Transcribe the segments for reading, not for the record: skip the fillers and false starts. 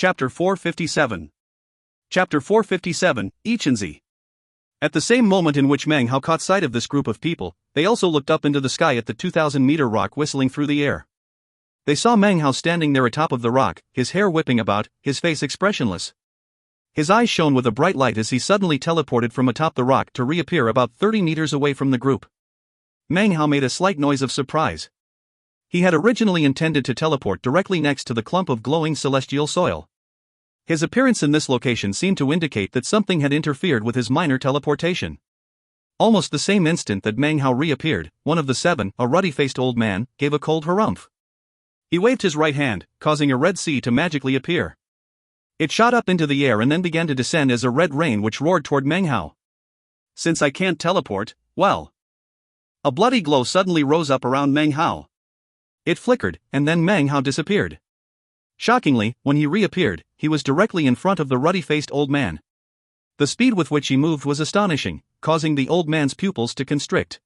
Chapter 457. Chapter 457, Ichenzi. At the same moment in which Meng Hao caught sight of this group of people, they also looked up into the sky at the 2,000-meter rock whistling through the air. They saw Meng Hao standing there atop of the rock, his hair whipping about, his face expressionless. His eyes shone with a bright light as he suddenly teleported from atop the rock to reappear about 30 meters away from the group. Meng Hao made a slight noise of surprise. He had originally intended to teleport directly next to the clump of glowing celestial soil. His appearance in this location seemed to indicate that something had interfered with his minor teleportation. Almost the same instant that Meng Hao reappeared, one of the seven, a ruddy-faced old man, gave a cold harumph. He waved his right hand, causing a red sea to magically appear. It shot up into the air and then began to descend as a red rain which roared toward Meng Hao. Since I can't teleport, well. A bloody glow suddenly rose up around Meng Hao. It flickered, and then Meng Hao disappeared. Shockingly, when he reappeared, he was directly in front of the ruddy-faced old man. The speed with which he moved was astonishing, causing the old man's pupils to constrict.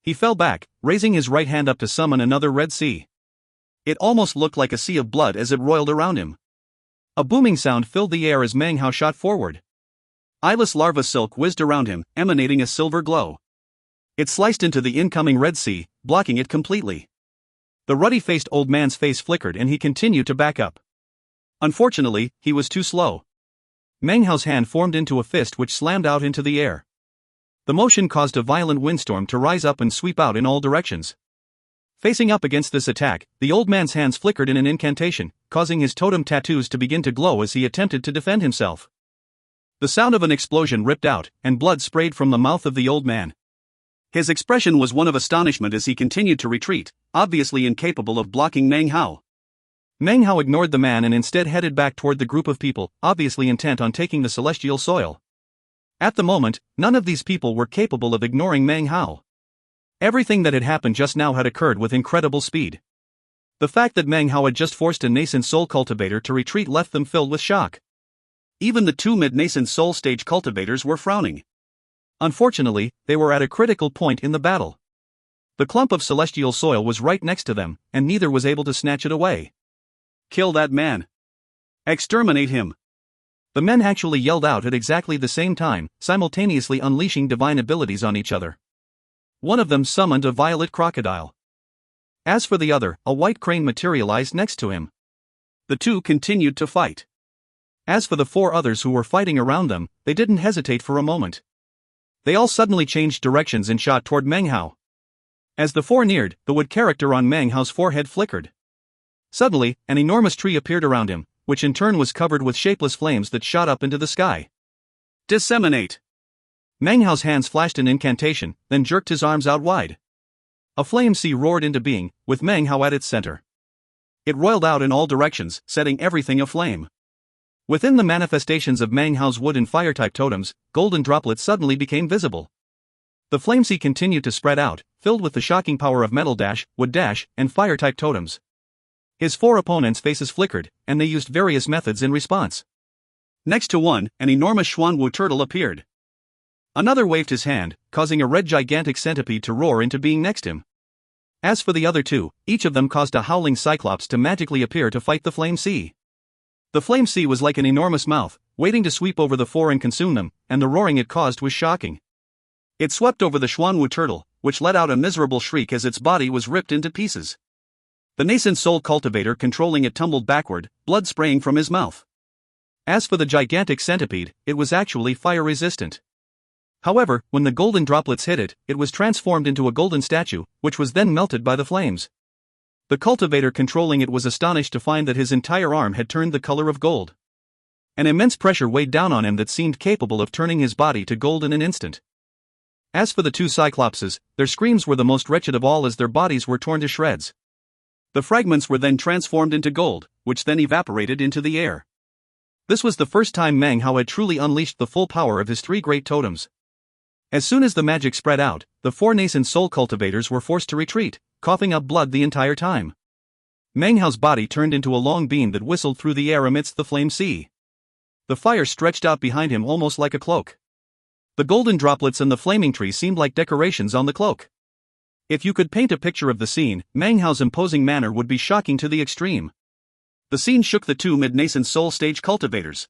He fell back, raising his right hand up to summon another red sea. It almost looked like a sea of blood as it roiled around him. A booming sound filled the air as Meng Hao shot forward. Eyeless larva silk whizzed around him, emanating a silver glow. It sliced into the incoming red sea, blocking it completely. The ruddy-faced old man's face flickered and he continued to back up. Unfortunately, he was too slow. Meng Hao's hand formed into a fist which slammed out into the air. The motion caused a violent windstorm to rise up and sweep out in all directions. Facing up against this attack, the old man's hands flickered in an incantation, causing his totem tattoos to begin to glow as he attempted to defend himself. The sound of an explosion ripped out, and blood sprayed from the mouth of the old man. His expression was one of astonishment as he continued to retreat, obviously incapable of blocking Meng Hao. Meng Hao ignored the man and instead headed back toward the group of people, obviously intent on taking the celestial soil. At the moment, none of these people were capable of ignoring Meng Hao. Everything that had happened just now had occurred with incredible speed. The fact that Meng Hao had just forced a nascent soul cultivator to retreat left them filled with shock. Even the two mid-nascent soul stage cultivators were frowning. Unfortunately, they were at a critical point in the battle. The clump of celestial soil was right next to them, and neither was able to snatch it away. Kill that man. Exterminate him. The men actually yelled out at exactly the same time, simultaneously unleashing divine abilities on each other. One of them summoned a violet crocodile. As for the other, a white crane materialized next to him. The two continued to fight. As for the four others who were fighting around them, they didn't hesitate for a moment. They all suddenly changed directions and shot toward Meng Hao. As the four neared, the wood character on Meng Hao's forehead flickered. Suddenly, an enormous tree appeared around him, which in turn was covered with shapeless flames that shot up into the sky. Disseminate! Meng Hao's hands flashed an incantation, then jerked his arms out wide. A flame sea roared into being, with Meng Hao at its center. It roiled out in all directions, setting everything aflame. Within the manifestations of Meng Hao's wood and fire-type totems, golden droplets suddenly became visible. The flame sea continued to spread out, filled with the shocking power of metal dash, wood dash, and fire-type totems. His four opponents' faces flickered, and they used various methods in response. Next to one, an enormous Xuanwu turtle appeared. Another waved his hand, causing a red gigantic centipede to roar into being next him. As for the other two, each of them caused a howling cyclops to magically appear to fight the flame sea. The flame sea was like an enormous mouth, waiting to sweep over the four and consume them, and the roaring it caused was shocking. It swept over the Xuanwu turtle, which let out a miserable shriek as its body was ripped into pieces. The nascent soul cultivator controlling it tumbled backward, blood spraying from his mouth. As for the gigantic centipede, it was actually fire-resistant. However, when the golden droplets hit it, it was transformed into a golden statue, which was then melted by the flames. The cultivator controlling it was astonished to find that his entire arm had turned the color of gold. An immense pressure weighed down on him that seemed capable of turning his body to gold in an instant. As for the two cyclopses, their screams were the most wretched of all as their bodies were torn to shreds. The fragments were then transformed into gold, which then evaporated into the air. This was the first time Meng Hao had truly unleashed the full power of his three great totems. As soon as the magic spread out, the four nascent soul cultivators were forced to retreat, coughing up blood the entire time. Meng Hao's body turned into a long beam that whistled through the air amidst the flame sea. The fire stretched out behind him almost like a cloak. The golden droplets and the flaming tree seemed like decorations on the cloak. If you could paint a picture of the scene, Meng Hao's imposing manner would be shocking to the extreme. The scene shook the two mid-nascent soul stage cultivators.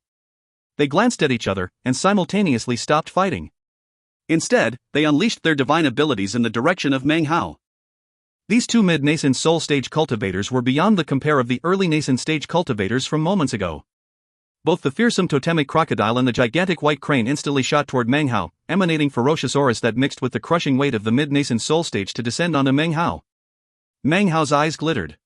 They glanced at each other and simultaneously stopped fighting. Instead, they unleashed their divine abilities in the direction of Meng Hao. These two mid-nascent soul stage cultivators were beyond the compare of the early nascent stage cultivators from moments ago. Both the fearsome totemic crocodile and the gigantic white crane instantly shot toward Meng Hao, emanating ferocious auras that mixed with the crushing weight of the mid-nascent soul stage to descend onto Meng Hao. Meng Hao's eyes glittered.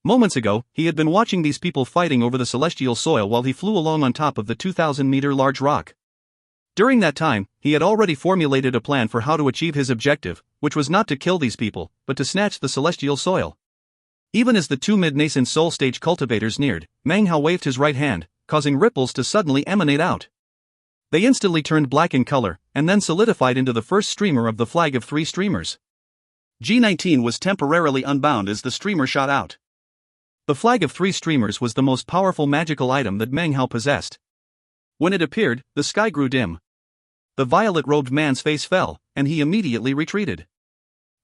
Moments ago, he had been watching these people fighting over the celestial soil while he flew along on top of the 2,000-meter large rock. During that time, he had already formulated a plan for how to achieve his objective, which was not to kill these people, but to snatch the celestial soil. Even as the two mid-nascent soul stage cultivators neared, Meng Hao waved his right hand, causing ripples to suddenly emanate out. They instantly turned black in color, and then solidified into the first streamer of the flag of 3 streamers. G19 was temporarily unbound as the streamer shot out. The flag of 3 streamers was the most powerful magical item that Meng Hao possessed. When it appeared, the sky grew dim. The violet-robed man's face fell, and he immediately retreated.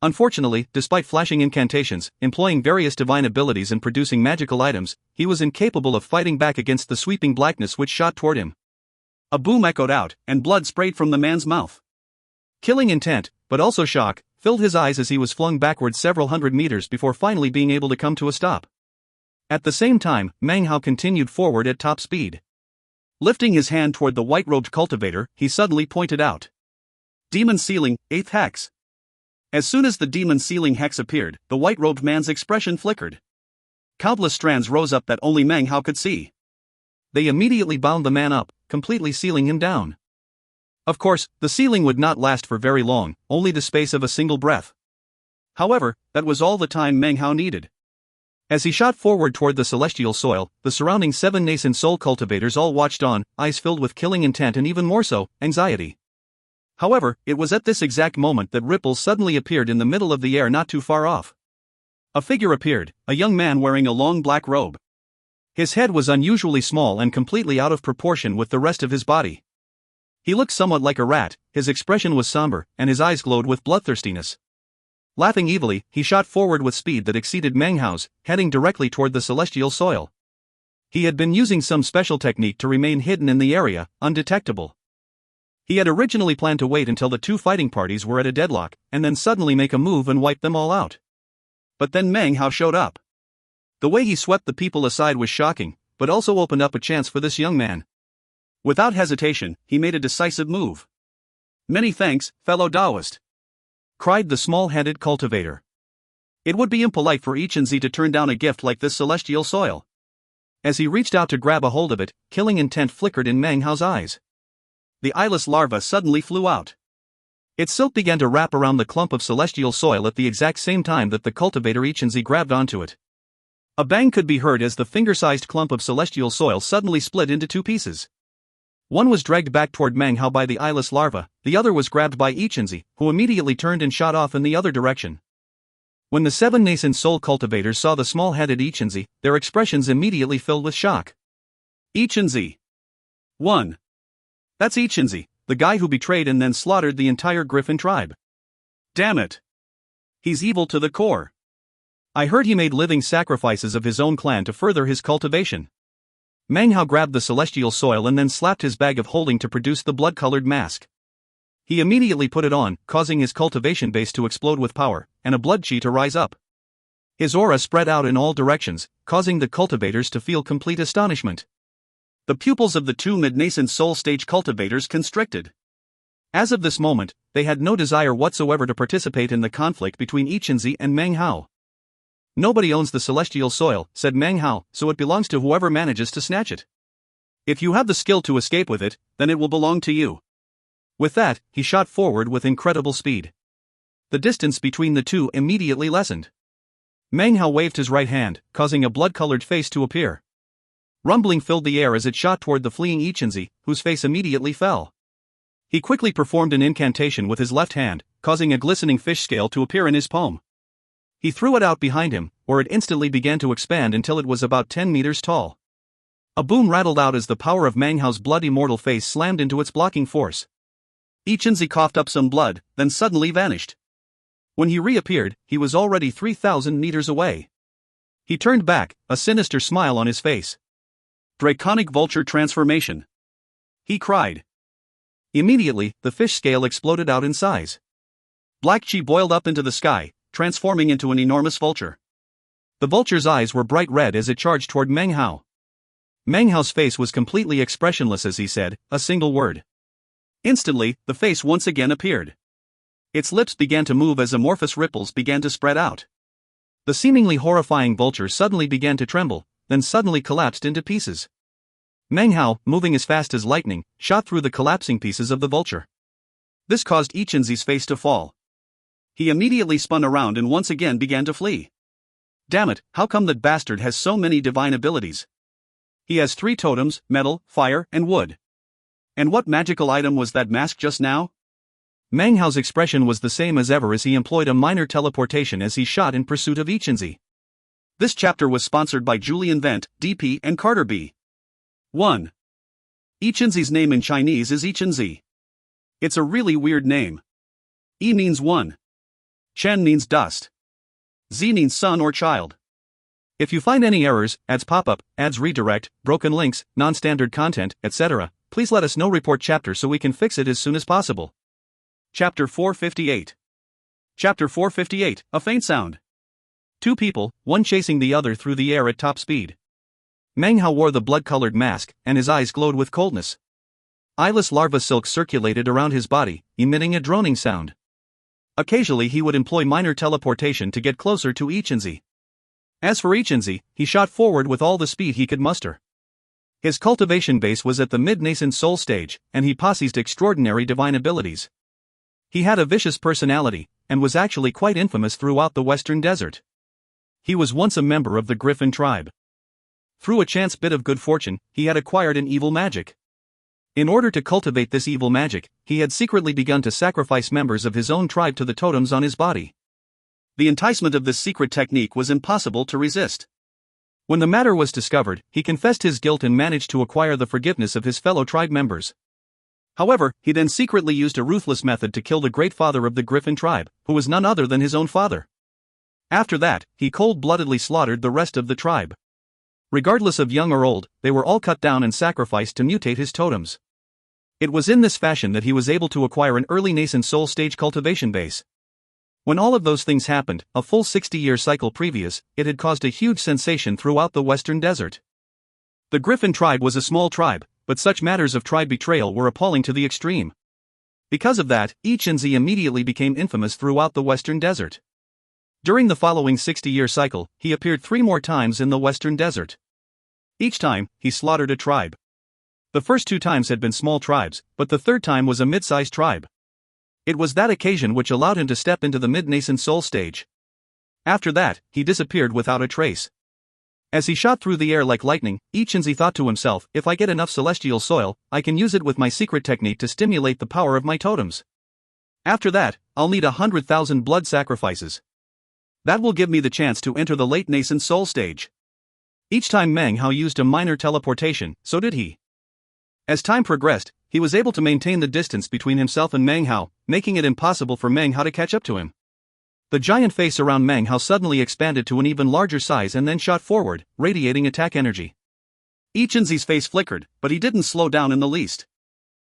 Unfortunately, despite flashing incantations, employing various divine abilities and producing magical items, he was incapable of fighting back against the sweeping blackness which shot toward him. A boom echoed out, and blood sprayed from the man's mouth. Killing intent, but also shock, filled his eyes as he was flung backwards several hundred meters before finally being able to come to a stop. At the same time, Meng Hao continued forward at top speed. Lifting his hand toward the white-robed cultivator, he suddenly pointed out. Demon Sealing, 8th Hex. As soon as the Demon Sealing Hex appeared, the white-robed man's expression flickered. Countless strands rose up that only Meng Hao could see. They immediately bound the man up, completely sealing him down. Of course, the sealing would not last for very long, only the space of a single breath. However, that was all the time Meng Hao needed. As he shot forward toward the celestial soil, the surrounding 7 nascent soul cultivators all watched on, eyes filled with killing intent and even more so, anxiety. However, it was at this exact moment that ripples suddenly appeared in the middle of the air not too far off. A figure appeared, a young man wearing a long black robe. His head was unusually small and completely out of proportion with the rest of his body. He looked somewhat like a rat, his expression was somber, and his eyes glowed with bloodthirstiness. Laughing evilly, he shot forward with speed that exceeded Meng Hao's, heading directly toward the celestial soil. He had been using some special technique to remain hidden in the area, undetectable. He had originally planned to wait until the two fighting parties were at a deadlock, and then suddenly make a move and wipe them all out. But then Meng Hao showed up. The way he swept the people aside was shocking, but also opened up a chance for this young man. Without hesitation, he made a decisive move. "Many thanks, fellow Taoist," cried the small-headed cultivator. It would be impolite for Ichenzi to turn down a gift like this celestial soil. As he reached out to grab a hold of it, killing intent flickered in Meng Hao's eyes. The eyeless larva suddenly flew out. Its silk began to wrap around the clump of celestial soil at the exact same time that the cultivator Ichenzi grabbed onto it. A bang could be heard as the finger-sized clump of celestial soil suddenly split into 2 pieces. One was dragged back toward Meng Hao by the eyeless larva, the other was grabbed by Ichenzi, who immediately turned and shot off in the other direction. When the 7 nascent soul cultivators saw the small-headed Ichenzi, their expressions immediately filled with shock. Ichenzi. 1. That's Ichenzi, the guy who betrayed and then slaughtered the entire Griffin tribe. Damn it. He's evil to the core. I heard he made living sacrifices of his own clan to further his cultivation. Meng Hao grabbed the celestial soil and then slapped his bag of holding to produce the blood-colored mask. He immediately put it on, causing his cultivation base to explode with power, and a blood chi to rise up. His aura spread out in all directions, causing the cultivators to feel complete astonishment. The pupils of the 2 mid-nascent soul stage cultivators constricted. As of this moment, they had no desire whatsoever to participate in the conflict between Ichenzi and Meng Hao. "Nobody owns the celestial soil," said Meng Hao, "so it belongs to whoever manages to snatch it. If you have the skill to escape with it, then it will belong to you." With that, he shot forward with incredible speed. The distance between the two immediately lessened. Meng Hao waved his right hand, causing a blood-colored face to appear. Rumbling filled the air as it shot toward the fleeing Ichenzi, whose face immediately fell. He quickly performed an incantation with his left hand, causing a glistening fish scale to appear in his palm. He threw it out behind him, where it instantly began to expand until it was about 10 meters tall. A boom rattled out as the power of Meng Hao's blood immortal face slammed into its blocking force. Ichenzi coughed up some blood, then suddenly vanished. When he reappeared, he was already 3,000 meters away. He turned back, a sinister smile on his face. Draconic vulture transformation! He cried. Immediately, the fish scale exploded out in size. Black chi boiled up into the sky, transforming into an enormous vulture. The vulture's eyes were bright red as it charged toward Meng Hao. Meng Hao's face was completely expressionless as he said a single word. Instantly, the face once again appeared. Its lips began to move as amorphous ripples began to spread out. The seemingly horrifying vulture suddenly began to tremble, then suddenly collapsed into pieces. Meng Hao, moving as fast as lightning, shot through the collapsing pieces of the vulture. This caused Ichenzi's face to fall. He immediately spun around and once again began to flee. Damn it, how come that bastard has so many divine abilities? He has 3 totems, metal, fire, and wood. And what magical item was that mask just now? Meng Hao's expression was the same as ever as he employed a minor teleportation as he shot in pursuit of Ichenzi. This chapter was sponsored by Julian Vent, DP and Carter B. 1. Ichenzi's name in Chinese is Ichenzi. It's a really weird name. I means one. Chen means dust. Z means son or child. If you find any errors, ads pop up, ads redirect, broken links, non-standard content, etc., please let us know. Report chapter so we can fix it as soon as possible. Chapter 458. Chapter 458, a faint sound. 2 people, one chasing the other through the air at top speed. Meng Hao wore the blood-colored mask, and his eyes glowed with coldness. Eyeless larva silk circulated around his body, emitting a droning sound. Occasionally he would employ minor teleportation to get closer to Ichenzi. As for Ichenzi, he shot forward with all the speed he could muster. His cultivation base was at the mid-nascent soul stage, and he possessed extraordinary divine abilities. He had a vicious personality, and was actually quite infamous throughout the Western Desert. He was once a member of the Griffin tribe. Through a chance bit of good fortune, he had acquired an evil magic. In order to cultivate this evil magic, he had secretly begun to sacrifice members of his own tribe to the totems on his body. The enticement of this secret technique was impossible to resist. When the matter was discovered, he confessed his guilt and managed to acquire the forgiveness of his fellow tribe members. However, he then secretly used a ruthless method to kill the great father of the Griffin tribe, who was none other than his own father. After that, he cold-bloodedly slaughtered the rest of the tribe. Regardless of young or old, they were all cut down and sacrificed to mutate his totems. It was in this fashion that he was able to acquire an early nascent soul stage cultivation base. When all of those things happened, a full 60-year cycle previous, it had caused a huge sensation throughout the Western Desert. The Griffin tribe was a small tribe, but such matters of tribe betrayal were appalling to the extreme. Because of that, Ichenzi immediately became infamous throughout the Western Desert. During the following 60-year cycle, he appeared 3 more times in the Western Desert. Each time, he slaughtered a tribe. The first 2 times had been small tribes, but the third time was a mid-sized tribe. It was that occasion which allowed him to step into the mid-nascent soul stage. After that, he disappeared without a trace. As he shot through the air like lightning, Ichenzi thought to himself, if I get enough celestial soil, I can use it with my secret technique to stimulate the power of my totems. After that, I'll need 100,000 blood sacrifices. That will give me the chance to enter the late nascent soul stage. Each time Meng Hao used a minor teleportation, so did he. As time progressed, he was able to maintain the distance between himself and Meng Hao, making it impossible for Meng Hao to catch up to him. The giant face around Meng Hao suddenly expanded to an even larger size and then shot forward, radiating attack energy. Ichenzi's face flickered, but he didn't slow down in the least.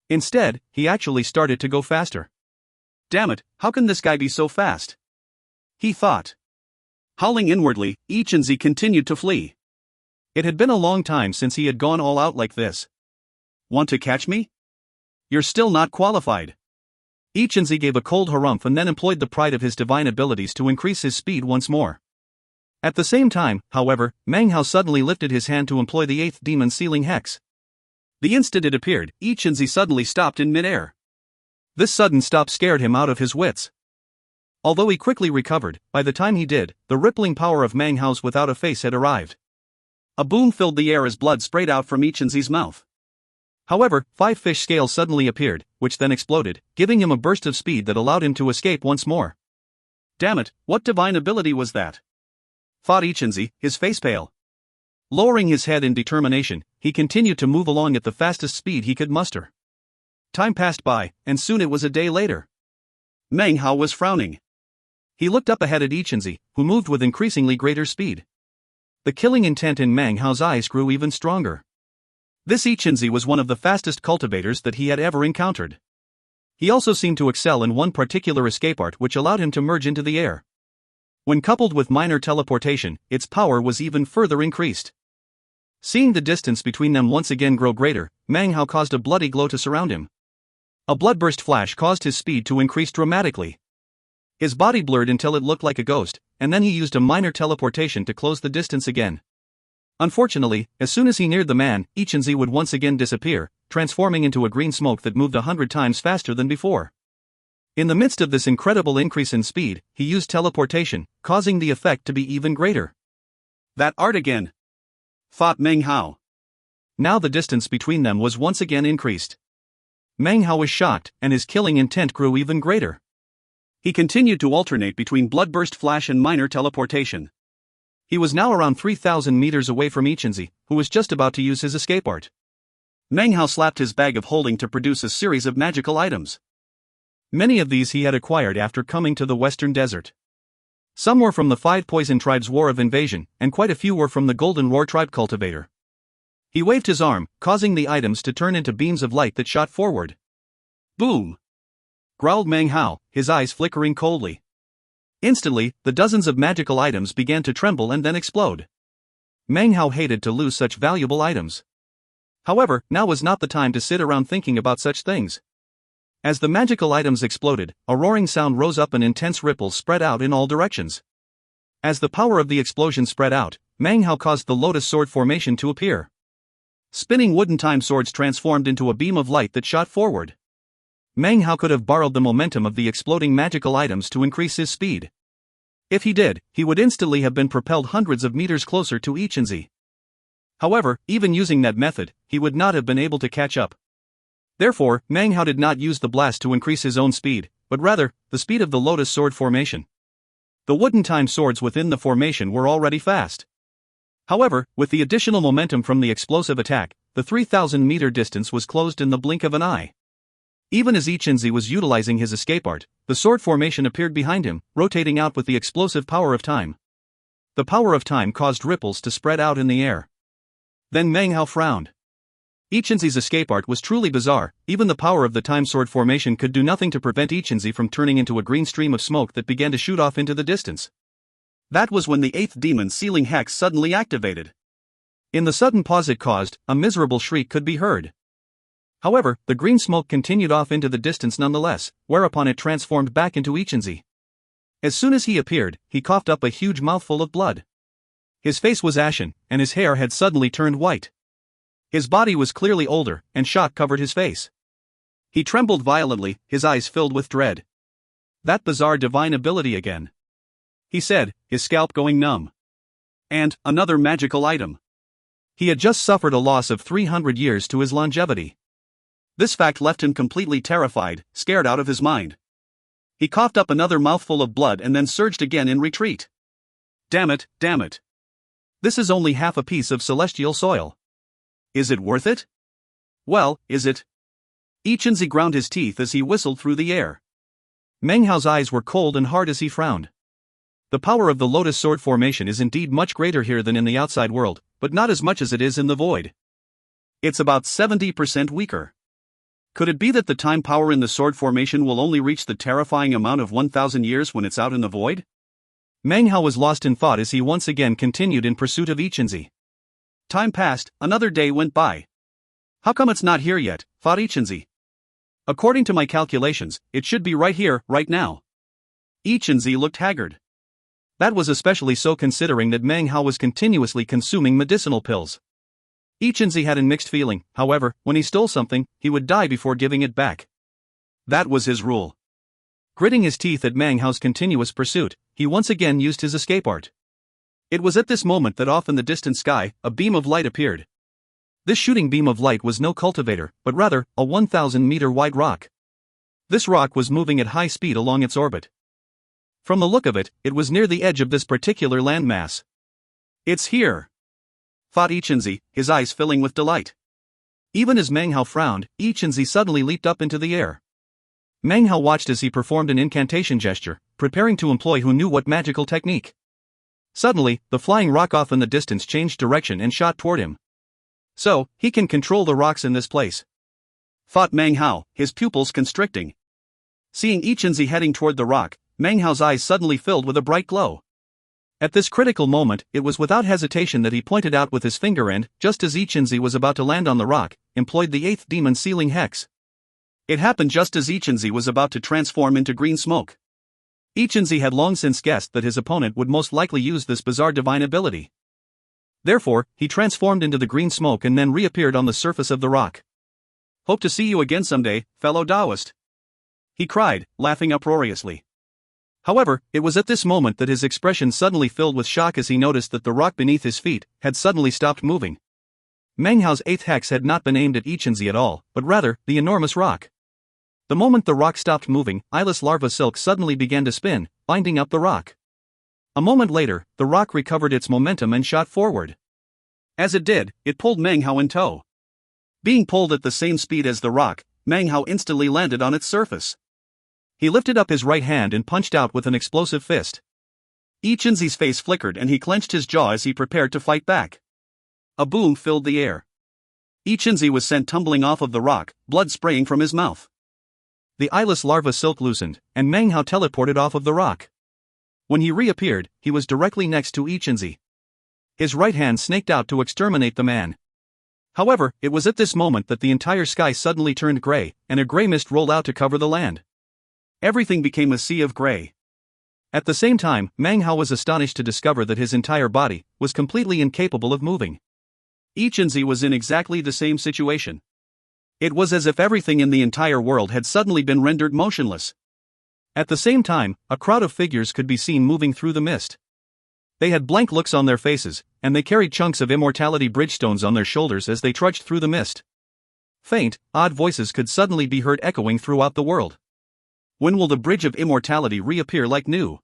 Instead, he actually started to go faster. Damn it, how can this guy be so fast? He thought. Howling inwardly, Ichenzi continued to flee. It had been a long time since he had gone all out like this. Want to catch me? You're still not qualified. Ichenzi gave a cold harumph and then employed the pride of his divine abilities to increase his speed once more. At the same time, however, Meng Hao suddenly lifted his hand to employ the 8th demon sealing hex. The instant it appeared, Ichenzi suddenly stopped in midair. This sudden stop scared him out of his wits. Although he quickly recovered, by the time he did, the rippling power of Meng Hao's without a face had arrived. A boom filled the air as blood sprayed out from Ichenzi's mouth. However, 5 fish scales suddenly appeared, which then exploded, giving him a burst of speed that allowed him to escape once more. Damn it, what divine ability was that? Thought Ichenzi, his face pale. Lowering his head in determination, he continued to move along at the fastest speed he could muster. Time passed by, and soon it was a day later. Meng Hao was frowning. He looked up ahead at Ichenzi, who moved with increasingly greater speed. The killing intent in Meng Hao's eyes grew even stronger. This Ichinzi was one of the fastest cultivators that he had ever encountered. He also seemed to excel in one particular escape art which allowed him to merge into the air. When coupled with minor teleportation, its power was even further increased. Seeing the distance between them once again grow greater, Meng Hao caused a bloody glow to surround him. A bloodburst flash caused his speed to increase dramatically. His body blurred until it looked like a ghost, and then he used a minor teleportation to close the distance again. Unfortunately, as soon as he neared the man, Ichinzi would once again disappear, transforming into a green smoke that moved 100 times faster than before. In the midst of this incredible increase in speed, he used teleportation, causing the effect to be even greater. That art again, thought Meng Hao. Now the distance between them was once again increased. Meng Hao was shocked, and his killing intent grew even greater. He continued to alternate between bloodburst flash and minor teleportation. He was now around 3,000 meters away from Ichinzi, who was just about to use his escape art. Meng Hao slapped his bag of holding to produce a series of magical items. Many of these he had acquired after coming to the Western Desert. Some were from the 5 Poison Tribes' War of Invasion, and quite a few were from the Golden Roar Tribe Cultivator. He waved his arm, causing the items to turn into beams of light that shot forward. Boom! Growled Meng Hao, his eyes flickering coldly. Instantly, the dozens of magical items began to tremble and then explode. Meng Hao hated to lose such valuable items. However, now was not the time to sit around thinking about such things. As the magical items exploded, a roaring sound rose up and intense ripples spread out in all directions. As the power of the explosion spread out, Meng Hao caused the lotus sword formation to appear. Spinning wooden time swords transformed into a beam of light that shot forward. Meng Hao could have borrowed the momentum of the exploding magical items to increase his speed. If he did, he would instantly have been propelled hundreds of meters closer to Ichinzi. However, even using that method, he would not have been able to catch up. Therefore, Meng Hao did not use the blast to increase his own speed, but rather, the speed of the lotus sword formation. The wooden time swords within the formation were already fast. However, with the additional momentum from the explosive attack, the 3,000-meter distance was closed in the blink of an eye. Even as Ichinzi was utilizing his escape art, the sword formation appeared behind him, rotating out with the explosive power of time. The power of time caused ripples to spread out in the air. Then Meng Hao frowned. Ichinzi's escape art was truly bizarre. Even the power of the time sword formation could do nothing to prevent Ichinzi from turning into a green stream of smoke that began to shoot off into the distance. That was when the 8th demon sealing hex suddenly activated. In the sudden pause it caused, a miserable shriek could be heard. However, the green smoke continued off into the distance nonetheless, whereupon it transformed back into Ichinzi. As soon as he appeared, he coughed up a huge mouthful of blood. His face was ashen, and his hair had suddenly turned white. His body was clearly older, and shock covered his face. He trembled violently, his eyes filled with dread. That bizarre divine ability again, he said, his scalp going numb. And, another magical item. He had just suffered a loss of 300 years to his longevity. This fact left him completely terrified, scared out of his mind. He coughed up another mouthful of blood and then surged again in retreat. Damn it, damn it. This is only half a piece of celestial soil. Is it worth it? Well, is it? Ichinzi ground his teeth as he whistled through the air. Meng Hao's eyes were cold and hard as he frowned. The power of the lotus sword formation is indeed much greater here than in the outside world, but not as much as it is in the void. It's about 70% weaker. Could it be that the time power in the sword formation will only reach the terrifying amount of 1,000 years when it's out in the void? Meng Hao was lost in thought as he once again continued in pursuit of Ichinzi. Time passed, another day went by. How come it's not here yet, thought Ichinzi. According to my calculations, it should be right here, right now. Ichinzi looked haggard. That was especially so considering that Meng Hao was continuously consuming medicinal pills. Ichinzi had a mixed feeling, however, when he stole something, he would die before giving it back. That was his rule. Gritting his teeth at Meng Hao's continuous pursuit, he once again used his escape art. It was at this moment that off in the distant sky, a beam of light appeared. This shooting beam of light was no cultivator, but rather, a 1,000-meter wide rock. This rock was moving at high speed along its orbit. From the look of it, it was near the edge of this particular landmass. It's here, thought Ichinzi, his eyes filling with delight. Even as Meng Hao frowned, Ichinzi suddenly leaped up into the air. Meng Hao watched as he performed an incantation gesture, preparing to employ who knew what magical technique. Suddenly, the flying rock off in the distance changed direction and shot toward him. So, he can control the rocks in this place, thought Meng Hao, his pupils constricting. Seeing Ichinzi heading toward the rock, Meng Hao's eyes suddenly filled with a bright glow. At this critical moment, it was without hesitation that he pointed out with his finger and, just as Ichinzi was about to land on the rock, employed the 8th demon sealing hex. It happened just as Ichinzi was about to transform into green smoke. Ichinzi had long since guessed that his opponent would most likely use this bizarre divine ability. Therefore, he transformed into the green smoke and then reappeared on the surface of the rock. "Hope to see you again someday, fellow Taoist," he cried, laughing uproariously. However, it was at this moment that his expression suddenly filled with shock as he noticed that the rock beneath his feet had suddenly stopped moving. Meng Hao's 8th hex had not been aimed at Ichinzi at all, but rather, the enormous rock. The moment the rock stopped moving, eyeless larva silk suddenly began to spin, binding up the rock. A moment later, the rock recovered its momentum and shot forward. As it did, it pulled Meng Hao in tow. Being pulled at the same speed as the rock, Meng Hao instantly landed on its surface. He lifted up his right hand and punched out with an explosive fist. Ichinzi's face flickered and he clenched his jaw as he prepared to fight back. A boom filled the air. Ichinzi was sent tumbling off of the rock, blood spraying from his mouth. The eyeless larva silk loosened, and Meng Hao teleported off of the rock. When he reappeared, he was directly next to Ichinzi. His right hand snaked out to exterminate the man. However, it was at this moment that the entire sky suddenly turned gray, and a gray mist rolled out to cover the land. Everything became a sea of gray. At the same time, Meng Hao was astonished to discover that his entire body was completely incapable of moving. Ichinzi was in exactly the same situation. It was as if everything in the entire world had suddenly been rendered motionless. At the same time, a crowd of figures could be seen moving through the mist. They had blank looks on their faces, and they carried chunks of immortality bridgestones on their shoulders as they trudged through the mist. Faint, odd voices could suddenly be heard echoing throughout the world. "When will the bridge of immortality reappear like new?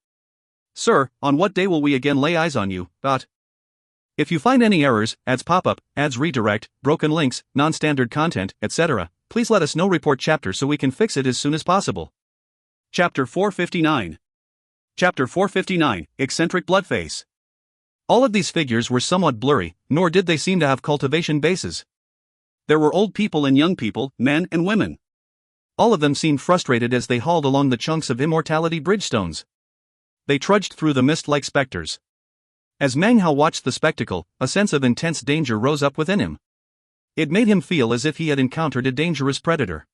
Sir, on what day will we again lay eyes on you? If you find any errors, ads pop up, ads redirect, broken links, non-standard content, etc., please let us know. Report chapter so we can fix it as soon as possible." Chapter 459. Chapter 459, Eccentric Bloodface. All of these figures were somewhat blurry, nor did they seem to have cultivation bases. There were old people and young people, men and women. All of them seemed frustrated as they hauled along the chunks of immortality bridgestones. They trudged through the mist like specters. As Meng Hao watched the spectacle, a sense of intense danger rose up within him. It made him feel as if he had encountered a dangerous predator.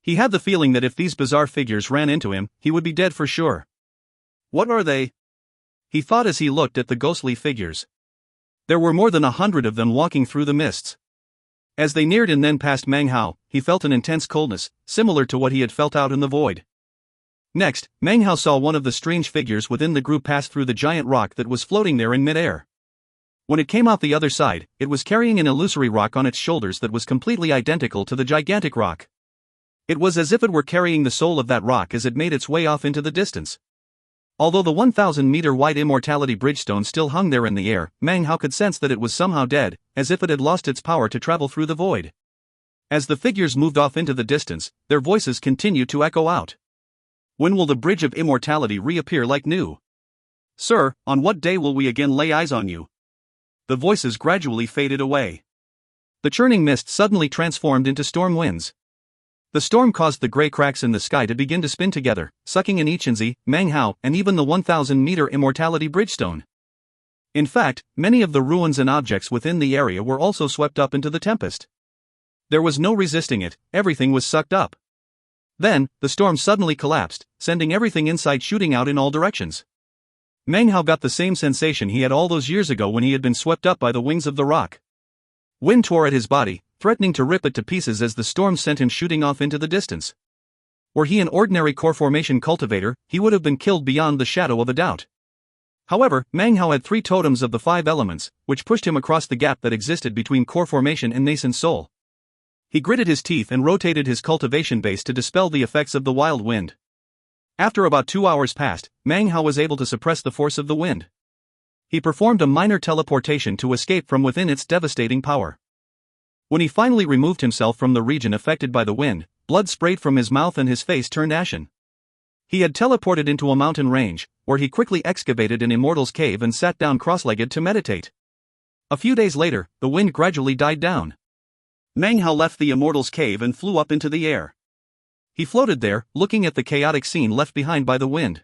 He had the feeling that if these bizarre figures ran into him, he would be dead for sure. "What are they?" he thought as he looked at the ghostly figures. There were more than 100 of them walking through the mists. As they neared and then passed Meng Hao, he felt an intense coldness, similar to what he had felt out in the void. Next, Meng Hao saw one of the strange figures within the group pass through the giant rock that was floating there in midair. When it came out the other side, it was carrying an illusory rock on its shoulders that was completely identical to the gigantic rock. It was as if it were carrying the soul of that rock as it made its way off into the distance. Although the 1,000-meter-wide immortality bridgestone still hung there in the air, Meng Hao could sense that it was somehow dead, as if it had lost its power to travel through the void. As the figures moved off into the distance, their voices continued to echo out. "When will the bridge of immortality reappear like new? Sir, on what day will we again lay eyes on you?" The voices gradually faded away. The churning mist suddenly transformed into storm winds. The storm caused the gray cracks in the sky to begin to spin together, sucking in Ichinzi, Meng Hao, and even the 1,000-meter immortality bridgestone. In fact, many of the ruins and objects within the area were also swept up into the tempest. There was no resisting it, everything was sucked up. Then, the storm suddenly collapsed, sending everything inside shooting out in all directions. Meng Hao got the same sensation he had all those years ago when he had been swept up by the wings of the rock. Wind tore at his body, threatening to rip it to pieces as the storm sent him shooting off into the distance. Were he an ordinary core formation cultivator, he would have been killed beyond the shadow of a doubt. However, Meng Hao had 3 totems of the 5 elements, which pushed him across the gap that existed between core formation and nascent soul. He gritted his teeth and rotated his cultivation base to dispel the effects of the wild wind. After about 2 hours passed, Meng Hao was able to suppress the force of the wind. He performed a minor teleportation to escape from within its devastating power. When he finally removed himself from the region affected by the wind, blood sprayed from his mouth and his face turned ashen. He had teleported into a mountain range, where he quickly excavated an immortal's cave and sat down cross-legged to meditate. A few days later, the wind gradually died down. Meng Hao left the immortal's cave and flew up into the air. He floated there, looking at the chaotic scene left behind by the wind.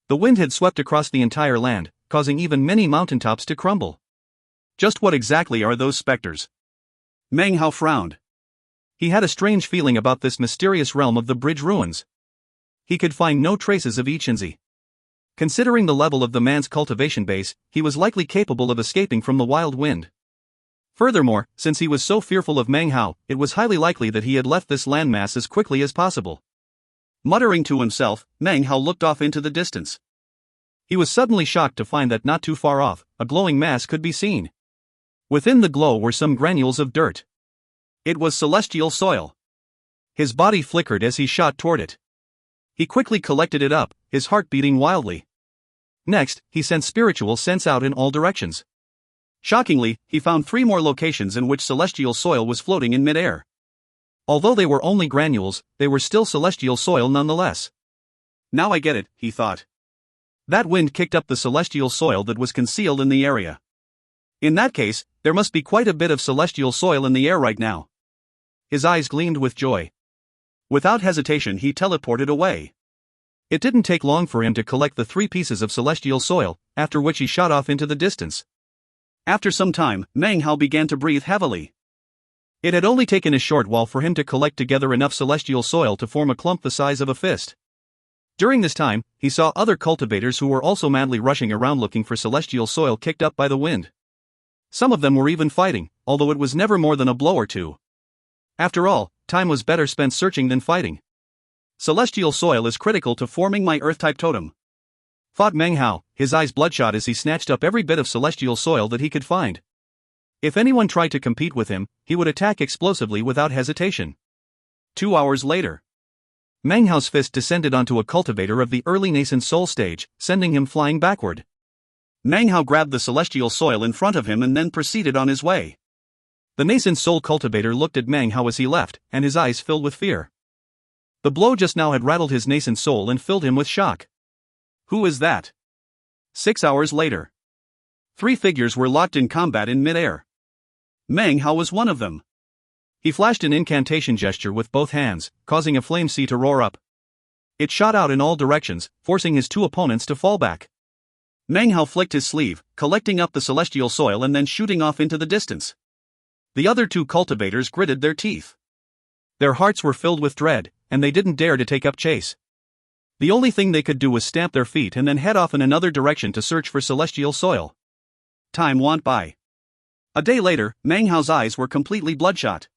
The wind had swept across the entire land, causing even many mountaintops to crumble. Just what exactly are those specters? Meng Hao frowned. He had a strange feeling about this mysterious realm of the bridge ruins. He could find no traces of Ichinzi. Considering the level of the man's cultivation base, he was likely capable of escaping from the wild wind. Furthermore, since he was so fearful of Meng Hao, it was highly likely that he had left this landmass as quickly as possible. Muttering to himself, Meng Hao looked off into the distance. He was suddenly shocked to find that not too far off, a glowing mass could be seen. Within the glow were some granules of dirt. It was celestial soil. His body flickered as he shot toward it. He quickly collected it up, his heart beating wildly. Next, he sent spiritual scents out in all directions. Shockingly, he found 3 more locations in which celestial soil was floating in midair. Although they were only granules, they were still celestial soil nonetheless. Now I get it, he thought. That wind kicked up the celestial soil that was concealed in the area. In that case, there must be quite a bit of celestial soil in the air right now. His eyes gleamed with joy. Without hesitation, he teleported away. It didn't take long for him to collect the 3 pieces of celestial soil, after which he shot off into the distance. After some time, Meng Hao began to breathe heavily. It had only taken a short while for him to collect together enough celestial soil to form a clump the size of a fist. During this time, he saw other cultivators who were also madly rushing around looking for celestial soil kicked up by the wind. Some of them were even fighting, although it was never more than a blow or two. After all, time was better spent searching than fighting. Celestial soil is critical to forming my Earth-type totem, thought Meng Hao, his eyes bloodshot as he snatched up every bit of celestial soil that he could find. If anyone tried to compete with him, he would attack explosively without hesitation. 2 hours later, Meng Hao's fist descended onto a cultivator of the early nascent soul stage, sending him flying backward. Meng Hao grabbed the celestial soil in front of him and then proceeded on his way. The nascent soul cultivator looked at Meng Hao as he left, and his eyes filled with fear. The blow just now had rattled his nascent soul and filled him with shock. Who is that? 6 hours later. 3 figures were locked in combat in midair. Meng Hao was one of them. He flashed an incantation gesture with both hands, causing a flame sea to roar up. It shot out in all directions, forcing his 2 opponents to fall back. Meng Hao flicked his sleeve, collecting up the celestial soil and then shooting off into the distance. The other 2 cultivators gritted their teeth. Their hearts were filled with dread, and they didn't dare to take up chase. The only thing they could do was stamp their feet and then head off in another direction to search for celestial soil. Time went by. A day later, Meng Hao's eyes were completely bloodshot.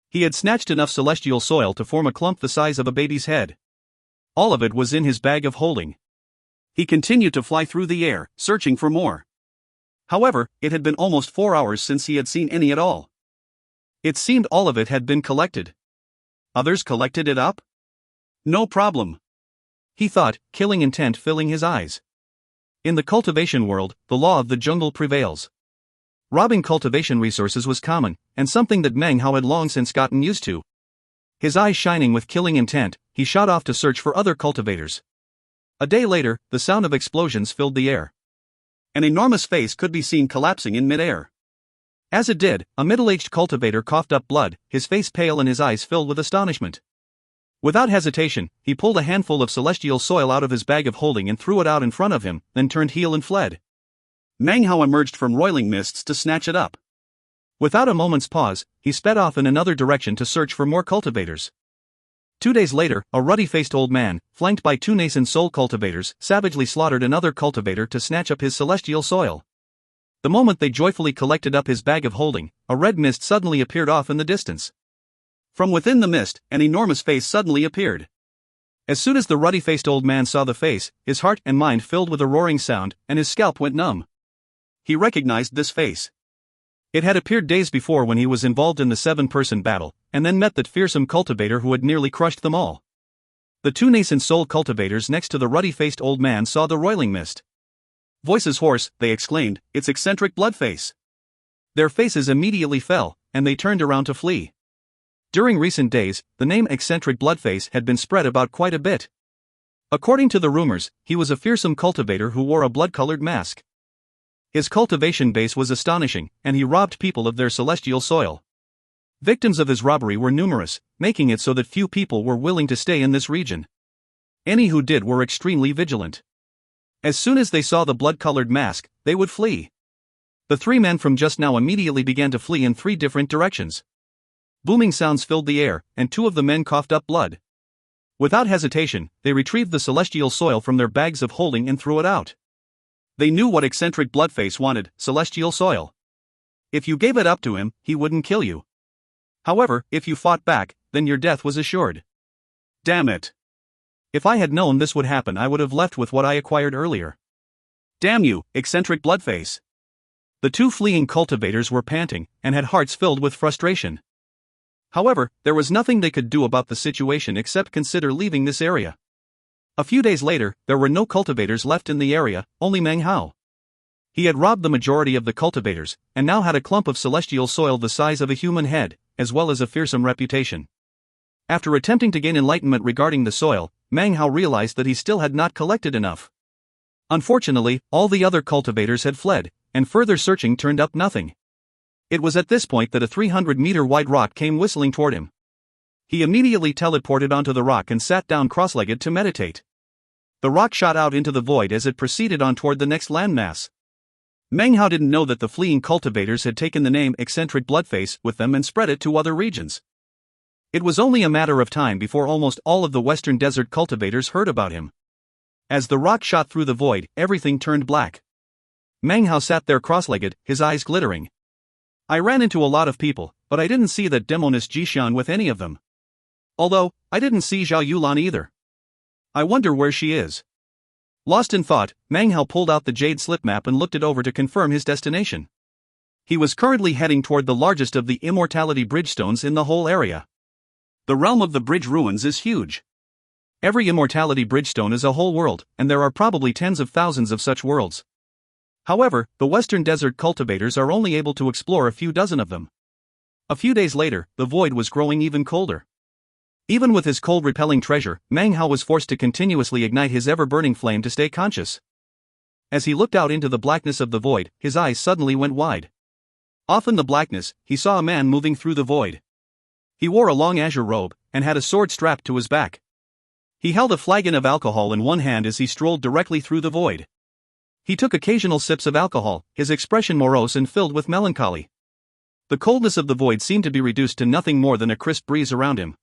He had snatched enough celestial soil to form a clump the size of a baby's head. All of it was in his bag of holding. He continued to fly through the air, searching for more. However, it had been almost 4 hours since he had seen any at all. It seemed all of it had been collected. Others collected it up? No problem, he thought, killing intent filling his eyes. In the cultivation world, the law of the jungle prevails. Robbing cultivation resources was common, and something that Meng Hao had long since gotten used to. His eyes shining with killing intent, he shot off to search for other cultivators. A day later, the sound of explosions filled the air. An enormous face could be seen collapsing in midair. As it did, a middle-aged cultivator coughed up blood, his face pale and his eyes filled with astonishment. Without hesitation, he pulled a handful of celestial soil out of his bag of holding and threw it out in front of him, then turned heel and fled. Meng Hao emerged from roiling mists to snatch it up. Without a moment's pause, he sped off in another direction to search for more cultivators. 2 days later, a ruddy-faced old man, flanked by 2 nascent soul cultivators, savagely slaughtered another cultivator to snatch up his celestial soil. The moment they joyfully collected up his bag of holding, a red mist suddenly appeared off in the distance. From within the mist, an enormous face suddenly appeared. As soon as the ruddy-faced old man saw the face, his heart and mind filled with a roaring sound, and his scalp went numb. He recognized this face. It had appeared days before when he was involved in the 7-person battle, and then met that fearsome cultivator who had nearly crushed them all. The 2 nascent soul cultivators next to the ruddy-faced old man saw the roiling mist. Voices hoarse, they exclaimed, "It's eccentric Bloodface." Their faces immediately fell, and they turned around to flee. During recent days, the name eccentric Bloodface had been spread about quite a bit. According to the rumors, he was a fearsome cultivator who wore a blood-colored mask. His cultivation base was astonishing, and he robbed people of their celestial soil. Victims of his robbery were numerous, making it so that few people were willing to stay in this region. Any who did were extremely vigilant. As soon as they saw the blood-colored mask, they would flee. The three men from just now immediately began to flee in three different directions. Booming sounds filled the air, and two of the men coughed up blood. Without hesitation, they retrieved the celestial soil from their bags of holding and threw it out. They knew what eccentric Bloodface wanted: celestial soil. If you gave it up to him, he wouldn't kill you. However, if you fought back, then your death was assured. Damn it. If I had known this would happen, I would have left with what I acquired earlier. Damn you, eccentric Bloodface. The two fleeing cultivators were panting, and had hearts filled with frustration. However, there was nothing they could do about the situation except consider leaving this area. A few days later, there were no cultivators left in the area, only Meng Hao. He had robbed the majority of the cultivators, and now had a clump of celestial soil the size of a human head, as well as a fearsome reputation. After attempting to gain enlightenment regarding the soil, Meng Hao realized that he still had not collected enough. Unfortunately, all the other cultivators had fled, and further searching turned up nothing. It was at this point that a 300-meter-wide rock came whistling toward him. He immediately teleported onto the rock and sat down cross-legged to meditate. The rock shot out into the void as it proceeded on toward the next landmass. Meng Hao didn't know that the fleeing cultivators had taken the name Eccentric Bloodface with them and spread it to other regions. It was only a matter of time before almost all of the Western Desert cultivators heard about him. As the rock shot through the void, everything turned black. Meng Hao sat there cross-legged, his eyes glittering. I ran into a lot of people, but I didn't see that demoness Jishan with any of them. Although, I didn't see Zhao Yulan either. I wonder where she is. Lost in thought, Meng Hao pulled out the jade slip map and looked it over to confirm his destination. He was currently heading toward the largest of the immortality bridgestones in the whole area. The realm of the bridge ruins is huge. Every immortality bridgestone is a whole world, and there are probably tens of thousands of such worlds. However, the Western Desert cultivators are only able to explore a few dozen of them. A few days later, the void was growing even colder. Even with his cold-repelling treasure, Meng Hao was forced to continuously ignite his ever-burning flame to stay conscious. As he looked out into the blackness of the void, his eyes suddenly went wide. Off in the blackness, he saw a man moving through the void. He wore a long azure robe, and had a sword strapped to his back. He held a flagon of alcohol in one hand as he strolled directly through the void. He took occasional sips of alcohol, his expression morose and filled with melancholy. The coldness of the void seemed to be reduced to nothing more than a crisp breeze around him.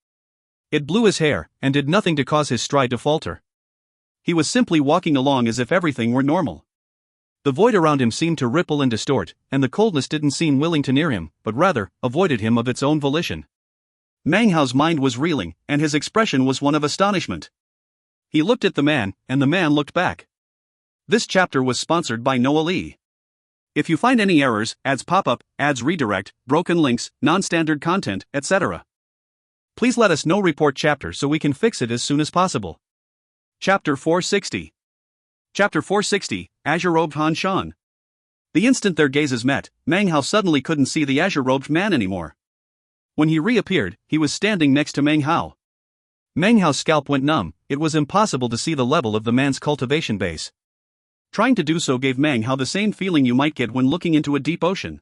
It blew his hair, and did nothing to cause his stride to falter. He was simply walking along as if everything were normal. The void around him seemed to ripple and distort, and the coldness didn't seem willing to near him, but rather, avoided him of its own volition. Meng Hao's mind was reeling, and his expression was one of astonishment. He looked at the man, and the man looked back. This chapter was sponsored by Noah Lee. If you find any errors, ads pop up, ads redirect, broken links, non-standard content, etc., please let us know. Report chapter so we can fix it as soon as possible. Chapter 460. Chapter 460, Azure-robed Han Shan. The instant their gazes met, Meng Hao suddenly couldn't see the azure-robed man anymore. When he reappeared, he was standing next to Meng Hao. Meng Hao's scalp went numb. It was impossible to see the level of the man's cultivation base. Trying to do so gave Meng Hao the same feeling you might get when looking into a deep ocean.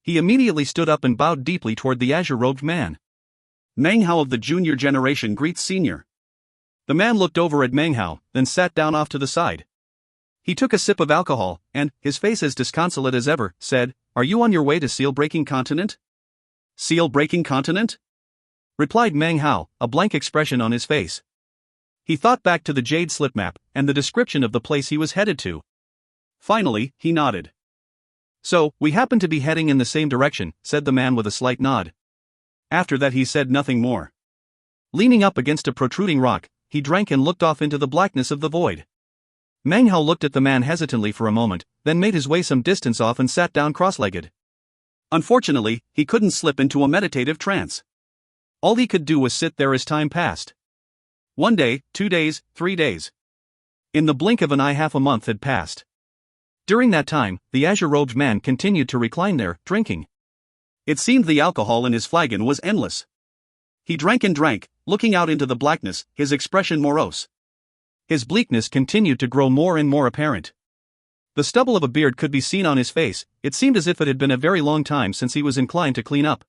He immediately stood up and bowed deeply toward the azure-robed man. Meng Hao of the junior generation greets senior. The man looked over at Meng Hao, then sat down off to the side. He took a sip of alcohol, and, his face as disconsolate as ever, said, "Are you on your way to seal-breaking continent?" "Seal-breaking continent?" replied Meng Hao, a blank expression on his face. He thought back to the jade slip map, and the description of the place he was headed to. Finally, he nodded. "So, we happen to be heading in the same direction," said the man with a slight nod. After that he said nothing more. Leaning up against a protruding rock, he drank and looked off into the blackness of the void. Meng Hao looked at the man hesitantly for a moment, then made his way some distance off and sat down cross-legged. Unfortunately, he couldn't slip into a meditative trance. All he could do was sit there as time passed. 1 day, 2 days, 3 days. In the blink of an eye, half a month had passed. During that time, the azure-robed man continued to recline there, drinking. It seemed the alcohol in his flagon was endless. He drank and drank, looking out into the blackness, his expression morose. His bleakness continued to grow more and more apparent. The stubble of a beard could be seen on his face. It seemed as if it had been a very long time since he was inclined to clean up.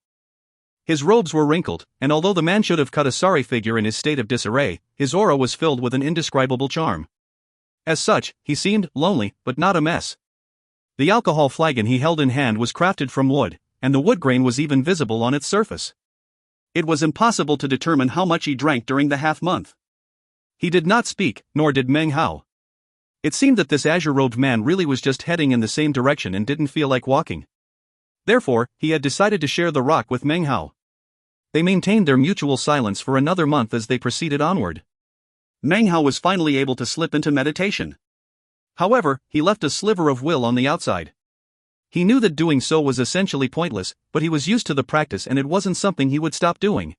His robes were wrinkled, and although the man should have cut a sorry figure in his state of disarray, his aura was filled with an indescribable charm. As such, he seemed lonely, but not a mess. The alcohol flagon he held in hand was crafted from wood, and the wood grain was even visible on its surface. It was impossible to determine how much he drank during the half-month. He did not speak, nor did Meng Hao. It seemed that this azure-robed man really was just heading in the same direction and didn't feel like walking. Therefore, he had decided to share the rock with Meng Hao. They maintained their mutual silence for another month as they proceeded onward. Meng Hao was finally able to slip into meditation. However, he left a sliver of will on the outside. He knew that doing so was essentially pointless, but he was used to the practice and it wasn't something he would stop doing.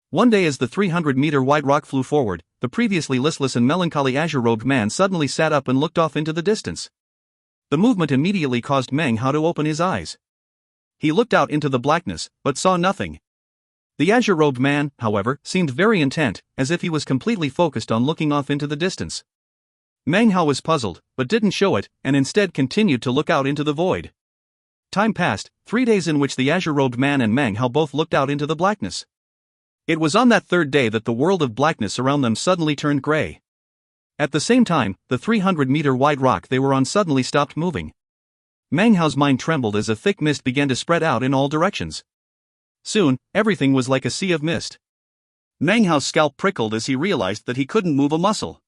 One day as the 300-meter wide rock flew forward, the previously listless and melancholy azure-robed man suddenly sat up and looked off into the distance. The movement immediately caused Meng Hao to open his eyes. He looked out into the blackness, but saw nothing. The azure-robed man, however, seemed very intent, as if he was completely focused on looking off into the distance. Meng Hao was puzzled, but didn't show it, and instead continued to look out into the void. Time passed, 3 days in which the azure-robed man and Meng Hao both looked out into the blackness. It was on that third day that the world of blackness around them suddenly turned gray. At the same time, the 300-meter wide rock they were on suddenly stopped moving. Meng Hao's mind trembled as a thick mist began to spread out in all directions. Soon, everything was like a sea of mist. Meng Hao's scalp prickled as he realized that he couldn't move a muscle.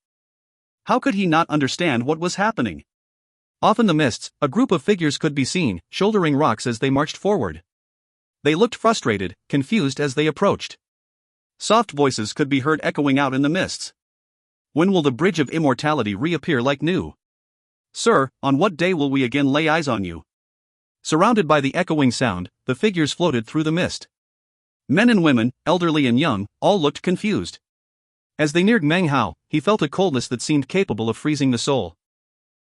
How could he not understand what was happening? Off in the mists, a group of figures could be seen, shouldering rocks as they marched forward. They looked frustrated, confused as they approached. Soft voices could be heard echoing out in the mists. When will the bridge of immortality reappear like new? Sir, on what day will we again lay eyes on you? Surrounded by the echoing sound, the figures floated through the mist. Men and women, elderly and young, all looked confused. As they neared Meng Hao, he felt a coldness that seemed capable of freezing the soul.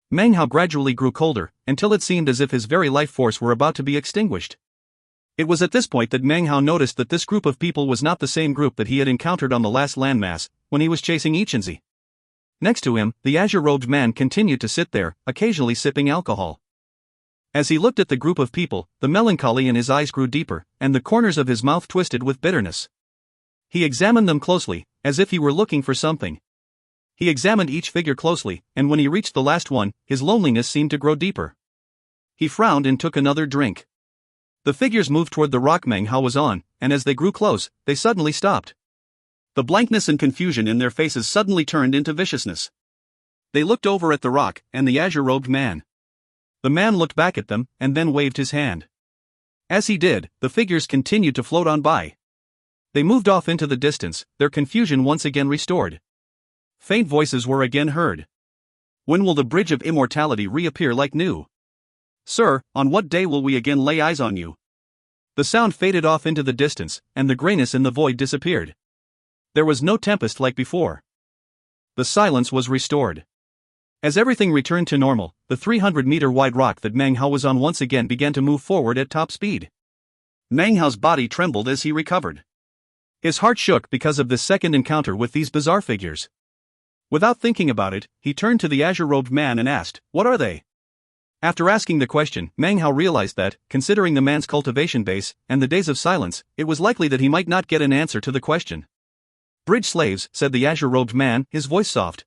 Meng Hao gradually grew colder, until it seemed as if his very life force were about to be extinguished. It was at this point that Meng Hao noticed that this group of people was not the same group that he had encountered on the last landmass, when he was chasing Ichenzi. Next to him, the azure-robed man continued to sit there, occasionally sipping alcohol. As he looked at the group of people, the melancholy in his eyes grew deeper, and the corners of his mouth twisted with bitterness. He examined them closely, as if he were looking for something. He examined each figure closely, and when he reached the last one, his loneliness seemed to grow deeper. He frowned and took another drink. The figures moved toward the rock Meng Hao was on, and as they grew close, they suddenly stopped. The blankness and confusion in their faces suddenly turned into viciousness. They looked over at the rock, and the azure-robed man. The man looked back at them, and then waved his hand. As he did, the figures continued to float on by. They moved off into the distance, their confusion once again restored. Faint voices were again heard. When will the bridge of immortality reappear like new? Sir, on what day will we again lay eyes on you? The sound faded off into the distance, and the grayness in the void disappeared. There was no tempest like before. The silence was restored. As everything returned to normal, the 300-meter wide rock that Meng Hao was on once again began to move forward at top speed. Meng Hao's body trembled as he recovered. His heart shook because of this second encounter with these bizarre figures. Without thinking about it, he turned to the azure-robed man and asked, "What are they?" After asking the question, Meng Hao realized that, considering the man's cultivation base, and the days of silence, it was likely that he might not get an answer to the question. "Bridge slaves," said the azure-robed man, his voice soft.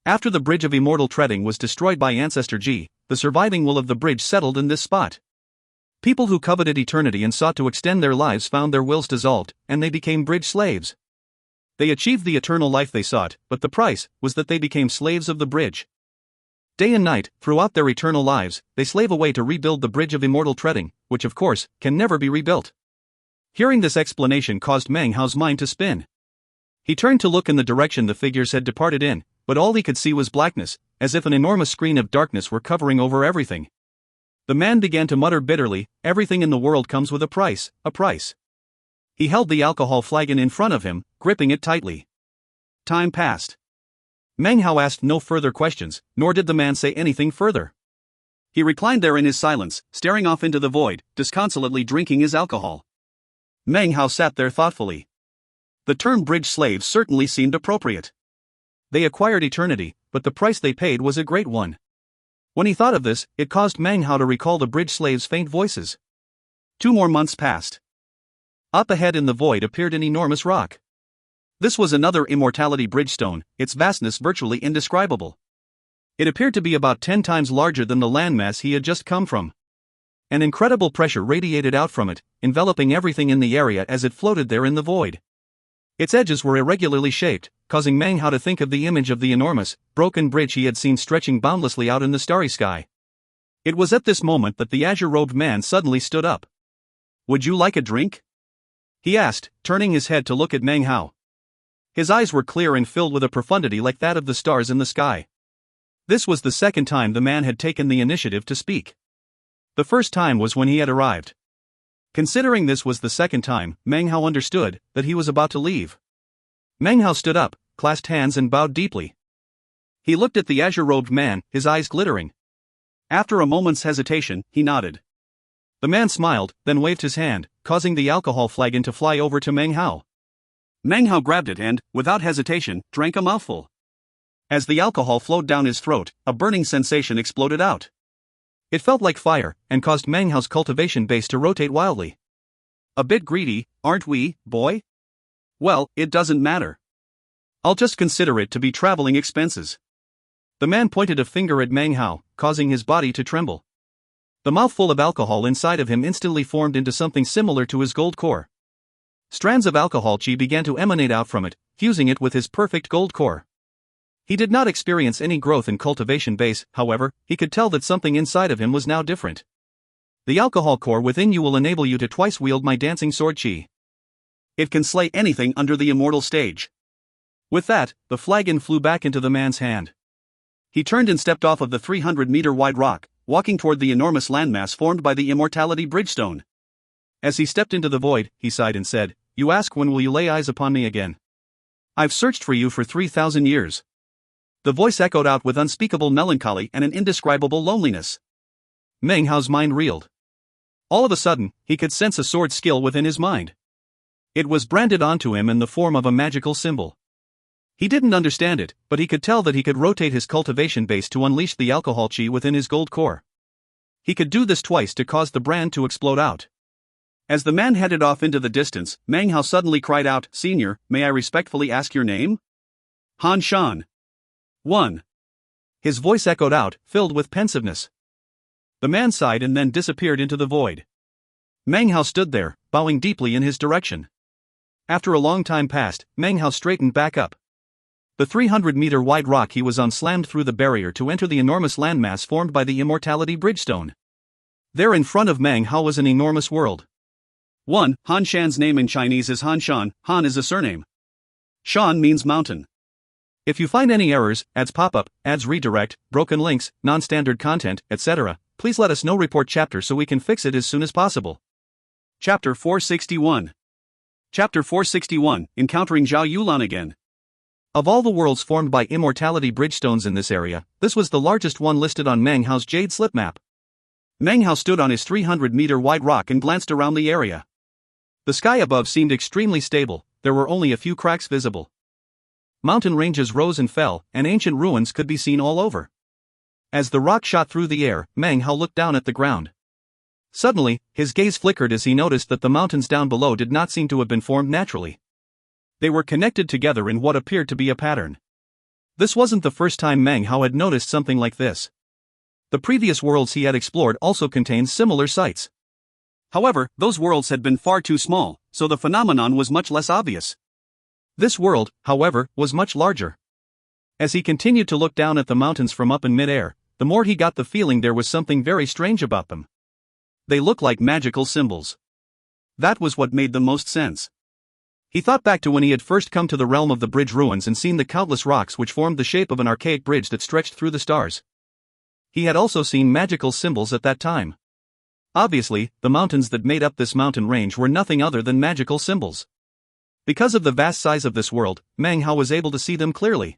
"After the bridge of immortal treading was destroyed by Ancestor Ji, the surviving will of the bridge settled in this spot. People who coveted eternity and sought to extend their lives found their wills dissolved, and they became bridge slaves. They achieved the eternal life they sought, but the price was that they became slaves of the bridge. Day and night, throughout their eternal lives, they slave away to rebuild the bridge of immortal treading, which of course, can never be rebuilt." Hearing this explanation caused Meng Hao's mind to spin. He turned to look in the direction the figures had departed in, but all he could see was blackness, as if an enormous screen of darkness were covering over everything. The man began to mutter bitterly, "Everything in the world comes with a price, a price." He held the alcohol flagon in front of him, gripping it tightly. Time passed. Meng Hao asked no further questions, nor did the man say anything further. He reclined there in his silence, staring off into the void, disconsolately drinking his alcohol. Meng Hao sat there thoughtfully. The term bridge slave certainly seemed appropriate. They acquired eternity, but the price they paid was a great one. When he thought of this, it caused Meng Hao to recall the bridge slaves' faint voices. 2 more months passed. Up ahead in the void appeared an enormous rock. This was another immortality bridgestone, its vastness virtually indescribable. It appeared to be about 10 times larger than the landmass he had just come from. An incredible pressure radiated out from it, enveloping everything in the area as it floated there in the void. Its edges were irregularly shaped, causing Meng Hao to think of the image of the enormous, broken bridge he had seen stretching boundlessly out in the starry sky. It was at this moment that the azure-robed man suddenly stood up. "Would you like a drink?" he asked, turning his head to look at Meng Hao. His eyes were clear and filled with a profundity like that of the stars in the sky. This was the second time the man had taken the initiative to speak. The first time was when he had arrived. Considering this was the second time, Meng Hao understood that he was about to leave. Meng Hao stood up, clasped hands and bowed deeply. He looked at the azure-robed man, his eyes glittering. After a moment's hesitation, he nodded. The man smiled, then waved his hand, causing the alcohol flagon to fly over to Meng Hao. Meng Hao grabbed it and, without hesitation, drank a mouthful. As the alcohol flowed down his throat, a burning sensation exploded out. It felt like fire, and caused Meng Hao's cultivation base to rotate wildly. "A bit greedy, aren't we, boy? Well, it doesn't matter. I'll just consider it to be traveling expenses." The man pointed a finger at Meng Hao, causing his body to tremble. The mouthful of alcohol inside of him instantly formed into something similar to his gold core. Strands of alcohol chi began to emanate out from it, fusing it with his perfect gold core. He did not experience any growth in cultivation base, however, he could tell that something inside of him was now different. "The alcohol core within you will enable you to twice wield my dancing sword chi. It can slay anything under the immortal stage." With that, the flagon flew back into the man's hand. He turned and stepped off of the 300-meter wide rock, walking toward the enormous landmass formed by the immortality bridgestone. As he stepped into the void, he sighed and said, "You ask when will you lay eyes upon me again? I've searched for you for 3,000 years. The voice echoed out with unspeakable melancholy and an indescribable loneliness. Meng Hao's mind reeled. All of a sudden, he could sense a sword skill within his mind. It was branded onto him in the form of a magical symbol. He didn't understand it, but he could tell that he could rotate his cultivation base to unleash the alcohol chi within his gold core. He could do this twice to cause the brand to explode out. As the man headed off into the distance, Meng Hao suddenly cried out, "Senior, may I respectfully ask your name?" "Han Shan." "1." His voice echoed out, filled with pensiveness. The man sighed and then disappeared into the void. Meng Hao stood there, bowing deeply in his direction. After a long time passed, Meng Hao straightened back up. The 300-meter wide rock he was on slammed through the barrier to enter the enormous landmass formed by the immortality bridgestone. There in front of Meng Hao was an enormous world. 1. Han Shan's name in Chinese is Han Shan. Han is a surname. Shan means mountain. If you find any errors, ads pop up, ads redirect, broken links, non-standard content, etc., please let us know. Report chapter so we can fix it as soon as possible. Chapter 461. Chapter 461, Encountering Zhao Yulan again. Of all the worlds formed by immortality bridgestones in this area, this was the largest one listed on Meng Hao's Jade Slip map. Meng Hao stood on his 300-meter wide rock and glanced around the area. The sky above seemed extremely stable, there were only a few cracks visible. Mountain ranges rose and fell, and ancient ruins could be seen all over. As the rock shot through the air, Meng Hao looked down at the ground. Suddenly, his gaze flickered as he noticed that the mountains down below did not seem to have been formed naturally. They were connected together in what appeared to be a pattern. This wasn't the first time Meng Hao had noticed something like this. The previous worlds he had explored also contained similar sites. However, those worlds had been far too small, so the phenomenon was much less obvious. This world, however, was much larger. As he continued to look down at the mountains from up in mid-air, the more he got the feeling there was something very strange about them. They looked like magical symbols. That was what made the most sense. He thought back to when he had first come to the realm of the bridge ruins and seen the countless rocks which formed the shape of an archaic bridge that stretched through the stars. He had also seen magical symbols at that time. Obviously, the mountains that made up this mountain range were nothing other than magical symbols. Because of the vast size of this world, Meng Hao was able to see them clearly.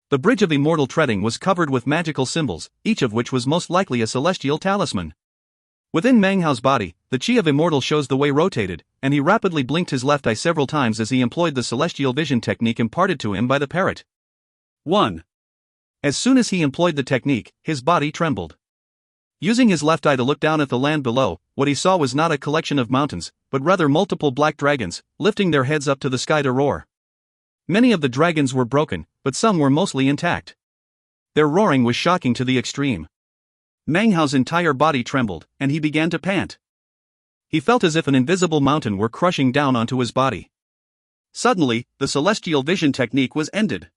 The bridge of immortal treading was covered with magical symbols, each of which was most likely a celestial talisman. Within Meng Hao's body, the chi of immortal shows the way rotated, and he rapidly blinked his left eye several times as he employed the celestial vision technique imparted to him by the parrot. 1. As soon as he employed the technique, his body trembled. Using his left eye to look down at the land below, what he saw was not a collection of mountains, but rather multiple black dragons, lifting their heads up to the sky to roar. Many of the dragons were broken, but some were mostly intact. Their roaring was shocking to the extreme. Meng Hao's entire body trembled, and he began to pant. He felt as if an invisible mountain were crushing down onto his body. Suddenly, the celestial vision technique was ended.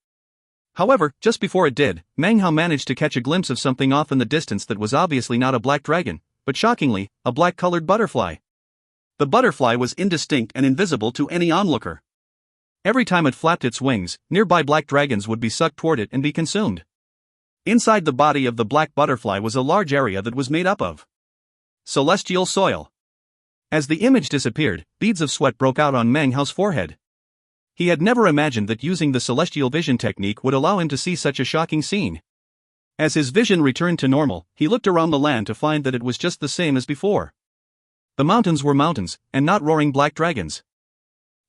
However, just before it did, Meng Hao managed to catch a glimpse of something off in the distance that was obviously not a black dragon, but shockingly, a black-colored butterfly. The butterfly was indistinct and invisible to any onlooker. Every time it flapped its wings, nearby black dragons would be sucked toward it and be consumed. Inside the body of the black butterfly was a large area that was made up of celestial soil. As the image disappeared, beads of sweat broke out on Meng Hao's forehead. He had never imagined that using the celestial vision technique would allow him to see such a shocking scene. As his vision returned to normal, he looked around the land to find that it was just the same as before. The mountains were mountains, and not roaring black dragons.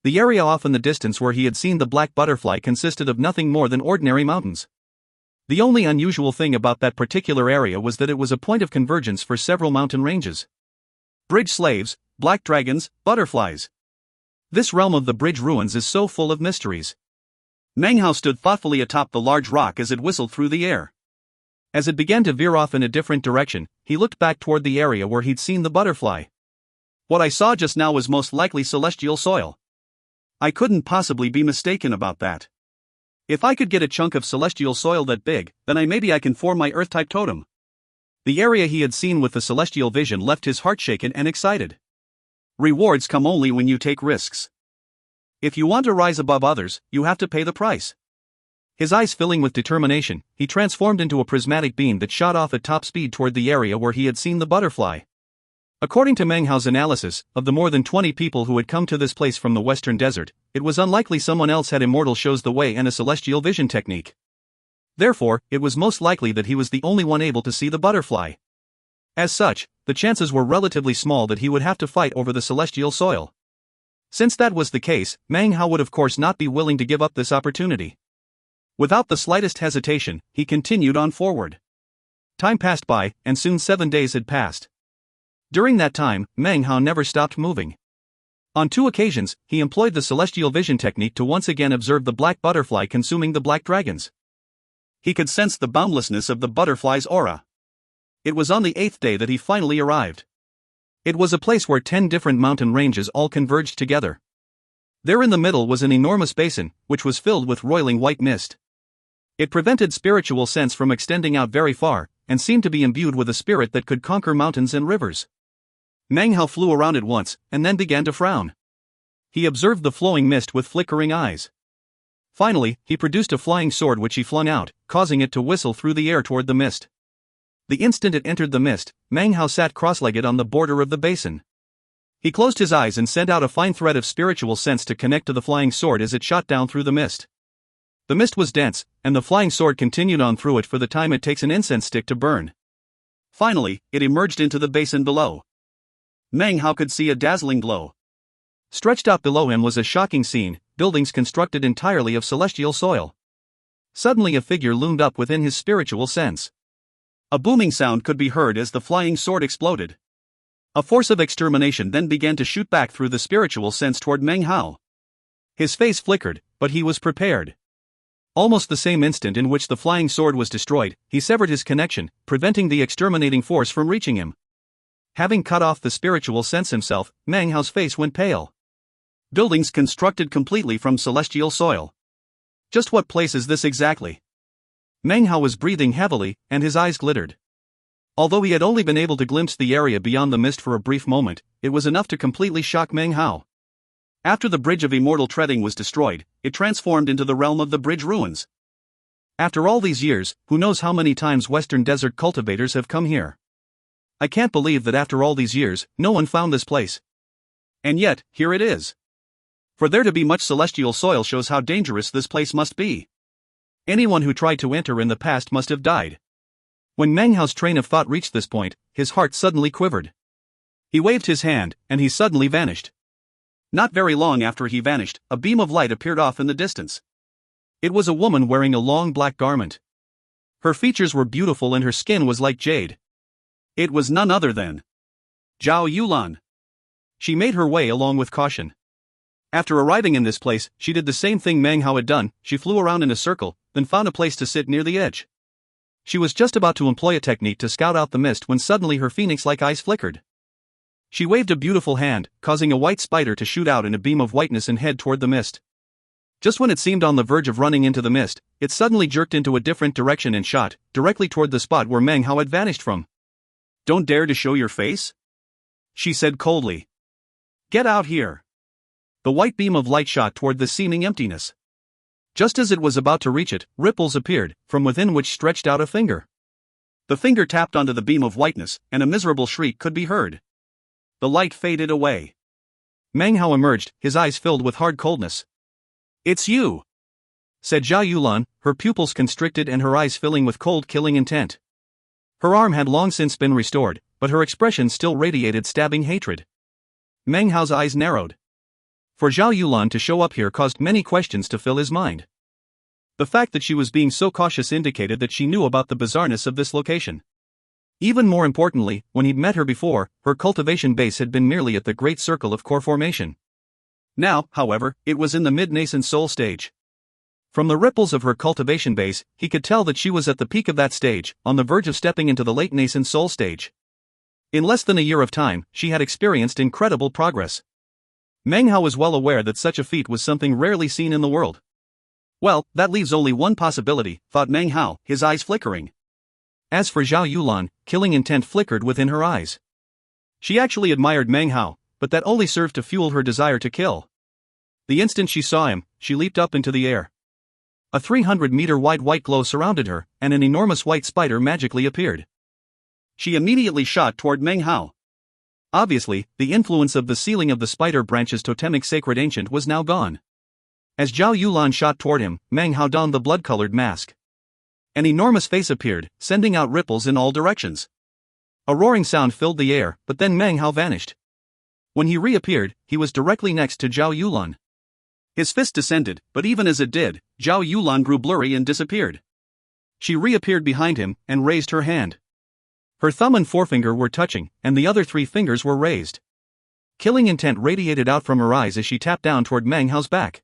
The area off in the distance where he had seen the black butterfly consisted of nothing more than ordinary mountains. The only unusual thing about that particular area was that it was a point of convergence for several mountain ranges. Bridge slaves, black dragons, butterflies. This realm of the bridge ruins is so full of mysteries. Meng Hao stood thoughtfully atop the large rock as it whistled through the air. As it began to veer off in a different direction, he looked back toward the area where he'd seen the butterfly. What I saw just now was most likely celestial soil. I couldn't possibly be mistaken about that. If I could get a chunk of celestial soil that big, then maybe I can form my Earth-type totem. The area he had seen with the celestial vision left his heart shaken and excited. Rewards come only when you take risks. If you want to rise above others, you have to pay the price. His eyes filling with determination, he transformed into a prismatic beam that shot off at top speed toward the area where he had seen the butterfly. According to Meng Hao's analysis, of the more than 20 people who had come to this place from the western desert, it was unlikely someone else had immortal shows the way and a celestial vision technique. Therefore, it was most likely that he was the only one able to see the butterfly. As such, the chances were relatively small that he would have to fight over the celestial soil. Since that was the case, Meng Hao would of course not be willing to give up this opportunity. Without the slightest hesitation, he continued on forward. Time passed by, and soon 7 days had passed. During that time, Meng Hao never stopped moving. On 2 occasions, he employed the celestial vision technique to once again observe the black butterfly consuming the black dragons. He could sense the boundlessness of the butterfly's aura. It was on the 8th day that he finally arrived. It was a place where 10 different mountain ranges all converged together. There in the middle was an enormous basin, which was filled with roiling white mist. It prevented spiritual sense from extending out very far, and seemed to be imbued with a spirit that could conquer mountains and rivers. Meng Hao flew around it once, and then began to frown. He observed the flowing mist with flickering eyes. Finally, he produced a flying sword which he flung out, causing it to whistle through the air toward the mist. The instant it entered the mist, Meng Hao sat cross-legged on the border of the basin. He closed his eyes and sent out a fine thread of spiritual sense to connect to the flying sword as it shot down through the mist. The mist was dense, and the flying sword continued on through it for the time it takes an incense stick to burn. Finally, it emerged into the basin below. Meng Hao could see a dazzling glow. Stretched out below him was a shocking scene, buildings constructed entirely of celestial soil. Suddenly a figure loomed up within his spiritual sense. A booming sound could be heard as the flying sword exploded. A force of extermination then began to shoot back through the spiritual sense toward Meng Hao. His face flickered, but he was prepared. Almost the same instant in which the flying sword was destroyed, he severed his connection, preventing the exterminating force from reaching him. Having cut off the spiritual sense himself, Meng Hao's face went pale. Buildings constructed completely from celestial soil. Just what place is this exactly? Meng Hao was breathing heavily, and his eyes glittered. Although he had only been able to glimpse the area beyond the mist for a brief moment, it was enough to completely shock Meng Hao. After the Bridge of Immortal Treading was destroyed, it transformed into the realm of the bridge ruins. After all these years, who knows how many times Western Desert cultivators have come here. I can't believe that after all these years, no one found this place. And yet, here it is. For there to be much celestial soil shows how dangerous this place must be. Anyone who tried to enter in the past must have died. When Meng Hao's train of thought reached this point, his heart suddenly quivered. He waved his hand, and he suddenly vanished. Not very long after he vanished, a beam of light appeared off in the distance. It was a woman wearing a long black garment. Her features were beautiful and her skin was like jade. It was none other than Zhao Yulan. She made her way along with caution. After arriving in this place, she did the same thing Meng Hao had done. She flew around in a circle, then found a place to sit near the edge. She was just about to employ a technique to scout out the mist when suddenly her phoenix-like eyes flickered. She waved a beautiful hand, causing a white spider to shoot out in a beam of whiteness and head toward the mist. Just when it seemed on the verge of running into the mist, it suddenly jerked into a different direction and shot directly toward the spot where Meng Hao had vanished from. "Don't dare to show your face?" she said coldly. "Get out here." The white beam of light shot toward the seeming emptiness. Just as it was about to reach it, ripples appeared, from within which stretched out a finger. The finger tapped onto the beam of whiteness, and a miserable shriek could be heard. The light faded away. Meng Hao emerged, his eyes filled with hard coldness. "It's you," said Zhao Yulan, her pupils constricted and her eyes filling with cold killing intent. Her arm had long since been restored, but her expression still radiated stabbing hatred. Meng Hao's eyes narrowed. For Zhao Yulan to show up here caused many questions to fill his mind. The fact that she was being so cautious indicated that she knew about the bizarreness of this location. Even more importantly, when he'd met her before, her cultivation base had been merely at the Great Circle of Core Formation. Now, however, it was in the mid-nascent soul stage. From the ripples of her cultivation base, he could tell that she was at the peak of that stage, on the verge of stepping into the late-nascent soul stage. In less than a year of time, she had experienced incredible progress. Meng Hao was well aware that such a feat was something rarely seen in the world. Well, that leaves only one possibility, thought Meng Hao, his eyes flickering. As for Zhao Yulan, killing intent flickered within her eyes. She actually admired Meng Hao, but that only served to fuel her desire to kill. The instant she saw him, she leaped up into the air. A 300-meter-wide white glow surrounded her, and an enormous white spider magically appeared. She immediately shot toward Meng Hao. Obviously, the influence of the sealing of the spider branch's totemic sacred ancient was now gone. As Zhao Yulan shot toward him, Meng Hao donned the blood-colored mask. An enormous face appeared, sending out ripples in all directions. A roaring sound filled the air, but then Meng Hao vanished. When he reappeared, he was directly next to Zhao Yulan. His fist descended, but even as it did, Zhao Yulan grew blurry and disappeared. She reappeared behind him, and raised her hand. Her thumb and forefinger were touching, and the other 3 fingers were raised. Killing intent radiated out from her eyes as she tapped down toward Meng Hao's back.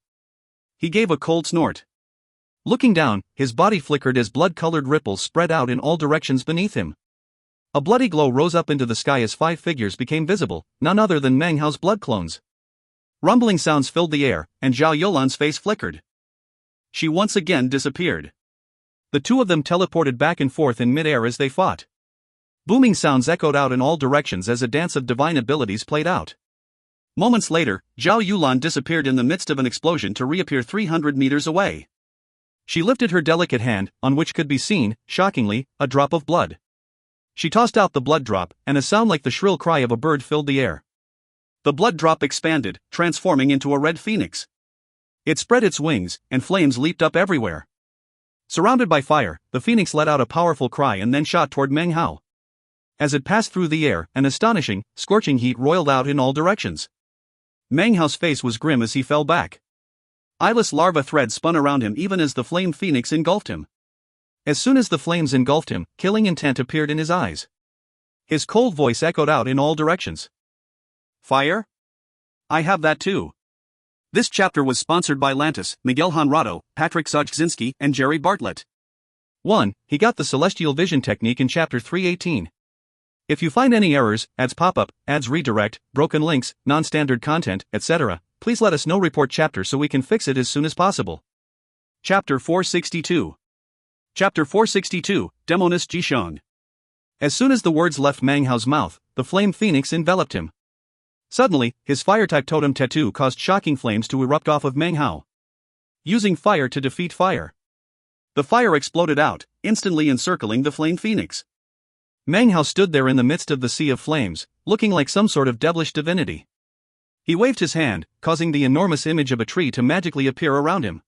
He gave a cold snort. Looking down, his body flickered as blood-colored ripples spread out in all directions beneath him. A bloody glow rose up into the sky as 5 figures became visible, none other than Meng Hao's blood clones. Rumbling sounds filled the air, and Zhao Yulan's face flickered. She once again disappeared. The 2 of them teleported back and forth in mid-air as they fought. Booming sounds echoed out in all directions as a dance of divine abilities played out. Moments later, Zhao Yulan disappeared in the midst of an explosion to reappear 300 meters away. She lifted her delicate hand, on which could be seen, shockingly, a drop of blood. She tossed out the blood drop, and a sound like the shrill cry of a bird filled the air. The blood drop expanded, transforming into a red phoenix. It spread its wings, and flames leaped up everywhere. Surrounded by fire, the phoenix let out a powerful cry and then shot toward Meng Hao. As it passed through the air, an astonishing, scorching heat roiled out in all directions. Meng Hao's face was grim as he fell back. Eyeless larva threads spun around him even as the flame phoenix engulfed him. As soon as the flames engulfed him, killing intent appeared in his eyes. His cold voice echoed out in all directions. "Fire? I have that too." This chapter was sponsored by Lantis, Miguel Honrado, Patrick Zajczynski, and Jerry Bartlett. 1. He got the celestial vision technique in chapter 318. If you find any errors, ads pop up, ads redirect, broken links, non-standard content, etc., please let us know. Report chapter so we can fix it as soon as possible. Chapter 462. Chapter 462, Demonist Jishong. As soon as the words left Meng Hao's mouth, the flame phoenix enveloped him. Suddenly, his fire-type totem tattoo caused shocking flames to erupt off of Meng Hao. Using fire to defeat fire. The fire exploded out, instantly encircling the flame phoenix. Meng Hao stood there in the midst of the sea of flames, looking like some sort of devilish divinity. He waved his hand, causing the enormous image of a tree to magically appear around him.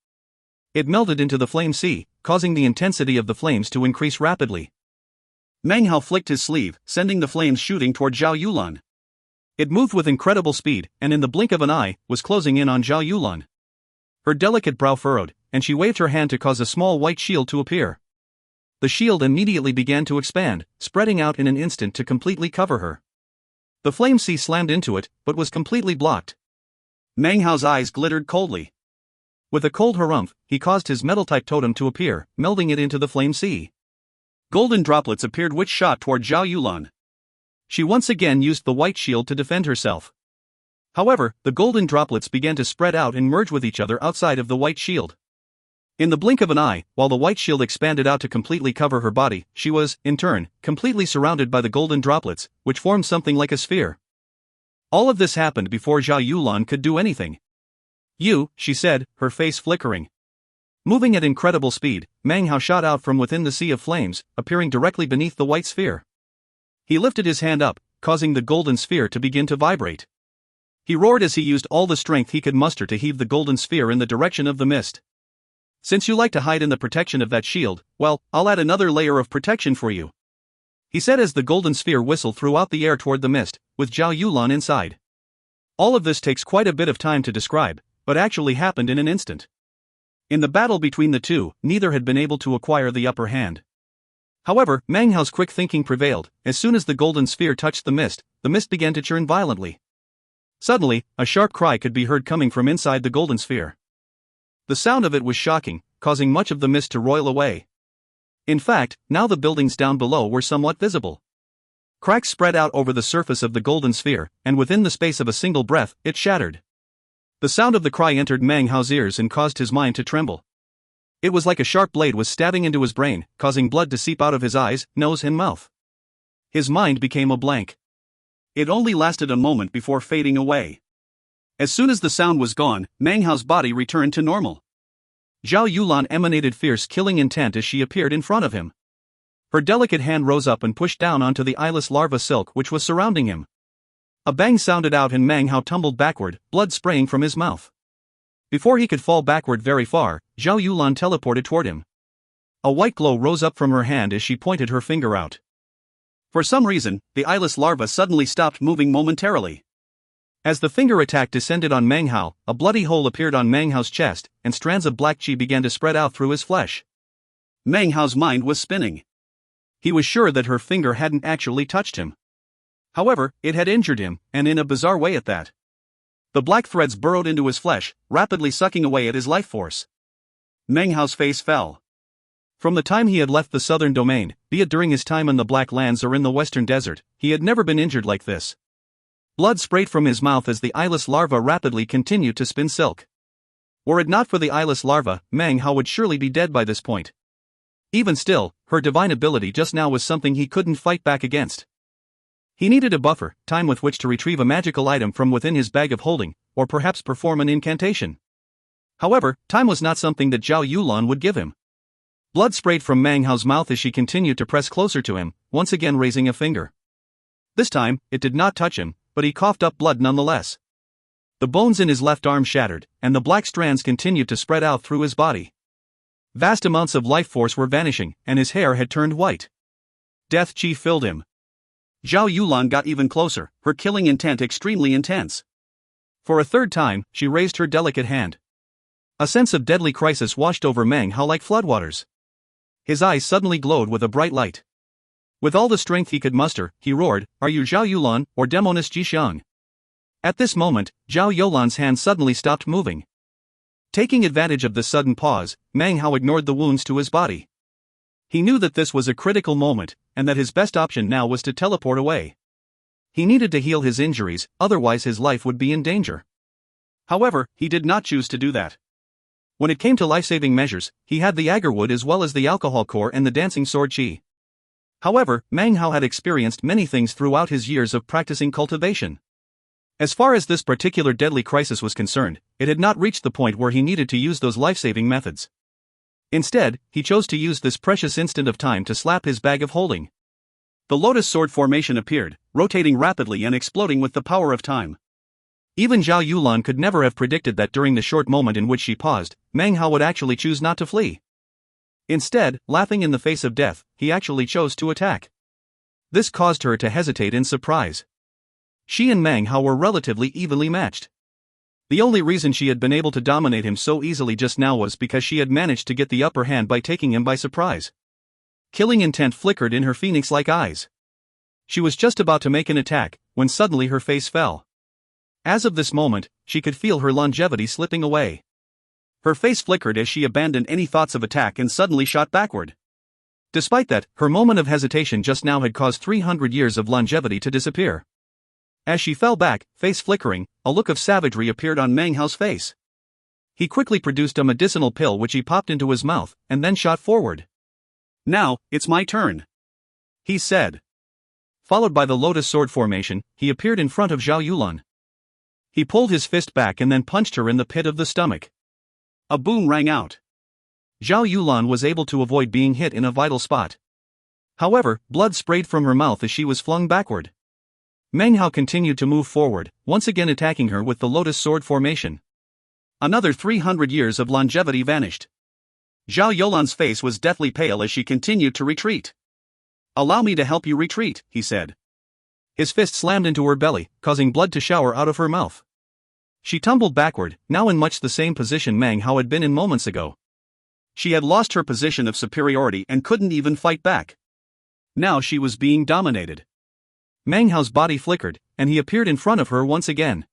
It melted into the flame sea, causing the intensity of the flames to increase rapidly. Meng Hao flicked his sleeve, sending the flames shooting toward Zhao Yulan. It moved with incredible speed, and in the blink of an eye, was closing in on Zhao Yulan. Her delicate brow furrowed, and she waved her hand to cause a small white shield to appear. The shield immediately began to expand, spreading out in an instant to completely cover her. The flame sea slammed into it, but was completely blocked. Meng Hao's eyes glittered coldly. With a cold harumph, he caused his metal-type totem to appear, melding it into the flame sea. Golden droplets appeared which shot toward Zhao Yulan. She once again used the white shield to defend herself. However, the golden droplets began to spread out and merge with each other outside of the white shield. In the blink of an eye, while the white shield expanded out to completely cover her body, she was, in turn, completely surrounded by the golden droplets, which formed something like a sphere. All of this happened before Zhao Yulan could do anything. "You," she said, her face flickering. Moving at incredible speed, Meng Hao shot out from within the sea of flames, appearing directly beneath the white sphere. He lifted his hand up, causing the golden sphere to begin to vibrate. He roared as he used all the strength he could muster to heave the golden sphere in the direction of the mist. "Since you like to hide in the protection of that shield, well, I'll add another layer of protection for you," he said as the golden sphere whistled throughout the air toward the mist, with Zhao Yulan inside. All of this takes quite a bit of time to describe, but actually happened in an instant. In the battle between the two, neither had been able to acquire the upper hand. However, Meng Hao's quick thinking prevailed. As soon as the golden sphere touched the mist began to churn violently. Suddenly, a sharp cry could be heard coming from inside the golden sphere. The sound of it was shocking, causing much of the mist to roil away. In fact, now the buildings down below were somewhat visible. Cracks spread out over the surface of the golden sphere, and within the space of a single breath, it shattered. The sound of the cry entered Meng Hao's ears and caused his mind to tremble. It was like a sharp blade was stabbing into his brain, causing blood to seep out of his eyes, nose and mouth. His mind became a blank. It only lasted a moment before fading away. As soon as the sound was gone, Meng Hao's body returned to normal. Zhao Yulan emanated fierce killing intent as she appeared in front of him. Her delicate hand rose up and pushed down onto the eyeless larva silk which was surrounding him. A bang sounded out and Meng Hao tumbled backward, blood spraying from his mouth. Before he could fall backward very far, Zhao Yulan teleported toward him. A white glow rose up from her hand as she pointed her finger out. For some reason, the eyeless larva suddenly stopped moving momentarily. As the finger attack descended on Meng Hao, a bloody hole appeared on Meng Hao's chest, and strands of black qi began to spread out through his flesh. Meng Hao's mind was spinning. He was sure that her finger hadn't actually touched him. However, it had injured him, and in a bizarre way at that. The black threads burrowed into his flesh, rapidly sucking away at his life force. Meng Hao's face fell. From the time he had left the southern domain, be it during his time in the Black Lands or in the Western Desert, he had never been injured like this. Blood sprayed from his mouth as the eyeless larva rapidly continued to spin silk. Were it not for the eyeless larva, Meng Hao would surely be dead by this point. Even still, her divine ability just now was something he couldn't fight back against. He needed a buffer, time with which to retrieve a magical item from within his bag of holding, or perhaps perform an incantation. However, time was not something that Zhao Yulan would give him. Blood sprayed from Meng Hao's mouth as she continued to press closer to him, once again raising a finger. This time, it did not touch him, but he coughed up blood nonetheless. The bones in his left arm shattered, and the black strands continued to spread out through his body. Vast amounts of life force were vanishing, and his hair had turned white. Death qi filled him. Zhao Yulan got even closer, her killing intent extremely intense. For a third time, she raised her delicate hand. A sense of deadly crisis washed over Meng Hao like floodwaters. His eyes suddenly glowed with a bright light. With all the strength he could muster, he roared, "Are you Zhao Yulan, or Demoness Jixiang?" At this moment, Zhao Yulan's hand suddenly stopped moving. Taking advantage of this sudden pause, Meng Hao ignored the wounds to his body. He knew that this was a critical moment, and that his best option now was to teleport away. He needed to heal his injuries, otherwise his life would be in danger. However, he did not choose to do that. When it came to life-saving measures, he had the agarwood as well as the alcohol core and the dancing sword qi. However, Meng Hao had experienced many things throughout his years of practicing cultivation. As far as this particular deadly crisis was concerned, it had not reached the point where he needed to use those life-saving methods. Instead, he chose to use this precious instant of time to slap his bag of holding. The lotus sword formation appeared, rotating rapidly and exploding with the power of time. Even Zhao Yulan could never have predicted that during the short moment in which she paused, Meng Hao would actually choose not to flee. Instead, laughing in the face of death, he actually chose to attack. This caused her to hesitate in surprise. She and Meng Hao were relatively evenly matched. The only reason she had been able to dominate him so easily just now was because she had managed to get the upper hand by taking him by surprise. Killing intent flickered in her phoenix-like eyes. She was just about to make an attack, when suddenly her face fell. As of this moment, she could feel her longevity slipping away. Her face flickered as she abandoned any thoughts of attack and suddenly shot backward. Despite that, her moment of hesitation just now had caused 300 years of longevity to disappear. As she fell back, face flickering, a look of savagery appeared on Meng Hao's face. He quickly produced a medicinal pill which he popped into his mouth, and then shot forward. "Now, it's my turn," he said. Followed by the lotus sword formation, he appeared in front of Zhao Yulan. He pulled his fist back and then punched her in the pit of the stomach. A boom rang out. Zhao Yulan was able to avoid being hit in a vital spot. However, blood sprayed from her mouth as she was flung backward. Meng Hao continued to move forward, once again attacking her with the lotus sword formation. Another 300 years of longevity vanished. Zhao Yulan's face was deathly pale as she continued to retreat. "Allow me to help you retreat," he said. His fist slammed into her belly, causing blood to shower out of her mouth. She tumbled backward, now in much the same position Meng Hao had been in moments ago. She had lost her position of superiority and couldn't even fight back. Now she was being dominated. Meng Hao's body flickered, and he appeared in front of her once again.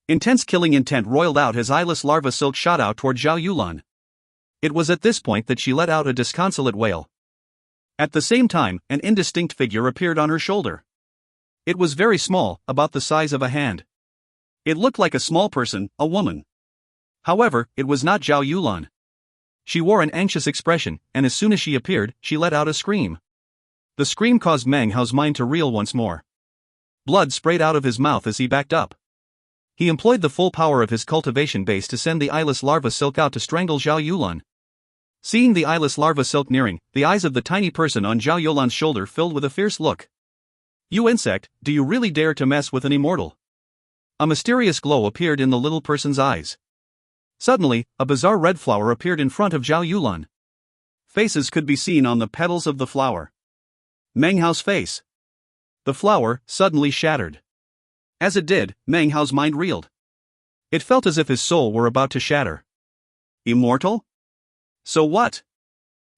Intense killing intent roiled out as eyeless larva silk shot out toward Zhao Yulan. It was at this point that she let out a disconsolate wail. At the same time, an indistinct figure appeared on her shoulder. It was very small, about the size of a hand. It looked like a small person, a woman. However, it was not Zhao Yulan. She wore an anxious expression, and as soon as she appeared, she let out a scream. The scream caused Meng Hao's mind to reel once more. Blood sprayed out of his mouth as he backed up. He employed the full power of his cultivation base to send the eyeless larva silk out to strangle Zhao Yulan. Seeing the eyeless larva silk nearing, the eyes of the tiny person on Zhao Yulan's shoulder filled with a fierce look. "You insect, do you really dare to mess with an immortal?" A mysterious glow appeared in the little person's eyes. Suddenly, a bizarre red flower appeared in front of Zhao Yulan. Faces could be seen on the petals of the flower. Meng Hao's face. The flower suddenly shattered. As it did, Meng Hao's mind reeled. It felt as if his soul were about to shatter. "Immortal? So what?"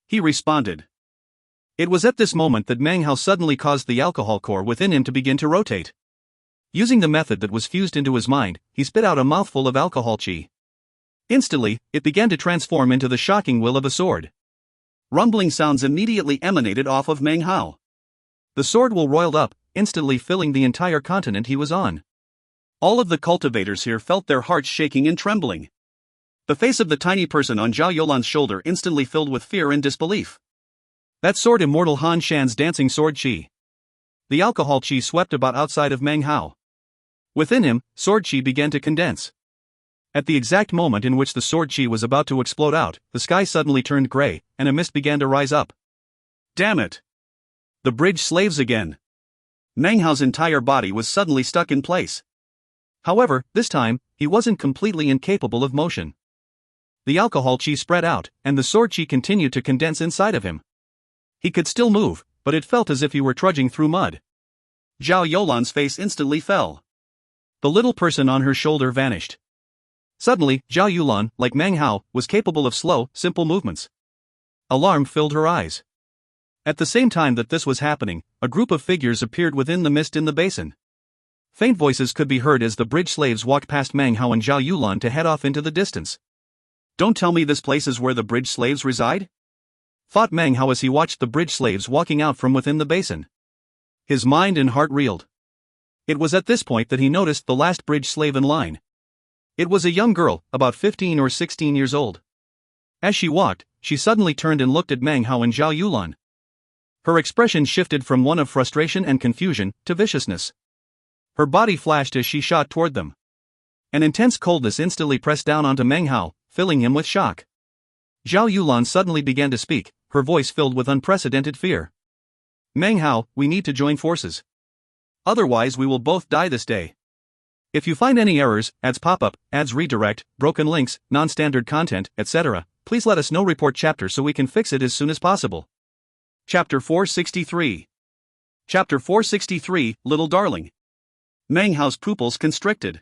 he responded. It was at this moment that Meng Hao suddenly caused the alcohol core within him to begin to rotate. Using the method that was fused into his mind, he spit out a mouthful of alcohol qi. Instantly, it began to transform into the shocking will of a sword. Rumbling sounds immediately emanated off of Meng Hao. The sword will roiled up, instantly filling the entire continent he was on. All of the cultivators here felt their hearts shaking and trembling. The face of the tiny person on Zhao Yulan's shoulder instantly filled with fear and disbelief. That sword immortal Han Shan's dancing sword qi. The alcohol qi swept about outside of Meng Hao. Within him, sword qi began to condense. At the exact moment in which the sword qi was about to explode out, the sky suddenly turned gray, and a mist began to rise up. Damn it! The bridge slaves again. Meng Hao's entire body was suddenly stuck in place. However, this time, he wasn't completely incapable of motion. The alcohol qi spread out, and the sword qi continued to condense inside of him. He could still move, but it felt as if he were trudging through mud. Zhao Yulan's face instantly fell. The little person on her shoulder vanished. Suddenly, Zhao Yulan, like Meng Hao, was capable of slow, simple movements. Alarm filled her eyes. At the same time that this was happening, a group of figures appeared within the mist in the basin. Faint voices could be heard as the bridge slaves walked past Meng Hao and Zhao Yulan to head off into the distance. "Don't tell me this place is where the bridge slaves reside?" thought Meng Hao as he watched the bridge slaves walking out from within the basin. His mind and heart reeled. It was at this point that he noticed the last bridge slave in line. It was a young girl, about 15 or 16 years old. As she walked, she suddenly turned and looked at Meng Hao and Zhao Yulan. Her expression shifted from one of frustration and confusion to viciousness. Her body flashed as she shot toward them. An intense coldness instantly pressed down onto Meng Hao, filling him with shock. Zhao Yulan suddenly began to speak, her voice filled with unprecedented fear. "Meng Hao, we need to join forces. Otherwise we will both die this day. If you find any errors, ads pop-up, ads redirect, broken links, non-standard content, etc., please let us know. Report chapter so we can fix it as soon as possible." Chapter 463. Chapter 463, Little Darling. Meng Hao's pupils constricted.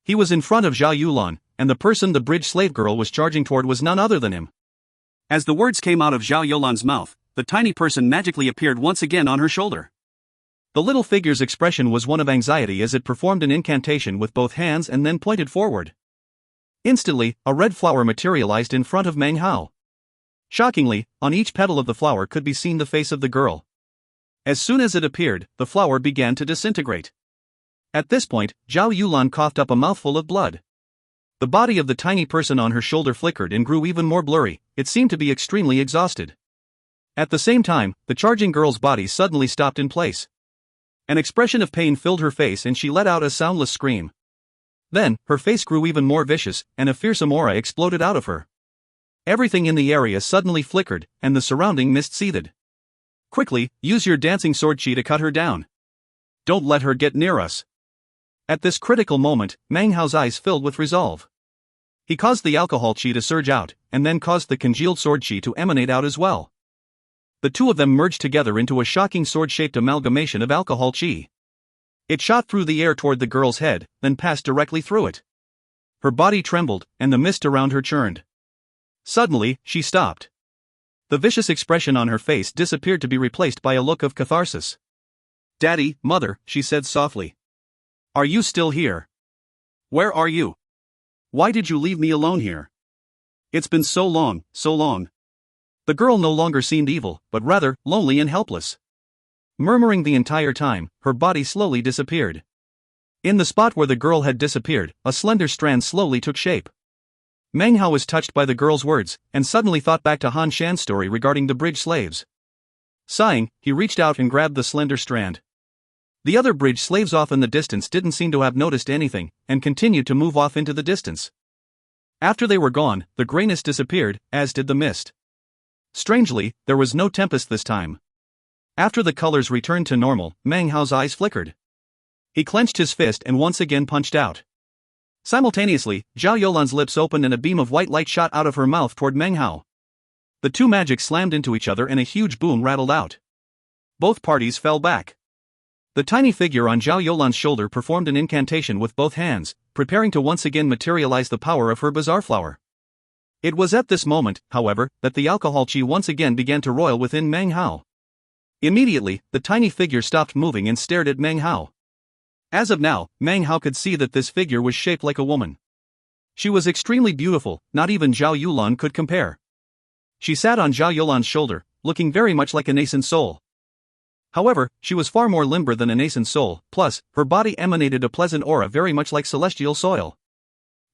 He was in front of Zhao Yulan, and the person the bridge slave girl was charging toward was none other than him. As the words came out of Zhao Yulan's mouth, the tiny person magically appeared once again on her shoulder. The little figure's expression was one of anxiety as it performed an incantation with both hands and then pointed forward. Instantly, a red flower materialized in front of Meng Hao. Shockingly, on each petal of the flower could be seen the face of the girl. As soon as it appeared, the flower began to disintegrate. At this point, Zhao Yulan coughed up a mouthful of blood. The body of the tiny person on her shoulder flickered and grew even more blurry. It seemed to be extremely exhausted. At the same time, the charging girl's body suddenly stopped in place. An expression of pain filled her face and she let out a soundless scream. Then, her face grew even more vicious, and a fearsome aura exploded out of her. Everything in the area suddenly flickered, and the surrounding mist seethed. Quickly, use your dancing sword chi to cut her down. Don't let her get near us. At this critical moment, Meng Hao's eyes filled with resolve. He caused the alcohol chi to surge out, and then caused the congealed sword chi to emanate out as well. The two of them merged together into a shocking sword-shaped amalgamation of alcohol chi. It shot through the air toward the girl's head, then passed directly through it. Her body trembled, and the mist around her churned. Suddenly, she stopped. The vicious expression on her face disappeared to be replaced by a look of catharsis. "Daddy, Mother," she said softly. "Are you still here? Where are you? Why did you leave me alone here? It's been so long, so long." The girl no longer seemed evil, but rather, lonely and helpless. Murmuring the entire time, her body slowly disappeared. In the spot where the girl had disappeared, a slender strand slowly took shape. Meng Hao was touched by the girl's words, and suddenly thought back to Han Shan's story regarding the bridge slaves. Sighing, he reached out and grabbed the slender strand. The other bridge slaves off in the distance didn't seem to have noticed anything, and continued to move off into the distance. After they were gone, the grayness disappeared, as did the mist. Strangely, there was no tempest this time. After the colors returned to normal, Meng Hao's eyes flickered. He clenched his fist and once again punched out. Simultaneously, Zhao Yulan's lips opened and a beam of white light shot out of her mouth toward Meng Hao. The two magics slammed into each other and a huge boom rattled out. Both parties fell back. The tiny figure on Zhao Yulan's shoulder performed an incantation with both hands, preparing to once again materialize the power of her bizarre flower. It was at this moment, however, that the alcohol chi once again began to roil within Meng Hao. Immediately, the tiny figure stopped moving and stared at Meng Hao. As of now, Meng Hao could see that this figure was shaped like a woman. She was extremely beautiful, not even Zhao Yulan could compare. She sat on Zhao Yulan's shoulder, looking very much like a nascent soul. However, she was far more limber than a nascent soul, plus, her body emanated a pleasant aura very much like celestial soil.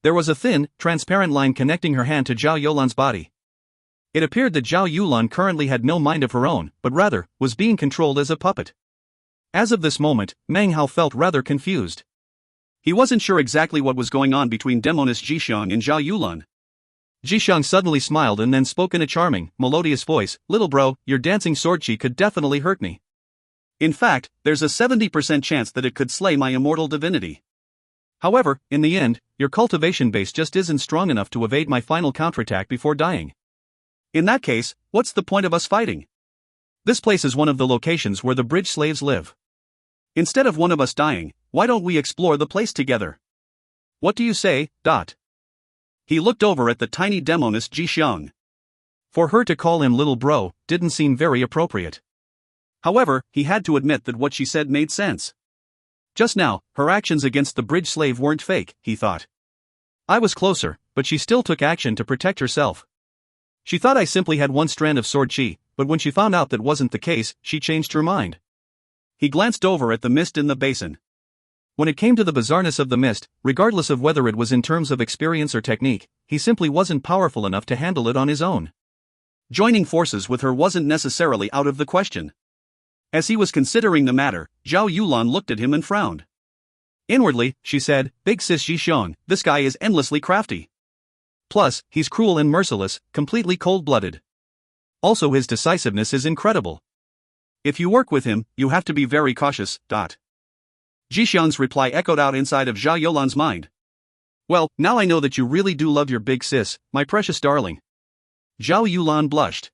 There was a thin, transparent line connecting her hand to Zhao Yulan's body. It appeared that Zhao Yulan currently had no mind of her own, but rather, was being controlled as a puppet. As of this moment, Meng Hao felt rather confused. He wasn't sure exactly what was going on between Demoness Jixiang and Zhao Yulan. Jixiang suddenly smiled and then spoke in a charming, melodious voice, "Little bro, your dancing sword chi could definitely hurt me. In fact, there's a 70% chance that it could slay my immortal divinity. However, in the end, your cultivation base just isn't strong enough to evade my final counterattack before dying. In that case, what's the point of us fighting? This place is one of the locations where the bridge slaves live. Instead of one of us dying, why don't we explore the place together? What do you say, Dot?" He looked over at the tiny demoness Jixiang. For her to call him little bro didn't seem very appropriate. However, he had to admit that what she said made sense. Just now, her actions against the bridge slave weren't fake, he thought. I was closer, but she still took action to protect herself. She thought I simply had one strand of sword chi, but when she found out that wasn't the case, she changed her mind. He glanced over at the mist in the basin. When it came to the bizarreness of the mist, regardless of whether it was in terms of experience or technique, he simply wasn't powerful enough to handle it on his own. Joining forces with her wasn't necessarily out of the question. As he was considering the matter, Zhao Yulan looked at him and frowned. Inwardly, she said, "Big sis Jixiang, this guy is endlessly crafty. Plus, he's cruel and merciless, completely cold-blooded. Also his decisiveness is incredible. If you work with him, you have to be very cautious, Dot." Jixiang's reply echoed out inside of Zhao Yulan's mind. "Well, now I know that you really do love your big sis, my precious darling." Zhao Yulan blushed.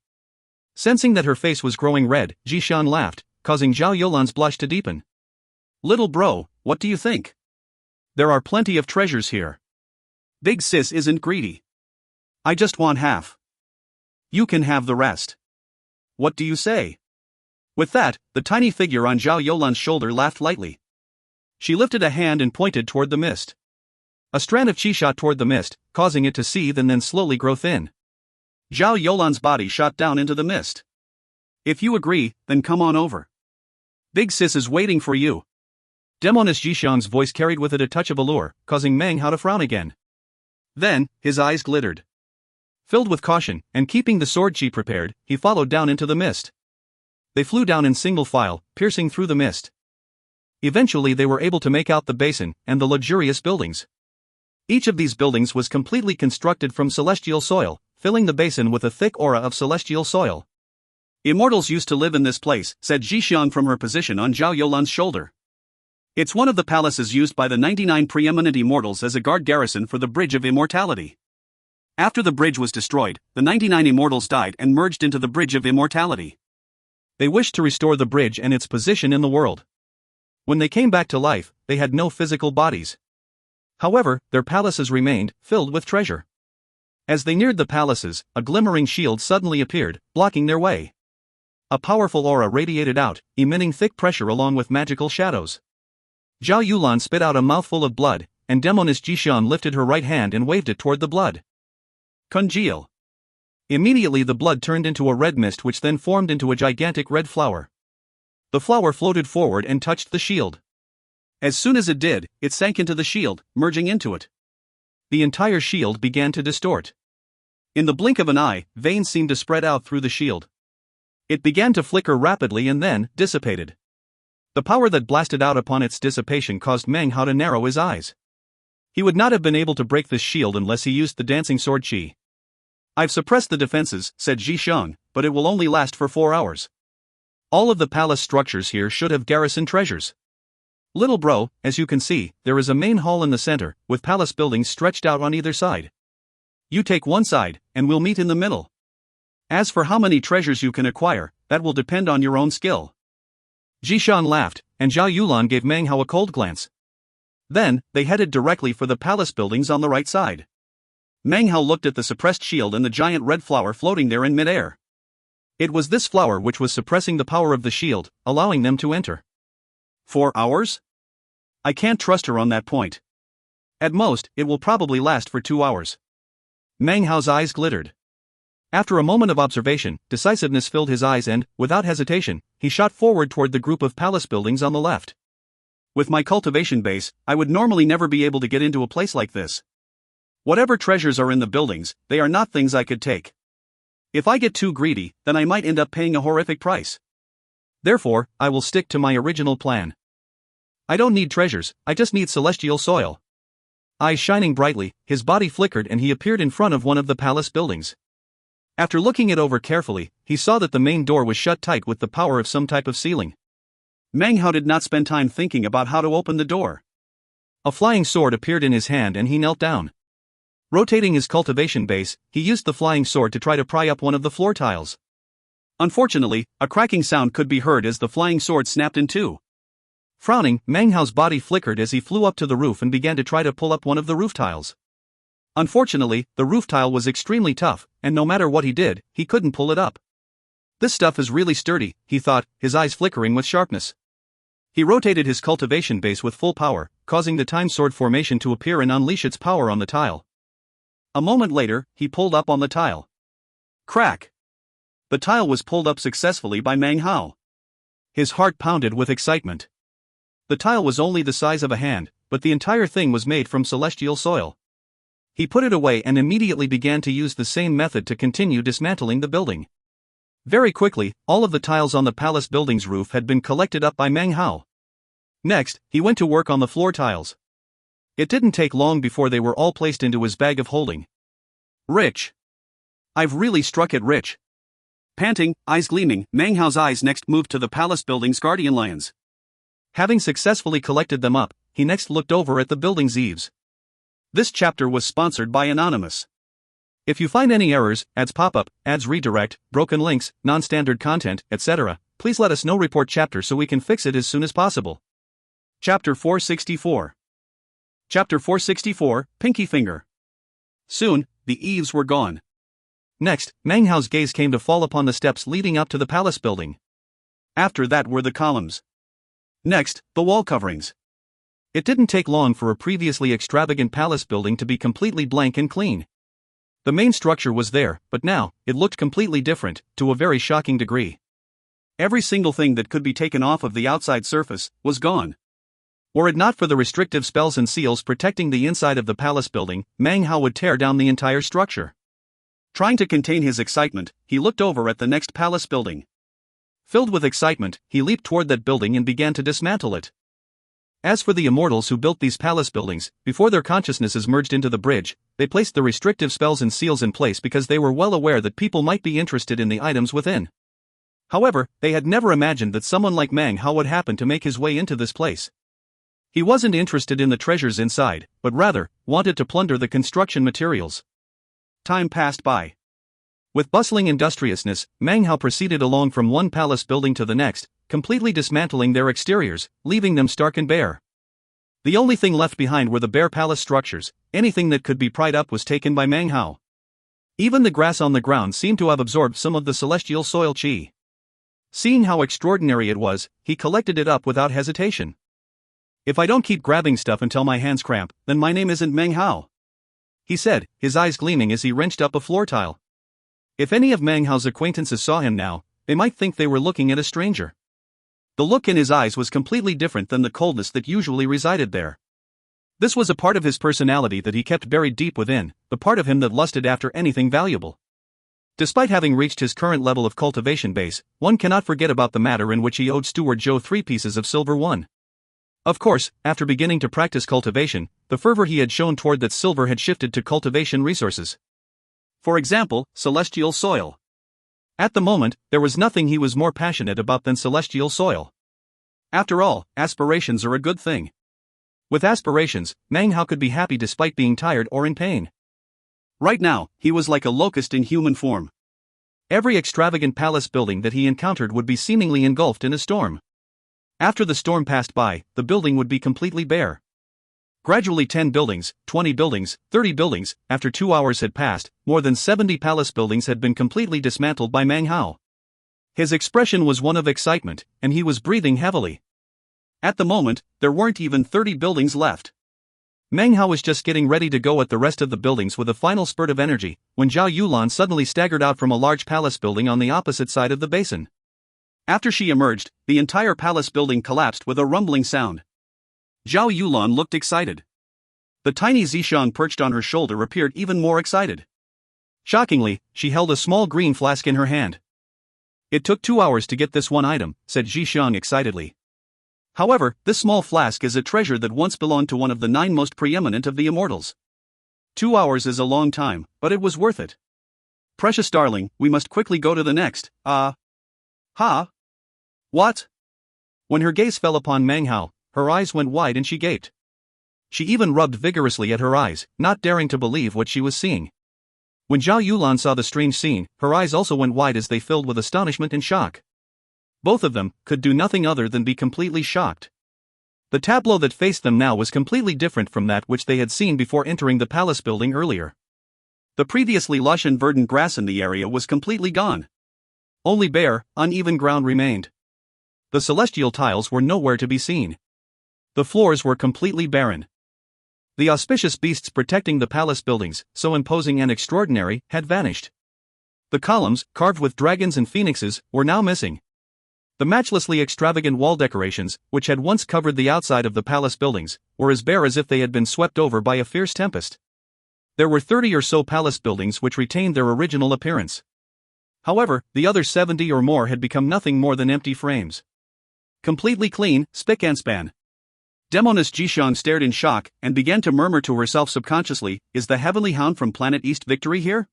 Sensing that her face was growing red, Jixiang laughed, causing Zhao Yulan's blush to deepen. "Little bro, what do you think?" There are plenty of treasures here. Big Sis isn't greedy. I just want half. You can have the rest. What do you say? With that, the tiny figure on Zhao Yolan's shoulder laughed lightly. She lifted a hand and pointed toward the mist. A strand of qi shot toward the mist, causing it to seethe and then slowly grow thin. Zhao Yolan's body shot down into the mist. If you agree, then come on over. Big Sis is waiting for you. Demoness Jishan's voice carried with it a touch of allure, causing Meng Hao to frown again. Then, his eyes glittered. Filled with caution, and keeping the sword qi prepared, he followed down into the mist. They flew down in single file, piercing through the mist. Eventually they were able to make out the basin and the luxurious buildings. Each of these buildings was completely constructed from celestial soil, filling the basin with a thick aura of celestial soil. Immortals used to live in this place, said Jixiang from her position on Zhao Yolan's shoulder. It's one of the palaces used by the 99 preeminent immortals as a guard garrison for the Bridge of Immortality. After the bridge was destroyed, the 99 immortals died and merged into the Bridge of Immortality. They wished to restore the bridge and its position in the world. When they came back to life, they had no physical bodies. However, their palaces remained, filled with treasure. As they neared the palaces, a glimmering shield suddenly appeared, blocking their way. A powerful aura radiated out, emitting thick pressure along with magical shadows. Zhao Yulan spit out a mouthful of blood, and Demoness Jishan lifted her right hand and waved it toward the blood. Congeal. Immediately the blood turned into a red mist which then formed into a gigantic red flower. The flower floated forward and touched the shield. As soon as it did, it sank into the shield, merging into it. The entire shield began to distort. In the blink of an eye, veins seemed to spread out through the shield. It began to flicker rapidly and then dissipated. The power that blasted out upon its dissipation caused Meng Hao to narrow his eyes. He would not have been able to break this shield unless he used the dancing sword qi. I've suppressed the defenses, said Zhishang, but it will only last for 4 hours. All of the palace structures here should have garrison treasures. Little bro, as you can see, there is a main hall in the center, with palace buildings stretched out on either side. You take one side, and we'll meet in the middle. As for how many treasures you can acquire, that will depend on your own skill. Jishan laughed, and Zhao Yulan gave Meng Hao a cold glance. Then, they headed directly for the palace buildings on the right side. Meng Hao looked at the suppressed shield and the giant red flower floating there in midair. It was this flower which was suppressing the power of the shield, allowing them to enter. 4 hours? I can't trust her on that point. At most, it will probably last for 2 hours. Meng Hao's eyes glittered. After a moment of observation, decisiveness filled his eyes and, without hesitation, he shot forward toward the group of palace buildings on the left. With my cultivation base, I would normally never be able to get into a place like this. Whatever treasures are in the buildings, they are not things I could take. If I get too greedy, then I might end up paying a horrific price. Therefore, I will stick to my original plan. I don't need treasures, I just need celestial soil. Eyes shining brightly, his body flickered and he appeared in front of one of the palace buildings. After looking it over carefully, he saw that the main door was shut tight with the power of some type of sealing. Meng Hao did not spend time thinking about how to open the door. A flying sword appeared in his hand and he knelt down. Rotating his cultivation base, he used the flying sword to try to pry up one of the floor tiles. Unfortunately, a cracking sound could be heard as the flying sword snapped in two. Frowning, Meng Hao's body flickered as he flew up to the roof and began to try to pull up one of the roof tiles. Unfortunately, the roof tile was extremely tough, and no matter what he did, he couldn't pull it up. This stuff is really sturdy, he thought, his eyes flickering with sharpness. He rotated his cultivation base with full power, causing the time sword formation to appear and unleash its power on the tile. A moment later, he pulled up on the tile. Crack! The tile was pulled up successfully by Meng Hao. His heart pounded with excitement. The tile was only the size of a hand, but the entire thing was made from celestial soil. He put it away and immediately began to use the same method to continue dismantling the building. Very quickly, all of the tiles on the palace building's roof had been collected up by Meng Hao. Next, he went to work on the floor tiles. It didn't take long before they were all placed into his bag of holding. Rich. I've really struck it rich. Panting, eyes gleaming, Meng Hao's eyes next moved to the palace building's guardian lions. Having successfully collected them up, he next looked over at the building's eaves. This chapter was sponsored by Anonymous. If you find any errors, ads pop up, ads redirect, broken links, non-standard content, etc., please let us know. Report chapter so we can fix it as soon as possible. Chapter 464. Chapter 464, Pinky Finger. Soon, the eaves were gone. Next, Meng Hao's gaze came to fall upon the steps leading up to the palace building. After that were the columns. Next, the wall coverings. It didn't take long for a previously extravagant palace building to be completely blank and clean. The main structure was there, but now, it looked completely different, to a very shocking degree. Every single thing that could be taken off of the outside surface was gone. Were it not for the restrictive spells and seals protecting the inside of the palace building, Meng Hao would tear down the entire structure. Trying to contain his excitement, he looked over at the next palace building. Filled with excitement, he leaped toward that building and began to dismantle it. As for the immortals who built these palace buildings, before their consciousnesses merged into the bridge, they placed the restrictive spells and seals in place because they were well aware that people might be interested in the items within. However, they had never imagined that someone like Meng Hao would happen to make his way into this place. He wasn't interested in the treasures inside, but rather, wanted to plunder the construction materials. Time passed by. With bustling industriousness, Meng Hao proceeded along from one palace building to the next, completely dismantling their exteriors, leaving them stark and bare. The only thing left behind were the bare palace structures. Anything that could be pried up was taken by Meng Hao. Even the grass on the ground seemed to have absorbed some of the celestial soil qi. Seeing how extraordinary it was, he collected it up without hesitation. If I don't keep grabbing stuff until my hands cramp, then my name isn't Meng Hao, he said, his eyes gleaming as he wrenched up a floor tile. If any of Meng Hao's acquaintances saw him now, they might think they were looking at a stranger. The look in his eyes was completely different than the coldness that usually resided there. This was a part of his personality that he kept buried deep within, the part of him that lusted after anything valuable. Despite having reached his current level of cultivation base, one cannot forget about the matter in which he owed Steward Zhou 3 pieces of silver. Of course, after beginning to practice cultivation, the fervor he had shown toward that silver had shifted to cultivation resources. For example, celestial soil. At the moment, there was nothing he was more passionate about than celestial soil. After all, aspirations are a good thing. With aspirations, Meng Hao could be happy despite being tired or in pain. Right now, he was like a locust in human form. Every extravagant palace building that he encountered would be seemingly engulfed in a storm. After the storm passed by, the building would be completely bare. Gradually 10 buildings, 20 buildings, 30 buildings, after 2 hours had passed, more than 70 palace buildings had been completely dismantled by Meng Hao. His expression was one of excitement, and he was breathing heavily. At the moment, there weren't even 30 buildings left. Meng Hao was just getting ready to go at the rest of the buildings with a final spurt of energy, when Zhao Yulan suddenly staggered out from a large palace building on the opposite side of the basin. After she emerged, the entire palace building collapsed with a rumbling sound. Zhao Yulan looked excited. The tiny Zishang perched on her shoulder appeared even more excited. Shockingly, she held a small green flask in her hand. It took 2 hours to get this one item, said Zishang excitedly. However, this small flask is a treasure that once belonged to one of the 9 most preeminent of the immortals. 2 hours is a long time, but it was worth it. Precious darling, we must quickly go to the next. What? When her gaze fell upon Meng Hao, her eyes went wide and she gaped. She even rubbed vigorously at her eyes, not daring to believe what she was seeing. When Zhao Yulan saw the strange scene, her eyes also went wide as they filled with astonishment and shock. Both of them could do nothing other than be completely shocked. The tableau that faced them now was completely different from that which they had seen before entering the palace building earlier. The previously lush and verdant grass in the area was completely gone. Only bare, uneven ground remained. The celestial tiles were nowhere to be seen. The floors were completely barren. The auspicious beasts protecting the palace buildings, so imposing and extraordinary, had vanished. The columns, carved with dragons and phoenixes, were now missing. The matchlessly extravagant wall decorations, which had once covered the outside of the palace buildings, were as bare as if they had been swept over by a fierce tempest. There were 30 or so palace buildings which retained their original appearance. However, the other 70 or more had become nothing more than empty frames. Completely clean, spick and span. Demoness Jishang stared in shock and began to murmur to herself subconsciously, is the heavenly hound from planet East Victory here?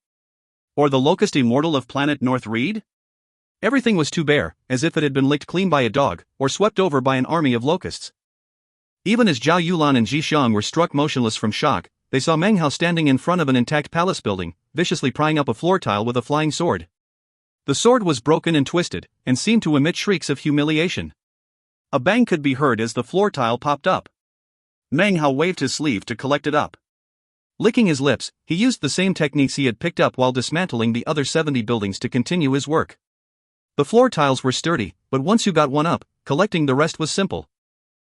Or the locust immortal of planet North Reed? Everything was too bare, as if it had been licked clean by a dog, or swept over by an army of locusts. Even as Zhao Yulan and Zishang were struck motionless from shock, they saw Meng Hao standing in front of an intact palace building, viciously prying up a floor tile with a flying sword. The sword was broken and twisted, and seemed to emit shrieks of humiliation. A bang could be heard as the floor tile popped up. Meng Hao waved his sleeve to collect it up. Licking his lips, he used the same techniques he had picked up while dismantling the other 70 buildings to continue his work. The floor tiles were sturdy, but once you got one up, collecting the rest was simple.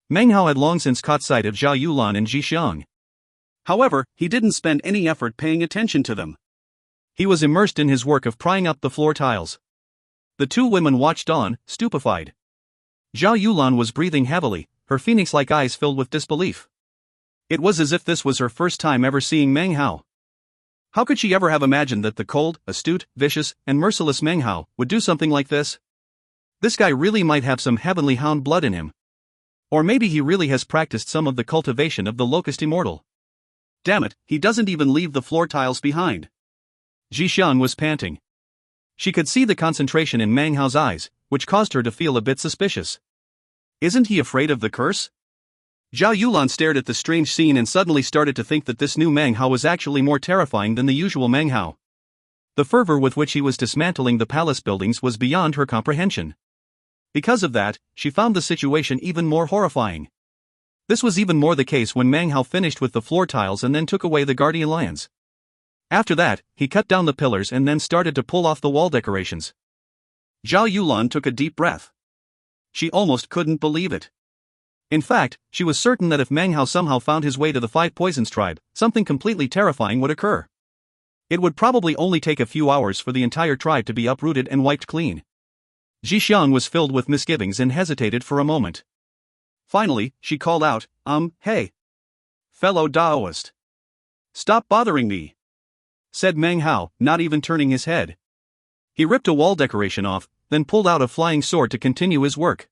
Meng Hao had long since caught sight of Zhao Yulan and Ji Xiang. However, he didn't spend any effort paying attention to them. He was immersed in his work of prying up the floor tiles. The two women watched on, stupefied. Zhao Yulan was breathing heavily, her phoenix-like eyes filled with disbelief. It was as if this was her first time ever seeing Meng Hao. How could she ever have imagined that the cold, astute, vicious, and merciless Meng Hao would do something like this? This guy really might have some heavenly hound blood in him. Or maybe he really has practiced some of the cultivation of the locust immortal. Damn it, he doesn't even leave the floor tiles behind. Ji Xiang was panting. She could see the concentration in Meng Hao's eyes, which caused her to feel a bit suspicious. Isn't he afraid of the curse? Zhao Yulan stared at the strange scene and suddenly started to think that this new Meng Hao was actually more terrifying than the usual Meng Hao. The fervor with which he was dismantling the palace buildings was beyond her comprehension. Because of that, she found the situation even more horrifying. This was even more the case when Meng Hao finished with the floor tiles and then took away the guardian lions. After that, he cut down the pillars and then started to pull off the wall decorations. Zhao Yulan took a deep breath. She almost couldn't believe it. In fact, she was certain that if Meng Hao somehow found his way to the Five Poisons tribe, something completely terrifying would occur. It would probably only take a few hours for the entire tribe to be uprooted and wiped clean. Ji Xiang was filled with misgivings and hesitated for a moment. Finally, she called out, hey. Fellow Daoist. Stop bothering me, said Meng Hao, not even turning his head. He ripped a wall decoration off, then pulled out a flying sword to continue his work.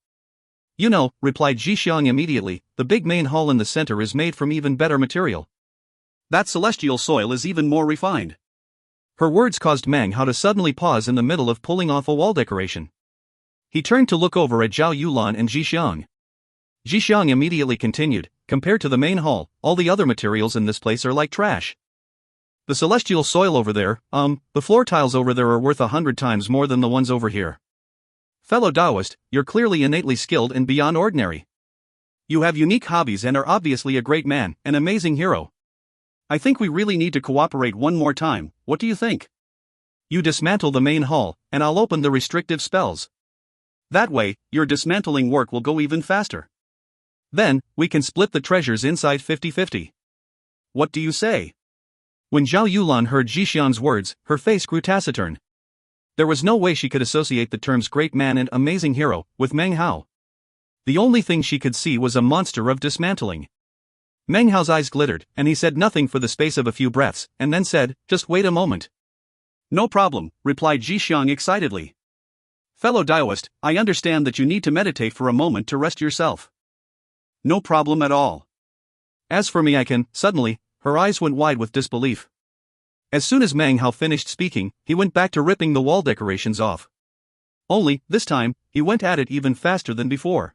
You know, replied Ji Xiang immediately, the big main hall in the center is made from even better material. That celestial soil is even more refined. Her words caused Meng Hao to suddenly pause in the middle of pulling off a wall decoration. He turned to look over at Zhao Yulan and Ji Xiang. Ji Xiang immediately continued, compared to the main hall, all the other materials in this place are like trash. The celestial soil over there, the floor tiles over there are worth 100 times more than the ones over here. Fellow Taoist, you're clearly innately skilled and beyond ordinary. You have unique hobbies and are obviously a great man, an amazing hero. I think we really need to cooperate one more time, what do you think? You dismantle the main hall, and I'll open the restrictive spells. That way, your dismantling work will go even faster. Then, we can split the treasures inside 50-50. What do you say? When Zhao Yulan heard Ji Xiang's words, her face grew taciturn. There was no way she could associate the terms great man and amazing hero with Meng Hao. The only thing she could see was a monster of dismantling. Meng Hao's eyes glittered, and he said nothing for the space of a few breaths, and then said, just wait a moment. No problem, replied Ji Xiang excitedly. Fellow Daoist, I understand that you need to meditate for a moment to rest yourself. No problem at all. As for me, I can, suddenly, her eyes went wide with disbelief. As soon as Meng Hao finished speaking, he went back to ripping the wall decorations off. Only, this time, he went at it even faster than before.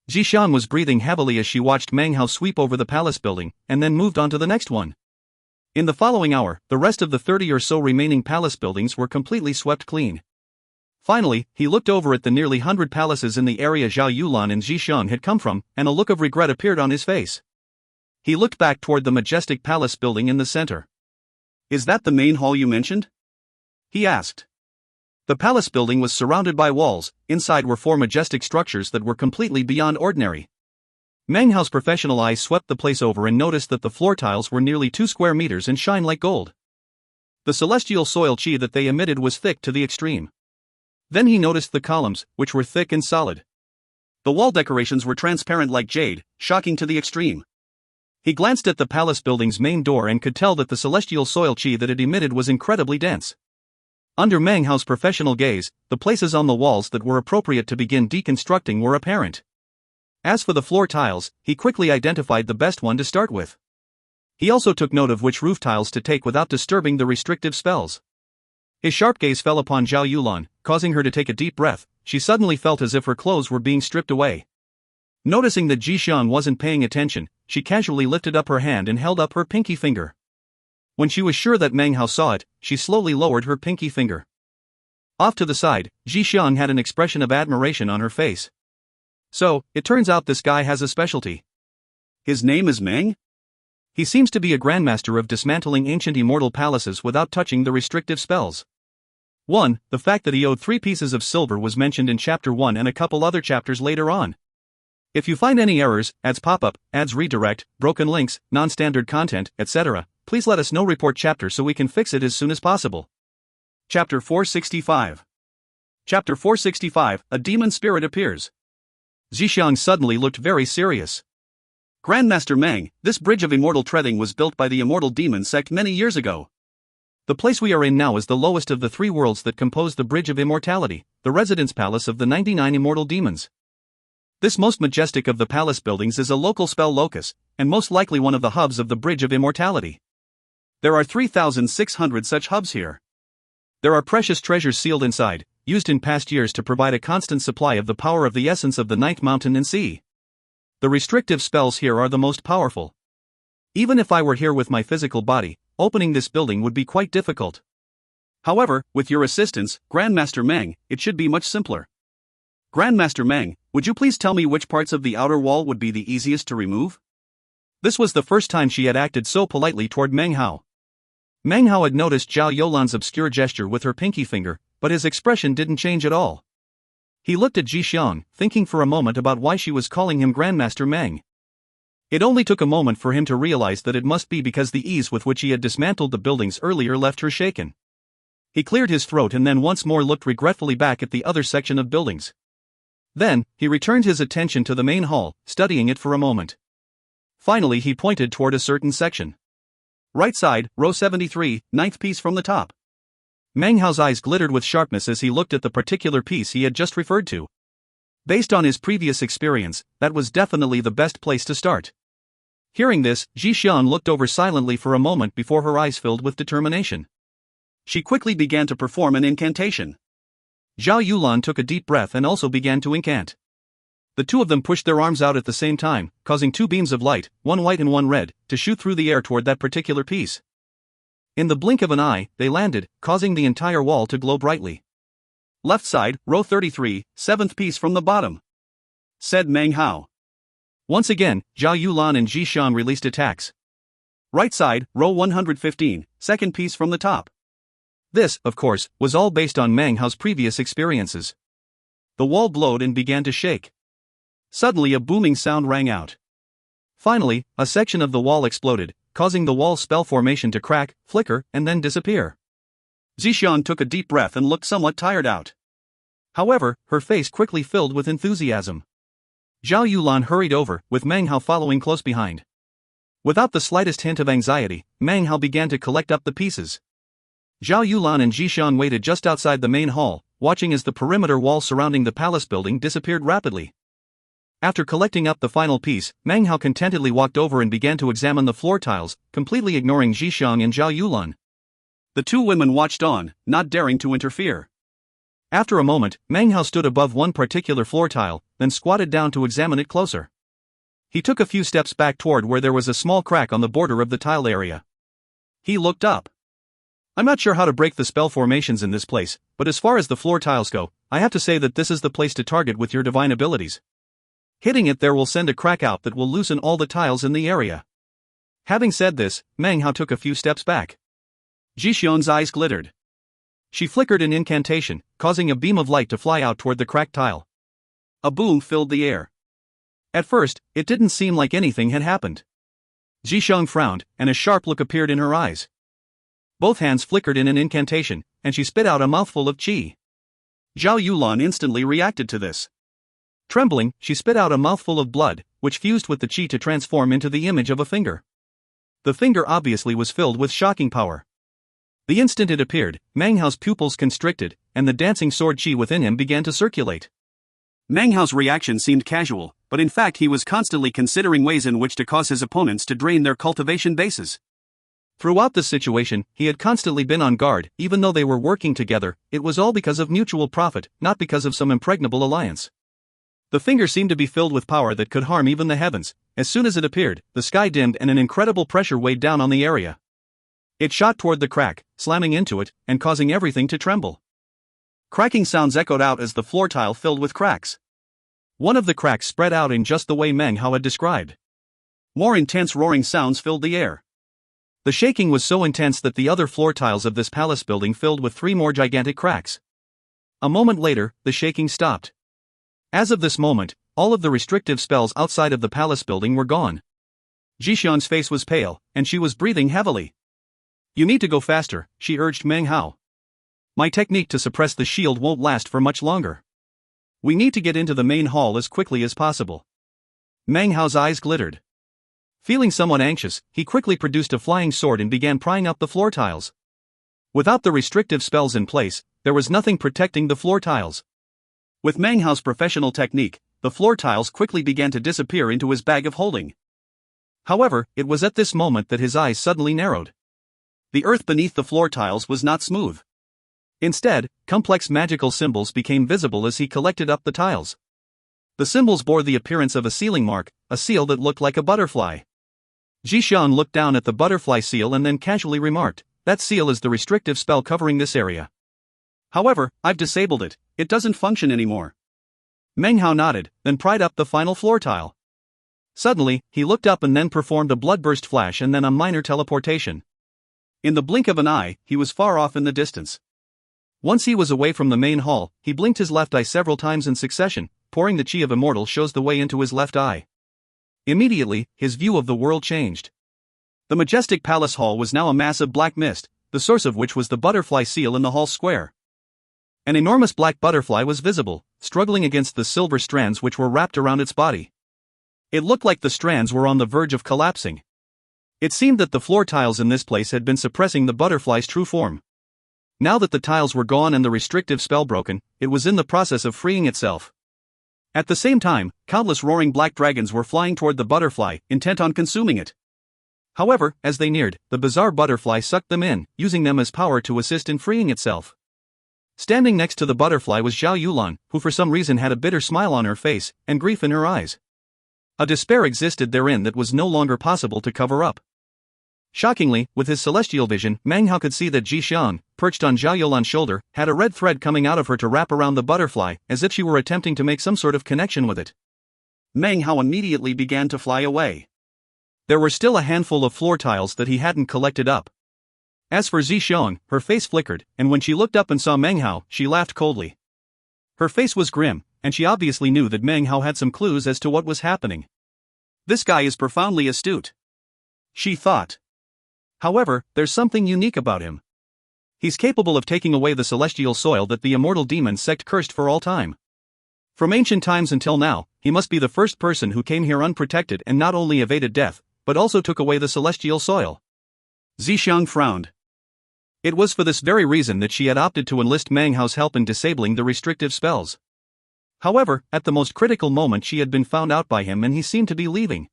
Ji Xiang was breathing heavily as she watched Meng Hao sweep over the palace building, and then moved on to the next one. In the following hour, the rest of the 30 or so remaining palace buildings were completely swept clean. Finally, he looked over at the nearly 100 palaces in the area Zhao Yulan and Ji Xiang had come from, and a look of regret appeared on his face. He looked back toward the majestic palace building in the center. Is that the main hall you mentioned? He asked. The palace building was surrounded by walls, inside were 4 majestic structures that were completely beyond ordinary. Meng Hao's professional eyes swept the place over and noticed that the floor tiles were nearly 2 square meters and shine like gold. The celestial soil chi that they emitted was thick to the extreme. Then he noticed the columns, which were thick and solid. The wall decorations were transparent like jade, shocking to the extreme. He glanced at the palace building's main door and could tell that the celestial soil chi that it emitted was incredibly dense. Under Meng Hao's professional gaze, the places on the walls that were appropriate to begin deconstructing were apparent. As for the floor tiles, he quickly identified the best one to start with. He also took note of which roof tiles to take without disturbing the restrictive spells. His sharp gaze fell upon Zhao Yulan, causing her to take a deep breath. She suddenly felt as if her clothes were being stripped away. Noticing that Ji Xiang wasn't paying attention, she casually lifted up her hand and held up her pinky finger. When she was sure that Meng Hao saw it, she slowly lowered her pinky finger. Off to the side, Ji Xiang had an expression of admiration on her face. So, it turns out this guy has a specialty. His name is Meng? He seems to be a grandmaster of dismantling ancient immortal palaces without touching the restrictive spells. 1. The fact that he owed 3 pieces of silver was mentioned in Chapter 1 and a couple other chapters later on. If you find any errors, ads pop-up, ads redirect, broken links, non-standard content, etc., please let us know. Report chapter so we can fix it as soon as possible. Chapter 465. Chapter 465, A Demon Spirit Appears. Zhixiang suddenly looked very serious. Grandmaster Meng, this bridge of immortal treading was built by the immortal demon sect many years ago. The place we are in now is the lowest of the 3 worlds that compose the Bridge of Immortality, the residence palace of the 99 immortal demons. This most majestic of the palace buildings is a local spell locus, and most likely one of the hubs of the Bridge of Immortality. There are 3,600 such hubs here. There are precious treasures sealed inside, used in past years to provide a constant supply of the power of the essence of the ninth mountain and sea. The restrictive spells here are the most powerful. Even if I were here with my physical body, opening this building would be quite difficult. However, with your assistance, Grandmaster Meng, it should be much simpler. Grandmaster Meng, would you please tell me which parts of the outer wall would be the easiest to remove? This was the first time she had acted so politely toward Meng Hao. Meng Hao had noticed Zhao Youlan's obscure gesture with her pinky finger, but his expression didn't change at all. He looked at Zhixiang, thinking for a moment about why she was calling him Grandmaster Meng. It only took a moment for him to realize that it must be because the ease with which he had dismantled the buildings earlier left her shaken. He cleared his throat and then once more looked regretfully back at the other section of buildings. Then, he returned his attention to the main hall, studying it for a moment. Finally he pointed toward a certain section. Right side, row 73, 9th piece from the top. Meng Hao's eyes glittered with sharpness as he looked at the particular piece he had just referred to. Based on his previous experience, that was definitely the best place to start. Hearing this, Zhixiang looked over silently for a moment before her eyes filled with determination. She quickly began to perform an incantation. Zhao Yulan took a deep breath and also began to incant. The two of them pushed their arms out at the same time, causing 2 beams of light, one white and one red, to shoot through the air toward that particular piece. In the blink of an eye, they landed, causing the entire wall to glow brightly. Left side, row 33, 7th piece from the bottom, said Meng Hao. Once again, Zhao Yulan and Zhixiang released attacks. Right side, row 115, 2nd piece from the top. This, of course, was all based on Meng Hao's previous experiences. The wall glowed and began to shake. Suddenly a booming sound rang out. Finally, a section of the wall exploded, causing the wall spell formation to crack, flicker, and then disappear. Zhixiang took a deep breath and looked somewhat tired out. However, her face quickly filled with enthusiasm. Zhao Yulan hurried over, with Meng Hao following close behind. Without the slightest hint of anxiety, Meng Hao began to collect up the pieces. Zhao Yulan and Zhixiang waited just outside the main hall, watching as the perimeter wall surrounding the palace building disappeared rapidly. After collecting up the final piece, Meng Hao contentedly walked over and began to examine the floor tiles, completely ignoring Zhixiang and Zhao Yulan. The 2 women watched on, not daring to interfere. After a moment, Meng Hao stood above one particular floor tile, then squatted down to examine it closer. He took a few steps back toward where there was a small crack on the border of the tile area. He looked up. I'm not sure how to break the spell formations in this place, but as far as the floor tiles go, I have to say that this is the place to target with your divine abilities. Hitting it there will send a crack out that will loosen all the tiles in the area. Having said this, Meng Hao took a few steps back. Zhixiang's eyes glittered. She flickered an incantation, causing a beam of light to fly out toward the cracked tile. A boom filled the air. At first, it didn't seem like anything had happened. Zhixiang frowned, and a sharp look appeared in her eyes. Both hands flickered in an incantation, and she spit out a mouthful of qi. Zhao Yulan instantly reacted to this. Trembling, she spit out a mouthful of blood, which fused with the qi to transform into the image of a finger. The finger obviously was filled with shocking power. The instant it appeared, Meng Hao's pupils constricted, and the dancing sword qi within him began to circulate. Meng Hao's reaction seemed casual, but in fact he was constantly considering ways in which to cause his opponents to drain their cultivation bases. Throughout this situation, he had constantly been on guard. Even though they were working together, it was all because of mutual profit, not because of some impregnable alliance. The finger seemed to be filled with power that could harm even the heavens. As soon as it appeared, the sky dimmed and an incredible pressure weighed down on the area. It shot toward the crack, slamming into it, and causing everything to tremble. Cracking sounds echoed out as the floor tile filled with cracks. One of the cracks spread out in just the way Meng Hao had described. More intense roaring sounds filled the air. The shaking was so intense that the other floor tiles of this palace building filled with 3 more gigantic cracks. A moment later, the shaking stopped. As of this moment, all of the restrictive spells outside of the palace building were gone. Jishan's face was pale, and she was breathing heavily. "You need to go faster," she urged Meng Hao. "My technique to suppress the shield won't last for much longer. We need to get into the main hall as quickly as possible." Meng Hao's eyes glittered. Feeling somewhat anxious, he quickly produced a flying sword and began prying up the floor tiles. Without the restrictive spells in place, there was nothing protecting the floor tiles. With Meng Hao's professional technique, the floor tiles quickly began to disappear into his bag of holding. However, it was at this moment that his eyes suddenly narrowed. The earth beneath the floor tiles was not smooth. Instead, complex magical symbols became visible as he collected up the tiles. The symbols bore the appearance of a sealing mark, a seal that looked like a butterfly. Jishan looked down at the butterfly seal and then casually remarked, "That seal is the restrictive spell covering this area. However, I've disabled it, it doesn't function anymore." Meng Hao nodded, then pried up the final floor tile. Suddenly, he looked up and then performed a bloodburst flash and then a minor teleportation. In the blink of an eye, he was far off in the distance. Once he was away from the main hall, he blinked his left eye several times in succession, pouring the chi of immortal shows the way into his left eye. Immediately, his view of the world changed. The majestic palace hall was now a mass of black mist, the source of which was the butterfly seal in the hall square. An enormous black butterfly was visible, struggling against the silver strands which were wrapped around its body. It looked like the strands were on the verge of collapsing. It seemed that the floor tiles in this place had been suppressing the butterfly's true form. Now that the tiles were gone and the restrictive spell broken, it was in the process of freeing itself. At the same time, countless roaring black dragons were flying toward the butterfly, intent on consuming it. However, as they neared, the bizarre butterfly sucked them in, using them as power to assist in freeing itself. Standing next to the butterfly was Zhao Yulan, who for some reason had a bitter smile on her face, and grief in her eyes. A despair existed therein that was no longer possible to cover up. Shockingly, with his celestial vision, Meng Hao could see that Jishan, perched on Zhao Yulan's shoulder, had a red thread coming out of her to wrap around the butterfly, as if she were attempting to make some sort of connection with it. Meng Hao immediately began to fly away. There were still a handful of floor tiles that he hadn't collected up. As for Zishan, her face flickered, and when she looked up and saw Meng Hao, she laughed coldly. Her face was grim, and she obviously knew that Meng Hao had some clues as to what was happening. "This guy is profoundly astute," she thought. "However, there's something unique about him. He's capable of taking away the celestial soil that the immortal demon sect cursed for all time. From ancient times until now, he must be the first person who came here unprotected and not only evaded death, but also took away the celestial soil." Zishan frowned. It was for this very reason that she had opted to enlist Meng Hao's help in disabling the restrictive spells. However, at the most critical moment she had been found out by him and he seemed to be leaving.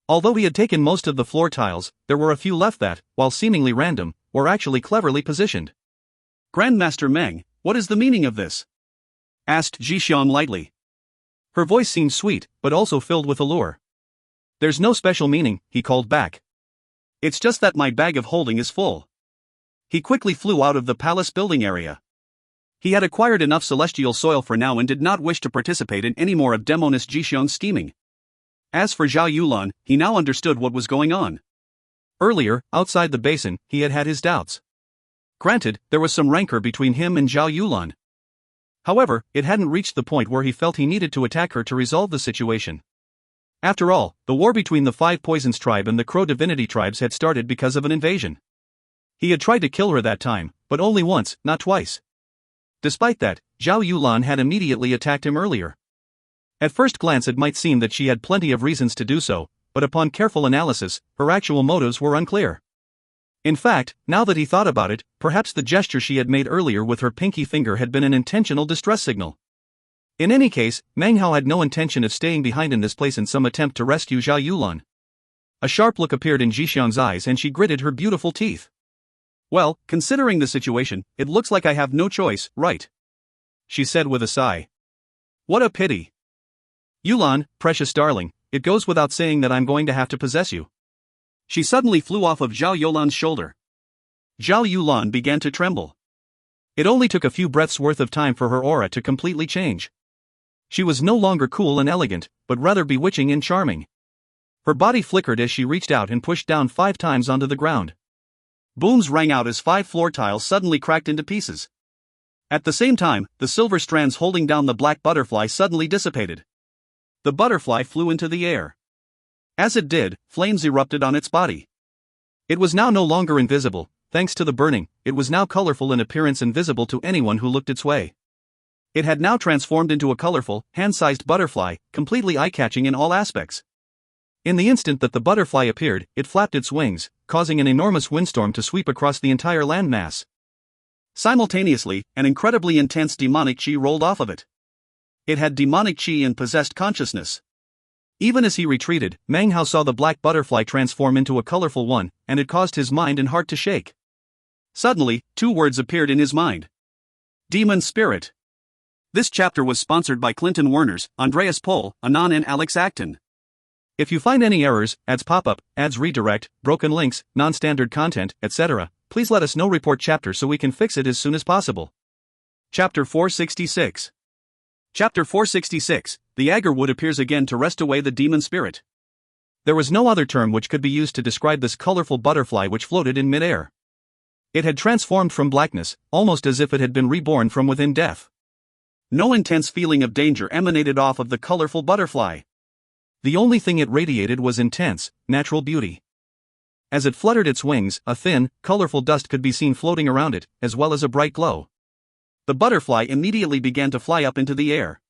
Although he had taken most of the floor tiles, there were a few left that, while seemingly random, were actually cleverly positioned. "Grandmaster Meng, what is the meaning of this?" asked Jishan lightly. Her voice seemed sweet, but also filled with allure. "There's no special meaning," he called back. "It's just that my bag of holding is full." He quickly flew out of the palace building area. He had acquired enough celestial soil for now and did not wish to participate in any more of Demoness Jishan's scheming. As for Zhao Yulan, he now understood what was going on. Earlier, outside the basin, he had had his doubts. Granted, there was some rancor between him and Zhao Yulan. However, it hadn't reached the point where he felt he needed to attack her to resolve the situation. After all, the war between the Five Poisons tribe and the Crow Divinity tribes had started because of an invasion. He had tried to kill her that time, but only once, not twice. Despite that, Zhao Yulan had immediately attacked him earlier. At first glance it might seem that she had plenty of reasons to do so, but upon careful analysis, her actual motives were unclear. In fact, now that he thought about it, perhaps the gesture she had made earlier with her pinky finger had been an intentional distress signal. In any case, Meng Hao had no intention of staying behind in this place in some attempt to rescue Zhao Yulan. A sharp look appeared in Jishan's eyes and she gritted her beautiful teeth. "Well, considering the situation, it looks like I have no choice, right?" she said with a sigh. "What a pity. Yulan, precious darling, it goes without saying that I'm going to have to possess you." She suddenly flew off of Zhao Yulan's shoulder. Zhao Yulan began to tremble. It only took a few breaths worth of time for her aura to completely change. She was no longer cool and elegant, but rather bewitching and charming. Her body flickered as she reached out and pushed down 5 times onto the ground. Booms rang out as 5 floor tiles suddenly cracked into pieces. At the same time, the silver strands holding down the black butterfly suddenly dissipated. The butterfly flew into the air. As it did, flames erupted on its body. It was now no longer invisible. Thanks to the burning, it was now colorful in appearance and visible to anyone who looked its way. It had now transformed into a colorful, hand-sized butterfly, completely eye-catching in all aspects. In the instant that the butterfly appeared, it flapped its wings, causing an enormous windstorm to sweep across the entire landmass. Simultaneously, an incredibly intense demonic chi rolled off of it. It had demonic chi and possessed consciousness. Even as he retreated, Meng Hao saw the black butterfly transform into a colorful one, and it caused his mind and heart to shake. Suddenly, 2 words appeared in his mind. Demon Spirit. This chapter was sponsored by Clinton Werners, Andreas Pohl, Anon and Alex Acton. If you find any errors, ads pop up, ads redirect, broken links, non-standard content, etc., please let us know. Report chapter so we can fix it as soon as possible. Chapter 466. Chapter 466, the Agarwood appears again to wrest away the demon spirit. There was no other term which could be used to describe this colorful butterfly which floated in mid-air. It had transformed from blackness, almost as if it had been reborn from within death. No intense feeling of danger emanated off of the colorful butterfly. The only thing it radiated was intense, natural beauty. As it fluttered its wings, a thin, colorful dust could be seen floating around it, as well as a bright glow. The butterfly immediately began to fly up into the air.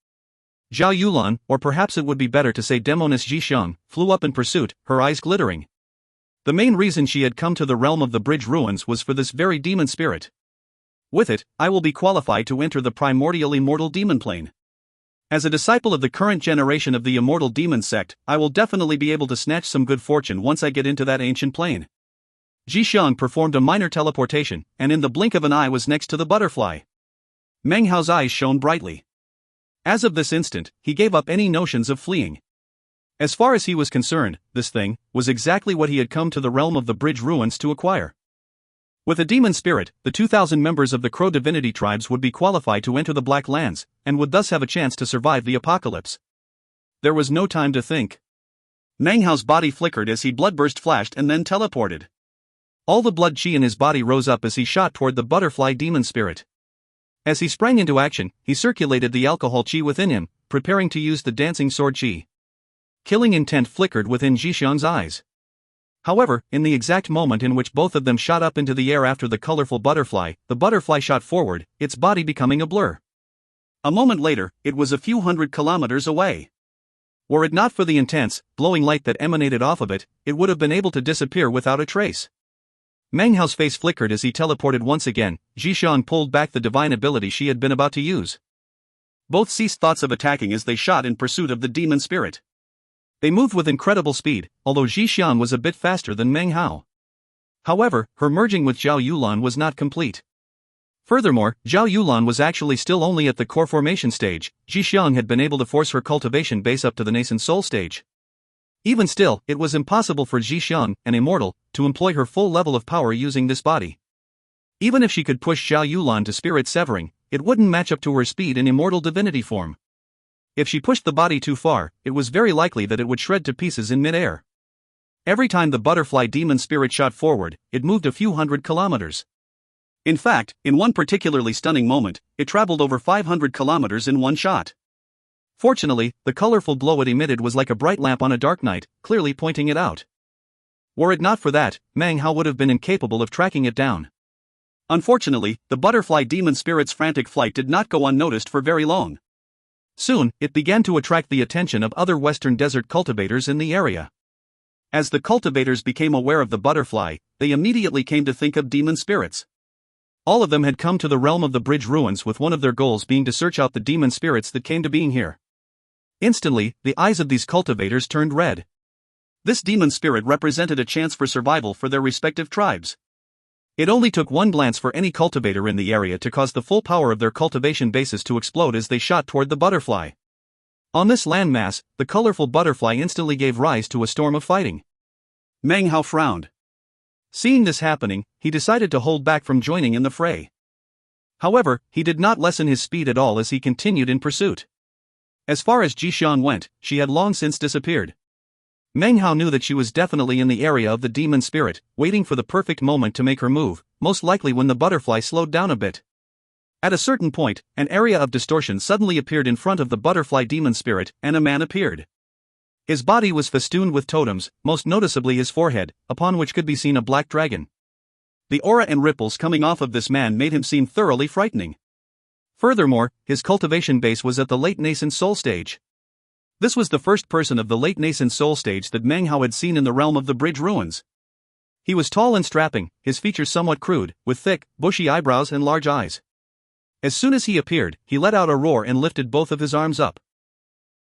Zhao Yulan, or perhaps it would be better to say Demoness Jixiang, flew up in pursuit, her eyes glittering. The main reason she had come to the realm of the bridge ruins was for this very demon spirit. With it, I will be qualified to enter the primordial immortal demon plane. As a disciple of the current generation of the immortal demon sect, I will definitely be able to snatch some good fortune once I get into that ancient plane. Jixiang performed a minor teleportation, and in the blink of an eye was next to the butterfly. Meng Hao's eyes shone brightly. As of this instant, he gave up any notions of fleeing. As far as he was concerned, this thing was exactly what he had come to the realm of the bridge ruins to acquire. With a demon spirit, the 2,000 members of the Crow divinity tribes would be qualified to enter the Black Lands, and would thus have a chance to survive the apocalypse. There was no time to think. Meng Hao's body flickered as he bloodburst flashed and then teleported. All the blood chi in his body rose up as he shot toward the butterfly demon spirit. As he sprang into action, he circulated the alcohol chi within him, preparing to use the dancing sword chi. Killing intent flickered within Jixiang's eyes. However, in the exact moment in which both of them shot up into the air after the colorful butterfly, the butterfly shot forward, its body becoming a blur. A moment later, it was a few hundred kilometers away. Were it not for the intense, glowing light that emanated off of it, it would have been able to disappear without a trace. Meng Hao's face flickered as he teleported once again. Jixiang pulled back the divine ability she had been about to use. Both ceased thoughts of attacking as they shot in pursuit of the demon spirit. They moved with incredible speed, although Jixiang was a bit faster than Meng Hao. However, her merging with Zhao Yulan was not complete. Furthermore, Zhao Yulan was actually still only at the core formation stage. Jixiang had been able to force her cultivation base up to the nascent soul stage. Even still, it was impossible for Jixiang, an immortal, to employ her full level of power using this body. Even if she could push Zhao Yulan to spirit severing, it wouldn't match up to her speed in immortal divinity form. If she pushed the body too far, it was very likely that it would shred to pieces in mid-air. Every time the butterfly demon spirit shot forward, it moved a few hundred kilometers. In fact, in one particularly stunning moment, it traveled over 500 kilometers in one shot. Fortunately, the colorful glow it emitted was like a bright lamp on a dark night, clearly pointing it out. Were it not for that, Meng Hao would have been incapable of tracking it down. Unfortunately, the butterfly demon spirit's frantic flight did not go unnoticed for very long. Soon, it began to attract the attention of other western desert cultivators in the area. As the cultivators became aware of the butterfly, they immediately came to think of demon spirits. All of them had come to the realm of the bridge ruins with one of their goals being to search out the demon spirits that came to being here. Instantly, the eyes of these cultivators turned red. This demon spirit represented a chance for survival for their respective tribes. It only took one glance for any cultivator in the area to cause the full power of their cultivation bases to explode as they shot toward the butterfly. On this landmass, the colorful butterfly instantly gave rise to a storm of fighting. Meng Hao frowned. Seeing this happening, he decided to hold back from joining in the fray. However, he did not lessen his speed at all as he continued in pursuit. As far as Jixiang went, she had long since disappeared. Meng Hao knew that she was definitely in the area of the demon spirit, waiting for the perfect moment to make her move, most likely when the butterfly slowed down a bit. At a certain point, an area of distortion suddenly appeared in front of the butterfly demon spirit, and a man appeared. His body was festooned with totems, most noticeably his forehead, upon which could be seen a black dragon. The aura and ripples coming off of this man made him seem thoroughly frightening. Furthermore, his cultivation base was at the late nascent soul stage. This was the first person of the late nascent soul stage that Meng Hao had seen in the realm of the bridge ruins. He was tall and strapping, his features somewhat crude, with thick, bushy eyebrows and large eyes. As soon as he appeared, he let out a roar and lifted both of his arms up.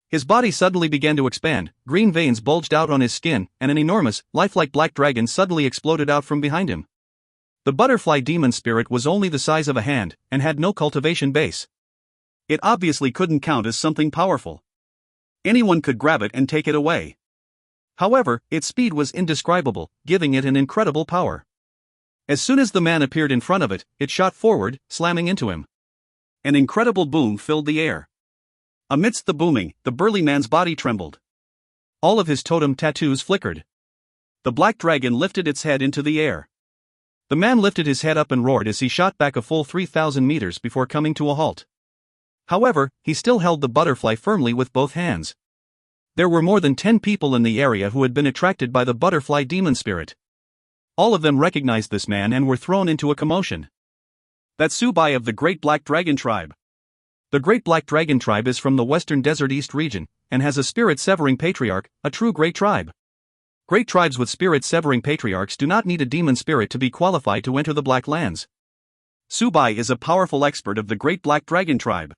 His body suddenly began to expand, green veins bulged out on his skin, and an enormous, lifelike black dragon suddenly exploded out from behind him. The butterfly demon spirit was only the size of a hand, and had no cultivation base. It obviously couldn't count as something powerful. Anyone could grab it and take it away. However, its speed was indescribable, giving it an incredible power. As soon as the man appeared in front of it, it shot forward, slamming into him. An incredible boom filled the air. Amidst the booming, the burly man's body trembled. All of his totem tattoos flickered. The black dragon lifted its head into the air. The man lifted his head up and roared as he shot back a full 3,000 meters before coming to a halt. However, he still held the butterfly firmly with both hands. There were more than 10 people in the area who had been attracted by the butterfly demon spirit. All of them recognized this man and were thrown into a commotion. That's Subai of the Great Black Dragon Tribe. The Great Black Dragon Tribe is from the Western Desert East region, and has a spirit-severing patriarch, a true great tribe. Great tribes with spirit-severing patriarchs do not need a demon spirit to be qualified to enter the Black Lands. Subai is a powerful expert of the Great Black Dragon Tribe.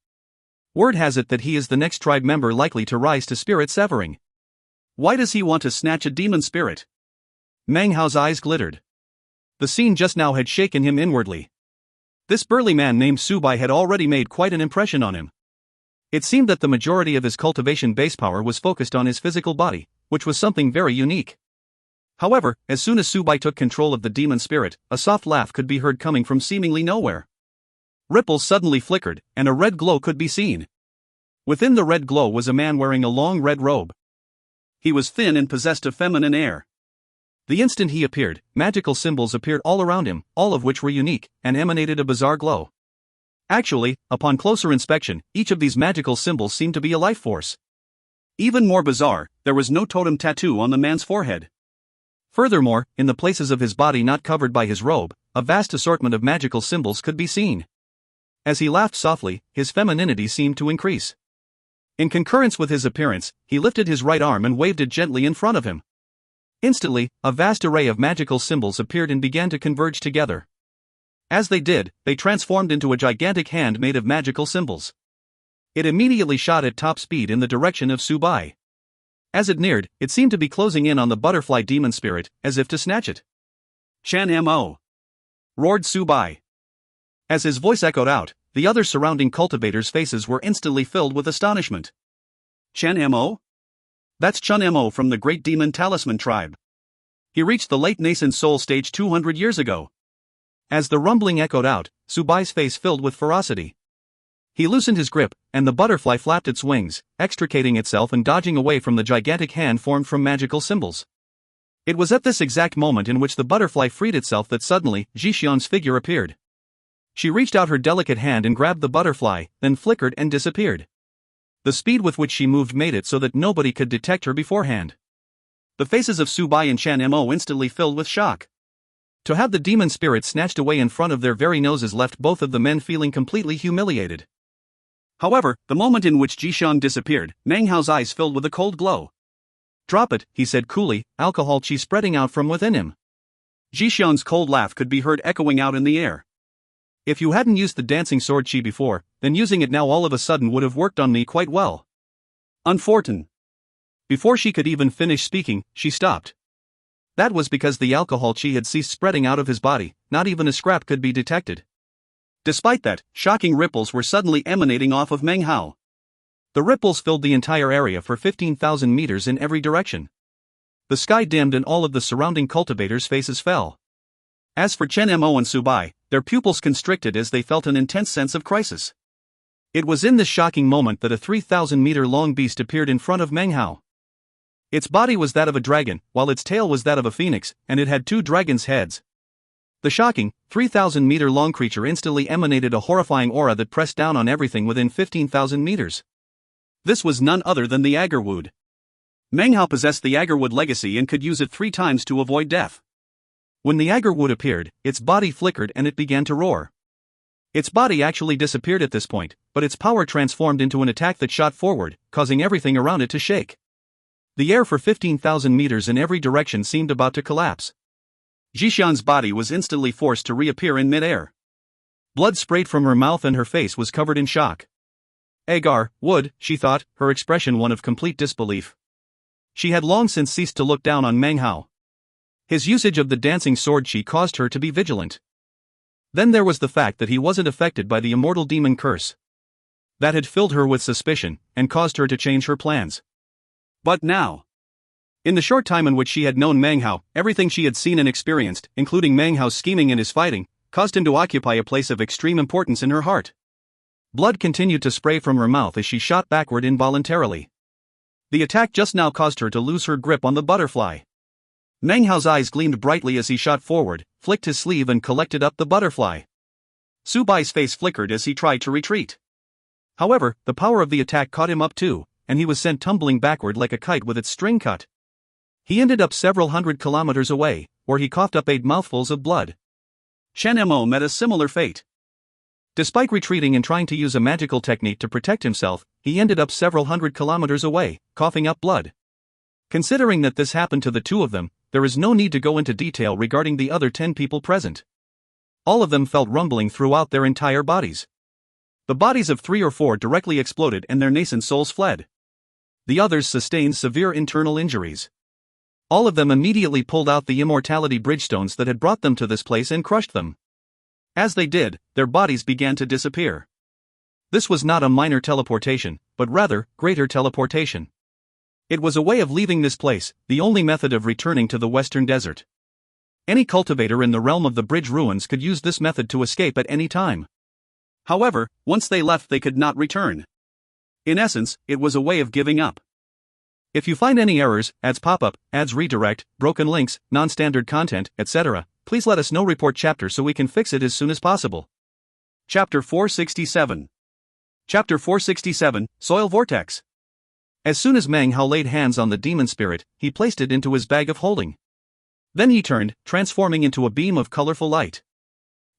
Word has it that he is the next tribe member likely to rise to spirit-severing. Why does he want to snatch a demon spirit? Meng Hao's eyes glittered. The scene just now had shaken him inwardly. This burly man named Subai had already made quite an impression on him. It seemed that the majority of his cultivation base power was focused on his physical body, which was something very unique. However, as soon as Subai took control of the demon spirit, a soft laugh could be heard coming from seemingly nowhere. Ripples suddenly flickered, and a red glow could be seen. Within the red glow was a man wearing a long red robe. He was thin and possessed a feminine air. The instant he appeared, magical symbols appeared all around him, all of which were unique, and emanated a bizarre glow. Actually, upon closer inspection, each of these magical symbols seemed to be a life force. Even more bizarre, there was no totem tattoo on the man's forehead. Furthermore, in the places of his body not covered by his robe, a vast assortment of magical symbols could be seen. As he laughed softly, his femininity seemed to increase. In concurrence with his appearance, he lifted his right arm and waved it gently in front of him. Instantly, a vast array of magical symbols appeared and began to converge together. As they did, they transformed into a gigantic hand made of magical symbols. It immediately shot at top speed in the direction of Subai. As it neared, it seemed to be closing in on the butterfly demon spirit, as if to snatch it. "Chan Mo!" roared Subai. As his voice echoed out, the other surrounding cultivators' faces were instantly filled with astonishment. "Chan Mo? That's Chun Mo from the Great Demon Talisman Tribe. He reached the late nascent soul stage 200 years ago." As the rumbling echoed out, Subai's face filled with ferocity. He loosened his grip, and the butterfly flapped its wings, extricating itself and dodging away from the gigantic hand formed from magical symbols. It was at this exact moment in which the butterfly freed itself that suddenly, Jixian's figure appeared. She reached out her delicate hand and grabbed the butterfly, then flickered and disappeared. The speed with which she moved made it so that nobody could detect her beforehand. The faces of Subai and Chan Mo instantly filled with shock. To have the demon spirit snatched away in front of their very noses left both of the men feeling completely humiliated. However, the moment in which Jixian disappeared, Meng Hao's eyes filled with a cold glow. "Drop it," he said coolly, alcohol chi spreading out from within him. Jixian's cold laugh could be heard echoing out in the air. "If you hadn't used the dancing sword chi before, then using it now all of a sudden would have worked on me quite well. Unfortunate." Before she could even finish speaking, she stopped. That was because the alcohol chi had ceased spreading out of his body, not even a scrap could be detected. Despite that, shocking ripples were suddenly emanating off of Meng Hao. The ripples filled the entire area for 15,000 meters in every direction. The sky dimmed and all of the surrounding cultivators' faces fell. As for Chen Mo and Subai, their pupils constricted as they felt an intense sense of crisis. It was in this shocking moment that a 3,000-meter-long beast appeared in front of Meng Hao. Its body was that of a dragon, while its tail was that of a phoenix, and it had two dragons' heads. The shocking, 3,000-meter-long creature instantly emanated a horrifying aura that pressed down on everything within 15,000 meters. This was none other than the Agarwood. Meng Hao possessed the Agarwood legacy and could use it 3 times to avoid death. When the Agarwood appeared, its body flickered and it began to roar. Its body actually disappeared at this point, but its power transformed into an attack that shot forward, causing everything around it to shake. The air for 15,000 meters in every direction seemed about to collapse. Zhixian's body was instantly forced to reappear in mid-air. Blood sprayed from her mouth and her face was covered in shock. Agar, wood, she thought, her expression one of complete disbelief. She had long since ceased to look down on Meng Hao. His usage of the dancing sword chi caused her to be vigilant. Then there was the fact that he wasn't affected by the immortal demon curse. That had filled her with suspicion, and caused her to change her plans. But now, in the short time in which she had known Meng Hao, everything she had seen and experienced, including Meng Hao's scheming and his fighting, caused him to occupy a place of extreme importance in her heart. Blood continued to spray from her mouth as she shot backward involuntarily. The attack just now caused her to lose her grip on the butterfly. Meng Hao's eyes gleamed brightly as he shot forward, flicked his sleeve and collected up the butterfly. Su Bai's face flickered as he tried to retreat. However, the power of the attack caught him up too, and he was sent tumbling backward like a kite with its string cut. He ended up several hundred kilometers away, where he coughed up 8 mouthfuls of blood. Chen Mo met a similar fate. Despite retreating and trying to use a magical technique to protect himself, he ended up several hundred kilometers away, coughing up blood. Considering that this happened to the 2 of them, there is no need to go into detail regarding the other 10 people present. All of them felt rumbling throughout their entire bodies. The bodies of 3 or 4 directly exploded and their nascent souls fled. The others sustained severe internal injuries. All of them immediately pulled out the immortality bridgestones that had brought them to this place and crushed them. As they did, their bodies began to disappear. This was not a minor teleportation, but rather, greater teleportation. It was a way of leaving this place, the only method of returning to the western desert. Any cultivator in the realm of the bridge ruins could use this method to escape at any time. However, once they left they could not return. In essence, it was a way of giving up. If you find any errors, ads pop up, ads redirect, broken links, non-standard content, etc., please let us know. Report chapter so we can fix it as soon as possible. Chapter 467. Chapter 467, Soil Vortex. As soon as Meng Hao laid hands on the demon spirit, he placed it into his bag of holding. Then he turned, transforming into a beam of colorful light.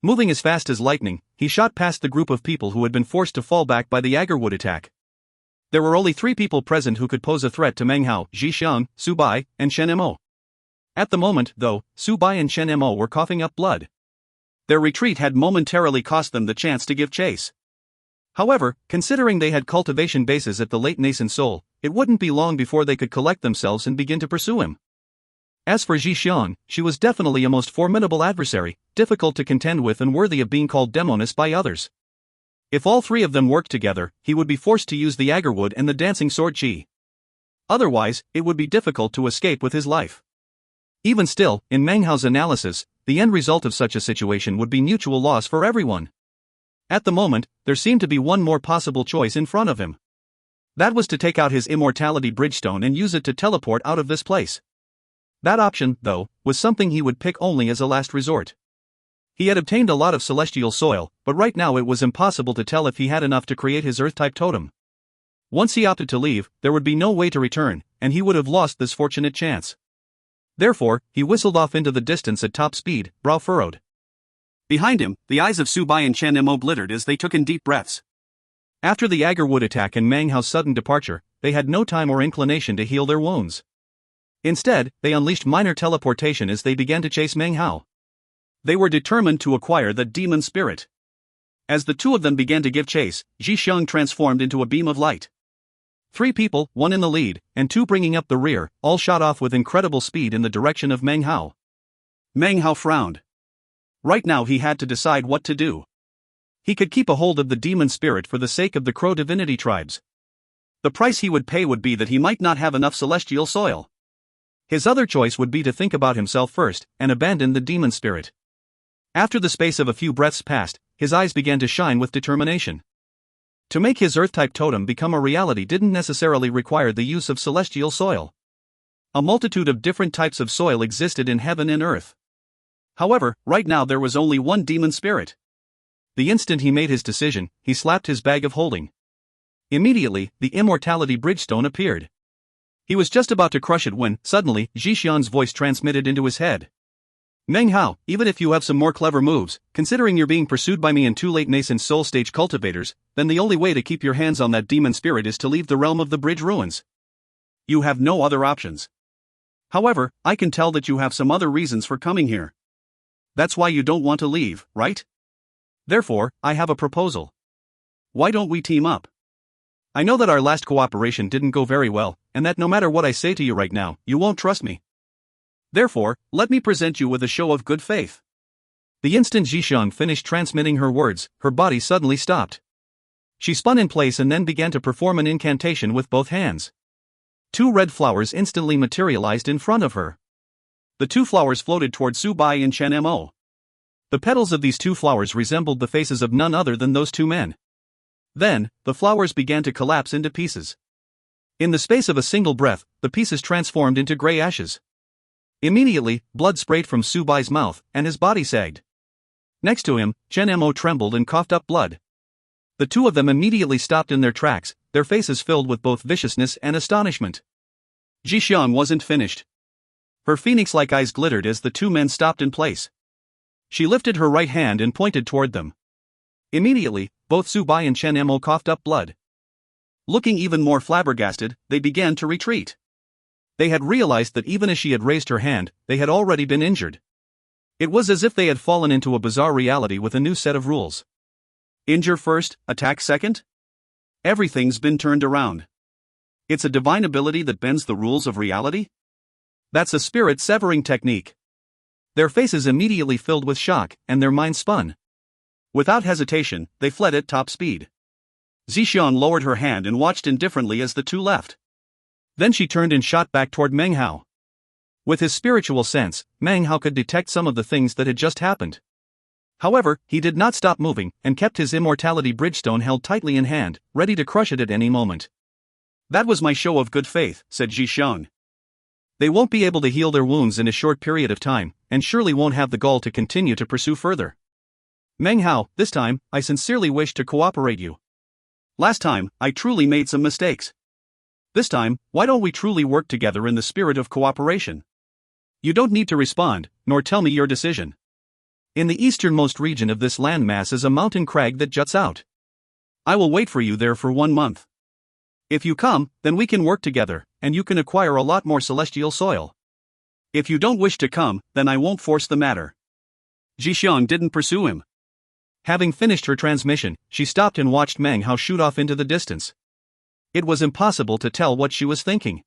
Moving as fast as lightning, he shot past the group of people who had been forced to fall back by the Agarwood attack. There were only 3 people present who could pose a threat to Meng Hao: Zhixiang, Su Bai, and Chen Mo. At the moment, though, Su Bai and Chen Mo were coughing up blood. Their retreat had momentarily cost them the chance to give chase. However, considering they had cultivation bases at the late nascent soul, it wouldn't be long before they could collect themselves and begin to pursue him. As for Zhixiang, she was definitely a most formidable adversary, difficult to contend with and worthy of being called demoness by others. If all 3 of them worked together, he would be forced to use the Agarwood and the dancing sword chi. Otherwise, it would be difficult to escape with his life. Even still, in Meng Hao's analysis, the end result of such a situation would be mutual loss for everyone. At the moment, there seemed to be one more possible choice in front of him. That was to take out his immortality bridgestone and use it to teleport out of this place. That option, though, was something he would pick only as a last resort. He had obtained a lot of celestial soil, but right now it was impossible to tell if he had enough to create his Earth-type totem. Once he opted to leave, there would be no way to return, and he would have lost this fortunate chance. Therefore, he whistled off into the distance at top speed, brow furrowed. Behind him, the eyes of Su Bai and Chen Mo glittered as they took in deep breaths. After the Agarwood attack and Meng Hao's sudden departure, they had no time or inclination to heal their wounds. Instead, they unleashed minor teleportation as they began to chase Meng Hao. They were determined to acquire the demon spirit. As the 2 of them began to give chase, Zhixiang transformed into a beam of light. 3 people, 1 in the lead, and 2 bringing up the rear, all shot off with incredible speed in the direction of Meng Hao. Meng Hao frowned. Right now he had to decide what to do. He could keep a hold of the demon spirit for the sake of the Crow divinity tribes. The price he would pay would be that he might not have enough celestial soil. His other choice would be to think about himself first, and abandon the demon spirit. After the space of a few breaths passed, his eyes began to shine with determination. To make his Earth-type totem become a reality didn't necessarily require the use of celestial soil. A multitude of different types of soil existed in heaven and earth. However, right now there was only one demon spirit. The instant he made his decision, he slapped his bag of holding. Immediately, the immortality bridgestone appeared. He was just about to crush it when, suddenly, Zhixian's voice transmitted into his head. Meng Hao, even if you have some more clever moves, considering you're being pursued by me and two late nascent soul stage cultivators, then the only way to keep your hands on that demon spirit is to leave the realm of the bridge ruins. You have no other options. However, I can tell that you have some other reasons for coming here. That's why you don't want to leave, right? Therefore, I have a proposal. Why don't we team up? I know that our last cooperation didn't go very well, and that no matter what I say to you right now, you won't trust me. Therefore, let me present you with a show of good faith. The instant Zhixiang finished transmitting her words, her body suddenly stopped. She spun in place and then began to perform an incantation with both hands. 2 red flowers instantly materialized in front of her. The 2 flowers floated toward Su Bai and Chen Mo. The petals of these 2 flowers resembled the faces of none other than those 2 men. Then, the flowers began to collapse into pieces. In the space of a single breath, the pieces transformed into gray ashes. Immediately, blood sprayed from Su Bai's mouth, and his body sagged. Next to him, Chen Mo trembled and coughed up blood. The 2 of them immediately stopped in their tracks, their faces filled with both viciousness and astonishment. Zhixiang wasn't finished. Her phoenix-like eyes glittered as the 2 men stopped in place. She lifted her right hand and pointed toward them. Immediately, both Su Bai and Chen Mo coughed up blood. Looking even more flabbergasted, they began to retreat. They had realized that even as she had raised her hand, they had already been injured. It was as if they had fallen into a bizarre reality with a new set of rules. Injure first, attack second? Everything's been turned around. It's a divine ability that bends the rules of reality? That's a spirit-severing technique. Their faces immediately filled with shock, and their minds spun. Without hesitation, they fled at top speed. Zhixiang lowered her hand and watched indifferently as the 2 left. Then she turned and shot back toward Meng Hao. With his spiritual sense, Meng Hao could detect some of the things that had just happened. However, he did not stop moving, and kept his immortality bridgestone held tightly in hand, ready to crush it at any moment. That was my show of good faith, said Zhixiang. They won't be able to heal their wounds in a short period of time, and surely won't have the gall to continue to pursue further. Meng Hao, this time, I sincerely wish to cooperate you. Last time, I truly made some mistakes. This time, why don't we truly work together in the spirit of cooperation? You don't need to respond, nor tell me your decision. In the easternmost region of this landmass is a mountain crag that juts out. I will wait for you there for 1 month. If you come, then we can work together, and you can acquire a lot more celestial soil. If you don't wish to come, then I won't force the matter. Zhixiang didn't pursue him. Having finished her transmission, she stopped and watched Meng Hao shoot off into the distance. It was impossible to tell what she was thinking.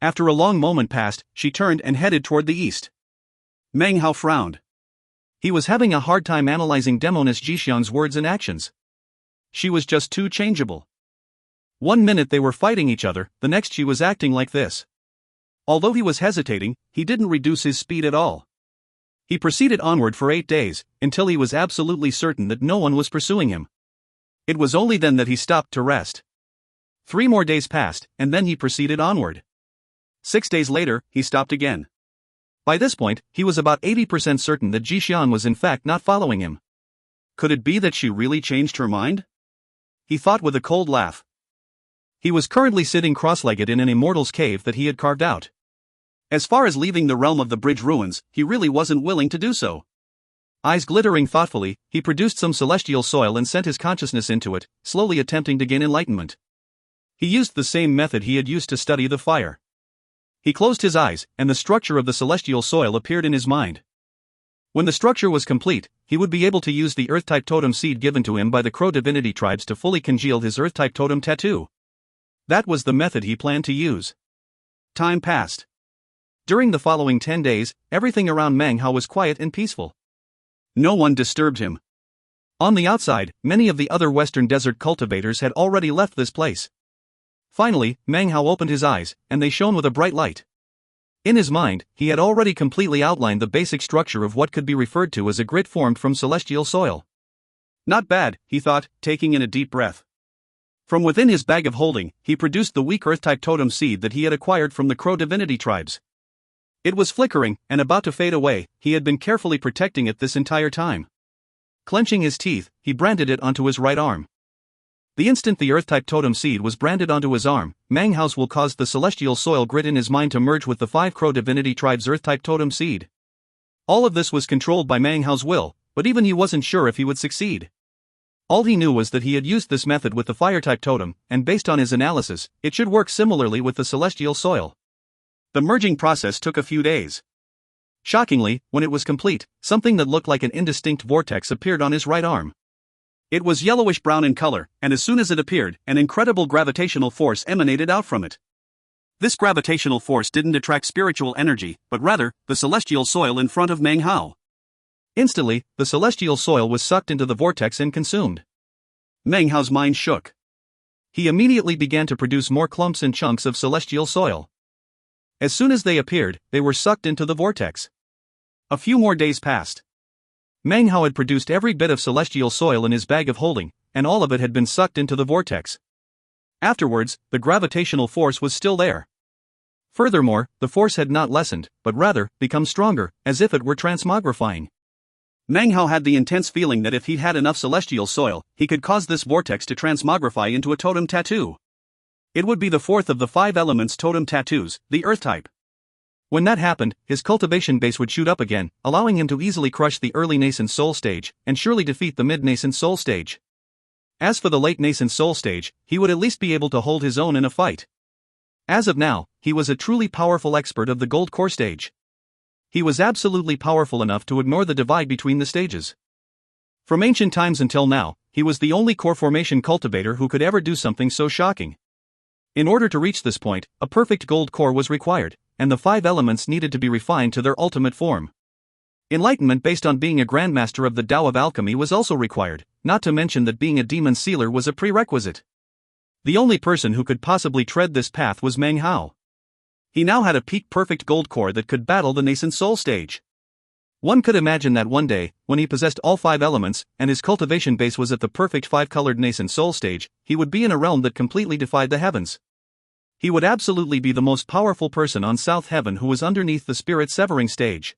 After a long moment passed, she turned and headed toward the east. Meng Hao frowned. He was having a hard time analyzing Demoness Zhixiang's words and actions. She was just too changeable. 1 minute they were fighting each other, the next she was acting like this. Although he was hesitating, he didn't reduce his speed at all. He proceeded onward for 8 days, until he was absolutely certain that no one was pursuing him. It was only then that he stopped to rest. 3 more days passed, and then he proceeded onward. 6 days later, he stopped again. By this point, he was about 80% certain that Zhixiang was in fact not following him. Could it be that she really changed her mind? He thought with a cold laugh. He was currently sitting cross-legged in an immortal's cave that he had carved out. As far as leaving the realm of the bridge ruins, he really wasn't willing to do so. Eyes glittering thoughtfully, he produced some celestial soil and sent his consciousness into it, slowly attempting to gain enlightenment. He used the same method he had used to study the fire. He closed his eyes, and the structure of the celestial soil appeared in his mind. When the structure was complete, he would be able to use the Earth-type totem seed given to him by the Crow divinity tribes to fully congeal his Earth-type totem tattoo. That was the method he planned to use. Time passed. During the following 10 days, everything around Meng Hao was quiet and peaceful. No one disturbed him. On the outside, many of the other western desert cultivators had already left this place. Finally, Meng Hao opened his eyes, and they shone with a bright light. In his mind, he had already completely outlined the basic structure of what could be referred to as a grit formed from celestial soil. Not bad, he thought, taking in a deep breath. From within his bag of holding, he produced the weak Earth-type totem seed that he had acquired from the Crow divinity tribes. It was flickering and about to fade away. He had been carefully protecting it this entire time. Clenching his teeth, he branded it onto his right arm. The instant the Earth-type totem seed was branded onto his arm, Meng Hao's will caused the celestial soil grit in his mind to merge with the 5 Crow divinity tribes' Earth-type totem seed. All of this was controlled by Meng Hao's will, but even he wasn't sure if he would succeed. All he knew was that he had used this method with the Fire-type totem, and based on his analysis, it should work similarly with the celestial soil. The merging process took a few days. Shockingly, when it was complete, something that looked like an indistinct vortex appeared on his right arm. It was yellowish-brown in color, and as soon as it appeared, an incredible gravitational force emanated out from it. This gravitational force didn't attract spiritual energy, but rather, the celestial soil in front of Meng Hao. Instantly, the celestial soil was sucked into the vortex and consumed. Meng Hao's mind shook. He immediately began to produce more clumps and chunks of celestial soil. As soon as they appeared, they were sucked into the vortex. A few more days passed. Meng Hao had produced every bit of celestial soil in his bag of holding, and all of it had been sucked into the vortex. Afterwards, the gravitational force was still there. Furthermore, the force had not lessened, but rather, become stronger, as if it were transmogrifying. Meng Hao had the intense feeling that if he had enough celestial soil, he could cause this vortex to transmogrify into a totem tattoo. It would be the 4th of the 5 elements totem tattoos, the Earth type. When that happened, his cultivation base would shoot up again, allowing him to easily crush the early nascent soul stage, and surely defeat the mid-nascent soul stage. As for the late nascent soul stage, he would at least be able to hold his own in a fight. As of now, he was a truly powerful expert of the gold core stage. He was absolutely powerful enough to ignore the divide between the stages. From ancient times until now, he was the only core formation cultivator who could ever do something so shocking. In order to reach this point, a perfect gold core was required, and the 5 elements needed to be refined to their ultimate form. Enlightenment based on being a grandmaster of the Tao of alchemy was also required, not to mention that being a demon sealer was a prerequisite. The only person who could possibly tread this path was Meng Hao. He now had a peak perfect gold core that could battle the nascent soul stage. One could imagine that one day, when he possessed all 5 elements, and his cultivation base was at the perfect 5-colored nascent soul stage, he would be in a realm that completely defied the heavens. He would absolutely be the most powerful person on South Heaven who was underneath the spirit severing stage.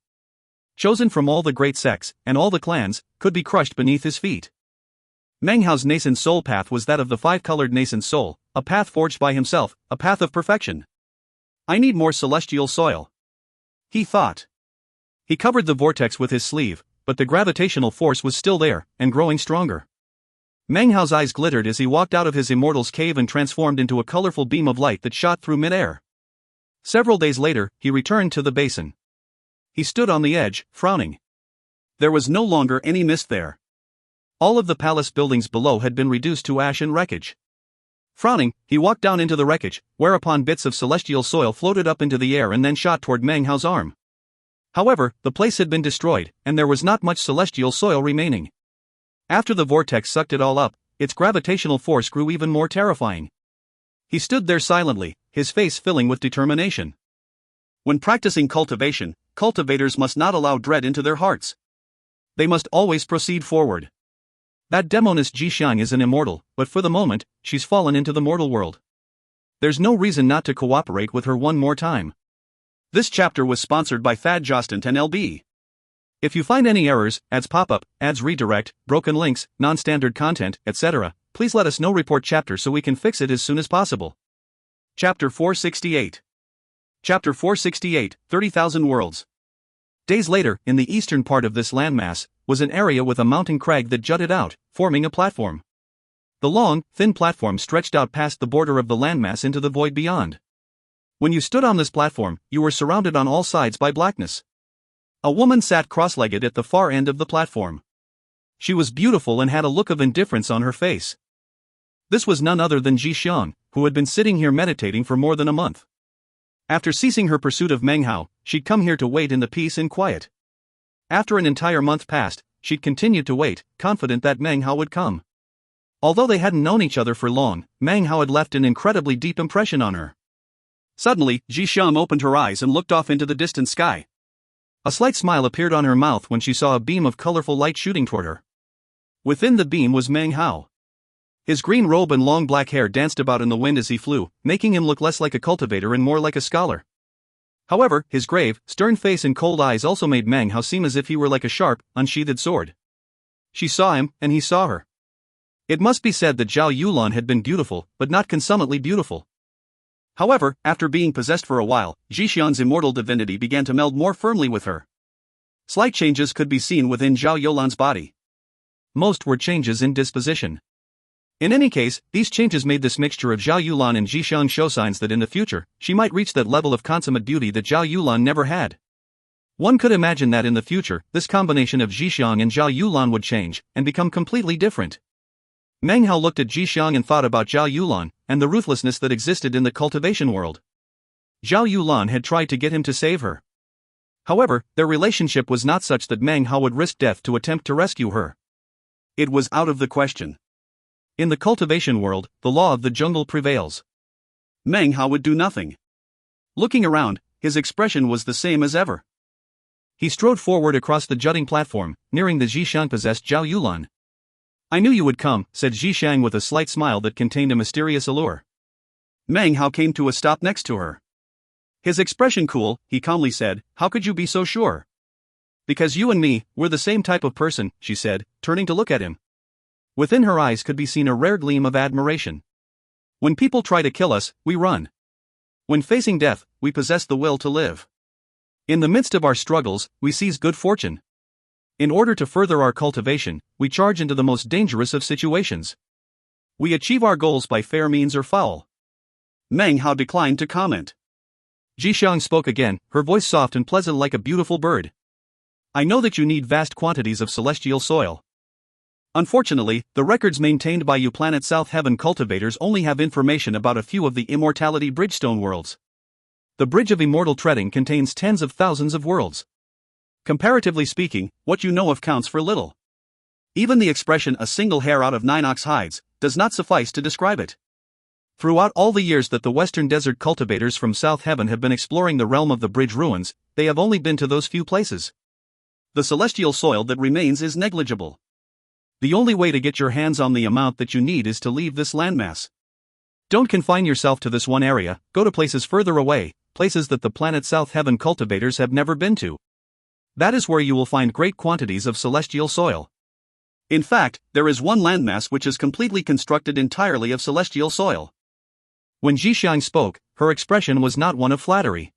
Chosen from all the great sects, and all the clans, could be crushed beneath his feet. Meng Hao's nascent soul path was that of the 5-colored nascent soul, a path forged by himself, a path of perfection. I need more celestial soil, he thought. He covered the vortex with his sleeve, but the gravitational force was still there, and growing stronger. Meng Hao's eyes glittered as he walked out of his immortal's cave and transformed into a colorful beam of light that shot through mid-air. Several days later, he returned to the basin. He stood on the edge, frowning. There was no longer any mist there. All of the palace buildings below had been reduced to ash and wreckage. Frowning, he walked down into the wreckage, whereupon bits of celestial soil floated up into the air and then shot toward Meng Hao's arm. However, the place had been destroyed, and there was not much celestial soil remaining. After the vortex sucked it all up, its gravitational force grew even more terrifying. He stood there silently, his face filling with determination. When practicing cultivation, cultivators must not allow dread into their hearts. They must always proceed forward. That demoness Jixiang is an immortal, but for the moment, she's fallen into the mortal world. There's no reason not to cooperate with her one more time. This chapter was sponsored by Thad Jostant and LB. If you find any errors, ads pop up, ads redirect, broken links, non-standard content, etc., please let us know. Report chapter so we can fix it as soon as possible. Chapter 468. Chapter 468, 30,000 Worlds. Days later, in the eastern part of this landmass, was an area with a mountain crag that jutted out, forming a platform. The long, thin platform stretched out past the border of the landmass into the void beyond. When you stood on this platform, you were surrounded on all sides by blackness. A woman sat cross-legged at the far end of the platform. She was beautiful and had a look of indifference on her face. This was none other than Jixiang, who had been sitting here meditating for more than a month. After ceasing her pursuit of Meng Hao, she'd come here to wait in the peace and quiet. After an entire month passed, she'd continued to wait, confident that Meng Hao would come. Although they hadn't known each other for long, Meng Hao had left an incredibly deep impression on her. Suddenly, Jixiang opened her eyes and looked off into the distant sky. A slight smile appeared on her mouth when she saw a beam of colorful light shooting toward her. Within the beam was Meng Hao. His green robe and long black hair danced about in the wind as he flew, making him look less like a cultivator and more like a scholar. However, his grave, stern face and cold eyes also made Meng Hao seem as if he were like a sharp, unsheathed sword. She saw him, and he saw her. It must be said that Zhao Yulan had been beautiful, but not consummately beautiful. However, after being possessed for a while, Zhixiang's immortal divinity began to meld more firmly with her. Slight changes could be seen within Zhao Yulan's body. Most were changes in disposition. In any case, these changes made this mixture of Zhao Yulan and Zhixiang show signs that in the future, she might reach that level of consummate beauty that Zhao Yulan never had. One could imagine that in the future, this combination of Zhixiang and Zhao Yulan would change, and become completely different. Meng Hao looked at Zhixiang and thought about Zhao Yulan, and the ruthlessness that existed in the cultivation world. Zhao Yulan had tried to get him to save her. However, their relationship was not such that Meng Hao would risk death to attempt to rescue her. It was out of the question. In the cultivation world, the law of the jungle prevails. Meng Hao would do nothing. Looking around, his expression was the same as ever. He strode forward across the jutting platform, nearing the Zhixiang-possessed Zhao Yulan. "I knew you would come," said Zhixiang with a slight smile that contained a mysterious allure. Meng Hao came to a stop next to her. His expression cool, he calmly said, "How could you be so sure?" "Because you and me, we're the same type of person," she said, turning to look at him. Within her eyes could be seen a rare gleam of admiration. "When people try to kill us, we run. When facing death, we possess the will to live. In the midst of our struggles, we seize good fortune. In order to further our cultivation, we charge into the most dangerous of situations. We achieve our goals by fair means or foul." Meng Hao declined to comment. Zhixiang spoke again, her voice soft and pleasant like a beautiful bird. "I know that you need vast quantities of celestial soil. Unfortunately, the records maintained by you Planet South Heaven cultivators only have information about a few of the Immortality Bridgestone worlds. The Bridge of Immortal Treading contains tens of thousands of worlds. Comparatively speaking, what you know of counts for little. Even the expression 'a single hair out of 9 ox hides' does not suffice to describe it. Throughout all the years that the Western Desert cultivators from South Heaven have been exploring the realm of the bridge ruins, they have only been to those few places. The celestial soil that remains is negligible. The only way to get your hands on the amount that you need is to leave this landmass. Don't confine yourself to this one area, go to places further away, places that the Planet South Heaven cultivators have never been to. That is where you will find great quantities of celestial soil. In fact, there is one landmass which is completely constructed entirely of celestial soil." When Zhixiang spoke, her expression was not one of flattery.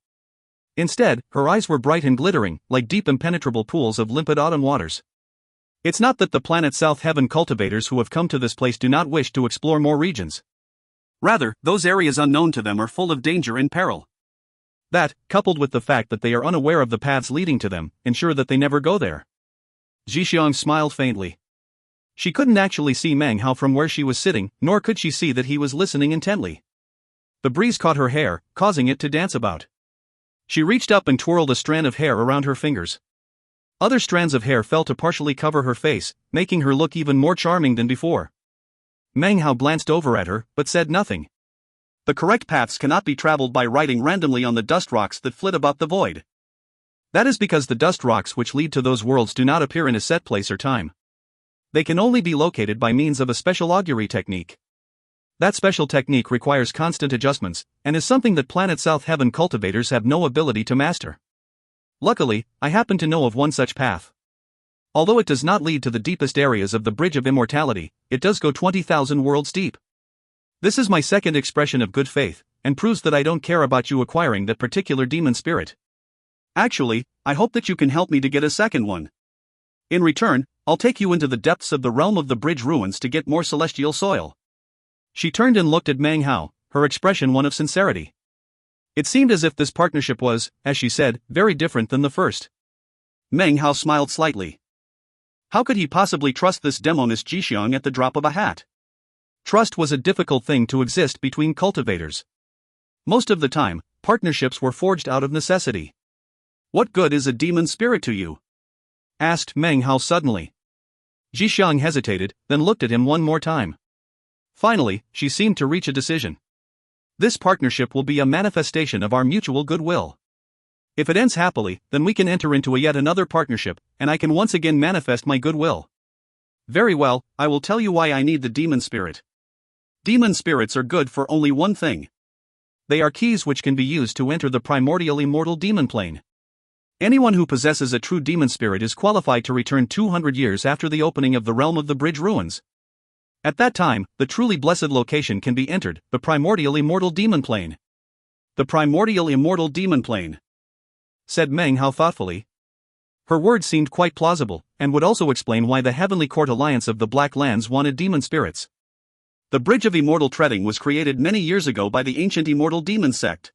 Instead, her eyes were bright and glittering, like deep impenetrable pools of limpid autumn waters. It's not that the Planet South Heaven cultivators who have come to this place do not wish to explore more regions. Rather, those areas unknown to them are full of danger and peril. That, coupled with the fact that they are unaware of the paths leading to them, ensure that they never go there. Zhixiang smiled faintly. She couldn't actually see Meng Hao from where she was sitting, nor could she see that he was listening intently. The breeze caught her hair, causing it to dance about. She reached up and twirled a strand of hair around her fingers. Other strands of hair fell to partially cover her face, making her look even more charming than before. Meng Hao glanced over at her, but said nothing. The correct paths cannot be traveled by riding randomly on the dust rocks that flit about the void. That is because the dust rocks which lead to those worlds do not appear in a set place or time. They can only be located by means of a special augury technique. That special technique requires constant adjustments, and is something that Planet South Heaven cultivators have no ability to master. Luckily, I happen to know of one such path. Although it does not lead to the deepest areas of the Bridge of Immortality, it does go 20,000 worlds deep. This is my second expression of good faith, and proves that I don't care about you acquiring that particular demon spirit. Actually, I hope that you can help me to get a second one. In return, I'll take you into the depths of the realm of the bridge ruins to get more celestial soil." She turned and looked at Meng Hao, her expression one of sincerity. It seemed as if this partnership was, as she said, very different than the first. Meng Hao smiled slightly. How could he possibly trust this demoness Zhixiang at the drop of a hat? Trust was a difficult thing to exist between cultivators. Most of the time, partnerships were forged out of necessity. "What good is a demon spirit to you?" asked Meng Hao suddenly. Zhixiang hesitated, then looked at him one more time. Finally, she seemed to reach a decision. "This partnership will be a manifestation of our mutual goodwill. If it ends happily, then we can enter into yet another partnership, and I can once again manifest my goodwill. Very well, I will tell you why I need the demon spirit. Demon spirits are good for only one thing. They are keys which can be used to enter the primordial immortal demon plane. Anyone who possesses a true demon spirit is qualified to return 200 years after the opening of the realm of the bridge ruins. At that time, the truly blessed location can be entered, the primordial immortal demon plane. The primordial immortal demon plane, said Meng Hao thoughtfully. Her words seemed quite plausible, and would also explain why the Heavenly Court Alliance of the Black Lands wanted demon spirits. The Bridge of Immortal Treading was created many years ago by the ancient immortal demon sect.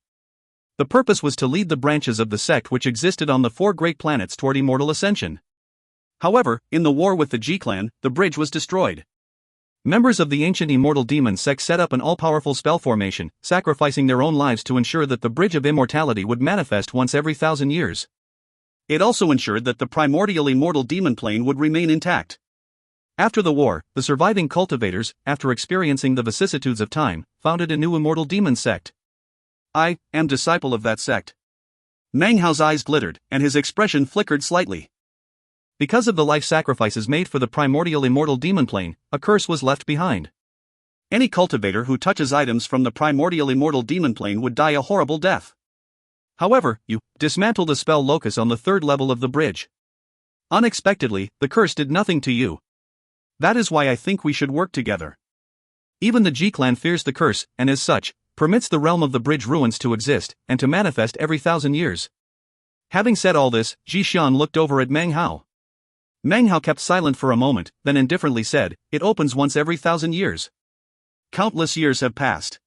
The purpose was to lead the branches of the sect which existed on the 4 great planets toward immortal ascension. However, in the war with the G-Clan, the bridge was destroyed. Members of the ancient immortal demon sect set up an all-powerful spell formation, sacrificing their own lives to ensure that the Bridge of Immortality would manifest once every 1,000 years. It also ensured that the primordial immortal demon plane would remain intact. After the war, the surviving cultivators, after experiencing the vicissitudes of time, founded a new immortal demon sect. I am disciple of that sect. Meng Hao's eyes glittered, and his expression flickered slightly. Because of the life sacrifices made for the primordial immortal demon plane, a curse was left behind. Any cultivator who touches items from the primordial immortal demon plane would die a horrible death. However, you dismantle the spell locus on the 3rd level of the bridge. Unexpectedly, the curse did nothing to you. That is why I think we should work together. Even the G-Clan fears the curse, and as such, permits the realm of the bridge ruins to exist, and to manifest every 1,000 years. Having said all this, Ji Xian looked over at Meng Hao. Meng Hao kept silent for a moment, then indifferently said, "It opens once every 1,000 years. Countless years have passed.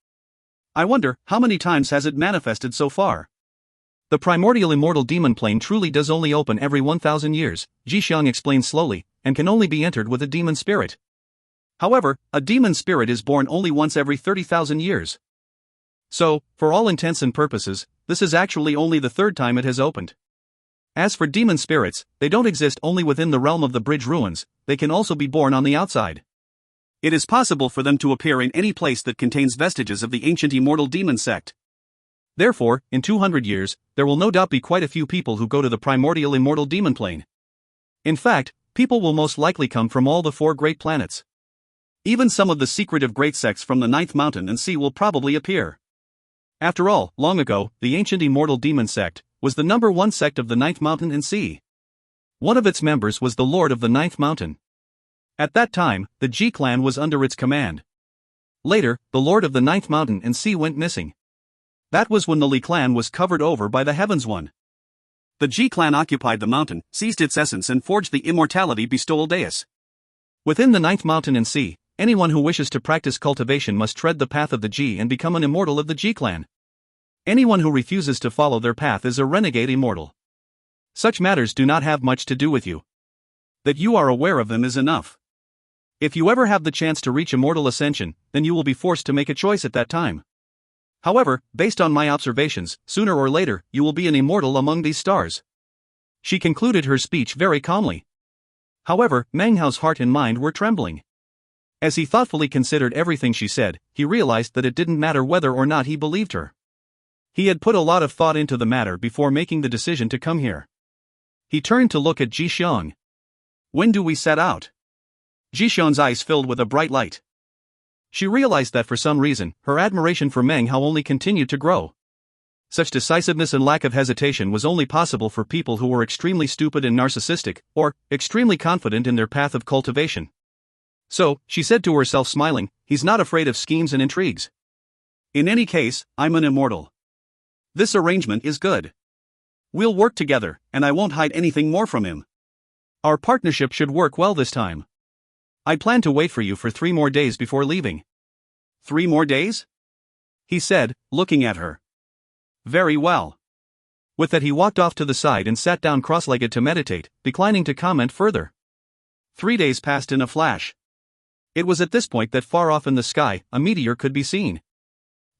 I wonder, how many times has it manifested so far?" The primordial immortal demon plane truly does only open every 1,000 years, Ji Xiang explained slowly, and can only be entered with a demon spirit. However, a demon spirit is born only once every 30,000 years. So, for all intents and purposes, this is actually only the 3rd time it has opened. As for demon spirits, they don't exist only within the realm of the bridge ruins, they can also be born on the outside. It is possible for them to appear in any place that contains vestiges of the ancient immortal demon sect. Therefore, in 200 years, there will no doubt be quite a few people who go to the primordial immortal demon plane. In fact, people will most likely come from all the 4 great planets. Even some of the secretive great sects from the 9th mountain and sea will probably appear. After all, long ago, the ancient immortal demon sect was the number 1 sect of the 9th mountain and sea. One of its members was the Lord of the 9th mountain. At that time, the G-Clan was under its command. Later, the Lord of the 9th mountain and sea went missing. That was when the Li clan was covered over by the Heavens One. The G-Clan occupied the mountain, seized its essence and forged the immortality bestowal dais. Within the 9th mountain and sea, anyone who wishes to practice cultivation must tread the path of the G and become an immortal of the G-Clan. Anyone who refuses to follow their path is a renegade immortal. Such matters do not have much to do with you. That you are aware of them is enough. If you ever have the chance to reach immortal ascension, then you will be forced to make a choice at that time. However, based on my observations, sooner or later, you will be an immortal among these stars. She concluded her speech very calmly. However, Meng Hao's heart and mind were trembling. As he thoughtfully considered everything she said, he realized that it didn't matter whether or not he believed her. He had put a lot of thought into the matter before making the decision to come here. He turned to look at Ji Xiang. "When do we set out?" Ji Xiang's eyes filled with a bright light. She realized that for some reason, her admiration for Meng Hao only continued to grow. Such decisiveness and lack of hesitation was only possible for people who were extremely stupid and narcissistic, or extremely confident in their path of cultivation. So, she said to herself smiling, "He's not afraid of schemes and intrigues. In any case, I'm an immortal. This arrangement is good. We'll work together, and I won't hide anything more from him. Our partnership should work well this time. I plan to wait for you for 3 more days before leaving." 3 more days? He said, looking at her. Very well. With that he walked off to the side and sat down cross-legged to meditate, declining to comment further. 3 days passed in a flash. It was at this point that far off in the sky, a meteor could be seen.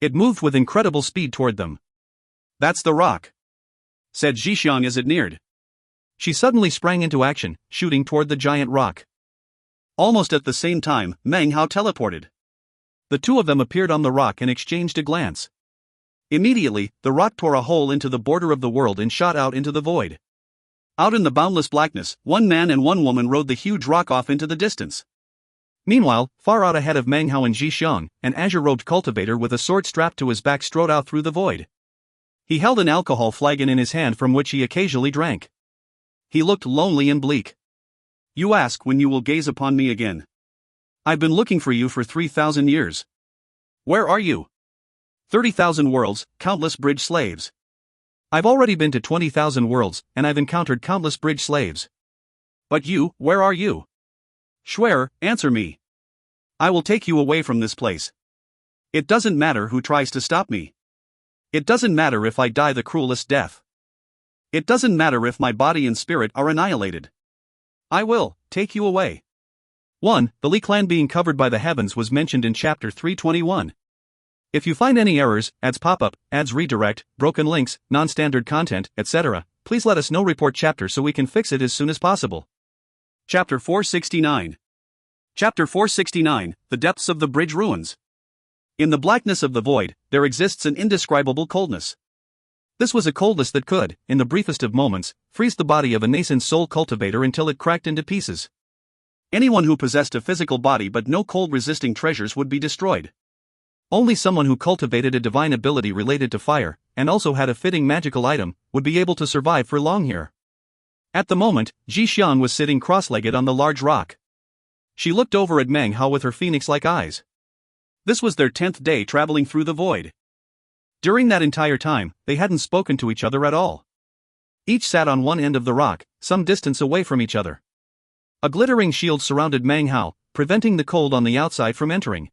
It moved with incredible speed toward them. "That's the rock," said Ji Xiang as it neared. She suddenly sprang into action, shooting toward the giant rock. Almost at the same time, Meng Hao teleported. The two of them appeared on the rock and exchanged a glance. Immediately, the rock tore a hole into the border of the world and shot out into the void. Out in the boundless blackness, one man and one woman rode the huge rock off into the distance. Meanwhile, far out ahead of Meng Hao and Ji Xiang, an azure-robed cultivator with a sword strapped to his back strode out through the void. He held an alcohol flagon in his hand from which he occasionally drank. He looked lonely and bleak. You ask when you will gaze upon me again. I've been looking for you for 3,000 years. Where are you? 30,000 worlds, countless bridge slaves. I've already been to 20,000 worlds, and I've encountered countless bridge slaves. But you, where are you? Schwer, answer me. I will take you away from this place. It doesn't matter who tries to stop me. It doesn't matter if I die the cruelest death. It doesn't matter if my body and spirit are annihilated. I will take you away. 1. The Li clan being covered by the heavens was mentioned in chapter 321. If you find any errors, ads pop-up, ads redirect, broken links, non-standard content, etc., please let us know. Report chapter so we can fix it as soon as possible. Chapter 469. Chapter 469, The Depths of the Bridge Ruins. In the blackness of the void, there exists an indescribable coldness. This was a coldness that could, in the briefest of moments, freeze the body of a nascent soul cultivator until it cracked into pieces. Anyone who possessed a physical body but no cold-resisting treasures would be destroyed. Only someone who cultivated a divine ability related to fire, and also had a fitting magical item, would be able to survive for long here. At the moment, Ji Xiang was sitting cross-legged on the large rock. She looked over at Meng Hao with her phoenix-like eyes. This was their 10th day traveling through the void. During that entire time, they hadn't spoken to each other at all. Each sat on one end of the rock, some distance away from each other. A glittering shield surrounded Meng Hao, preventing the cold on the outside from entering.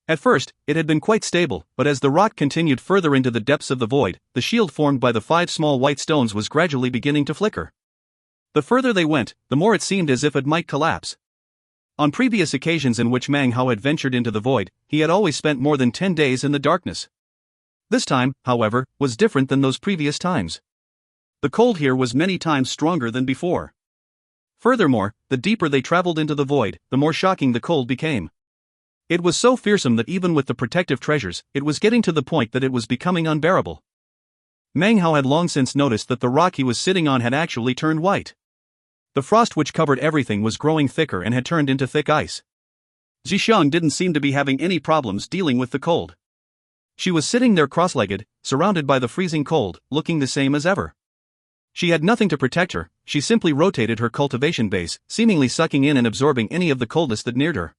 At first, it had been quite stable, but as the rock continued further into the depths of the void, the shield formed by the 5 small white stones was gradually beginning to flicker. The further they went, the more it seemed as if it might collapse. On previous occasions in which Meng Hao had ventured into the void, he had always spent more than 10 days in the darkness. This time, however, was different than those previous times. The cold here was many times stronger than before. Furthermore, the deeper they traveled into the void, the more shocking the cold became. It was so fearsome that even with the protective treasures, it was getting to the point that it was becoming unbearable. Meng Hao had long since noticed that the rock he was sitting on had actually turned white. The frost which covered everything was growing thicker and had turned into thick ice. Ji Xiang didn't seem to be having any problems dealing with the cold. She was sitting there cross-legged, surrounded by the freezing cold, looking the same as ever. She had nothing to protect her, she simply rotated her cultivation base, seemingly sucking in and absorbing any of the coldness that neared her.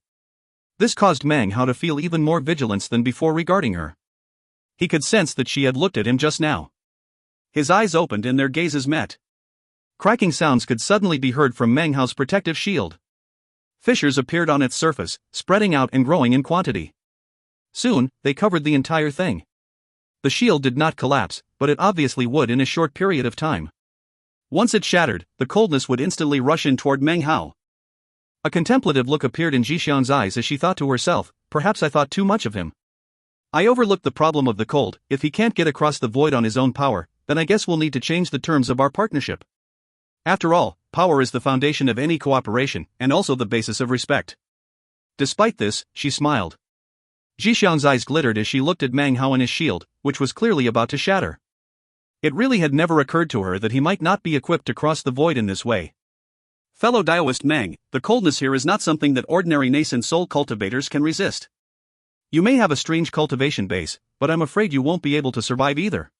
This caused Meng Hao to feel even more vigilance than before regarding her. He could sense that she had looked at him just now. His eyes opened and their gazes met. Cracking sounds could suddenly be heard from Meng Hao's protective shield. Fissures appeared on its surface, spreading out and growing in quantity. Soon, they covered the entire thing. The shield did not collapse, but it obviously would in a short period of time. Once it shattered, the coldness would instantly rush in toward Meng Hao. A contemplative look appeared in Ji Xiang's eyes as she thought to herself, perhaps I thought too much of him. I overlooked the problem of the cold. If he can't get across the void on his own power, then I guess we'll need to change the terms of our partnership. After all, power is the foundation of any cooperation, and also the basis of respect. Despite this, she smiled. Ji Xiang's eyes glittered as she looked at Meng Hao and his shield, which was clearly about to shatter. It really had never occurred to her that he might not be equipped to cross the void in this way. Fellow Daoist Meng, the coldness here is not something that ordinary nascent soul cultivators can resist. You may have a strange cultivation base, but I'm afraid you won't be able to survive either.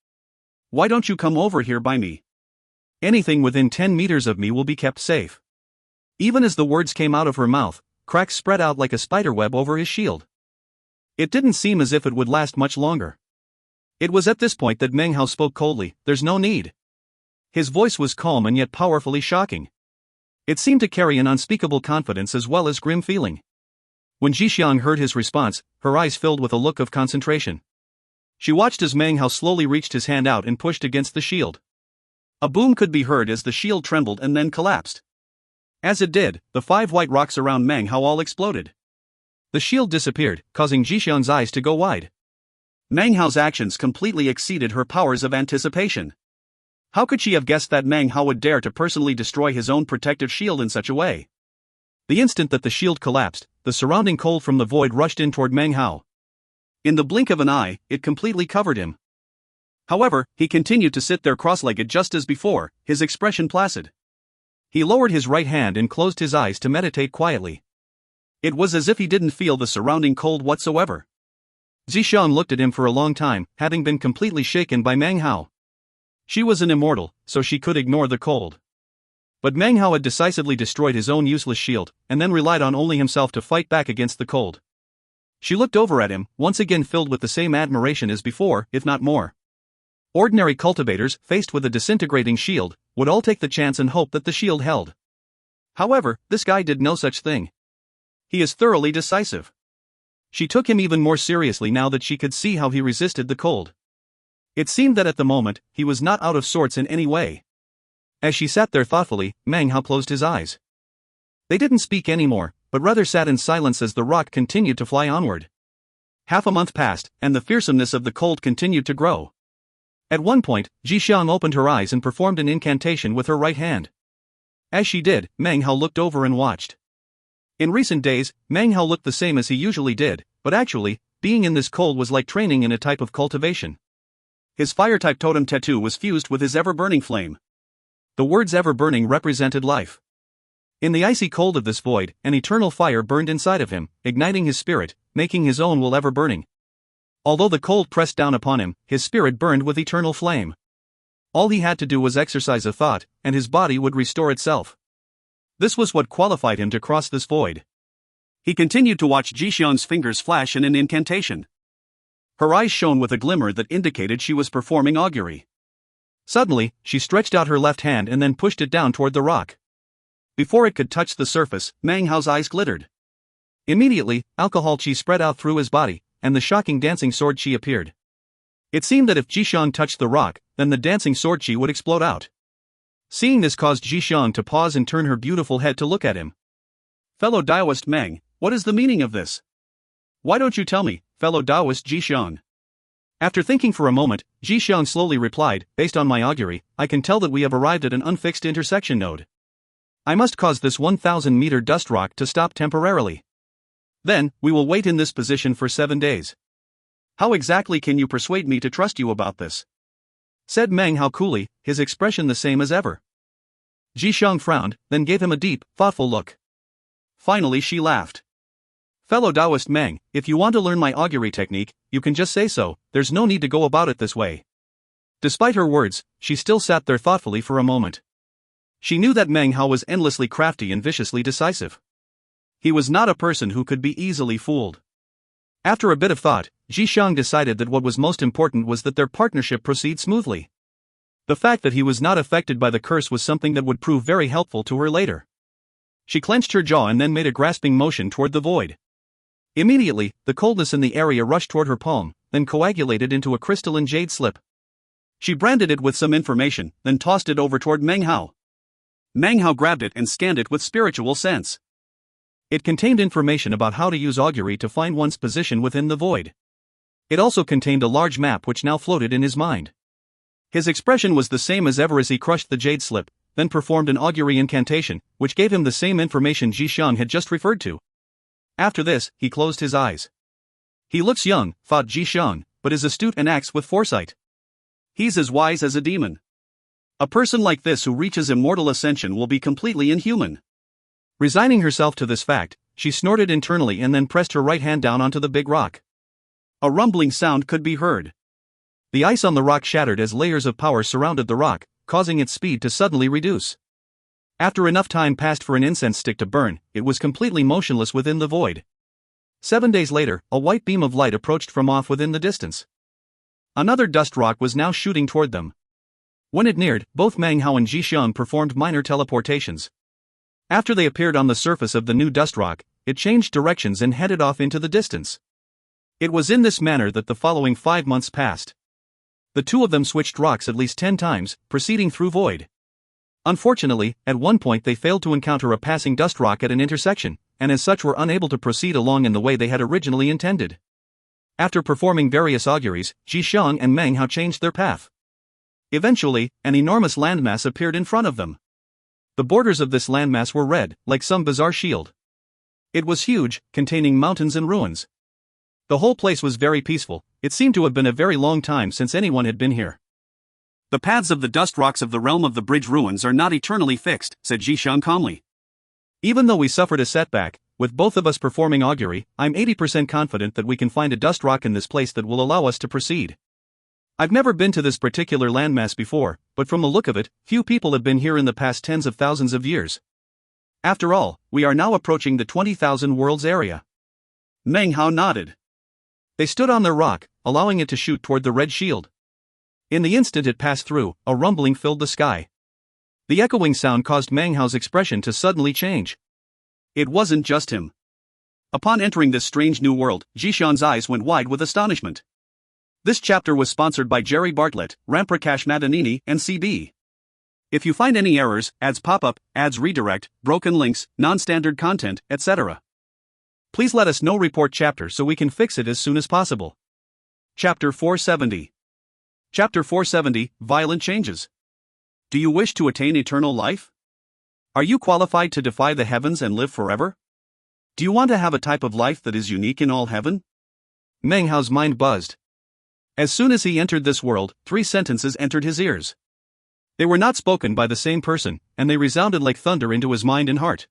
Why don't you come over here by me? Anything within 10 meters of me will be kept safe. Even as the words came out of her mouth, cracks spread out like a spiderweb over his shield. It didn't seem as if it would last much longer. It was at this point that Meng Hao spoke coldly, "There's no need." His voice was calm and yet powerfully shocking. It seemed to carry an unspeakable confidence as well as grim feeling. When Ji Xiang heard his response, her eyes filled with a look of concentration. She watched as Meng Hao slowly reached his hand out and pushed against the shield. A boom could be heard as the shield trembled and then collapsed. As it did, the 5 white rocks around Meng Hao all exploded. The shield disappeared, causing Ji Xiang's eyes to go wide. Meng Hao's actions completely exceeded her powers of anticipation. How could she have guessed that Meng Hao would dare to personally destroy his own protective shield in such a way? The instant that the shield collapsed, the surrounding cold from the void rushed in toward Meng Hao. In the blink of an eye, it completely covered him. However, he continued to sit there cross-legged just as before, his expression placid. He lowered his right hand and closed his eyes to meditate quietly. It was as if he didn't feel the surrounding cold whatsoever. Zishan looked at him for a long time, having been completely shaken by Meng Hao. She was an immortal, so she could ignore the cold. But Meng Hao had decisively destroyed his own useless shield, and then relied on only himself to fight back against the cold. She looked over at him, once again filled with the same admiration as before, if not more. Ordinary cultivators, faced with a disintegrating shield, would all take the chance and hope that the shield held. However, this guy did no such thing. He is thoroughly decisive. She took him even more seriously now that she could see how he resisted the cold. It seemed that at the moment, he was not out of sorts in any way. As she sat there thoughtfully, Meng Hao closed his eyes. They didn't speak anymore, but rather sat in silence as the rock continued to fly onward. Half a month passed, and the fearsomeness of the cold continued to grow. At one point, Zhixiang opened her eyes and performed an incantation with her right hand. As she did, Meng Hao looked over and watched. In recent days, Meng Hao looked the same as he usually did, but actually, being in this cold was like training in a type of cultivation. His fire-type totem tattoo was fused with his ever-burning flame. The words ever-burning represented life. In the icy cold of this void, an eternal fire burned inside of him, igniting his spirit, making his own will ever-burning. Although the cold pressed down upon him, his spirit burned with eternal flame. All he had to do was exercise a thought, and his body would restore itself. This was what qualified him to cross this void. He continued to watch Zhixiang's fingers flash in an incantation. Her eyes shone with a glimmer that indicated she was performing augury. Suddenly, she stretched out her left hand and then pushed it down toward the rock. Before it could touch the surface, Meng Hao's eyes glittered. Immediately, alcohol chi spread out through his body, and the shocking dancing sword chi appeared. It seemed that if Zhixiang touched the rock, then the dancing sword chi would explode out. Seeing this caused Zhixiang to pause and turn her beautiful head to look at him. Fellow Taoist Meng, what is the meaning of this? Why don't you tell me, fellow Taoist Zhixiang? After thinking for a moment, Zhixiang slowly replied, based on my augury, I can tell that we have arrived at an unfixed intersection node. I must cause this 1,000-meter dust rock to stop temporarily. Then, we will wait in this position for 7 days. How exactly can you persuade me to trust you about this? Said Meng Hao coolly, his expression the same as ever. Zhixiang frowned, then gave him a deep, thoughtful look. Finally she laughed. Fellow Taoist Meng, if you want to learn my augury technique, you can just say so, there's no need to go about it this way. Despite her words, she still sat there thoughtfully for a moment. She knew that Meng Hao was endlessly crafty and viciously decisive. He was not a person who could be easily fooled. After a bit of thought, Zhixiang decided that what was most important was that their partnership proceed smoothly. The fact that he was not affected by the curse was something that would prove very helpful to her later. She clenched her jaw and then made a grasping motion toward the void. Immediately, the coldness in the area rushed toward her palm, then coagulated into a crystalline jade slip. She branded it with some information, then tossed it over toward Meng Hao. Meng Hao grabbed it and scanned it with spiritual sense. It contained information about how to use augury to find one's position within the void. It also contained a large map which now floated in his mind. His expression was the same as ever as he crushed the jade slip, then performed an augury incantation, which gave him the same information Zhixiang had just referred to. After this, he closed his eyes. He looks young, thought Zhixiang, but is astute and acts with foresight. He's as wise as a demon. A person like this who reaches immortal ascension will be completely inhuman. Resigning herself to this fact, she snorted internally and then pressed her right hand down onto the big rock. A rumbling sound could be heard. The ice on the rock shattered as layers of power surrounded the rock, causing its speed to suddenly reduce. After enough time passed for an incense stick to burn, it was completely motionless within the void. 7 days later, a white beam of light approached from off within the distance. Another dust rock was now shooting toward them. When it neared, both Meng Hao and Zhixiang performed minor teleportations. After they appeared on the surface of the new dust rock, it changed directions and headed off into the distance. It was in this manner that the following 5 months passed. The two of them switched rocks at least 10 times, proceeding through void. Unfortunately, at one point they failed to encounter a passing dust rock at an intersection, and as such were unable to proceed along in the way they had originally intended. After performing various auguries, Zhixiang and Meng Hao changed their path. Eventually, an enormous landmass appeared in front of them. The borders of this landmass were red, like some bizarre shield. It was huge, containing mountains and ruins. The whole place was very peaceful. It seemed to have been a very long time since anyone had been here. The paths of the dust rocks of the realm of the bridge ruins are not eternally fixed, said Zhixiang calmly. Even though we suffered a setback, with both of us performing augury, I'm 80% confident that we can find a dust rock in this place that will allow us to proceed. I've never been to this particular landmass before, but from the look of it, few people have been here in the past tens of thousands of years. After all, we are now approaching the 20,000 worlds area. Meng Hao nodded. They stood on their rock, allowing it to shoot toward the red shield. In the instant it passed through, a rumbling filled the sky. The echoing sound caused Meng Hao's expression to suddenly change. It wasn't just him. Upon entering this strange new world, Jishan's eyes went wide with astonishment. This chapter was sponsored by Jerry Bartlett, Ramprakash Madanini, and CB. If you find any errors, ads pop up, ads redirect, broken links, non-standard content, etc., please let us know. Report chapter so we can fix it as soon as possible. Chapter 470. Chapter 470, Violent Changes. Do you wish to attain eternal life? Are you qualified to defy the heavens and live forever? Do you want to have a type of life that is unique in all heaven? Meng Hao's mind buzzed. As soon as he entered this world, 3 sentences entered his ears. They were not spoken by the same person, and they resounded like thunder into his mind and heart.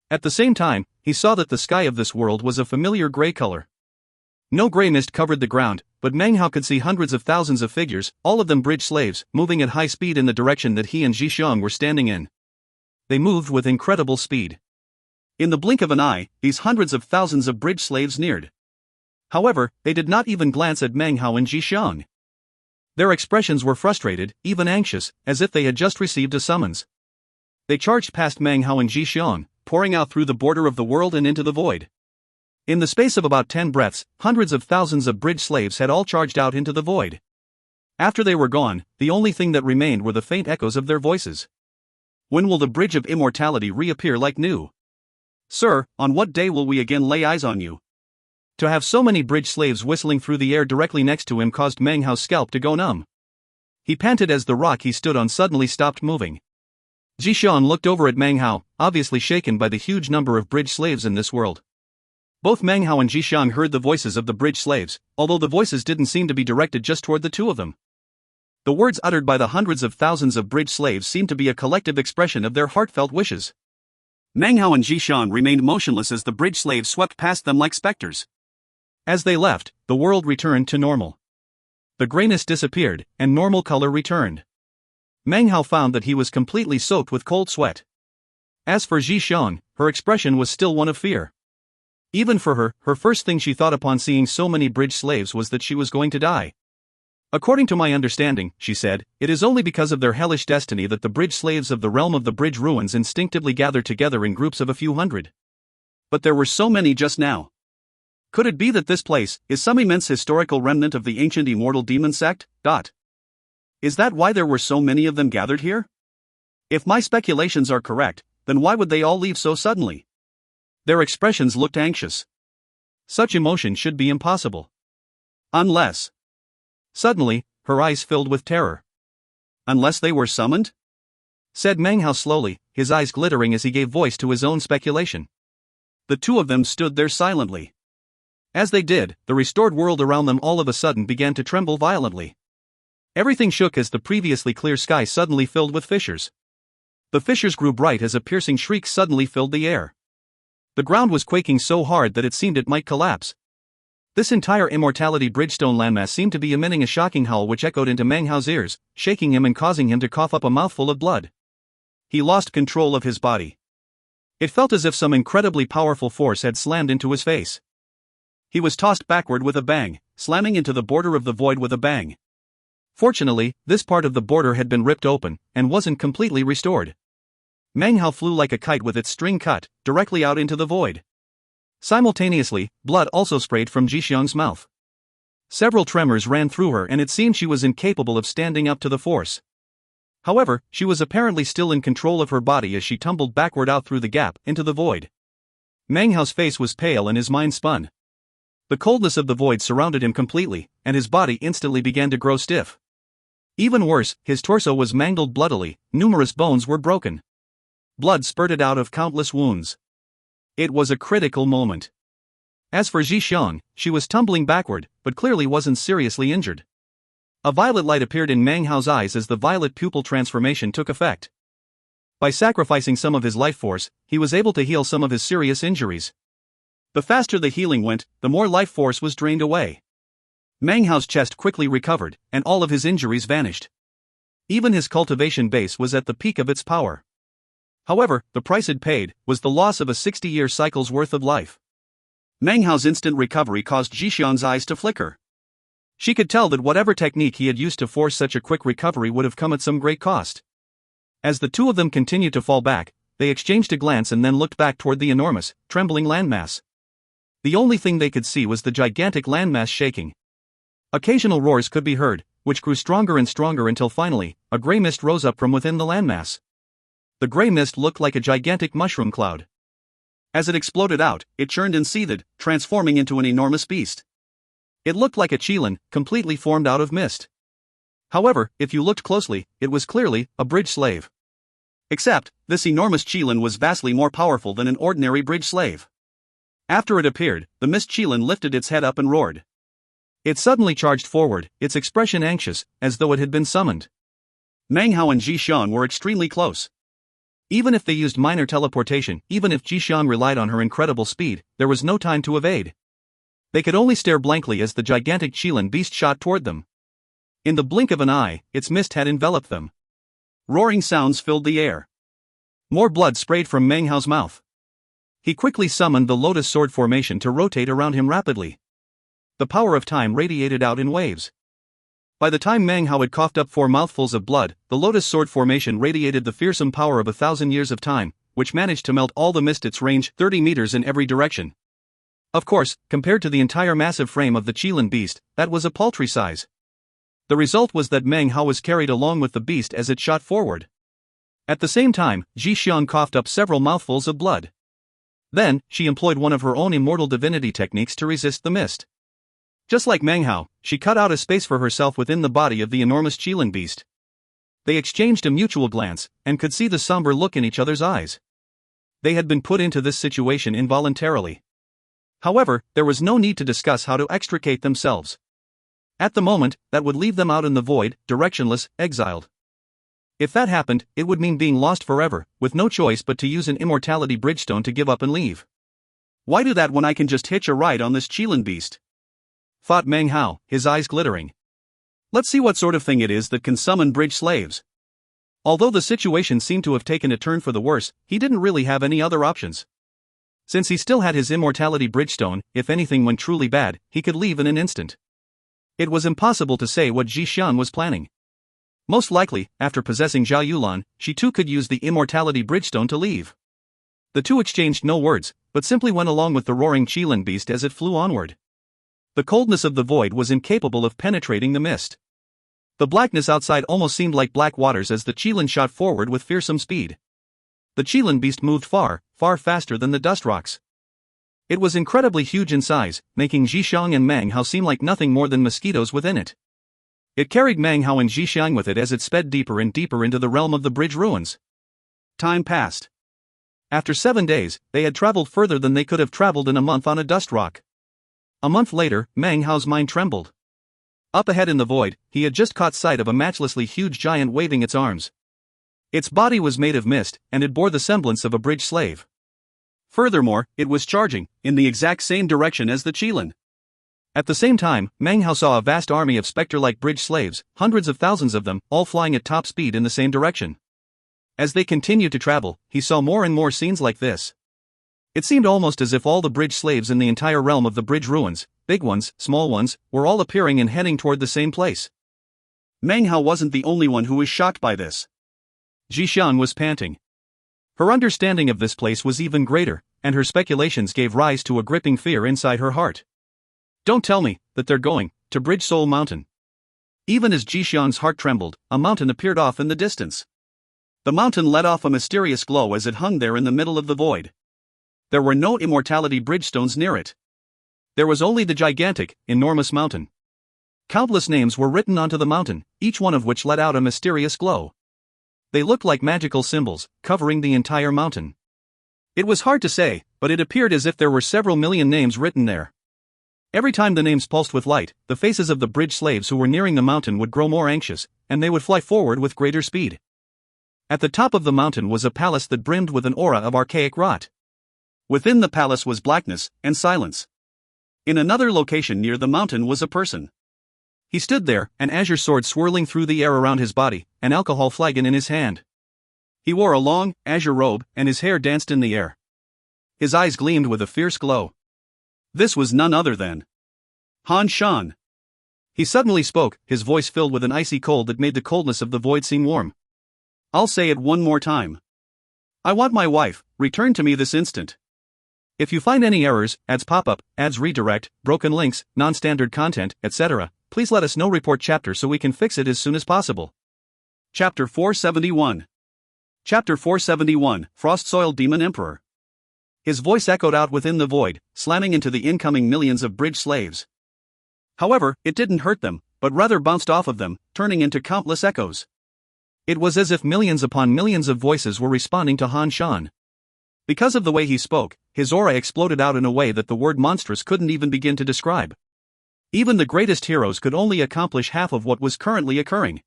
At the same time, he saw that the sky of this world was a familiar gray color. No gray mist covered the ground, but Meng Hao could see hundreds of thousands of figures, all of them bridge slaves, moving at high speed in the direction that he and Zhixiang were standing in. They moved with incredible speed. In the blink of an eye, these hundreds of thousands of bridge slaves neared. However, they did not even glance at Meng Hao and Zhixiang. Their expressions were frustrated, even anxious, as if they had just received a summons. They charged past Meng Hao and Zhixiang, pouring out through the border of the world and into the void. In the space of about 10 breaths, hundreds of thousands of bridge slaves had all charged out into the void. After they were gone, the only thing that remained were the faint echoes of their voices. When will the bridge of immortality reappear like new? Sir, on what day will we again lay eyes on you? To have so many bridge slaves whistling through the air directly next to him caused Meng Hao's scalp to go numb. He panted as the rock he stood on suddenly stopped moving. Zhixiang looked over at Meng Hao, obviously shaken by the huge number of bridge slaves in this world. Both Meng Hao and Zhixiang heard the voices of the bridge slaves, although the voices didn't seem to be directed just toward the two of them. The words uttered by the hundreds of thousands of bridge slaves seemed to be a collective expression of their heartfelt wishes. Meng Hao and Zhixiang remained motionless as the bridge slaves swept past them like specters. As they left, the world returned to normal. The grayness disappeared, and normal color returned. Meng Hao found that he was completely soaked with cold sweat. As for Zhixiang, her expression was still one of fear. Even for her, her first thing she thought upon seeing so many bridge slaves was that she was going to die. According to my understanding, she said, it is only because of their hellish destiny that the bridge slaves of the realm of the bridge ruins instinctively gather together in groups of a few hundred. But there were so many just now. Could it be that this place is some immense historical remnant of the ancient immortal demon sect? Is that why there were so many of them gathered here? If my speculations are correct, then why would they all leave so suddenly? Their expressions looked anxious. Such emotion should be impossible. Unless. Suddenly, her eyes filled with terror. Unless they were summoned? Said Meng Hao slowly, his eyes glittering as he gave voice to his own speculation. The two of them stood there silently. As they did, the restored world around them all of a sudden began to tremble violently. Everything shook as the previously clear sky suddenly filled with fissures. The fissures grew bright as a piercing shriek suddenly filled the air. The ground was quaking so hard that it seemed it might collapse. This entire Immortality Bridgestone landmass seemed to be emitting a shocking howl which echoed into Meng Hao's ears, shaking him and causing him to cough up a mouthful of blood. He lost control of his body. It felt as if some incredibly powerful force had slammed into his face. He was tossed backward with a bang, slamming into the border of the void with a bang. Fortunately, this part of the border had been ripped open, and wasn't completely restored. Meng Hao flew like a kite with its string cut, directly out into the void. Simultaneously, blood also sprayed from Zhixiang's mouth. Several tremors ran through her and it seemed she was incapable of standing up to the force. However, she was apparently still in control of her body as she tumbled backward out through the gap, into the void. Meng Hao's face was pale and his mind spun. The coldness of the void surrounded him completely, and his body instantly began to grow stiff. Even worse, his torso was mangled bloodily, numerous bones were broken. Blood spurted out of countless wounds. It was a critical moment. As for Zhixiang, she was tumbling backward, but clearly wasn't seriously injured. A violet light appeared in Meng Hao's eyes as the violet pupil transformation took effect. By sacrificing some of his life force, he was able to heal some of his serious injuries. The faster the healing went, the more life force was drained away. Meng Hao's chest quickly recovered, and all of his injuries vanished. Even his cultivation base was at the peak of its power. However, the price it paid was the loss of a 60-year cycle's worth of life. Meng Hao's instant recovery caused Zhixian's eyes to flicker. She could tell that whatever technique he had used to force such a quick recovery would have come at some great cost. As the two of them continued to fall back, they exchanged a glance and then looked back toward the enormous, trembling landmass. The only thing they could see was the gigantic landmass shaking. Occasional roars could be heard, which grew stronger and stronger until finally, a gray mist rose up from within the landmass. The gray mist looked like a gigantic mushroom cloud. As it exploded out, it churned and seethed, transforming into an enormous beast. It looked like a qilin, completely formed out of mist. However, if you looked closely, it was clearly a bridge slave. Except, this enormous qilin was vastly more powerful than an ordinary bridge slave. After it appeared, the mist qilin lifted its head up and roared. It suddenly charged forward, its expression anxious, as though it had been summoned. Meng Hao and Zhixian were extremely close. Even if they used minor teleportation, even if Zhixian relied on her incredible speed, there was no time to evade. They could only stare blankly as the gigantic qilin beast shot toward them. In the blink of an eye, its mist had enveloped them. Roaring sounds filled the air. More blood sprayed from Meng Hao's mouth. He quickly summoned the lotus sword formation to rotate around him rapidly. The power of time radiated out in waves. By the time Meng Hao had coughed up 4 mouthfuls of blood, the lotus sword formation radiated the fearsome power of 1,000 years of time, which managed to melt all the mist its range 30 meters in every direction. Of course, compared to the entire massive frame of the qilin beast, that was a paltry size. The result was that Meng Hao was carried along with the beast as it shot forward. At the same time, Zhixian coughed up several mouthfuls of blood. Then, she employed one of her own immortal divinity techniques to resist the mist. Just like Meng Hao, she cut out a space for herself within the body of the enormous qilin beast. They exchanged a mutual glance, and could see the somber look in each other's eyes. They had been put into this situation involuntarily. However, there was no need to discuss how to extricate themselves. At the moment, that would leave them out in the void, directionless, exiled. If that happened, it would mean being lost forever, with no choice but to use an immortality bridgestone to give up and leave. Why do that when I can just hitch a ride on this qilin beast? Thought Meng Hao, his eyes glittering. Let's see what sort of thing it is that can summon bridge slaves. Although the situation seemed to have taken a turn for the worse, he didn't really have any other options. Since he still had his immortality bridgestone, if anything went truly bad, he could leave in an instant. It was impossible to say what Zhixian was planning. Most likely, after possessing Zhao Yulan, she too could use the immortality bridgestone to leave. The two exchanged no words, but simply went along with the roaring qilin beast as it flew onward. The coldness of the void was incapable of penetrating the mist. The blackness outside almost seemed like black waters as the qilin shot forward with fearsome speed. The qilin beast moved far, far faster than the dust rocks. It was incredibly huge in size, making Zhixian and Meng Hao seem like nothing more than mosquitoes within it. It carried Meng Hao and Zhixian with it as it sped deeper and deeper into the realm of the bridge ruins. Time passed. After 7 days, they had traveled further than they could have traveled in a month on a dust rock. A month later, Meng Hao's mind trembled. Up ahead in the void, he had just caught sight of a matchlessly huge giant waving its arms. Its body was made of mist, and it bore the semblance of a bridge slave. Furthermore, it was charging, in the exact same direction as the qilin. At the same time, Meng Hao saw a vast army of spectre-like bridge slaves, hundreds of thousands of them, all flying at top speed in the same direction. As they continued to travel, he saw more and more scenes like this. It seemed almost as if all the bridge slaves in the entire realm of the bridge ruins, big ones, small ones, were all appearing and heading toward the same place. Meng Hao wasn't the only one who was shocked by this. Zhixian was panting. Her understanding of this place was even greater, and her speculations gave rise to a gripping fear inside her heart. Don't tell me that they're going to Bridge Soul Mountain. Even as Zhixian's heart trembled, a mountain appeared off in the distance. The mountain let off a mysterious glow as it hung there in the middle of the void. There were no immortality bridgestones near it. There was only the gigantic, enormous mountain. Countless names were written onto the mountain, each one of which let out a mysterious glow. They looked like magical symbols, covering the entire mountain. It was hard to say, but it appeared as if there were several million names written there. Every time the names pulsed with light, the faces of the bridge slaves who were nearing the mountain would grow more anxious, and they would fly forward with greater speed. At the top of the mountain was a palace that brimmed with an aura of archaic rot. Within the palace was blackness and silence. In another location near the mountain was a person. He stood there, an azure sword swirling through the air around his body, an alcohol flagon in his hand. He wore a long, azure robe, and his hair danced in the air. His eyes gleamed with a fierce glow. This was none other than Han Shan. He suddenly spoke, his voice filled with an icy cold that made the coldness of the void seem warm. I'll say it one more time. I want my wife, return to me this instant. If you find any errors, ads pop up, ads redirect, broken links, non-standard content, etc., please let us know. Report chapter so we can fix it as soon as possible. Chapter 471. Chapter 471, Frost-Soiled Demon Emperor. His voice echoed out within the void, slamming into the incoming millions of bridge slaves. However, it didn't hurt them, but rather bounced off of them, turning into countless echoes. It was as if millions upon millions of voices were responding to Han Shan. Because of the way he spoke, his aura exploded out in a way that the word monstrous couldn't even begin to describe. Even the greatest heroes could only accomplish half of what was currently occurring.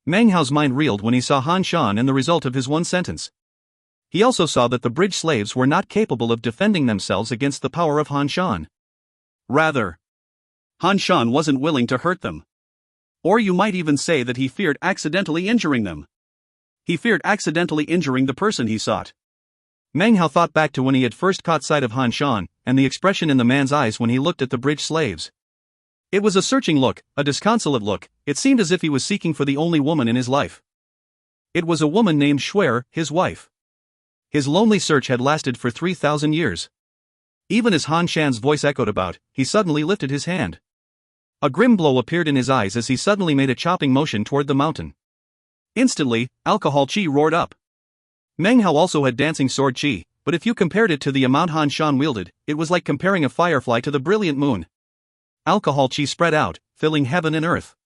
Meng Hao's mind reeled when he saw Han Shan and the result of his one sentence. He also saw that the bridge slaves were not capable of defending themselves against the power of Han Shan. Rather, Han Shan wasn't willing to hurt them. Or you might even say that he feared accidentally injuring them. He feared accidentally injuring the person he sought. Meng Hao thought back to when he had first caught sight of Han Shan, and the expression in the man's eyes when he looked at the bridge slaves. It was a searching look, a disconsolate look. It seemed as if he was seeking for the only woman in his life. It was a woman named Shuer, his wife. His lonely search had lasted for 3,000 years. Even as Han Shan's voice echoed about, he suddenly lifted his hand. A grim glow appeared in his eyes as he suddenly made a chopping motion toward the mountain. Instantly, alcohol chi roared up. Meng Hao also had dancing sword chi, but if you compared it to the amount Han Shan wielded, it was like comparing a firefly to the brilliant moon. Alcohol chi spread out, filling heaven and earth.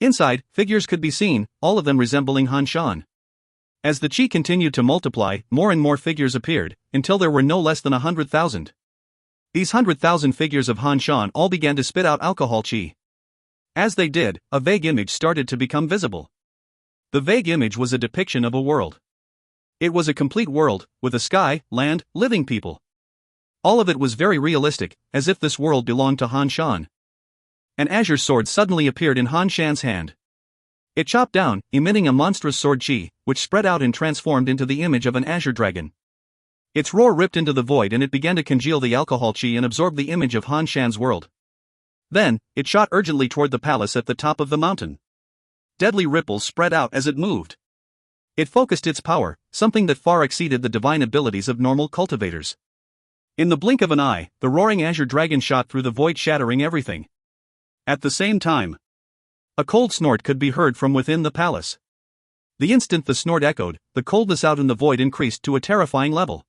Inside, figures could be seen, all of them resembling Han Shan. As the chi continued to multiply, more and more figures appeared, until there were no less than 100,000. These 100,000 figures of Han Shan all began to spit out alcohol chi. As they did, a vague image started to become visible. The vague image was a depiction of a world. It was a complete world, with a sky, land, living people. All of it was very realistic, as if this world belonged to Han Shan. An azure sword suddenly appeared in Han Shan's hand. It chopped down, emitting a monstrous sword chi, which spread out and transformed into the image of an azure dragon. Its roar ripped into the void and it began to congeal the alcohol chi and absorb the image of Han Shan's world. Then, it shot urgently toward the palace at the top of the mountain. Deadly ripples spread out as it moved. It focused its power, something that far exceeded the divine abilities of normal cultivators. In the blink of an eye, the roaring azure dragon shot through the void, shattering everything. At the same time, a cold snort could be heard from within the palace. The instant the snort echoed, the coldness out in the void increased to a terrifying level.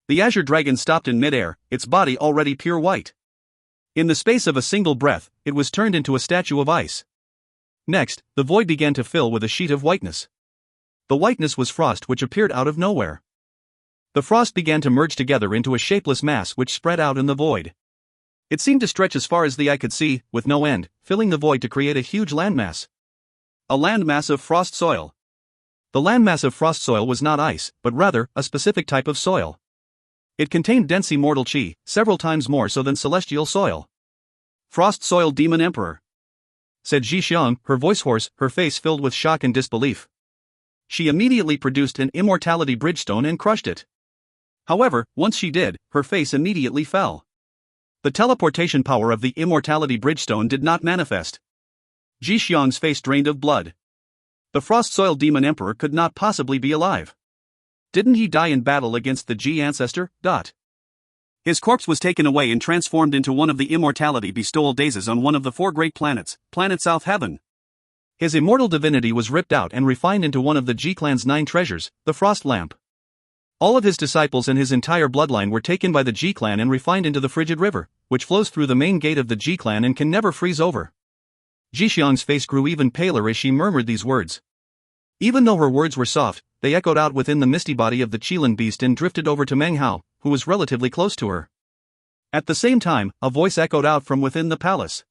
The azure dragon stopped in midair, its body already pure white. In the space of a single breath, it was turned into a statue of ice. Next, the void began to fill with a sheet of whiteness. The whiteness was frost which appeared out of nowhere. The frost began to merge together into a shapeless mass which spread out in the void. It seemed to stretch as far as the eye could see, with no end, filling the void to create a huge landmass. A landmass of frost soil. The landmass of frost soil was not ice, but rather, a specific type of soil. It contained dense immortal chi, several times more so than celestial soil. Frost Soil Demon Emperor, said Ji Xiang, her voice hoarse, her face filled with shock and disbelief. She immediately produced an immortality bridgestone and crushed it. However, once she did, her face immediately fell. The teleportation power of the immortality bridgestone did not manifest. Ji Xiang's face drained of blood. The Frost Soil Demon Emperor could not possibly be alive. Didn't he die in battle against the Ji ancestor? His corpse was taken away and transformed into one of the immortality bestowal daisies on one of the 4 great planets, Planet South Heaven. His immortal divinity was ripped out and refined into one of the Ji clan's 9 treasures, the Frost Lamp. All of his disciples and his entire bloodline were taken by the Ji clan and refined into the frigid river, which flows through the main gate of the Ji clan and can never freeze over. Ji Xiang's face grew even paler as she murmured these words. Even though her words were soft, they echoed out within the misty body of the Qilin beast and drifted over to Meng Hao, who was relatively close to her. At the same time, a voice echoed out from within the palace.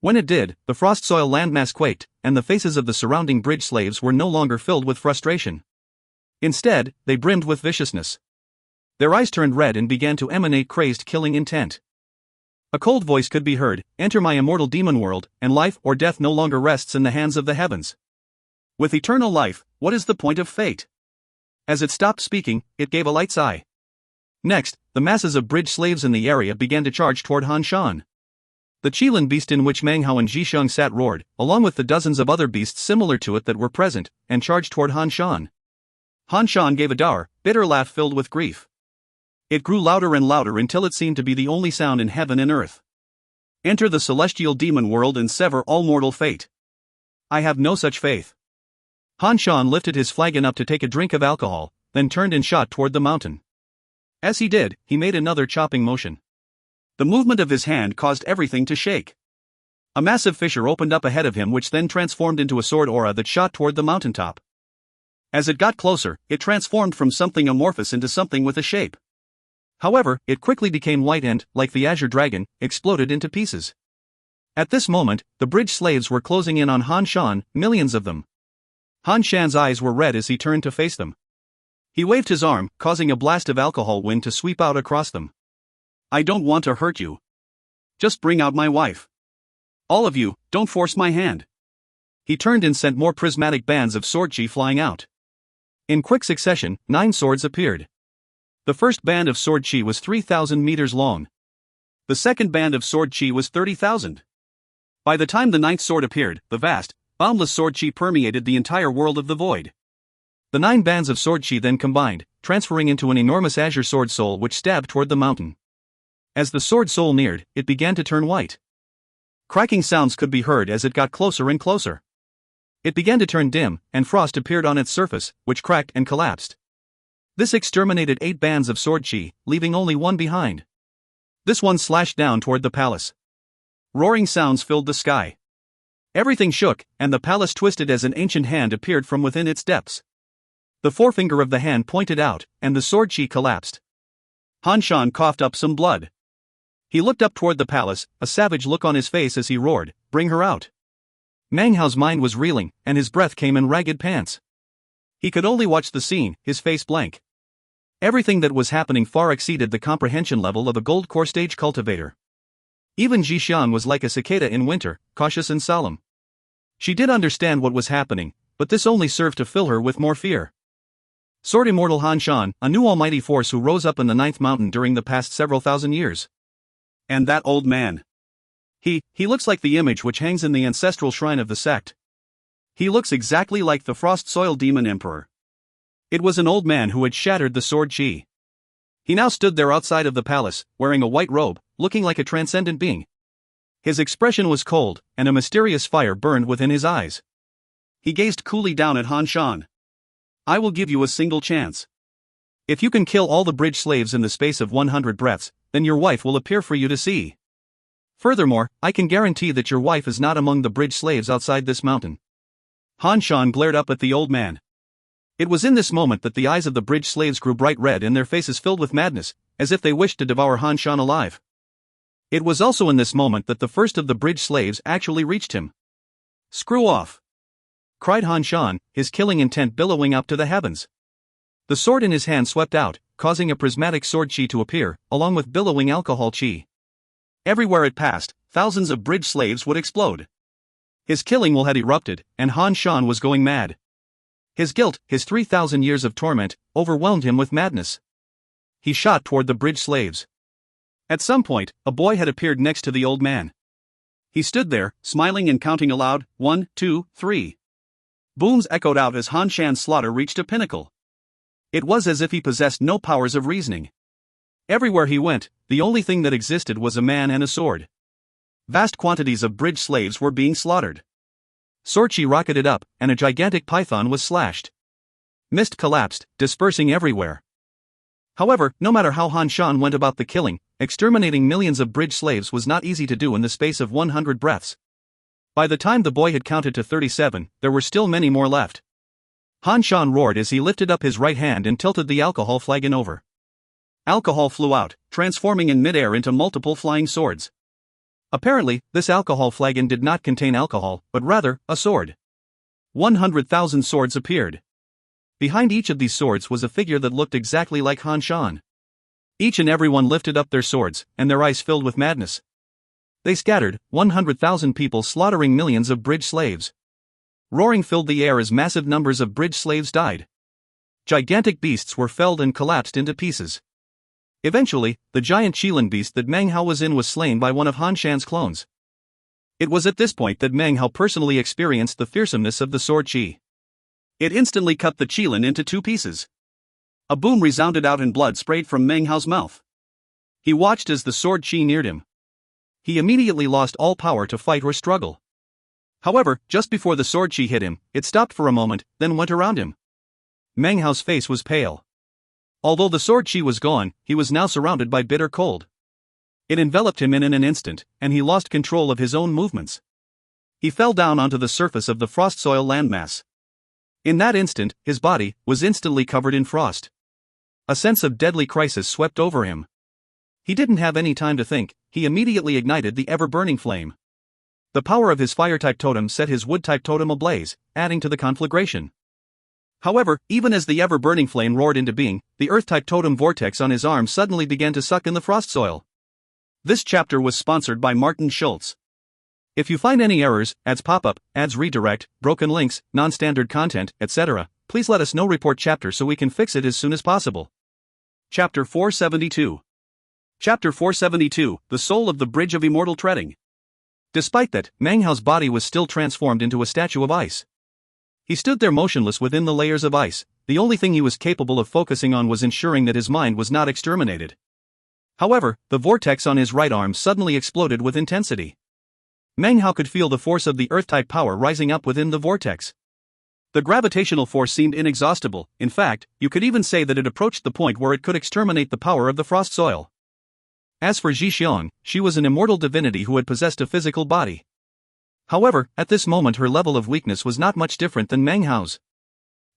When it did, the frost soil landmass quaked, and the faces of the surrounding bridge slaves were no longer filled with frustration. Instead, they brimmed with viciousness. Their eyes turned red and began to emanate crazed killing intent. A cold voice could be heard, "Enter my immortal demon world, and life or death no longer rests in the hands of the heavens. With eternal life, what is the point of fate?" As it stopped speaking, it gave a light sigh. Next, the masses of bridge slaves in the area began to charge toward Han Shan. The Qilin beast in which Meng Hao and Zhisheng sat roared, along with the dozens of other beasts similar to it that were present, and charged toward Han Shan. Han Shan gave a dour, bitter laugh filled with grief. It grew louder and louder until it seemed to be the only sound in heaven and earth. "Enter the celestial demon world and sever all mortal fate. I have no such faith." Han Shan lifted his flagon up to take a drink of alcohol, then turned and shot toward the mountain. As he did, he made another chopping motion. The movement of his hand caused everything to shake. A massive fissure opened up ahead of him, which then transformed into a sword aura that shot toward the mountaintop. As it got closer, it transformed from something amorphous into something with a shape. However, it quickly became white and, like the azure dragon, exploded into pieces. At this moment, the bridge slaves were closing in on Han Shan, millions of them. Han Shan's eyes were red as he turned to face them. He waved his arm, causing a blast of alcohol wind to sweep out across them. "I don't want to hurt you. Just bring out my wife. All of you, don't force my hand." He turned and sent more prismatic bands of sword chi flying out. In quick succession, 9 swords appeared. The first band of sword chi was 3,000 meters long. The second band of sword chi was 30,000. By the time the 9th sword appeared, the vast, boundless sword chi permeated the entire world of the void. The 9 bands of sword chi then combined, transferring into an enormous azure sword soul which stabbed toward the mountain. As the sword soul neared, it began to turn white. Cracking sounds could be heard as it got closer and closer. It began to turn dim, and frost appeared on its surface, which cracked and collapsed. This exterminated 8 bands of sword chi, leaving only one behind. This one slashed down toward the palace. Roaring sounds filled the sky. Everything shook, and the palace twisted as an ancient hand appeared from within its depths. The forefinger of the hand pointed out, and the sword chi collapsed. Han Shan coughed up some blood. He looked up toward the palace, a savage look on his face as he roared, "Bring her out." Meng Hao's mind was reeling, and his breath came in ragged pants. He could only watch the scene, his face blank. Everything that was happening far exceeded the comprehension level of a gold core stage cultivator. Even Zhisheng was like a cicada in winter, cautious and solemn. She did understand what was happening, but this only served to fill her with more fear. Sword Immortal Han Shan, a new almighty force who rose up in the 9th mountain during the past several thousand years. And that old man. He looks like the image which hangs in the ancestral shrine of the sect. He looks exactly like the Frost Soil Demon Emperor. It was an old man who had shattered the sword chi. He now stood there outside of the palace, wearing a white robe, looking like a transcendent being. His expression was cold, and a mysterious fire burned within his eyes. He gazed coolly down at Han Shan. "I will give you a single chance. If you can kill all the bridge slaves in the space of 100 breaths, then your wife will appear for you to see. Furthermore, I can guarantee that your wife is not among the bridge slaves outside this mountain." Han Shan glared up at the old man. It was in this moment that the eyes of the bridge slaves grew bright red and their faces filled with madness, as if they wished to devour Han Shan alive. It was also in this moment that the first of the bridge slaves actually reached him. "Screw off!" cried Han Shan, his killing intent billowing up to the heavens. The sword in his hand swept out, causing a prismatic sword chi to appear, along with billowing alcohol chi. Everywhere it passed, thousands of bridge slaves would explode. His killing will had erupted, and Han Shan was going mad. His guilt, his 3,000 years of torment, overwhelmed him with madness. He shot toward the bridge slaves. At some point, a boy had appeared next to the old man. He stood there, smiling and counting aloud, 1, 2, 3. Booms echoed out as Han Shan's slaughter reached a pinnacle. It was as if he possessed no powers of reasoning. Everywhere he went, the only thing that existed was a man and a sword. Vast quantities of bridge slaves were being slaughtered. Sword chi rocketed up, and a gigantic python was slashed. Mist collapsed, dispersing everywhere. However, no matter how Han Shan went about the killing, exterminating millions of bridge slaves was not easy to do in the space of 100 breaths. By the time the boy had counted to 37, there were still many more left. Han Shan roared as he lifted up his right hand and tilted the alcohol flagon over. Alcohol flew out, transforming in midair into multiple flying swords. Apparently, this alcohol flagon did not contain alcohol, but rather, a sword. 100,000 swords appeared. Behind each of these swords was a figure that looked exactly like Han Shan. Each and every one lifted up their swords, and their eyes filled with madness. They scattered, 100,000 people slaughtering millions of bridge slaves. Roaring filled the air as massive numbers of bridge slaves died. Gigantic beasts were felled and collapsed into pieces. Eventually, the giant Qilin beast that Meng Hao was in was slain by one of Han Shan's clones. It was at this point that Meng Hao personally experienced the fearsomeness of the sword Qi. It instantly cut the Qilin into two pieces. A boom resounded out and blood sprayed from Meng Hao's mouth. He watched as the sword Qi neared him. He immediately lost all power to fight or struggle. However, just before the sword Qi hit him, it stopped for a moment, then went around him. Meng Hao's face was pale. Although the sword Qi was gone, he was now surrounded by bitter cold. It enveloped him in an instant, and he lost control of his own movements. He fell down onto the surface of the frost soil landmass. In that instant, his body was instantly covered in frost. A sense of deadly crisis swept over him. He didn't have any time to think, he immediately ignited the ever-burning flame. The power of his fire-type totem set his wood-type totem ablaze, adding to the conflagration. However, even as the ever-burning flame roared into being, the earth-type totem vortex on his arm suddenly began to suck in the frost soil. This chapter was sponsored by Martin Schultz. If you find any errors, ads pop up, ads redirect, broken links, non-standard content, etc., please let us know. Report chapter so we can fix it as soon as possible. Chapter 472. Chapter 472, The Soul of the Bridge of Immortal Treading. Despite that, Meng Hao's body was still transformed into a statue of ice. He stood there motionless within the layers of ice. The only thing he was capable of focusing on was ensuring that his mind was not exterminated. However, the vortex on his right arm suddenly exploded with intensity. Meng Hao could feel the force of the earth-type power rising up within the vortex. The gravitational force seemed inexhaustible. In fact, you could even say that it approached the point where it could exterminate the power of the frost soil. As for Ji Xiong, she was an immortal divinity who had possessed a physical body. However, at this moment her level of weakness was not much different than Meng Hao's.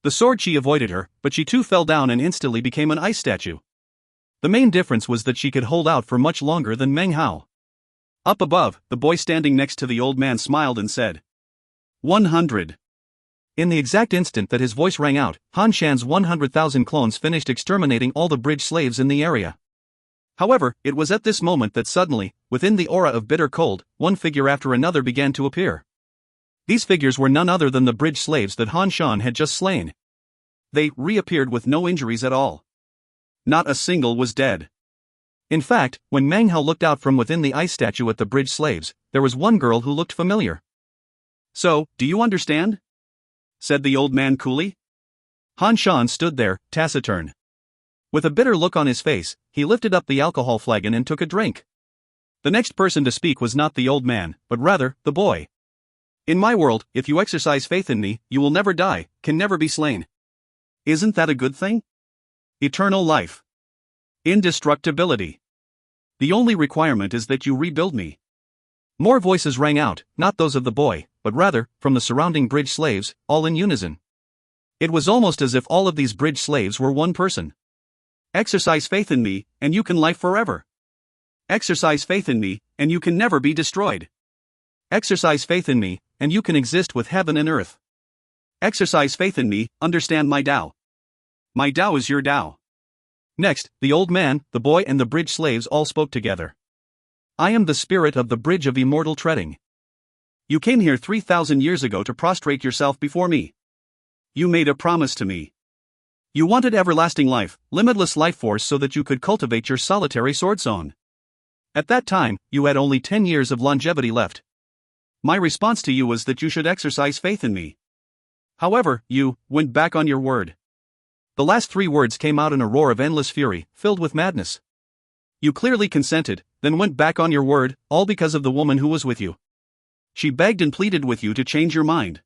The sword Qi avoided her, but she too fell down and instantly became an ice statue. The main difference was that she could hold out for much longer than Meng Hao. Up above, the boy standing next to the old man smiled and said, 100. In the exact instant that his voice rang out, Han Shan's 100,000 clones finished exterminating all the bridge slaves in the area. However, it was at this moment that suddenly, within the aura of bitter cold, one figure after another began to appear. These figures were none other than the bridge slaves that Han Shan had just slain. They reappeared with no injuries at all. Not a single was dead. In fact, when Meng Hao looked out from within the ice statue at the bridge slaves, there was one girl who looked familiar. So, do you understand? Said the old man coolly. Han Shan stood there, taciturn. With a bitter look on his face, he lifted up the alcohol flagon and took a drink. The next person to speak was not the old man, but rather, the boy. In my world, if you exercise faith in me, you will never die, can never be slain. Isn't that a good thing? Eternal life. Indestructibility. The only requirement is that you rebuild me. More voices rang out, not those of the boy, but rather, from the surrounding bridge slaves, all in unison. It was almost as if all of these bridge slaves were one person. Exercise faith in me, and you can live forever. Exercise faith in me, and you can never be destroyed. Exercise faith in me, and you can exist with heaven and earth. Exercise faith in me, understand my Tao. My Tao is your Tao. Next, the old man, the boy and the bridge slaves all spoke together. I am the spirit of the bridge of immortal treading. You came here 3,000 years ago to prostrate yourself before me. You made a promise to me. You wanted everlasting life, limitless life force so that you could cultivate your solitary sword song. At that time, you had only 10 years of longevity left. My response to you was that you should exercise faith in me. However, you went back on your word. The last 3 words came out in a roar of endless fury, filled with madness. You clearly consented, then went back on your word, all because of the woman who was with you. She begged and pleaded with you to change your mind.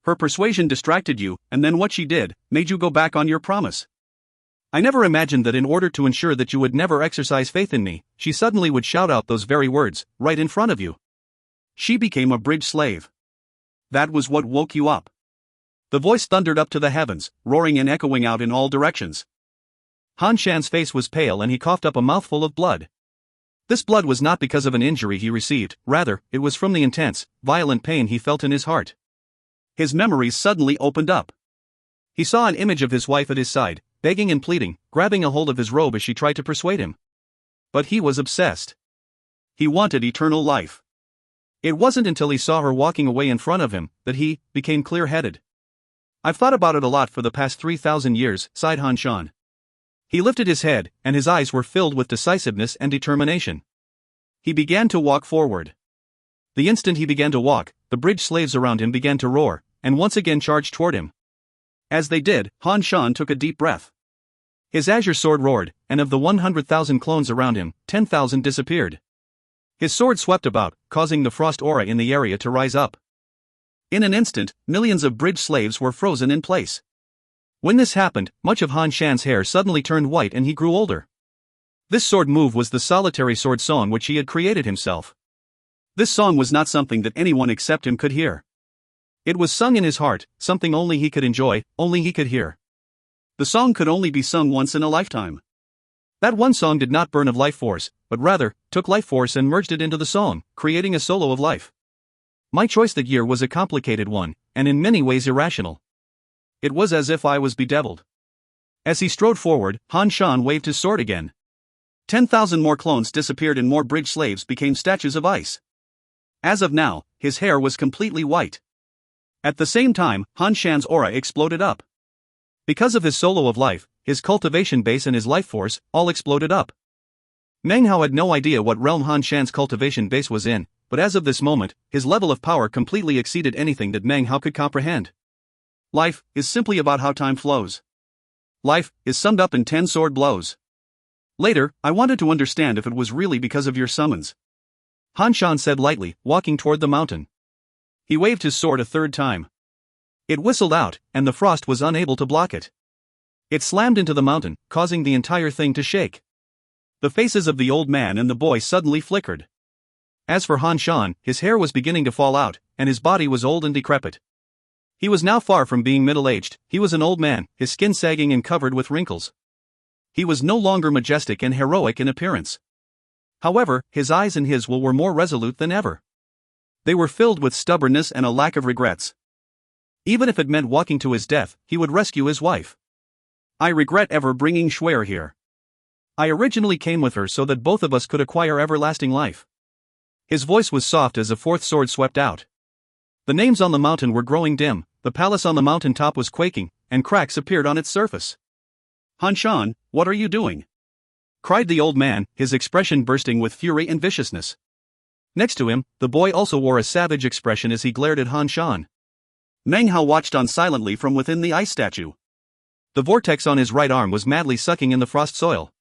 Her persuasion distracted you, and then what she did, made you go back on your promise. I never imagined that in order to ensure that you would never exercise faith in me, she suddenly would shout out those very words, right in front of you. She became a bridge slave. That was what woke you up. The voice thundered up to the heavens, roaring and echoing out in all directions. Han Shan's face was pale and he coughed up a mouthful of blood. This blood was not because of an injury he received, rather, it was from the intense, violent pain he felt in his heart. His memories suddenly opened up. He saw an image of his wife at his side, begging and pleading, grabbing a hold of his robe as she tried to persuade him. But he was obsessed. He wanted eternal life. It wasn't until he saw her walking away in front of him that he became clear-headed. "I've thought about it a lot for the past 3,000 years, sighed Han Shan. He lifted his head, and his eyes were filled with decisiveness and determination. He began to walk forward. The instant he began to walk, the bridge slaves around him began to roar, and once again charged toward him. As they did, Han Shan took a deep breath. His azure sword roared, and of the 100,000 clones around him, 10,000 disappeared. His sword swept about, causing the frost aura in the area to rise up. In an instant, millions of bridge slaves were frozen in place. When this happened, much of Han Shan's hair suddenly turned white and he grew older. This sword move was the solitary sword song which he had created himself. This song was not something that anyone except him could hear. It was sung in his heart, something only he could enjoy, only he could hear. The song could only be sung once in a lifetime. That one song did not burn of life force, but rather, took life force and merged it into the song, creating a solo of life. My choice that year was a complicated one, and in many ways irrational. It was as if I was bedeviled. As he strode forward, Han Shan waved his sword again. 10,000 more clones disappeared and more bridge slaves became statues of ice. As of now, his hair was completely white. At the same time, Han Shan's aura exploded up. Because of his solo of life, his cultivation base and his life force, all exploded up. Meng Hao had no idea what realm Han Shan's cultivation base was in, but as of this moment, his level of power completely exceeded anything that Meng Hao could comprehend. Life is simply about how time flows. Life is summed up in 10 sword blows. Later, I wanted to understand if it was really because of your summons. Han Shan said lightly, walking toward the mountain. He waved his sword a third time. It whistled out, and the frost was unable to block it. It slammed into the mountain, causing the entire thing to shake. The faces of the old man and the boy suddenly flickered. As for Han Shan, his hair was beginning to fall out, and his body was old and decrepit. He was now far from being middle-aged, he was an old man, his skin sagging and covered with wrinkles. He was no longer majestic and heroic in appearance. However, his eyes and his will were more resolute than ever. They were filled with stubbornness and a lack of regrets. Even if it meant walking to his death, he would rescue his wife. I regret ever bringing Shuer here. I originally came with her so that both of us could acquire everlasting life. His voice was soft as a fourth sword swept out. The names on the mountain were growing dim, the palace on the mountain top was quaking, and cracks appeared on its surface. Han Shan, what are you doing? Cried the old man, his expression bursting with fury and viciousness. Next to him, the boy also wore a savage expression as he glared at Han Shan. Meng Hao watched on silently from within the ice statue. The vortex on his right arm was madly sucking in the frost soil.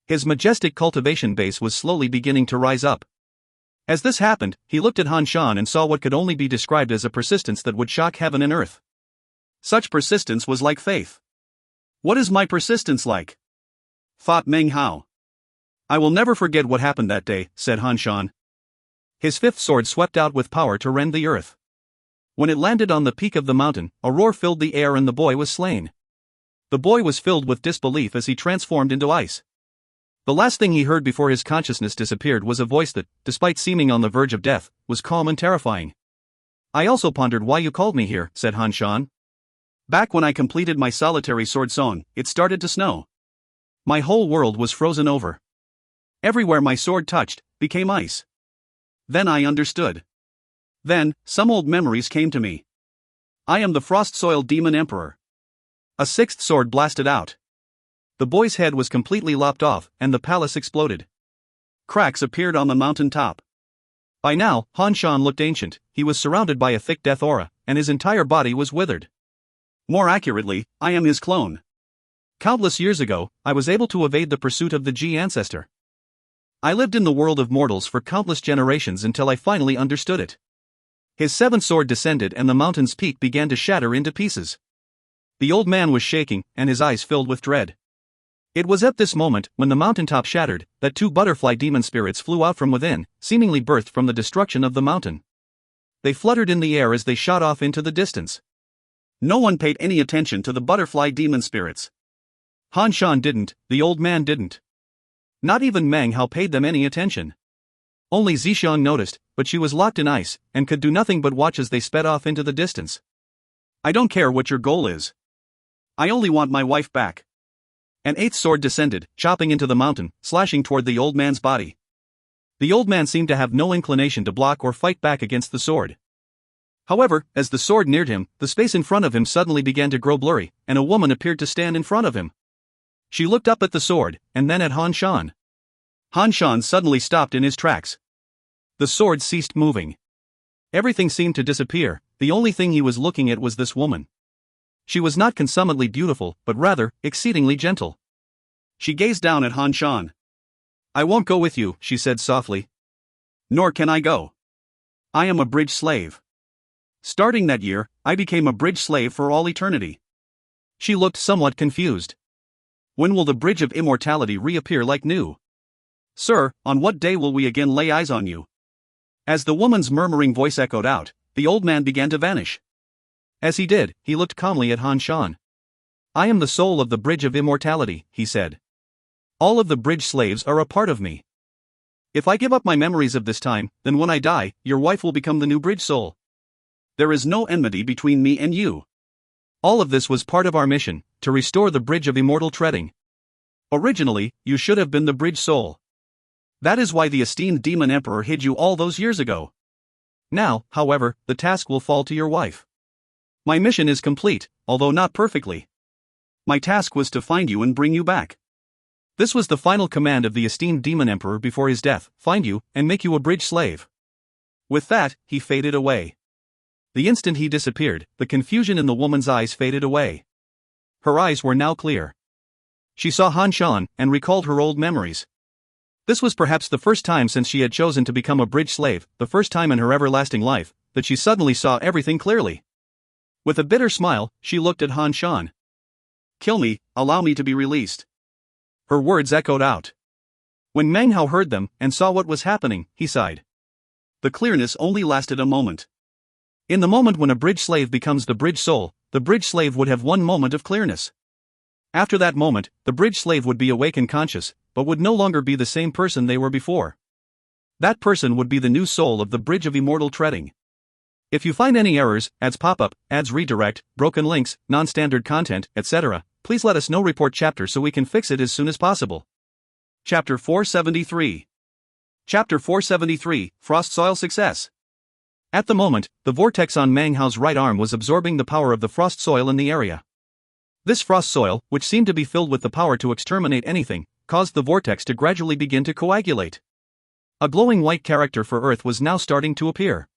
His majestic cultivation base was slowly beginning to rise up. As this happened, he looked at Han Shan and saw what could only be described as a persistence that would shock heaven and earth. Such persistence was like faith. What is my persistence like? Thought Meng Hao. I will never forget what happened that day, said Han Shan. His fifth sword swept out with power to rend the earth. When it landed on the peak of the mountain, a roar filled the air and the boy was slain. The boy was filled with disbelief as he transformed into ice. The last thing he heard before his consciousness disappeared was a voice that, despite seeming on the verge of death, was calm and terrifying. I also pondered why you called me here, said Han Shan. Back when I completed my solitary sword song, it started to snow. My whole world was frozen over. Everywhere my sword touched, became ice. Then I understood. Then, some old memories came to me. I am the frost-soiled demon emperor. A sixth sword blasted out. The boy's head was completely lopped off, and the palace exploded. Cracks appeared on the mountain top. By now, Han Shan looked ancient, he was surrounded by a thick death aura, and his entire body was withered. More accurately, I am his clone. Countless years ago, I was able to evade the pursuit of the Ji ancestor. I lived in the world of mortals for countless generations until I finally understood it. His seventh sword descended and the mountain's peak began to shatter into pieces. The old man was shaking, and his eyes filled with dread. It was at this moment, when the mountaintop shattered, that two butterfly demon spirits flew out from within, seemingly birthed from the destruction of the mountain. They fluttered in the air as they shot off into the distance. No one paid any attention to the butterfly demon spirits. Han Shan didn't, the old man didn't. Not even Meng Hao paid them any attention. Only Zhixiang noticed, but she was locked in ice, and could do nothing but watch as they sped off into the distance. I don't care what your goal is. I only want my wife back. An eighth sword descended, chopping into the mountain, slashing toward the old man's body. The old man seemed to have no inclination to block or fight back against the sword. However, as the sword neared him, the space in front of him suddenly began to grow blurry, and a woman appeared to stand in front of him. She looked up at the sword, and then at Han Shan. Han Shan suddenly stopped in his tracks. The sword ceased moving. Everything seemed to disappear. The only thing he was looking at was this woman. She was not consummately beautiful, but rather, exceedingly gentle. She gazed down at Han Shan. I won't go with you, she said softly. Nor can I go. I am a bridge slave. Starting that year, I became a bridge slave for all eternity. She looked somewhat confused. When will the bridge of immortality reappear like new? Sir, on what day will we again lay eyes on you? As the woman's murmuring voice echoed out, the old man began to vanish. As he did, he looked calmly at Han Shan. I am the soul of the bridge of immortality, he said. All of the bridge slaves are a part of me. If I give up my memories of this time, then when I die, your wife will become the new bridge soul. There is no enmity between me and you. All of this was part of our mission, to restore the bridge of immortal treading. Originally, you should have been the bridge soul. That is why the esteemed demon emperor hid you all those years ago. Now, however, the task will fall to your wife. My mission is complete, although not perfectly. My task was to find you and bring you back. This was the final command of the esteemed demon emperor before his death: find you, and make you a bridge slave. With that, he faded away. The instant he disappeared, the confusion in the woman's eyes faded away. Her eyes were now clear. She saw Han Shan, and recalled her old memories. This was perhaps the first time since she had chosen to become a bridge slave, the first time in her everlasting life, that she suddenly saw everything clearly. With a bitter smile, she looked at Han Shan. Kill me, allow me to be released. Her words echoed out. When Meng Hao heard them, and saw what was happening, he sighed. The clearness only lasted a moment. In the moment when a bridge slave becomes the bridge soul, the bridge slave would have one moment of clearness. After that moment, the bridge slave would be awake and conscious, but would no longer be the same person they were before. That person would be the new soul of the bridge of immortal treading. If you find any errors, ads pop up, ads redirect, broken links, non-standard content, etc., please let us know. Report chapter so we can fix it as soon as possible. Chapter 473. Chapter 473, Frost Soil Success. At the moment, the vortex on Meng Hao's right arm was absorbing the power of the frost soil in the area. This frost soil, which seemed to be filled with the power to exterminate anything, caused the vortex to gradually begin to coagulate. A glowing white character for Earth was now starting to appear.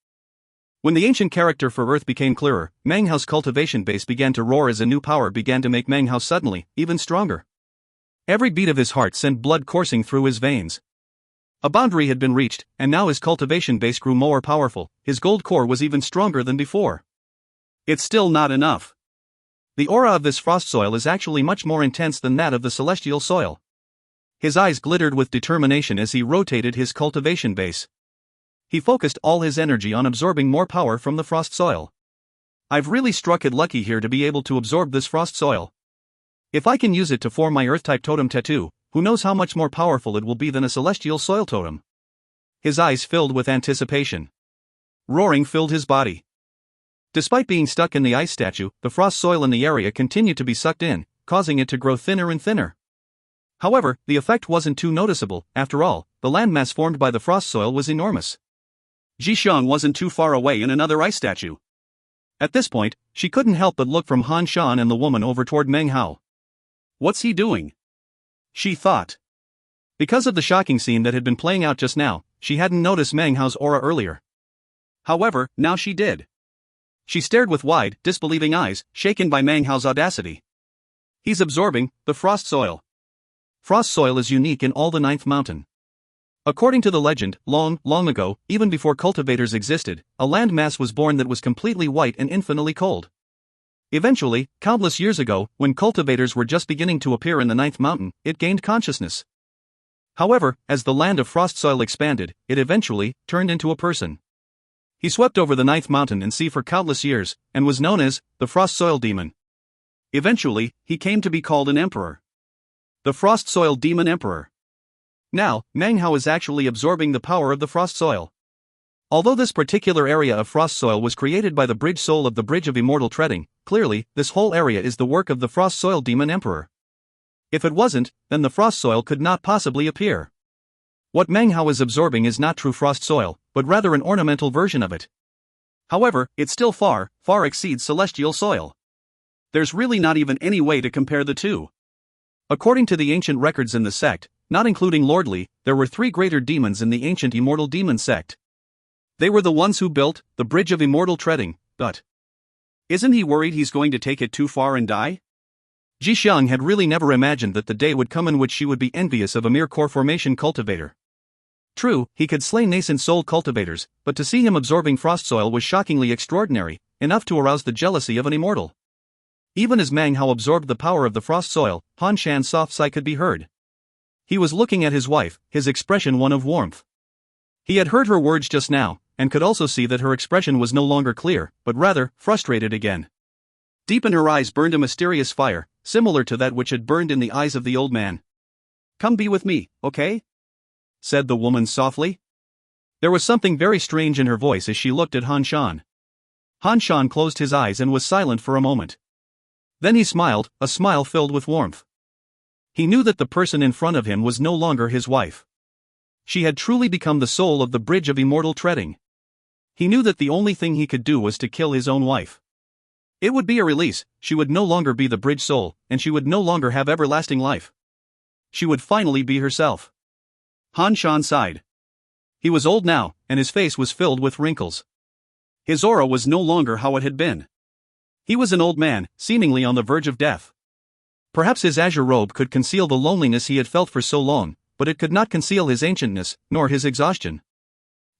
When the ancient character for Earth became clearer, Meng Hao's cultivation base began to roar as a new power began to make Meng Hao suddenly even stronger. Every beat of his heart sent blood coursing through his veins. A boundary had been reached, and now his cultivation base grew more powerful. His gold core was even stronger than before. It's still not enough. The aura of this frost soil is actually much more intense than that of the celestial soil. His eyes glittered with determination as he rotated his cultivation base. He focused all his energy on absorbing more power from the frost soil. I've really struck it lucky here to be able to absorb this frost soil. If I can use it to form my earth-type totem tattoo, who knows how much more powerful it will be than a celestial soil totem. His eyes filled with anticipation. Roaring filled his body. Despite being stuck in the ice statue, the frost soil in the area continued to be sucked in, causing it to grow thinner and thinner. However, the effect wasn't too noticeable. After all, the landmass formed by the frost soil was enormous. Zhixiang wasn't too far away in another ice statue. At this point, she couldn't help but look from Han Shan and the woman over toward Meng Hao. What's he doing? She thought. Because of the shocking scene that had been playing out just now, she hadn't noticed Meng Hao's aura earlier. However, now she did. She stared with wide, disbelieving eyes, shaken by Meng Hao's audacity. He's absorbing the frost soil. Frost soil is unique in all the ninth mountain. According to the legend, long ago, even before cultivators existed, a land mass was born that was completely white and infinitely cold. Eventually, countless years ago, when cultivators were just beginning to appear in the ninth mountain, it gained consciousness. However, as the land of frost soil expanded, it eventually turned into a person. He swept over the ninth mountain and sea for countless years, and was known as the frost soil demon. Eventually, he came to be called an emperor. The frost soil demon emperor. Now, Meng Hao is actually absorbing the power of the frost soil. Although this particular area of frost soil was created by the bridge soul of the Bridge of Immortal Treading, clearly, this whole area is the work of the frost soil demon emperor. If it wasn't, then the frost soil could not possibly appear. What Meng Hao is absorbing is not true frost soil, but rather an ornamental version of it. However, it still far exceeds celestial soil. There's really not even any way to compare the two. According to the ancient records in the sect, not including Lord Li, there were 3 greater demons in the ancient immortal demon sect. They were the ones who built the Bridge of Immortal Treading, but isn't he worried he's going to take it too far and die? Ji Xiang had really never imagined that the day would come in which she would be envious of a mere core formation cultivator. True, he could slay nascent soul cultivators, but to see him absorbing frost soil was shockingly extraordinary, enough to arouse the jealousy of an immortal. Even as Meng Hao absorbed the power of the frost soil, Han Shan's soft sigh could be heard. He was looking at his wife, his expression one of warmth. He had heard her words just now, and could also see that her expression was no longer clear, but rather, frustrated again. Deep in her eyes burned a mysterious fire, similar to that which had burned in the eyes of the old man. "Come be with me, okay?" said the woman softly. There was something very strange in her voice as she looked at Han Shan. Han Shan closed his eyes and was silent for a moment. Then he smiled, a smile filled with warmth. He knew that the person in front of him was no longer his wife. She had truly become the soul of the Bridge of Immortal Treading. He knew that the only thing he could do was to kill his own wife. It would be a release, she would no longer be the bridge soul, and she would no longer have everlasting life. She would finally be herself. Han Shan sighed. He was old now, and his face was filled with wrinkles. His aura was no longer how it had been. He was an old man, seemingly on the verge of death. Perhaps his azure robe could conceal the loneliness he had felt for so long, but it could not conceal his ancientness, nor his exhaustion.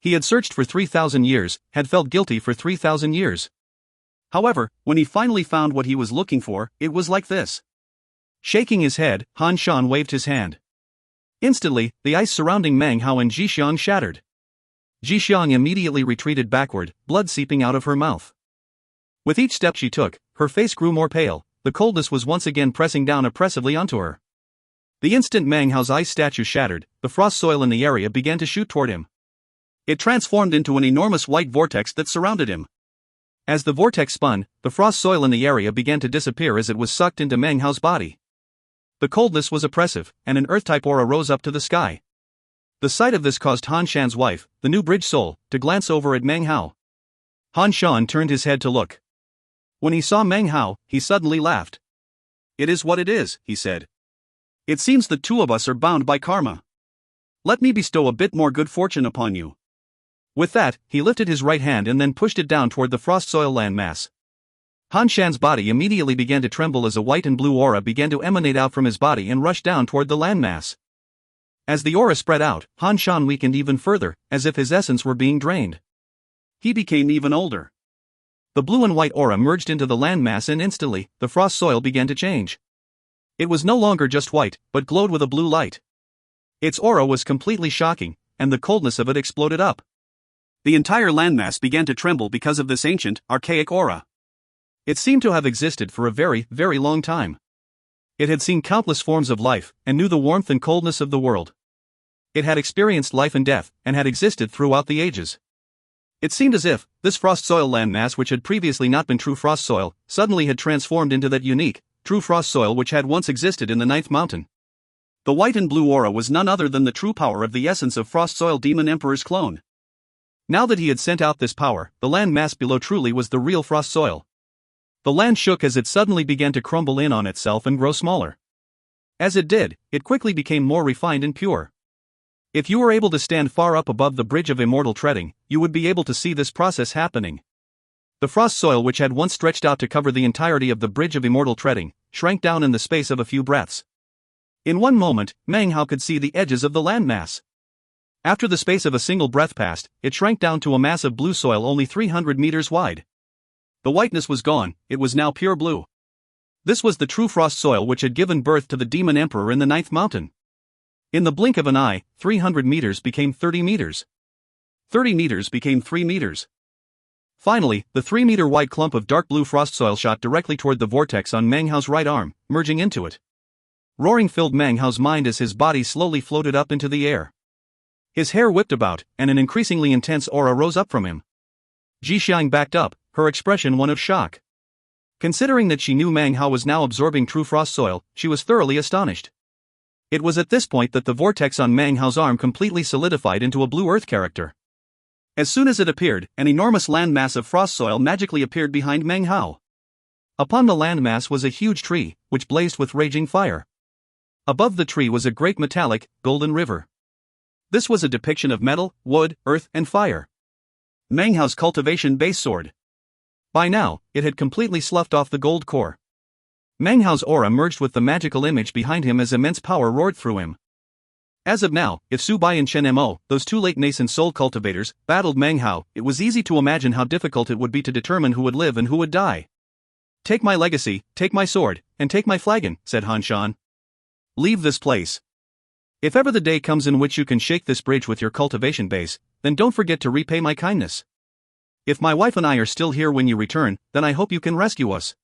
He had searched for 3,000 years, had felt guilty for 3,000 years. However, when he finally found what he was looking for, it was like this. Shaking his head, Han Shan waved his hand. Instantly, the ice surrounding Meng Hao and Ji Xiang shattered. Ji Xiang immediately retreated backward, blood seeping out of her mouth. With each step she took, her face grew more pale, the coldness was once again pressing down oppressively onto her. The instant Meng Hao's ice statue shattered, the frost soil in the area began to shoot toward him. It transformed into an enormous white vortex that surrounded him. As the vortex spun, the frost soil in the area began to disappear as it was sucked into Meng Hao's body. The coldness was oppressive, and an earth-type aura rose up to the sky. The sight of this caused Han Shan's wife, the new bridge soul, to glance over at Meng Hao. Han Shan turned his head to look. When he saw Meng Hao, he suddenly laughed. "It is what it is," he said. "It seems the two of us are bound by karma. Let me bestow a bit more good fortune upon you." With that, he lifted his right hand and then pushed it down toward the frost soil landmass. Han Shan's body immediately began to tremble as a white and blue aura began to emanate out from his body and rush down toward the landmass. As the aura spread out, Han Shan weakened even further, as if his essence were being drained. He became even older. The blue and white aura merged into the landmass and instantly, the frost soil began to change. It was no longer just white, but glowed with a blue light. Its aura was completely shocking, and the coldness of it exploded up. The entire landmass began to tremble because of this ancient, archaic aura. It seemed to have existed for a very, very long time. It had seen countless forms of life, and knew the warmth and coldness of the world. It had experienced life and death, and had existed throughout the ages. It seemed as if, this frost soil landmass which had previously not been true frost soil, suddenly had transformed into that unique, true frost soil which had once existed in the ninth mountain. The white and blue aura was none other than the true power of the essence of frost soil demon emperor's clone. Now that he had sent out this power, the land mass below truly was the real frost soil. The land shook as it suddenly began to crumble in on itself and grow smaller. As it did, it quickly became more refined and pure. If you were able to stand far up above the Bridge of Immortal Treading, you would be able to see this process happening. The frost soil which had once stretched out to cover the entirety of the Bridge of Immortal Treading, shrank down in the space of a few breaths. In one moment, Meng Hao could see the edges of the landmass. After the space of a single breath passed, it shrank down to a mass of blue soil only 300 meters wide. The whiteness was gone, it was now pure blue. This was the true frost soil which had given birth to the demon emperor in the ninth mountain. In the blink of an eye, 300 meters became 30 meters. 30 meters became 3 meters. Finally, the 3-meter wide clump of dark blue frost soil shot directly toward the vortex on Meng Hao's right arm, merging into it. Roaring filled Meng Hao's mind as his body slowly floated up into the air. His hair whipped about, and an increasingly intense aura rose up from him. Ji Xiang backed up, her expression one of shock. Considering that she knew Meng Hao was now absorbing true frost soil, she was thoroughly astonished. It was at this point that the vortex on Meng Hao's arm completely solidified into a blue earth character. As soon as it appeared, an enormous landmass of frost soil magically appeared behind Meng Hao. Upon the landmass was a huge tree, which blazed with raging fire. Above the tree was a great metallic, golden river. This was a depiction of metal, wood, earth, and fire. Meng Hao's cultivation base sword. By now, it had completely sloughed off the gold core. Meng Hao's aura merged with the magical image behind him as immense power roared through him. As of now, if Su Bai and Chen Mo, those two late nascent soul cultivators, battled Meng Hao, it was easy to imagine how difficult it would be to determine who would live and who would die. "Take my legacy, take my sword, and take my flagon," said Han Shan. "Leave this place. If ever the day comes in which you can shake this bridge with your cultivation base, then don't forget to repay my kindness. If my wife and I are still here when you return, then I hope you can rescue us."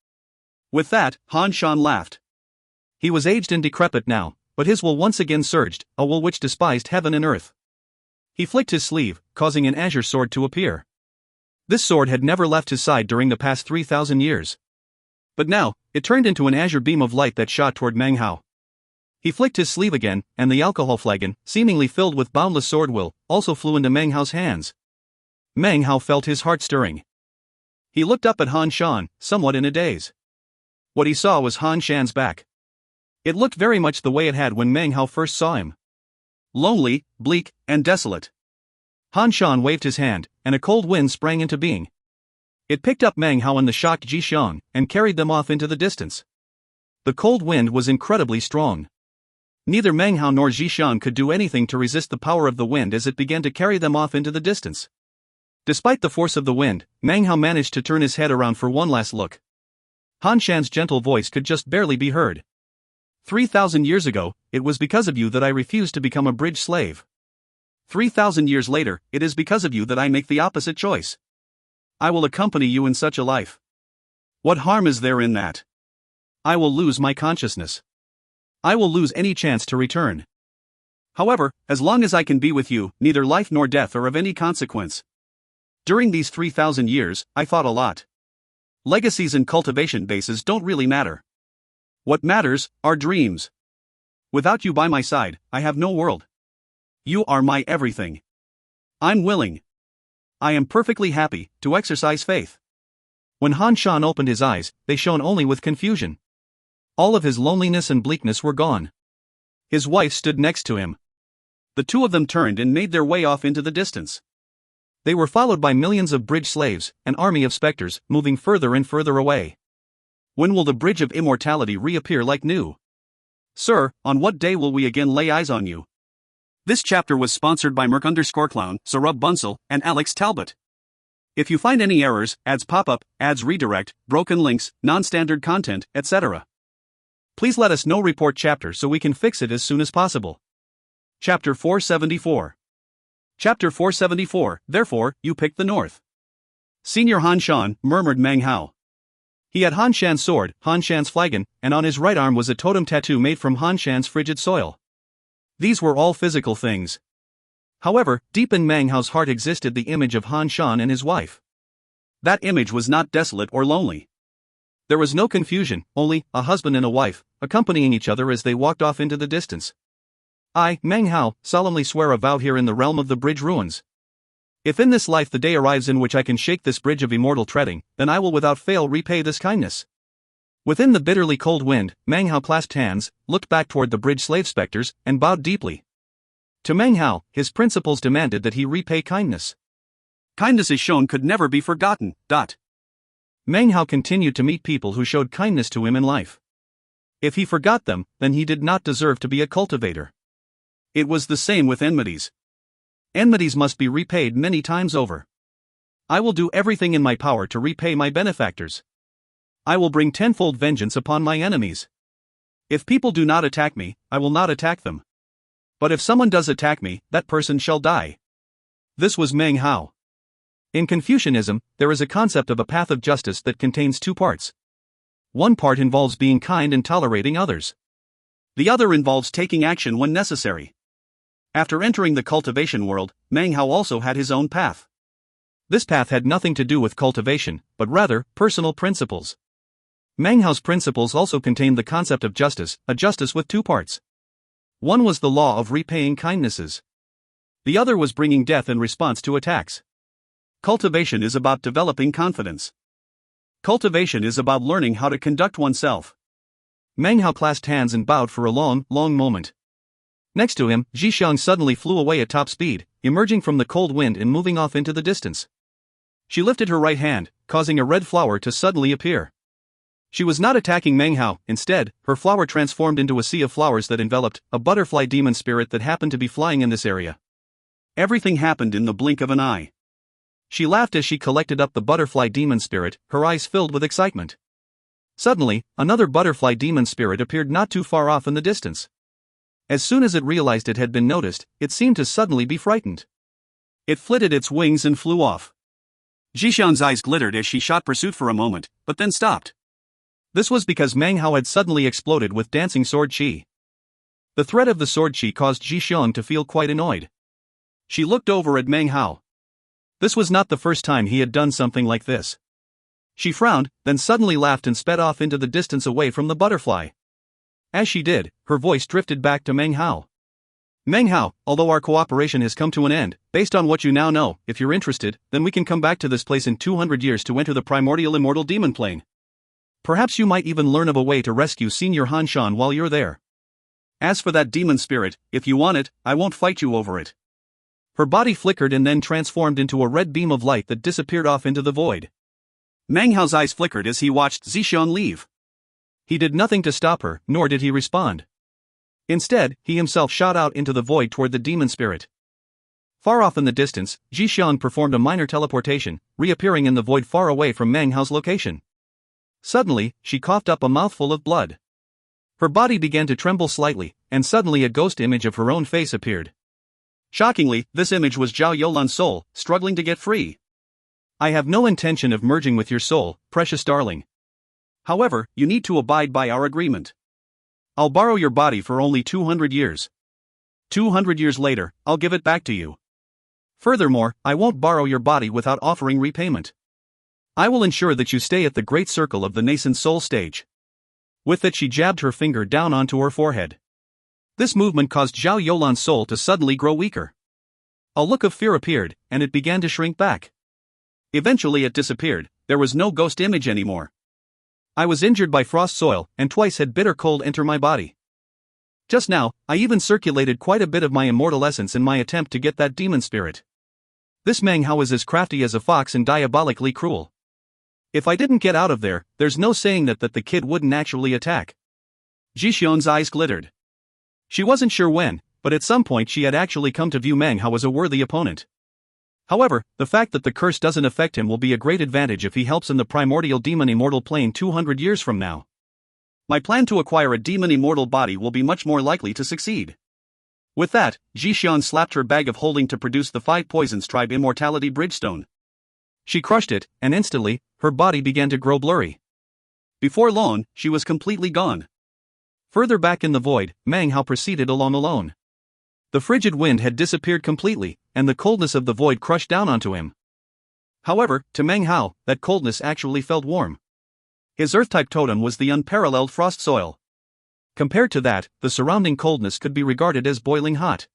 With that, Han Shan laughed. He was aged and decrepit now, but his will once again surged, a will which despised heaven and earth. He flicked his sleeve, causing an azure sword to appear. This sword had never left his side during the past 3,000 years. But now, it turned into an azure beam of light that shot toward Meng Hao. He flicked his sleeve again, and the alcohol flagon, seemingly filled with boundless sword will, also flew into Meng Hao's hands. Meng Hao felt his heart stirring. He looked up at Han Shan, somewhat in a daze. What he saw was Han Shan's back. It looked very much the way it had when Meng Hao first saw him. Lonely, bleak, and desolate. Han Shan waved his hand, and a cold wind sprang into being. It picked up Meng Hao and the shocked Ji Xiang, and carried them off into the distance. The cold wind was incredibly strong. Neither Meng Hao nor Ji Xiang could do anything to resist the power of the wind as it began to carry them off into the distance. Despite the force of the wind, Meng Hao managed to turn his head around for one last look. Han Shan's gentle voice could just barely be heard. 3,000 years ago, it was because of you that I refused to become a bridge slave. 3,000 years later, it is because of you that I make the opposite choice. I will accompany you in such a life. What harm is there in that? I will lose my consciousness. I will lose any chance to return. However, as long as I can be with you, neither life nor death are of any consequence. During these 3,000 years, I fought a lot. Legacies and cultivation bases don't really matter. What matters are dreams. Without you by my side, I have no world. You are my everything. I'm willing. I am perfectly happy to exercise faith. When Han Shan opened his eyes, they shone only with confusion. All of his loneliness and bleakness were gone. His wife stood next to him. The two of them turned and made their way off into the distance. They were followed by millions of bridge slaves, an army of specters, moving further and further away. When will the bridge of immortality reappear like new? Sir, on what day will we again lay eyes on you? This chapter was sponsored by Merc_Clown, Sarub Bunsel, and Alex Talbot. If you find any errors, ads pop up, ads redirect, broken links, non-standard content, etc., please let us know. Report chapter so we can fix it as soon as possible. Chapter 474. Chapter 474, therefore, you picked the north. Senior Han Shan, murmured Meng Hao. He had Han Shan's sword, Han Shan's flagon, and on his right arm was a totem tattoo made from Han Shan's frigid soil. These were all physical things. However, deep in Meng Hao's heart existed the image of Han Shan and his wife. That image was not desolate or lonely. There was no confusion, only a husband and a wife, accompanying each other as they walked off into the distance. I, Meng Hao, solemnly swear a vow here in the realm of the bridge ruins. If in this life the day arrives in which I can shake this bridge of immortal treading, then I will without fail repay this kindness. Within the bitterly cold wind, Meng Hao clasped hands, looked back toward the bridge slave specters, and bowed deeply. To Meng Hao, his principles demanded that he repay kindness. Kindness is shown could never be forgotten. Meng Hao continued to meet people who showed kindness to him in life. If he forgot them, then he did not deserve to be a cultivator. It was the same with enmities. Enmities must be repaid many times over. I will do everything in my power to repay my benefactors. I will bring tenfold vengeance upon my enemies. If people do not attack me, I will not attack them. But if someone does attack me, that person shall die. This was Meng Hao. In Confucianism, there is a concept of a path of justice that contains two parts. One part involves being kind and tolerating others. The other involves taking action when necessary. After entering the cultivation world, Meng Hao also had his own path. This path had nothing to do with cultivation, but rather, personal principles. Meng Hao's principles also contained the concept of justice, a justice with two parts. One was the law of repaying kindnesses. The other was bringing death in response to attacks. Cultivation is about developing confidence. Cultivation is about learning how to conduct oneself. Meng Hao clasped hands and bowed for a long, long moment. Next to him, Zhixiang suddenly flew away at top speed, emerging from the cold wind and moving off into the distance. She lifted her right hand, causing a red flower to suddenly appear. She was not attacking Meng Hao. Instead, her flower transformed into a sea of flowers that enveloped a butterfly demon spirit that happened to be flying in this area. Everything happened in the blink of an eye. She laughed as she collected up the butterfly demon spirit, her eyes filled with excitement. Suddenly, another butterfly demon spirit appeared not too far off in the distance. As soon as it realized it had been noticed, it seemed to suddenly be frightened. It flitted its wings and flew off. Zhixiang's eyes glittered as she shot pursuit for a moment, but then stopped. This was because Meng Hao had suddenly exploded with dancing sword qi. The threat of the sword qi caused Zhixiang to feel quite annoyed. She looked over at Meng Hao. This was not the first time he had done something like this. She frowned, then suddenly laughed and sped off into the distance away from the butterfly. As she did, her voice drifted back to Meng Hao. Meng Hao, although our cooperation has come to an end, based on what you now know, if you're interested, then we can come back to this place in 200 years to enter the primordial immortal demon plane. Perhaps you might even learn of a way to rescue Senior Han Shan while you're there. As for that demon spirit, if you want it, I won't fight you over it. Her body flickered and then transformed into a red beam of light that disappeared off into the void. Meng Hao's eyes flickered as he watched Zhixiang leave. He did nothing to stop her, nor did he respond. Instead, he himself shot out into the void toward the demon spirit. Far off in the distance, Zhixiang performed a minor teleportation, reappearing in the void far away from Meng Hao's location. Suddenly, she coughed up a mouthful of blood. Her body began to tremble slightly, and suddenly a ghost image of her own face appeared. Shockingly, this image was Zhao Youlan's soul, struggling to get free. I have no intention of merging with your soul, precious darling. However, you need to abide by our agreement. I'll borrow your body for only 200 years. 200 years later, I'll give it back to you. Furthermore, I won't borrow your body without offering repayment. I will ensure that you stay at the great circle of the nascent soul stage. With it, she jabbed her finger down onto her forehead. This movement caused Zhao Youlan's soul to suddenly grow weaker. A look of fear appeared, and it began to shrink back. Eventually it disappeared. There was no ghost image anymore. I was injured by frost soil, and twice had bitter cold enter my body. Just now, I even circulated quite a bit of my immortal essence in my attempt to get that demon spirit. This Meng Hao is as crafty as a fox and diabolically cruel. If I didn't get out of there, there's no saying that the kid wouldn't actually attack. Zhixiang's eyes glittered. She wasn't sure when, but at some point she had actually come to view Meng Hao as a worthy opponent. However, the fact that the curse doesn't affect him will be a great advantage if he helps in the primordial demon immortal plane 200 years from now. My plan to acquire a demon immortal body will be much more likely to succeed. With that, Zhixiang slapped her bag of holding to produce the 5 Poisons Tribe Immortality Bridgestone. She crushed it, and instantly, her body began to grow blurry. Before long, she was completely gone. Further back in the void, Meng Hao proceeded along alone. The frigid wind had disappeared completely, and the coldness of the void crushed down onto him. However, to Meng Hao, that coldness actually felt warm. His earth-type totem was the unparalleled frost soil. Compared to that, the surrounding coldness could be regarded as boiling hot.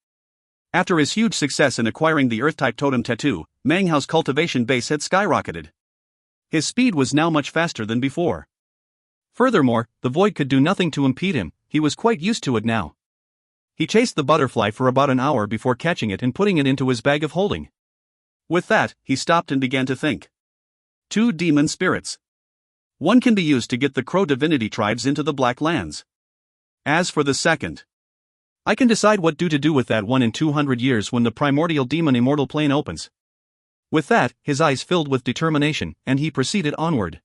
After his huge success in acquiring the earth-type totem tattoo, Meng Hao's cultivation base had skyrocketed. His speed was now much faster than before. Furthermore, the void could do nothing to impede him. He was quite used to it now. He chased the butterfly for about an hour before catching it and putting it into his bag of holding. With that, he stopped and began to think. 2 demon spirits. One can be used to get the Crow divinity tribes into the Black Lands. As for the second, I can decide what to do with that one in 200 years when the primordial demon immortal plane opens. With that, his eyes filled with determination, and he proceeded onward.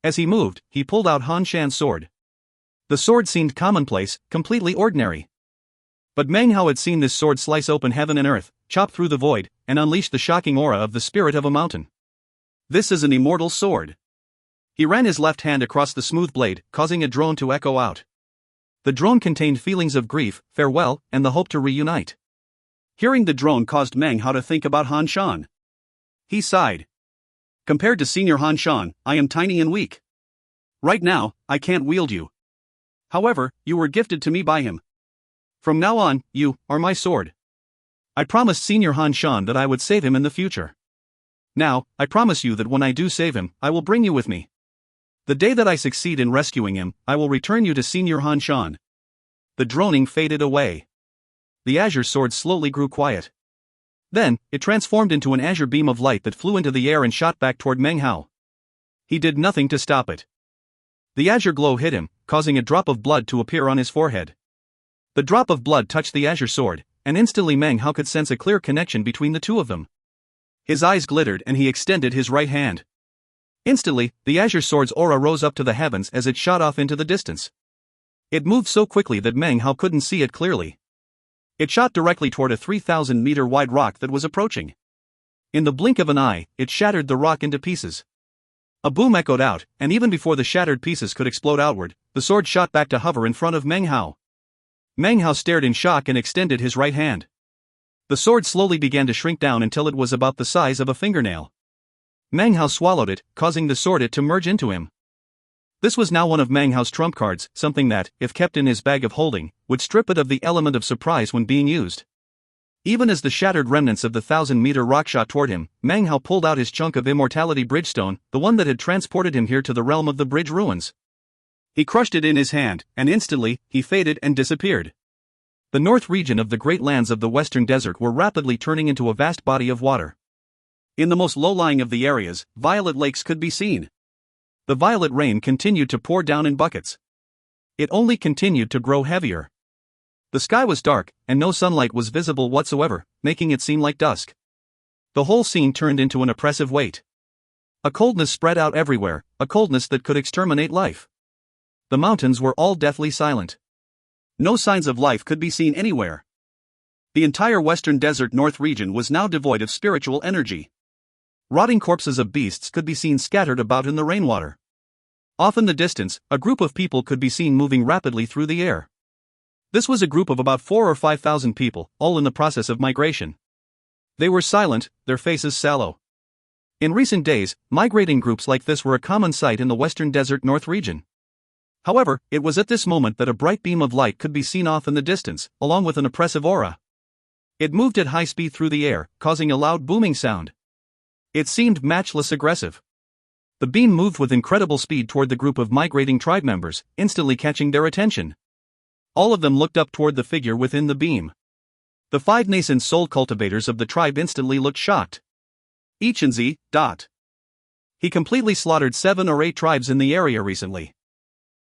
As he moved, he pulled out Han Shan's sword. The sword seemed commonplace, completely ordinary. But Meng Hao had seen this sword slice open heaven and earth, chop through the void, and unleash the shocking aura of the spirit of a mountain. This is an immortal sword. He ran his left hand across the smooth blade, causing a drone to echo out. The drone contained feelings of grief, farewell, and the hope to reunite. Hearing the drone caused Meng Hao to think about Han Shan. He sighed. Compared to Senior Han Shan, I am tiny and weak. Right now, I can't wield you. However, you were gifted to me by him. From now on, you are my sword. I promised Senior Han Shan that I would save him in the future. Now, I promise you that when I do save him, I will bring you with me. The day that I succeed in rescuing him, I will return you to Senior Han Shan. The droning faded away. The azure sword slowly grew quiet. Then, it transformed into an azure beam of light that flew into the air and shot back toward Meng Hao. He did nothing to stop it. The azure glow hit him, causing a drop of blood to appear on his forehead. The drop of blood touched the azure sword, and instantly Meng Hao could sense a clear connection between the two of them. His eyes glittered and he extended his right hand. Instantly, the azure sword's aura rose up to the heavens as it shot off into the distance. It moved so quickly that Meng Hao couldn't see it clearly. It shot directly toward a 3,000-meter wide rock that was approaching. In the blink of an eye, it shattered the rock into pieces. A boom echoed out, and even before the shattered pieces could explode outward, the sword shot back to hover in front of Meng Hao. Meng Hao stared in shock and extended his right hand. The sword slowly began to shrink down until it was about the size of a fingernail. Meng Hao swallowed it, causing the sword to merge into him. This was now one of Meng Hao's trump cards, something that, if kept in his bag of holding, would strip it of the element of surprise when being used. Even as the shattered remnants of the 1,000-meter rock shot toward him, Meng Hao pulled out his chunk of immortality bridgestone, the one that had transported him here to the realm of the bridge ruins. He crushed it in his hand, and instantly, he faded and disappeared. The north region of the great lands of the western desert were rapidly turning into a vast body of water. In the most low-lying of the areas, violet lakes could be seen. The violet rain continued to pour down in buckets. It only continued to grow heavier. The sky was dark, and no sunlight was visible whatsoever, making it seem like dusk. The whole scene turned into an oppressive weight. A coldness spread out everywhere, a coldness that could exterminate life. The mountains were all deathly silent. No signs of life could be seen anywhere. The entire western desert north region was now devoid of spiritual energy. Rotting corpses of beasts could be seen scattered about in the rainwater. Off in the distance, a group of people could be seen moving rapidly through the air. This was a group of about 4,000 or 5,000 people, all in the process of migration. They were silent, their faces sallow. In recent days, migrating groups like this were a common sight in the western desert north region. However, it was at this moment that a bright beam of light could be seen off in the distance, along with an oppressive aura. It moved at high speed through the air, causing a loud booming sound. It seemed matchless aggressive. The beam moved with incredible speed toward the group of migrating tribe members, instantly catching their attention. All of them looked up toward the figure within the beam. The 5 nascent soul cultivators of the tribe instantly looked shocked. Ichenzi. He completely slaughtered 7 or 8 tribes in the area recently.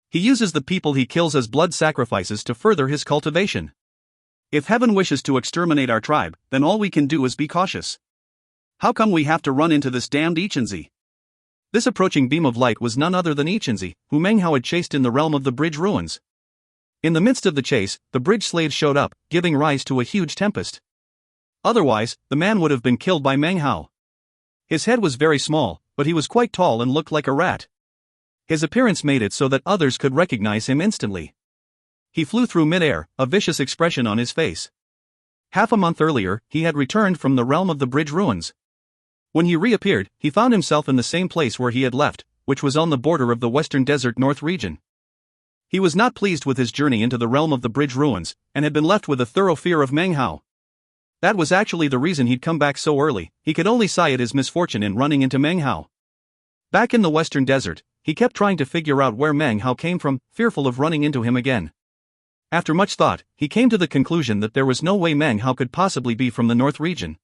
He uses the people he kills as blood sacrifices to further his cultivation. If heaven wishes to exterminate our tribe, then all we can do is be cautious. How come we have to run into this damned Ichenzi? This approaching beam of light was none other than Ichenzi, who Meng Hao had chased in the realm of the bridge ruins. In the midst of the chase, the bridge slaves showed up, giving rise to a huge tempest. Otherwise, the man would have been killed by Meng Hao. His head was very small, but he was quite tall and looked like a rat. His appearance made it so that others could recognize him instantly. He flew through mid-air, a vicious expression on his face. Half a month earlier, he had returned from the realm of the bridge ruins. When he reappeared, he found himself in the same place where he had left, which was on the border of the western desert north region. He was not pleased with his journey into the realm of the bridge ruins, and had been left with a thorough fear of Meng Hao. That was actually the reason he'd come back so early. He could only sigh at his misfortune in running into Meng Hao. Back in the western desert, he kept trying to figure out where Meng Hao came from, fearful of running into him again. After much thought, he came to the conclusion that there was no way Meng Hao could possibly be from the north region.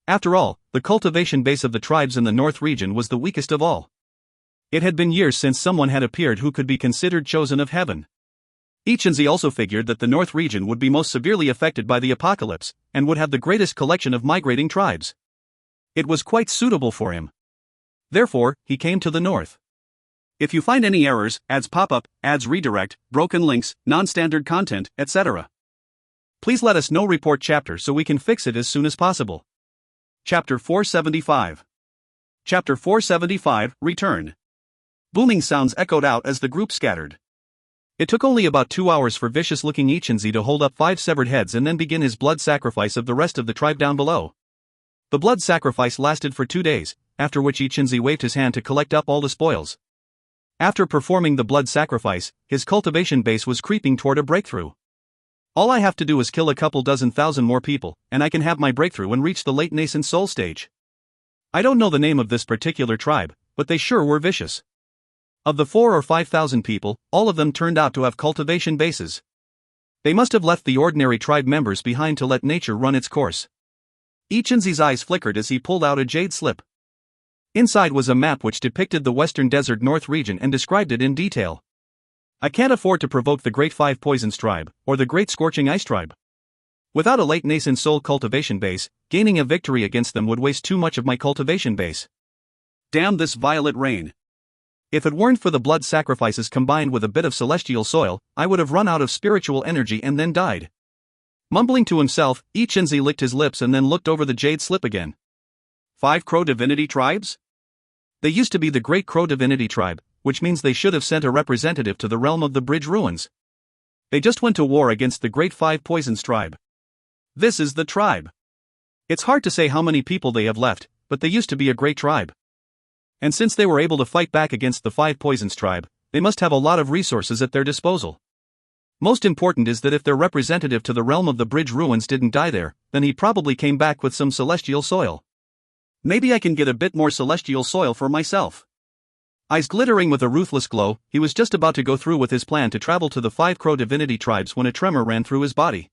After all, the cultivation base of the tribes in the north region was the weakest of all. It had been years since someone had appeared who could be considered chosen of heaven. Ichenzi also figured that the north region would be most severely affected by the apocalypse, and would have the greatest collection of migrating tribes. It was quite suitable for him. Therefore, he came to the north. If you find any errors, ads pop up, ads redirect, broken links, non-standard content, etc., please let us know. Report chapter so we can fix it as soon as possible. Chapter 475. Chapter 475, Return. Booming sounds echoed out as the group scattered. It took only about 2 hours for vicious-looking Ichinzi to hold up 5 severed heads and then begin his blood sacrifice of the rest of the tribe down below. The blood sacrifice lasted for 2 days, after which Ichinzi waved his hand to collect up all the spoils. After performing the blood sacrifice, his cultivation base was creeping toward a breakthrough. All I have to do is kill a couple dozen thousand more people, and I can have my breakthrough and reach the late nascent soul stage. I don't know the name of this particular tribe, but they sure were vicious. Of the 4,000 or 5,000 people, all of them turned out to have cultivation bases. They must have left the ordinary tribe members behind to let nature run its course. Ichinzi's eyes flickered as he pulled out a jade slip. Inside was a map which depicted the Western Desert North region and described it in detail. I can't afford to provoke the Great Five Poisons tribe, or the Great Scorching Ice tribe. Without a late nascent soul cultivation base, gaining a victory against them would waste too much of my cultivation base. Damn this violet rain. If it weren't for the blood sacrifices combined with a bit of celestial soil, I would have run out of spiritual energy and then died. Mumbling to himself, Ichinzi licked his lips and then looked over the jade slip again. 5 Crow Divinity Tribes? They used to be the Great Crow Divinity Tribe, which means they should have sent a representative to the realm of the Bridge Ruins. They just went to war against the Great Five Poisons tribe. This is the tribe. It's hard to say how many people they have left, but they used to be a great tribe. And since they were able to fight back against the Five Poisons tribe, they must have a lot of resources at their disposal. Most important is that if their representative to the realm of the Bridge Ruins didn't die there, then he probably came back with some celestial soil. Maybe I can get a bit more celestial soil for myself. Eyes glittering with a ruthless glow, he was just about to go through with his plan to travel to the 5 Crow Divinity Tribes when a tremor ran through his body.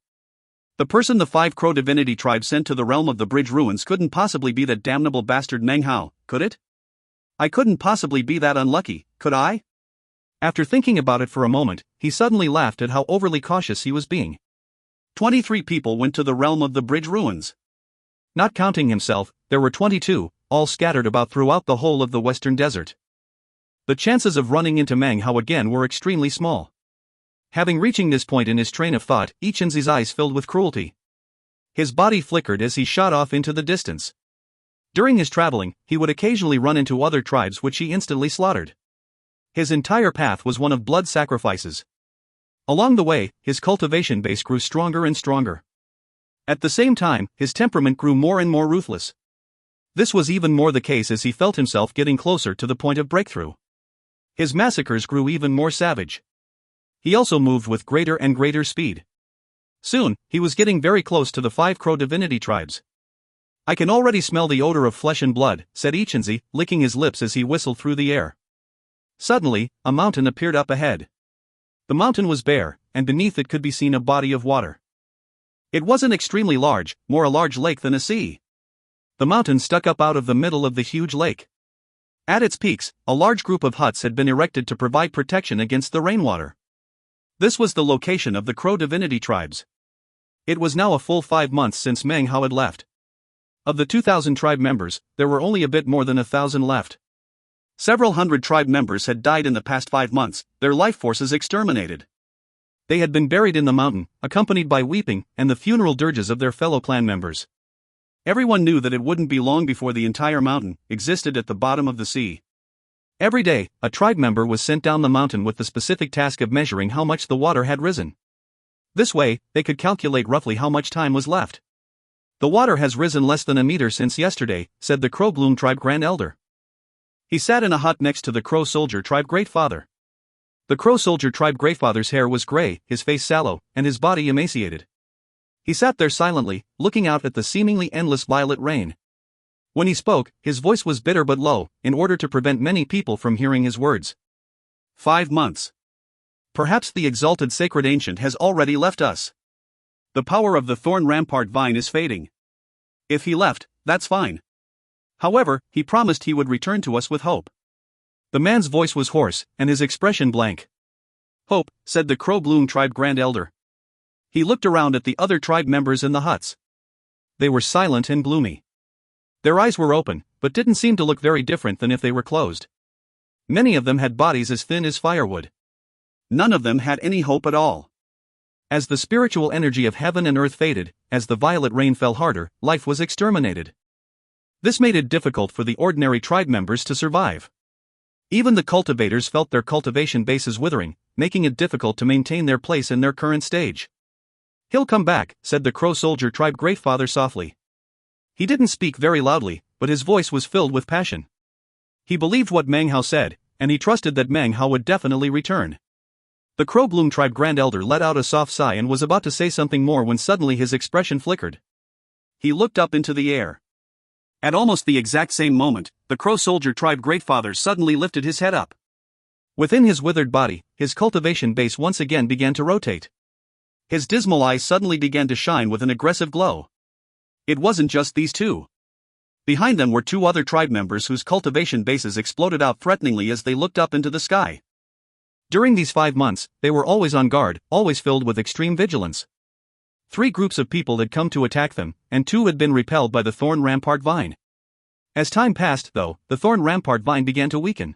The person the 5 Crow Divinity Tribe sent to the realm of the Bridge Ruins couldn't possibly be that damnable bastard Meng, could it? I couldn't possibly be that unlucky, could I? After thinking about it for a moment, he suddenly laughed at how overly cautious he was being. 23 people went to the realm of the Bridge Ruins. Not counting himself, there were 22, all scattered about throughout the whole of the Western Desert. The chances of running into Meng again were extremely small. Having reaching this point in his train of thought, Ichinzi's eyes filled with cruelty. His body flickered as he shot off into the distance. During his traveling, he would occasionally run into other tribes which he instantly slaughtered. His entire path was one of blood sacrifices. Along the way, his cultivation base grew stronger and stronger. At the same time, his temperament grew more and more ruthless. This was even more the case as he felt himself getting closer to the point of breakthrough. His massacres grew even more savage. He also moved with greater and greater speed. Soon, he was getting very close to the 5 Crow Divinity Tribes. I can already smell the odor of flesh and blood, said Ichinzi, licking his lips as he whistled through the air. Suddenly, a mountain appeared up ahead. The mountain was bare, and beneath it could be seen a body of water. It wasn't extremely large, more a large lake than a sea. The mountain stuck up out of the middle of the huge lake. At its peaks, a large group of huts had been erected to provide protection against the rainwater. This was the location of the Crow Divinity Tribes. It was now a full 5 months since Meng had left. Of the 2,000 tribe members, there were only a bit more than 1,000 left. Several hundred tribe members had died in the past 5 months, their life forces exterminated. They had been buried in the mountain, accompanied by weeping and the funeral dirges of their fellow clan members. Everyone knew that it wouldn't be long before the entire mountain existed at the bottom of the sea. Every day, a tribe member was sent down the mountain with the specific task of measuring how much the water had risen. This way, they could calculate roughly how much time was left. The water has risen less than a meter since yesterday, said the Crow Bloom tribe Grand Elder. He sat in a hut next to the Crow Soldier tribe Great Father. The Crow Soldier tribe Great Father's hair was gray, his face sallow, and his body emaciated. He sat there silently, looking out at the seemingly endless violet rain. When he spoke, his voice was bitter but low, in order to prevent many people from hearing his words. 5 months. Perhaps the exalted sacred ancient has already left us. The power of the thorn rampart vine is fading. If he left, that's fine. However, he promised he would return to us with hope. The man's voice was hoarse, and his expression blank. Hope, said the Crow Bloom tribe Grand Elder. He looked around at the other tribe members in the huts. They were silent and gloomy. Their eyes were open, but didn't seem to look very different than if they were closed. Many of them had bodies as thin as firewood. None of them had any hope at all. As the spiritual energy of heaven and earth faded, as the violet rain fell harder, life was exterminated. This made it difficult for the ordinary tribe members to survive. Even the cultivators felt their cultivation bases withering, making it difficult to maintain their place in their current stage. "He'll come back," said the Crow Soldier Tribe Greatfather softly. He didn't speak very loudly, but his voice was filled with passion. He believed what Meng Hao said, and he trusted that Meng Hao would definitely return. The Crow Bloom Tribe Grand Elder let out a soft sigh and was about to say something more when suddenly his expression flickered. He looked up into the air. At almost the exact same moment, the Crow Soldier Tribe Greatfather suddenly lifted his head up. Within his withered body, his cultivation base once again began to rotate. His dismal eyes suddenly began to shine with an aggressive glow. It wasn't just these two. Behind them were two other tribe members whose cultivation bases exploded out threateningly as they looked up into the sky. During these 5 months, they were always on guard, always filled with extreme vigilance. 3 groups of people had come to attack them, and 2 had been repelled by the thorn rampart vine. As time passed, though, the thorn rampart vine began to weaken.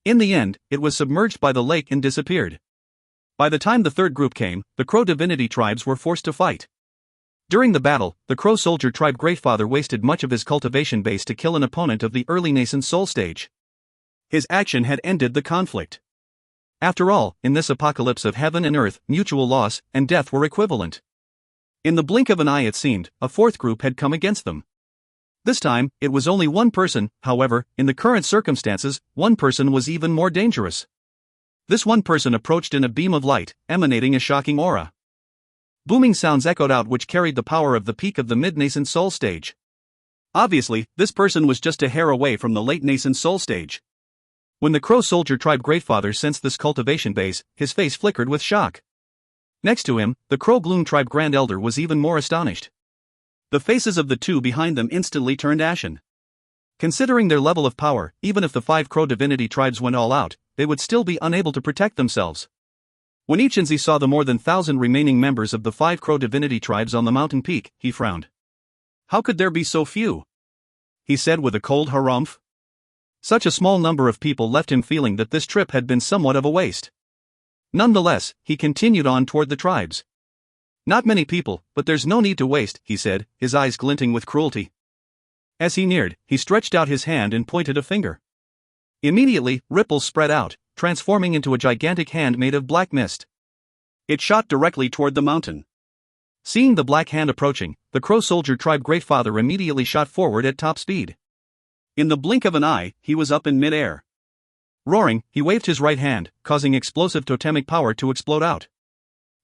In the end, it was submerged by the lake and disappeared. By the time the third group came, the Crow Divinity tribes were forced to fight. During the battle, the Crow Soldier Tribe Greatfather wasted much of his cultivation base to kill an opponent of the early nascent soul stage. His action had ended the conflict. After all, in this apocalypse of heaven and earth, mutual loss and death were equivalent. In the blink of an eye, it seemed, a fourth group had come against them. This time, it was only one person. However, in the current circumstances, one person was even more dangerous. This one person approached in a beam of light, emanating a shocking aura. Booming sounds echoed out which carried the power of the peak of the mid-nascent soul stage. Obviously, this person was just a hair away from the late nascent soul stage. When the Crow Soldier Tribe Greatfather sensed this cultivation base, his face flickered with shock. Next to him, the Crow Bloom Tribe Grand Elder was even more astonished. The faces of the two behind them instantly turned ashen. Considering their level of power, even if the 5 Crow Divinity tribes went all out, they would still be unable to protect themselves. When Ichinzi saw the more than 1,000 remaining members of the 5 Crow Divinity tribes on the mountain peak, he frowned. "How could there be so few?" he said with a cold harumph. Such a small number of people left him feeling that this trip had been somewhat of a waste. Nonetheless, he continued on toward the tribes. "Not many people, but there's no need to waste," he said, his eyes glinting with cruelty. As he neared, he stretched out his hand and pointed a finger. Immediately, ripples spread out, transforming into a gigantic hand made of black mist. It shot directly toward the mountain. Seeing the black hand approaching, the Crow Soldier Tribe Greatfather immediately shot forward at top speed. In the blink of an eye, he was up in mid-air. Roaring, he waved his right hand, causing explosive totemic power to explode out.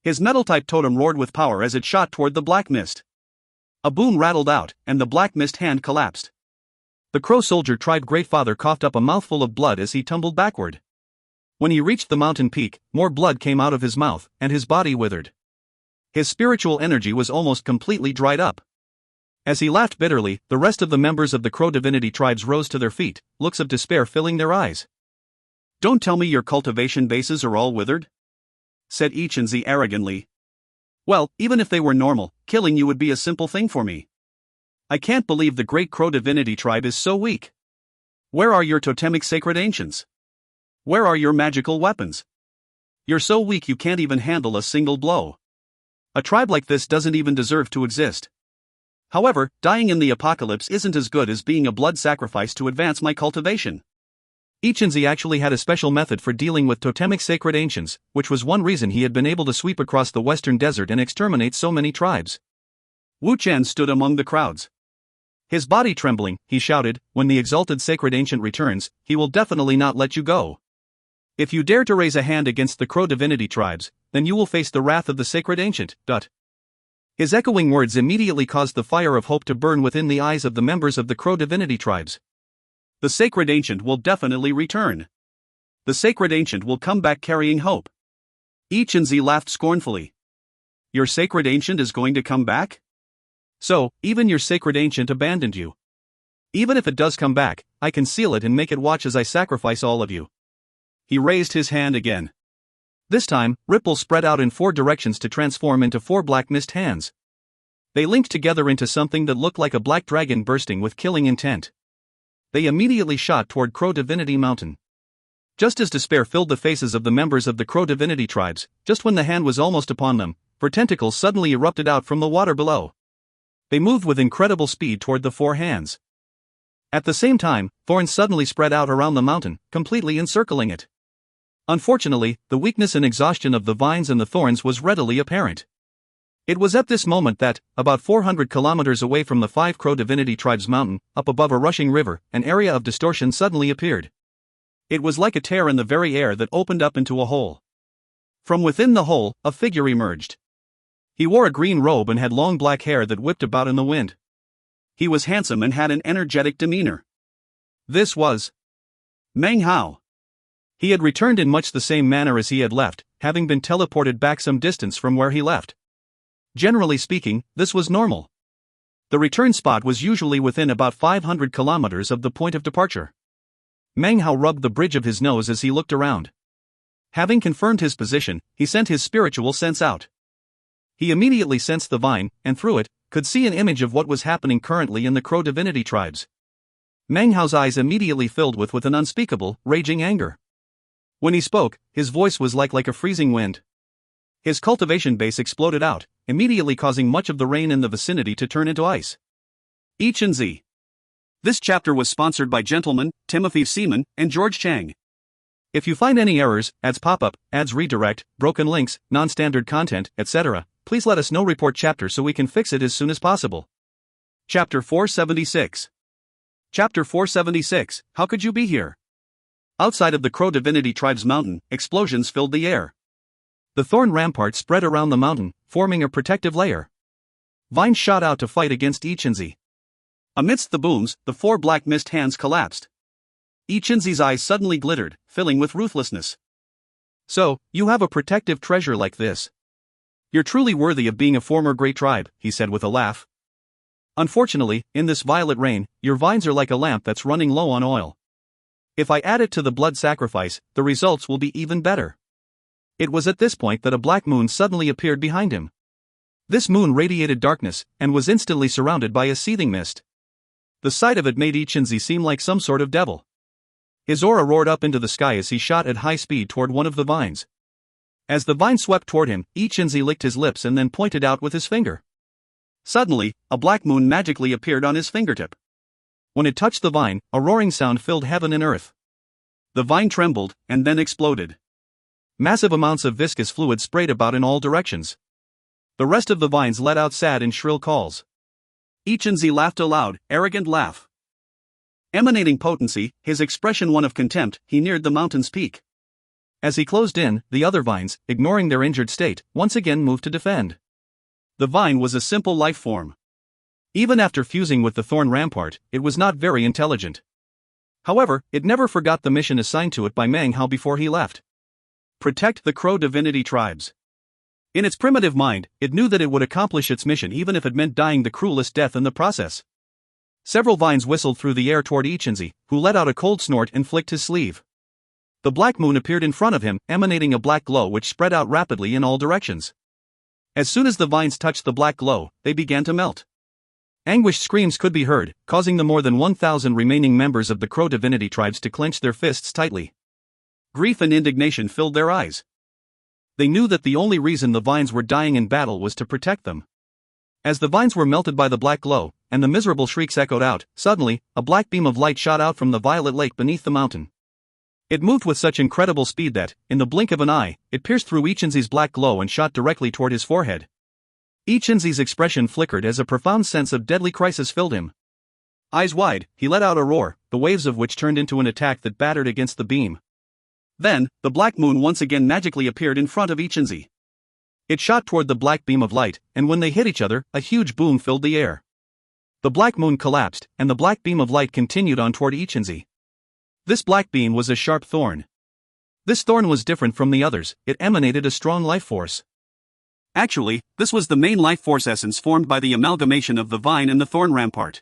His metal-type totem roared with power as it shot toward the black mist. A boom rattled out, and the black mist hand collapsed. The Crow Soldier Tribe Greatfather coughed up a mouthful of blood as he tumbled backward. When he reached the mountain peak, more blood came out of his mouth, and his body withered. His spiritual energy was almost completely dried up. As he laughed bitterly, the rest of the members of the Crow Divinity tribes rose to their feet, looks of despair filling their eyes. "Don't tell me your cultivation bases are all withered?" said Ichinzi arrogantly. "Well, even if they were normal, killing you would be a simple thing for me. I can't believe the great Crow Divinity tribe is so weak. Where are your totemic sacred ancients? Where are your magical weapons? You're so weak you can't even handle a single blow. A tribe like this doesn't even deserve to exist. However, dying in the apocalypse isn't as good as being a blood sacrifice to advance my cultivation." Ichinzi actually had a special method for dealing with totemic sacred ancients, which was one reason he had been able to sweep across the western desert and exterminate so many tribes. Wu Chen stood among the crowds. His body trembling, he shouted, "When the exalted sacred ancient returns, he will definitely not let you go. If you dare to raise a hand against the Crow Divinity tribes, then you will face the wrath of the sacred ancient." His echoing words immediately caused the fire of hope to burn within the eyes of the members of the Crow Divinity tribes. The sacred ancient will definitely return. The sacred ancient will come back carrying hope. Ichinzi laughed scornfully. "Your sacred ancient is going to come back? So, even your sacred ancient abandoned you. Even if it does come back, I can seal it and make it watch as I sacrifice all of you." He raised his hand again. This time, ripples spread out in 4 directions to transform into 4 black mist hands. They linked together into something that looked like a black dragon bursting with killing intent. They immediately shot toward Crow Divinity Mountain. Just as despair filled the faces of the members of the Crow Divinity tribes, just when the hand was almost upon them, 4 tentacles suddenly erupted out from the water below. They moved with incredible speed toward the 4 hands. At the same time, thorns suddenly spread out around the mountain, completely encircling it. Unfortunately, the weakness and exhaustion of the vines and the thorns was readily apparent. It was at this moment that, about 400 kilometers away from the Five Crow Divinity Tribe's mountain, up above a rushing river, an area of distortion suddenly appeared. It was like a tear in the very air that opened up into a hole. From within the hole, a figure emerged. He wore a green robe and had long black hair that whipped about in the wind. He was handsome and had an energetic demeanor. This was Meng. He had returned in much the same manner as he had left, having been teleported back some distance from where he left. Generally speaking, this was normal. The return spot was usually within about 500 kilometers of the point of departure. Meng rubbed the bridge of his nose as he looked around. Having confirmed his position, he sent his spiritual sense out. He immediately sensed the vine, and through it, could see an image of what was happening currently in the Crow Divinity Tribes. Meng eyes immediately filled with an unspeakable, raging anger. When he spoke, his voice was like a freezing wind. His cultivation base exploded out, immediately causing much of the rain in the vicinity to turn into ice. Z. This chapter was sponsored by gentlemen Timothy Seaman and George Chang. If you find any errors, ads pop up, ads redirect, broken links, non-standard content, etc., please let us know. Report chapter so we can fix it as soon as possible. Chapter 476. Chapter 476, How could you be here? Outside of the Crow Divinity Tribe's mountain, explosions filled the air. The thorn rampart spread around the mountain, forming a protective layer. Vines shot out to fight against Z. Amidst the booms, the four black mist hands collapsed. Z's eyes suddenly glittered, filling with ruthlessness. So, you have a protective treasure like this. You're truly worthy of being a former great tribe, he said with a laugh. Unfortunately, in this violet rain, your vines are like a lamp that's running low on oil. If I add it to the blood sacrifice, the results will be even better. It was at this point that a black moon suddenly appeared behind him. This moon radiated darkness, and was instantly surrounded by a seething mist. The sight of it made Z seem like some sort of devil. His aura roared up into the sky as he shot at high speed toward one of the vines. As the vine swept toward him, Z licked his lips and then pointed out with his finger. Suddenly, a black moon magically appeared on his fingertip. When it touched the vine, a roaring sound filled heaven and earth. The vine trembled, and then exploded. Massive amounts of viscous fluid sprayed about in all directions. The rest of the vines let out sad and shrill calls. Z laughed a loud, arrogant laugh. Emanating potency, his expression one of contempt, he neared the mountain's peak. As he closed in, the other vines, ignoring their injured state, once again moved to defend. The vine was a simple life form. Even after fusing with the thorn rampart, it was not very intelligent. However, it never forgot the mission assigned to it by Meng before he left. Protect the Crow Divinity Tribes. In its primitive mind, it knew that it would accomplish its mission even if it meant dying the cruelest death in the process. Several vines whistled through the air toward Z, who let out a cold snort and flicked his sleeve. The black moon appeared in front of him, emanating a black glow which spread out rapidly in all directions. As soon as the vines touched the black glow, they began to melt. Anguished screams could be heard, causing the more than 1,000 remaining members of the Crow Divinity Tribes to clench their fists tightly. Grief and indignation filled their eyes. They knew that the only reason the vines were dying in battle was to protect them. As the vines were melted by the black glow, and the miserable shrieks echoed out, suddenly, a black beam of light shot out from the violet lake beneath the mountain. It moved with such incredible speed that, in the blink of an eye, it pierced through Z's black glow and shot directly toward his forehead. Z's expression flickered as a profound sense of deadly crisis filled him. Eyes wide, he let out a roar, the waves of which turned into an attack that battered against the beam. Then, the black moon once again magically appeared in front of Z. It shot toward the black beam of light, and when they hit each other, a huge boom filled the air. The black moon collapsed, and the black beam of light continued on toward Z. This black beam was a sharp thorn. This thorn was different from the others, it emanated a strong life force. Actually, this was the main life force essence formed by the amalgamation of the vine and the thorn rampart.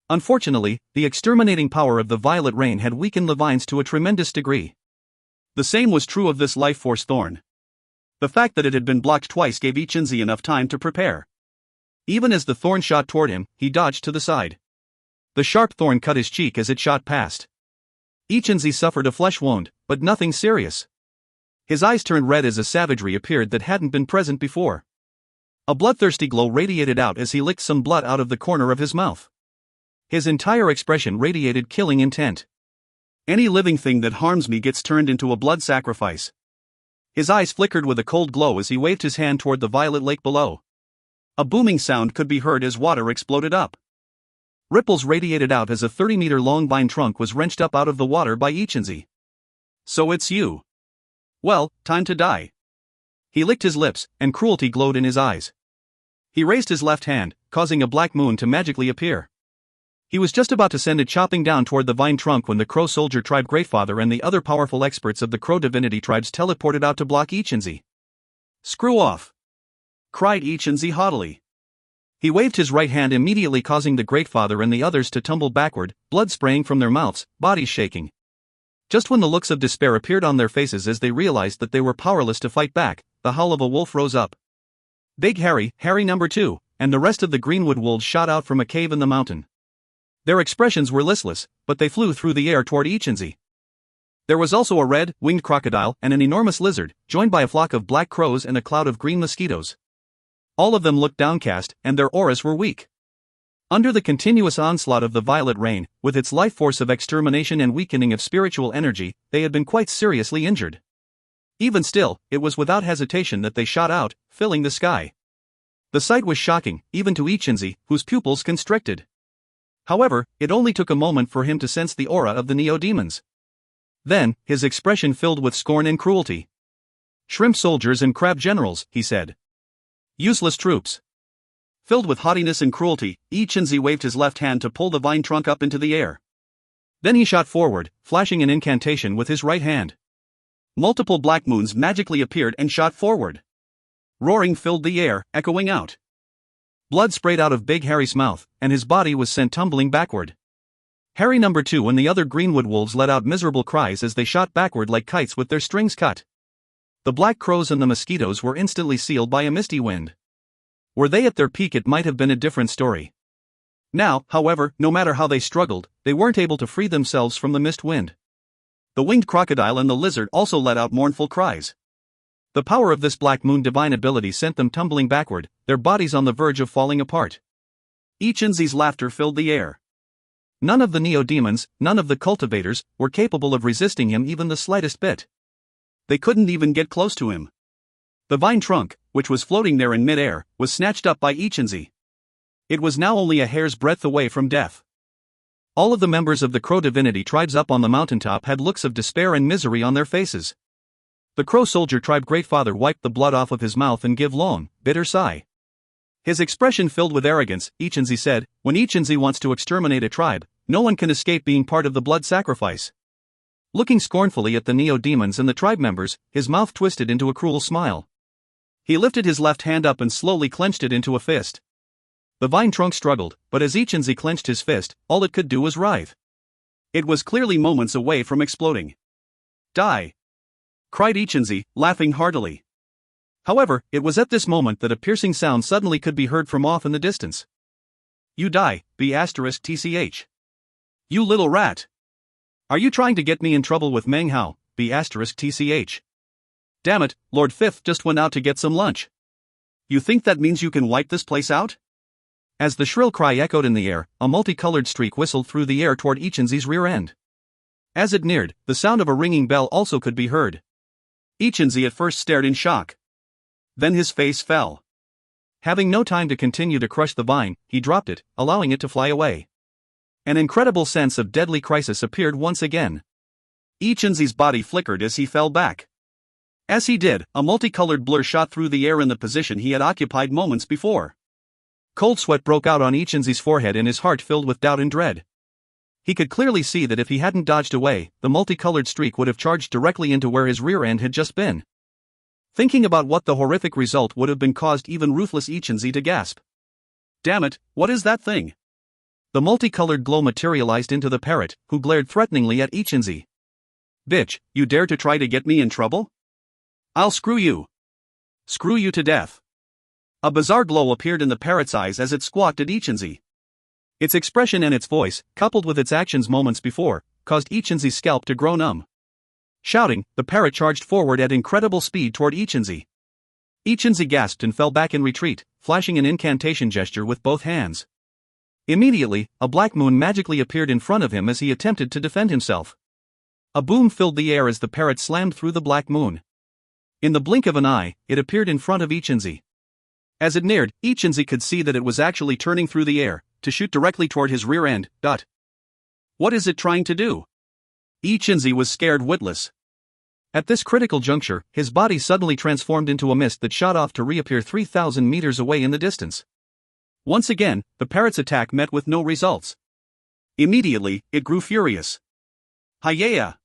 Unfortunately, the exterminating power of the violet rain had weakened the vines to a tremendous degree. The same was true of this life force thorn. The fact that it had been blocked twice gave Z enough time to prepare. Even as the thorn shot toward him, he dodged to the side. The sharp thorn cut his cheek as it shot past. Z suffered a flesh wound, but nothing serious. His eyes turned red as a savagery appeared that hadn't been present before. A bloodthirsty glow radiated out as he licked some blood out of the corner of his mouth. His entire expression radiated killing intent. Any living thing that harms me gets turned into a blood sacrifice. His eyes flickered with a cold glow as he waved his hand toward the violet lake below. A booming sound could be heard as water exploded up. Ripples radiated out as a 30-meter-long vine trunk was wrenched up out of the water by Ichinzi. So it's you. Well, time to die. He licked his lips, and cruelty glowed in his eyes. He raised his left hand, causing a black moon to magically appear. He was just about to send it chopping down toward the vine trunk when the Crow Soldier Tribe Greatfather and the other powerful experts of the Crow Divinity Tribes teleported out to block Ichinzi. Screw off! Cried Ichinzi haughtily. He waved his right hand, immediately causing the Greatfather and the others to tumble backward, blood spraying from their mouths, bodies shaking. Just when the looks of despair appeared on their faces as they realized that they were powerless to fight back, the howl of a wolf rose up. Big Harry, Harry number 2, and the rest of the Greenwood wolves shot out from a cave in the mountain. Their expressions were listless, but they flew through the air toward Ichinzi. There was also a red, winged crocodile and an enormous lizard, joined by a flock of black crows and a cloud of green mosquitoes. All of them looked downcast, and their auras were weak. Under the continuous onslaught of the violet rain, with its life force of extermination and weakening of spiritual energy, they had been quite seriously injured. Even still, it was without hesitation that they shot out, filling the sky. The sight was shocking, even to Ichinzi, whose pupils constricted. However, it only took a moment for him to sense the aura of the neo-demons. Then, his expression filled with scorn and cruelty. Shrimp soldiers and crab generals, he said. Useless troops. Filled with haughtiness and cruelty, Ichinzi waved his left hand to pull the vine trunk up into the air. Then he shot forward, flashing an incantation with his right hand. Multiple black moons magically appeared and shot forward. Roaring filled the air, echoing out. Blood sprayed out of Big Harry's mouth, and his body was sent tumbling backward. Harry number 2 and the other Greenwood wolves let out miserable cries as they shot backward like kites with their strings cut. The black crows and the mosquitoes were instantly sealed by a misty wind. Were they at their peak, it might have been a different story. Now, however, no matter how they struggled, they weren't able to free themselves from the mist wind. The winged crocodile and the lizard also let out mournful cries. The power of this black moon divine ability sent them tumbling backward, their bodies on the verge of falling apart. Ichinzi's laughter filled the air. None of the neo-demons, none of the cultivators, were capable of resisting him even the slightest bit. They couldn't even get close to him. The vine trunk, which was floating there in mid-air, was snatched up by Ichinzi. It was now only a hair's breadth away from death. All of the members of the Crow Divinity Tribes up on the mountaintop had looks of despair and misery on their faces. The Crow Soldier Tribe Greatfather wiped the blood off of his mouth and gave long, bitter sigh. His expression filled with arrogance. Ichinzi said, "When Ichinzi wants to exterminate a tribe, no one can escape being part of the blood sacrifice." Looking scornfully at the neo-demons and the tribe members, his mouth twisted into a cruel smile. He lifted his left hand up and slowly clenched it into a fist. The vine trunk struggled, but as Ichinzi clenched his fist, all it could do was writhe. It was clearly moments away from exploding. "Die!" cried Ichinzi, laughing heartily. However, it was at this moment that a piercing sound suddenly could be heard from off in the distance. "You die, B*TCH. You little rat! Are you trying to get me in trouble with Meng Hao, B*TCH? Damn it, Lord Fifth just went out to get some lunch. You think that means you can wipe this place out?" As the shrill cry echoed in the air, a multicolored streak whistled through the air toward Ichinzi's rear end. As it neared, the sound of a ringing bell also could be heard. Ichinzi at first stared in shock. Then his face fell. Having no time to continue to crush the vine, he dropped it, allowing it to fly away. An incredible sense of deadly crisis appeared once again. Ichinzi's body flickered as he fell back. As he did, a multicolored blur shot through the air in the position he had occupied moments before. Cold sweat broke out on Ichinzi's forehead and his heart filled with doubt and dread. He could clearly see that if he hadn't dodged away, the multicolored streak would have charged directly into where his rear end had just been. Thinking about what the horrific result would have been caused even ruthless Ichinzi to gasp. "Damn it, what is that thing?" The multicolored glow materialized into the parrot, who glared threateningly at Ichinzi. "Bitch, you dare to try to get me in trouble? I'll screw you. Screw you to death." A bizarre glow appeared in the parrot's eyes as it squawked at Ichinzi. Its expression and its voice, coupled with its actions moments before, caused Ichinzi's scalp to grow numb. Shouting, the parrot charged forward at incredible speed toward Ichinzi. Ichinzi gasped and fell back in retreat, flashing an incantation gesture with both hands. Immediately, a black moon magically appeared in front of him as he attempted to defend himself. A boom filled the air as the parrot slammed through the black moon. In the blink of an eye, it appeared in front of Ichinzi. As it neared, Ichinzi could see that it was actually turning through the air, to shoot directly toward his rear end. What is it trying to do? Ichinzi was scared witless. At this critical juncture, his body suddenly transformed into a mist that shot off to reappear 3,000 meters away in the distance. Once again, the parrot's attack met with no results. Immediately, it grew furious. Hiya!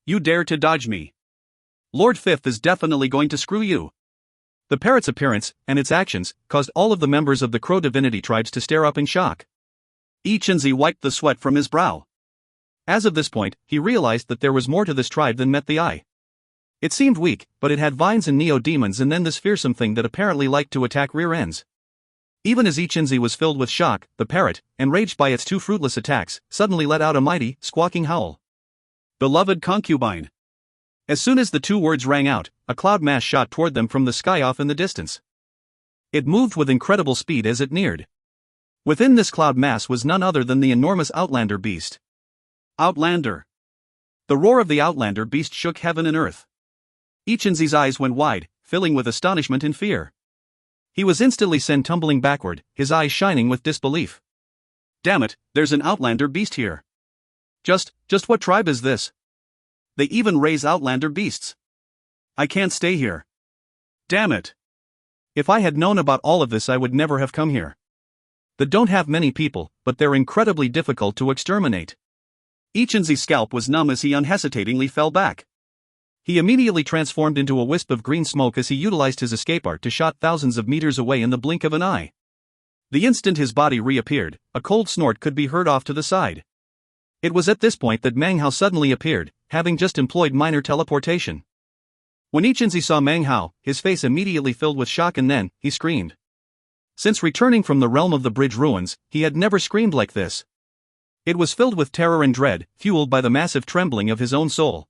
You dare to dodge me! Lord Fifth is definitely going to screw you. The parrot's appearance, and its actions, caused all of the members of the Crow divinity tribes to stare up in shock. Ichinzi wiped the sweat from his brow. As of this point, he realized that there was more to this tribe than met the eye. It seemed weak, but it had vines and neo-demons and then this fearsome thing that apparently liked to attack rear ends. Even as Ichinzi was filled with shock, the parrot, enraged by its two fruitless attacks, suddenly let out a mighty, squawking howl. Beloved concubine! As soon as the two words rang out, a cloud mass shot toward them from the sky off in the distance. It moved with incredible speed as it neared. Within this cloud mass was none other than the enormous Outlander beast. Outlander! The roar of the Outlander beast shook heaven and earth. Ichinzi's eyes went wide, filling with astonishment and fear. He was instantly sent tumbling backward, his eyes shining with disbelief. Damn it, there's an Outlander beast here. Just what tribe is this? They even raise Outlander beasts. I can't stay here. Damn it. If I had known about all of this, I would never have come here. They don't have many people, but they're incredibly difficult to exterminate. Ichinzi's scalp was numb as he unhesitatingly fell back. He immediately transformed into a wisp of green smoke as he utilized his escape art to shot thousands of meters away in the blink of an eye. The instant his body reappeared, a cold snort could be heard off to the side. It was at this point that Meng Hao suddenly appeared, having just employed minor teleportation. When Ichinzi saw Meng Hao, his face immediately filled with shock and then, he screamed. Since returning from the realm of the bridge ruins, he had never screamed like this. It was filled with terror and dread, fueled by the massive trembling of his own soul.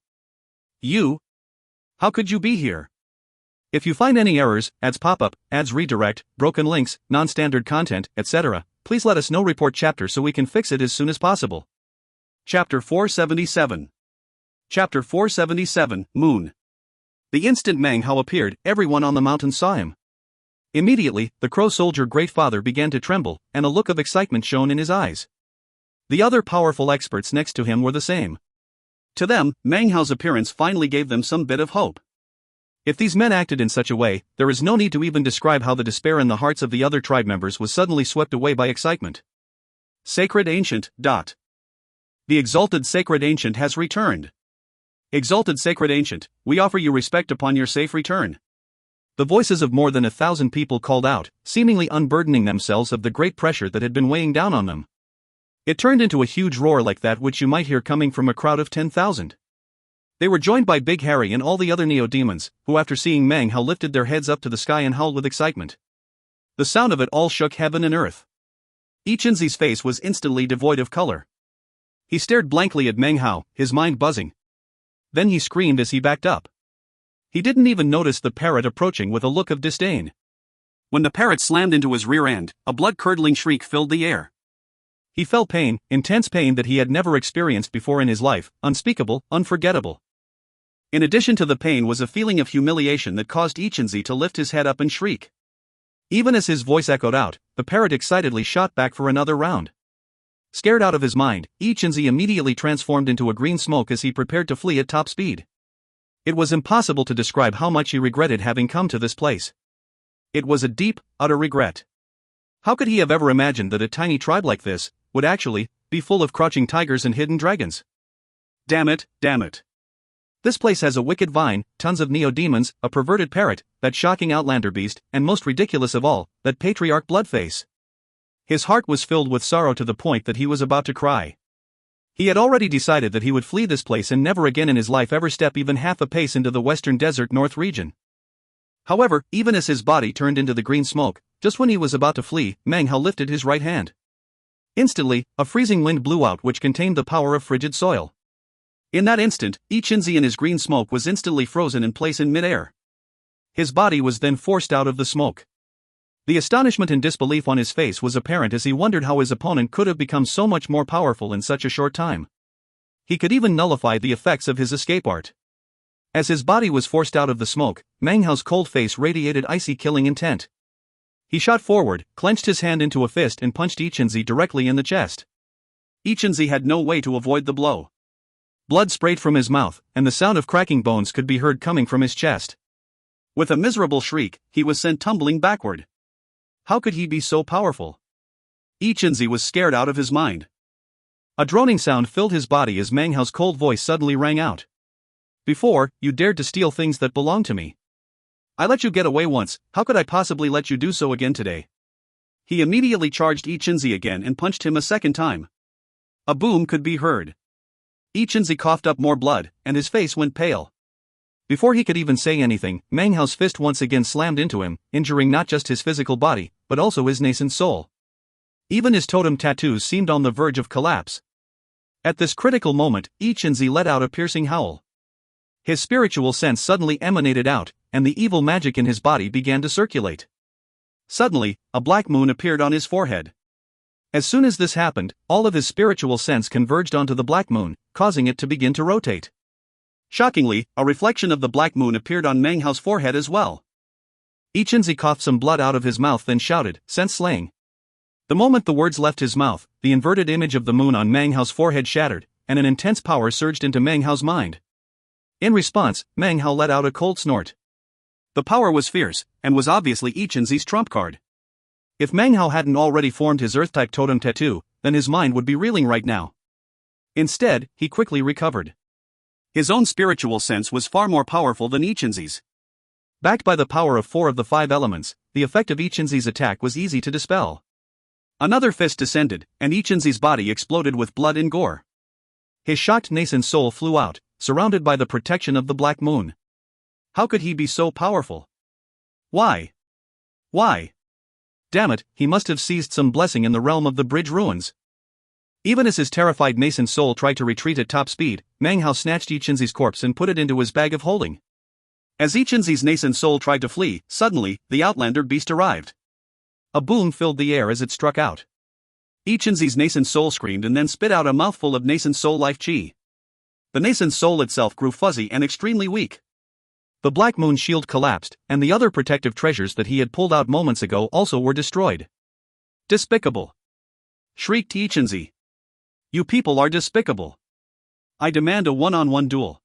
You? How could you be here? If you find any errors, ads pop-up, ads redirect, broken links, non-standard content, etc., please let us know. Report chapter so we can fix it as soon as possible. Chapter 477. Chapter 477, Moon. The instant Meng Hao appeared, everyone on the mountain saw him. Immediately, the Crow Soldier Great Father began to tremble, and a look of excitement shone in his eyes. The other powerful experts next to him were the same. To them, Meng Hao's appearance finally gave them some bit of hope. If these men acted in such a way, there is no need to even describe how the despair in the hearts of the other tribe members was suddenly swept away by excitement. Sacred Ancient. The exalted Sacred Ancient has returned. Exalted Sacred Ancient, we offer you respect upon your safe return. The voices of more than 1,000 people called out, seemingly unburdening themselves of the great pressure that had been weighing down on them. It turned into a huge roar like that which you might hear coming from a crowd of 10,000. They were joined by Big Harry and all the other neo-demons, who after seeing Meng Hao lifted their heads up to the sky and howled with excitement. The sound of it all shook heaven and earth. Ichinzi's face was instantly devoid of color. He stared blankly at Meng Hao, his mind buzzing. Then he screamed as he backed up. He didn't even notice the parrot approaching with a look of disdain. When the parrot slammed into his rear end, a blood-curdling shriek filled the air. He felt pain, intense pain that he had never experienced before in his life, unspeakable, unforgettable. In addition to the pain was a feeling of humiliation that caused Ichinzi to lift his head up and shriek. Even as his voice echoed out, the parrot excitedly shot back for another round. Scared out of his mind, Ichinzi immediately transformed into a green smoke as he prepared to flee at top speed. It was impossible to describe how much he regretted having come to this place. It was a deep, utter regret. How could he have ever imagined that a tiny tribe like this would actually be full of crouching tigers and hidden dragons? Damn it, damn it. This place has a wicked vine, tons of neo-demons, a perverted parrot, that shocking Outlander beast, and most ridiculous of all, that patriarch Bloodface. His heart was filled with sorrow to the point that he was about to cry. He had already decided that he would flee this place and never again in his life ever step even half a pace into the western desert north region. However, even as his body turned into the green smoke, just when he was about to flee, Meng Hao lifted his right hand. Instantly, a freezing wind blew out which contained the power of frigid soil. In that instant, Ichinzi and his green smoke was instantly frozen in place in midair. His body was then forced out of the smoke. The astonishment and disbelief on his face was apparent as he wondered how his opponent could have become so much more powerful in such a short time. He could even nullify the effects of his escape art. As his body was forced out of the smoke, Meng Hao's cold face radiated icy killing intent. He shot forward, clenched his hand into a fist and punched Ichenzi directly in the chest. Ichenzi had no way to avoid the blow. Blood sprayed from his mouth, and the sound of cracking bones could be heard coming from his chest. With a miserable shriek, he was sent tumbling backward. How could he be so powerful? Ichenzi was scared out of his mind. A droning sound filled his body as Meng Hao's cold voice suddenly rang out. Before, you dared to steal things that belonged to me. I let you get away once, how could I possibly let you do so again today? He immediately charged Ichenzi again and punched him a second time. A boom could be heard. Ichenzi coughed up more blood, and his face went pale. Before he could even say anything, Meng Hao's fist once again slammed into him, injuring not just his physical body, but also his nascent soul. Even his totem tattoos seemed on the verge of collapse. At this critical moment, Ichenzi let out a piercing howl. His spiritual sense suddenly emanated out, and the evil magic in his body began to circulate. Suddenly, a black moon appeared on his forehead. As soon as this happened, all of his spiritual sense converged onto the black moon, causing it to begin to rotate. Shockingly, a reflection of the black moon appeared on Meng Hao's forehead as well. Ichenzi coughed some blood out of his mouth, then shouted, "Sense slaying." The moment the words left his mouth, the inverted image of the moon on Meng Hao's forehead shattered, and an intense power surged into Meng Hao's mind. In response, Meng Hao let out a cold snort. The power was fierce, and was obviously Ichenzi's trump card. If Meng Hao hadn't already formed his Earth-type totem tattoo, then his mind would be reeling right now. Instead, he quickly recovered. His own spiritual sense was far more powerful than Ichenzi's. Backed by the power of 4 of the 5 elements, the effect of Ichenzi's attack was easy to dispel. Another fist descended, and Ichenzi's body exploded with blood and gore. His shocked nascent soul flew out, surrounded by the protection of the black moon. How could he be so powerful? Why? Why? Damn it, he must have seized some blessing in the realm of the bridge ruins. Even as his terrified nascent soul tried to retreat at top speed, Meng Hao snatched Ichenzi's corpse and put it into his bag of holding. As Ichenzi's nascent soul tried to flee, suddenly, the Outlander beast arrived. A boom filled the air as it struck out. Ichenzi's nascent soul screamed and then spit out a mouthful of nascent soul life chi. The nascent soul itself grew fuzzy and extremely weak. The black moon shield collapsed, and the other protective treasures that he had pulled out moments ago also were destroyed. Despicable! Shrieked Ichenzi. You people are despicable. I demand a one-on-one duel.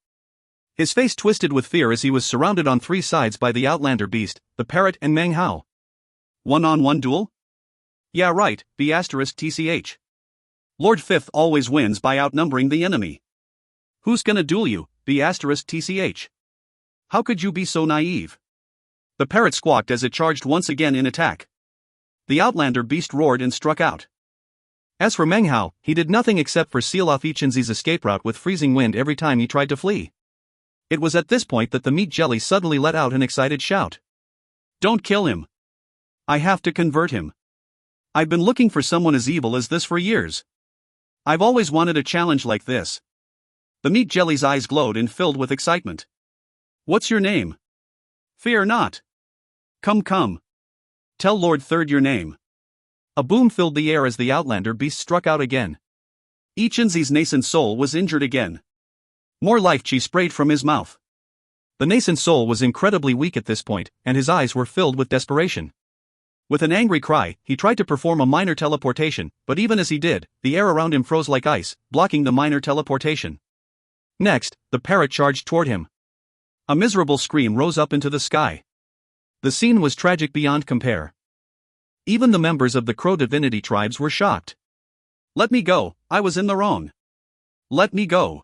His face twisted with fear as he was surrounded on 3 sides by the Outlander beast, the parrot and Meng Hao. One-on-one duel? Yeah right, B*TCH. Lord Fifth always wins by outnumbering the enemy. Who's gonna duel you, B*TCH? How could you be so naive? The parrot squawked as it charged once again in attack. The Outlander beast roared and struck out. As for Meng Hao, he did nothing except for seal off Ichenzi's escape route with freezing wind every time he tried to flee. It was at this point that the meat jelly suddenly let out an excited shout. Don't kill him. I have to convert him. I've been looking for someone as evil as this for years. I've always wanted a challenge like this. The meat jelly's eyes glowed and filled with excitement. What's your name? Fear not. Come. Tell Lord Third your name. A boom filled the air as the Outlander beast struck out again. Ichenzi's nascent soul was injured again. More life chi sprayed from his mouth. The nascent soul was incredibly weak at this point, and his eyes were filled with desperation. With an angry cry, he tried to perform a minor teleportation, but even as he did, the air around him froze like ice, blocking the minor teleportation. Next, the parrot charged toward him. A miserable scream rose up into the sky. The scene was tragic beyond compare. Even the members of the Crow divinity tribes were shocked. Let me go, I was in the wrong. Let me go.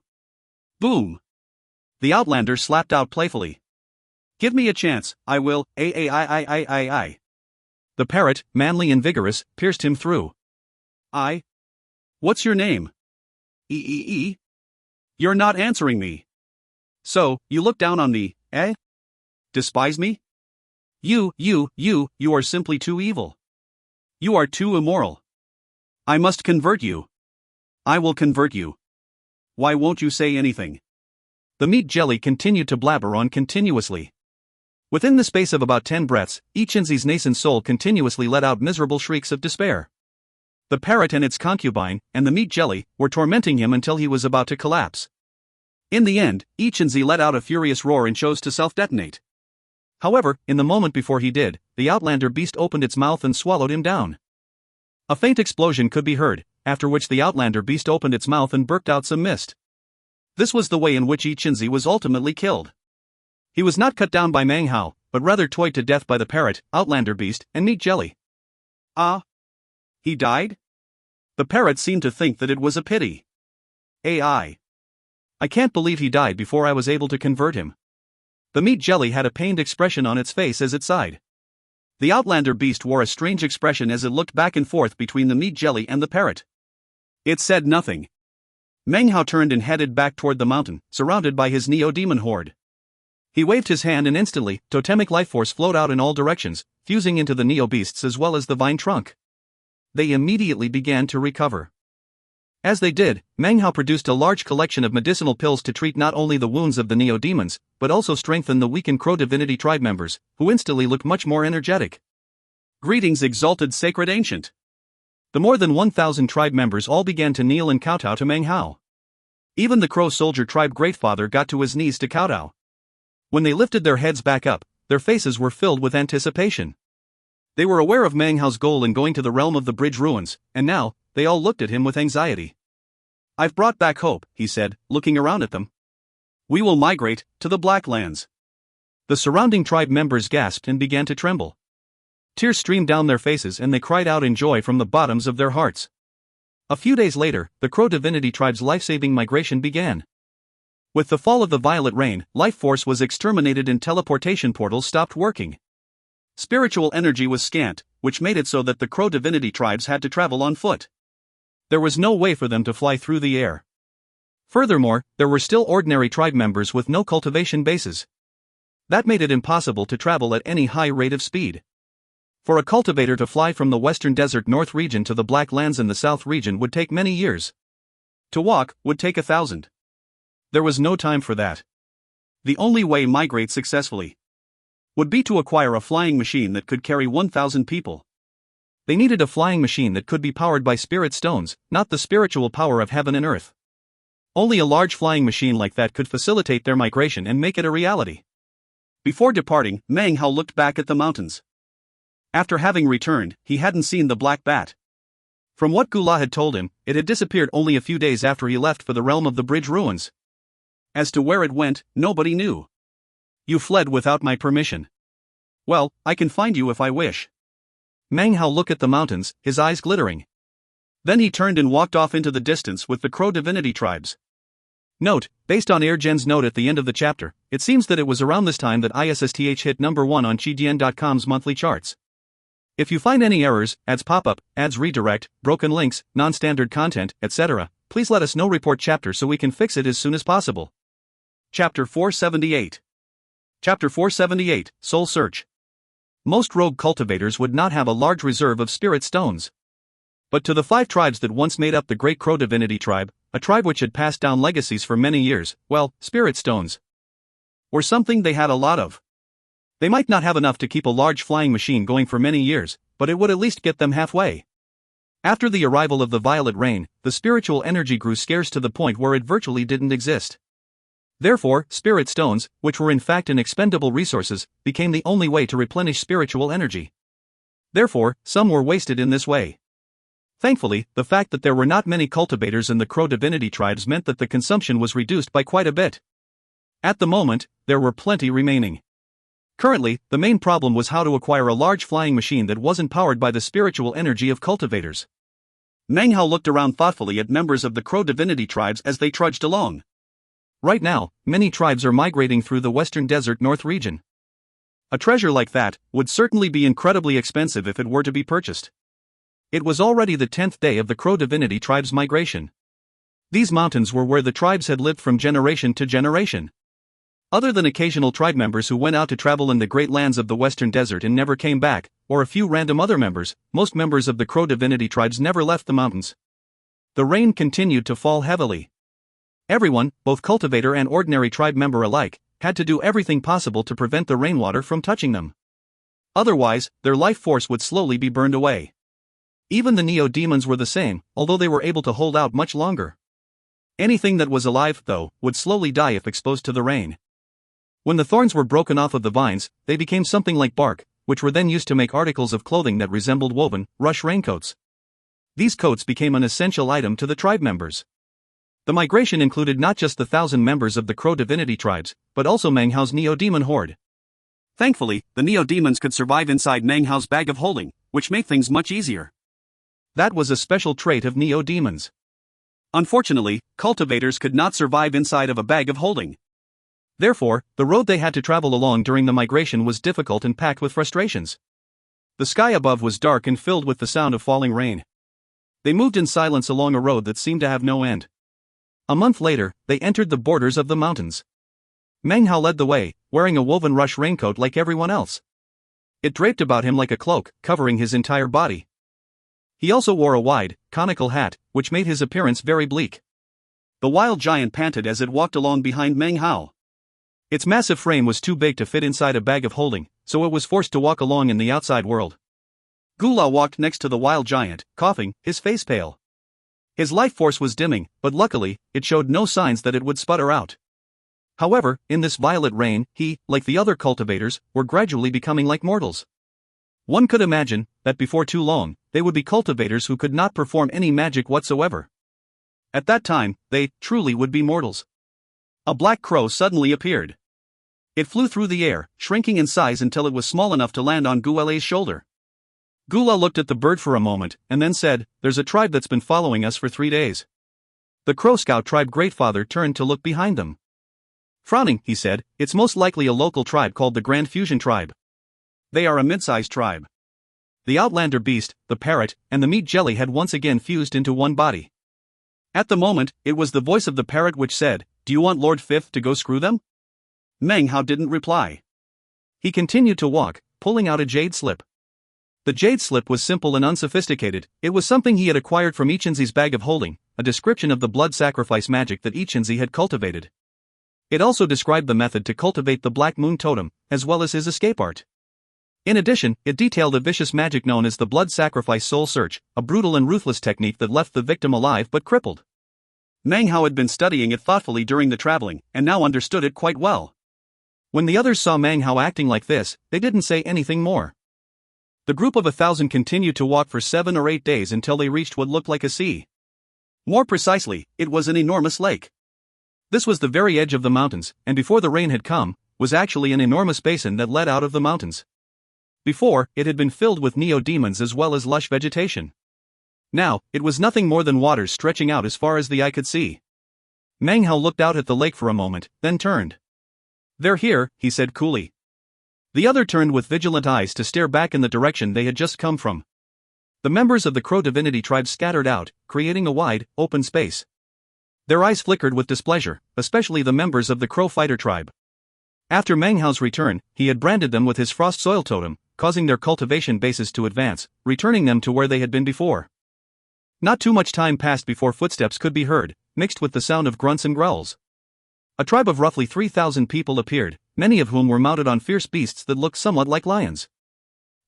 Boom. The Outlander slapped out playfully. Give me a chance, I will, I. The parrot, manly and vigorous, pierced him through. What's your name? You're not answering me. So, you look down on me, eh? Despise me? You are simply too evil. You are too immoral. I must convert you. I will convert you. Why won't you say anything? The meat jelly continued to blabber on continuously. Within the space of about 10 breaths, Ichenzi's nascent soul continuously let out miserable shrieks of despair. The parrot and its concubine, and the meat jelly, were tormenting him until he was about to collapse. In the end, Ichinzi let out a furious roar and chose to self-detonate. However, in the moment before he did, the outlander beast opened its mouth and swallowed him down. A faint explosion could be heard, after which the outlander beast opened its mouth and burped out some mist. This was the way in which Ichinzi was ultimately killed. He was not cut down by Meng Hao, but rather toyed to death by the parrot, outlander beast, and meat jelly. Ah? He died? The parrot seemed to think that it was a pity. I can't believe he died before I was able to convert him. The meat jelly had a pained expression on its face as it sighed. The outlander beast wore a strange expression as it looked back and forth between the meat jelly and the parrot. It said nothing. Meng Hao turned and headed back toward the mountain, surrounded by his neo-demon horde. He waved his hand and instantly, totemic lifeforce flowed out in all directions, fusing into the neo-beasts as well as the vine trunk. They immediately began to recover. As they did, Meng Hao produced a large collection of medicinal pills to treat not only the wounds of the neo-demons, but also strengthen the weakened Crow Divinity tribe members, who instantly looked much more energetic. Greetings, exalted sacred ancient. The more than 1,000 tribe members all began to kneel and kowtow to Meng Hao. Even the Crow soldier tribe greatfather got to his knees to kowtow. When they lifted their heads back up, their faces were filled with anticipation. They were aware of Meng Hao's goal in going to the realm of the bridge ruins, and now, they all looked at him with anxiety. I've brought back hope, he said, looking around at them. We will migrate to the Black Lands. The surrounding tribe members gasped and began to tremble. Tears streamed down their faces and they cried out in joy from the bottoms of their hearts. A few days later, the Crow Divinity tribe's life-saving migration began. With the fall of the violet rain, life force was exterminated and teleportation portals stopped working. Spiritual energy was scant, which made it so that the Crow Divinity tribes had to travel on foot. There was no way for them to fly through the air. Furthermore, there were still ordinary tribe members with no cultivation bases. That made it impossible to travel at any high rate of speed. For a cultivator to fly from the western desert north region to the Black Lands in the south region would take many years. To walk would take 1,000. There was no time for that. The only way migrate successfully would be to acquire a flying machine that could carry 1,000 people. They needed a flying machine that could be powered by spirit stones, not the spiritual power of heaven and earth. Only a large flying machine like that could facilitate their migration and make it a reality. Before departing, Meng Hao looked back at the mountains. After having returned, he hadn't seen the black bat. From what Gula had told him, it had disappeared only a few days after he left for the realm of the bridge ruins. As to where it went, nobody knew. You fled without my permission. Well, I can find you if I wish. Meng Hao looked at the mountains, his eyes glittering. Then he turned and walked off into the distance with the Crow Divinity tribes. Note, based on Airgen's note at the end of the chapter, it seems that it was around this time that ISSTH hit number 1 on QiDian.com's monthly charts. If you find any errors, ads pop-up, ads redirect, broken links, non-standard content, etc., please let us know. Report chapter so we can fix it as soon as possible. Chapter 478. Chapter 478, Soul Search. Most rogue cultivators would not have a large reserve of spirit stones. But to the 5 tribes that once made up the Great Crow Divinity tribe, a tribe which had passed down legacies for many years, well, spirit stones were something they had a lot of. They might not have enough to keep a large flying machine going for many years, but it would at least get them halfway. After the arrival of the violet rain, the spiritual energy grew scarce to the point where it virtually didn't exist. Therefore, spirit stones, which were in fact inexpendable resources, became the only way to replenish spiritual energy. Therefore, some were wasted in this way. Thankfully, the fact that there were not many cultivators in the Crow Divinity tribes meant that the consumption was reduced by quite a bit. At the moment, there were plenty remaining. Currently, the main problem was how to acquire a large flying machine that wasn't powered by the spiritual energy of cultivators. Meng Hao looked around thoughtfully at members of the Crow Divinity tribes as they trudged along. Right now, many tribes are migrating through the western desert north region. A treasure like that would certainly be incredibly expensive if it were to be purchased. It was already the 10th day of the Crow Divinity tribe's migration. These mountains were where the tribes had lived from generation to generation. Other than occasional tribe members who went out to travel in the great lands of the western desert and never came back, or a few random other members, most members of the Crow Divinity tribes never left the mountains. The rain continued to fall heavily. Everyone, both cultivator and ordinary tribe member alike, had to do everything possible to prevent the rainwater from touching them. Otherwise, their life force would slowly be burned away. Even the neo-demons were the same, although they were able to hold out much longer. Anything that was alive, though, would slowly die if exposed to the rain. When the thorns were broken off of the vines, they became something like bark, which were then used to make articles of clothing that resembled woven, rush raincoats. These coats became an essential item to the tribe members. The migration included not just the 1,000 members of the Crow divinity tribes, but also Meng Hao's neo-demon horde. Thankfully, the neo-demons could survive inside Meng Hao's bag of holding, which made things much easier. That was a special trait of neo-demons. Unfortunately, cultivators could not survive inside of a bag of holding. Therefore, the road they had to travel along during the migration was difficult and packed with frustrations. The sky above was dark and filled with the sound of falling rain. They moved in silence along a road that seemed to have no end. A month later, they entered the borders of the mountains. Meng Hao led the way, wearing a woven rush raincoat like everyone else. It draped about him like a cloak, covering his entire body. He also wore a wide, conical hat, which made his appearance very bleak. The wild giant panted as it walked along behind Meng Hao. Its massive frame was too big to fit inside a bag of holding, so it was forced to walk along in the outside world. Gula walked next to the wild giant, coughing, his face pale. His life force was dimming, but luckily, it showed no signs that it would sputter out. However, in this violet rain, he, like the other cultivators, were gradually becoming like mortals. One could imagine that before too long, they would be cultivators who could not perform any magic whatsoever. At that time, they, truly would be mortals. A black crow suddenly appeared. It flew through the air, shrinking in size until it was small enough to land on Guele's shoulder. Gula looked at the bird for a moment, and then said, "There's a tribe that's been following us for 3 days." The Crow Scout tribe Greatfather turned to look behind them. Frowning, he said, "It's most likely a local tribe called the Grand Fusion Tribe. They are a mid-sized tribe." The Outlander beast, the parrot, and the meat jelly had once again fused into one body. At the moment, it was the voice of the parrot which said, "Do you want Lord Fifth to go screw them?" Meng Hao didn't reply. He continued to walk, pulling out a jade slip. The jade slip was simple and unsophisticated. It was something he had acquired from Ichinzi's bag of holding, a description of the blood sacrifice magic that Ichinzi had cultivated. It also described the method to cultivate the Black Moon Totem, as well as his escape art. In addition, it detailed a vicious magic known as the blood sacrifice soul search, a brutal and ruthless technique that left the victim alive but crippled. Meng Hao had been studying it thoughtfully during the traveling, and now understood it quite well. When the others saw Meng Hao acting like this, they didn't say anything more. The group of 1,000 continued to walk for 7 or 8 days until they reached what looked like a sea. More precisely, it was an enormous lake. This was the very edge of the mountains, and before the rain had come, was actually an enormous basin that led out of the mountains. Before, it had been filled with neo-demons as well as lush vegetation. Now, it was nothing more than waters stretching out as far as the eye could see. Meng Hao looked out at the lake for a moment, then turned. "They're here," he said coolly. The other turned with vigilant eyes to stare back in the direction they had just come from. The members of the Crow divinity tribe scattered out, creating a wide, open space. Their eyes flickered with displeasure, especially the members of the Crow fighter tribe. After Meng Hao's return, he had branded them with his frost soil totem, causing their cultivation bases to advance, returning them to where they had been before. Not too much time passed before footsteps could be heard, mixed with the sound of grunts and growls. A tribe of roughly 3,000 people appeared, many of whom were mounted on fierce beasts that looked somewhat like lions.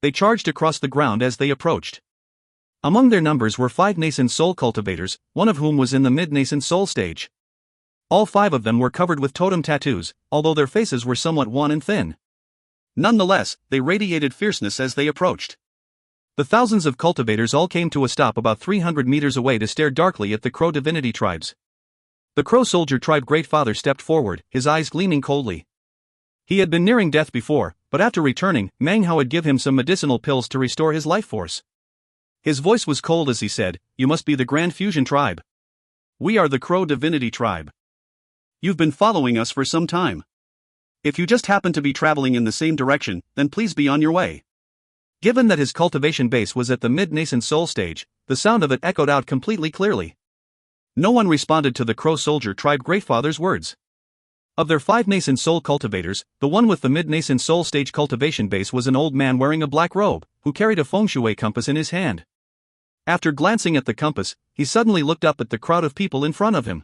They charged across the ground as they approached. Among their numbers were 5 nascent soul cultivators, one of whom was in the mid-nascent soul stage. All 5 of them were covered with totem tattoos, although their faces were somewhat wan and thin. Nonetheless, they radiated fierceness as they approached. The thousands of cultivators all came to a stop about 300 meters away to stare darkly at the Crow divinity tribes. The Crow soldier tribe Greatfather stepped forward, his eyes gleaming coldly. He had been nearing death before, but after returning, Meng Hao had given him some medicinal pills to restore his life force. His voice was cold as he said, "You must be the Grand Fusion tribe." "We are the Crow divinity tribe. You've been following us for some time. If you just happen to be traveling in the same direction, then please be on your way." Given that his cultivation base was at the mid-nascent soul stage, the sound of it echoed out completely clearly. No one responded to the Crow soldier tribe Greatfather's words. Of their 5 nascent soul cultivators, the one with the mid-nascent soul stage cultivation base was an old man wearing a black robe, who carried a feng shui compass in his hand. After glancing at the compass, he suddenly looked up at the crowd of people in front of him.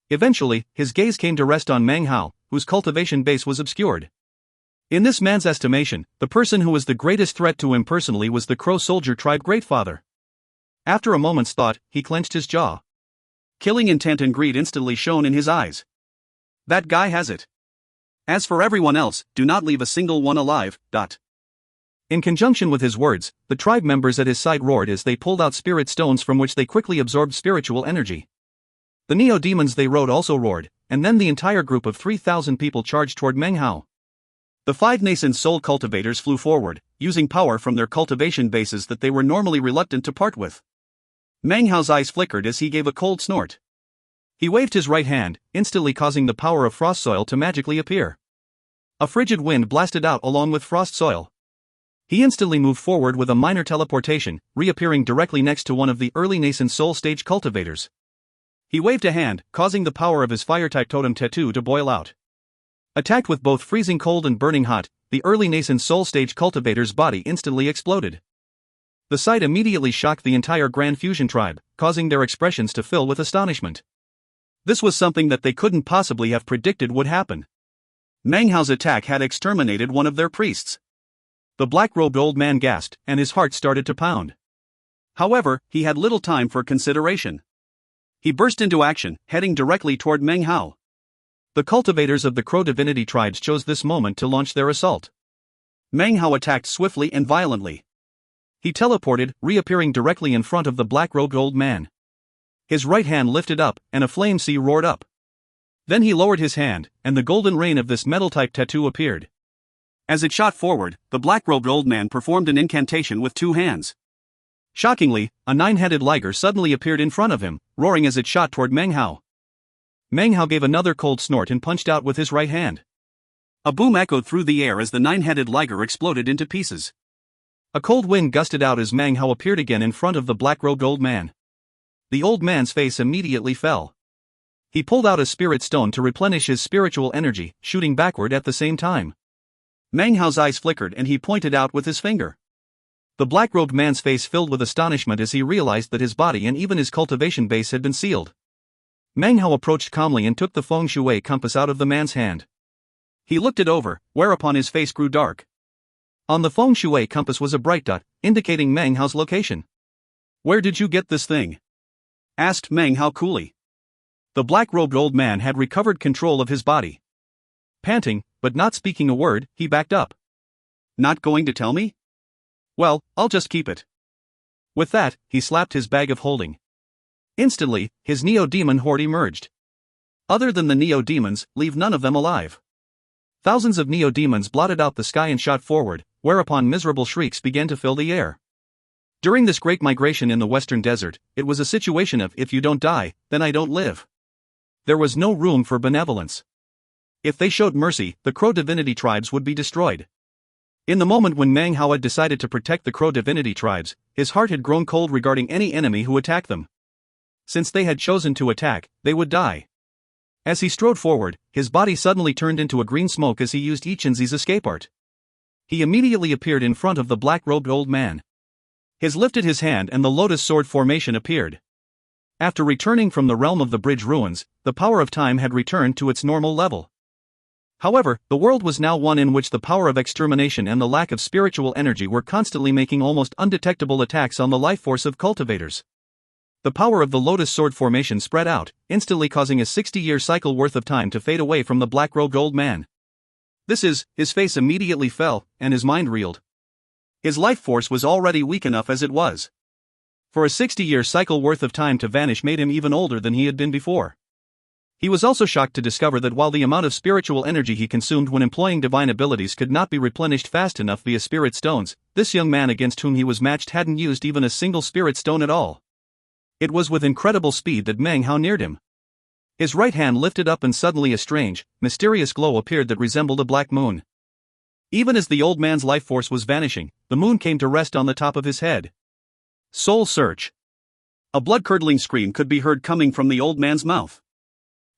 Eventually, his gaze came to rest on Meng Hao, whose cultivation base was obscured. In this man's estimation, the person who was the greatest threat to him personally was the Crow soldier tribe Greatfather. After a moment's thought, he clenched his jaw. Killing intent and greed instantly shone in his eyes. That guy has it. As for everyone else, do not leave a single one alive. In conjunction with his words, the tribe members at his side roared as they pulled out spirit stones from which they quickly absorbed spiritual energy. The neo-demons they rode also roared, and then the entire group of 3,000 people charged toward Meng Hao. The 5 nascent soul cultivators flew forward, using power from their cultivation bases that they were normally reluctant to part with. Meng Hao's eyes flickered as he gave a cold snort. He waved his right hand, instantly causing the power of frost soil to magically appear. A frigid wind blasted out along with frost soil. He instantly moved forward with a minor teleportation, reappearing directly next to one of the early nascent soul stage cultivators. He waved a hand, causing the power of his fire-type totem tattoo to boil out. Attacked with both freezing cold and burning hot, the early nascent soul stage cultivator's body instantly exploded. The sight immediately shocked the entire Grand Fusion tribe, causing their expressions to fill with astonishment. This was something that they couldn't possibly have predicted would happen. Meng Hao's attack had exterminated one of their priests. The black-robed old man gasped, and his heart started to pound. However, he had little time for consideration. He burst into action, heading directly toward Meng Hao. The cultivators of the Crow divinity tribes chose this moment to launch their assault. Meng Hao attacked swiftly and violently. He teleported, reappearing directly in front of the black-robed old man. His right hand lifted up, and a flame sea roared up. Then he lowered his hand, and the golden rain of this metal-type tattoo appeared. As it shot forward, the black-robed old man performed an incantation with 2 hands. Shockingly, a 9-headed liger suddenly appeared in front of him, roaring as it shot toward Meng Hao. Meng Hao gave another cold snort and punched out with his right hand. A boom echoed through the air as the 9-headed liger exploded into pieces. A cold wind gusted out as Meng Hao appeared again in front of the black-robed old man. The old man's face immediately fell. He pulled out a spirit stone to replenish his spiritual energy, shooting backward at the same time. Meng Hao's eyes flickered and he pointed out with his finger. The black-robed man's face filled with astonishment as he realized that his body and even his cultivation base had been sealed. Meng Hao approached calmly and took the feng shui compass out of the man's hand. He looked it over, whereupon his face grew dark. On the feng shui compass was a bright dot, indicating Meng Hao's location. "Where did you get this thing?" asked Meng Hao coolly. The black-robed old man had recovered control of his body. Panting, but not speaking a word, he backed up. "Not going to tell me? Well, I'll just keep it." With that, he slapped his bag of holding. Instantly, his neo-demon horde emerged. Other than the neo-demons, leave none of them alive. Thousands of neo-demons blotted out the sky and shot forward, whereupon miserable shrieks began to fill the air. During this great migration in the western desert, it was a situation of if you don't die, then I don't live. There was no room for benevolence. If they showed mercy, the Crow divinity tribes would be destroyed. In the moment when Meng Hao had decided to protect the Crow divinity tribes, his heart had grown cold regarding any enemy who attacked them. Since they had chosen to attack, they would die. As he strode forward, his body suddenly turned into a green smoke as he used Ichinzi's escape art. He immediately appeared in front of the black-robed old man. He lifted his hand and the lotus sword formation appeared. After returning from the realm of the bridge ruins, the power of time had returned to its normal level. However, the world was now one in which the power of extermination and the lack of spiritual energy were constantly making almost undetectable attacks on the life force of cultivators. The power of the lotus sword formation spread out, instantly causing a 60-year cycle worth of time to fade away from the black-robed old man. His face immediately fell, and his mind reeled. His life force was already weak enough as it was. For a 60-year cycle worth of time to vanish made him even older than he had been before. He was also shocked to discover that while the amount of spiritual energy he consumed when employing divine abilities could not be replenished fast enough via spirit stones, this young man against whom he was matched hadn't used even a single spirit stone at all. It was with incredible speed that Meng Hao neared him. His right hand lifted up and suddenly a strange, mysterious glow appeared that resembled a black moon. Even as the old man's life force was vanishing, the moon came to rest on the top of his head. Soul search. A blood-curdling scream could be heard coming from the old man's mouth.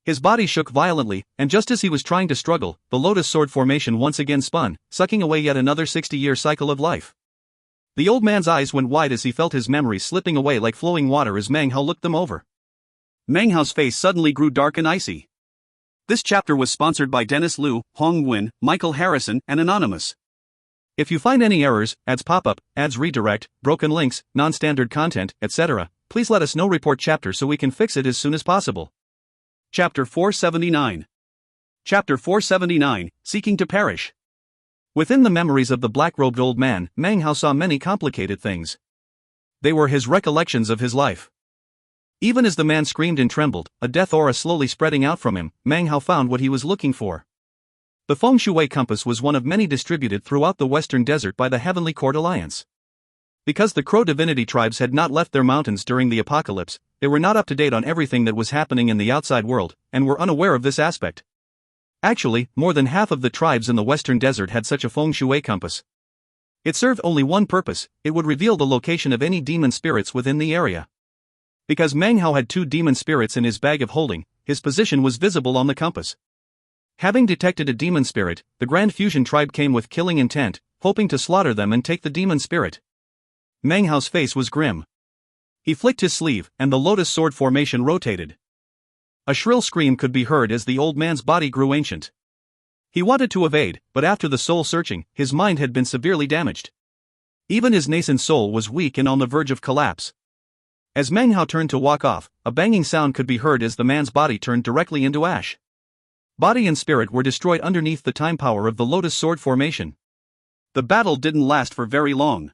His body shook violently, and just as he was trying to struggle, the lotus sword formation once again spun, sucking away yet another 60-year cycle of life. The old man's eyes went wide as he felt his memories slipping away like flowing water as Meng Hao looked them over. Meng Hao's face suddenly grew dark and icy. This chapter was sponsored by Dennis Liu, Hong Nguyen, Michael Harrison, and Anonymous. If you find any errors, ads pop up, ads redirect, broken links, non-standard content, etc., please let us know. Report chapter so we can fix it as soon as possible. Chapter 479. Chapter 479, Seeking to Perish. Within the memories of the black-robed old man, Meng Hao saw many complicated things. They were his recollections of his life. Even as the man screamed and trembled, a death aura slowly spreading out from him, Meng Hao found what he was looking for. The feng shui compass was one of many distributed throughout the Western Desert by the Heavenly Court Alliance. Because the Crow divinity tribes had not left their mountains during the apocalypse, they were not up to date on everything that was happening in the outside world, and were unaware of this aspect. Actually, more than half of the tribes in the Western Desert had such a feng shui compass. It served only one purpose: it would reveal the location of any demon spirits within the area. Because Meng Hao had 2 demon spirits in his bag of holding, his position was visible on the compass. Having detected a demon spirit, the Grand Fusion tribe came with killing intent, hoping to slaughter them and take the demon spirit. Meng Hao's face was grim. He flicked his sleeve, and the lotus sword formation rotated. A shrill scream could be heard as the old man's body grew ancient. He wanted to evade, but after the soul searching, his mind had been severely damaged. Even his nascent soul was weak and on the verge of collapse. As Meng Hao turned to walk off, a banging sound could be heard as the man's body turned directly into ash. Body and spirit were destroyed underneath the time power of the lotus sword formation. The battle didn't last for very long.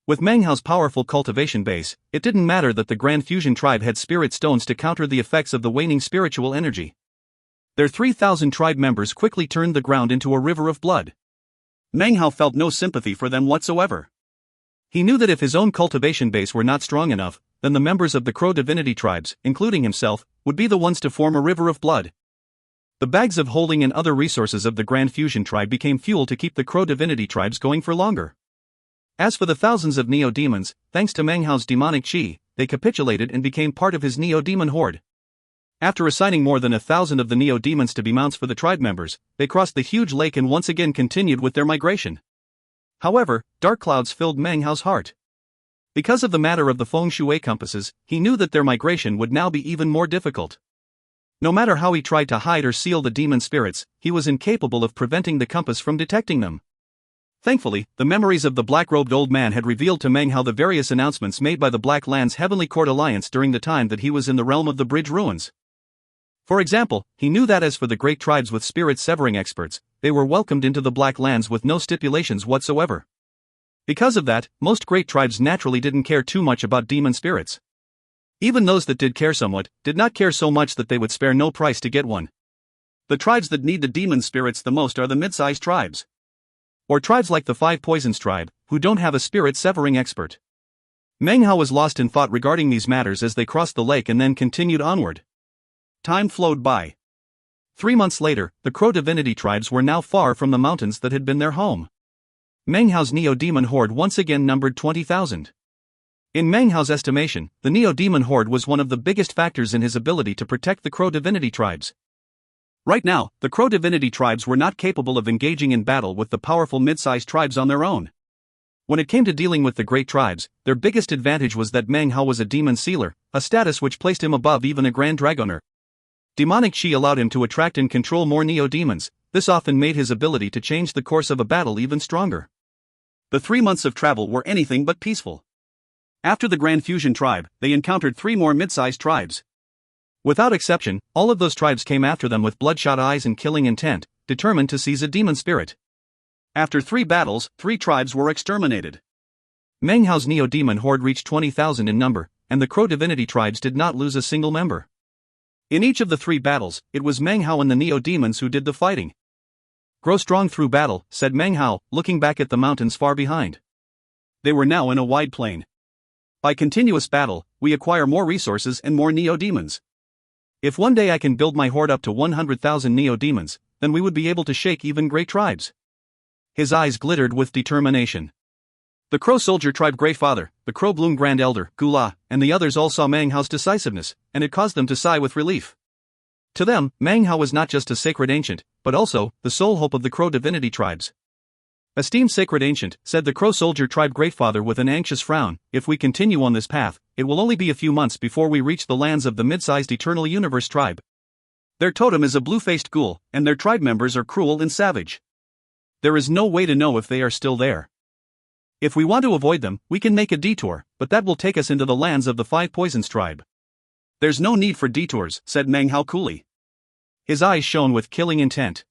With Meng Hao's powerful cultivation base, it didn't matter that the Grand Fusion tribe had spirit stones to counter the effects of the waning spiritual energy. Their 3,000 tribe members quickly turned the ground into a river of blood. Meng Hao felt no sympathy for them whatsoever. He knew that if his own cultivation base were not strong enough, then the members of the Crow divinity tribes, including himself, would be the ones to form a river of blood. The bags of holding and other resources of the Grand Fusion tribe became fuel to keep the Crow divinity tribes going for longer. As for the thousands of neo-demons, thanks to Meng Hao's demonic chi, they capitulated and became part of his neo-demon horde. After assigning more than 1,000 of the neo-demons to be mounts for the tribe members, they crossed the huge lake and once again continued with their migration. However, dark clouds filled Meng Hao's heart. Because of the matter of the feng shui compasses, he knew that their migration would now be even more difficult. No matter how he tried to hide or seal the demon spirits, he was incapable of preventing the compass from detecting them. Thankfully, the memories of the black-robed old man had revealed to Meng Hao the various announcements made by the Black Land's Heavenly Court Alliance during the time that he was in the realm of the Bridge Ruins. For example, he knew that as for the great tribes with spirit-severing experts, they were welcomed into the Black Lands with no stipulations whatsoever. Because of that, most great tribes naturally didn't care too much about demon spirits. Even those that did care somewhat, did not care so much that they would spare no price to get one. The tribes that need the demon spirits the most are the mid-sized tribes. Or tribes like the Five Poisons tribe, who don't have a spirit-severing expert. Meng Hao was lost in thought regarding these matters as they crossed the lake and then continued onward. Time flowed by. 3 months later, the Crow divinity tribes were now far from the mountains that had been their home. Meng Hao's neo-demon horde once again numbered 20,000. In Meng Hao's estimation, the neo-demon horde was one of the biggest factors in his ability to protect the Crow divinity tribes. Right now, the Crow divinity tribes were not capable of engaging in battle with the powerful mid-sized tribes on their own. When it came to dealing with the great tribes, their biggest advantage was that Meng Hao was a demon sealer, a status which placed him above even a Grand Dragoner. Demonic Qi allowed him to attract and control more neo-demons. This often made his ability to change the course of a battle even stronger. The 3 months of travel were anything but peaceful. After the Grand Fusion tribe, they encountered 3 more mid-sized tribes. Without exception, all of those tribes came after them with bloodshot eyes and killing intent, determined to seize a demon spirit. After 3 battles, 3 tribes were exterminated. Meng Hao's neo-demon horde reached 20,000 in number, and the Crow divinity tribes did not lose a single member. In each of the 3 battles, it was Meng Hao and the neo-demons who did the fighting. "Grow strong through battle," said Meng Hao, looking back at the mountains far behind. They were now in a wide plain. By continuous battle, we acquire more resources and more neo-demons. If one day I can build my horde up to 100,000 neo-demons, then we would be able to shake even great tribes. His eyes glittered with determination. The Crow Soldier Tribe Great Father, the Crow Bloom Grand Elder, Gula, and the others all saw Meng Hao's decisiveness, and it caused them to sigh with relief. To them, Meng Hao was not just a sacred ancient, but also the sole hope of the Crow divinity tribes. "Esteemed sacred ancient," said the Crow Soldier Tribe Great Father with an anxious frown, "if we continue on this path, it will only be a few months before we reach the lands of the mid-sized Eternal Universe tribe. Their totem is a blue-faced ghoul, and their tribe members are cruel and savage. There is no way to know if they are still there. If we want to avoid them, we can make a detour, but that will take us into the lands of the Five Poisons tribe. There's no need for detours, said Meng Hao coolly. His eyes shone with killing intent.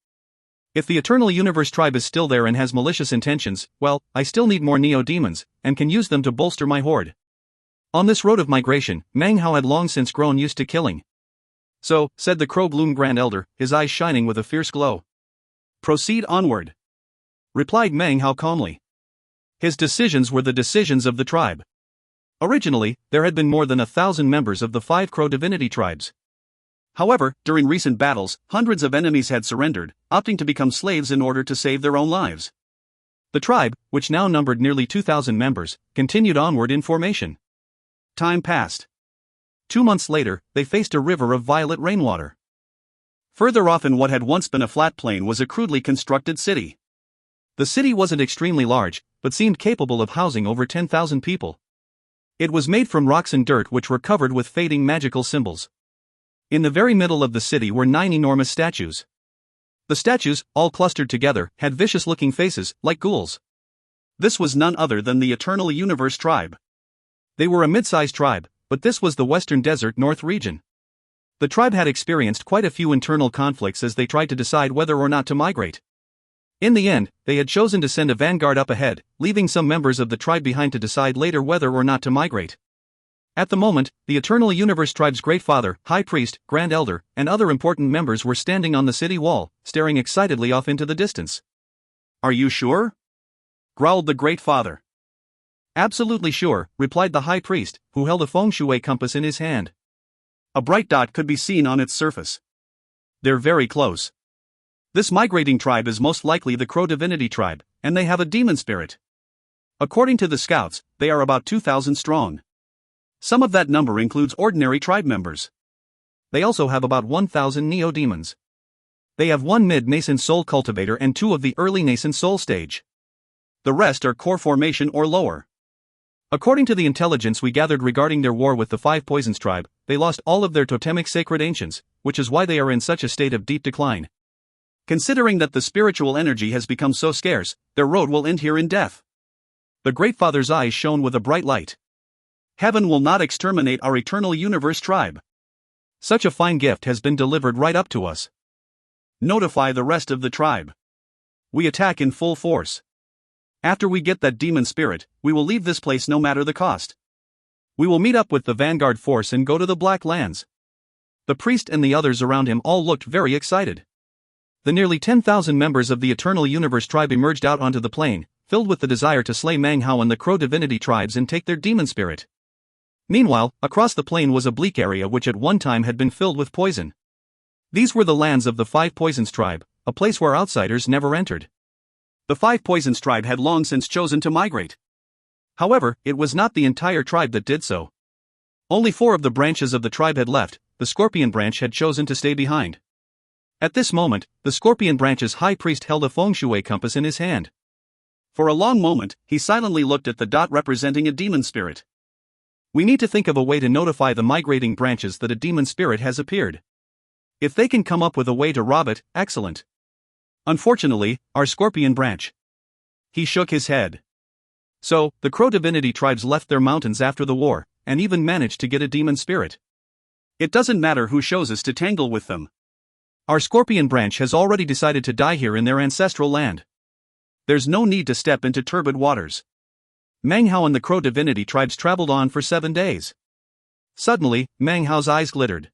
If the Eternal Universe tribe is still there and has malicious intentions, well, I still need more neo-demons, and can use them to bolster my horde. On this road of migration, Meng Hao had long since grown used to killing. So, said the Crow Bloom Grand Elder, his eyes shining with a fierce glow. Proceed onward, replied Meng Hao calmly. His decisions were the decisions of the tribe. Originally, there had been more than 1,000 members of the 5 Crow divinity tribes. However, during recent battles, hundreds of enemies had surrendered, opting to become slaves in order to save their own lives. The tribe, which now numbered nearly 2,000 members, continued onward in formation. Time passed. 2 months later, they faced a river of violet rainwater. Further off in what had once been a flat plain was a crudely constructed city. The city wasn't extremely large, but seemed capable of housing over 10,000 people. It was made from rocks and dirt which were covered with fading magical symbols. In the very middle of the city were 9 enormous statues. The statues, all clustered together, had vicious-looking faces, like ghouls. This was none other than the Eternal Universe tribe. They were a mid-sized tribe, but this was the Western Desert North region. The tribe had experienced quite a few internal conflicts as they tried to decide whether or not to migrate. In the end, they had chosen to send a vanguard up ahead, leaving some members of the tribe behind to decide later whether or not to migrate. At the moment, the Eternal Universe tribe's Great Father, High Priest, Grand Elder, and other important members were standing on the city wall, staring excitedly off into the distance. Are you sure? Growled the Great Father. Absolutely sure, replied the High Priest, who held a feng shui compass in his hand. A bright dot could be seen on its surface. They're very close. This migrating tribe is most likely the Crow Divinity tribe, and they have a demon spirit. According to the scouts, they are about 2,000 strong. Some of that number includes ordinary tribe members. They also have about 1,000 neo-demons. They have 1 mid-nascent soul cultivator and 2 of the early nascent soul stage. The rest are core formation or lower. According to the intelligence we gathered regarding their war with the Five Poisons tribe, they lost all of their totemic sacred ancients, which is why they are in such a state of deep decline. Considering that the spiritual energy has become so scarce, their road will end here in death. The Great Father's eyes shone with a bright light. Heaven will not exterminate our Eternal Universe tribe. Such a fine gift has been delivered right up to us. Notify the rest of the tribe. We attack in full force. After we get that demon spirit, we will leave this place no matter the cost. We will meet up with the vanguard force and go to the Black Lands. The priest and the others around him all looked very excited. The nearly 10,000 members of the Eternal Universe tribe emerged out onto the plain, filled with the desire to slay Meng Hao and the Crow Divinity tribes and take their demon spirit. Meanwhile, across the plain was a bleak area which at one time had been filled with poison. These were the lands of the Five Poisons tribe, a place where outsiders never entered. The Five Poisons tribe had long since chosen to migrate. However, it was not the entire tribe that did so. Only 4 of the branches of the tribe had left. The Scorpion branch had chosen to stay behind. At this moment, the Scorpion branch's High Priest held a feng shui compass in his hand. For a long moment, he silently looked at the dot representing a demon spirit. We need to think of a way to notify the migrating branches that a demon spirit has appeared. If they can come up with a way to rob it, excellent. Unfortunately, our Scorpion branch. He shook his head. So, the Crow Divinity tribes left their mountains after the war, and even managed to get a demon spirit. It doesn't matter who shows us to tangle with them. Our Scorpion branch has already decided to die here in their ancestral land. There's no need to step into turbid waters. Meng Hao and the Crow Divinity tribes traveled on for 7 days. Suddenly, Meng Hao's eyes glittered.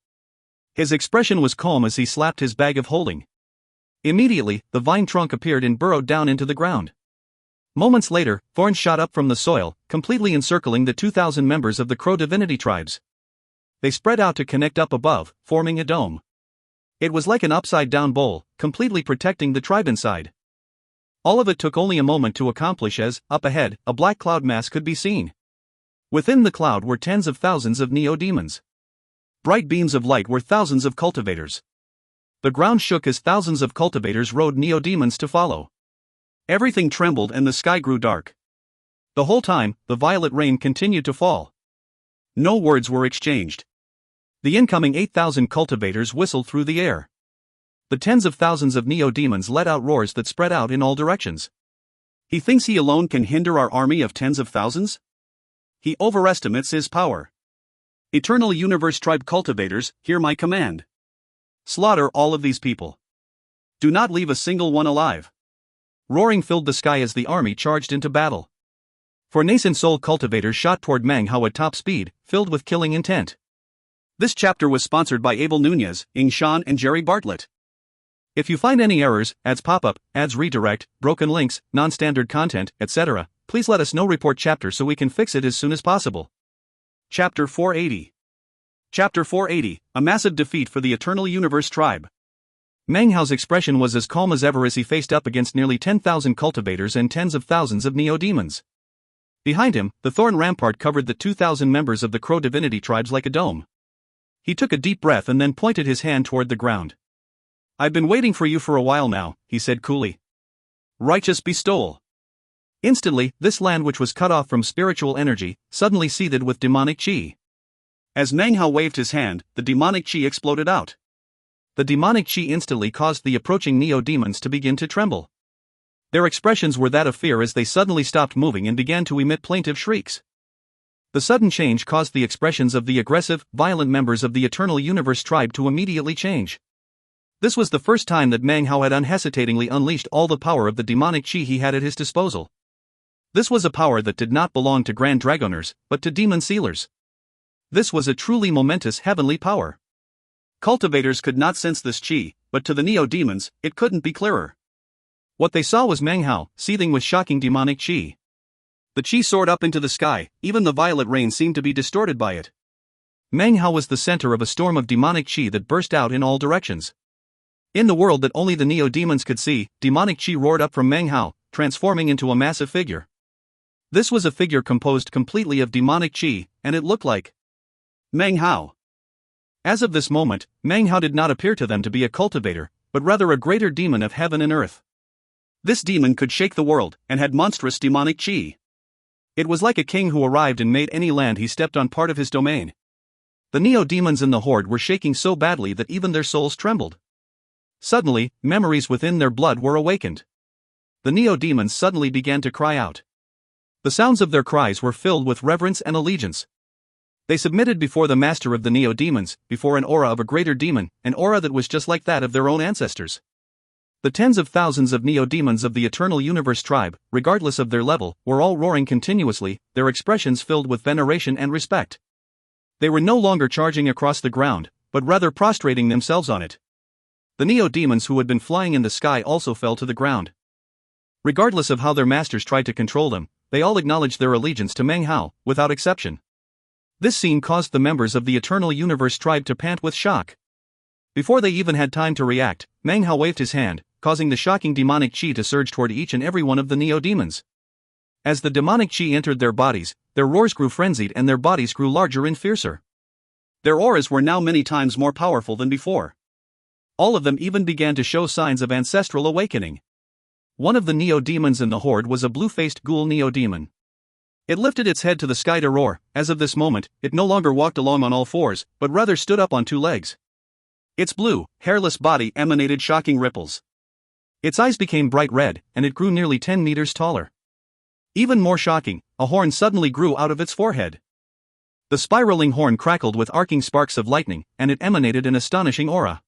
His expression was calm as he slapped his bag of holding. Immediately, the vine trunk appeared and burrowed down into the ground. Moments later, thorns shot up from the soil, completely encircling the 2,000 members of the Crow Divinity tribes. They spread out to connect up above, forming a dome. It was like an upside-down bowl, completely protecting the tribe inside. All of it took only a moment to accomplish as, up ahead, a black cloud mass could be seen. Within the cloud were tens of thousands of neo-demons. Bright beams of light were thousands of cultivators. The ground shook as thousands of cultivators rode neo-demons to follow. Everything trembled and the sky grew dark. The whole time, the violet rain continued to fall. No words were exchanged. The incoming 8,000 cultivators whistled through the air. The tens of thousands of neo-demons let out roars that spread out in all directions. He thinks he alone can hinder our army of tens of thousands? He overestimates his power. Eternal Universe Tribe cultivators, hear my command. Slaughter all of these people. Do not leave a single one alive. Roaring filled the sky as the army charged into battle. For nascent soul cultivators shot toward Meng Hao at top speed, filled with killing intent. This chapter was sponsored by Abel Nunez, Ing Shan and Jerry Bartlett. If you find any errors, ads pop up, ads redirect, broken links, non-standard content, etc., please let us know. Report chapter so we can fix it as soon as possible. Chapter 480. Chapter 480, a massive defeat for the Eternal Universe Tribe. Meng Hao's expression was as calm as ever as he faced up against nearly 10,000 cultivators and tens of thousands of neo-demons. Behind him, the thorn rampart covered the 2,000 members of the Crow divinity tribes like a dome. He took a deep breath and then pointed his hand toward the ground. I've been waiting for you for a while now, he said coolly. Righteous bestowal. Instantly, this land which was cut off from spiritual energy, suddenly seethed with demonic chi. As Meng Hao waved his hand, the demonic chi exploded out. The demonic chi instantly caused the approaching neo-demons to begin to tremble. Their expressions were that of fear as they suddenly stopped moving and began to emit plaintive shrieks. The sudden change caused the expressions of the aggressive, violent members of the Eternal Universe Tribe to immediately change. This was the first time that Meng Hao had unhesitatingly unleashed all the power of the demonic chi he had at his disposal. This was a power that did not belong to Grand Dragoners, but to demon sealers. This was a truly momentous heavenly power. Cultivators could not sense this chi, but to the neo-demons, it couldn't be clearer. What they saw was Meng Hao, seething with shocking demonic chi. The chi soared up into the sky, even the violet rain seemed to be distorted by it. Meng Hao was the center of a storm of demonic chi that burst out in all directions. In the world that only the neo-demons could see, demonic chi roared up from Meng Hao, transforming into a massive figure. This was a figure composed completely of demonic chi, and it looked like Meng Hao. As of this moment, Meng Hao did not appear to them to be a cultivator, but rather a greater demon of heaven and earth. This demon could shake the world, and had monstrous demonic chi. It was like a king who arrived and made any land he stepped on part of his domain. The neo-demons in the horde were shaking so badly that even their souls trembled. Suddenly, memories within their blood were awakened. The neo-demons suddenly began to cry out. The sounds of their cries were filled with reverence and allegiance. They submitted before the master of the neo-demons, before an aura of a greater demon, an aura that was just like that of their own ancestors. The tens of thousands of neo-demons of the Eternal Universe Tribe, regardless of their level, were all roaring continuously, their expressions filled with veneration and respect. They were no longer charging across the ground, but rather prostrating themselves on it. The neo-demons who had been flying in the sky also fell to the ground. Regardless of how their masters tried to control them, they all acknowledged their allegiance to Meng Hao, without exception. This scene caused the members of the Eternal Universe Tribe to pant with shock. Before they even had time to react, Meng Hao waved his hand, causing the shocking demonic chi to surge toward each and every one of the neo-demons. As the demonic chi entered their bodies, their roars grew frenzied and their bodies grew larger and fiercer. Their auras were now many times more powerful than before. All of them even began to show signs of ancestral awakening. One of the neo-demons in the horde was a blue-faced ghoul neo-demon. It lifted its head to the sky to roar. As of this moment, it no longer walked along on all fours, but rather stood up on two legs. Its blue, hairless body emanated shocking ripples. Its eyes became bright red, and it grew nearly 10 meters taller. Even more shocking, a horn suddenly grew out of its forehead. The spiraling horn crackled with arcing sparks of lightning, and it emanated an astonishing aura.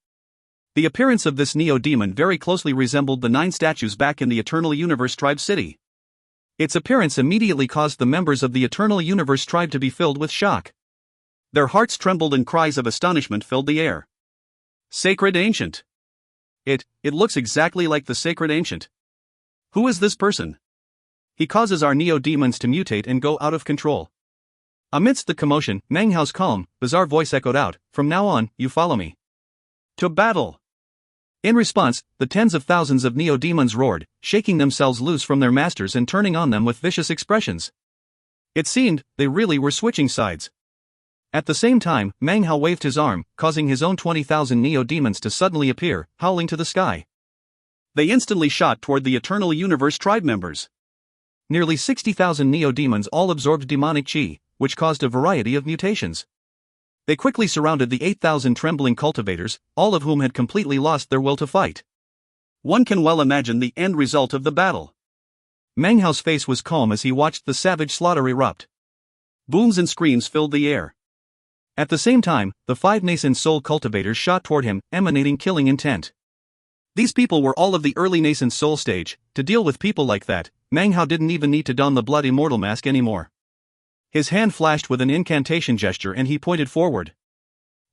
The appearance of this neo-demon very closely resembled the 9 statues back in the Eternal Universe Tribe city. Its appearance immediately caused the members of the Eternal Universe Tribe to be filled with shock. Their hearts trembled and cries of astonishment filled the air. Sacred Ancient. It looks exactly like the Sacred Ancient. Who is this person? He causes our neo-demons to mutate and go out of control. Amidst the commotion, Meng Hao's calm, bizarre voice echoed out, "From now on, you follow me. To battle!" In response, the tens of thousands of neo-demons roared, shaking themselves loose from their masters and turning on them with vicious expressions. It seemed, they really were switching sides. At the same time, Meng Hao waved his arm, causing his own 20,000 neo-demons to suddenly appear, howling to the sky. They instantly shot toward the Eternal Universe Tribe members. Nearly 60,000 neo-demons all absorbed demonic chi, which caused a variety of mutations. They quickly surrounded the 8,000 trembling cultivators, all of whom had completely lost their will to fight. One can well imagine the end result of the battle. Meng Hao's face was calm as he watched the savage slaughter erupt. Booms and screams filled the air. At the same time, the 5 nascent soul cultivators shot toward him, emanating killing intent. These people were all of the early nascent soul stage. To deal with people like that, Meng Hao didn't even need to don the blood immortal mask anymore. His hand flashed with an incantation gesture and he pointed forward.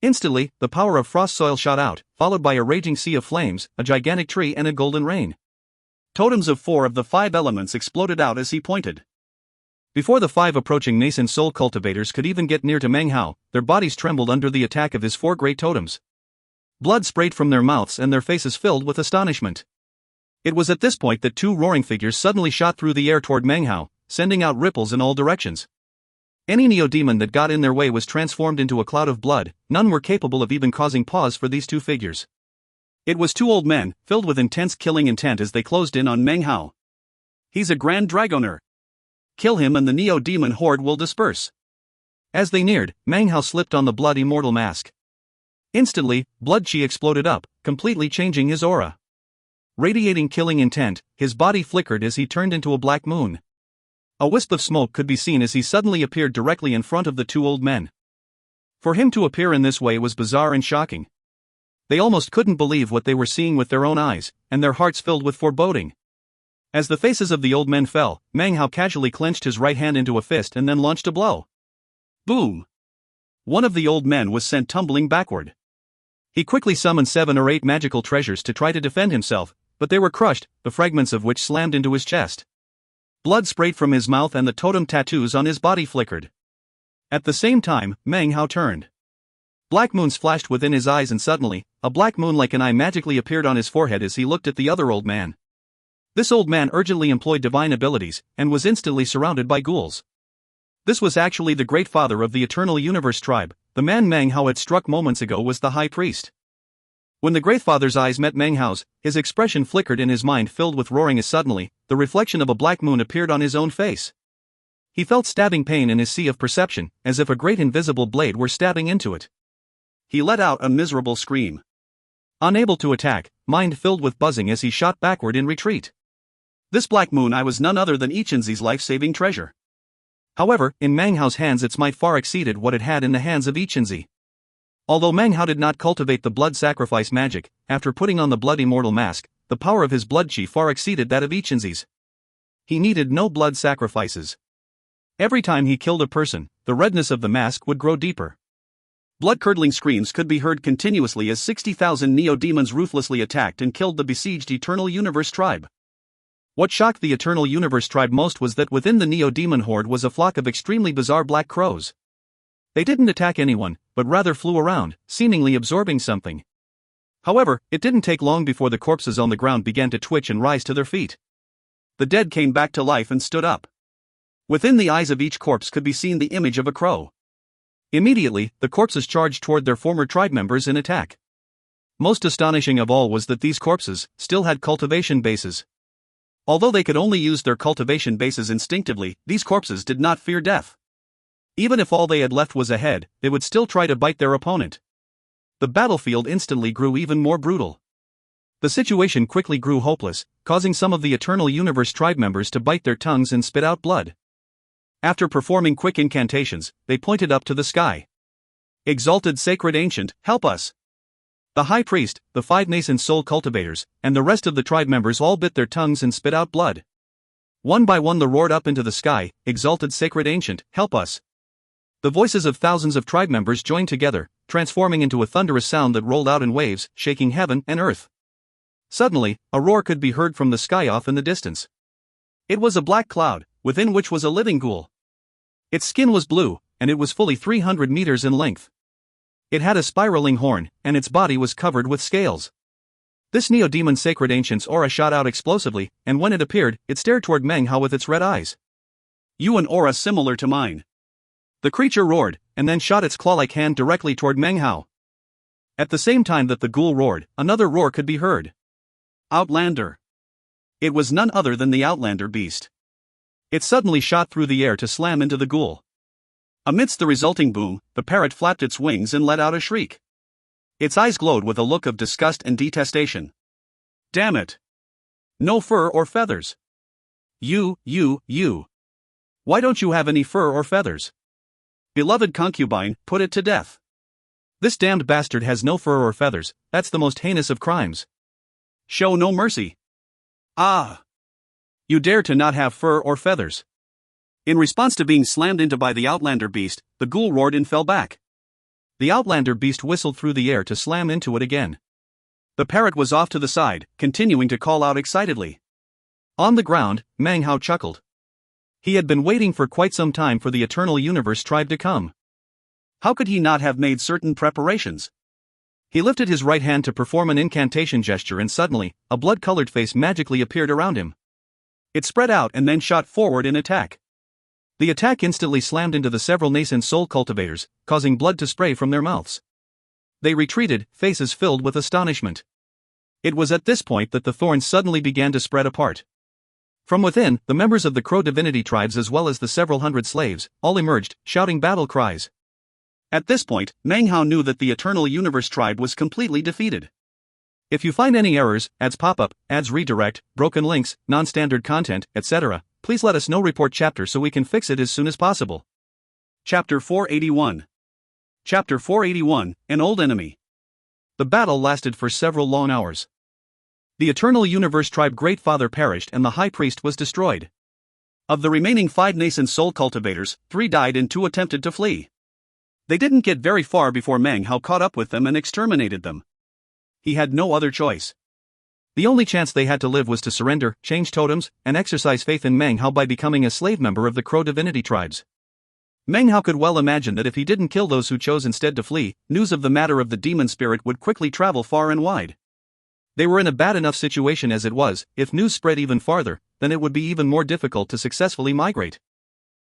Instantly, the power of frost soil shot out, followed by a raging sea of flames, a gigantic tree and a golden rain. Totems of 4 of the 5 elements exploded out as he pointed. Before the 5 approaching nascent soul cultivators could even get near to Meng Hao, their bodies trembled under the attack of his 4 great totems. Blood sprayed from their mouths and their faces filled with astonishment. It was at this point that 2 roaring figures suddenly shot through the air toward Meng Hao, sending out ripples in all directions. Any neo-demon that got in their way was transformed into a cloud of blood. None were capable of even causing pause for these 2 figures. It was 2 old men, filled with intense killing intent as they closed in on Meng Hao. He's a Grand Dragoner. Kill him and the neo-demon horde will disperse. As they neared, Meng Hao slipped on the blood immortal mask. Instantly, blood chi exploded up, completely changing his aura. Radiating killing intent, his body flickered as he turned into a black moon. A wisp of smoke could be seen as he suddenly appeared directly in front of the 2 old men. For him to appear in this way was bizarre and shocking. They almost couldn't believe what they were seeing with their own eyes, and their hearts filled with foreboding. As the faces of the old men fell, Meng Hao casually clenched his right hand into a fist and then launched a blow. Boom! One of the old men was sent tumbling backward. He quickly summoned 7 or 8 magical treasures to try to defend himself, but they were crushed, the fragments of which slammed into his chest. Blood sprayed from his mouth and the totem tattoos on his body flickered. At the same time, Meng Hao turned. Black moons flashed within his eyes and suddenly, a black moon like an eye magically appeared on his forehead as he looked at the other old man. This old man urgently employed divine abilities, and was instantly surrounded by ghouls. This was actually the great father of the Eternal Universe tribe. The man Meng Hao had struck moments ago was the high priest. When the Great Father's eyes met Meng Hao's, his expression flickered and his mind filled with roaring as suddenly, the reflection of a black moon appeared on his own face. He felt stabbing pain in his sea of perception, as if a great invisible blade were stabbing into it. He let out a miserable scream. Unable to attack, mind filled with buzzing as he shot backward in retreat. This black moon eye was none other than Ichinzi's life-saving treasure. However, in Meng Hao's hands its might far exceeded what it had in the hands of Ichinzi. Although Meng Hao did not cultivate the blood sacrifice magic, after putting on the blood immortal mask, the power of his blood chi far exceeded that of Ichinzi's. He needed no blood sacrifices. Every time he killed a person, the redness of the mask would grow deeper. Blood-curdling screams could be heard continuously as 60,000 neo-demons ruthlessly attacked and killed the besieged Eternal Universe tribe. What shocked the Eternal Universe tribe most was that within the neo-demon horde was a flock of extremely bizarre black crows. They didn't attack anyone, but rather flew around, seemingly absorbing something. However, it didn't take long before the corpses on the ground began to twitch and rise to their feet. The dead came back to life and stood up. Within the eyes of each corpse could be seen the image of a crow. Immediately, the corpses charged toward their former tribe members in attack. Most astonishing of all was that these corpses still had cultivation bases. Although they could only use their cultivation bases instinctively, these corpses did not fear death. Even if all they had left was a head, they would still try to bite their opponent. The battlefield instantly grew even more brutal. The situation quickly grew hopeless, causing some of the Eternal Universe tribe members to bite their tongues and spit out blood. After performing quick incantations, they pointed up to the sky. "Exalted Sacred Ancient, help us!" The high priest, the 5 nascent soul cultivators, and the rest of the tribe members all bit their tongues and spit out blood. One by one they roared up into the sky, "Exalted Sacred Ancient, help us!" The voices of thousands of tribe members joined together, transforming into a thunderous sound that rolled out in waves, shaking heaven and earth. Suddenly, a roar could be heard from the sky off in the distance. It was a black cloud, within which was a living ghoul. Its skin was blue, and it was fully 300 meters in length. It had a spiraling horn, and its body was covered with scales. This neo-demon Sacred Ancient's aura shot out explosively, and when it appeared, it stared toward Meng Hao with its red eyes. "You an aura similar to mine." The creature roared, and then shot its claw-like hand directly toward Meng Hao. At the same time that the ghoul roared, another roar could be heard. "Outlander." It was none other than the Outlander beast. It suddenly shot through the air to slam into the ghoul. Amidst the resulting boom, the parrot flapped its wings and let out a shriek. Its eyes glowed with a look of disgust and detestation. Damn it! No fur or feathers. You. Why don't you have any fur or feathers? Beloved concubine, put it to death. This damned bastard has no fur or feathers, that's the most heinous of crimes. Show no mercy. Ah! You dare to not have fur or feathers. In response to being slammed into by the outlander beast, the ghoul roared and fell back. The outlander beast whistled through the air to slam into it again. The parrot was off to the side, continuing to call out excitedly. On the ground, Meng chuckled. He had been waiting for quite some time for the Eternal Universe tribe to come. How could he not have made certain preparations? He lifted his right hand to perform an incantation gesture and suddenly, a blood-colored face magically appeared around him. It spread out and then shot forward in attack. The attack instantly slammed into the several nascent soul cultivators, causing blood to spray from their mouths. They retreated, faces filled with astonishment. It was at this point that the thorns suddenly began to spread apart. From within, the members of the Crow divinity tribes as well as the several hundred slaves, all emerged, shouting battle cries. At this point, Meng knew that the Eternal Universe tribe was completely defeated. If you find any errors, ads pop up, ads redirect, broken links, non-standard content, etc., please let us know. Report chapter so we can fix it as soon as possible. Chapter 481. Chapter 481, An Old Enemy. The battle lasted for several long hours. The Eternal Universe tribe Great Father perished and the High Priest was destroyed. Of the remaining 5 nascent soul cultivators, 3 died and 2 attempted to flee. They didn't get very far before Meng caught up with them and exterminated them. He had no other choice. The only chance they had to live was to surrender, change totems, and exercise faith in Meng by becoming a slave member of the Crow divinity tribes. Meng could well imagine that if he didn't kill those who chose instead to flee, news of the matter of the demon spirit would quickly travel far and wide. They were in a bad enough situation as it was. If news spread even farther, then it would be even more difficult to successfully migrate.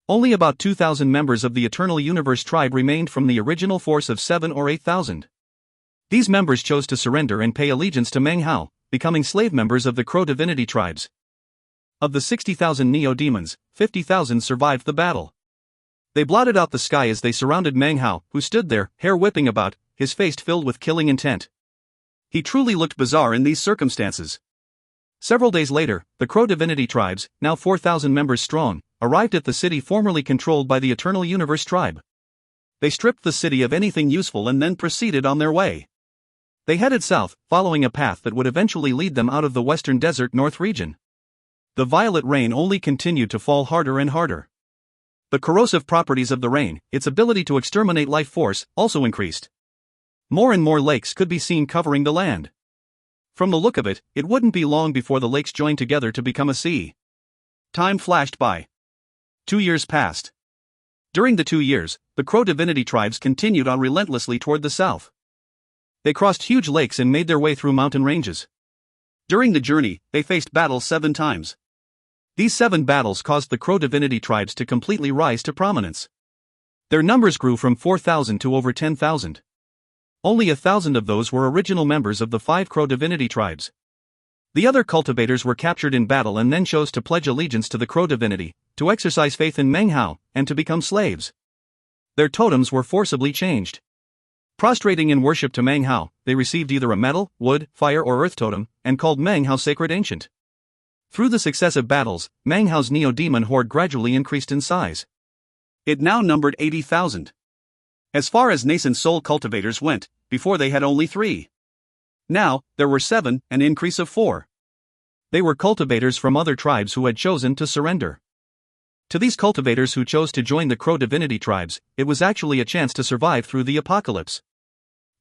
Only about 2,000 members of the Eternal Universe tribe remained from the original force of 7 or 8,000. These members chose to surrender and pay allegiance to Meng, becoming slave members of the Crow divinity tribes. Of the 60,000 neo-demons, 50,000 survived the battle. They blotted out the sky as they surrounded Meng, who stood there, hair whipping about, his face filled with killing intent. He truly looked bizarre in these circumstances. Several days later, the Crow divinity tribes, now 4,000 members strong, arrived at the city formerly controlled by the Eternal Universe tribe. They stripped the city of anything useful and then proceeded on their way. They headed south, following a path that would eventually lead them out of the western desert north region. The violet rain only continued to fall harder and harder. The corrosive properties of the rain, its ability to exterminate life force, also increased. More and more lakes could be seen covering the land. From the look of it, it wouldn't be long before the lakes joined together to become a sea. Time flashed by. 2 years passed. During the 2 years, the Crow divinity tribes continued on relentlessly toward the south. They crossed huge lakes and made their way through mountain ranges. During the journey, they faced battles 7 times. These 7 battles caused the Crow divinity tribes to completely rise to prominence. Their numbers grew from 4,000 to over 10,000. Only 1,000 of those were original members of the 5 Crow divinity tribes. The other cultivators were captured in battle and then chose to pledge allegiance to the Crow divinity, to exercise faith in Meng, and to become slaves. Their totems were forcibly changed. Prostrating in worship to Meng, they received either a metal, wood, fire or earth totem, and called Meng Sacred Ancient. Through the successive battles, Meng neo-demon horde gradually increased in size. It now numbered 80,000. As far as nascent soul cultivators went, before they had only 3. Now, there were 7, an increase of 4. They were cultivators from other tribes who had chosen to surrender. To these cultivators who chose to join the Crow divinity tribes, it was actually a chance to survive through the apocalypse.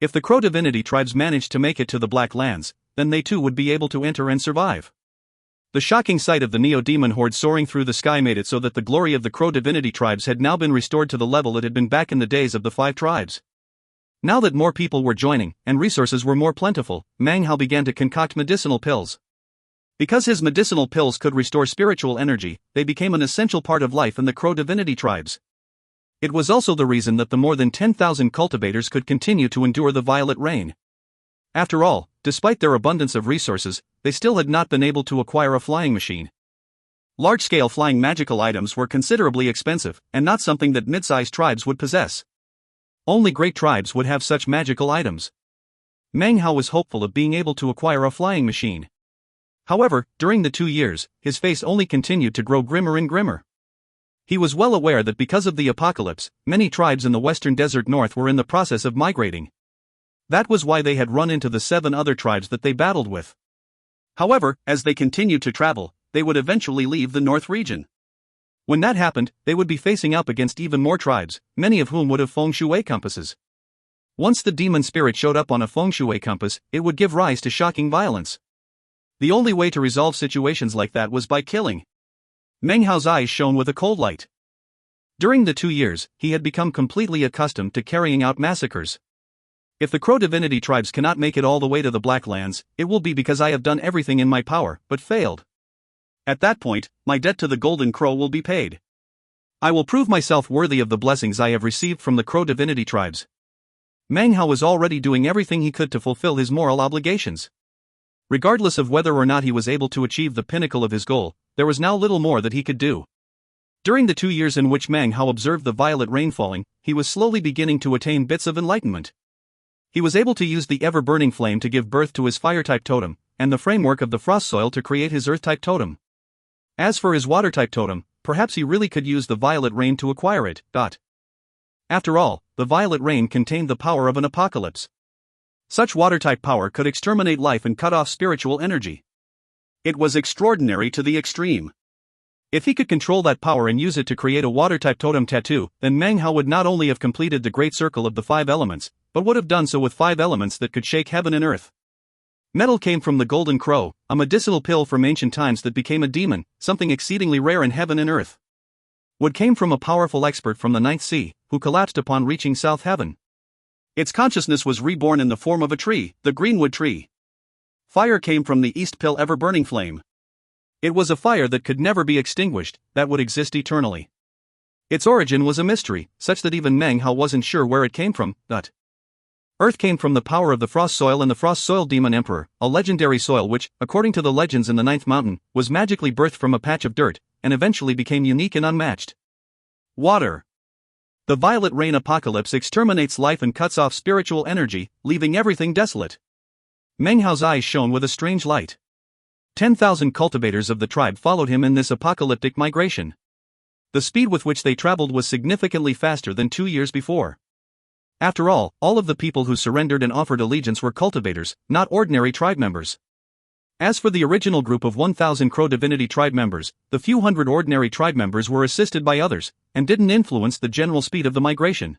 If the Crow divinity tribes managed to make it to the Black Lands, then they too would be able to enter and survive. The shocking sight of the neo-demon horde soaring through the sky made it so that the glory of the Crow divinity tribes had now been restored to the level it had been back in the days of the 5 tribes. Now that more people were joining, and resources were more plentiful, Meng began to concoct medicinal pills. Because his medicinal pills could restore spiritual energy, they became an essential part of life in the Crow divinity tribes. It was also the reason that the more than 10,000 cultivators could continue to endure the violet rain. After all, despite their abundance of resources, they still had not been able to acquire a flying machine. Large-scale flying magical items were considerably expensive, and not something that mid-sized tribes would possess. Only great tribes would have such magical items. Meng Hao was hopeful of being able to acquire a flying machine. However, during the 2 years, his face only continued to grow grimmer and grimmer. He was well aware that because of the apocalypse, many tribes in the western desert north were in the process of migrating. That was why they had run into the 7 other tribes that they battled with. However, as they continued to travel, they would eventually leave the north region. When that happened, they would be facing up against even more tribes, many of whom would have feng shui compasses. Once the demon spirit showed up on a feng shui compass, it would give rise to shocking violence. The only way to resolve situations like that was by killing. Meng Hao's eyes shone with a cold light. During the 2 years, he had become completely accustomed to carrying out massacres. If the Crow Divinity tribes cannot make it all the way to the Black Lands, it will be because I have done everything in my power, but failed. At that point, my debt to the Golden Crow will be paid. I will prove myself worthy of the blessings I have received from the Crow Divinity tribes. Meng Hao was already doing everything he could to fulfill his moral obligations. Regardless of whether or not he was able to achieve the pinnacle of his goal, there was now little more that he could do. During the 2 years in which Meng Hao observed the violet rain falling, he was slowly beginning to attain bits of enlightenment. He was able to use the ever-burning flame to give birth to his fire-type totem, and the framework of the frost soil to create his earth-type totem. As for his water-type totem, perhaps he really could use the violet rain to acquire it. After all, the violet rain contained the power of an apocalypse. Such water-type power could exterminate life and cut off spiritual energy. It was extraordinary to the extreme. If he could control that power and use it to create a water-type totem tattoo, then Meng Hao would not only have completed the great circle of the 5 elements, but would have done so with 5 elements that could shake heaven and earth. Metal came from the Golden Crow, a medicinal pill from ancient times that became a demon, something exceedingly rare in heaven and earth. Wood came from a powerful expert from the Ninth Sea, who collapsed upon reaching South Heaven. Its consciousness was reborn in the form of a tree, the greenwood tree. Fire came from the East Pill ever-burning flame. It was a fire that could never be extinguished, that would exist eternally. Its origin was a mystery, such that even Meng Hao wasn't sure where it came from. Earth came from the power of the frost soil and the frost soil demon emperor, a legendary soil which, according to the legends in the Ninth Mountain, was magically birthed from a patch of dirt, and eventually became unique and unmatched. Water. The violet rain apocalypse exterminates life and cuts off spiritual energy, leaving everything desolate. Meng Hao's eyes shone with a strange light. 10,000 cultivators of the tribe followed him in this apocalyptic migration. The speed with which they traveled was significantly faster than 2 years before. After all of the people who surrendered and offered allegiance were cultivators, not ordinary tribe members. As for the original group of 1,000 Crow Divinity tribe members, the few hundred ordinary tribe members were assisted by others, and didn't influence the general speed of the migration.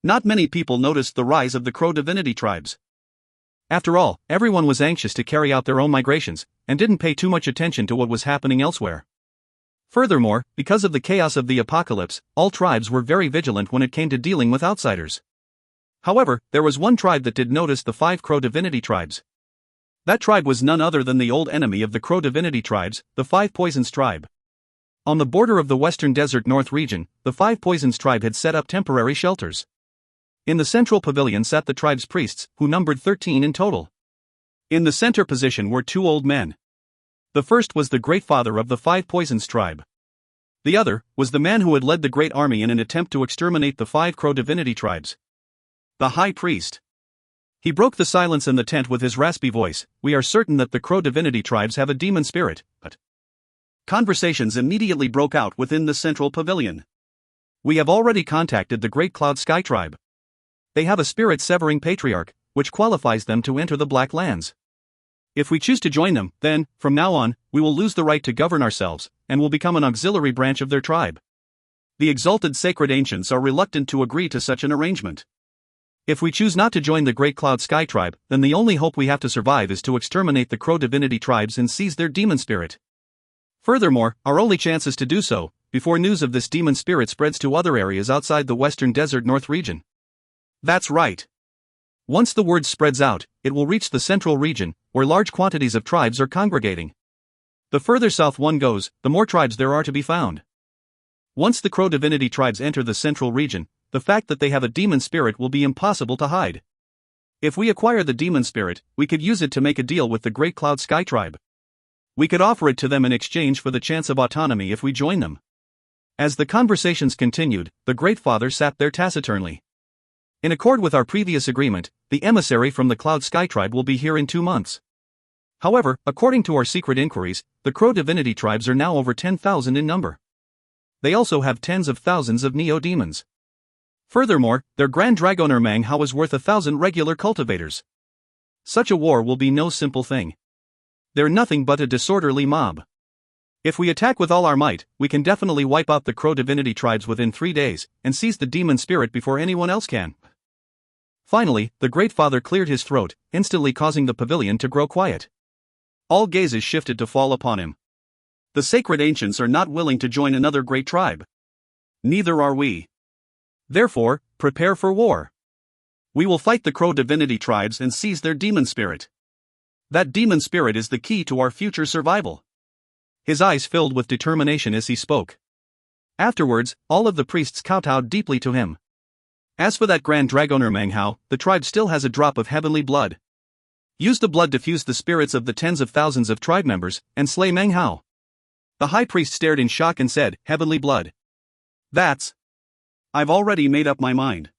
Not many people noticed the rise of the Crow Divinity tribes. After all, everyone was anxious to carry out their own migrations, and didn't pay too much attention to what was happening elsewhere. Furthermore, because of the chaos of the apocalypse, all tribes were very vigilant when it came to dealing with outsiders. However, there was one tribe that did notice the 5 Crow Divinity tribes. That tribe was none other than the old enemy of the Crow Divinity tribes, the 5 Poisons tribe. On the border of the Western Desert North region, the 5 Poisons tribe had set up temporary shelters. In the central pavilion sat the tribe's priests, who numbered 13 in total. In the center position were 2 old men. The first was the great father of the 5 Poisons tribe. The other was the man who had led the great army in an attempt to exterminate the 5 Crow Divinity tribes. The High Priest. He broke the silence in the tent with his raspy voice. We are certain that the Crow Divinity tribes have a demon spirit, but... Conversations immediately broke out within the central pavilion. We have already contacted the Great Cloud Sky tribe. They have a spirit-severing patriarch, which qualifies them to enter the Black Lands. If we choose to join them, then, from now on, we will lose the right to govern ourselves, and will become an auxiliary branch of their tribe. The exalted sacred ancients are reluctant to agree to such an arrangement. If we choose not to join the Great Cloud Sky tribe, then the only hope we have to survive is to exterminate the Crow Divinity tribes and seize their demon spirit. Furthermore, our only chance is to do so, before news of this demon spirit spreads to other areas outside the Western Desert North region. That's right. Once the word spreads out, it will reach the central region, where large quantities of tribes are congregating. The further south one goes, the more tribes there are to be found. Once the Crow Divinity tribes enter the central region, the fact that they have a demon spirit will be impossible to hide. If we acquire the demon spirit, we could use it to make a deal with the Great Cloud Sky tribe. We could offer it to them in exchange for the chance of autonomy if we join them. As the conversations continued, the Great Father sat there taciturnly. In accord with our previous agreement, the emissary from the Cloud Sky Tribe will be here in 2 months. However, according to our secret inquiries, the Crow Divinity tribes are now over 10,000 in number. They also have tens of thousands of neo-demons. Furthermore, their Grand Dragoner Meng Hao is worth 1,000 regular cultivators. Such a war will be no simple thing. They're nothing but a disorderly mob. If we attack with all our might, we can definitely wipe out the Crow Divinity tribes within 3 days, and seize the demon spirit before anyone else can. Finally, the Great Father cleared his throat, instantly causing the pavilion to grow quiet. All gazes shifted to fall upon him. The sacred ancients are not willing to join another great tribe. Neither are we. Therefore, prepare for war. We will fight the Crow Divinity tribes and seize their demon spirit. That demon spirit is the key to our future survival. His eyes filled with determination as he spoke. Afterwards, all of the priests kowtowed deeply to him. As for that Grand Dragoner Meng Hao, the tribe still has a drop of heavenly blood. Use the blood to fuse the spirits of the tens of thousands of tribe members, and slay Meng Hao. The high priest stared in shock and said, "Heavenly blood. I've already made up my mind.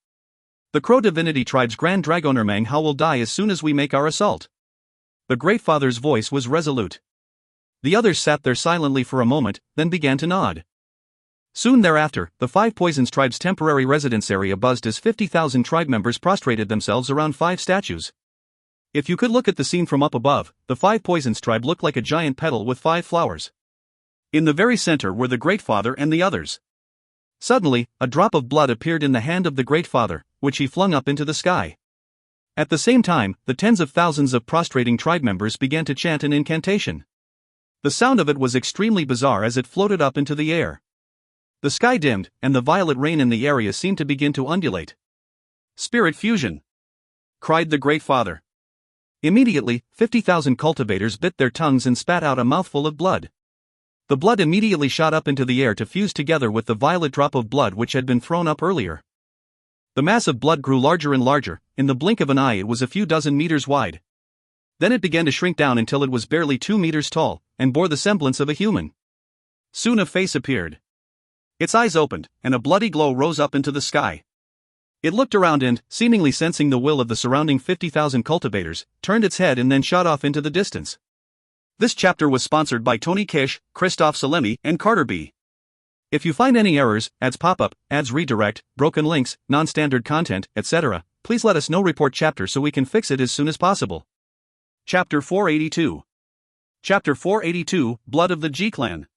The Crow Divinity tribe's Grand Dragoner Meng Hao will die as soon as we make our assault." The Great Father's voice was resolute. The others sat there silently for a moment, then began to nod. Soon thereafter, the Five Poisons tribe's temporary residence area buzzed as 50,000 tribe members prostrated themselves around 5 statues. If you could look at the scene from up above, the Five Poisons tribe looked like a giant petal with 5 flowers. In the very center were the Great Father and the others. Suddenly, a drop of blood appeared in the hand of the Great Father, which he flung up into the sky. At the same time, the tens of thousands of prostrating tribe members began to chant an incantation. The sound of it was extremely bizarre as it floated up into the air. The sky dimmed, and the violet rain in the area seemed to begin to undulate. "Spirit fusion!" cried the Great Father. Immediately, 50,000 cultivators bit their tongues and spat out a mouthful of blood. The blood immediately shot up into the air to fuse together with the violet drop of blood which had been thrown up earlier. The mass of blood grew larger and larger. In the blink of an eye it was a few dozen meters wide. Then it began to shrink down until it was barely 2 meters tall, and bore the semblance of a human. Soon a face appeared. Its eyes opened, and a bloody glow rose up into the sky. It looked around and, seemingly sensing the will of the surrounding 50,000 cultivators, turned its head and then shot off into the distance. This chapter was sponsored by Tony Kish, Christoph Salemi, and Carter B. If you find any errors, ads pop up, ads redirect, broken links, non-standard content, etc., please let us know. Report chapter so we can fix it as soon as possible. Chapter 482. Chapter 482, Blood of the G-Clan.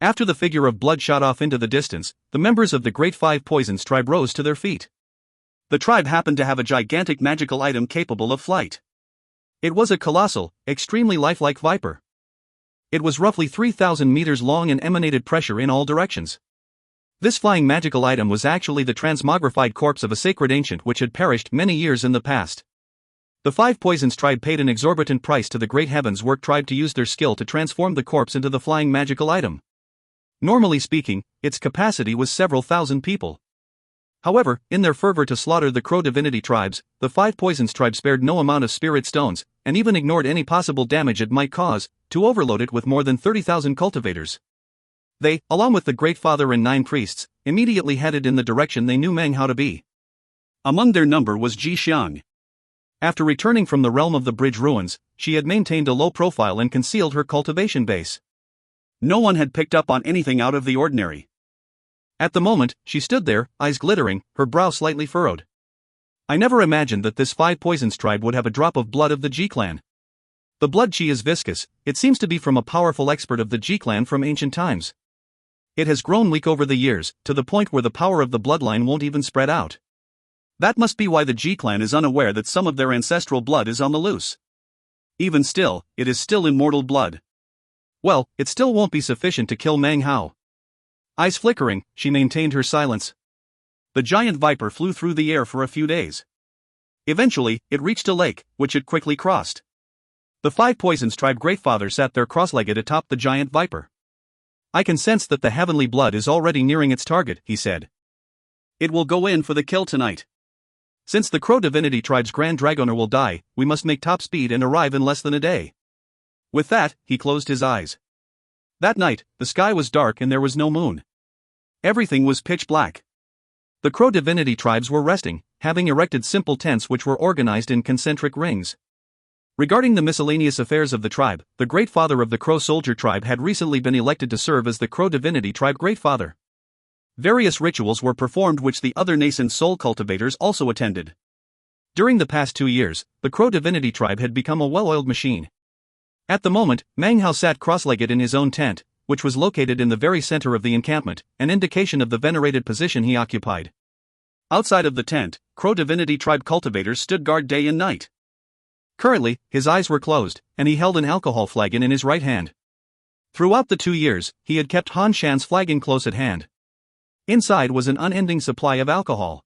After the figure of blood shot off into the distance, the members of the Great Five Poisons tribe rose to their feet. The tribe happened to have a gigantic magical item capable of flight. It was a colossal, extremely lifelike viper. It was roughly 3,000 meters long and emanated pressure in all directions. This flying magical item was actually the transmogrified corpse of a sacred ancient which had perished many years in the past. The Five Poisons tribe paid an exorbitant price to the Great Heavens Work tribe to use their skill to transform the corpse into the flying magical item. Normally speaking, its capacity was several thousand people. However, in their fervor to slaughter the Crow Divinity tribes, the Five Poisons tribe spared no amount of spirit stones, and even ignored any possible damage it might cause, to overload it with more than 30,000 cultivators. They, along with the Great Father and 9 priests, immediately headed in the direction they knew Meng Hao to be. Among their number was Ji Xiang. After returning from the realm of the bridge ruins, she had maintained a low profile and concealed her cultivation base. No one had picked up on anything out of the ordinary. At the moment, she stood there, eyes glittering, her brow slightly furrowed. I never imagined that this Five Poisons tribe would have a drop of blood of the G-Clan. The blood chi is viscous, it seems to be from a powerful expert of the G-Clan from ancient times. It has grown weak over the years, to the point where the power of the bloodline won't even spread out. That must be why the G-Clan is unaware that some of their ancestral blood is on the loose. Even still, it is still immortal blood. Well, it still won't be sufficient to kill Meng Hao. Eyes flickering, she maintained her silence. The giant viper flew through the air for a few days. Eventually, it reached a lake, which it quickly crossed. The Five Poisons tribe Great Father sat there cross-legged atop the giant viper. I can sense that the heavenly blood is already nearing its target, he said. It will go in for the kill tonight. Since the Crow Divinity tribe's Grand Dragoner will die, we must make top speed and arrive in less than a day. With that, he closed his eyes. That night, the sky was dark and there was no moon. Everything was pitch black. The Crow divinity tribes were resting, having erected simple tents which were organized in concentric rings. Regarding the miscellaneous affairs of the tribe, the Great Father of the Crow Soldier tribe had recently been elected to serve as the Crow divinity tribe Great Father. Various rituals were performed which the other nascent soul cultivators also attended. During the past 2 years, the Crow divinity tribe had become a well-oiled machine. At the moment, Meng Hao sat cross-legged in his own tent, which was located in the very center of the encampment, an indication of the venerated position he occupied. Outside of the tent, Crow divinity tribe cultivators stood guard day and night. Currently, his eyes were closed, and he held an alcohol flagon in his right hand. Throughout the 2 years, he had kept Han Shan's flagon close at hand. Inside was an unending supply of alcohol.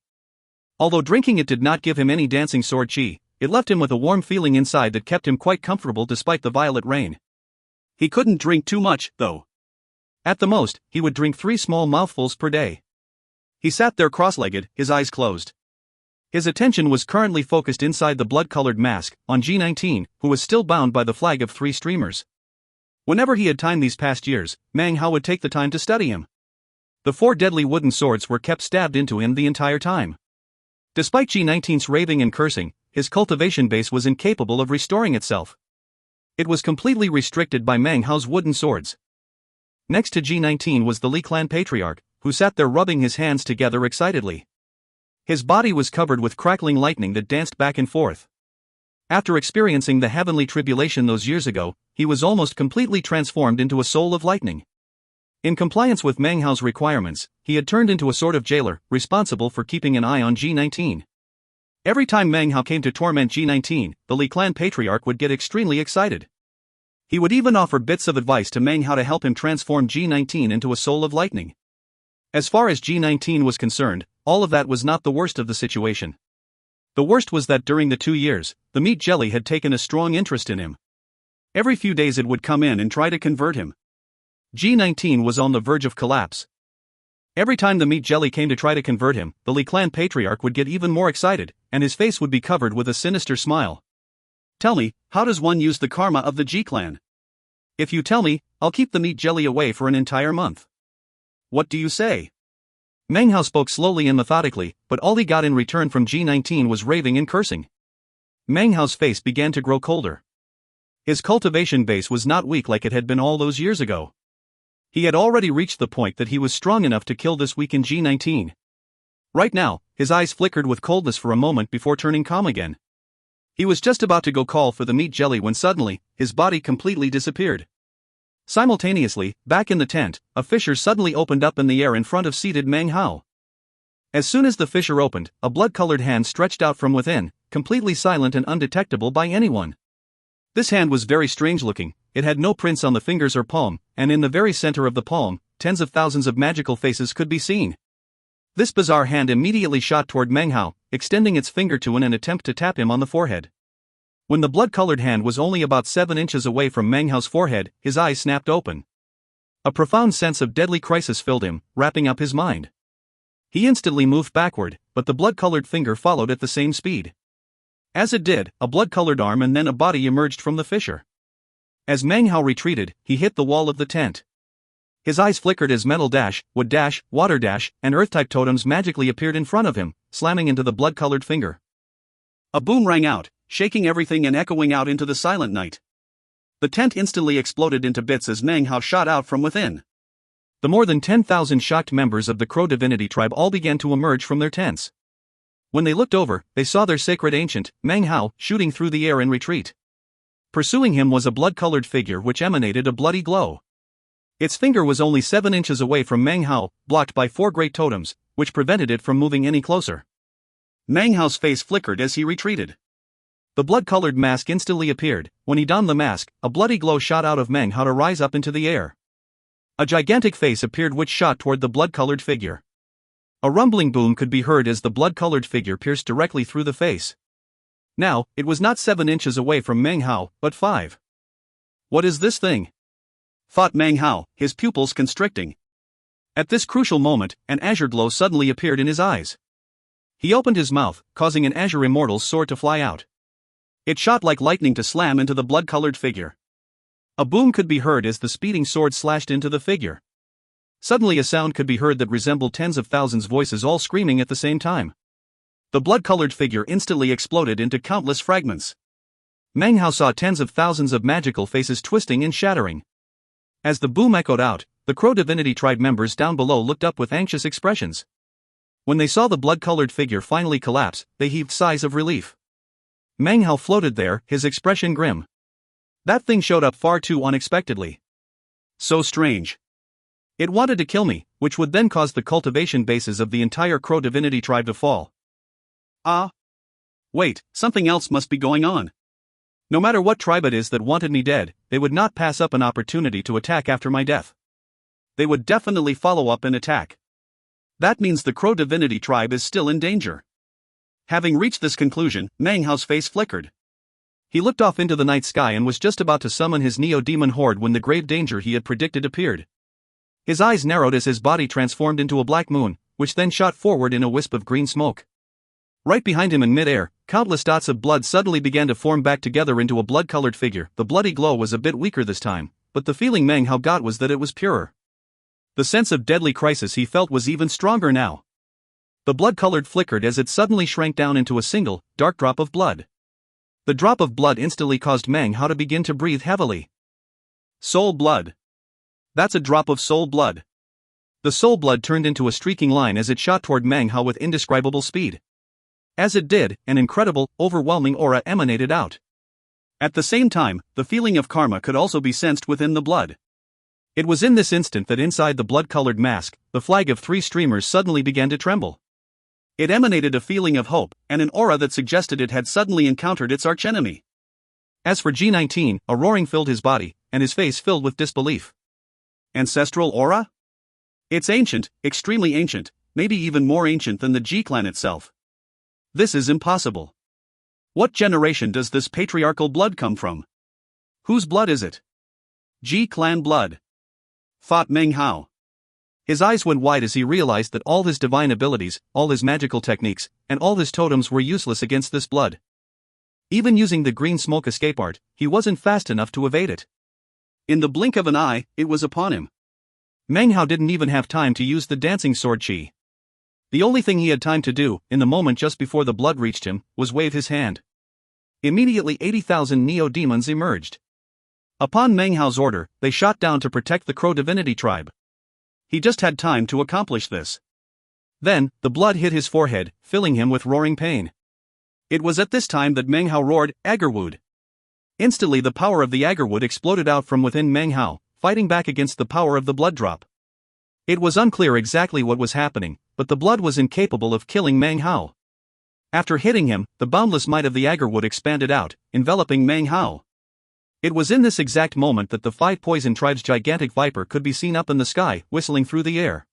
Although drinking it did not give him any dancing sword chi, it left him with a warm feeling inside that kept him quite comfortable despite the violent rain. He couldn't drink too much, though. At the most, he would drink 3 small mouthfuls per day. He sat there cross-legged, his eyes closed. His attention was currently focused inside the blood-colored mask, on G19, who was still bound by the flag of 3 streamers. Whenever he had time these past years, Meng Hao would take the time to study him. The 4 deadly wooden swords were kept stabbed into him the entire time. Despite G19's raving and cursing, his cultivation base was incapable of restoring itself. It was completely restricted by Meng Hao's wooden swords. Next to G19 was the Li clan patriarch, who sat there rubbing his hands together excitedly. His body was covered with crackling lightning that danced back and forth. After experiencing the heavenly tribulation those years ago, he was almost completely transformed into a soul of lightning. In compliance with Meng Hao's requirements, he had turned into a sort of jailer, responsible for keeping an eye on G19. Every time Meng Hao came to torment G19, the Li clan patriarch would get extremely excited. He would even offer bits of advice to Meng Hao to help him transform G19 into a soul of lightning. As far as G19 was concerned, all of that was not the worst of the situation. The worst was that during the 2 years, the meat jelly had taken a strong interest in him. Every few days it would come in and try to convert him. G19 was on the verge of collapse. Every time the meat jelly came to try to convert him, the Li clan patriarch would get even more excited, and his face would be covered with a sinister smile. Tell me, how does one use the karma of the G clan? If you tell me, I'll keep the meat jelly away for an entire month. What do you say? Meng Hao spoke slowly and methodically, but all he got in return from G19 was raving and cursing. Meng Hao's face began to grow colder. His cultivation base was not weak like it had been all those years ago. He had already reached the point that he was strong enough to kill this weakened G19. Right now, his eyes flickered with coldness for a moment before turning calm again. He was just about to go call for the meat jelly when suddenly, his body completely disappeared. Simultaneously, back in the tent, a fissure suddenly opened up in the air in front of seated Meng Hao. As soon as the fissure opened, a blood-colored hand stretched out from within, completely silent and undetectable by anyone. This hand was very strange-looking. It had no prints on the fingers or palm, and in the very center of the palm, tens of thousands of magical faces could be seen. This bizarre hand immediately shot toward Meng Hao, extending its finger to in an attempt to tap him on the forehead. When the blood-colored hand was only about 7 inches away from Meng Hao's forehead, his eyes snapped open. A profound sense of deadly crisis filled him, wrapping up his mind. He instantly moved backward, but the blood-colored finger followed at the same speed. As it did, a blood-colored arm and then a body emerged from the fissure. As Meng Hao retreated, he hit the wall of the tent. His eyes flickered as metal dash, wood dash, water dash, and earth-type totems magically appeared in front of him, slamming into the blood-colored finger. A boom rang out, shaking everything and echoing out into the silent night. The tent instantly exploded into bits as Meng Hao shot out from within. The more than 10,000 shocked members of the Crow divinity tribe all began to emerge from their tents. When they looked over, they saw their sacred ancient, Meng Hao, shooting through the air in retreat. Pursuing him was a blood-colored figure which emanated a bloody glow. Its finger was only 7 inches away from Meng Hao, blocked by 4 great totems, which prevented it from moving any closer. Meng Hao's face flickered as he retreated. The blood-colored mask instantly appeared. When he donned the mask, a bloody glow shot out of Meng Hao to rise up into the air. A gigantic face appeared which shot toward the blood-colored figure. A rumbling boom could be heard as the blood-colored figure pierced directly through the face. Now, it was not 7 inches away from Meng Hao, but 5. What is this thing? Thought Meng Hao, his pupils constricting. At this crucial moment, an azure glow suddenly appeared in his eyes. He opened his mouth, causing an azure immortal's sword to fly out. It shot like lightning to slam into the blood-colored figure. A boom could be heard as the speeding sword slashed into the figure. Suddenly a sound could be heard that resembled tens of thousands voices all screaming at the same time. The blood-colored figure instantly exploded into countless fragments. Meng Hao saw tens of thousands of magical faces twisting and shattering. As the boom echoed out, the Crow Divinity Tribe members down below looked up with anxious expressions. When they saw the blood-colored figure finally collapse, they heaved sighs of relief. Meng Hao floated there, his expression grim. That thing showed up far too unexpectedly. So strange. It wanted to kill me, which would then cause the cultivation bases of the entire Crow Divinity Tribe to fall. Wait, something else must be going on. No matter what tribe it is that wanted me dead, they would not pass up an opportunity to attack after my death. They would definitely follow up and attack. That means the Crow Divinity Tribe is still in danger. Having reached this conclusion, Meng Hao's face flickered. He looked off into the night sky and was just about to summon his Neo-Demon Horde when the grave danger he had predicted appeared. His eyes narrowed as his body transformed into a black moon, which then shot forward in a wisp of green smoke. Right behind him in mid-air, countless dots of blood suddenly began to form back together into a blood-colored figure. The bloody glow was a bit weaker this time, but the feeling Meng Hao got was that it was purer. The sense of deadly crisis he felt was even stronger now. The blood-colored flickered as it suddenly shrank down into a single, dark drop of blood. The drop of blood instantly caused Meng Hao to begin to breathe heavily. Soul blood. That's a drop of soul blood. The soul blood turned into a streaking line as it shot toward Meng Hao with indescribable speed. As it did, an incredible, overwhelming aura emanated out. At the same time, the feeling of karma could also be sensed within the blood. It was in this instant that inside the blood-colored mask, the flag of 3 streamers suddenly began to tremble. It emanated a feeling of hope, and an aura that suggested it had suddenly encountered its archenemy. As for G19, a roaring filled his body, and his face filled with disbelief. Ancestral aura? It's ancient, extremely ancient, maybe even more ancient than the G clan itself. This is impossible. What generation does this patriarchal blood come from? Whose blood is it? G clan blood. Thought Meng Hao. His eyes went wide as he realized that all his divine abilities, all his magical techniques, and all his totems were useless against this blood. Even using the green smoke escape art, he wasn't fast enough to evade it. In the blink of an eye, it was upon him. Meng Hao didn't even have time to use the dancing sword chi. The only thing he had time to do, in the moment just before the blood reached him, was wave his hand. Immediately 80,000 neo-demons emerged. Upon Meng Hao's order, they shot down to protect the Crow Divinity Tribe. He just had time to accomplish this. Then, the blood hit his forehead, filling him with roaring pain. It was at this time that Meng Hao roared, "Agarwood!" Instantly the power of the Agarwood exploded out from within Meng Hao, fighting back against the power of the blood drop. It was unclear exactly what was happening, but the blood was incapable of killing Meng Hao. After hitting him, the boundless might of the Agarwood expanded out, enveloping Meng Hao. It was in this exact moment that the 5 Poison Tribe's gigantic viper could be seen up in the sky, whistling through the air.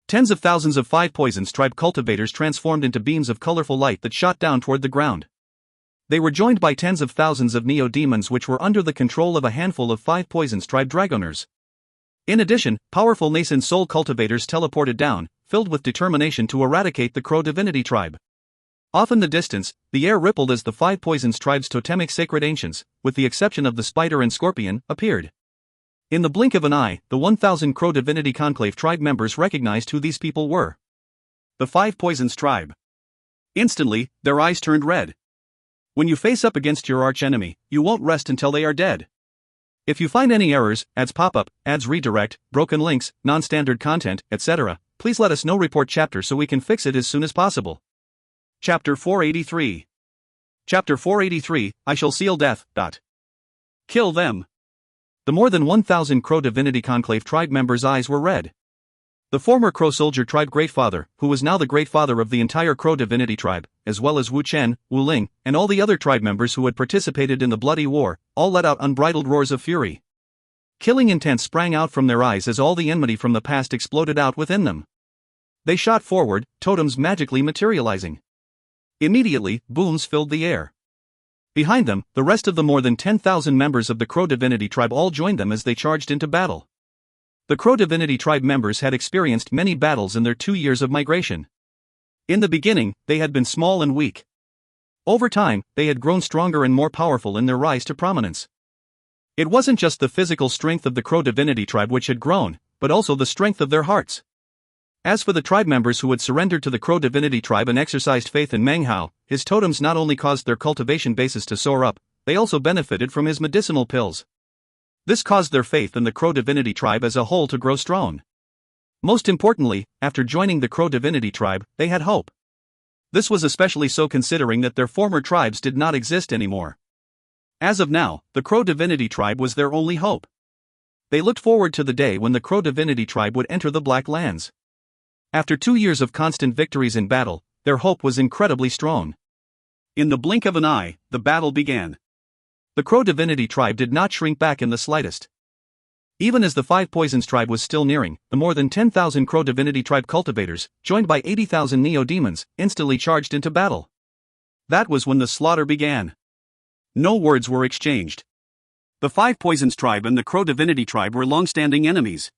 Tens of thousands of 5 Poisons Tribe cultivators transformed into beams of colorful light that shot down toward the ground. They were joined by tens of thousands of neo-demons which were under the control of a handful of 5 Poisons Tribe dragoners. In addition, powerful nascent soul cultivators teleported down, filled with determination to eradicate the Crow Divinity Tribe. Off in the distance, the air rippled as the 5 Poisons Tribe's totemic sacred ancients, with the exception of the spider and scorpion, appeared. In the blink of an eye, the 1,000 Crow Divinity Conclave Tribe members recognized who these people were. The 5 Poisons Tribe. Instantly, their eyes turned red. When you face up against your archenemy, you won't rest until they are dead. If you find any errors, ads pop up, ads redirect, broken links, non-standard content, etc., please let us know. Report chapter so we can fix it as soon as possible. Chapter 483. Chapter 483, I shall seal death. Kill them. The more than 1,000 Crow Divinity Conclave Tribe members' eyes were red. The former Crow Soldier Tribe Great Father, who was now the Great Father of the entire Crow Divinity Tribe, as well as Wu Chen, Wu Ling, and all the other tribe members who had participated in the bloody war, all let out unbridled roars of fury. Killing intent sprang out from their eyes as all the enmity from the past exploded out within them. They shot forward, totems magically materializing. Immediately, booms filled the air. Behind them, the rest of the more than 10,000 members of the Crow Divinity Tribe all joined them as they charged into battle. The Crow Divinity Tribe members had experienced many battles in their 2 years of migration. In the beginning, they had been small and weak. Over time, they had grown stronger and more powerful in their rise to prominence. It wasn't just the physical strength of the Crow divinity tribe which had grown, but also the strength of their hearts. As for the tribe members who had surrendered to the Crow divinity tribe and exercised faith in Meng Hao, his totems not only caused their cultivation bases to soar up, they also benefited from his medicinal pills. This caused their faith in the Crow divinity tribe as a whole to grow strong. Most importantly, after joining the Crow divinity tribe, they had hope. This was especially so considering that their former tribes did not exist anymore. As of now, the Crow divinity tribe was their only hope. They looked forward to the day when the Crow divinity tribe would enter the Black Lands. After 2 years of constant victories in battle, their hope was incredibly strong. In the blink of an eye, the battle began. The Crow divinity tribe did not shrink back in the slightest. Even as the Five Poisons tribe was still nearing, the more than 10,000 Crow divinity tribe cultivators, joined by 80,000 neo-demons, instantly charged into battle. That was when the slaughter began. No words were exchanged. The Five Poisons tribe and the Crow divinity tribe were long-standing enemies.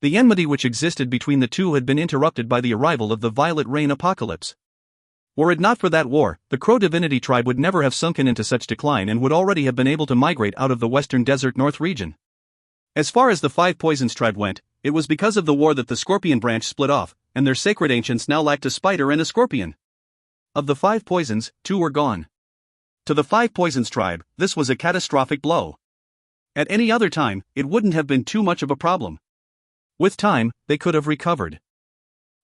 The enmity which existed between the two had been interrupted by the arrival of the Violet Rain Apocalypse. Were it not for that war, the Crow divinity tribe would never have sunken into such decline and would already have been able to migrate out of the Western Desert North region. As far as the Five Poisons tribe went, it was because of the war that the Scorpion branch split off, and their sacred ancients now lacked a spider and a scorpion. Of the Five Poisons, 2 were gone. To the Five Poisons tribe, this was a catastrophic blow. At any other time, it wouldn't have been too much of a problem. With time, they could have recovered.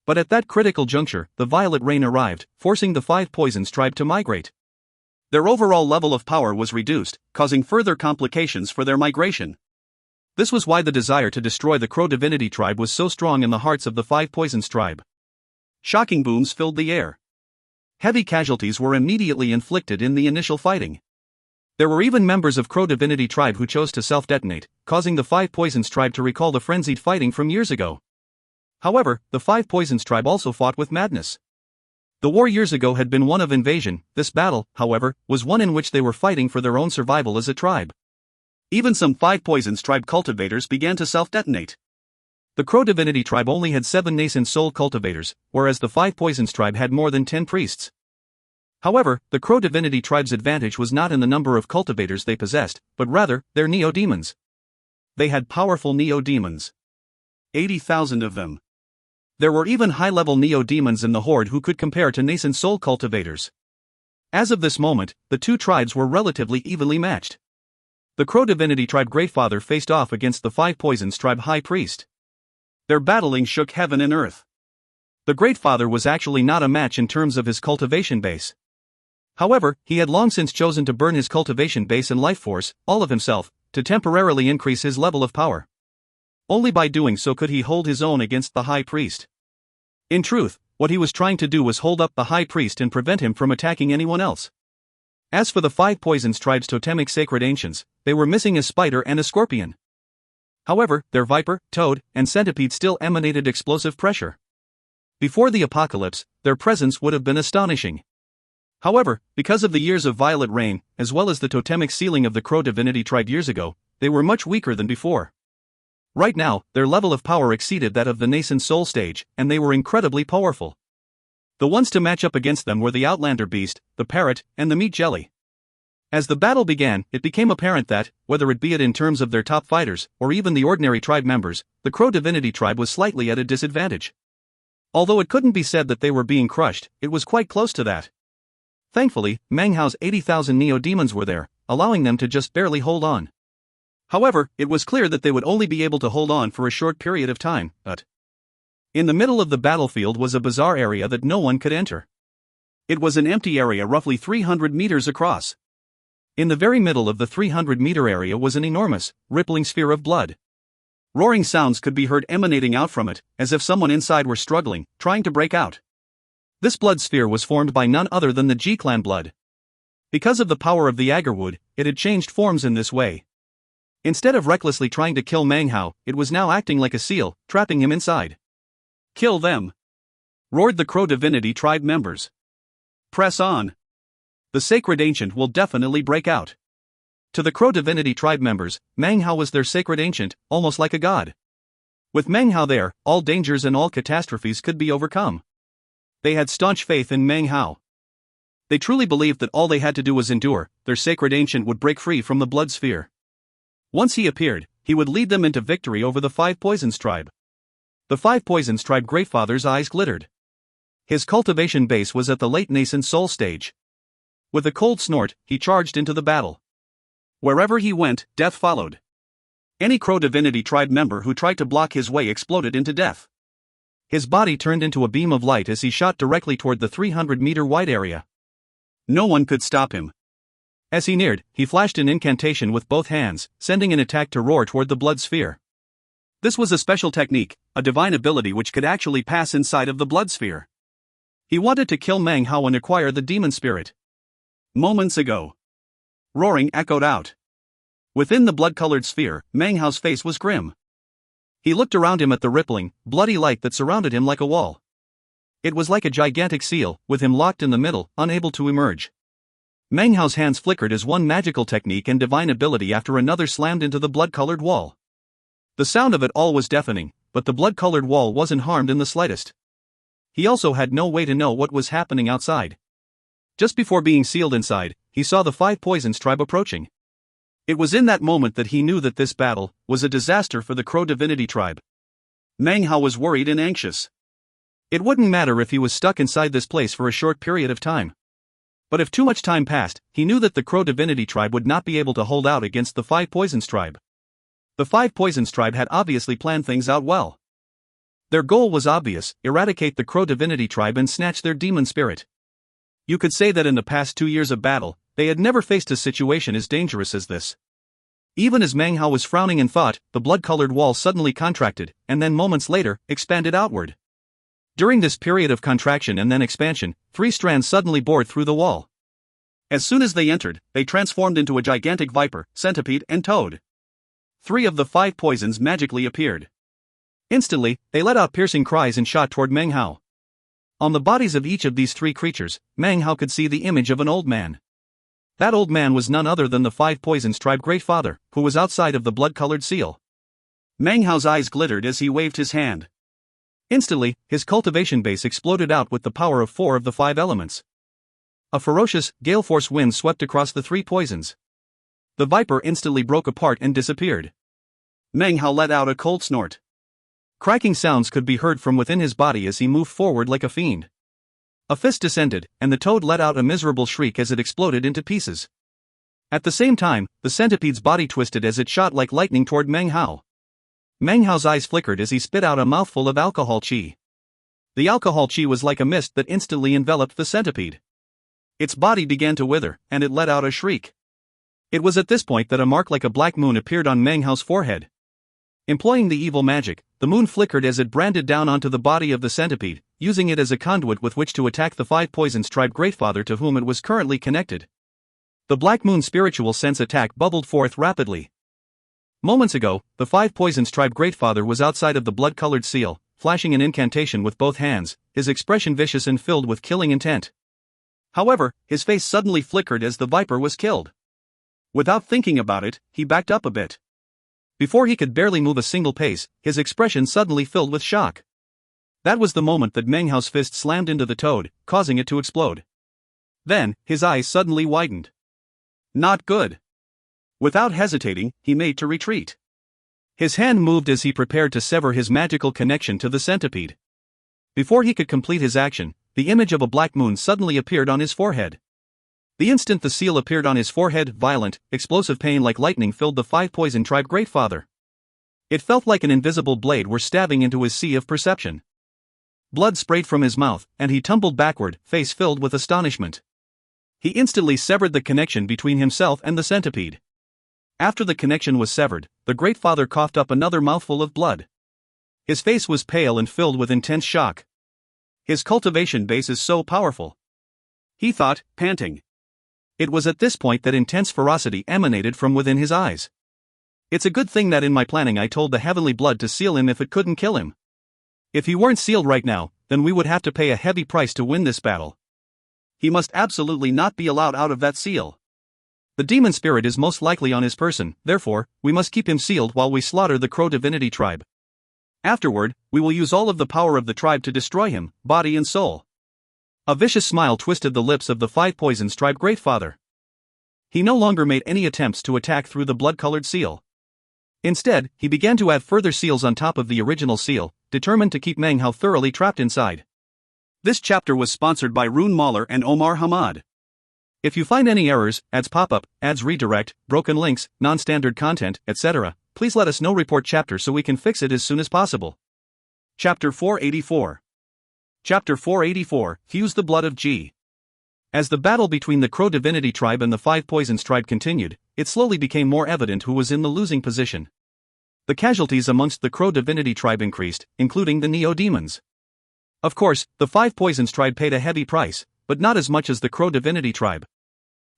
But at that critical juncture, the Violet Rain arrived, forcing the Five Poisons tribe to migrate. Their overall level of power was reduced, causing further complications for their migration. This was why the desire to destroy the Crow divinity tribe was so strong in the hearts of the Five Poisons tribe. Shocking booms filled the air. Heavy casualties were immediately inflicted in the initial fighting. There were even members of Crow divinity tribe who chose to self-detonate, causing the Five Poisons tribe to recall the frenzied fighting from years ago. However, the Five Poisons tribe also fought with madness. The war years ago had been one of invasion. This battle, however, was one in which they were fighting for their own survival as a tribe. Even some Five Poisons tribe cultivators began to self-detonate. The Crow divinity tribe only had 7 nascent soul cultivators, whereas the Five Poisons tribe had more than 10 priests. However, the Crow divinity tribe's advantage was not in the number of cultivators they possessed, but rather, their neo-demons. They had powerful neo-demons. 80,000 of them. There were even high-level neo-demons in the horde who could compare to nascent soul cultivators. As of this moment, the two tribes were relatively evenly matched. The Crow divinity tribe Greatfather faced off against the Five Poisons tribe High Priest. Their battling shook heaven and earth. The Greatfather was actually not a match in terms of his cultivation base. However, he had long since chosen to burn his cultivation base and life force, all of himself, to temporarily increase his level of power. Only by doing so could he hold his own against the High Priest. In truth, what he was trying to do was hold up the High Priest and prevent him from attacking anyone else. As for the Five Poisons tribe's totemic sacred ancients, they were missing a spider and a scorpion. However, their viper, toad, and centipede still emanated explosive pressure. Before the apocalypse, their presence would have been astonishing. However, because of the years of Violet Rain, as well as the totemic sealing of the Crow divinity tribe years ago, they were much weaker than before. Right now, their level of power exceeded that of the nascent soul stage, and they were incredibly powerful. The ones to match up against them were the Outlander Beast, the Parrot, and the Meat Jelly. As the battle began, it became apparent that, whether it be in terms of their top fighters, or even the ordinary tribe members, the Crow divinity tribe was slightly at a disadvantage. Although it couldn't be said that they were being crushed, it was quite close to that. Thankfully, Meng Hao's 80,000 neo-demons were there, allowing them to just barely hold on. However, it was clear that they would only be able to hold on for a short period of time, in the middle of the battlefield was a bizarre area that no one could enter. It was an empty area roughly 300 meters across. In the very middle of the 300-meter area was an enormous, rippling sphere of blood. Roaring sounds could be heard emanating out from it, as if someone inside were struggling, trying to break out. This blood sphere was formed by none other than the G-clan blood. Because of the power of the Agarwood, it had changed forms in this way. Instead of recklessly trying to kill Meng Hao, it was now acting like a seal, trapping him inside. "Kill them!" roared the Crow divinity tribe members. "Press on! The sacred ancient will definitely break out." To the Crow divinity tribe members, Meng Hao was their sacred ancient, almost like a god. With Meng Hao there, all dangers and all catastrophes could be overcome. They had staunch faith in Meng Hao. They truly believed that all they had to do was endure, their sacred ancient would break free from the blood sphere. Once he appeared, he would lead them into victory over the Five Poisons tribe. The Five Poisons tribe Greatfather's eyes glittered. His cultivation base was at the late nascent soul stage. With a cold snort, he charged into the battle. Wherever he went, death followed. Any Crow Divinity tribe member who tried to block his way exploded into death. His body turned into a beam of light as he shot directly toward the 300-meter wide area. No one could stop him. As he neared, he flashed an incantation with both hands, sending an attack to roar toward the blood sphere. This was a special technique, a divine ability which could actually pass inside of the blood sphere. He wanted to kill Meng Hao and acquire the demon spirit. Moments ago. Roaring echoed out. Within the blood-colored sphere, Meng Hao's face was grim. He looked around him at the rippling, bloody light that surrounded him like a wall. It was like a gigantic seal, with him locked in the middle, unable to emerge. Meng Hao's hands flickered as one magical technique and divine ability after another slammed into the blood-colored wall. The sound of it all was deafening, but the blood-colored wall wasn't harmed in the slightest. He also had no way to know what was happening outside. Just before being sealed inside, he saw the Five Poisons tribe approaching. It was in that moment that he knew that this battle was a disaster for the Crow Divinity tribe. Meng Hao was worried and anxious. It wouldn't matter if he was stuck inside this place for a short period of time. But if too much time passed, he knew that the Crow Divinity tribe would not be able to hold out against the Five Poisons tribe. The Five Poisons tribe had obviously planned things out well. Their goal was obvious: eradicate the Crow Divinity tribe and snatch their demon spirit. You could say that in the past 2 years of battle, they had never faced a situation as dangerous as this. Even as Meng Hao was frowning in thought, the blood-colored wall suddenly contracted, and then moments later, expanded outward. During this period of contraction and then expansion, 3 strands suddenly bored through the wall. As soon as they entered, they transformed into a gigantic viper, centipede, and toad. 3 of the 5 poisons magically appeared. Instantly, they let out piercing cries and shot toward Meng Hao. On the bodies of each of these 3 creatures, Meng Hao could see the image of an old man. That old man was none other than the Five Poisons tribe Greatfather, who was outside of the blood-colored seal. Meng Hao's eyes glittered as he waved his hand. Instantly, his cultivation base exploded out with the power of 4 of the 5 elements. A ferocious, gale-force wind swept across the 3 poisons. The viper instantly broke apart and disappeared. Meng Hao let out a cold snort. Cracking sounds could be heard from within his body as he moved forward like a fiend. A fist descended, and the toad let out a miserable shriek as it exploded into pieces. At the same time, the centipede's body twisted as it shot like lightning toward Meng Hao. Meng Hao's eyes flickered as he spit out a mouthful of alcohol chi. The alcohol chi was like a mist that instantly enveloped the centipede. Its body began to wither, and it let out a shriek. It was at this point that a mark like a black moon appeared on Meng Hao's forehead. Employing the evil magic, the moon flickered as it branded down onto the body of the centipede, using it as a conduit with which to attack the Five Poisons tribe Greatfather to whom it was currently connected. The Black Moon spiritual sense attack bubbled forth rapidly. Moments ago, the Five Poisons tribe Greatfather was outside of the blood-colored seal, flashing an incantation with both hands, his expression vicious and filled with killing intent. However, his face suddenly flickered as the viper was killed. Without thinking about it, he backed up a bit. Before he could barely move a single pace, his expression suddenly filled with shock. That was the moment that Meng Hao's fist slammed into the toad, causing it to explode. Then, his eyes suddenly widened. Not good. Without hesitating, he made to retreat. His hand moved as he prepared to sever his magical connection to the centipede. Before he could complete his action, the image of a black moon suddenly appeared on his forehead. The instant the seal appeared on his forehead, violent, explosive pain like lightning filled the Five Poison tribe Greatfather. It felt like an invisible blade were stabbing into his sea of perception. Blood sprayed from his mouth, and he tumbled backward, face filled with astonishment. He instantly severed the connection between himself and the centipede. After the connection was severed, the Greatfather coughed up another mouthful of blood. His face was pale and filled with intense shock. His cultivation base is so powerful, he thought, panting. It was at this point that intense ferocity emanated from within his eyes. It's a good thing that in my planning I told the heavenly blood to seal him if it couldn't kill him. If he weren't sealed right now, then we would have to pay a heavy price to win this battle. He must absolutely not be allowed out of that seal. The demon spirit is most likely on his person, therefore, we must keep him sealed while we slaughter the Crow Divinity tribe. Afterward, we will use all of the power of the tribe to destroy him, body and soul. A vicious smile twisted the lips of the Five Poisons tribe Greatfather. He no longer made any attempts to attack through the blood-colored seal. Instead, he began to add further seals on top of the original seal, determined to keep Meng Hao thoroughly trapped inside. This chapter was sponsored by Rune Mahler and Omar Hamad. If you find any errors, ads pop up, ads redirect, broken links, non-standard content, etc., please let us know. Report chapter so we can fix it as soon as possible. Chapter 484. Chapter 484, Fuse the Blood of G. As the battle between the Crow Divinity tribe and the Five Poisons tribe continued, it slowly became more evident who was in the losing position. The casualties amongst the Crow Divinity tribe increased, including the Neo-Demons. Of course, the Five Poisons tribe paid a heavy price, but not as much as the Crow Divinity tribe.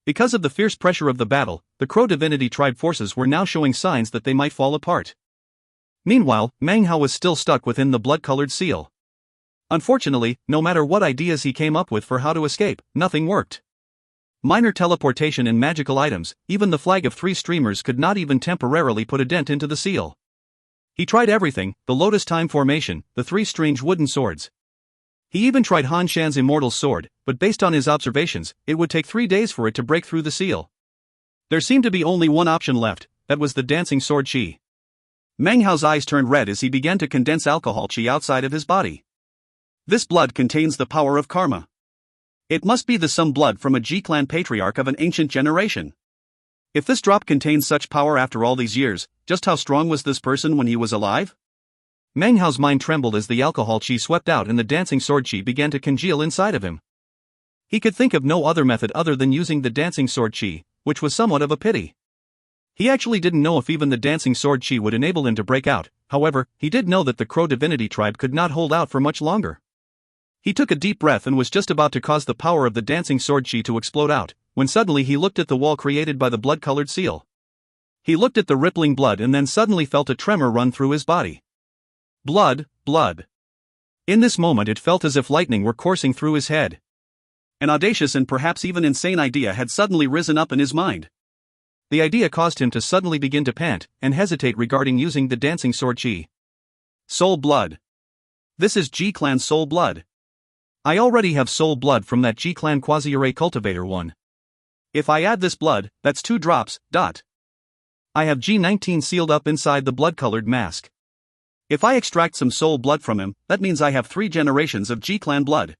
Because of the fierce pressure of the battle, the Crow Divinity tribe forces were now showing signs that they might fall apart. Meanwhile, Meng Hao was still stuck within the blood-colored seal. Unfortunately, no matter what ideas he came up with for how to escape, nothing worked. Minor teleportation and magical items, even the flag of 3 streamers could not even temporarily put a dent into the seal. He tried everything, the Lotus Time formation, the 3 strange wooden swords. He even tried Han Shan's immortal sword, but based on his observations, it would take 3 days for it to break through the seal. There seemed to be only one option left, that was the dancing sword chi. Meng Hao's eyes turned red as he began to condense alcohol chi outside of his body. This blood contains the power of karma. It must be the some blood from a G-clan patriarch of an ancient generation. If this drop contains such power after all these years, just how strong was this person when he was alive? Meng Hao's mind trembled as the alcohol chi swept out and the dancing sword chi began to congeal inside of him. He could think of no other method other than using the dancing sword chi, which was somewhat of a pity. He actually didn't know if even the dancing sword chi would enable him to break out, however, he did know that the Crow Divinity tribe could not hold out for much longer. He took a deep breath and was just about to cause the power of the dancing sword chi to explode out, when suddenly he looked at the wall created by the blood-colored seal. He looked at the rippling blood and then suddenly felt a tremor run through his body. Blood, blood. In this moment it felt as if lightning were coursing through his head. An audacious and perhaps even insane idea had suddenly risen up in his mind. The idea caused him to suddenly begin to pant and hesitate regarding using the dancing sword chi. Soul blood. This is G-clan soul blood. I already have soul blood from that G-clan quasi-array cultivator one. If I add this blood, that's 2 drops, dot. I have G19 sealed up inside the blood-colored mask. If I extract some soul blood from him, that means I have 3 generations of G-clan blood.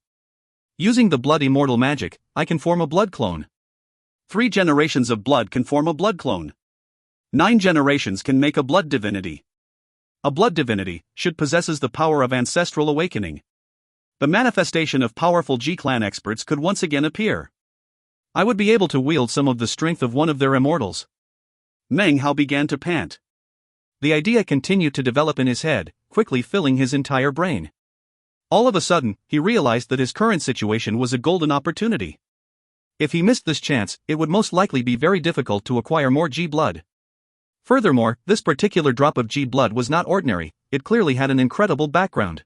Using the blood immortal magic, I can form a blood clone. 3 generations of blood can form a blood clone. 9 generations can make a blood divinity. A blood divinity should possesses the power of ancestral awakening. The manifestation of powerful G-clan experts could once again appear. I would be able to wield some of the strength of one of their immortals. Meng Hao began to pant. The idea continued to develop in his head, quickly filling his entire brain. All of a sudden, he realized that his current situation was a golden opportunity. If he missed this chance, it would most likely be very difficult to acquire more G-blood. Furthermore, this particular drop of G-blood was not ordinary, it clearly had an incredible background.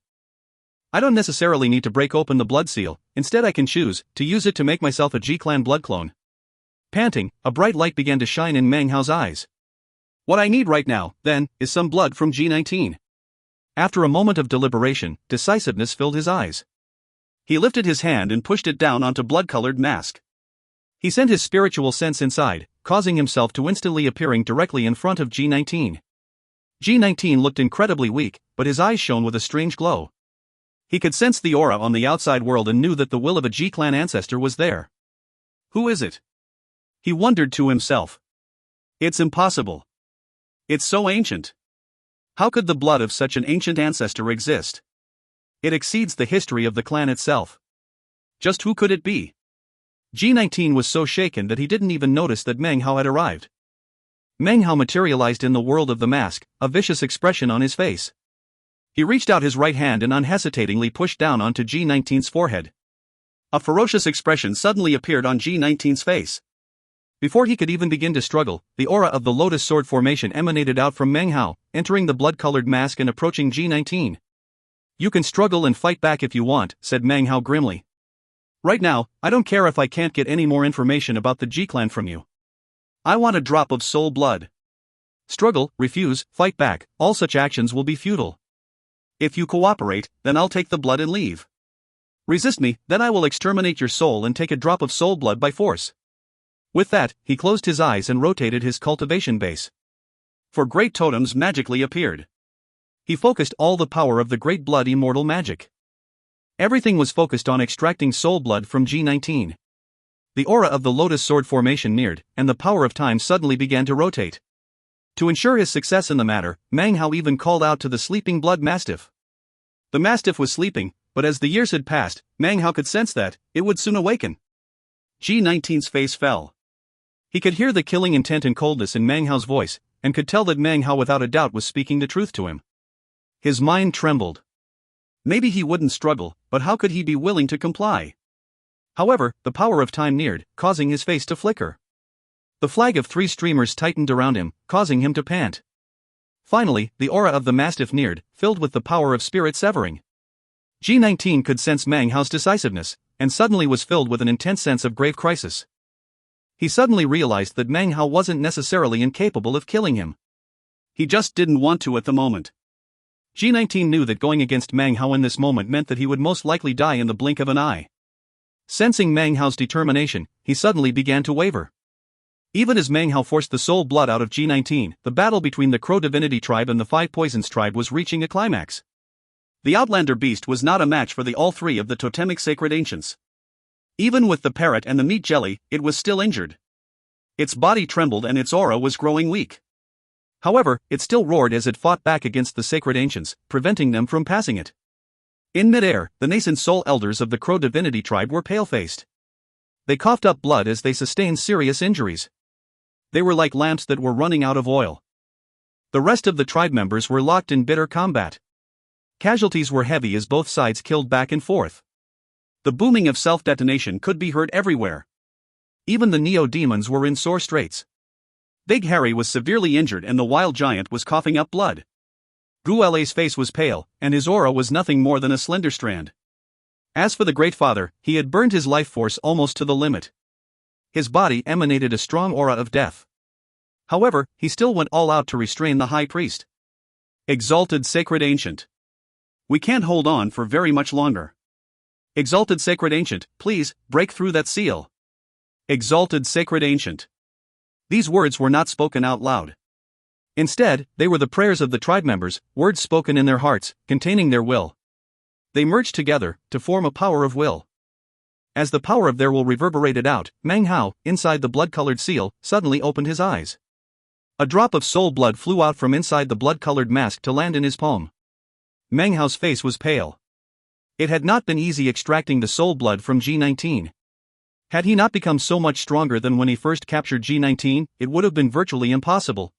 I don't necessarily need to break open the blood seal, instead I can choose to use it to make myself a G-clan blood clone. Panting, a bright light began to shine in Meng Hao's eyes. What I need right now, then, is some blood from G19. After a moment of deliberation, decisiveness filled his eyes. He lifted his hand and pushed it down onto blood-colored mask. He sent his spiritual sense inside, causing himself to instantly appearing directly in front of G19. G19 looked incredibly weak, but his eyes shone with a strange glow. He could sense the aura on the outside world and knew that the will of a G-clan ancestor was there. Who is it? He wondered to himself. It's impossible. It's so ancient. How could the blood of such an ancient ancestor exist? It exceeds the history of the clan itself. Just who could it be? G19 was so shaken that he didn't even notice that Meng Hao had arrived. Meng Hao materialized in the world of the mask, a vicious expression on his face. He reached out his right hand and unhesitatingly pushed down onto G19's forehead. A ferocious expression suddenly appeared on G19's face. Before he could even begin to struggle, the aura of the Lotus Sword formation emanated out from Meng Hao, entering the blood-colored mask and approaching G19. You can struggle and fight back if you want, said Meng Hao grimly. Right now, I don't care if I can't get any more information about the G-clan from you. I want a drop of soul blood. Struggle, refuse, fight back, all such actions will be futile. If you cooperate, then I'll take the blood and leave. Resist me, then I will exterminate your soul and take a drop of soul blood by force. With that, he closed his eyes and rotated his cultivation base. For great totems magically appeared. He focused all the power of the great blood immortal magic. Everything was focused on extracting soul blood from G19. The aura of the lotus sword formation neared, and the power of time suddenly began to rotate. To ensure his success in the matter, Meng Hao even called out to the sleeping blood mastiff. The mastiff was sleeping, but as the years had passed, Meng Hao could sense that it would soon awaken. G19's face fell. He could hear the killing intent and coldness in Meng Hao's voice, and could tell that Meng Hao without a doubt was speaking the truth to him. His mind trembled. Maybe he wouldn't struggle, but how could he be willing to comply? However, the power of time neared, causing his face to flicker. The flag of 3 streamers tightened around him, causing him to pant. Finally, the aura of the mastiff neared, filled with the power of spirit severing. G19 could sense Meng Hao's decisiveness, and suddenly was filled with an intense sense of grave crisis. He suddenly realized that Meng Hao wasn't necessarily incapable of killing him. He just didn't want to at the moment. G19 knew that going against Meng Hao in this moment meant that he would most likely die in the blink of an eye. Sensing Meng Hao's determination, he suddenly began to waver. Even as Meng Hao forced the soul blood out of G19, the battle between the Crow Divinity tribe and the 5 Poisons tribe was reaching a climax. The Outlander beast was not a match for all 3 of the totemic sacred ancients. Even with the parrot and the meat jelly, it was still injured. Its body trembled and its aura was growing weak. However, it still roared as it fought back against the sacred ancients, preventing them from passing it. In midair, the nascent soul elders of the Crow Divinity tribe were pale-faced. They coughed up blood as they sustained serious injuries. They were like lamps that were running out of oil. The rest of the tribe members were locked in bitter combat. Casualties were heavy as both sides killed back and forth. The booming of self-detonation could be heard everywhere. Even the neo-demons were in sore straits. Big Harry was severely injured and the wild giant was coughing up blood. Guele's face was pale, and his aura was nothing more than a slender strand. As for the Great Father, he had burned his life force almost to the limit. His body emanated a strong aura of death. However, he still went all out to restrain the High Priest. Exalted Sacred Ancient. We can't hold on for very much longer. Exalted Sacred Ancient, please, break through that seal. Exalted Sacred Ancient. These words were not spoken out loud. Instead, they were the prayers of the tribe members, words spoken in their hearts, containing their will. They merged together, to form a power of will. As the power of their will reverberated out, Meng Hao, inside the blood-colored seal, suddenly opened his eyes. A drop of soul blood flew out from inside the blood-colored mask to land in his palm. Meng Hao's face was pale. It had not been easy extracting the soul blood from G19. Had he not become so much stronger than when he first captured G19, it would have been virtually impossible.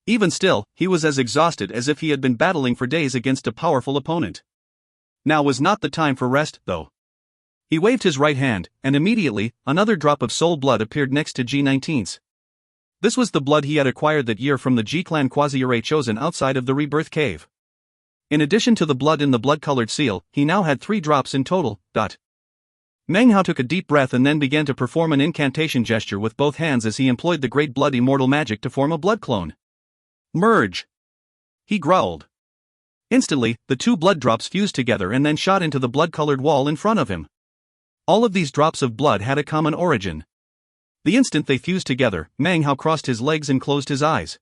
Even still, he was as exhausted as if he had been battling for days against a powerful opponent. Now was not the time for rest, though. He waved his right hand, and immediately, another drop of soul blood appeared next to G19's. This was the blood he had acquired that year from the G-clan Quasire chosen outside of the Rebirth Cave. In addition to the blood in the blood-colored seal, he now had 3 drops in total. Meng Hao took a deep breath and then began to perform an incantation gesture with both hands as he employed the great blood immortal magic to form a blood clone. Merge! He growled. Instantly, the 2 blood drops fused together and then shot into the blood-colored wall in front of him. All of these drops of blood had a common origin. The instant they fused together, Meng Hao crossed his legs and closed his eyes.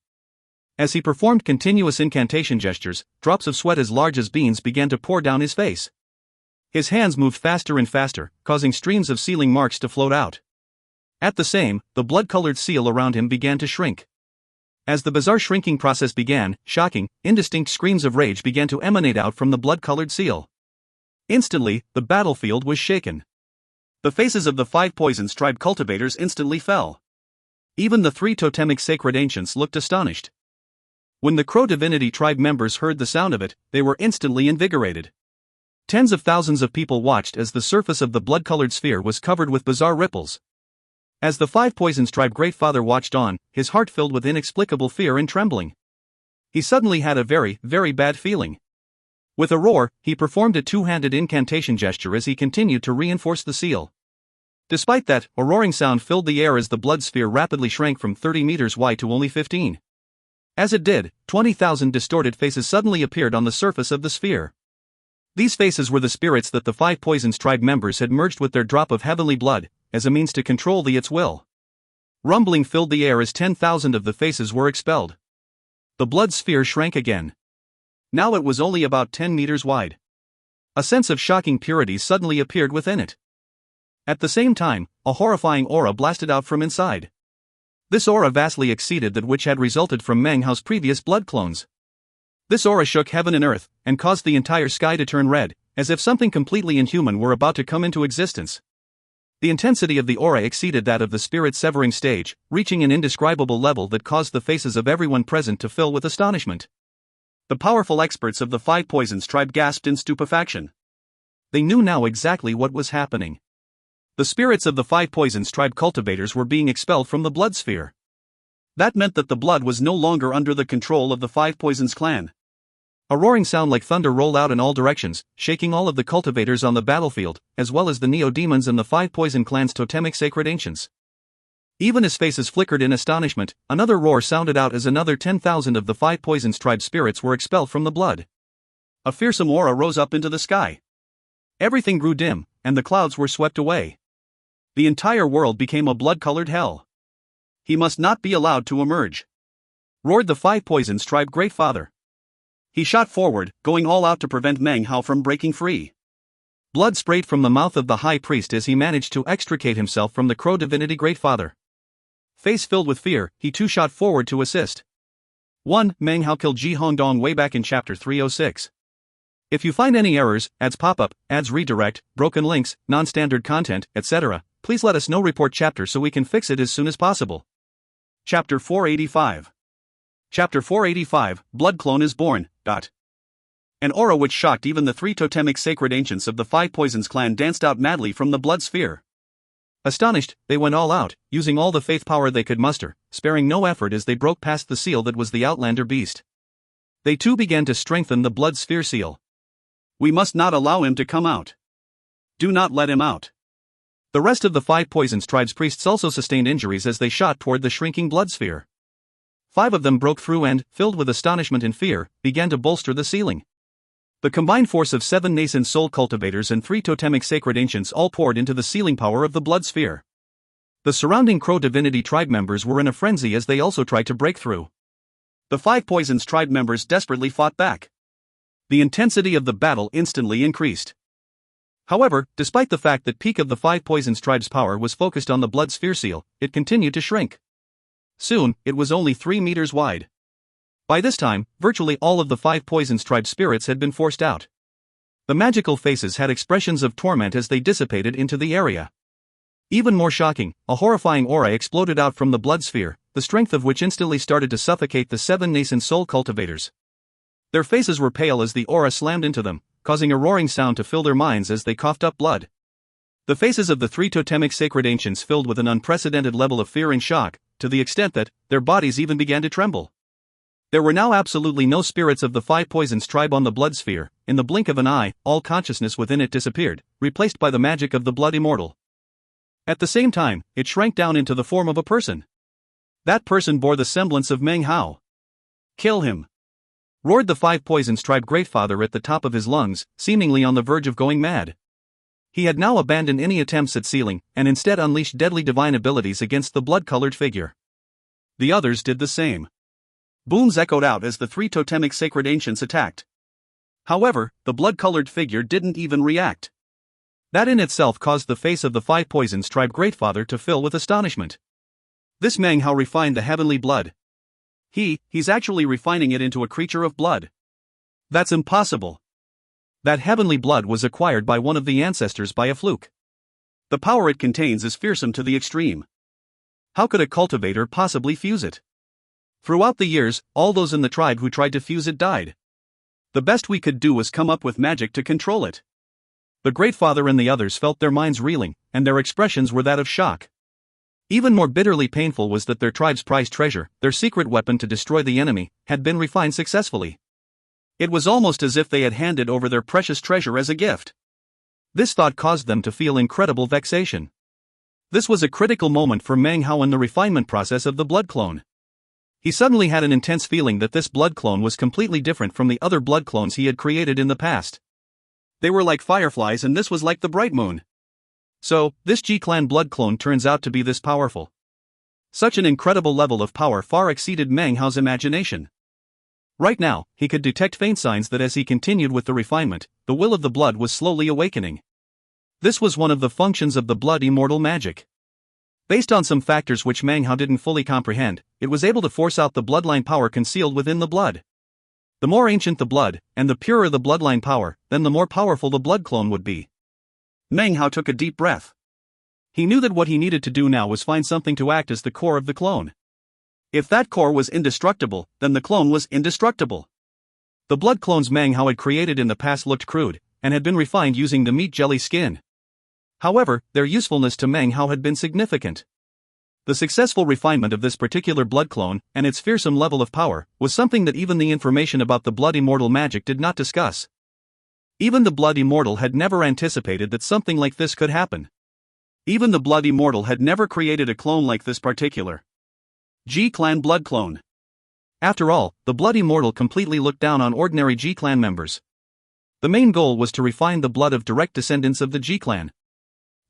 As he performed continuous incantation gestures, drops of sweat as large as beans began to pour down his face. His hands moved faster and faster, causing streams of sealing marks to float out. At the same, the blood-colored seal around him began to shrink. As the bizarre shrinking process began, shocking, indistinct screams of rage began to emanate out from the blood-colored seal. Instantly, the battlefield was shaken. The faces of the 5 Poisons tribe cultivators instantly fell. Even the 3 totemic sacred ancients looked astonished. When the Crow Divinity tribe members heard the sound of it, they were instantly invigorated. Tens of thousands of people watched as the surface of the blood-colored sphere was covered with bizarre ripples. As the 5 Poisons tribe Great Father watched on, his heart filled with inexplicable fear and trembling. He suddenly had a very, very bad feeling. With a roar, he performed a 2-handed incantation gesture as he continued to reinforce the seal. Despite that, a roaring sound filled the air as the blood sphere rapidly shrank from 30 meters wide to only 15. As it did, 20,000 distorted faces suddenly appeared on the surface of the sphere. These faces were the spirits that the 5 Poisons tribe members had merged with their drop of heavenly blood, as a means to control its will. Rumbling filled the air as 10,000 of the faces were expelled. the blood sphere shrank again. Now it was only about 10 meters wide. A sense of shocking purity suddenly appeared within it. At the same time, a horrifying aura blasted out from inside. This aura vastly exceeded that which had resulted from Meng Hao's previous blood clones. This aura shook heaven and earth, and caused the entire sky to turn red, as if something completely inhuman were about to come into existence. The intensity of the aura exceeded that of the spirit-severing stage, reaching an indescribable level that caused the faces of everyone present to fill with astonishment. The powerful experts of the Five Poisons tribe gasped in stupefaction. They knew now exactly what was happening. The spirits of the Five Poisons tribe cultivators were being expelled from the blood sphere. That meant that the blood was no longer under the control of the Five Poisons clan. A roaring sound like thunder rolled out in all directions, shaking all of the cultivators on the battlefield, as well as the Neo-Demons and the Five Poison clan's totemic sacred ancients. Even as faces flickered in astonishment, another roar sounded out as another 10,000 of the Five Poisons tribe spirits were expelled from the blood. A fearsome aura rose up into the sky. Everything grew dim, and the clouds were swept away. The entire world became a blood-colored hell. He must not be allowed to emerge, roared the Five Poisons tribe Great Father. He shot forward, going all out to prevent Meng Hao from breaking free. Blood sprayed from the mouth of the high priest as he managed to extricate himself from the crow divinity Great Father. Face filled with fear, he too shot forward to assist. 1. Meng Hao killed Ji Hongdong way back in chapter 306. If you find any errors, ads pop-up, ads redirect, broken links, non-standard content, etc., please let us know. Report chapter so we can fix it as soon as possible. Chapter 485. Chapter 485, Blood Clone is Born. An aura which shocked even the three totemic sacred ancients of the Five Poisons clan danced out madly from the blood sphere. Astonished, they went all out, using all the faith power they could muster, sparing no effort as they broke past the seal that was the Outlander beast. They too began to strengthen the blood sphere seal. We must not allow him to come out. Do not let him out. The rest of the Five Poisons tribe's priests also sustained injuries as they shot toward the shrinking blood sphere. 5 of them broke through and, filled with astonishment and fear, began to bolster the ceiling. The combined force of 7 nascent soul cultivators and 3 totemic sacred ancients all poured into the sealing power of the blood sphere. The surrounding Crow Divinity tribe members were in a frenzy as they also tried to break through. The Five Poisons tribe members desperately fought back. The intensity of the battle instantly increased. However, despite the fact that peak of the Five Poisons tribe's power was focused on the blood sphere seal, it continued to shrink. Soon, it was only 3 meters wide. By this time, virtually all of the Five Poisons tribe spirits had been forced out. The magical faces had expressions of torment as they dissipated into the area. Even more shocking, a horrifying aura exploded out from the blood sphere, the strength of which instantly started to suffocate the 7 nascent soul cultivators. Their faces were pale as the aura slammed into them, causing a roaring sound to fill their minds as they coughed up blood. The faces of the 3 totemic sacred ancients filled with an unprecedented level of fear and shock, to the extent that their bodies even began to tremble. There were now absolutely no spirits of the Five Poisons tribe on the blood sphere. In the blink of an eye, all consciousness within it disappeared, replaced by the magic of the blood immortal. At the same time, it shrank down into the form of a person. That person bore the semblance of Meng Hao. Kill him! Roared the Five Poisons tribe Great Father at the top of his lungs, seemingly on the verge of going mad. He had now abandoned any attempts at sealing, and instead unleashed deadly divine abilities against the blood-colored figure. The others did the same. Booms echoed out as the 3 totemic sacred ancients attacked. However, the blood-colored figure didn't even react. That in itself caused the face of the Five Poisons tribe Great Father to fill with astonishment. This Meng Hao refined the heavenly blood. He's actually refining it into a creature of blood. That's impossible. That heavenly blood was acquired by one of the ancestors by a fluke. The power it contains is fearsome to the extreme. How could a cultivator possibly fuse it? Throughout the years, all those in the tribe who tried to fuse it died. The best we could do was come up with magic to control it. The Great Father and the others felt their minds reeling, and their expressions were that of shock. Even more bitterly painful was that their tribe's prized treasure, their secret weapon to destroy the enemy, had been refined successfully. It was almost as if they had handed over their precious treasure as a gift. This thought caused them to feel incredible vexation. This was a critical moment for Meng Hao in the refinement process of the blood clone. He suddenly had an intense feeling that this blood clone was completely different from the other blood clones he had created in the past. They were like fireflies and this was like the bright moon. So, this G-clan blood clone turns out to be this powerful. Such an incredible level of power far exceeded Meng Hao's imagination. Right now, he could detect faint signs that as he continued with the refinement, the will of the blood was slowly awakening. This was one of the functions of the blood immortal magic. Based on some factors which Meng Hao didn't fully comprehend, it was able to force out the bloodline power concealed within the blood. The more ancient the blood, and the purer the bloodline power, then the more powerful the blood clone would be. Meng Hao took a deep breath. He knew that what he needed to do now was find something to act as the core of the clone. If that core was indestructible, then the clone was indestructible. The blood clones Meng Hao had created in the past looked crude, and had been refined using the meat jelly skin. However, their usefulness to Meng Hao had been significant. The successful refinement of this particular blood clone, and its fearsome level of power, was something that even the information about the blood immortal magic did not discuss. Even the blood immortal had never anticipated that something like this could happen. Even the blood immortal had never created a clone like this particular G-clan blood clone. After all, the blood immortal completely looked down on ordinary G-clan members. The main goal was to refine the blood of direct descendants of the G-clan.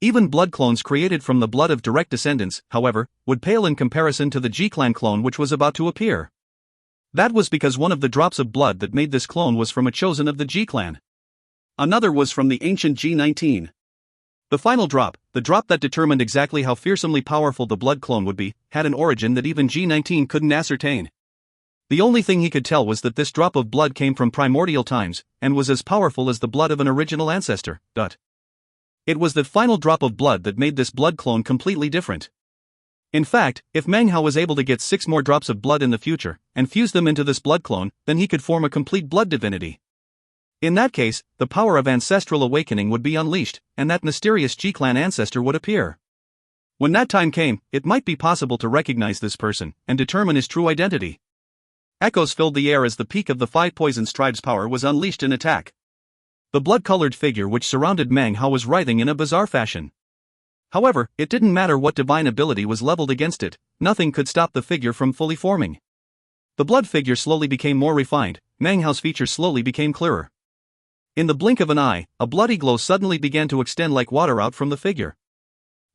Even blood clones created from the blood of direct descendants, however, would pale in comparison to the G-clan clone which was about to appear. That was because one of the drops of blood that made this clone was from a chosen of the G-clan. Another was from the ancient G19. The final drop, the drop that determined exactly how fearsomely powerful the blood clone would be, had an origin that even G19 couldn't ascertain. The only thing he could tell was that this drop of blood came from primordial times, and was as powerful as the blood of an original ancestor. It was that final drop of blood that made this blood clone completely different. In fact, if Meng Hao was able to get 6 more drops of blood in the future, and fuse them into this blood clone, then he could form a complete blood divinity. In that case, the power of ancestral awakening would be unleashed, and that mysterious G-clan ancestor would appear. When that time came, it might be possible to recognize this person, and determine his true identity. Echoes filled the air as the peak of the 5 Poisons tribe's power was unleashed in attack. The blood-colored figure which surrounded Meng Hao was writhing in a bizarre fashion. However, it didn't matter what divine ability was leveled against it, nothing could stop the figure from fully forming. The blood figure slowly became more refined, Meng Hao's features slowly became clearer. In the blink of an eye, a bloody glow suddenly began to extend like water out from the figure.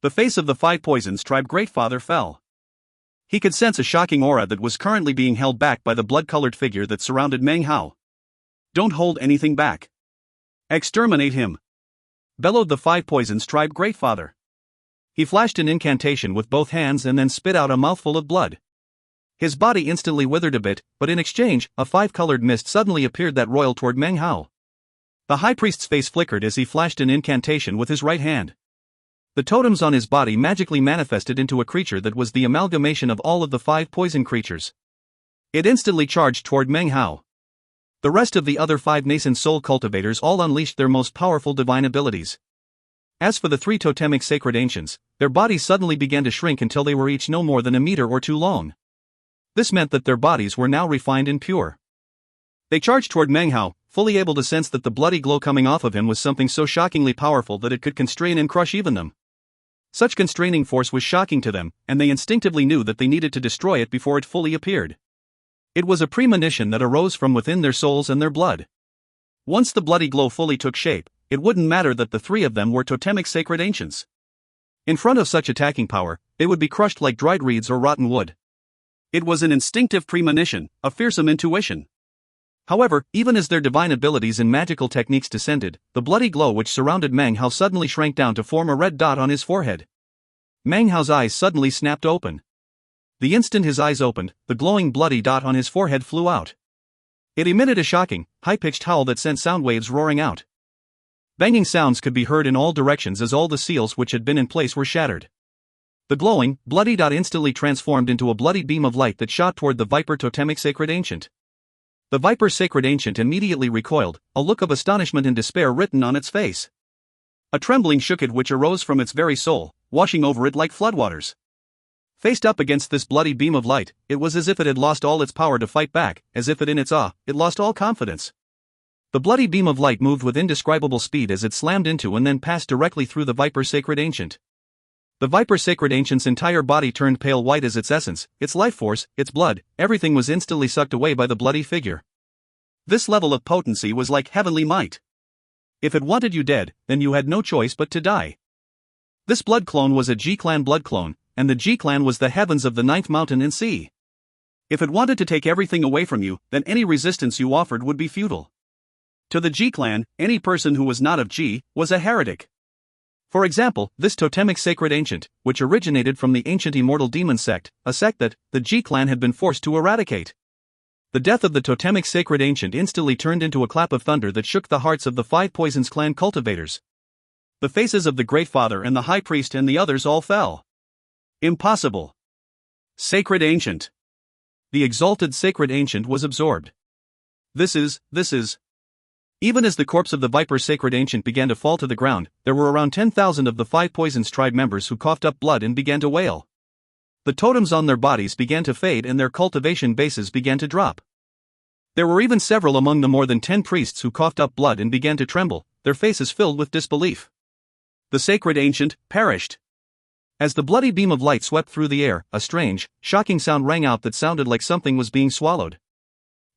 The face of the 5 Poisons tribe Greatfather fell. He could sense a shocking aura that was currently being held back by the blood-colored figure that surrounded Meng Hao. Don't hold anything back. Exterminate him! Bellowed the 5 Poisons tribe Greatfather. He flashed an incantation with both hands and then spit out a mouthful of blood. His body instantly withered a bit, but in exchange, a 5-colored mist suddenly appeared that roiled toward Meng Hao. The high priest's face flickered as he flashed an incantation with his right hand. The totems on his body magically manifested into a creature that was the amalgamation of all of the 5 poison creatures. It instantly charged toward Meng Hao. The rest of the other 5 nascent soul cultivators all unleashed their most powerful divine abilities. As for the 3 totemic sacred ancients, their bodies suddenly began to shrink until they were each no more than a meter or 2 long. This meant that their bodies were now refined and pure. They charged toward Meng Hao, fully able to sense that the bloody glow coming off of him was something so shockingly powerful that it could constrain and crush even them. Such constraining force was shocking to them, and they instinctively knew that they needed to destroy it before it fully appeared. It was a premonition that arose from within their souls and their blood. Once the bloody glow fully took shape, it wouldn't matter that the 3 of them were totemic sacred ancients. In front of such attacking power, they would be crushed like dried reeds or rotten wood. It was an instinctive premonition, a fearsome intuition. However, even as their divine abilities and magical techniques descended, the bloody glow which surrounded Meng Hao suddenly shrank down to form a red dot on his forehead. Meng Hao's eyes suddenly snapped open. The instant his eyes opened, the glowing bloody dot on his forehead flew out. It emitted a shocking, high-pitched howl that sent sound waves roaring out. Banging sounds could be heard in all directions as all the seals which had been in place were shattered. The glowing, bloody dot instantly transformed into a bloody beam of light that shot toward the Viper Totemic Sacred Ancient. The Viper Sacred Ancient immediately recoiled, a look of astonishment and despair written on its face. A trembling shook it which arose from its very soul, washing over it like floodwaters. Faced up against this bloody beam of light, it was as if it had lost all its power to fight back, as if in its awe, it lost all confidence. The bloody beam of light moved with indescribable speed as it slammed into and then passed directly through the Viper Sacred Ancient. The Viper Sacred Ancient's entire body turned pale white as its essence, its life force, its blood, everything was instantly sucked away by the bloody figure. This level of potency was like heavenly might. If it wanted you dead, then you had no choice but to die. This blood clone was a G-clan blood clone, and the G-clan was the heavens of the 9th mountain and sea. If it wanted to take everything away from you, then any resistance you offered would be futile. To the G clan, any person who was not of G was a heretic. For example, this totemic sacred ancient, which originated from the ancient immortal demon sect, a sect that the G clan had been forced to eradicate. The death of the totemic sacred ancient instantly turned into a clap of thunder that shook the hearts of the Five Poisons clan cultivators. The faces of the Great Father and the High Priest and the others all fell. Impossible. Sacred Ancient. The exalted sacred ancient was absorbed. This is. Even as the corpse of the Viper sacred ancient began to fall to the ground, there were around 10,000 of the Five Poisons tribe members who coughed up blood and began to wail. The totems on their bodies began to fade and their cultivation bases began to drop. There were even several among the more than 10 priests who coughed up blood and began to tremble, their faces filled with disbelief. The sacred ancient perished. As the bloody beam of light swept through the air, a strange, shocking sound rang out that sounded like something was being swallowed.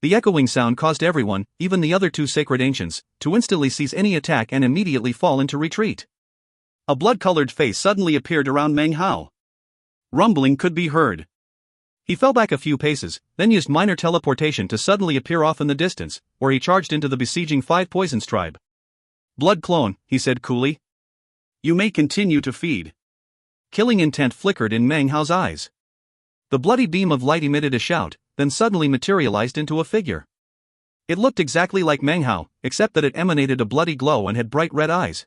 The echoing sound caused everyone, even the other two sacred ancients, to instantly cease any attack and immediately fall into retreat. A blood-colored face suddenly appeared around Meng Hao. Rumbling could be heard. He fell back a few paces, then used minor teleportation to suddenly appear off in the distance, where he charged into the besieging Five Poisons tribe. "Blood clone," he said coolly. "You may continue to feed." Killing intent flickered in Meng Hao's eyes. The bloody beam of light emitted a shout, then suddenly materialized into a figure. It looked exactly like Meng Hao, except that it emanated a bloody glow and had bright red eyes.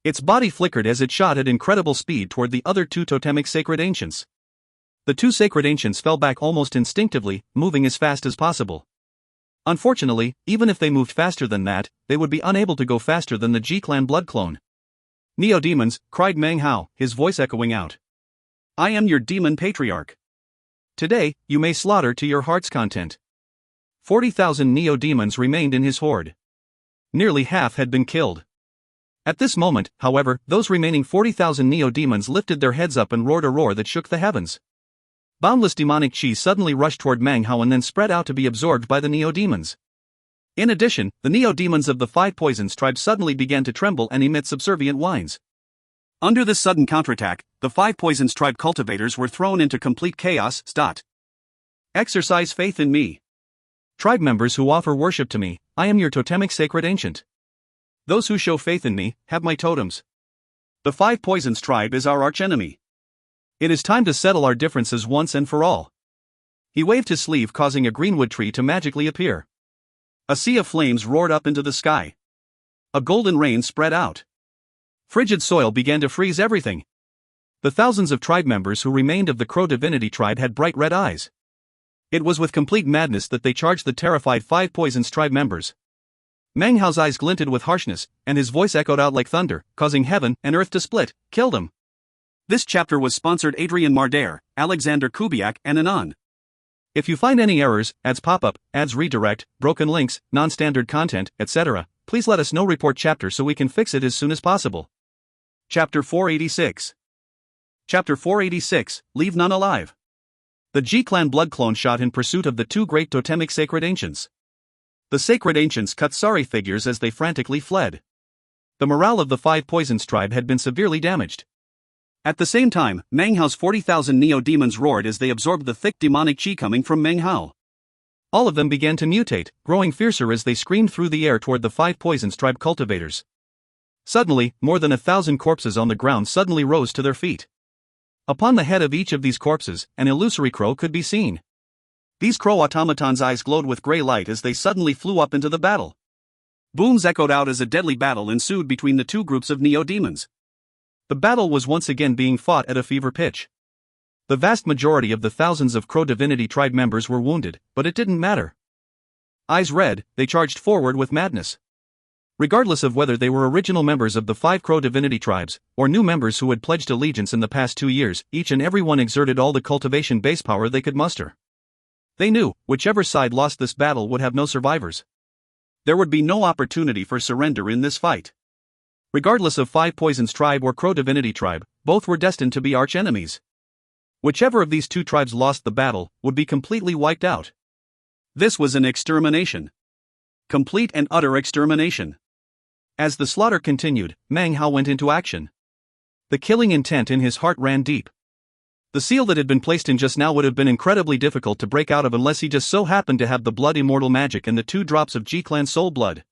Its body flickered as it shot at incredible speed toward the other two totemic sacred ancients. The two sacred ancients fell back almost instinctively, moving as fast as possible. Unfortunately, even if they moved faster than that, they would be unable to go faster than the G-clan blood clone. "Neo-demons," cried Meng Hao, his voice echoing out. "I am your demon patriarch. Today, you may slaughter to your heart's content." 40,000 neo-demons remained in his horde. Nearly half had been killed. At this moment, however, those remaining 40,000 neo-demons lifted their heads up and roared a roar that shook the heavens. Boundless demonic chi suddenly rushed toward Meng Hao and then spread out to be absorbed by the neo-demons. In addition, the neo-demons of the Five Poisons tribe suddenly began to tremble and emit subservient whines. Under this sudden counterattack, the Five Poisons tribe cultivators were thrown into complete chaos. Exercise faith in me. Tribe members who offer worship to me, I am your totemic sacred ancient. Those who show faith in me, have my totems. The Five Poisons tribe is our archenemy. It is time to settle our differences once and for all. He waved his sleeve, causing a greenwood tree to magically appear. A sea of flames roared up into the sky. A golden rain spread out. Frigid soil began to freeze everything. The thousands of tribe members who remained of the Crow Divinity tribe had bright red eyes. It was with complete madness that they charged the terrified Five Poisons tribe members. Meng Hao's eyes glinted with harshness, and his voice echoed out like thunder, causing heaven and earth to split. "Kill them." This chapter was sponsored Adrian Marder, Alexander Kubiak, and Anon. If you find any errors, ads pop up, ads redirect, broken links, non-standard content, etc., please let us know. Report chapter so we can fix it as soon as possible. Chapter 486. Chapter 486, Leave None Alive. The G-clan blood clone shot in pursuit of the two great totemic sacred ancients. The sacred ancients cut sorry figures as they frantically fled. The morale of the Five Poisons tribe had been severely damaged. At the same time, Meng Hao's 40,000 neo-demons roared as they absorbed the thick demonic chi coming from Meng Hao. All of them began to mutate, growing fiercer as they screamed through the air toward the Five Poisons tribe cultivators. Suddenly, more than 1,000 corpses on the ground suddenly rose to their feet. Upon the head of each of these corpses, an illusory crow could be seen. These crow automatons' eyes glowed with gray light as they suddenly flew up into the battle. Booms echoed out as a deadly battle ensued between the two groups of neo-demons. The battle was once again being fought at a fever pitch. The vast majority of the thousands of Crow Divinity tribe members were wounded, but it didn't matter. Eyes red, they charged forward with madness. Regardless of whether they were original members of the 5 Crow Divinity tribes, or new members who had pledged allegiance in the past 2 years, each and every one exerted all the cultivation base power they could muster. They knew, whichever side lost this battle would have no survivors. There would be no opportunity for surrender in this fight. Regardless of Five Poisons tribe or Crow Divinity tribe, both were destined to be archenemies. Whichever of these two tribes lost the battle, would be completely wiped out. This was an extermination. Complete and utter extermination. As the slaughter continued, Meng Hao went into action. The killing intent in his heart ran deep. The seal that had been placed in just now would have been incredibly difficult to break out of unless he just so happened to have the blood immortal magic and the 2 drops of G-Clan soul blood.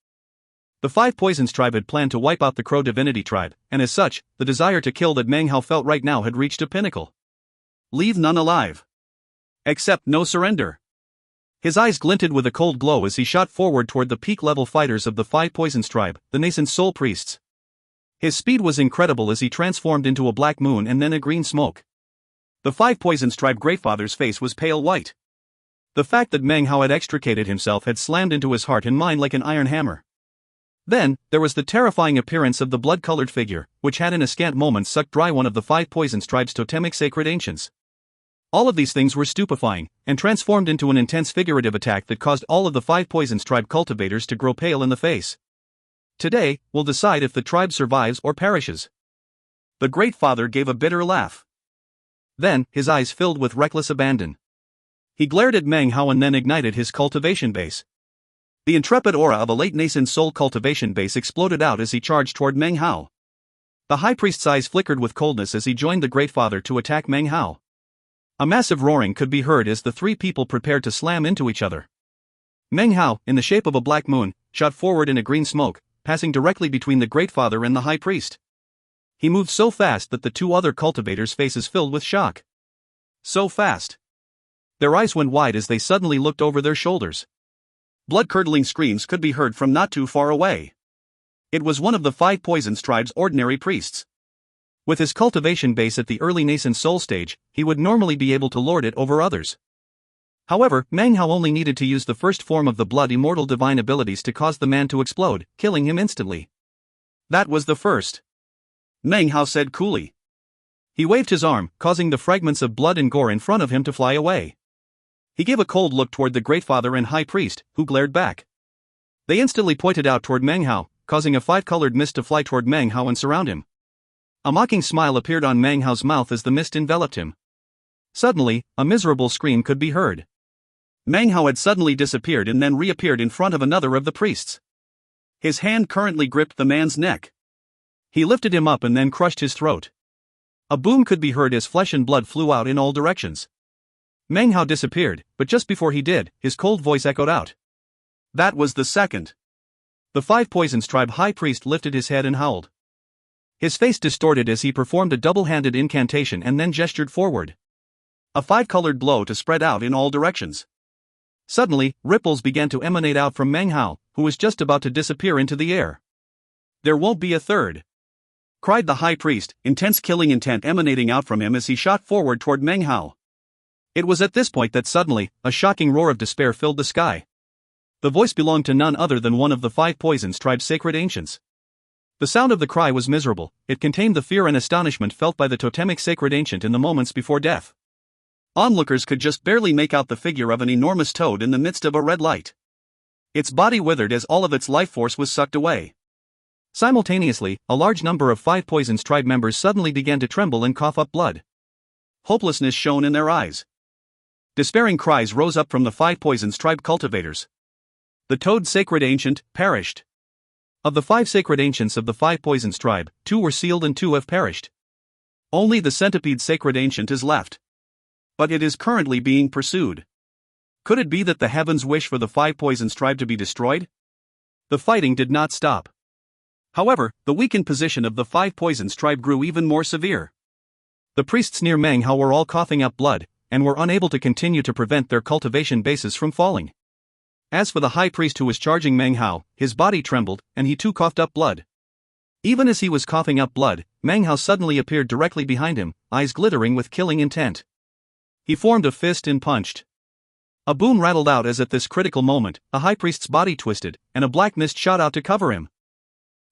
The 5 Poisons tribe had planned to wipe out the Crow Divinity tribe, and as such, the desire to kill that Meng Hao felt right now had reached a pinnacle. Leave none alive. Except no surrender. His eyes glinted with a cold glow as he shot forward toward the peak-level fighters of the 5 Poisons tribe, the nascent soul priests. His speed was incredible as he transformed into a black moon and then a green smoke. The 5 Poisons tribe Greatfather's face was pale white. The fact that Meng Hao had extricated himself had slammed into his heart and mind like an iron hammer. Then, there was the terrifying appearance of the blood-colored figure, which had in a scant moment sucked dry one of the 5 Poisons tribe's totemic sacred ancients. All of these things were stupefying, and transformed into an intense figurative attack that caused all of the 5 Poisons tribe cultivators to grow pale in the face. Today, we'll decide if the tribe survives or perishes. The Great Father gave a bitter laugh. Then, his eyes filled with reckless abandon. He glared at Meng Hao and then ignited his cultivation base. The intrepid aura of a late nascent soul cultivation base exploded out as he charged toward Meng Hao. The High Priest's eyes flickered with coldness as he joined the Great Father to attack Meng Hao. A massive roaring could be heard as the 3 people prepared to slam into each other. Meng Hao, in the shape of a black moon, shot forward in a green smoke, passing directly between the Great Father and the High Priest. He moved so fast that the 2 other cultivators' faces filled with shock. So fast. Their eyes went wide as they suddenly looked over their shoulders. Blood-curdling screams could be heard from not too far away. It was one of the 5 Poisons tribe's ordinary priests. With his cultivation base at the early nascent soul stage, he would normally be able to lord it over others. However, Meng Hao only needed to use the first form of the blood immortal divine abilities to cause the man to explode, killing him instantly. That was the first. Meng Hao said coolly. He waved his arm, causing the fragments of blood and gore in front of him to fly away. He gave a cold look toward the Great Father and High Priest, who glared back. They instantly pointed out toward Meng Hao, causing a 5-colored mist to fly toward Meng Hao and surround him. A mocking smile appeared on Meng Hao's mouth as the mist enveloped him. Suddenly, a miserable scream could be heard. Meng Hao had suddenly disappeared and then reappeared in front of another of the priests. His hand currently gripped the man's neck. He lifted him up and then crushed his throat. A boom could be heard as flesh and blood flew out in all directions. Meng Hao disappeared, but just before he did, his cold voice echoed out. That was the second. The 5 Poisons tribe High Priest lifted his head and howled. His face distorted as he performed a double-handed incantation and then gestured forward. A 5-colored blow to spread out in all directions. Suddenly, ripples began to emanate out from Meng Hao, who was just about to disappear into the air. There won't be a third, cried the High Priest, intense killing intent emanating out from him as he shot forward toward Meng Hao. It was at this point that suddenly, a shocking roar of despair filled the sky. The voice belonged to none other than one of the 5 Poisons tribe's sacred ancients. The sound of the cry was miserable, it contained the fear and astonishment felt by the totemic sacred ancient in the moments before death. Onlookers could just barely make out the figure of an enormous toad in the midst of a red light. Its body withered as all of its life force was sucked away. Simultaneously, a large number of 5 Poisons tribe members suddenly began to tremble and cough up blood. Hopelessness shone in their eyes. Despairing cries rose up from the 5 Poisons tribe cultivators. The toad sacred ancient perished. Of the 5 sacred ancients of the 5 Poisons tribe, 2 were sealed and 2 have perished. Only the centipede sacred ancient is left. But it is currently being pursued. Could it be that the heavens wish for the 5 Poisons tribe to be destroyed? The fighting did not stop. However, the weakened position of the 5 Poisons tribe grew even more severe. The priests near Meng Hao were all coughing up blood, and were unable to continue to prevent their cultivation bases from falling. As for the High Priest who was charging Meng Hao, his body trembled, and he too coughed up blood. Even as he was coughing up blood, Meng Hao suddenly appeared directly behind him, eyes glittering with killing intent. He formed a fist and punched. A boom rattled out as at this critical moment, the High Priest's body twisted, and a black mist shot out to cover him.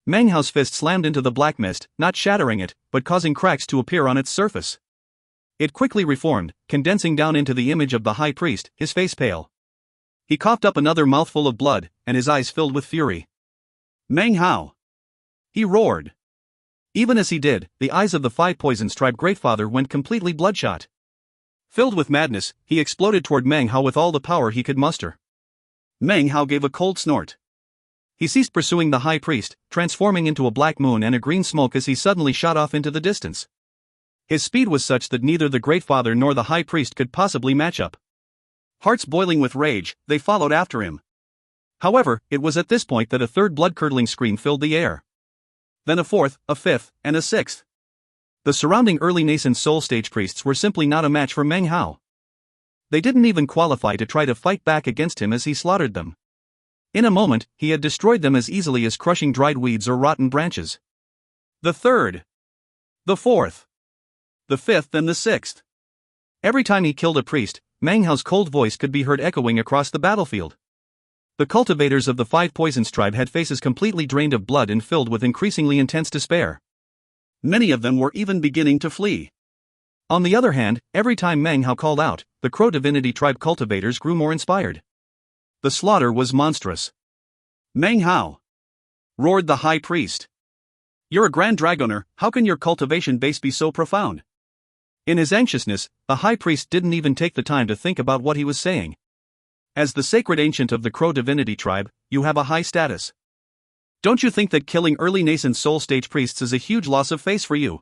Meng Hao's fist slammed into the black mist, not shattering it, but causing cracks to appear on its surface. It quickly reformed, condensing down into the image of the High Priest, his face pale. He coughed up another mouthful of blood, and his eyes filled with fury. Meng Hao! He roared. Even as he did, the eyes of the 5 Poisons tribe Greatfather went completely bloodshot. Filled with madness, he exploded toward Meng Hao with all the power he could muster. Meng Hao gave a cold snort. He ceased pursuing the High Priest, transforming into a black moon and a green smoke as he suddenly shot off into the distance. His speed was such that neither the Great Father nor the High Priest could possibly match up. Hearts boiling with rage, they followed after him. However, it was at this point that a third blood-curdling scream filled the air. Then a fourth, a fifth, and a sixth. The surrounding early nascent soul stage priests were simply not a match for Meng Hao. They didn't even qualify to try to fight back against him as he slaughtered them. In a moment, he had destroyed them as easily as crushing dried weeds or rotten branches. The third, the fourth, the fifth and the sixth. Every time he killed a priest, Meng Hao's cold voice could be heard echoing across the battlefield. The cultivators of the Five Poisons tribe had faces completely drained of blood and filled with increasingly intense despair. Many of them were even beginning to flee. On the other hand, every time Meng Hao called out, the Crow Divinity tribe cultivators grew more inspired. The slaughter was monstrous. Meng Hao! Roared the high priest. You're a Grand Dragoner, how can your cultivation base be so profound? In his anxiousness, the high priest didn't even take the time to think about what he was saying. As the sacred ancient of the Crow Divinity tribe, you have a high status. Don't you think that killing early nascent soul stage priests is a huge loss of face for you?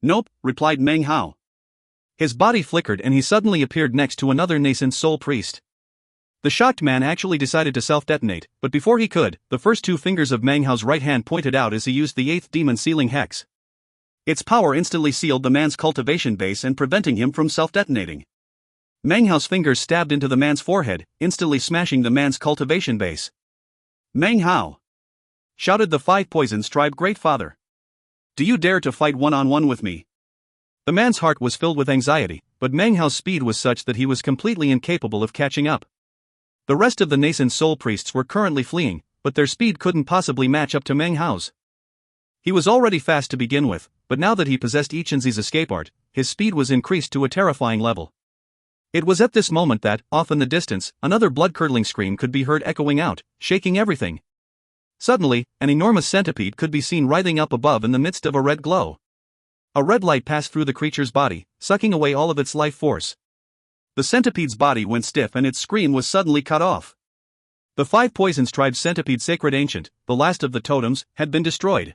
Nope, replied Meng Hao. His body flickered and he suddenly appeared next to another nascent soul priest. The shocked man actually decided to self-detonate, but before he could, the first two fingers of Meng Hao's right hand pointed out as he used the 8th demon sealing hex. Its power instantly sealed the man's cultivation base and preventing him from self-detonating. Meng Hao's fingers stabbed into the man's forehead, instantly smashing the man's cultivation base. Meng Hao! Shouted the Five Poisons tribe Great Father. Do you dare to fight one-on-one with me? The man's heart was filled with anxiety, but Meng Hao's speed was such that he was completely incapable of catching up. The rest of the nascent soul priests were currently fleeing, but their speed couldn't possibly match up to Meng Hao's. He was already fast to begin with, but now that he possessed Ichenzi's escape art, his speed was increased to a terrifying level. It was at this moment that, off in the distance, another blood-curdling scream could be heard echoing out, shaking everything. Suddenly, an enormous centipede could be seen writhing up above in the midst of a red glow. A red light passed through the creature's body, sucking away all of its life force. The centipede's body went stiff and its scream was suddenly cut off. The Five Poisons tribe's centipede sacred ancient, the last of the totems, had been destroyed.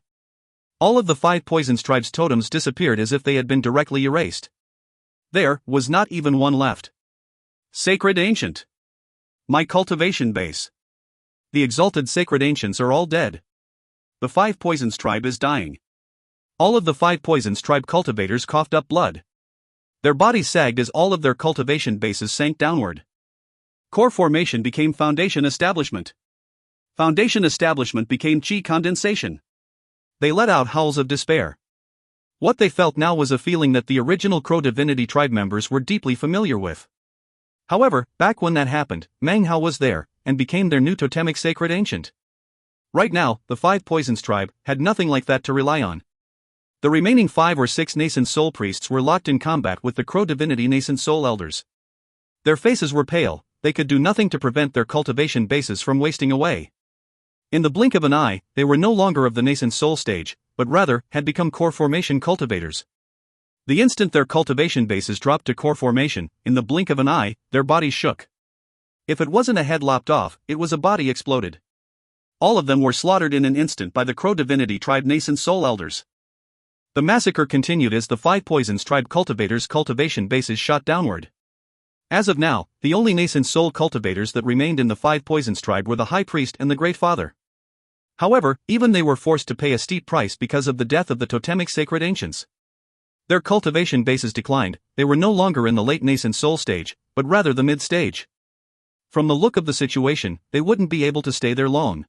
All of the Five Poisons tribe's totems disappeared as if they had been directly erased. There was not even one left. Sacred ancient! My cultivation base. The exalted sacred ancients are all dead. The Five Poisons tribe is dying. All of the Five Poisons tribe cultivators coughed up blood. Their bodies sagged as all of their cultivation bases sank downward. Core formation became foundation establishment. Foundation establishment became chi condensation. They let out howls of despair. What they felt now was a feeling that the original Crow Divinity tribe members were deeply familiar with. However, back when that happened, Meng Hao was there, and became their new totemic sacred ancient. Right now, the Five Poisons tribe had nothing like that to rely on. The remaining 5 or 6 nascent soul priests were locked in combat with the Crow Divinity nascent soul elders. Their faces were pale, they could do nothing to prevent their cultivation bases from wasting away. In the blink of an eye, they were no longer of the nascent soul stage, but rather, had become core formation cultivators. The instant their cultivation bases dropped to core formation, in the blink of an eye, their bodies shook. If it wasn't a head lopped off, it was a body exploded. All of them were slaughtered in an instant by the Crow Divinity tribe nascent soul elders. The massacre continued as the Five Poisons tribe cultivators' cultivation bases shot downward. As of now, the only nascent soul cultivators that remained in the Five Poisons tribe were the High Priest and the Great Father. However, even they were forced to pay a steep price because of the death of the totemic sacred ancients. Their cultivation bases declined, they were no longer in the late nascent soul stage, but rather the mid-stage. From the look of the situation, they wouldn't be able to stay there long.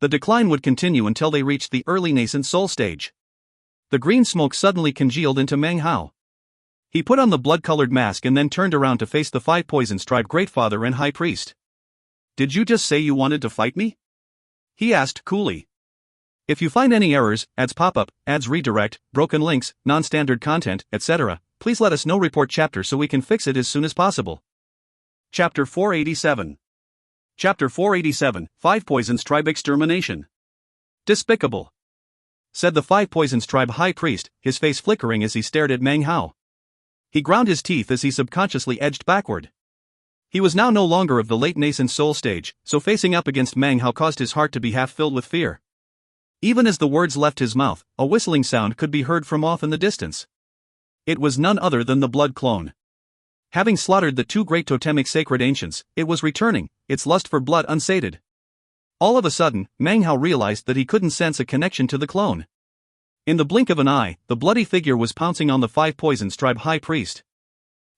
The decline would continue until they reached the early nascent soul stage. The green smoke suddenly congealed into Meng Hao. He put on the blood-colored mask and then turned around to face the Five Poisons tribe Great Father and High Priest. Did you just say you wanted to fight me? He asked coolly. If you find any errors, ads pop up, ads redirect, broken links, non-standard content, etc., please let us know. Report chapter so we can fix it as soon as possible. Chapter 487. Chapter 487, Five Poisons Tribe Extermination. Despicable, said the Five Poisons tribe High Priest, his face flickering as he stared at Meng Hao. He ground his teeth as he subconsciously edged backward. He was now no longer of the late nascent soul stage, so facing up against Meng Hao caused his heart to be half filled with fear. Even as the words left his mouth, a whistling sound could be heard from off in the distance. It was none other than the blood clone. Having slaughtered the two great totemic sacred ancients, it was returning, its lust for blood unsated. All of a sudden, Meng Hao realized that he couldn't sense a connection to the clone. In the blink of an eye, the bloody figure was pouncing on the Five Poisons tribe high priest.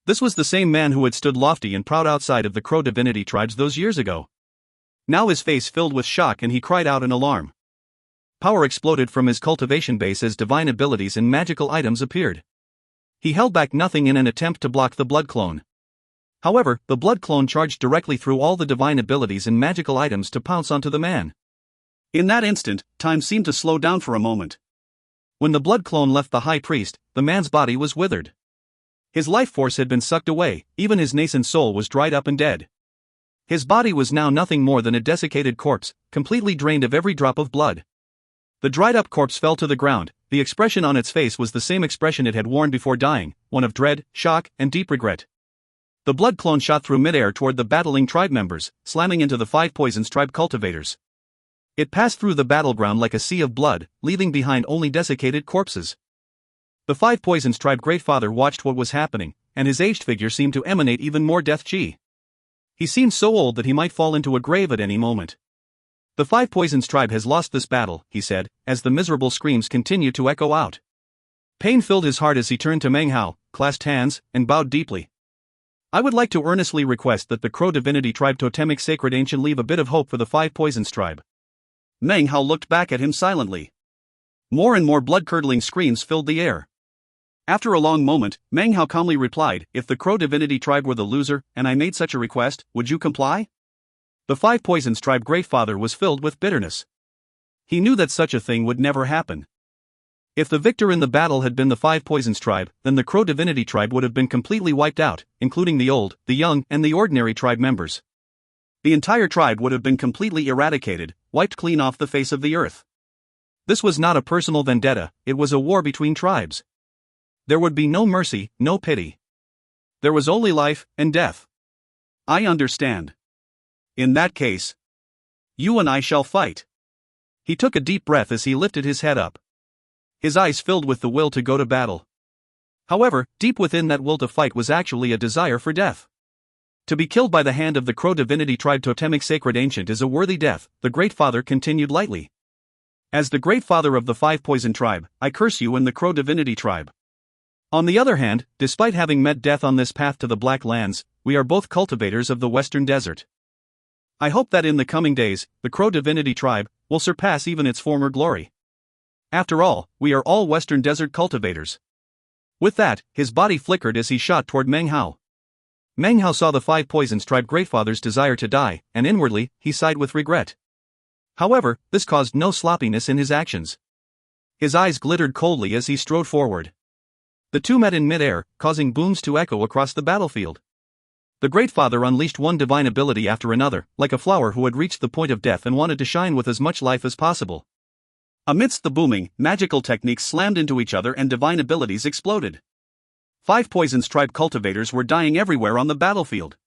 This was the same man who had stood lofty and proud outside of the Crow divinity tribes those years ago. Now his face filled with shock and he cried out in alarm. Power exploded from his cultivation base as divine abilities and magical items appeared. He held back nothing in an attempt to block the blood clone. However, the blood clone charged directly through all the divine abilities and magical items to pounce onto the man. In that instant, time seemed to slow down for a moment. When the blood clone left the high priest, the man's body was withered. His life force had been sucked away, even his nascent soul was dried up and dead. His body was now nothing more than a desiccated corpse, completely drained of every drop of blood. The dried-up corpse fell to the ground. The expression on its face was the same expression it had worn before dying, one of dread, shock, and deep regret. The blood clone shot through midair toward the battling tribe members, slamming into the Five Poisons tribe cultivators. It passed through the battleground like a sea of blood, leaving behind only desiccated corpses. The Five Poisons tribe greatfather watched what was happening, and his aged figure seemed to emanate even more death chi. He seemed so old that he might fall into a grave at any moment. The Five Poisons tribe has lost this battle, he said, as the miserable screams continued to echo out. Pain filled his heart as he turned to Meng Hao, clasped hands, and bowed deeply. I would like to earnestly request that the Crow divinity tribe totemic sacred ancient leave a bit of hope for the Five Poisons tribe. Meng Hao looked back at him silently. More and more blood-curdling screams filled the air. After a long moment, Meng Hao calmly replied, "If the Crow divinity tribe were the loser, and I made such a request, would you comply?" The Five Poisons tribe greatfather was filled with bitterness. He knew that such a thing would never happen. If the victor in the battle had been the Five Poisons tribe, then the Crow divinity tribe would have been completely wiped out, including the old, the young, and the ordinary tribe members. The entire tribe would have been completely eradicated, wiped clean off the face of the earth. This was not a personal vendetta, it was a war between tribes. There would be no mercy, no pity. There was only life and death. I understand. In that case, you and I shall fight. He took a deep breath as he lifted his head up. His eyes filled with the will to go to battle. However, deep within that will to fight was actually a desire for death. To be killed by the hand of the Crow divinity tribe totemic sacred ancient is a worthy death, the Great Father continued lightly. As the Great Father of the Five Poison tribe, I curse you and the Crow divinity tribe. On the other hand, despite having met death on this path to the Black Lands, we are both cultivators of the Western Desert. I hope that in the coming days, the Crow divinity tribe will surpass even its former glory. After all, we are all Western Desert cultivators. With that, his body flickered as he shot toward Meng Hao. Meng Hao saw the Five Poisons tribe greatfather's desire to die, and inwardly, he sighed with regret. However, this caused no sloppiness in his actions. His eyes glittered coldly as he strode forward. The two met in midair, causing booms to echo across the battlefield. The Great Father unleashed one divine ability after another, like a flower who had reached the point of death and wanted to shine with as much life as possible. Amidst the booming, magical techniques slammed into each other and divine abilities exploded. Five Poisons tribe cultivators were dying everywhere on the battlefield.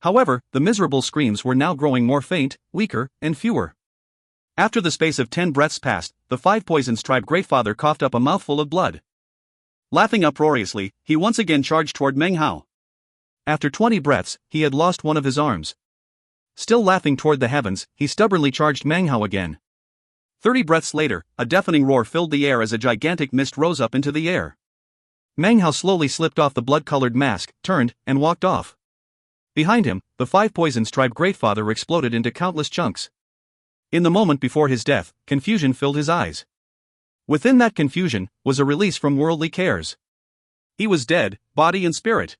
However, the miserable screams were now growing more faint, weaker, and fewer. After the space of 10 breaths passed, the Five Poisons tribe greatfather coughed up a mouthful of blood. Laughing uproariously, he once again charged toward Meng Hao. After 20 breaths, he had lost one of his arms. Still laughing toward the heavens, he stubbornly charged Meng Hao again. 30 breaths later, a deafening roar filled the air as a gigantic mist rose up into the air. Meng Hao slowly slipped off the blood-colored mask, turned, and walked off. Behind him, the Five Poisons tribe greatfather exploded into countless chunks. In the moment before his death, confusion filled his eyes. Within that confusion, was a release from worldly cares. He was dead, body and spirit.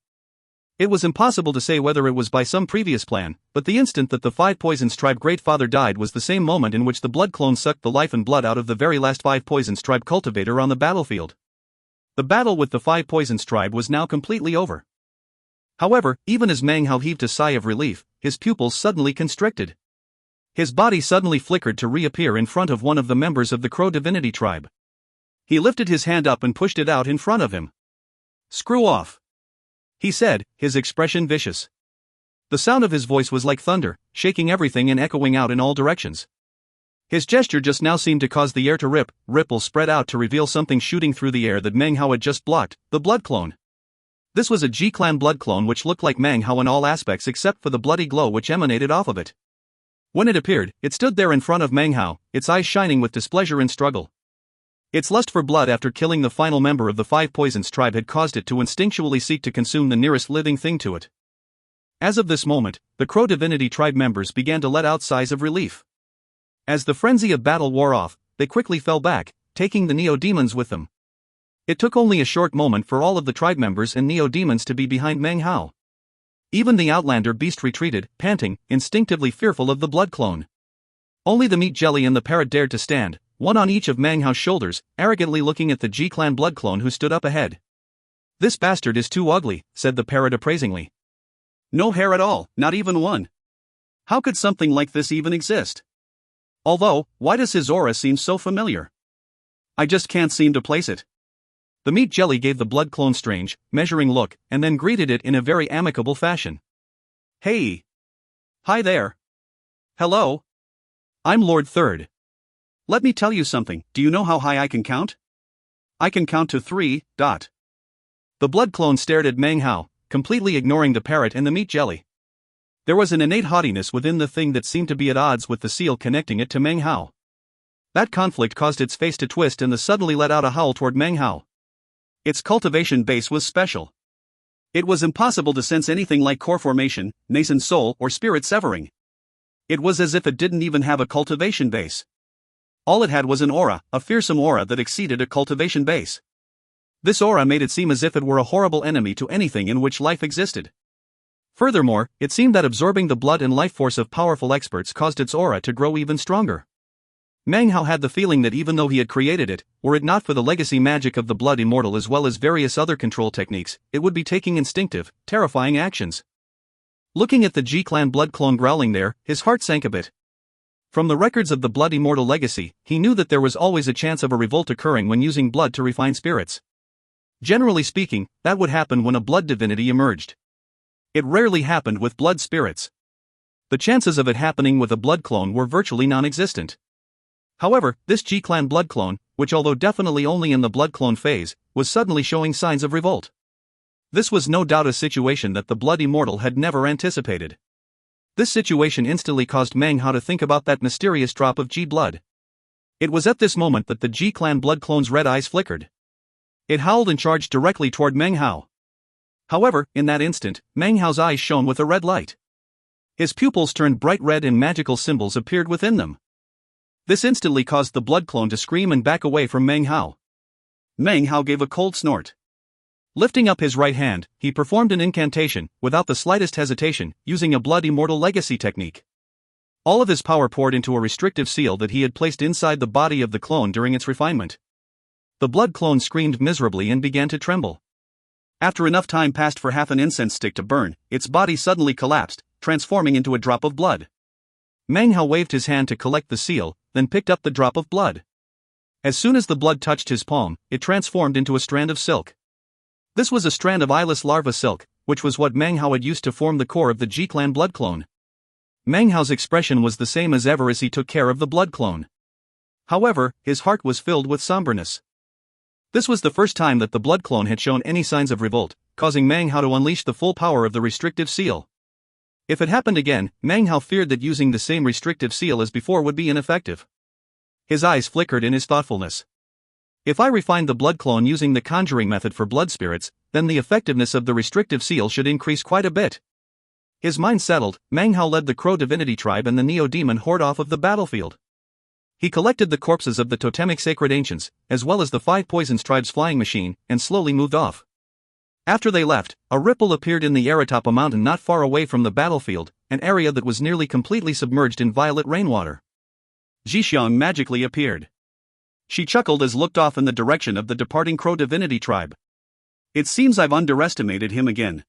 It was impossible to say whether it was by some previous plan, but the instant that the Five Poisons tribe greatfather died was the same moment in which the blood clone sucked the life and blood out of the very last Five Poisons tribe cultivator on the battlefield. The battle with the Five Poisons tribe was now completely over. However, even as Meng Hao heaved a sigh of relief, his pupils suddenly constricted. His body suddenly flickered to reappear in front of one of the members of the Crow divinity tribe. He lifted his hand up and pushed it out in front of him. "Screw off," he said, his expression vicious. The sound of his voice was like thunder, shaking everything and echoing out in all directions. His gesture just now seemed to cause the air to ripple spread out to reveal something shooting through the air that Meng Hao had just blocked, the blood clone. This was a G-clan blood clone which looked like Meng Hao in all aspects except for the bloody glow which emanated off of it. When it appeared, it stood there in front of Meng Hao, its eyes shining with displeasure and struggle. Its lust for blood after killing the final member of the Five Poisons tribe had caused it to instinctually seek to consume the nearest living thing to it. As of this moment, the Crow Divinity tribe members began to let out sighs of relief. As the frenzy of battle wore off, they quickly fell back, taking the Neo-Demons with them. It took only a short moment for all of the tribe members and Neo-Demons to be behind Meng Hao. Even the Outlander beast retreated, panting, instinctively fearful of the blood clone. Only the meat jelly and the parrot dared to stand, one on each of Meng Hao's shoulders, arrogantly looking at the G-clan blood clone who stood up ahead. "This bastard is too ugly," said the parrot appraisingly. "No hair at all, not even one. How could something like this even exist? Although, why does his aura seem so familiar? I just can't seem to place it." The meat jelly gave the blood clone strange, measuring look, and then greeted it in a very amicable fashion. "Hey! Hi there! Hello! I'm Lord Third. Let me tell you something, do you know how high I can count? I can count to 3. The blood clone stared at Meng Hao, completely ignoring the parrot and the meat jelly. There was an innate haughtiness within the thing that seemed to be at odds with the seal connecting it to Meng Hao. That conflict caused its face to twist and suddenly let out a howl toward Meng Hao. Its cultivation base was special. It was impossible to sense anything like core formation, nascent soul, or spirit severing. It was as if it didn't even have a cultivation base. All it had was an aura, a fearsome aura that exceeded a cultivation base. This aura made it seem as if it were a horrible enemy to anything in which life existed. Furthermore, it seemed that absorbing the blood and life force of powerful experts caused its aura to grow even stronger. Meng Hao had the feeling that even though he had created it, were it not for the legacy magic of the blood immortal as well as various other control techniques, it would be taking instinctive, terrifying actions. Looking at the G-clan blood clone growling there, his heart sank a bit. From the records of the blood immortal legacy, he knew that there was always a chance of a revolt occurring when using blood to refine spirits. Generally speaking, that would happen when a blood divinity emerged. It rarely happened with blood spirits. The chances of it happening with a blood clone were virtually non-existent. However, this G-clan blood clone, which although definitely only in the blood clone phase, was suddenly showing signs of revolt. This was no doubt a situation that the blood immortal had never anticipated. This situation instantly caused Meng Hao to think about that mysterious drop of G-blood. It was at this moment that the G-clan blood clone's red eyes flickered. It howled and charged directly toward Meng Hao. However, in that instant, Meng Hao's eyes shone with a red light. His pupils turned bright red and magical symbols appeared within them. This instantly caused the blood clone to scream and back away from Meng Hao. Meng Hao gave a cold snort. Lifting up his right hand, he performed an incantation, without the slightest hesitation, using a blood immortal legacy technique. All of his power poured into a restrictive seal that he had placed inside the body of the clone during its refinement. The blood clone screamed miserably and began to tremble. After enough time passed for half an incense stick to burn, its body suddenly collapsed, transforming into a drop of blood. Meng Hao waved his hand to collect the seal, then picked up the drop of blood. As soon as the blood touched his palm, it transformed into a strand of silk. This was a strand of eyeless larva silk, which was what Meng Hao had used to form the core of the G-clan blood clone. Meng Hao's expression was the same as ever as he took care of the blood clone. However, his heart was filled with somberness. This was the first time that the blood clone had shown any signs of revolt, causing Meng Hao to unleash the full power of the restrictive seal. If it happened again, Meng Hao feared that using the same restrictive seal as before would be ineffective. His eyes flickered in his thoughtfulness. If I refine the blood clone using the conjuring method for blood spirits, then the effectiveness of the restrictive seal should increase quite a bit. His mind settled, Meng Hao led the Crow Divinity tribe and the Neo-Demon horde off of the battlefield. He collected the corpses of the totemic sacred ancients, as well as the Five Poisons tribe's flying machine, and slowly moved off. After they left, a ripple appeared in the air atop a mountain not far away from the battlefield, an area that was nearly completely submerged in violet rainwater. Zhixiang magically appeared. She chuckled as looked off in the direction of the departing Crow Divinity tribe. It seems I've underestimated him again.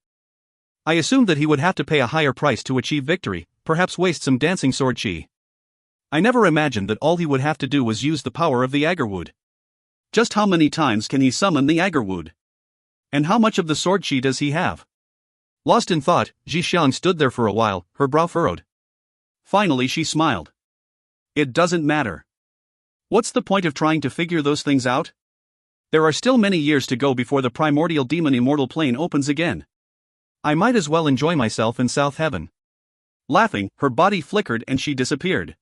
I assumed that he would have to pay a higher price to achieve victory, perhaps waste some dancing sword chi. I never imagined that all he would have to do was use the power of the Agarwood. Just how many times can he summon the Agarwood? And how much of the sword chi does he have? Lost in thought, Zhixiang stood there for a while, her brow furrowed. Finally she smiled. It doesn't matter. What's the point of trying to figure those things out? There are still many years to go before the primordial demon immortal plane opens again. I might as well enjoy myself in South Heaven. Laughing, her body flickered and she disappeared.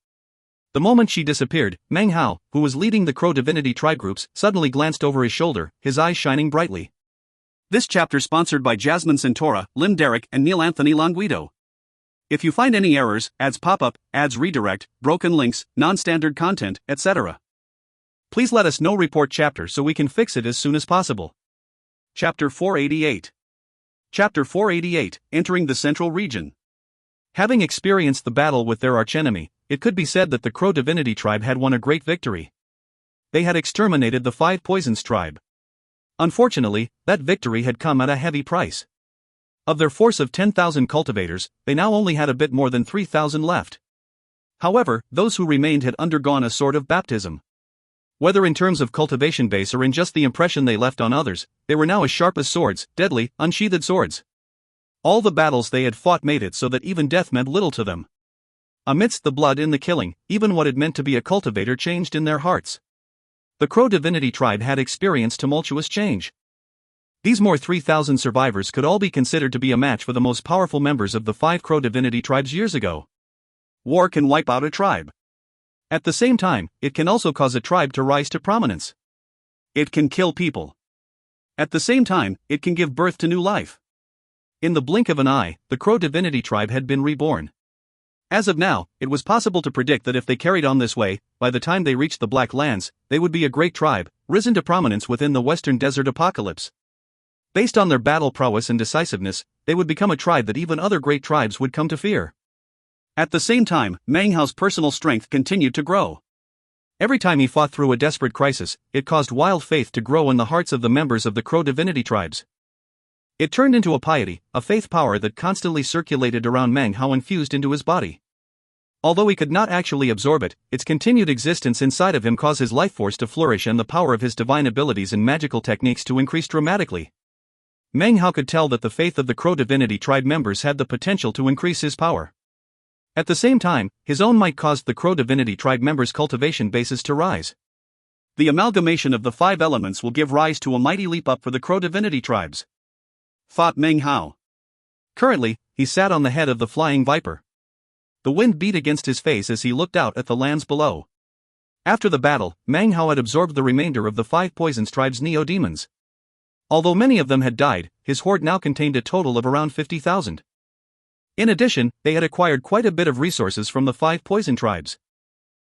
The moment she disappeared, Meng Hao, who was leading the Crow Divinity tribe groups, suddenly glanced over his shoulder, his eyes shining brightly. This chapter sponsored by Jasmine Centora, Lim Derrick and Neil Anthony Longuido. If you find any errors, ads pop up, ads redirect, broken links, non-standard content, etc., please let us know. Report chapter so we can fix it as soon as possible. Chapter 488. Chapter 488, Entering the Central Region. Having experienced the battle with their archenemy, it could be said that the Crow Divinity tribe had won a great victory. They had exterminated the Five Poisons tribe. Unfortunately, that victory had come at a heavy price. Of their force of 10,000 cultivators, they now only had a bit more than 3,000 left. However, those who remained had undergone a sort of baptism. Whether in terms of cultivation base or in just the impression they left on others, they were now as sharp as swords, deadly, unsheathed swords. All the battles they had fought made it so that even death meant little to them. Amidst the blood in the killing, even what it meant to be a cultivator changed in their hearts. The Crow Divinity tribe had experienced tumultuous change. These more 3,000 survivors could all be considered to be a match for the most powerful members of the 5 Crow Divinity tribes years ago. War can wipe out a tribe. At the same time, it can also cause a tribe to rise to prominence. It can kill people. At the same time, it can give birth to new life. In the blink of an eye, the Crow Divinity tribe had been reborn. As of now, it was possible to predict that if they carried on this way, by the time they reached the Black Lands, they would be a great tribe, risen to prominence within the Western Desert Apocalypse. Based on their battle prowess and decisiveness, they would become a tribe that even other great tribes would come to fear. At the same time, Meng Hao's personal strength continued to grow. Every time he fought through a desperate crisis, it caused wild faith to grow in the hearts of the members of the Crow Divinity tribes. It turned into a piety, a faith power that constantly circulated around Meng Hao, infused into his body. Although he could not actually absorb it, its continued existence inside of him caused his life force to flourish and the power of his divine abilities and magical techniques to increase dramatically. Meng Hao could tell that the faith of the Crow Divinity tribe members had the potential to increase his power. At the same time, his own might caused the Crow Divinity tribe members' cultivation bases to rise. The amalgamation of the 5 elements will give rise to a mighty leap up for the Crow Divinity tribes, thought Meng Hao. Currently, he sat on the head of the flying viper. The wind beat against his face as he looked out at the lands below. After the battle, Meng Hao had absorbed the remainder of the 5 Poisons tribe's neo-demons. Although many of them had died, his horde now contained a total of around 50,000. In addition, they had acquired quite a bit of resources from the 5 Poison tribes.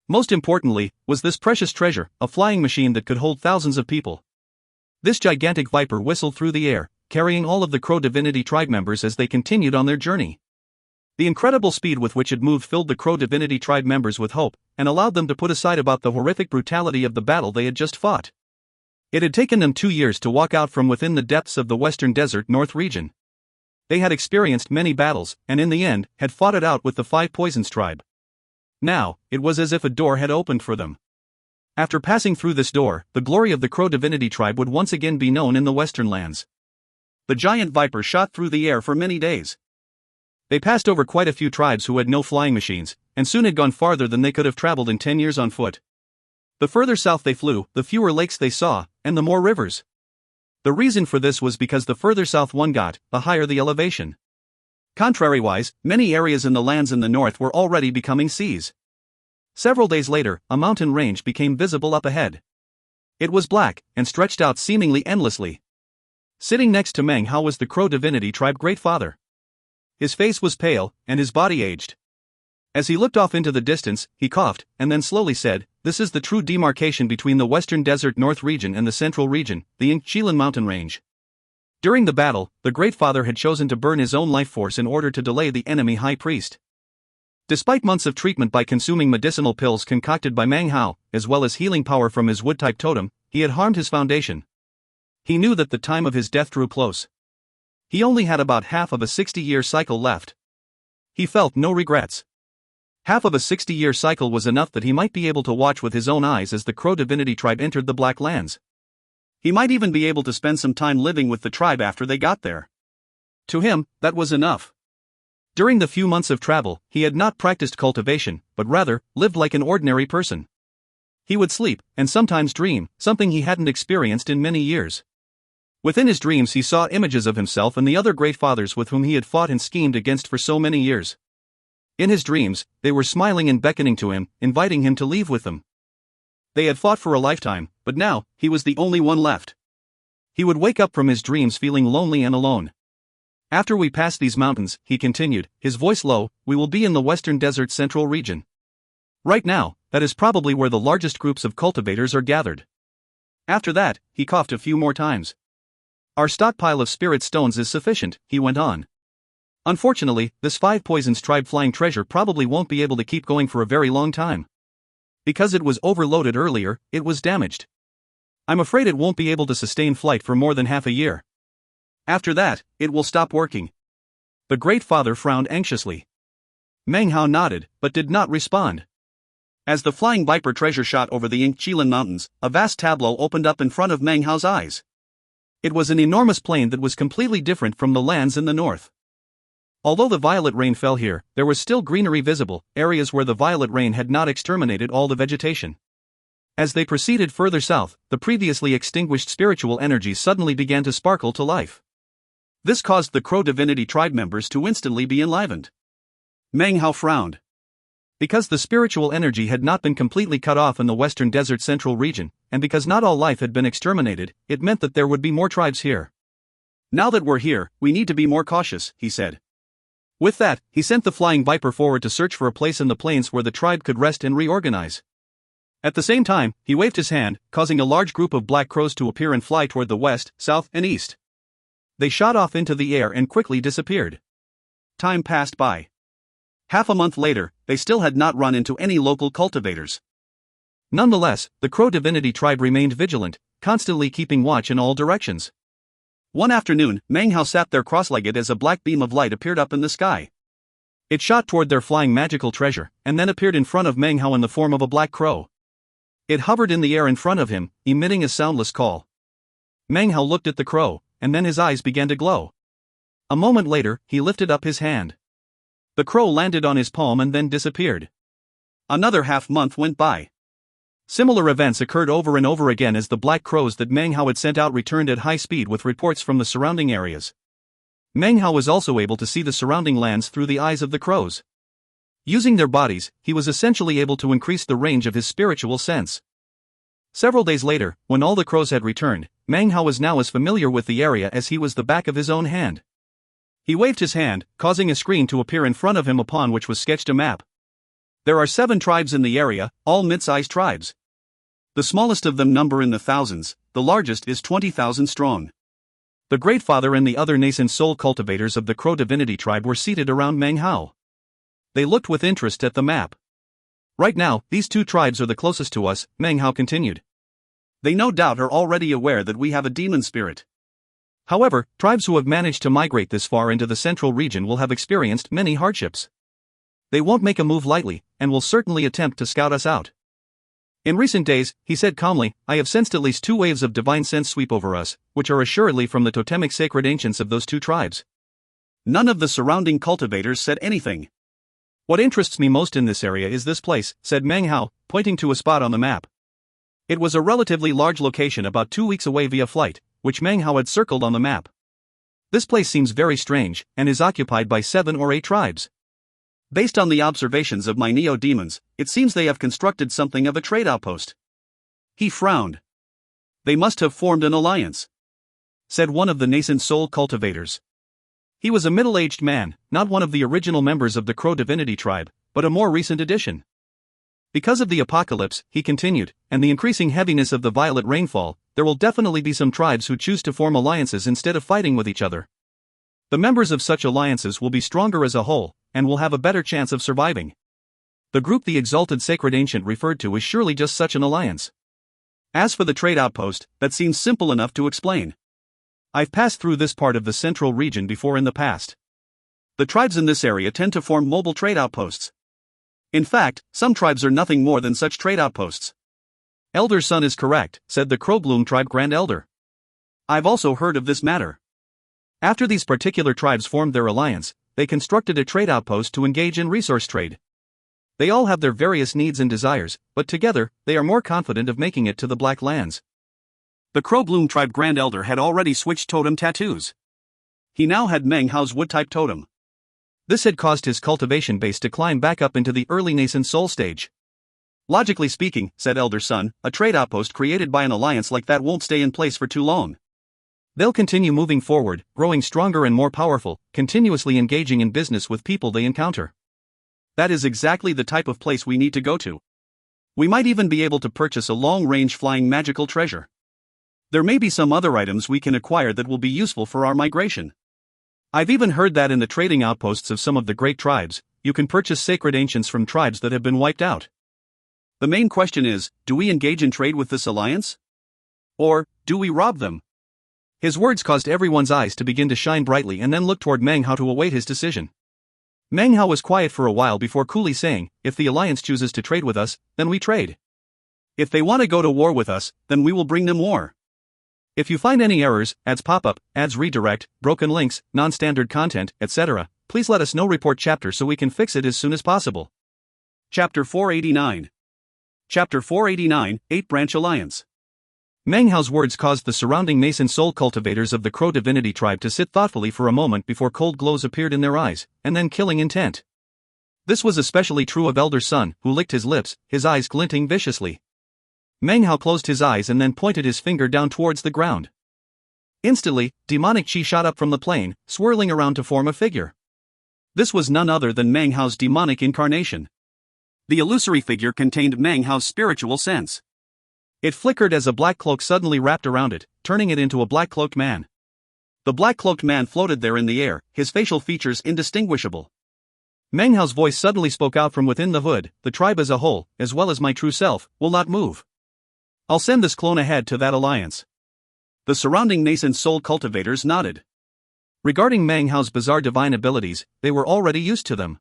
Most importantly, was this precious treasure, a flying machine that could hold thousands of people. This gigantic viper whistled through the air, carrying all of the Crow Divinity tribe members as they continued on their journey. The incredible speed with which it moved filled the Crow Divinity tribe members with hope, and allowed them to put aside about the horrific brutality of the battle they had just fought. It had taken them 2 years to walk out from within the depths of the Western Desert North region. They had experienced many battles, and in the end, had fought it out with the 5 Poisons tribe. Now, it was as if a door had opened for them. After passing through this door, the glory of the Crow Divinity tribe would once again be known in the Western lands. The giant viper shot through the air for many days. They passed over quite a few tribes who had no flying machines, and soon had gone farther than they could have traveled in 10 years on foot. The further south they flew, the fewer lakes they saw, and the more rivers. The reason for this was because the further south one got, the higher the elevation. Contrariwise, many areas in the lands in the north were already becoming seas. Several days later, a mountain range became visible up ahead. It was black, and stretched out seemingly endlessly. Sitting next to Meng Hao was the Crow Divinity tribe Great Father. His face was pale, and his body aged. As he looked off into the distance, he coughed, and then slowly said, "This is the true demarcation between the Western Desert North region and the Central region, the Inchilan mountain range." During the battle, the Great Father had chosen to burn his own life force in order to delay the enemy high priest. Despite months of treatment by consuming medicinal pills concocted by Meng Hao, as well as healing power from his wood-type totem, he had harmed his foundation. He knew that the time of his death drew close. He only had about half of a 60-year cycle left. He felt no regrets. Half of a 60-year cycle was enough that he might be able to watch with his own eyes as the Crow Divinity tribe entered the Black Lands. He might even be able to spend some time living with the tribe after they got there. To him, that was enough. During the few months of travel, he had not practiced cultivation, but rather, lived like an ordinary person. He would sleep, and sometimes dream, something he hadn't experienced in many years. Within his dreams he saw images of himself and the other great fathers with whom he had fought and schemed against for so many years. In his dreams, they were smiling and beckoning to him, inviting him to leave with them. They had fought for a lifetime, but now, he was the only one left. He would wake up from his dreams feeling lonely and alone. After we pass these mountains, he continued, his voice low, we will be in the western desert central region. Right now, that is probably where the largest groups of cultivators are gathered. After that, he coughed a few more times. Our stockpile of spirit stones is sufficient, he went on. Unfortunately, this 5 poisons tribe flying treasure probably won't be able to keep going for a very long time. Because it was overloaded earlier, it was damaged. I'm afraid it won't be able to sustain flight for more than half a year. After that, it will stop working. The Great Father frowned anxiously. Meng Hao nodded, but did not respond. As the flying viper treasure shot over the Yingqilan Mountains, a vast tableau opened up in front of Meng Hao's eyes. It was an enormous plain that was completely different from the lands in the north. Although the violet rain fell here, there was still greenery visible, areas where the violet rain had not exterminated all the vegetation. As they proceeded further south, the previously extinguished spiritual energies suddenly began to sparkle to life. This caused the Crow Divinity tribe members to instantly be enlivened. Meng Hao frowned. Because the spiritual energy had not been completely cut off in the western desert central region, and because not all life had been exterminated, it meant that there would be more tribes here. Now that we're here, we need to be more cautious, he said. With that, he sent the flying viper forward to search for a place in the plains where the tribe could rest and reorganize. At the same time, he waved his hand, causing a large group of black crows to appear and fly toward the west, south, and east. They shot off into the air and quickly disappeared. Time passed by. Half a month later, they still had not run into any local cultivators. Nonetheless, the Crow Divinity tribe remained vigilant, constantly keeping watch in all directions. One afternoon, Meng Hao sat there cross-legged as a black beam of light appeared up in the sky. It shot toward their flying magical treasure, and then appeared in front of Meng Hao in the form of a black crow. It hovered in the air in front of him, emitting a soundless call. Meng Hao looked at the crow, and then his eyes began to glow. A moment later, he lifted up his hand. The crow landed on his palm and then disappeared. Another half-month went by. Similar events occurred over and over again as the black crows that Meng Hao had sent out returned at high speed with reports from the surrounding areas. Meng Hao was also able to see the surrounding lands through the eyes of the crows. Using their bodies, he was essentially able to increase the range of his spiritual sense. Several days later, when all the crows had returned, Meng Hao was now as familiar with the area as he was the back of his own hand. He waved his hand, causing a screen to appear in front of him upon which was sketched a map. There are 7 tribes in the area, all mid-sized tribes. The smallest of them number in the thousands, the largest is 20,000 strong. The Great Father and the other nascent soul cultivators of the Crow Divinity tribe were seated around Meng Hao. They looked with interest at the map. Right now, these 2 tribes are the closest to us, Meng Hao continued. They no doubt are already aware that we have a demon spirit. However, tribes who have managed to migrate this far into the central region will have experienced many hardships. They won't make a move lightly, and will certainly attempt to scout us out. In recent days, he said calmly, I have sensed at least 2 waves of divine sense sweep over us, which are assuredly from the totemic sacred ancients of those 2 tribes. None of the surrounding cultivators said anything. What interests me most in this area is this place, said Meng Hao, pointing to a spot on the map. It was a relatively large location about 2 weeks away via flight, which Meng Hao had circled on the map. This place seems very strange, and is occupied by 7 or 8 tribes. Based on the observations of my neo-demons, it seems they have constructed something of a trade outpost. He frowned. They must have formed an alliance, said one of the nascent soul cultivators. He was a middle-aged man, not one of the original members of the Crow Divinity tribe, but a more recent addition. Because of the apocalypse, he continued, and the increasing heaviness of the violet rainfall, there will definitely be some tribes who choose to form alliances instead of fighting with each other. The members of such alliances will be stronger as a whole, and will have a better chance of surviving. The group the Exalted Sacred Ancient referred to is surely just such an alliance. As for the trade outpost, that seems simple enough to explain. I've passed through this part of the central region before in the past. The tribes in this area tend to form mobile trade outposts. In fact, some tribes are nothing more than such trade outposts. Elder Sun is correct, said the Crowbloom tribe Grand Elder. I've also heard of this matter. After these particular tribes formed their alliance, they constructed a trade outpost to engage in resource trade. They all have their various needs and desires, but together, they are more confident of making it to the Black Lands. The Crow Bloom tribe Grand Elder had already switched totem tattoos. He now had Meng Hao's wood-type totem. This had caused his cultivation base to climb back up into the early nascent soul stage. Logically speaking, said Elder Sun, a trade outpost created by an alliance like that won't stay in place for too long. They'll continue moving forward, growing stronger and more powerful, continuously engaging in business with people they encounter. That is exactly the type of place we need to go to. We might even be able to purchase a long-range flying magical treasure. There may be some other items we can acquire that will be useful for our migration. I've even heard that in the trading outposts of some of the great tribes, you can purchase sacred ancients from tribes that have been wiped out. The main question is, do we engage in trade with this alliance? Or, do we rob them? His words caused everyone's eyes to begin to shine brightly and then look toward Meng Hao to await his decision. Meng Hao was quiet for a while before coolly saying, if the alliance chooses to trade with us, then we trade. If they want to go to war with us, then we will bring them war. If you find any errors, ads pop up, ads redirect, broken links, non-standard content, etc., please let us know. Report chapter so we can fix it as soon as possible. Chapter 489. Chapter 489, 8-Branch Alliance. Meng Hao's words caused the surrounding nascent soul cultivators of the Crow Divinity tribe to sit thoughtfully for a moment before cold glows appeared in their eyes, and then killing intent. This was especially true of Elder Sun, who licked his lips, his eyes glinting viciously. Meng Hao closed his eyes and then pointed his finger down towards the ground. Instantly, demonic chi shot up from the plane, swirling around to form a figure. This was none other than Meng Hao's demonic incarnation. The illusory figure contained Meng Hao's spiritual sense. It flickered as a black cloak suddenly wrapped around it, turning it into a black-cloaked man. The black-cloaked man floated there in the air, his facial features indistinguishable. Meng Hao's voice suddenly spoke out from within the hood, the tribe as a whole, as well as my true self, will not move. I'll send this clone ahead to that alliance. The surrounding nascent soul cultivators nodded. Regarding Meng Hao's bizarre divine abilities, they were already used to them.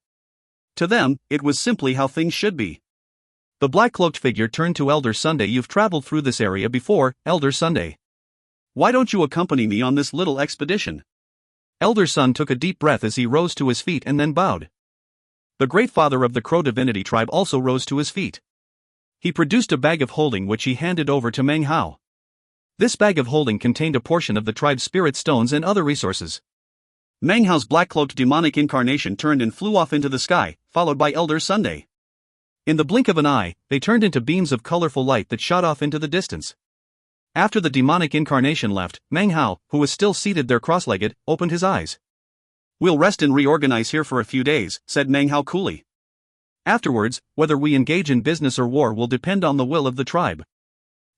To them, it was simply how things should be. The black-cloaked figure turned to Elder Sunday. You've traveled through this area before, Elder Sunday. Why don't you accompany me on this little expedition? Elder Sun took a deep breath as he rose to his feet and then bowed. The Great Father of the Crow Divinity tribe also rose to his feet. He produced a bag of holding which he handed over to Meng Hao. This bag of holding contained a portion of the tribe's spirit stones and other resources. Meng Hao's black-cloaked demonic incarnation turned and flew off into the sky, followed by Elder Sunday. In the blink of an eye, they turned into beams of colorful light that shot off into the distance. After the demonic incarnation left, Meng Hao, who was still seated there cross-legged, opened his eyes. We'll rest and reorganize here for a few days, said Meng Hao coolly. Afterwards, whether we engage in business or war will depend on the will of the tribe.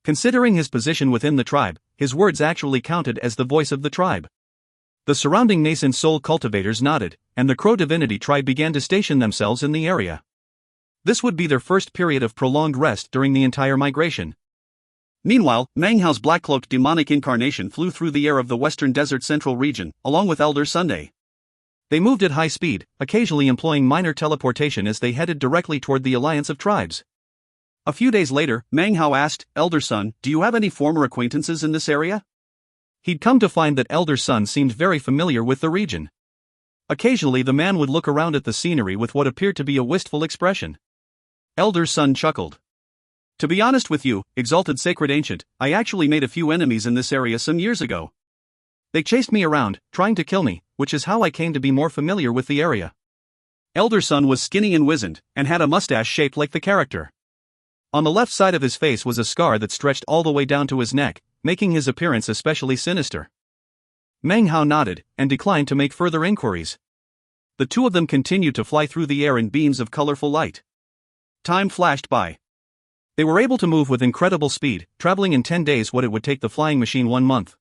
Considering his position within the tribe, his words actually counted as the voice of the tribe. The surrounding nascent soul cultivators nodded, and the Crow Divinity tribe began to station themselves in the area. This would be their first period of prolonged rest during the entire migration. Meanwhile, Meng Hao's black-cloaked demonic incarnation flew through the air of the Western Desert Central region, along with Elder Sunday. They moved at high speed, occasionally employing minor teleportation as they headed directly toward the alliance of tribes. A few days later, Meng Hao asked, Elder Sun, do you have any former acquaintances in this area? He'd come to find that Elder Sun seemed very familiar with the region. Occasionally the man would look around at the scenery with what appeared to be a wistful expression. Elder Sun chuckled. To be honest with you, exalted sacred ancient, I actually made a few enemies in this area some years ago. They chased me around, trying to kill me, which is how I came to be more familiar with the area. Elder Sun was skinny and wizened, and had a mustache shaped like the character. On the left side of his face was a scar that stretched all the way down to his neck, making his appearance especially sinister. Meng Hao nodded, and declined to make further inquiries. The two of them continued to fly through the air in beams of colorful light. Time flashed by. They were able to move with incredible speed, traveling in 10 days what it would take the flying machine 1 month.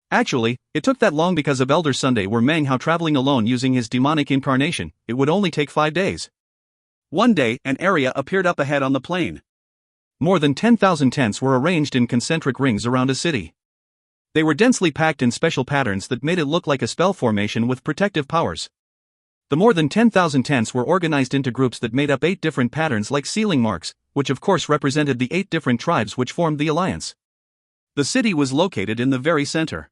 Actually, it took that long because of Elder Sunday. Were Meng Hao traveling alone using his demonic incarnation, it would only take 5 days. One day, an area appeared up ahead on the plain. More than 10,000 tents were arranged in concentric rings around a city. They were densely packed in special patterns that made it look like a spell formation with protective powers. The more than 10,000 tents were organized into groups that made up 8 different patterns like sealing marks, which of course represented the 8 different tribes which formed the alliance. The city was located in the very center.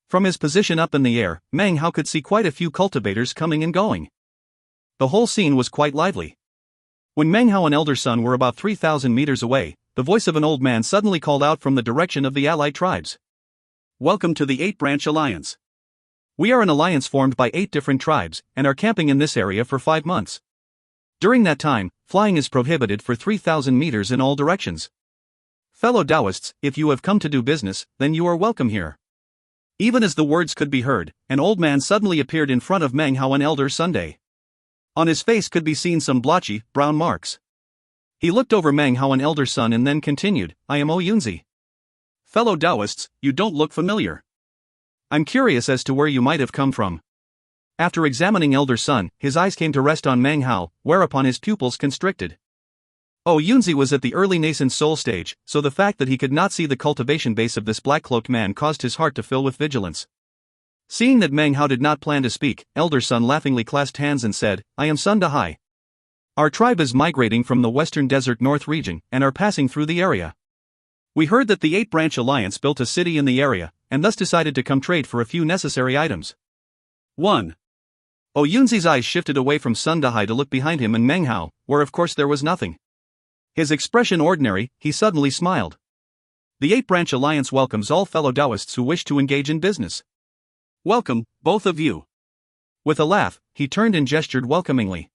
From his position up in the air, Meng Hao could see quite a few cultivators coming and going. The whole scene was quite lively. When Meng Hao and elder son were about 3,000 meters away, the voice of an old man suddenly called out from the direction of the allied tribes. Welcome to the 8-branch alliance. We are an alliance formed by 8 different tribes, and are camping in this area for 5 months. During that time, flying is prohibited for 3,000 meters in all directions. Fellow Taoists, if you have come to do business, then you are welcome here. Even as the words could be heard, an old man suddenly appeared in front of Meng Hao and elder Sunday. On his face could be seen some blotchy, brown marks. He looked over Meng Hao and elder son and then continued, I am Yunzi. Fellow Taoists, you don't look familiar. I'm curious as to where you might have come from. After examining elder son, his eyes came to rest on Meng Hao, whereupon his pupils constricted. Yunzi was at the early nascent soul stage, so the fact that he could not see the cultivation base of this black-cloaked man caused his heart to fill with vigilance. Seeing that Meng Hao did not plan to speak, elder son laughingly clasped hands and said, I am Sun Dahai. Our tribe is migrating from the western desert north region, and are passing through the area. We heard that the 8-branch alliance built a city in the area, and thus decided to come trade for a few necessary items. 1. Yunzi's eyes shifted away from Sun Dahai to look behind him and Meng Hao, where of course there was nothing. His expression ordinary, he suddenly smiled. The 8-branch alliance welcomes all fellow Taoists who wish to engage in business. Welcome, both of you. With a laugh, he turned and gestured welcomingly.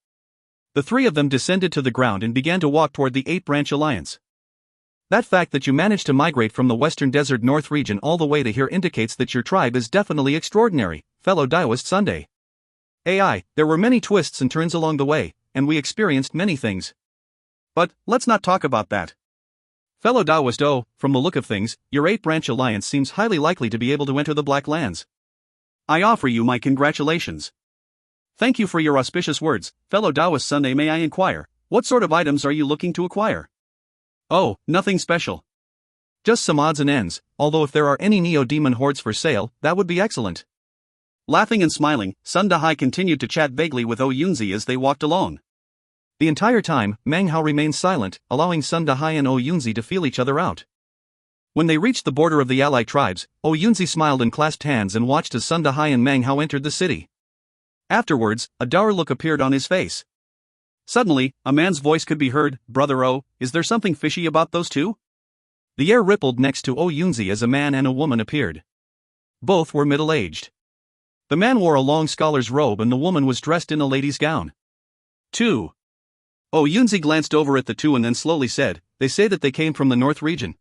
The 3 of them descended to the ground and began to walk toward the 8-branch alliance. That fact that you managed to migrate from the western desert north region all the way to here indicates that your tribe is definitely extraordinary, fellow Taoist Sunday. There were many twists and turns along the way, and we experienced many things. But, let's not talk about that. Fellow Taoist, from the look of things, your 8-branch alliance seems highly likely to be able to enter the Black Lands. I offer you my congratulations. Thank you for your auspicious words, fellow Taoist Sunday. May I inquire, what sort of items are you looking to acquire? Nothing special. Just some odds and ends, although if there are any neo-demon hordes for sale, that would be excellent. Laughing and smiling, Sun Dahai continued to chat vaguely with Yunzi as they walked along. The entire time, Meng Hao remained silent, allowing Sun Dahai and Yunzi to feel each other out. When they reached the border of the allied tribes, Yunzi smiled and clasped hands and watched as Sun Dahai and Meng Hao entered the city. Afterwards, a dour look appeared on his face. Suddenly, a man's voice could be heard, Brother is there something fishy about those two? The air rippled next to Yunzi as a man and a woman appeared. Both were middle-aged. The man wore a long scholar's robe and the woman was dressed in a lady's gown. 2. Yunzi glanced over at the two and then slowly said, they say that they came from the north region.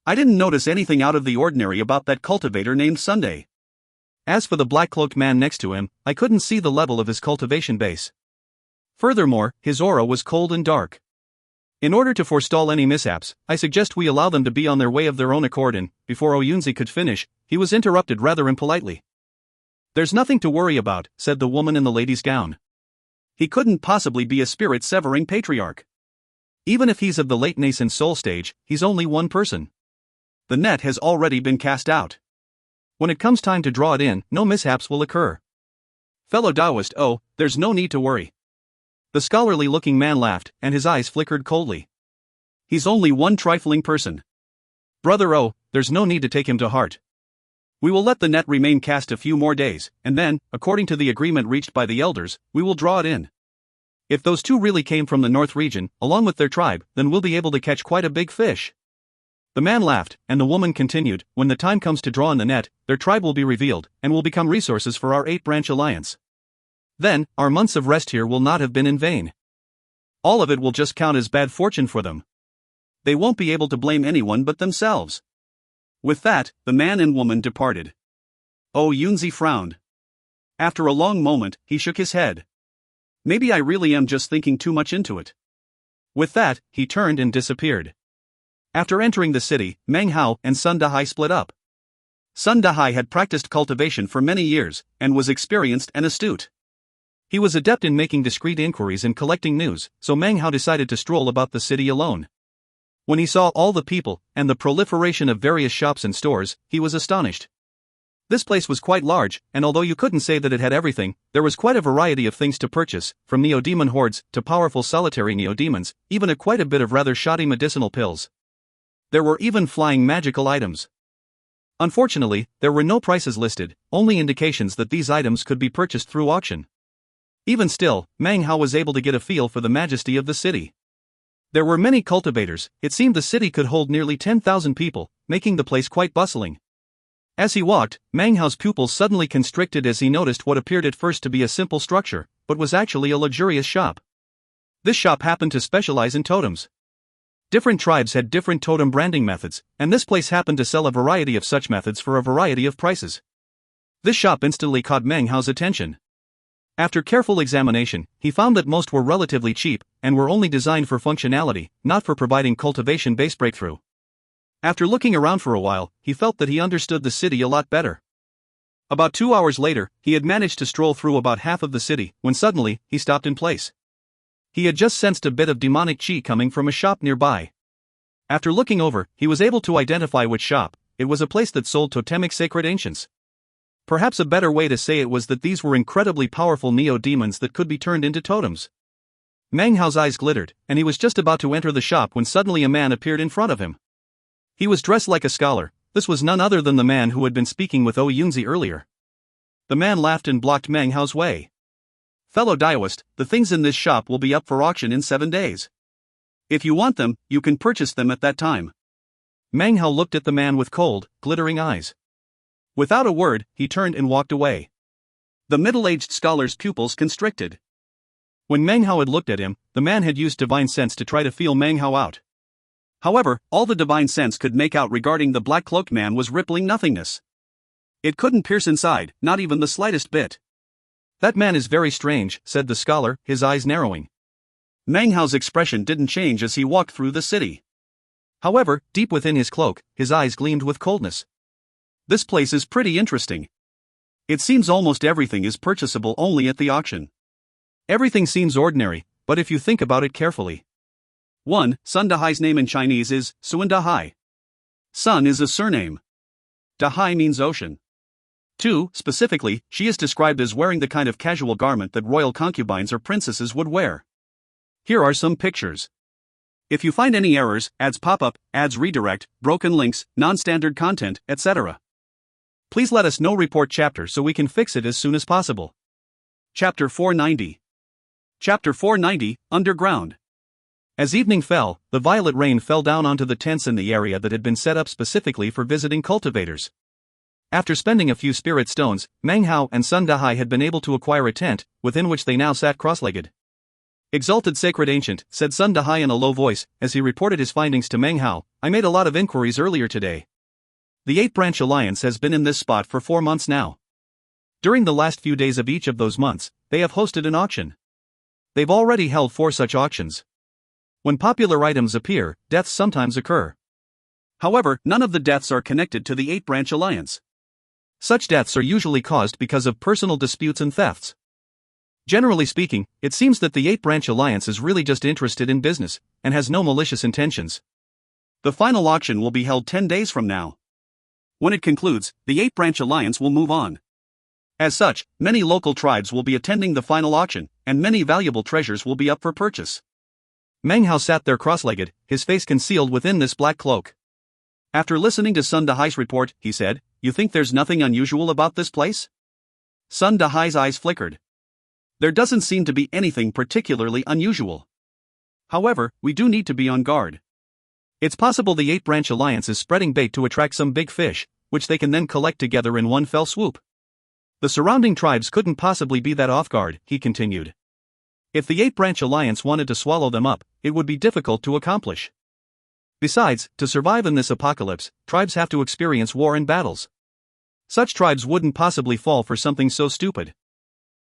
I didn't notice anything out of the ordinary about that cultivator named Sunday. As for the black-cloaked man next to him, I couldn't see the level of his cultivation base. Furthermore, his aura was cold and dark. In order to forestall any mishaps, I suggest we allow them to be on their way of their own accord and, before Yunzi could finish, he was interrupted rather impolitely. There's nothing to worry about, said the woman in the lady's gown. He couldn't possibly be a spirit-severing patriarch. Even if he's of the late nascent soul stage, he's only one person. The net has already been cast out. When it comes time to draw it in, no mishaps will occur. Fellow Taoist, there's no need to worry. The scholarly-looking man laughed, and his eyes flickered coldly. He's only one trifling person. Brother, there's no need to take him to heart. We will let the net remain cast a few more days, and then, according to the agreement reached by the elders, we will draw it in. If those two really came from the north region, along with their tribe, then we'll be able to catch quite a big fish. The man laughed, and the woman continued, when the time comes to draw in the net, their tribe will be revealed, and will become resources for our 8-branch alliance. Then, our months of rest here will not have been in vain. All of it will just count as bad fortune for them. They won't be able to blame anyone but themselves. With that, the man and woman departed. Yunzi frowned. After a long moment, he shook his head. Maybe I really am just thinking too much into it. With that, he turned and disappeared. After entering the city, Meng Hao and Sun Dahai split up. Sun Dahai had practiced cultivation for many years, and was experienced and astute. He was adept in making discreet inquiries and collecting news, so Meng Hao decided to stroll about the city alone. When he saw all the people, and the proliferation of various shops and stores, he was astonished. This place was quite large, and although you couldn't say that it had everything, there was quite a variety of things to purchase, from neo-demon hordes to powerful solitary neo-demons, even quite a bit of rather shoddy medicinal pills. There were even flying magical items. Unfortunately, there were no prices listed, only indications that these items could be purchased through auction. Even still, Meng Hao was able to get a feel for the majesty of the city. There were many cultivators. It seemed the city could hold nearly 10,000 people, making the place quite bustling. As he walked, Meng Hao's pupils suddenly constricted as he noticed what appeared at first to be a simple structure, but was actually a luxurious shop. This shop happened to specialize in totems. Different tribes had different totem branding methods, and this place happened to sell a variety of such methods for a variety of prices. This shop instantly caught Meng Hao's attention. After careful examination, he found that most were relatively cheap, and were only designed for functionality, not for providing cultivation-based breakthrough. After looking around for a while, he felt that he understood the city a lot better. About 2 hours later, he had managed to stroll through about half of the city, when suddenly, he stopped in place. He had just sensed a bit of demonic chi coming from a shop nearby. After looking over, he was able to identify which shop. It was a place that sold totemic sacred ancients. Perhaps a better way to say it was that these were incredibly powerful neo-demons that could be turned into totems. Meng Hao's eyes glittered, and he was just about to enter the shop when suddenly a man appeared in front of him. He was dressed like a scholar. This was none other than the man who had been speaking with Yunzi earlier. The man laughed and blocked Meng Hao's way. "Fellow Daoist, the things in this shop will be up for auction in 7 days. If you want them, you can purchase them at that time." Meng Hao looked at the man with cold, glittering eyes. Without a word, he turned and walked away. The middle-aged scholar's pupils constricted. When Meng Hao had looked at him, the man had used divine sense to try to feel Meng Hao out. However, all the divine sense could make out regarding the black-cloaked man was rippling nothingness. It couldn't pierce inside, not even the slightest bit. "That man is very strange," said the scholar, his eyes narrowing. Meng Hao's expression didn't change as he walked through the city. However, deep within his cloak, his eyes gleamed with coldness. "This place is pretty interesting. It seems almost everything is purchasable only at the auction. Everything seems ordinary, but if you think about it carefully. 1. Sun Dahai's name in Chinese is Suan Dahai. Sun is a surname. Dahai means ocean. 2. Specifically, she is described as wearing the kind of casual garment that royal concubines or princesses would wear. Here are some pictures. If you find any errors, ads pop up, ads redirect, broken links, non-standard content, etc. Please let us know. Report chapter so we can fix it as soon as possible." Chapter 490. Chapter 490, Underground. As evening fell, the violet rain fell down onto the tents in the area that had been set up specifically for visiting cultivators. After spending a few spirit stones, Meng Hao and Sun Dahai had been able to acquire a tent, within which they now sat cross-legged. "Exalted Sacred Ancient," said Sun Dahai in a low voice, as he reported his findings to Meng Hao, "I made a lot of inquiries earlier today. The 8-branch alliance has been in this spot for 4 months now. During the last few days of each of those months, they have hosted an auction. They've already held 4 such auctions. When popular items appear, deaths sometimes occur. However, none of the deaths are connected to the 8-branch alliance. Such deaths are usually caused because of personal disputes and thefts. Generally speaking, it seems that the 8-branch alliance is really just interested in business, and has no malicious intentions. The final auction will be held 10 days from now. When it concludes, the 8-branch alliance will move on. As such, many local tribes will be attending the final auction, and many valuable treasures will be up for purchase." Meng Hao sat there cross-legged, his face concealed within this black cloak. After listening to Sun Dahai's report, he said, "You think there's nothing unusual about this place?" Sun Dahai's eyes flickered. "There doesn't seem to be anything particularly unusual. However, we do need to be on guard. It's possible the 8-branch alliance is spreading bait to attract some big fish, which they can then collect together in one fell swoop. The surrounding tribes couldn't possibly be that off guard," he continued. "If the 8-branch alliance wanted to swallow them up, it would be difficult to accomplish. Besides, to survive in this apocalypse, tribes have to experience war and battles. Such tribes wouldn't possibly fall for something so stupid.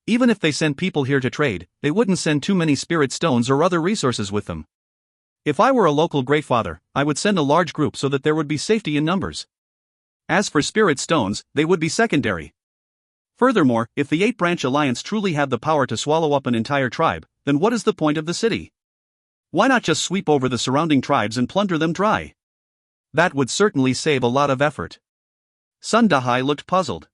Even if they sent people here to trade, they wouldn't send too many spirit stones or other resources with them. If I were a local great father, I would send a large group so that there would be safety in numbers. As for spirit stones, they would be secondary. Furthermore, if the 8-branch alliance truly had the power to swallow up an entire tribe, then what is the point of the city? Why not just sweep over the surrounding tribes and plunder them dry? That would certainly save a lot of effort." Sun Dahai looked puzzled.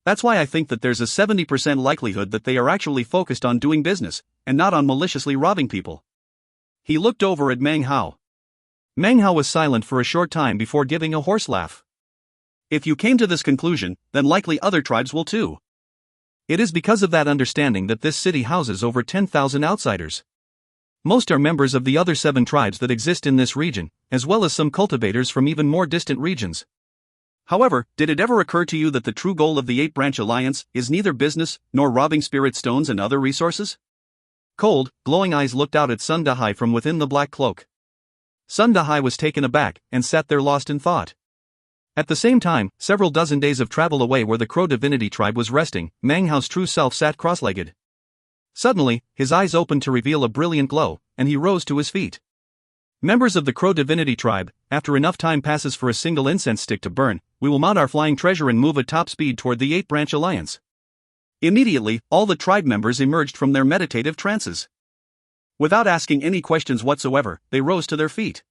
"That's why I think that there's a 70% likelihood that they are actually focused on doing business, and not on maliciously robbing people." He looked over at Meng Hao. Meng Hao was silent for a short time before giving a hoarse laugh. If you came to this conclusion, then likely other tribes will too. It is because of that understanding that this city houses over 10,000 outsiders. Most are members of the other 7 tribes that exist in this region, as well as some cultivators from even more distant regions. However, did it ever occur to you that the true goal of the 8-branch alliance is neither business nor robbing spirit stones and other resources? Cold, glowing eyes looked out at Sun Dahai from within the black cloak. Sun Dahai was taken aback and sat there lost in thought. At the same time, several dozen days of travel away where the Crow Divinity tribe was resting, Meng Hao's true self sat cross-legged. Suddenly, his eyes opened to reveal a brilliant glow, and he rose to his feet. Members of the Crow Divinity tribe, after enough time passes for a single incense stick to burn, we will mount our flying treasure and move at top speed toward the 8-branch alliance. Immediately, all the tribe members emerged from their meditative trances. Without asking any questions whatsoever, they rose to their feet.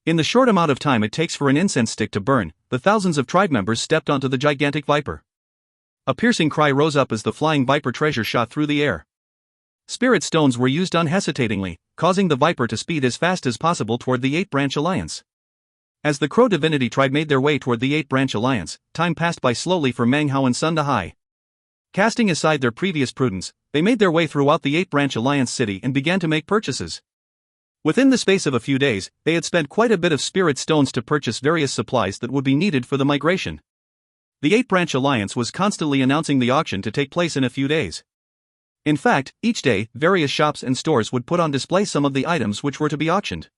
In the short amount of time it takes for an incense stick to burn, the thousands of tribe members stepped onto the gigantic viper. A piercing cry rose up as the flying viper treasure shot through the air. Spirit stones were used unhesitatingly, causing the viper to speed as fast as possible toward the 8-branch alliance. As the Crow Divinity tribe made their way toward the 8-branch alliance, time passed by slowly for Meng Hao and Sun Dahai. Casting aside their previous prudence, they made their way throughout the 8-branch alliance city and began to make purchases. Within the space of a few days, they had spent quite a bit of spirit stones to purchase various supplies that would be needed for the migration. The 8-branch alliance was constantly announcing the auction to take place in a few days. In fact, each day, various shops and stores would put on display some of the items which were to be auctioned.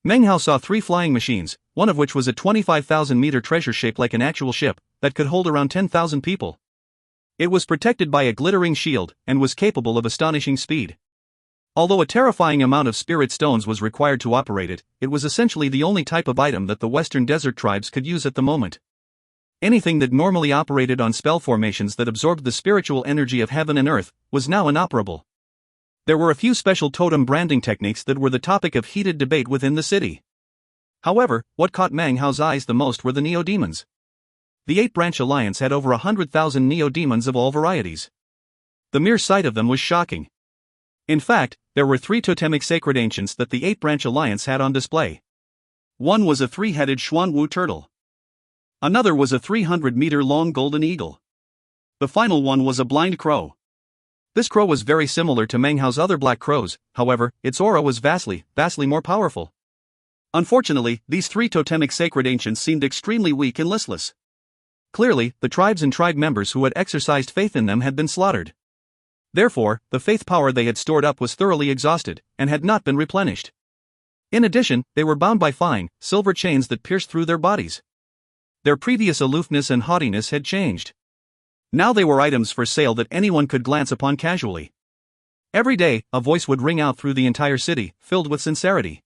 Meng Hao saw 3 flying machines, one of which was a 25,000-meter treasure shaped like an actual ship, that could hold around 10,000 people. It was protected by a glittering shield, and was capable of astonishing speed. Although a terrifying amount of spirit stones was required to operate it, it was essentially the only type of item that the western desert tribes could use at the moment. Anything that normally operated on spell formations that absorbed the spiritual energy of heaven and earth was now inoperable. There were a few special totem branding techniques that were the topic of heated debate within the city. However, what caught Meng Hao's eyes the most were the neo-demons. The 8-branch alliance had over 100,000 neo-demons of all varieties. The mere sight of them was shocking. In fact, there were 3 totemic sacred ancients that the 8-branch alliance had on display. One was a 3-headed Xuanwu turtle. Another was a 300-meter-long golden eagle. The final one was a blind crow. This crow was very similar to Meng Hao's other black crows, however, its aura was vastly more powerful. Unfortunately, these 3 totemic sacred ancients seemed extremely weak and listless. Clearly, the tribes and tribe members who had exercised faith in them had been slaughtered. Therefore, the faith power they had stored up was thoroughly exhausted, and had not been replenished. In addition, they were bound by fine, silver chains that pierced through their bodies. Their previous aloofness and haughtiness had changed. Now they were items for sale that anyone could glance upon casually. Every day, a voice would ring out through the entire city, filled with sincerity.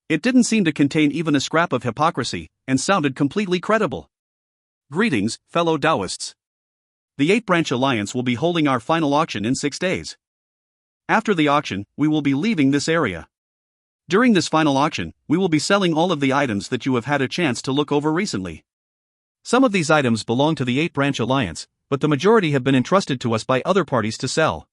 It didn't seem to contain even a scrap of hypocrisy, and sounded completely credible. Greetings, fellow Taoists. The 8-branch alliance will be holding our final auction in 6 days. After the auction, we will be leaving this area. During this final auction, we will be selling all of the items that you have had a chance to look over recently. Some of these items belong to the 8-branch alliance, but the majority have been entrusted to us by other parties to sell.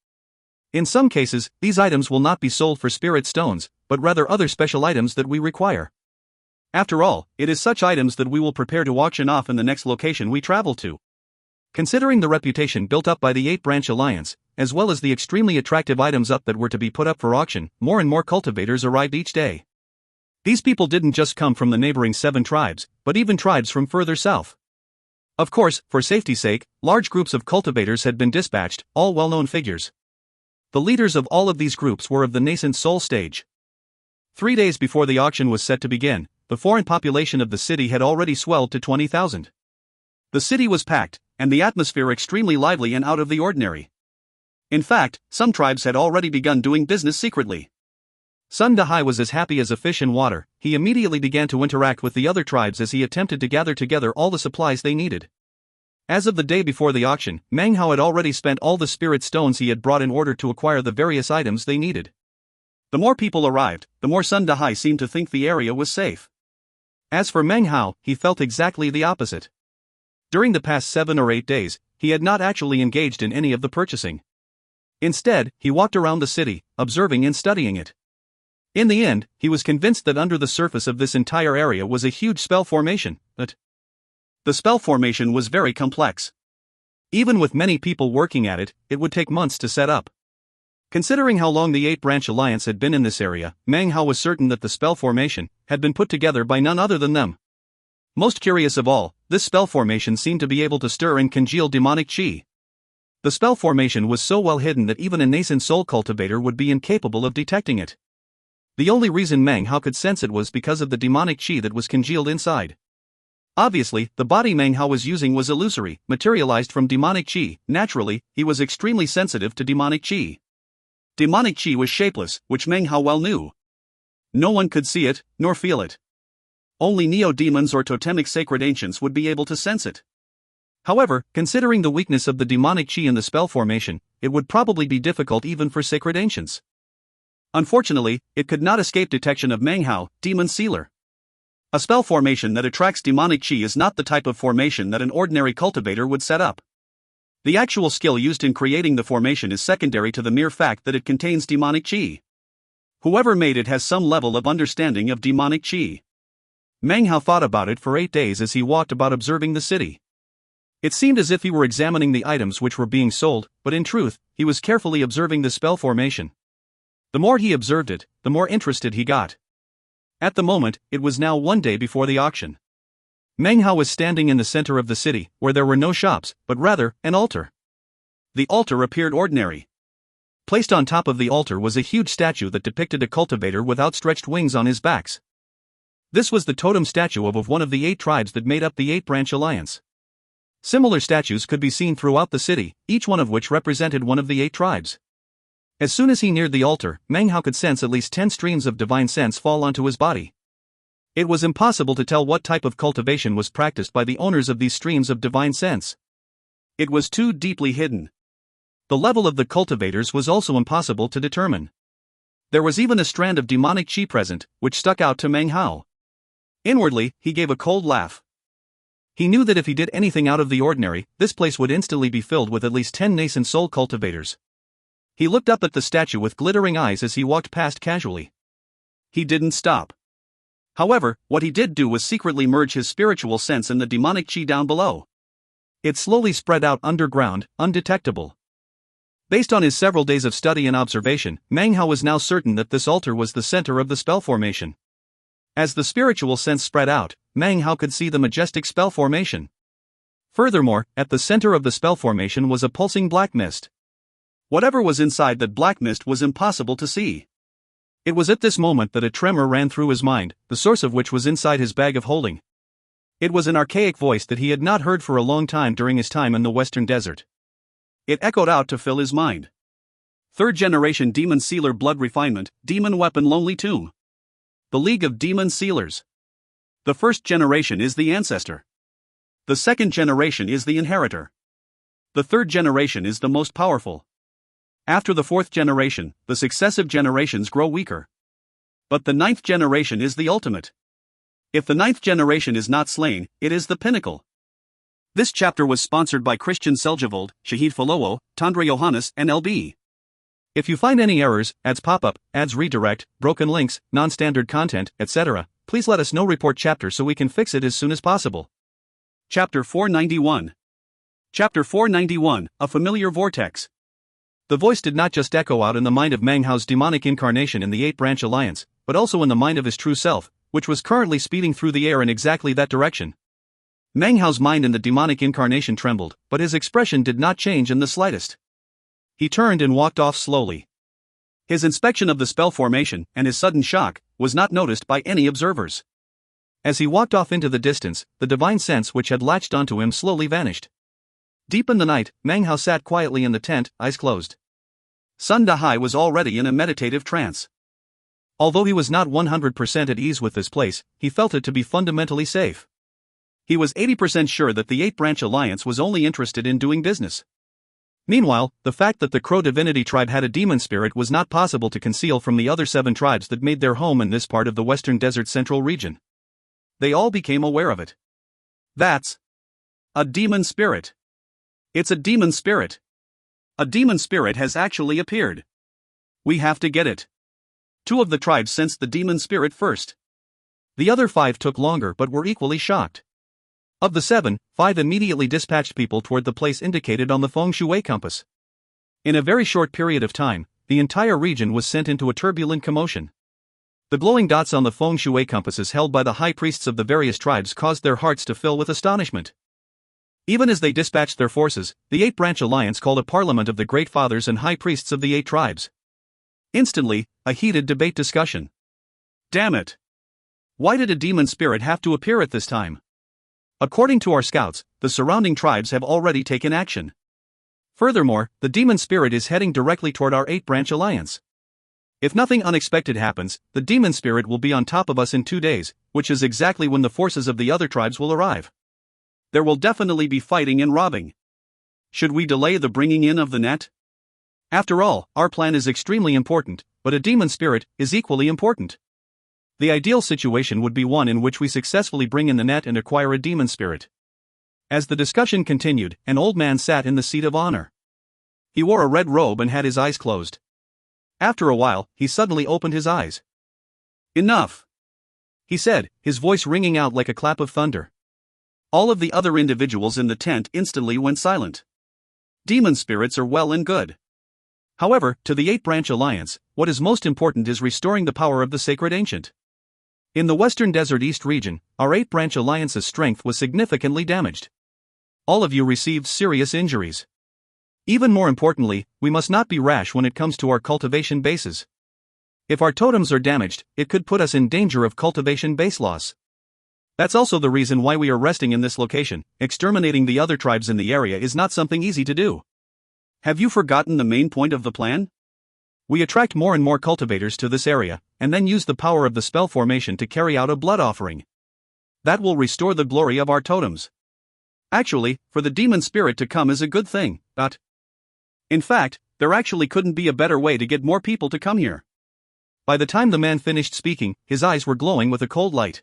In some cases, these items will not be sold for spirit stones, but rather other special items that we require. After all, it is such items that we will prepare to auction off in the next location we travel to. Considering the reputation built up by the 8-branch alliance, as well as the extremely attractive items that were to be put up for auction, more and more cultivators arrived each day. These people didn't just come from the neighboring 7 tribes, but even tribes from further south. Of course, for safety's sake, large groups of cultivators had been dispatched, all well-known figures. The leaders of all of these groups were of the nascent soul stage. 3 days before the auction was set to begin, the foreign population of the city had already swelled to 20,000. The city was packed, and the atmosphere extremely lively and out of the ordinary. In fact, some tribes had already begun doing business secretly. Sun Dahai was as happy as a fish in water. He immediately began to interact with the other tribes as he attempted to gather together all the supplies they needed. As of the day before the auction, Meng Hao had already spent all the spirit stones he had brought in order to acquire the various items they needed. The more people arrived, the more Sun Dahai seemed to think the area was safe. As for Meng Hao, he felt exactly the opposite. During the past 7 or 8 days, he had not actually engaged in any of the purchasing. Instead, he walked around the city, observing and studying it. In the end, he was convinced that under the surface of this entire area was a huge spell formation, that The spell formation was very complex. Even with many people working at it, it would take months to set up. Considering how long the 8-branch alliance had been in this area, Meng Hao was certain that the spell formation had been put together by none other than them. Most curious of all, this spell formation seemed to be able to stir and congeal demonic chi. The spell formation was so well hidden that even a nascent soul cultivator would be incapable of detecting it. The only reason Meng Hao could sense it was because of the demonic chi that was congealed inside. Obviously, the body Meng Hao was using was illusory, materialized from demonic chi. Naturally, he was extremely sensitive to demonic chi. Demonic chi was shapeless, which Meng Hao well knew. No one could see it, nor feel it. Only neo-demons or totemic sacred ancients would be able to sense it. However, considering the weakness of the demonic chi in the spell formation, it would probably be difficult even for sacred ancients. Unfortunately, it could not escape detection of Meng Hao, demon sealer. A spell formation that attracts demonic chi is not the type of formation that an ordinary cultivator would set up. The actual skill used in creating the formation is secondary to the mere fact that it contains demonic chi. Whoever made it has some level of understanding of demonic chi. Meng Hao thought about it for 8 days as he walked about observing the city. It seemed as if he were examining the items which were being sold, but in truth, he was carefully observing the spell formation. The more he observed it, the more interested he got. At the moment, it was now 1 day before the auction. Meng Hao was standing in the center of the city, where there were no shops, but rather, an altar. The altar appeared ordinary. Placed on top of the altar was a huge statue that depicted a cultivator with outstretched wings on his backs. This was the totem statue of one of the 8 tribes that made up the 8-branch alliance. Similar statues could be seen throughout the city, each one of which represented one of the 8 tribes. As soon as he neared the altar, Meng Hao could sense at least 10 streams of divine sense fall onto his body. It was impossible to tell what type of cultivation was practiced by the owners of these streams of divine sense. It was too deeply hidden. The level of the cultivators was also impossible to determine. There was even a strand of demonic chi present, which stuck out to Meng Hao. Inwardly, he gave a cold laugh. He knew that if he did anything out of the ordinary, this place would instantly be filled with at least 10 nascent soul cultivators. He looked up at the statue with glittering eyes as he walked past casually. He didn't stop. However, what he did do was secretly merge his spiritual sense in the demonic chi down below. It slowly spread out underground, undetectable. Based on his several days of study and observation, Meng Hao was now certain that this altar was the center of the spell formation. As the spiritual sense spread out, Meng Hao could see the majestic spell formation. Furthermore, at the center of the spell formation was a pulsing black mist. Whatever was inside that black mist was impossible to see. It was at this moment that a tremor ran through his mind, the source of which was inside his bag of holding. It was an archaic voice that he had not heard for a long time during his time in the Western Desert. It echoed out to fill his mind. 3rd generation demon sealer blood refinement, demon weapon lonely tomb. The League of Demon Sealers. The 1st generation is the ancestor. The 2nd generation is the inheritor. The 3rd generation is the most powerful. After the 4th generation, the successive generations grow weaker. But the 9th generation is the ultimate. If the 9th generation is not slain, it is the pinnacle. This chapter was sponsored by Christian Seljavold, Shahid Falowo, Tandre Johannes, and LB. If you find any errors, ads pop-up, ads redirect, broken links, non-standard content, etc., please let us know. Report chapter so we can fix it as soon as possible. Chapter 491. Chapter 491, A Familiar Vortex. The voice did not just echo out in the mind of Meng Hao's demonic incarnation in the 8-branch alliance, but also in the mind of his true self, which was currently speeding through the air in exactly that direction. Meng Hao's mind in the demonic incarnation trembled, but his expression did not change in the slightest. He turned and walked off slowly. His inspection of the spell formation, and his sudden shock, was not noticed by any observers. As he walked off into the distance, the divine sense which had latched onto him slowly vanished. Deep in the night, Meng Hao sat quietly in the tent, eyes closed. Sun Dahai was already in a meditative trance. Although he was not 100% at ease with this place, he felt it to be fundamentally safe. He was 80% sure that the 8-branch alliance was only interested in doing business. Meanwhile, the fact that the Crow Divinity tribe had a demon spirit was not possible to conceal from the other 7 tribes that made their home in this part of the Western Desert Central region. They all became aware of it. That's a demon spirit. It's a demon spirit. A demon spirit has actually appeared. We have to get it. 2 of the tribes sensed the demon spirit first. The other 5 took longer but were equally shocked. Of the 7, 5 immediately dispatched people toward the place indicated on the feng shui compass. In a very short period of time, the entire region was sent into a turbulent commotion. The glowing dots on the feng shui compasses held by the high priests of the various tribes caused their hearts to fill with astonishment. Even as they dispatched their forces, the 8-branch alliance called a parliament of the great fathers and high priests of the 8 tribes. Instantly, a heated debate discussion. Damn it! Why did a demon spirit have to appear at this time? According to our scouts, the surrounding tribes have already taken action. Furthermore, the demon spirit is heading directly toward our 8-branch alliance. If nothing unexpected happens, the demon spirit will be on top of us in 2 days, which is exactly when the forces of the other tribes will arrive. There will definitely be fighting and robbing. Should we delay the bringing in of the net? After all, our plan is extremely important, but a demon spirit is equally important. The ideal situation would be one in which we successfully bring in the net and acquire a demon spirit. As the discussion continued, an old man sat in the seat of honor. He wore a red robe and had his eyes closed. After a while, he suddenly opened his eyes. "Enough," he said, his voice ringing out like a clap of thunder. All of the other individuals in the tent instantly went silent. Demon spirits are well and good. However, to the 8-branch alliance, what is most important is restoring the power of the sacred ancient. In the Western Desert East region, our 8-branch alliance's strength was significantly damaged. All of you received serious injuries. Even more importantly, we must not be rash when it comes to our cultivation bases. If our totems are damaged, it could put us in danger of cultivation base loss. That's also the reason why we are resting in this location. Exterminating the other tribes in the area is not something easy to do. Have you forgotten the main point of the plan? We attract more and more cultivators to this area, and then use the power of the spell formation to carry out a blood offering. That will restore the glory of our totems. Actually, for the demon spirit to come is a good thing, in fact, there actually couldn't be a better way to get more people to come here. By the time the man finished speaking, his eyes were glowing with a cold light.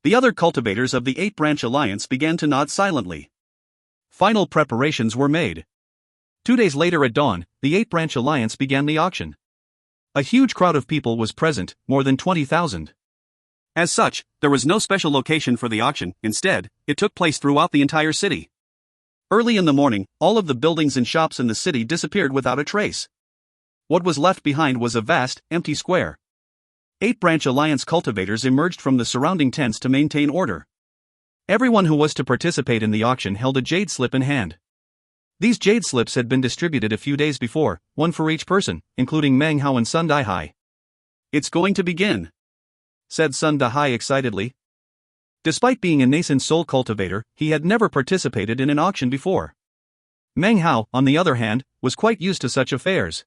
The other cultivators of the 8-branch alliance began to nod silently. Final preparations were made. 2 days later at dawn, the 8-branch alliance began the auction. A huge crowd of people was present, more than 20,000. As such, there was no special location for the auction. Instead, it took place throughout the entire city. Early in the morning, all of the buildings and shops in the city disappeared without a trace. What was left behind was a vast, empty square. 8-branch alliance cultivators emerged from the surrounding tents to maintain order. Everyone who was to participate in the auction held a jade slip in hand. These jade slips had been distributed a few days before, one for each person, including Meng Hao and Sun Dahai. "It's going to begin," said Sun Dahai excitedly. Despite being a nascent soul cultivator, he had never participated in an auction before. Meng Hao, on the other hand, was quite used to such affairs.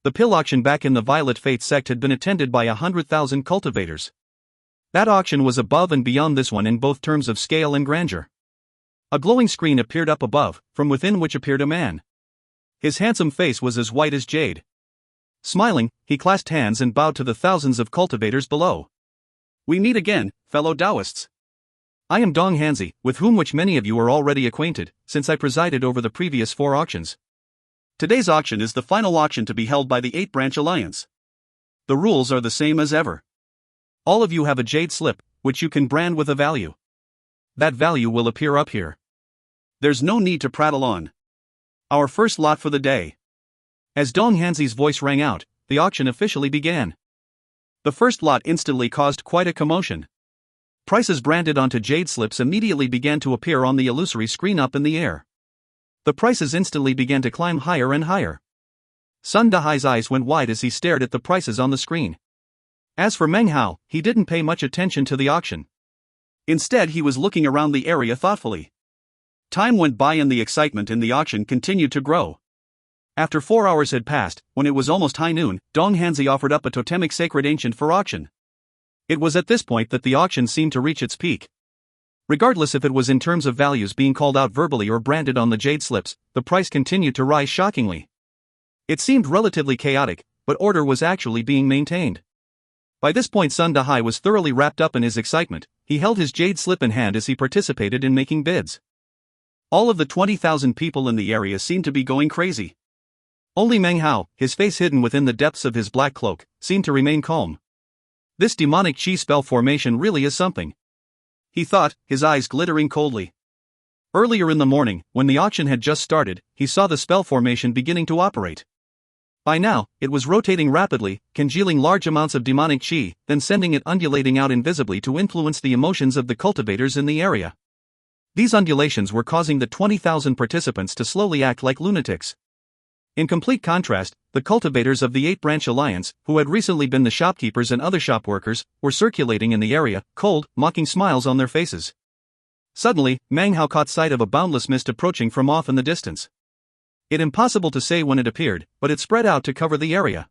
The pill auction back in the Violet Fate sect had been attended by 100,000 cultivators. That auction was above and beyond this one in both terms of scale and grandeur. A glowing screen appeared up above, from within which appeared a man. His handsome face was as white as jade. Smiling, he clasped hands and bowed to the thousands of cultivators below. "We meet again, fellow Taoists. I am Dong Hanzi, with whom which many of you are already acquainted, since I presided over the previous 4 auctions. Today's auction is the final auction to be held by the 8-branch alliance. The rules are the same as ever. All of you have a jade slip, which you can brand with a value. That value will appear up here. There's no need to prattle on. Our first lot for the day." As Dong Hanzi's voice rang out, the auction officially began. The first lot instantly caused quite a commotion. Prices branded onto jade slips immediately began to appear on the illusory screen up in the air. The prices instantly began to climb higher and higher. Sun Dahai's eyes went wide as he stared at the prices on the screen. As for Meng Hao, he didn't pay much attention to the auction. Instead, he was looking around the area thoughtfully. Time went by and the excitement in the auction continued to grow. After 4 hours had passed, when it was almost high noon, Dong Hanzi offered up a totemic sacred ancient for auction. It was at this point that the auction seemed to reach its peak. Regardless if it was in terms of values being called out verbally or branded on the jade slips, the price continued to rise shockingly. It seemed relatively chaotic, but order was actually being maintained. By this point Sun Dahai was thoroughly wrapped up in his excitement. He held his jade slip in hand as he participated in making bids. All of the 20,000 people in the area seemed to be going crazy. Only Meng Hao, his face hidden within the depths of his black cloak, seemed to remain calm. This demonic chi spell formation really is something. he thought, his eyes glittering coldly. Earlier in the morning, when the auction had just started, he saw the spell formation beginning to operate. By now, it was rotating rapidly, congealing large amounts of demonic chi, then sending it undulating out invisibly to influence the emotions of the cultivators in the area. These undulations were causing the 20,000 participants to slowly act like lunatics. In complete contrast, the cultivators of the 8-branch alliance, who had recently been the shopkeepers and other shop workers, were circulating in the area, cold, mocking smiles on their faces. Suddenly, Meng Hao caught sight of a boundless mist approaching from off in the distance. It impossible to say when it appeared, but it spread out to cover the area.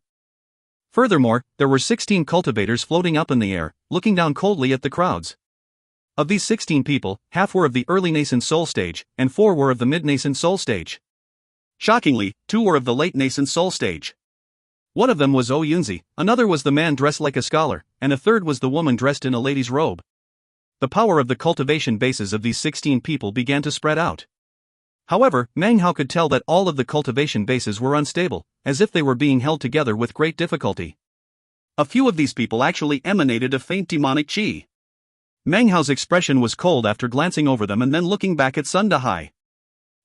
Furthermore, there were 16 cultivators floating up in the air, looking down coldly at the crowds. Of these 16 people, half were of the early nascent soul stage, and 4 were of the mid-nascent soul stage. Shockingly, 2 were of the late nascent soul stage. One of them was O Yunzi, another was the man dressed like a scholar, and a third was the woman dressed in a lady's robe. The power of the cultivation bases of these 16 people began to spread out. However, Meng Hao could tell that all of the cultivation bases were unstable, as if they were being held together with great difficulty. A few of these people actually emanated a faint demonic chi. Meng Hao's expression was cold after glancing over them and then looking back at Sun Dahai.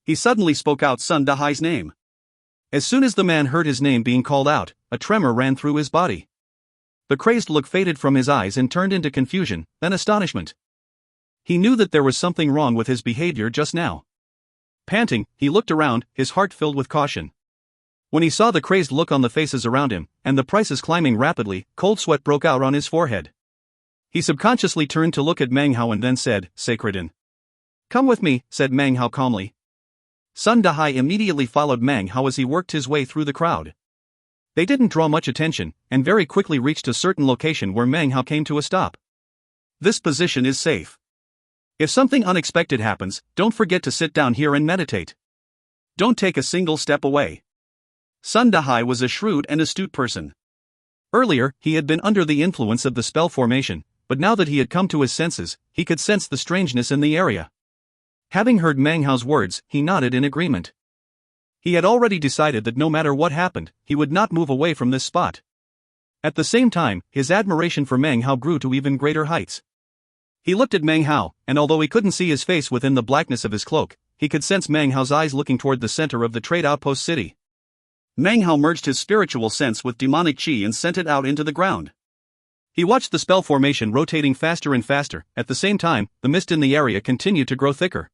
He suddenly spoke out Sun Dahai's name. As soon as the man heard his name being called out, a tremor ran through his body. The crazed look faded from his eyes and turned into confusion, then astonishment. He knew that there was something wrong with his behavior just now. Panting, he looked around, his heart filled with caution. When he saw the crazed look on the faces around him, and the prices climbing rapidly, cold sweat broke out on his forehead. He subconsciously turned to look at Meng Hao and then said, "Sacredin." "Come with me," said Meng Hao calmly. Sun Dahai immediately followed Meng Hao as he worked his way through the crowd. They didn't draw much attention, and very quickly reached a certain location where Meng Hao came to a stop. "This position is safe. If something unexpected happens, don't forget to sit down here and meditate. Don't take a single step away." Sun Dahai was a shrewd and astute person. Earlier, he had been under the influence of the spell formation, but now that he had come to his senses, he could sense the strangeness in the area. Having heard Meng Hao's words, he nodded in agreement. He had already decided that no matter what happened, he would not move away from this spot. At the same time, his admiration for Meng Hao grew to even greater heights. He looked at Meng Hao, and although he couldn't see his face within the blackness of his cloak, he could sense Meng Hao's eyes looking toward the center of the trade outpost city. Meng Hao merged his spiritual sense with demonic chi and sent it out into the ground. He watched the spell formation rotating faster and faster. At the same time, the mist in the area continued to grow thicker.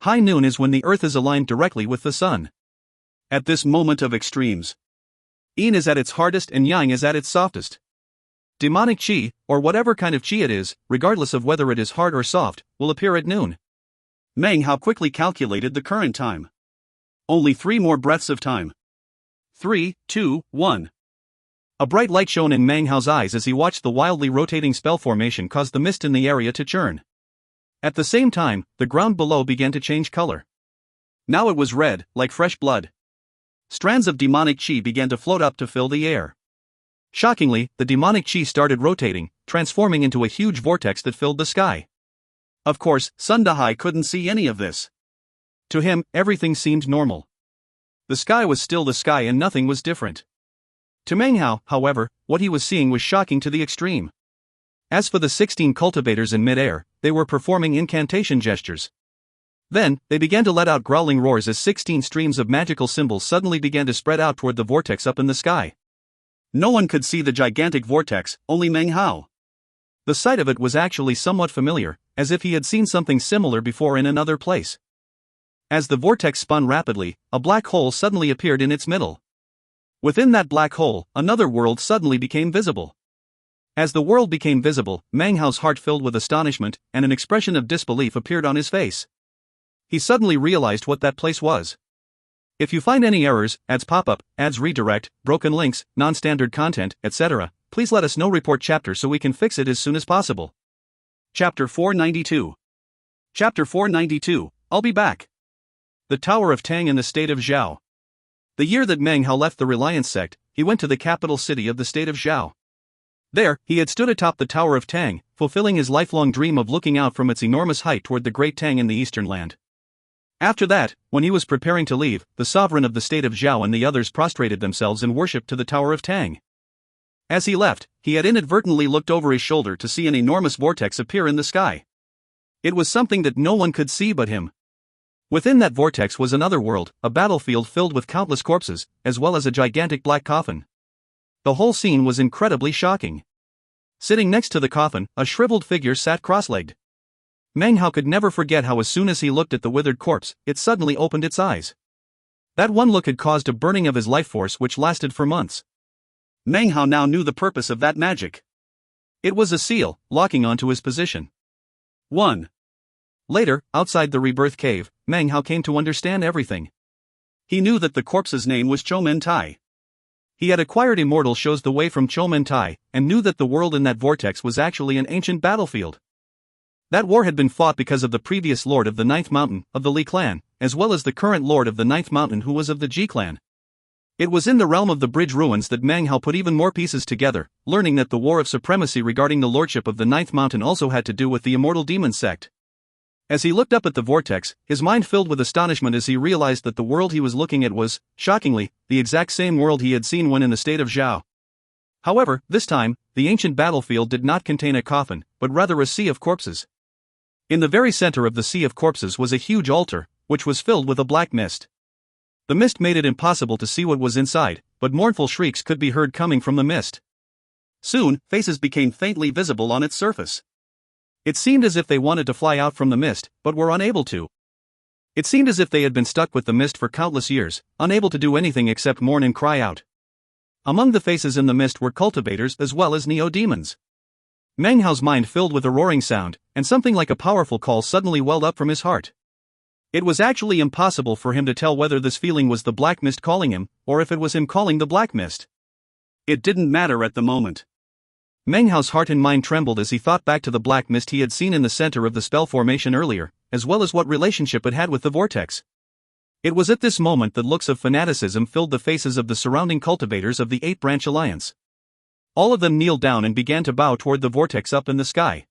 High noon is when the earth is aligned directly with the sun. At this moment of extremes, Yin is at its hardest and Yang is at its softest. Demonic chi, or whatever kind of chi it is, regardless of whether it is hard or soft, will appear at noon. Meng Hao quickly calculated the current time. Only 3 more breaths of time. 3, 2, 1. A bright light shone in Meng Hao's eyes as he watched the wildly rotating spell formation cause the mist in the area to churn. At the same time, the ground below began to change color. Now it was red, like fresh blood. Strands of demonic chi began to float up to fill the air. Shockingly, the demonic chi started rotating, transforming into a huge vortex that filled the sky. Of course, Sun Dahai couldn't see any of this. To him, everything seemed normal. The sky was still the sky and nothing was different. To Meng Hao, however, what he was seeing was shocking to the extreme. As for the 16 cultivators in mid-air, they were performing incantation gestures. Then, they began to let out growling roars as 16 streams of magical symbols suddenly began to spread out toward the vortex up in the sky. No one could see the gigantic vortex, only Meng Hao. The sight of it was actually somewhat familiar, as if he had seen something similar before in another place. As the vortex spun rapidly, a black hole suddenly appeared in its middle. Within that black hole, another world suddenly became visible. As the world became visible, Meng Hao's heart filled with astonishment, and an expression of disbelief appeared on his face. He suddenly realized what that place was. If you find any errors, ads pop up, ads redirect, broken links, non-standard content, etc., please let us know. Report chapter so we can fix it as soon as possible. Chapter 492. Chapter 492, I'll be back. The Tower of Tang in the state of Zhao. The year that Meng Hao left the Reliance sect, he went to the capital city of the state of Zhao. There, he had stood atop the Tower of Tang, fulfilling his lifelong dream of looking out from its enormous height toward the great Tang in the eastern land. After that, when he was preparing to leave, the sovereign of the state of Zhao and the others prostrated themselves in worship to the Tower of Tang. As he left, he had inadvertently looked over his shoulder to see an enormous vortex appear in the sky. It was something that no one could see but him. Within that vortex was another world, a battlefield filled with countless corpses, as well as a gigantic black coffin. The whole scene was incredibly shocking. Sitting next to the coffin, a shriveled figure sat cross-legged. Meng Hao could never forget how as soon as he looked at the withered corpse, it suddenly opened its eyes. That one look had caused a burning of his life force which lasted for months. Meng Hao now knew the purpose of that magic. It was a seal, locking onto his position. 1. Later, outside the rebirth cave, Meng Hao came to understand everything. He knew that the corpse's name was Chomen Tai. He had acquired immortal shows the way from Chomen Tai, and knew that the world in that vortex was actually an ancient battlefield. That war had been fought because of the previous lord of the Ninth Mountain, of the Li clan, as well as the current lord of the Ninth Mountain who was of the Ji clan. It was in the realm of the bridge ruins that Meng Hao put even more pieces together, learning that the war of supremacy regarding the lordship of the Ninth Mountain also had to do with the immortal demon sect. As he looked up at the vortex, his mind filled with astonishment as he realized that the world he was looking at was, shockingly, the exact same world he had seen when in the state of Zhao. However, this time, the ancient battlefield did not contain a coffin, but rather a sea of corpses. In the very center of the sea of corpses was a huge altar, which was filled with a black mist. The mist made it impossible to see what was inside, but mournful shrieks could be heard coming from the mist. Soon, faces became faintly visible on its surface. It seemed as if they wanted to fly out from the mist, but were unable to. It seemed as if they had been stuck with the mist for countless years, unable to do anything except mourn and cry out. Among the faces in the mist were cultivators as well as neo-demons. Meng Hao's mind filled with a roaring sound, and something like a powerful call suddenly welled up from his heart. It was actually impossible for him to tell whether this feeling was the black mist calling him, or if it was him calling the black mist. It didn't matter at the moment. Meng Hao's heart and mind trembled as he thought back to the black mist he had seen in the center of the spell formation earlier, as well as what relationship it had with the vortex. It was at this moment that looks of fanaticism filled the faces of the surrounding cultivators of the Eight-Branch Alliance. All of them kneeled down and began to bow toward the vortex up in the sky.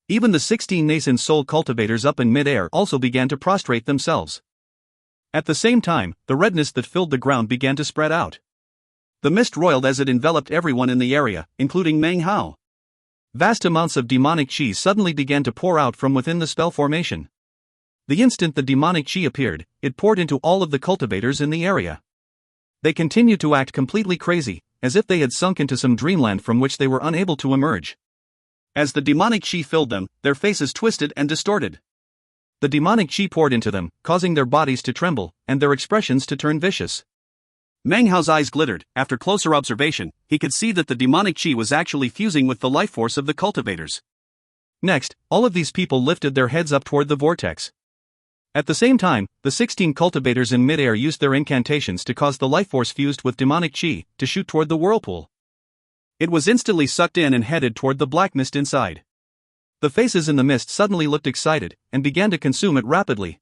Even the 16 nascent soul cultivators up in mid-air also began to prostrate themselves. At the same time, the redness that filled the ground began to spread out. The mist roiled as it enveloped everyone in the area, including Meng Hao. Vast amounts of demonic chi suddenly began to pour out from within the spell formation. The instant the demonic chi appeared, it poured into all of the cultivators in the area. They continued to act completely crazy, as if they had sunk into some dreamland from which they were unable to emerge. As the demonic chi filled them, their faces twisted and distorted. The demonic chi poured into them, causing their bodies to tremble, and their expressions to turn vicious. Meng Hao's eyes glittered. After closer observation, he could see that the demonic chi was actually fusing with the life force of the cultivators. Next, all of these people lifted their heads up toward the vortex. At the same time, the 16 cultivators in mid-air used their incantations to cause the life force fused with demonic chi to shoot toward the whirlpool. It was instantly sucked in and headed toward the black mist inside. The faces in the mist suddenly looked excited and began to consume it rapidly.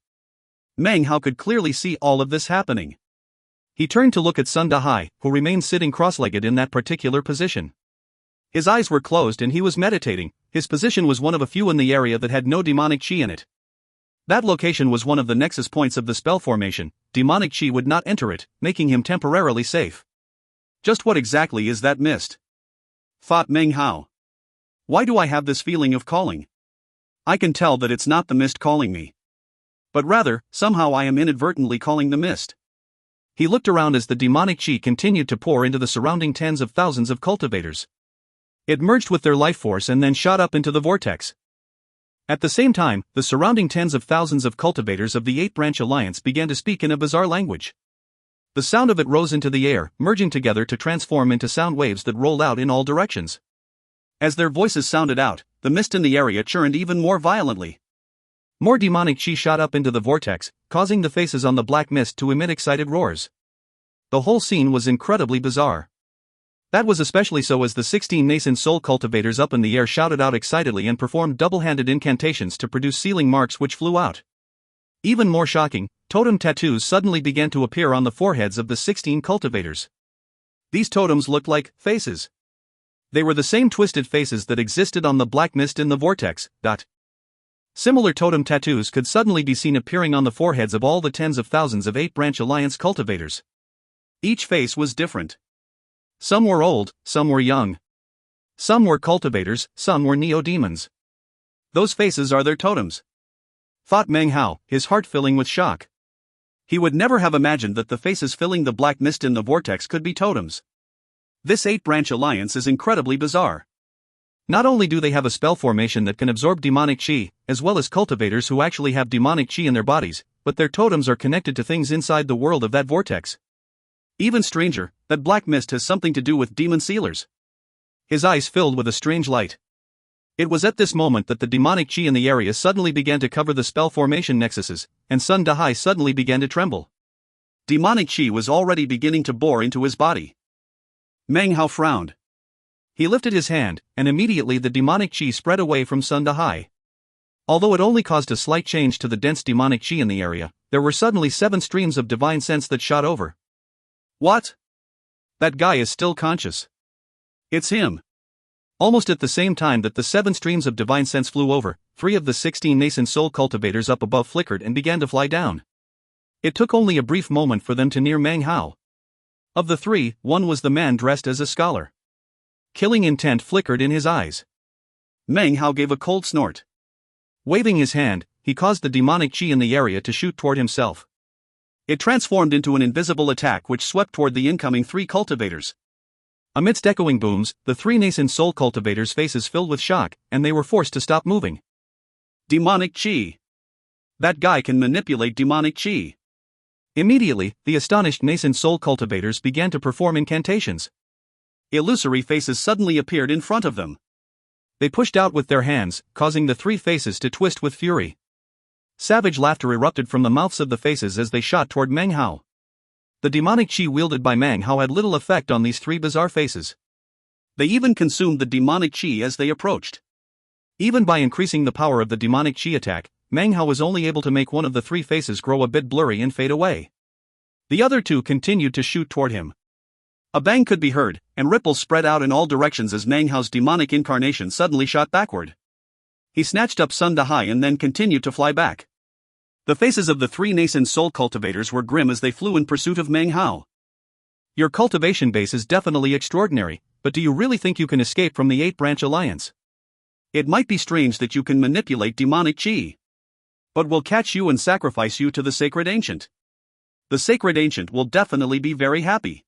Meng Hao could clearly see all of this happening. He turned to look at Sun Dahai, who remained sitting cross-legged in that particular position. His eyes were closed and he was meditating. His position was one of a few in the area that had no demonic chi in it. That location was one of the nexus points of the spell formation. Demonic chi would not enter it, making him temporarily safe. Just what exactly is that mist? Thought Meng Hao. Why do I have this feeling of calling? I can tell that it's not the mist calling me. But rather, somehow I am inadvertently calling the mist. He looked around as the demonic chi continued to pour into the surrounding tens of thousands of cultivators. It merged with their life force and then shot up into the vortex. At the same time, the surrounding tens of thousands of cultivators of the Eight-Branch Alliance began to speak in a bizarre language. The sound of it rose into the air, merging together to transform into sound waves that rolled out in all directions. As their voices sounded out, the mist in the area churned even more violently. More demonic chi shot up into the vortex, causing the faces on the black mist to emit excited roars. The whole scene was incredibly bizarre. That was especially so as the 16 nascent soul cultivators up in the air shouted out excitedly and performed double-handed incantations to produce sealing marks which flew out. Even more shocking, totem tattoos suddenly began to appear on the foreheads of the 16 cultivators. These totems looked like faces. They were the same twisted faces that existed on the black mist in the vortex. Similar totem tattoos could suddenly be seen appearing on the foreheads of all the tens of thousands of Eight-Branch Alliance cultivators. Each face was different. Some were old, some were young. Some were cultivators, some were neo-demons. Those faces are their totems, thought Meng Hao, his heart filling with shock. He would never have imagined that the faces filling the black mist in the vortex could be totems. This 8-branch alliance is incredibly bizarre. Not only do they have a spell formation that can absorb demonic chi, as well as cultivators who actually have demonic chi in their bodies, but their totems are connected to things inside the world of that vortex. Even stranger, that black mist has something to do with demon sealers. His eyes filled with a strange light. It was at this moment that the demonic chi in the area suddenly began to cover the spell formation nexuses, and Sun Dahai suddenly began to tremble. Demonic chi was already beginning to bore into his body. Meng Hao frowned. He lifted his hand, and immediately the demonic chi spread away from Sun Dahai. Although it only caused a slight change to the dense demonic chi in the area, there were suddenly 7 streams of divine sense that shot over. What? That guy is still conscious. It's him. Almost at the same time that the 7 streams of divine sense flew over, 3 of the 16 nascent soul cultivators up above flickered and began to fly down. It took only a brief moment for them to near Meng Hao. Of the 3, one was the man dressed as a scholar. Killing intent flickered in his eyes. Meng Hao gave a cold snort. Waving his hand, he caused the demonic chi in the area to shoot toward himself. It transformed into an invisible attack which swept toward the incoming 3 cultivators. Amidst echoing booms, the 3 nascent soul cultivators' faces filled with shock, and they were forced to stop moving. Demonic chi. That guy can manipulate demonic chi. Immediately, the astonished nascent soul cultivators began to perform incantations. Illusory faces suddenly appeared in front of them. They pushed out with their hands, causing the 3 faces to twist with fury. Savage laughter erupted from the mouths of the faces as they shot toward Meng Hao. The demonic chi wielded by Meng Hao had little effect on these 3 bizarre faces. They even consumed the demonic chi as they approached. Even by increasing the power of the demonic chi attack, Meng Hao was only able to make one of the 3 faces grow a bit blurry and fade away. The other 2 continued to shoot toward him. A bang could be heard, and ripples spread out in all directions as Meng Hao's demonic incarnation suddenly shot backward. He snatched up Sun Dahai and then continued to fly back. The faces of the 3 nascent soul cultivators were grim as they flew in pursuit of Meng Hao. Your cultivation base is definitely extraordinary, but do you really think you can escape from the 8-branch alliance? It might be strange that you can manipulate demonic chi. But we'll catch you and sacrifice you to the sacred ancient. The sacred ancient will definitely be very happy.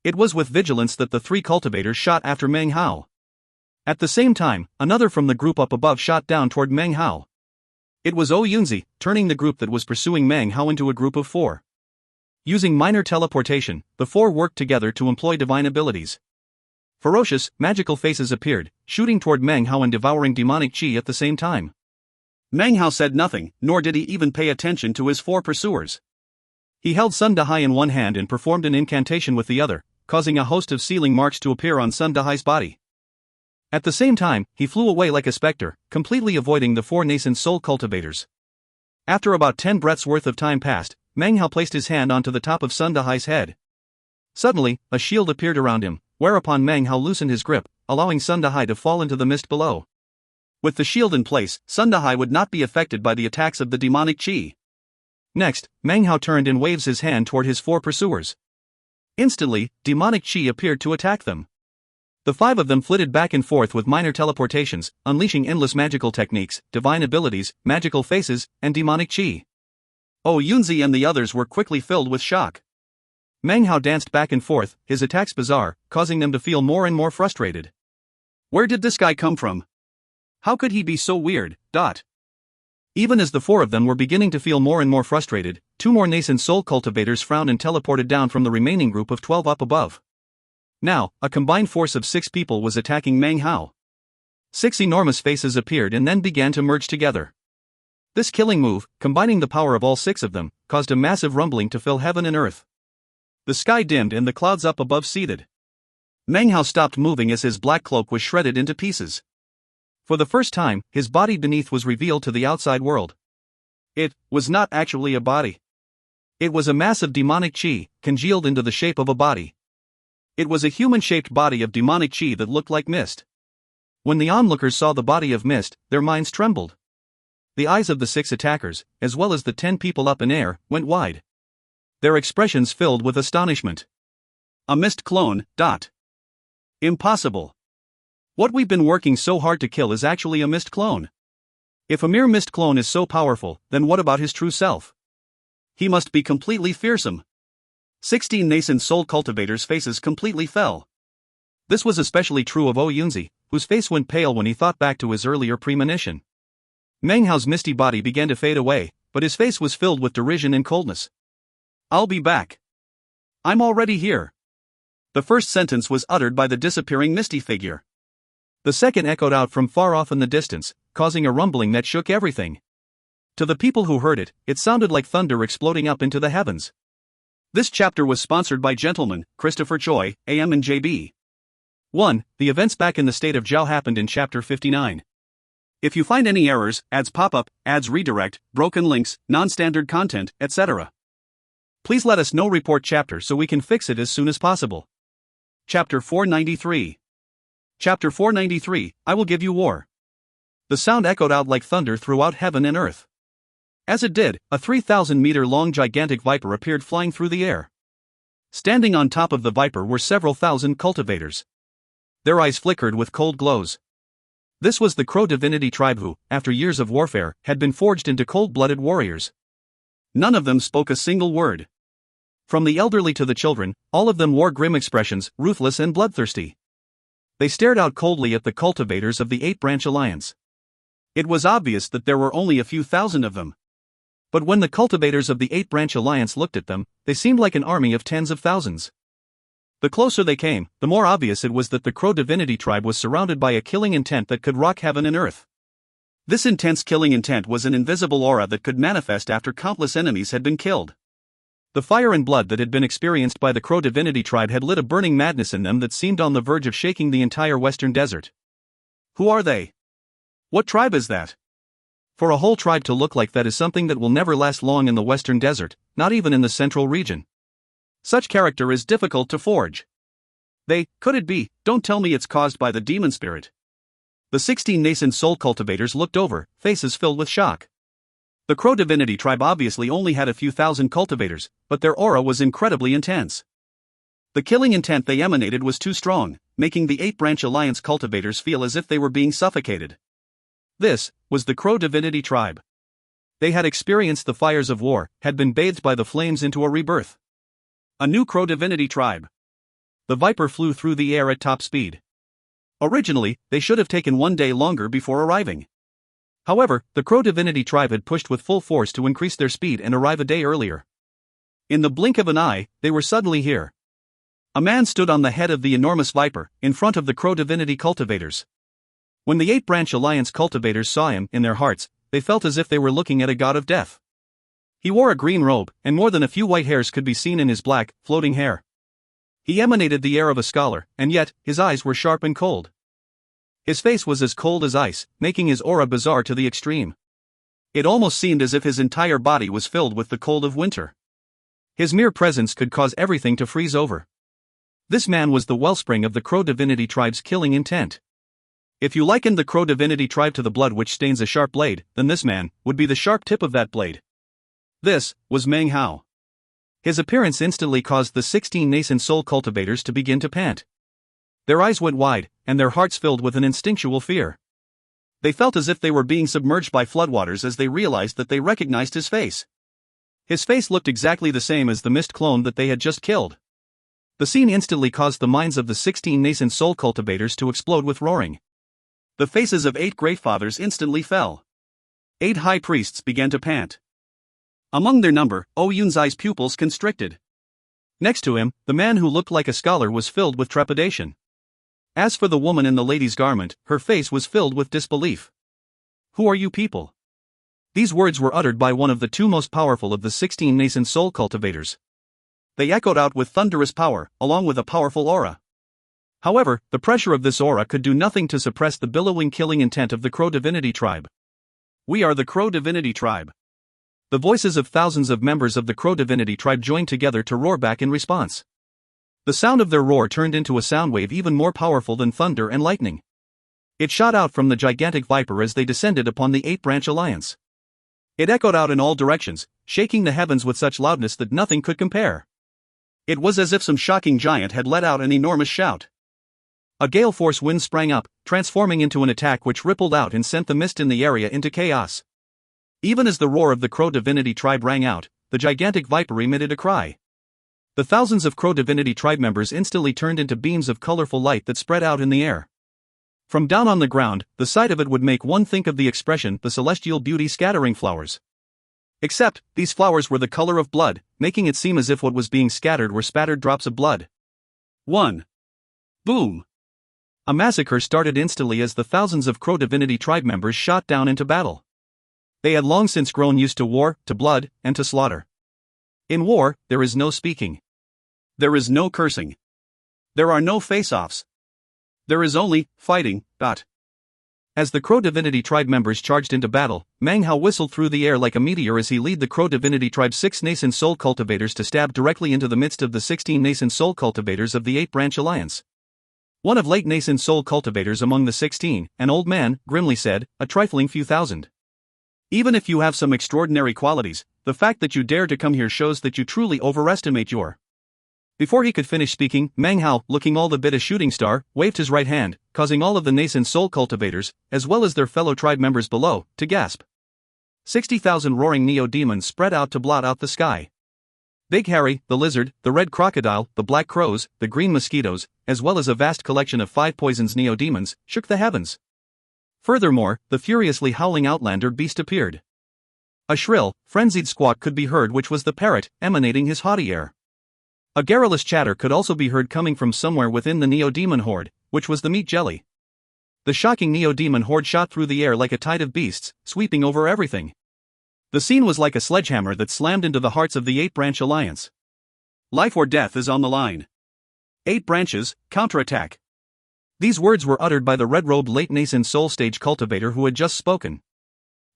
It was with vigilance that the 3 cultivators shot after Meng Hao. At the same time, another from the group up above shot down toward Meng Hao. It was Yunzi, turning the group that was pursuing Meng Hao into a group of 4. Using minor teleportation, the 4 worked together to employ divine abilities. Ferocious, magical faces appeared, shooting toward Meng Hao and devouring demonic chi at the same time. Meng Hao said nothing, nor did he even pay attention to his 4 pursuers. He held Sun Dahai in one hand and performed an incantation with the other, causing a host of sealing marks to appear on Sun Dahai's body. At the same time, he flew away like a specter, completely avoiding the 4 nascent soul cultivators. After about 10 breaths worth of time passed, Meng Hao placed his hand onto the top of Sun Dahai's head. Suddenly, a shield appeared around him, whereupon Meng Hao loosened his grip, allowing Sun Dahai to fall into the mist below. With the shield in place, Sun Dahai would not be affected by the attacks of the demonic chi. Next, Meng Hao turned and waves his hand toward his 4 pursuers. Instantly, demonic chi appeared to attack them. The 5 of them flitted back and forth with minor teleportations, unleashing endless magical techniques, divine abilities, magical faces, and demonic chi. Yunzi and the others were quickly filled with shock. Meng Hao danced back and forth, his attacks bizarre, causing them to feel more and more frustrated. Where did this guy come from? How could he be so weird? Even as the 4 of them were beginning to feel more and more frustrated, 2 more nascent soul cultivators frowned and teleported down from the remaining group of 12 up above. Now, a combined force of 6 people was attacking Meng Hao. 6 enormous faces appeared and then began to merge together. This killing move, combining the power of all 6 of them, caused a massive rumbling to fill heaven and earth. The sky dimmed and the clouds up above receded. Meng Hao stopped moving as his black cloak was shredded into pieces. For the first time, his body beneath was revealed to the outside world. It was not actually a body. It was a mass of demonic chi, congealed into the shape of a body. It was a human-shaped body of demonic chi that looked like mist. When the onlookers saw the body of mist, their minds trembled. The eyes of the 6 attackers, as well as the 10 people up in air, went wide. Their expressions filled with astonishment. A mist clone. Impossible. What we've been working so hard to kill is actually a mist clone. If a mere mist clone is so powerful, then what about his true self? He must be completely fearsome. 16 nascent soul cultivators' faces completely fell. This was especially true of Yunzi, whose face went pale when he thought back to his earlier premonition. Meng Hao's misty body began to fade away, but his face was filled with derision and coldness. "I'll be back. I'm already here." The first sentence was uttered by the disappearing misty figure. The second echoed out from far off in the distance, causing a rumbling that shook everything. To the people who heard it, it sounded like thunder exploding up into the heavens. This chapter was sponsored by Gentleman Christopher Choi, AM and JB. 1. The events back in the state of Zhao happened in Chapter 59. If you find any errors, ads pop up, ads redirect, broken links, non-standard content, etc., please let us know. Report chapter so we can fix it as soon as possible. Chapter 493. Chapter 493, I will give you war. The sound echoed out like thunder throughout heaven and earth. As it did, a 3,000-meter-long gigantic viper appeared flying through the air. Standing on top of the viper were several thousand cultivators. Their eyes flickered with cold glows. This was the Crow divinity tribe who, after years of warfare, had been forged into cold-blooded warriors. None of them spoke a single word. From the elderly to the children, all of them wore grim expressions, ruthless and bloodthirsty. They stared out coldly at the cultivators of the Eight-Branch Alliance. It was obvious that there were only a few thousand of them. But when the cultivators of the Eight-Branch Alliance looked at them, they seemed like an army of tens of thousands. The closer they came, the more obvious it was that the Crow divinity tribe was surrounded by a killing intent that could rock heaven and earth. This intense killing intent was an invisible aura that could manifest after countless enemies had been killed. The fire and blood that had been experienced by the Crow divinity tribe had lit a burning madness in them that seemed on the verge of shaking the entire western desert. Who are they? What tribe is that? For a whole tribe to look like that is something that will never last long in the western desert, not even in the central region. Such character is difficult to forge. Could it be, don't tell me it's caused by the demon spirit. The 16 nascent soul cultivators looked over, faces filled with shock. The Crow divinity tribe obviously only had a few thousand cultivators, but their aura was incredibly intense. The killing intent they emanated was too strong, making the Eight-Branch Alliance cultivators feel as if they were being suffocated. This was the Crow divinity tribe. They had experienced the fires of war, had been bathed by the flames into a rebirth. A new Crow divinity tribe. The viper flew through the air at top speed. Originally, they should have taken 1 day longer before arriving. However, the Crow divinity tribe had pushed with full force to increase their speed and arrive a day earlier. In the blink of an eye, they were suddenly here. A man stood on the head of the enormous viper, in front of the Crow divinity cultivators. When the Eight-Branch Alliance cultivators saw him, in their hearts, they felt as if they were looking at a god of death. He wore a green robe, and more than a few white hairs could be seen in his black, floating hair. He emanated the air of a scholar, and yet, his eyes were sharp and cold. His face was as cold as ice, making his aura bizarre to the extreme. It almost seemed as if his entire body was filled with the cold of winter. His mere presence could cause everything to freeze over. This man was the wellspring of the Crow divinity tribe's killing intent. If you likened the Crow divinity tribe to the blood which stains a sharp blade, then this man would be the sharp tip of that blade. This was Meng Hao. His appearance instantly caused the 16 nascent soul cultivators to begin to pant. Their eyes went wide, and their hearts filled with an instinctual fear. They felt as if they were being submerged by floodwaters as they realized that they recognized his face. His face looked exactly the same as the mist clone that they had just killed. The scene instantly caused the minds of the 16 nascent soul cultivators to explode with roaring. The faces of 8 great fathers instantly fell. 8 high priests began to pant. Among their number, Yunzi's pupils constricted. Next to him, the man who looked like a scholar was filled with trepidation. As for the woman in the lady's garment, her face was filled with disbelief. Who are you people? These words were uttered by one of the 2 most powerful of the 16 nascent soul cultivators. They echoed out with thunderous power, along with a powerful aura. However, the pressure of this aura could do nothing to suppress the billowing killing intent of the Crow divinity tribe. We are the Crow divinity tribe. The voices of thousands of members of the Crow divinity tribe joined together to roar back in response. The sound of their roar turned into a sound wave even more powerful than thunder and lightning. It shot out from the gigantic viper as they descended upon the Eight-Branch Alliance. It echoed out in all directions, shaking the heavens with such loudness that nothing could compare. It was as if some shocking giant had let out an enormous shout. A gale-force wind sprang up, transforming into an attack which rippled out and sent the mist in the area into chaos. Even as the roar of the Crow Divinity tribe rang out, the gigantic viper emitted a cry. The thousands of Crow Divinity tribe members instantly turned into beams of colorful light that spread out in the air. From down on the ground, the sight of it would make one think of the expression, the celestial beauty scattering flowers. Except, these flowers were the color of blood, making it seem as if what was being scattered were spattered drops of blood. 1. Boom! A massacre started instantly as the thousands of Crow Divinity tribe members shot down into battle. They had long since grown used to war, to blood, and to slaughter. In war, there is no speaking. There is no cursing. There are no face-offs. There is only fighting. As the Crow Divinity tribe members charged into battle, Meng whistled through the air like a meteor as he led the Crow Divinity tribe's 6 nascent soul cultivators to stab directly into the midst of the 16 nascent soul cultivators of the 8-branch alliance. One of late nascent soul cultivators among the 16, an old man, grimly said, a trifling few thousand. Even if you have some extraordinary qualities, the fact that you dare to come here shows that you truly overestimate your. Before he could finish speaking, Meng, looking all the bit a shooting star, waved his right hand, causing all of the nascent soul cultivators, as well as their fellow tribe members below, to gasp. 60,000 roaring neo-demons spread out to blot out the sky. Big Harry, the lizard, the red crocodile, the black crows, the green mosquitoes, as well as a vast collection of 5 poisons neo-demons, shook the heavens. Furthermore, the furiously howling outlander beast appeared. A shrill, frenzied squawk could be heard, which was the parrot, emanating his haughty air. A garrulous chatter could also be heard coming from somewhere within the neo-demon horde, which was the meat jelly. The shocking neo-demon horde shot through the air like a tide of beasts, sweeping over everything. The scene was like a sledgehammer that slammed into the hearts of the 8-branch alliance. Life or death is on the line. 8 branches, counterattack. These words were uttered by the red-robed late nascent soul stage cultivator who had just spoken.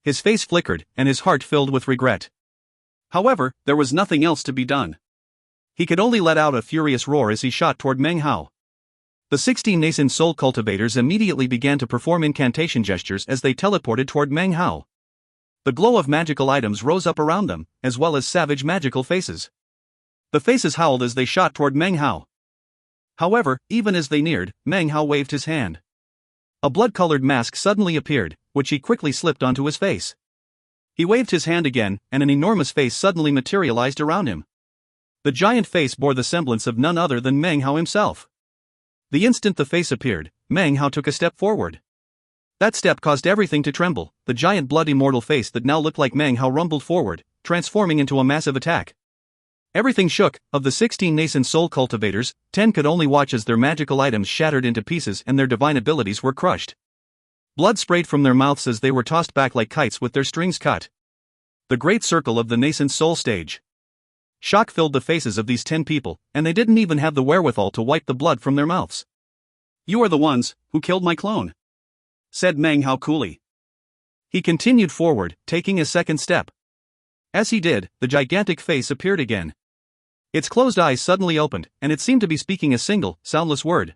His face flickered, and his heart filled with regret. However, there was nothing else to be done. He could only let out a furious roar as he shot toward Meng. The 16 nascent soul cultivators immediately began to perform incantation gestures as they teleported toward Meng. The glow of magical items rose up around them, as well as savage magical faces. The faces howled as they shot toward Meng. However, even as they neared, Meng waved his hand. A blood-colored mask suddenly appeared, which he quickly slipped onto his face. He waved his hand again, and an enormous face suddenly materialized around him. The giant face bore the semblance of none other than Meng himself. The instant the face appeared, Meng took a step forward. That step caused everything to tremble. The giant blood-immortal face that now looked like Meng rumbled forward, transforming into a massive attack. Everything shook. Of the 16 nascent soul cultivators, 10 could only watch as their magical items shattered into pieces and their divine abilities were crushed. Blood sprayed from their mouths as they were tossed back like kites with their strings cut. The great circle of the nascent soul stage. Shock filled the faces of these 10 people, and they didn't even have the wherewithal to wipe the blood from their mouths. You are the ones who killed my clone, said Meng coolly. He continued forward, taking a second step. As he did, the gigantic face appeared again. Its closed eyes suddenly opened, and it seemed to be speaking a single, soundless word.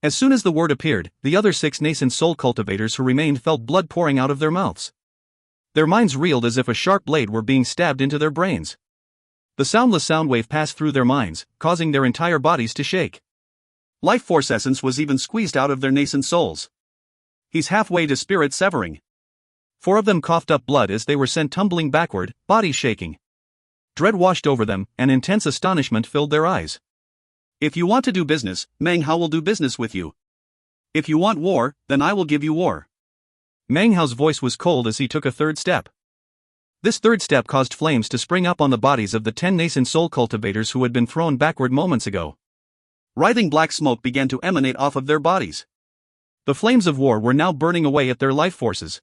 As soon as the word appeared, the other 6 nascent soul cultivators who remained felt blood pouring out of their mouths. Their minds reeled as if a sharp blade were being stabbed into their brains. The soundless sound wave passed through their minds, causing their entire bodies to shake. Life force essence was even squeezed out of their nascent souls. He's halfway to spirit severing. 4 of them coughed up blood as they were sent tumbling backward, bodies shaking. Dread washed over them, and intense astonishment filled their eyes. If you want to do business, Meng will do business with you. If you want war, then I will give you war. Meng voice was cold as he took a third step. This third step caused flames to spring up on the bodies of the 10 nascent soul cultivators who had been thrown backward moments ago. Writhing black smoke began to emanate off of their bodies. The flames of war were now burning away at their life forces.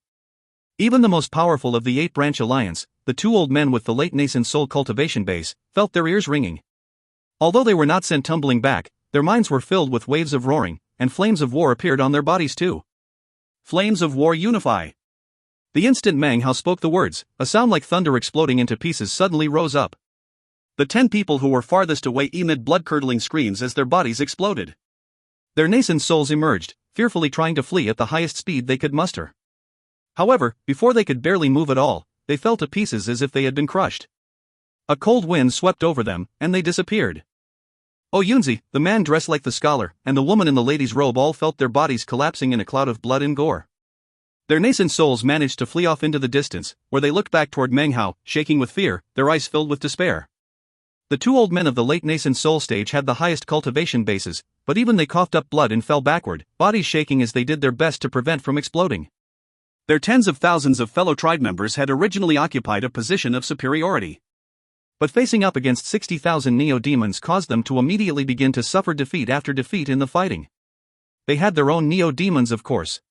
Even the most powerful of the 8-branch alliance, the 2 old men with the late nascent soul cultivation base, felt their ears ringing. Although they were not sent tumbling back, their minds were filled with waves of roaring, and flames of war appeared on their bodies too. Flames of war unify. The instant Meng spoke the words, a sound like thunder exploding into pieces suddenly rose up. The 10 people who were farthest away emitted blood-curdling screams as their bodies exploded. Their nascent souls emerged, fearfully trying to flee at the highest speed they could muster. However, before they could barely move at all, they fell to pieces as if they had been crushed. A cold wind swept over them, and they disappeared. Oh Yunzi, the man dressed like the scholar, and the woman in the lady's robe all felt their bodies collapsing in a cloud of blood and gore. Their nascent souls managed to flee off into the distance, where they looked back toward Meng Hao, shaking with fear, their eyes filled with despair. The two old men of the late nascent soul stage had the highest cultivation bases, but even they coughed up blood and fell backward, bodies shaking as they did their best to prevent from exploding. Their tens of thousands of fellow tribe members had originally occupied a position of superiority. But facing up against 60,000 neo-demons caused them to immediately begin to suffer defeat after defeat in the fighting. They had their own neo-demons, of course.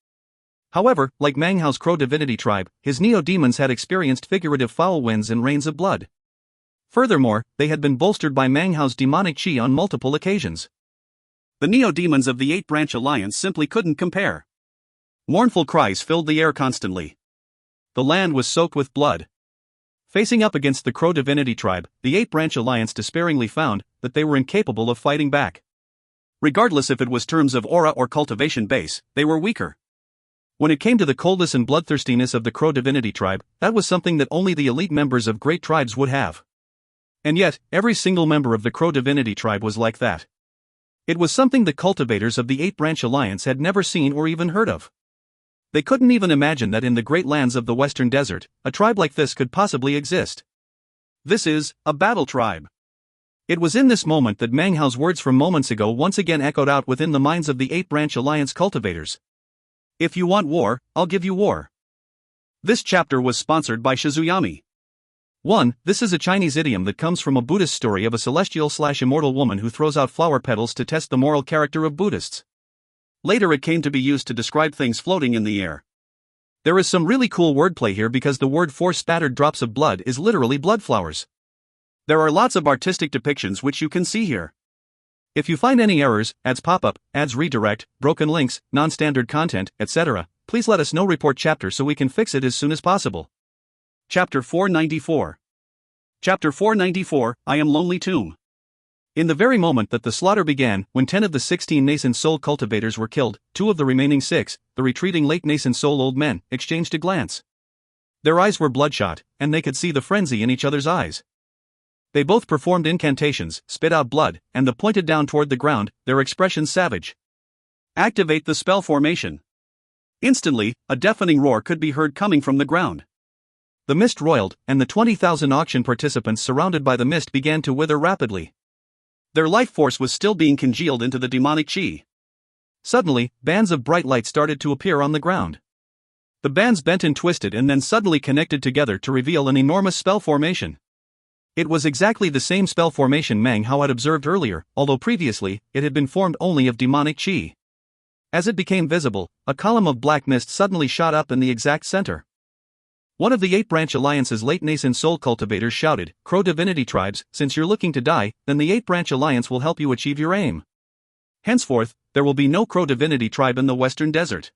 However, like Meng Hao's Crow Divinity tribe, his neo-demons had experienced figurative foul winds and rains of blood. Furthermore, they had been bolstered by Meng Hao's demonic chi on multiple occasions. The neo-demons of the Eight-Branch Alliance simply couldn't compare. Mournful cries filled the air constantly. The land was soaked with blood. Facing up against the Crow Divinity tribe, the Eight-Branch Alliance despairingly found that they were incapable of fighting back. Regardless if it was terms of aura or cultivation base, they were weaker. When it came to the coldness and bloodthirstiness of the Crow Divinity tribe, that was something that only the elite members of great tribes would have. And yet, every single member of the Crow Divinity tribe was like that. It was something the cultivators of the Eight-Branch Alliance had never seen or even heard of. They couldn't even imagine that in the great lands of the Western Desert, a tribe like this could possibly exist. This is a battle tribe. It was in this moment that Meng Hao's words from moments ago once again echoed out within the minds of the Eight-Branch Alliance cultivators. If you want war, I'll give you war. This chapter was sponsored by Shizuyami. 1. This is a Chinese idiom that comes from a Buddhist story of a celestial/immortal woman who throws out flower petals to test the moral character of Buddhists. Later it came to be used to describe things floating in the air. There is some really cool wordplay here because the word for spattered drops of blood is literally blood flowers. There are lots of artistic depictions which you can see here. If you find any errors, ads pop up, ads redirect, broken links, non-standard content, etc., please let us know. Report chapter so we can fix it as soon as possible. Chapter 494. Chapter 494, I Am Lonely Tomb. In the very moment that the slaughter began, when 10 of the 16 nascent soul cultivators were killed, 2 of the remaining 6, the retreating late nascent soul old men, exchanged a glance. Their eyes were bloodshot, and they could see the frenzy in each other's eyes. They both performed incantations, spit out blood, and pointed down toward the ground, their expressions savage. Activate the spell formation. Instantly, a deafening roar could be heard coming from the ground. The mist roiled, and the 20,000 auction participants surrounded by the mist began to wither rapidly. Their life force was still being congealed into the demonic chi. Suddenly, bands of bright light started to appear on the ground. The bands bent and twisted and then suddenly connected together to reveal an enormous spell formation. It was exactly the same spell formation Meng Hao had observed earlier, although previously, it had been formed only of demonic chi. As it became visible, a column of black mist suddenly shot up in the exact center. One of the Eight-Branch Alliance's late nascent soul cultivators shouted, Crow Divinity tribes, since you're looking to die, then the Eight-Branch Alliance will help you achieve your aim. Henceforth, there will be no Crow Divinity tribe in the Western Desert.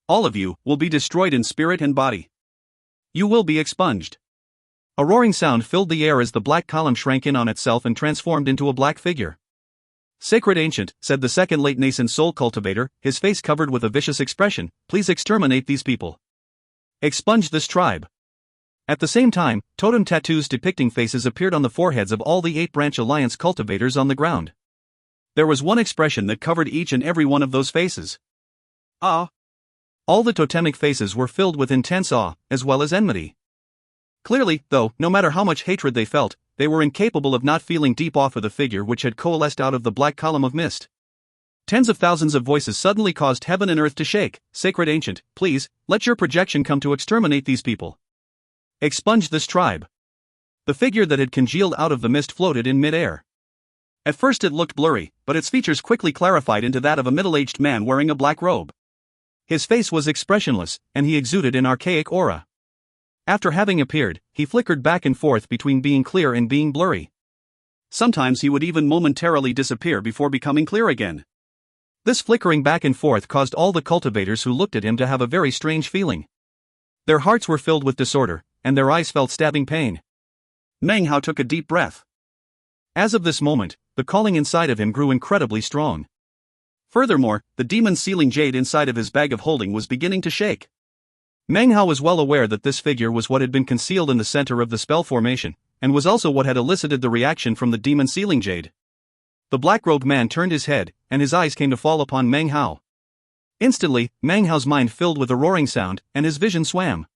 All of you will be destroyed in spirit and body. You will be expunged. A roaring sound filled the air as the black column shrank in on itself and transformed into a black figure. Sacred Ancient, said the second late nascent soul cultivator, his face covered with a vicious expression, please exterminate these people. Expunge this tribe. At the same time, totem tattoos depicting faces appeared on the foreheads of all the Eight-Branch Alliance cultivators on the ground. There was one expression that covered each and every one of those faces. Awe. All the totemic faces were filled with intense awe, as well as enmity. Clearly, though, no matter how much hatred they felt, they were incapable of not feeling deep awe for the figure which had coalesced out of the black column of mist. Tens of thousands of voices suddenly caused heaven and earth to shake. Sacred Ancient, please, let your projection come to exterminate these people. Expunge this tribe. The figure that had congealed out of the mist floated in mid-air. At first it looked blurry, but its features quickly clarified into that of a middle-aged man wearing a black robe. His face was expressionless, and he exuded an archaic aura. After having appeared, he flickered back and forth between being clear and being blurry. Sometimes he would even momentarily disappear before becoming clear again. This flickering back and forth caused all the cultivators who looked at him to have a very strange feeling. Their hearts were filled with disorder, and their eyes felt stabbing pain. Meng Hao took a deep breath. As of this moment, the calling inside of him grew incredibly strong. Furthermore, the demon sealing jade inside of his bag of holding was beginning to shake. Meng Hao was well aware that this figure was what had been concealed in the center of the spell formation, and was also what had elicited the reaction from the demon sealing jade. The black-robed man turned his head, and his eyes came to fall upon Meng Hao. Instantly, Meng Hao's mind filled with a roaring sound, and his vision swam.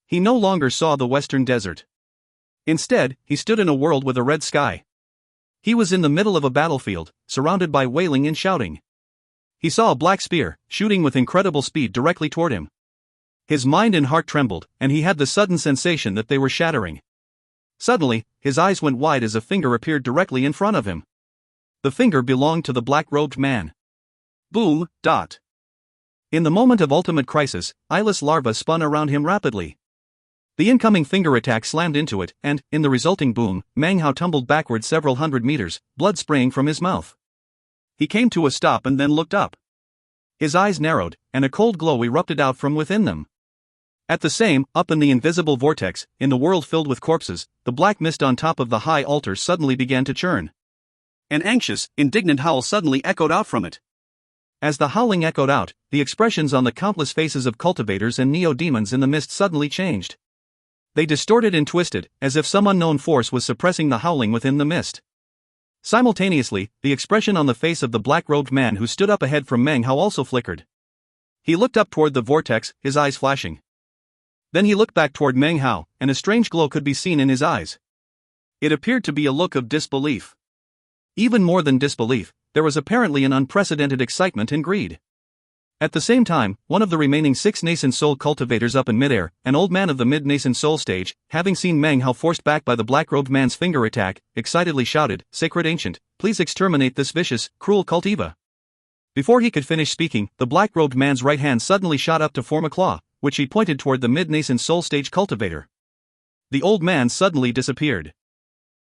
He no longer saw the western desert. Instead, he stood in a world with a red sky. He was in the middle of a battlefield, surrounded by wailing and shouting. He saw a black spear, shooting with incredible speed directly toward him. His mind and heart trembled, and he had the sudden sensation that they were shattering. Suddenly, his eyes went wide as a finger appeared directly in front of him. The finger belonged to the black-robed man. Boom, dot. In the moment of ultimate crisis, eyeless larvae spun around him rapidly. The incoming finger attack slammed into it, and, in the resulting boom, Meng Hao tumbled backward several hundred meters, blood spraying from his mouth. He came to a stop and then looked up. His eyes narrowed, and a cold glow erupted out from within them. At the same, up in the invisible vortex, in the world filled with corpses, the black mist on top of the high altar suddenly began to churn. An anxious, indignant howl suddenly echoed out from it. As the howling echoed out, the expressions on the countless faces of cultivators and neo-demons in the mist suddenly changed. They distorted and twisted, as if some unknown force was suppressing the howling within the mist. Simultaneously, the expression on the face of the black-robed man who stood up ahead from Meng Hao also flickered. He looked up toward the vortex, his eyes flashing. Then he looked back toward Meng Hao, and a strange glow could be seen in his eyes. It appeared to be a look of disbelief. Even more than disbelief, there was apparently an unprecedented excitement and greed. At the same time, one of the remaining 6 nascent soul cultivators up in midair, an old man of the mid-nascent soul stage, having seen Meng Hao forced back by the black-robed man's finger attack, excitedly shouted, "Sacred Ancient, please exterminate this vicious, cruel cultiva." Before he could finish speaking, the black-robed man's right hand suddenly shot up to form a claw, which he pointed toward the mid-nascent soul stage cultivator. The old man suddenly disappeared.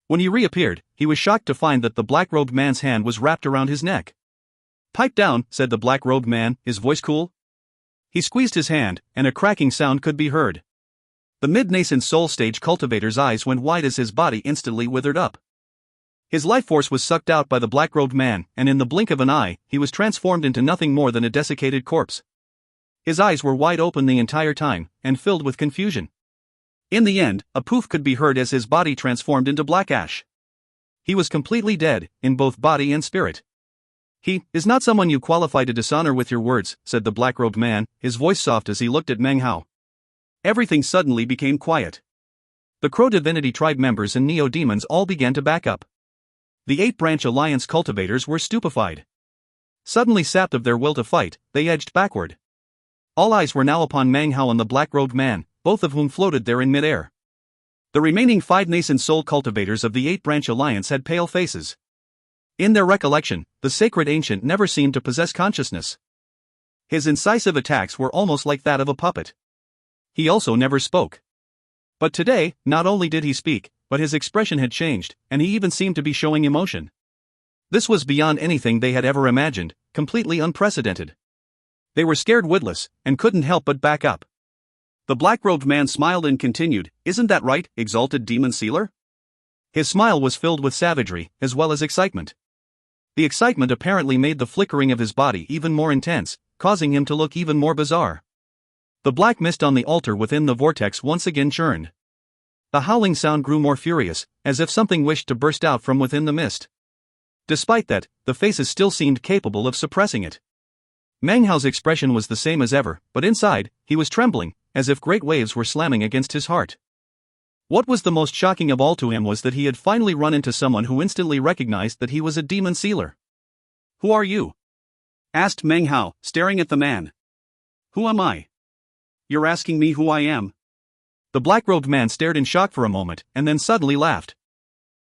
When he reappeared, he was shocked to find that the black-robed man's hand was wrapped around his neck. "Pipe down," said the black-robed man, his voice cool. He squeezed his hand, and a cracking sound could be heard. The mid-nascent soul stage cultivator's eyes went wide as his body instantly withered up. His life force was sucked out by the black-robed man, and in the blink of an eye, he was transformed into nothing more than a desiccated corpse. His eyes were wide open the entire time, and filled with confusion. In the end, a poof could be heard as his body transformed into black ash. He was completely dead, in both body and spirit. "He is not someone you qualify to dishonor with your words," said the black-robed man, his voice soft as he looked at Meng Hao. Everything suddenly became quiet. The Crow Divinity tribe members and neo-demons all began to back up. The 8-branch alliance cultivators were stupefied. Suddenly sapped of their will to fight, they edged backward. All eyes were now upon Meng Hao and the black-robed man, both of whom floated there in midair. The remaining 5 nascent soul cultivators of the 8-branch alliance had pale faces. In their recollection, the sacred ancient never seemed to possess consciousness. His incisive attacks were almost like that of a puppet. He also never spoke. But today, not only did he speak, but his expression had changed, and he even seemed to be showing emotion. This was beyond anything they had ever imagined, completely unprecedented. They were scared witless, and couldn't help but back up. The black-robed man smiled and continued, "Isn't that right, exalted demon sealer?" His smile was filled with savagery, as well as excitement. The excitement apparently made the flickering of his body even more intense, causing him to look even more bizarre. The black mist on the altar within the vortex once again churned. The howling sound grew more furious, as if something wished to burst out from within the mist. Despite that, the faces still seemed capable of suppressing it. Meng Hao's expression was the same as ever, but inside, he was trembling, as if great waves were slamming against his heart. What was the most shocking of all to him was that he had finally run into someone who instantly recognized that he was a demon sealer. "Who are you?" asked Meng Hao, staring at the man. "Who am I? You're asking me who I am?" The black-robed man stared in shock for a moment, and then suddenly laughed.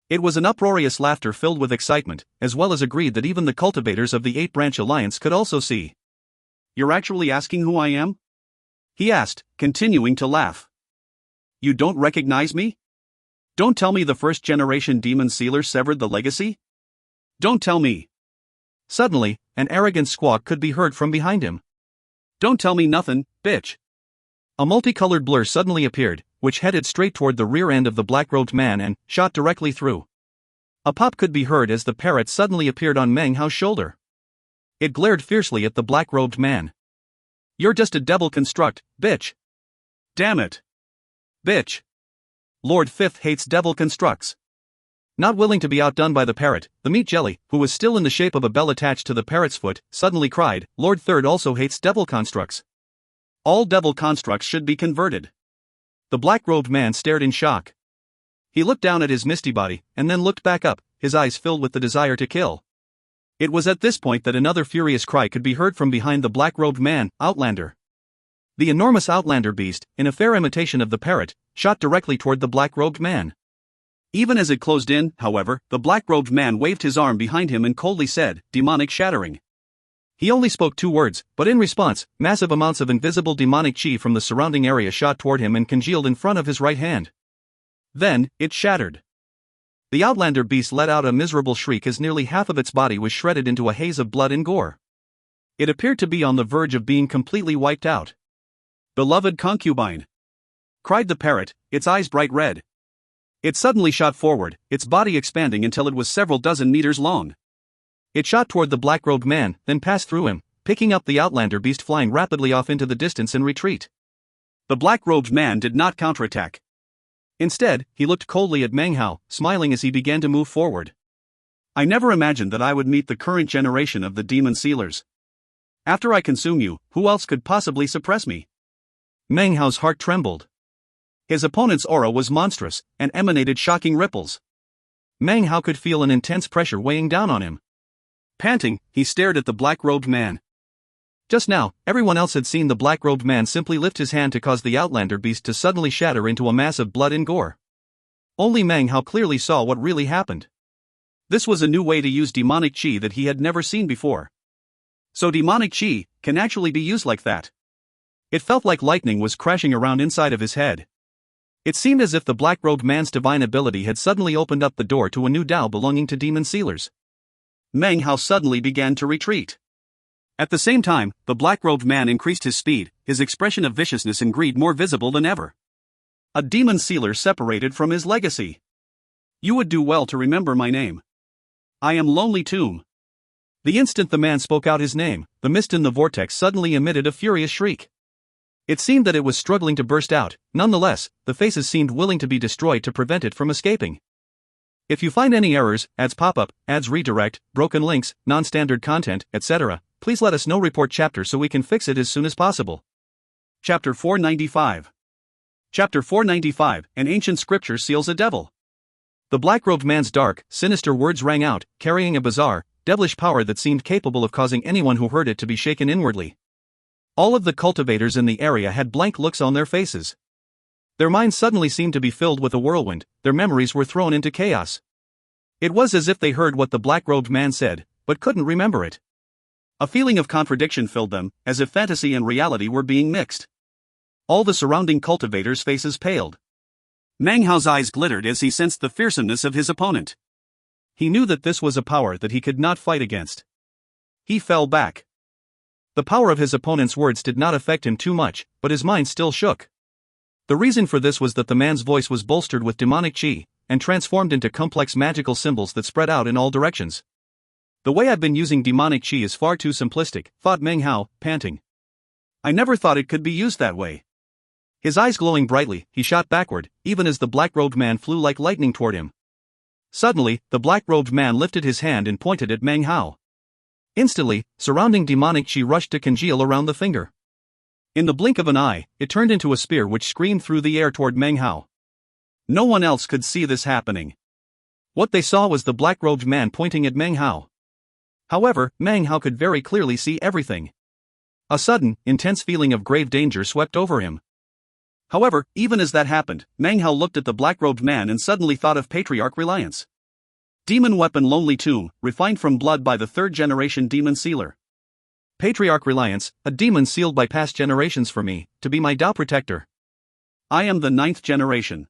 It was an uproarious laughter filled with excitement, as well as a greed that even the cultivators of the 8-branch alliance could also see. "You're actually asking who I am?" he asked, continuing to laugh. "You don't recognize me? Don't tell me the first-generation demon sealer severed the legacy? Don't tell me." Suddenly, an arrogant squawk could be heard from behind him. "Don't tell me nothin', bitch." A multicolored blur suddenly appeared, which headed straight toward the rear end of the black-robed man and shot directly through. A pop could be heard as the parrot suddenly appeared on Meng Hao's shoulder. It glared fiercely at the black-robed man. "You're just a devil construct, bitch. Damn it. Bitch. Lord Fifth hates devil constructs." Not willing to be outdone by the parrot, the meat jelly, who was still in the shape of a bell attached to the parrot's foot, suddenly cried, "Lord Third also hates devil constructs. All devil constructs should be converted." The black-robed man stared in shock. He looked down at his misty body, and then looked back up, his eyes filled with the desire to kill. It was at this point that another furious cry could be heard from behind the black-robed man, Outlander. The enormous Outlander beast, in a fair imitation of the parrot, shot directly toward the black-robed man. Even as it closed in, however, the black-robed man waved his arm behind him and coldly said, "Demonic shattering." He only spoke 2 words, but in response, massive amounts of invisible demonic chi from the surrounding area shot toward him and congealed in front of his right hand. Then, it shattered. The Outlander beast let out a miserable shriek as nearly half of its body was shredded into a haze of blood and gore. It appeared to be on the verge of being completely wiped out. "Beloved concubine!" cried the parrot, its eyes bright red. It suddenly shot forward, its body expanding until it was several dozen meters long. It shot toward the black-robed man, then passed through him, picking up the Outlander beast flying rapidly off into the distance in retreat. The black-robed man did not counterattack. Instead, he looked coldly at Meng Hao, smiling as he began to move forward. "I never imagined that I would meet the current generation of the demon sealers. After I consume you, who else could possibly suppress me?" Meng Hao's heart trembled. His opponent's aura was monstrous, and emanated shocking ripples. Meng Hao could feel an intense pressure weighing down on him. Panting, he stared at the black-robed man. Just now, everyone else had seen the black-robed man simply lift his hand to cause the Outlander beast to suddenly shatter into a mass of blood and gore. Only Meng Hao clearly saw what really happened. This was a new way to use demonic chi that he had never seen before. So demonic chi can actually be used like that. It felt like lightning was crashing around inside of his head. It seemed as if the black-robed man's divine ability had suddenly opened up the door to a new Tao belonging to demon sealers. Meng Hao suddenly began to retreat. At the same time, the black-robed man increased his speed, his expression of viciousness and greed more visible than ever. A demon sealer separated from his legacy. "You would do well to remember my name. I am Lonely Tomb." The instant the man spoke out his name, the mist in the vortex suddenly emitted a furious shriek. It seemed that it was struggling to burst out. Nonetheless, the faces seemed willing to be destroyed to prevent it from escaping. If you find any errors, ads pop up, ads redirect, broken links, non-standard content, etc., please let us know. Report chapter so we can fix it as soon as possible. Chapter 495. Chapter 495, An Ancient Scripture Seals a Devil. The black-robed man's dark, sinister words rang out, carrying a bizarre, devilish power that seemed capable of causing anyone who heard it to be shaken inwardly. All of the cultivators in the area had blank looks on their faces. Their minds suddenly seemed to be filled with a whirlwind, their memories were thrown into chaos. It was as if they heard what the black-robed man said, but couldn't remember it. A feeling of contradiction filled them, as if fantasy and reality were being mixed. All the surrounding cultivators' faces paled. Meng Hao's eyes glittered as he sensed the fearsomeness of his opponent. He knew that this was a power that he could not fight against. He fell back. The power of his opponent's words did not affect him too much, but his mind still shook. The reason for this was that the man's voice was bolstered with demonic chi, and transformed into complex magical symbols that spread out in all directions. "The way I've been using demonic chi is far too simplistic," thought Meng Hao, panting. "I never thought it could be used that way." His eyes glowing brightly, he shot backward, even as the black-robed man flew like lightning toward him. Suddenly, the black-robed man lifted his hand and pointed at Meng Hao. Instantly, surrounding demonic chi rushed to congeal around the finger. In the blink of an eye, it turned into a spear which screamed through the air toward Meng Hao. No one else could see this happening. What they saw was the black-robed man pointing at Meng Hao. However, Meng Hao could very clearly see everything. A sudden, intense feeling of grave danger swept over him. However, even as that happened, Meng Hao looked at the black-robed man and suddenly thought of Patriarch Reliance. Demon weapon Lonely Tomb, refined from blood by the 3rd-generation demon sealer. Patriarch Reliance, a demon sealed by past generations for me, to be my Tao protector. I am the 9th generation.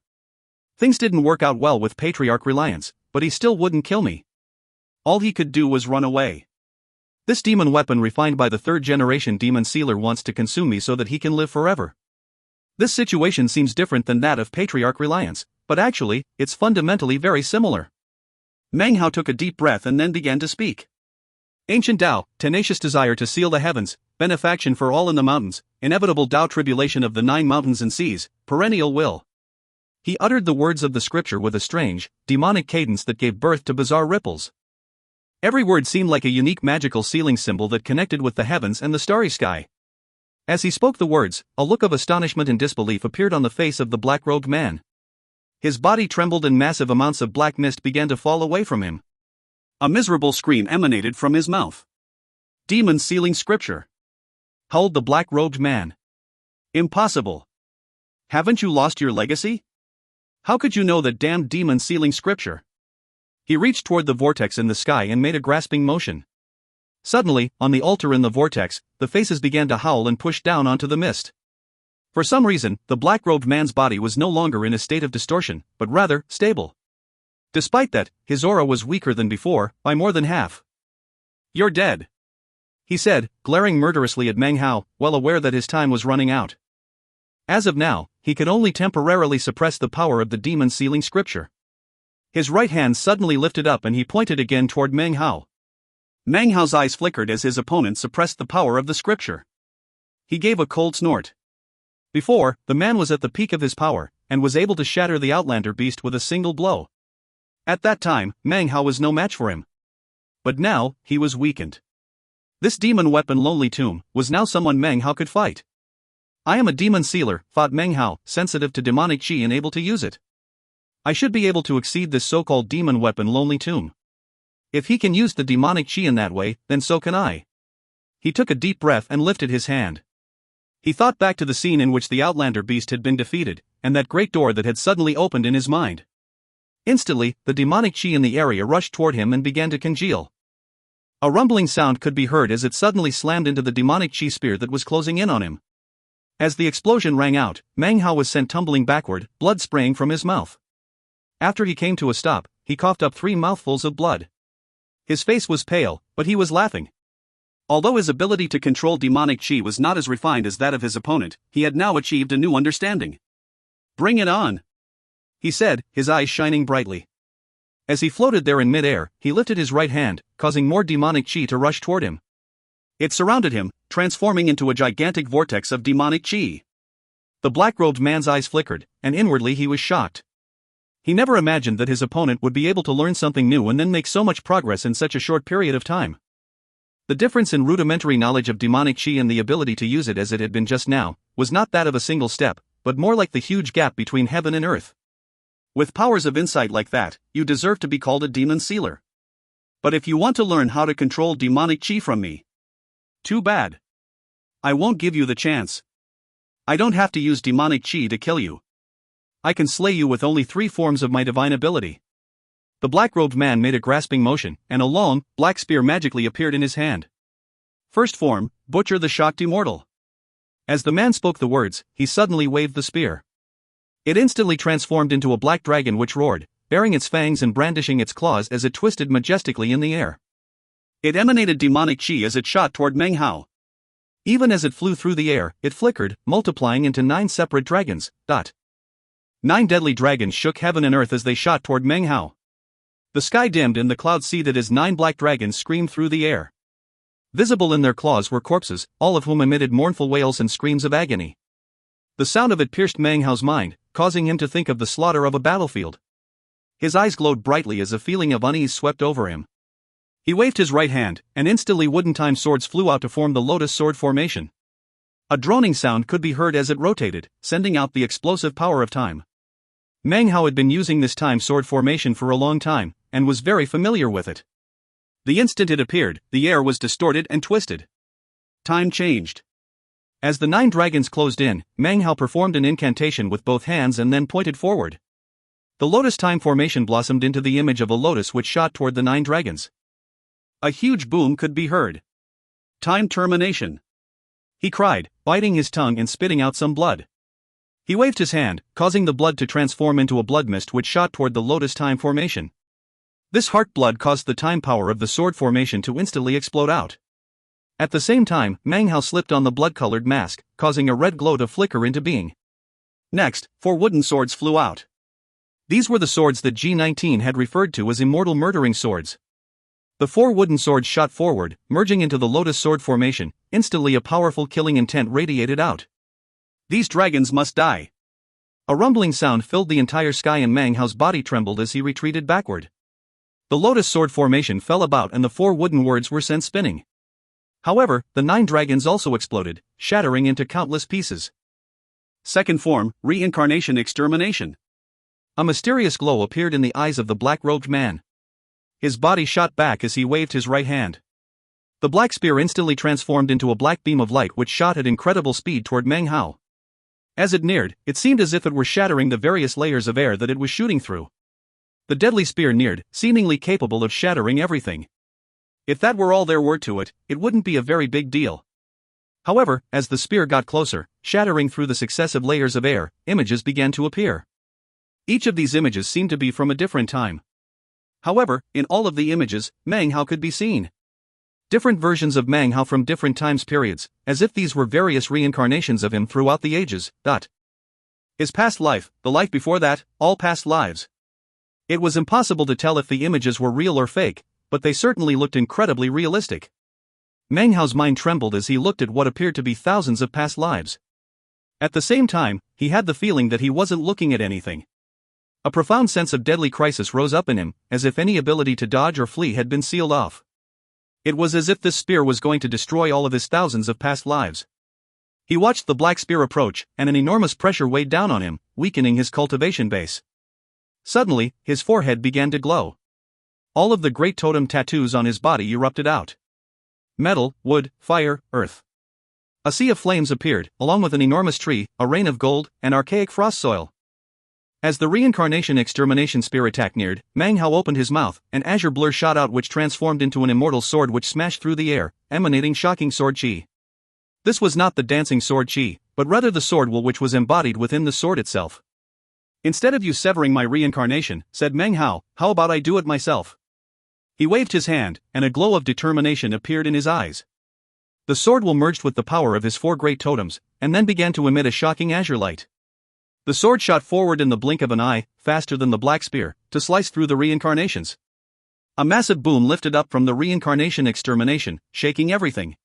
Things didn't work out well with Patriarch Reliance, but he still wouldn't kill me. All he could do was run away. This demon weapon refined by the 3rd-generation demon sealer wants to consume me so that he can live forever. This situation seems different than that of Patriarch Reliance, but actually, it's fundamentally very similar. Meng Hao took a deep breath and then began to speak. Ancient Tao, tenacious desire to seal the heavens, benefaction for all in the mountains, inevitable Tao tribulation of the 9 mountains and seas, perennial will. He uttered the words of the scripture with a strange, demonic cadence that gave birth to bizarre ripples. Every word seemed like a unique magical sealing symbol that connected with the heavens and the starry sky. As he spoke the words, a look of astonishment and disbelief appeared on the face of the black-robed man. His body trembled and massive amounts of black mist began to fall away from him. A miserable scream emanated from his mouth. "Demons sealing scripture!" howled the black-robed man. "Impossible! Haven't you lost your legacy? How could you know that damned demon sealing scripture?" He reached toward the vortex in the sky and made a grasping motion. Suddenly, on the altar in the vortex, the faces began to howl and push down onto the mist. For some reason, the black-robed man's body was no longer in a state of distortion, but rather, stable. Despite that, his aura was weaker than before, by more than half. "You're dead," he said, glaring murderously at Meng Hao, well aware that his time was running out. As of now, he could only temporarily suppress the power of the demon sealing scripture. His right hand suddenly lifted up and he pointed again toward Meng Hao. Meng Hao's eyes flickered as his opponent suppressed the power of the scripture. He gave a cold snort. Before, the man was at the peak of his power, and was able to shatter the Outlander beast with a single blow. At that time, Meng Hao was no match for him. But now, he was weakened. This demon weapon Lonely Tomb was now someone Meng Hao could fight. "I am a demon sealer," thought Meng Hao, sensitive to demonic chi and able to use it. "I should be able to exceed this so-called demon weapon Lonely Tomb. If he can use the demonic chi in that way, then so can I." He took a deep breath and lifted his hand. He thought back to the scene in which the Outlander beast had been defeated, and that great door that had suddenly opened in his mind. Instantly, the demonic chi in the area rushed toward him and began to congeal. A rumbling sound could be heard as it suddenly slammed into the demonic chi spear that was closing in on him. As the explosion rang out, Meng Hao was sent tumbling backward, blood spraying from his mouth. After he came to a stop, he coughed up 3 mouthfuls of blood. His face was pale, but he was laughing. Although his ability to control demonic chi was not as refined as that of his opponent, he had now achieved a new understanding. "Bring it on," he said, his eyes shining brightly. As he floated there in mid-air, he lifted his right hand, causing more demonic chi to rush toward him. It surrounded him, transforming into a gigantic vortex of demonic chi. The black-robed man's eyes flickered, and inwardly he was shocked. He never imagined that his opponent would be able to learn something new and then make so much progress in such a short period of time. The difference in rudimentary knowledge of demonic chi and the ability to use it as it had been just now, was not that of a single step, but more like the huge gap between heaven and earth. With powers of insight like that, you deserve to be called a demon sealer. But if you want to learn how to control demonic chi from me, too bad. I won't give you the chance. I don't have to use demonic chi to kill you. I can slay you with only 3 forms of my divine ability. The black-robed man made a grasping motion, and a long, black spear magically appeared in his hand. First form, Butcher the Shocked Immortal. As the man spoke the words, he suddenly waved the spear. It instantly transformed into a black dragon which roared, baring its fangs and brandishing its claws as it twisted majestically in the air. It emanated demonic chi as it shot toward Meng Hao. Even as it flew through the air, it flickered, multiplying into 9 separate dragons. 9 deadly dragons shook heaven and earth as they shot toward Meng Hao. The sky dimmed and the clouds seethed as 9 black dragons screamed through the air. Visible in their claws were corpses, all of whom emitted mournful wails and screams of agony. The sound of it pierced Meng Hao's mind, causing him to think of the slaughter of a battlefield. His eyes glowed brightly as a feeling of unease swept over him. He waved his right hand, and instantly wooden time swords flew out to form the lotus sword formation. A droning sound could be heard as it rotated, sending out the explosive power of time. Meng Hao had been using this time sword formation for a long time, and was very familiar with it. The instant it appeared, the air was distorted and twisted. Time changed. As the 9 dragons closed in, Meng Hao performed an incantation with both hands and then pointed forward. The lotus time formation blossomed into the image of a lotus which shot toward the 9 dragons. A huge boom could be heard. "Time termination," he cried, biting his tongue and spitting out some blood. He waved his hand, causing the blood to transform into a blood mist which shot toward the lotus time formation. This heart blood caused the time power of the sword formation to instantly explode out. At the same time, Meng Hao slipped on the blood-colored mask, causing a red glow to flicker into being. Next, 4 wooden swords flew out. These were the swords that G19 had referred to as immortal murdering swords. The 4 wooden swords shot forward, merging into the lotus sword formation. Instantly a powerful killing intent radiated out. "These dragons must die," A rumbling sound filled the entire sky and Meng Hao's body trembled as he retreated backward. The lotus sword formation fell about and the 4 wooden words were sent spinning. However, the 9 dragons also exploded, shattering into countless pieces. Second form, reincarnation extermination. A mysterious glow appeared in the eyes of the black-robed man. His body shot back as he waved his right hand. The black spear instantly transformed into a black beam of light which shot at incredible speed toward Meng Hao. As it neared, it seemed as if it were shattering the various layers of air that it was shooting through. The deadly spear neared, seemingly capable of shattering everything. If that were all there were to it, it wouldn't be a very big deal. However, as the spear got closer, shattering through the successive layers of air, images began to appear. Each of these images seemed to be from a different time. However, in all of the images, Meng Hao could be seen. Different versions of Meng Hao from different times periods, as if these were various reincarnations of him throughout the ages. His past life, the life before that, all past lives. It was impossible to tell if the images were real or fake, but they certainly looked incredibly realistic. Meng Hao's mind trembled as he looked at what appeared to be thousands of past lives. At the same time, he had the feeling that he wasn't looking at anything. A profound sense of deadly crisis rose up in him, as if any ability to dodge or flee had been sealed off. It was as if this spear was going to destroy all of his thousands of past lives. He watched the black spear approach, and an enormous pressure weighed down on him, weakening his cultivation base. Suddenly, his forehead began to glow. All of the great totem tattoos on his body erupted out. Metal, wood, fire, earth. A sea of flames appeared, along with an enormous tree, a rain of gold, and archaic frost soil. As the reincarnation extermination spear attack neared, Meng Hao opened his mouth, an azure blur shot out which transformed into an immortal sword which smashed through the air, emanating shocking sword chi. This was not the dancing sword chi, but rather the sword will which was embodied within the sword itself. Instead of you severing my reincarnation, said Meng Hao, how about I do it myself? He waved his hand, and a glow of determination appeared in his eyes. The sword will merged with the power of his 4 great totems, and then began to emit a shocking azure light. The sword shot forward in the blink of an eye, faster than the black spear, to slice through the reincarnations. A massive boom lifted up from the reincarnation extermination, shaking everything.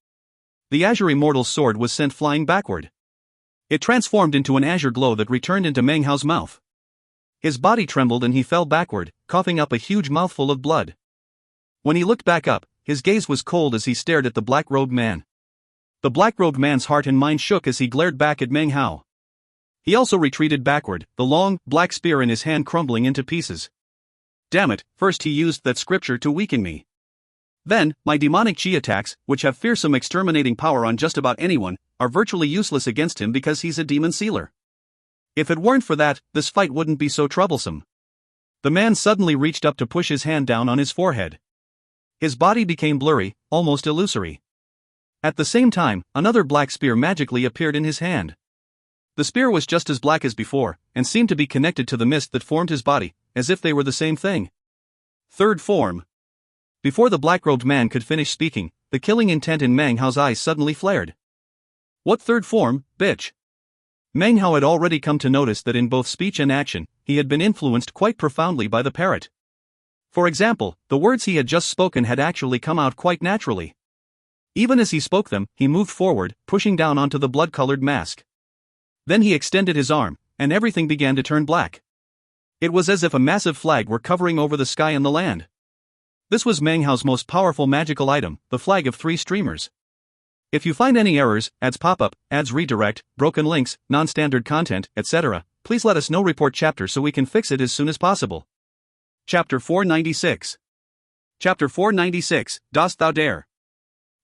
The azure immortal sword was sent flying backward. It transformed into an azure glow that returned into Meng Hao's mouth. His body trembled and he fell backward, coughing up a huge mouthful of blood. When he looked back up, his gaze was cold as he stared at the black-robed man. The black-robed man's heart and mind shook as he glared back at Meng Hao. He also retreated backward, the long, black spear in his hand crumbling into pieces. Damn it, first he used that scripture to weaken me. Then, my demonic chi attacks, which have fearsome exterminating power on just about anyone, are virtually useless against him because he's a demon sealer. If it weren't for that, this fight wouldn't be so troublesome. The man suddenly reached up to push his hand down on his forehead. His body became blurry, almost illusory. At the same time, another black spear magically appeared in his hand. The spear was just as black as before, and seemed to be connected to the mist that formed his body, as if they were the same thing. Third form. Before the black-robed man could finish speaking, the killing intent in Meng Hao's eyes suddenly flared. What third form, bitch? Meng Hao had already come to notice that in both speech and action, he had been influenced quite profoundly by the parrot. For example, the words he had just spoken had actually come out quite naturally. Even as he spoke them, he moved forward, pushing down onto the blood-colored mask. Then he extended his arm, and everything began to turn black. It was as if a massive flag were covering over the sky and the land. This was Meng Hao's most powerful magical item, the flag of 3 streamers. If you find any errors, ads pop-up, ads redirect, broken links, non-standard content, etc., please let us know. Report chapter so we can fix it as soon as possible. Chapter 496. Chapter 496, Dost Thou Dare?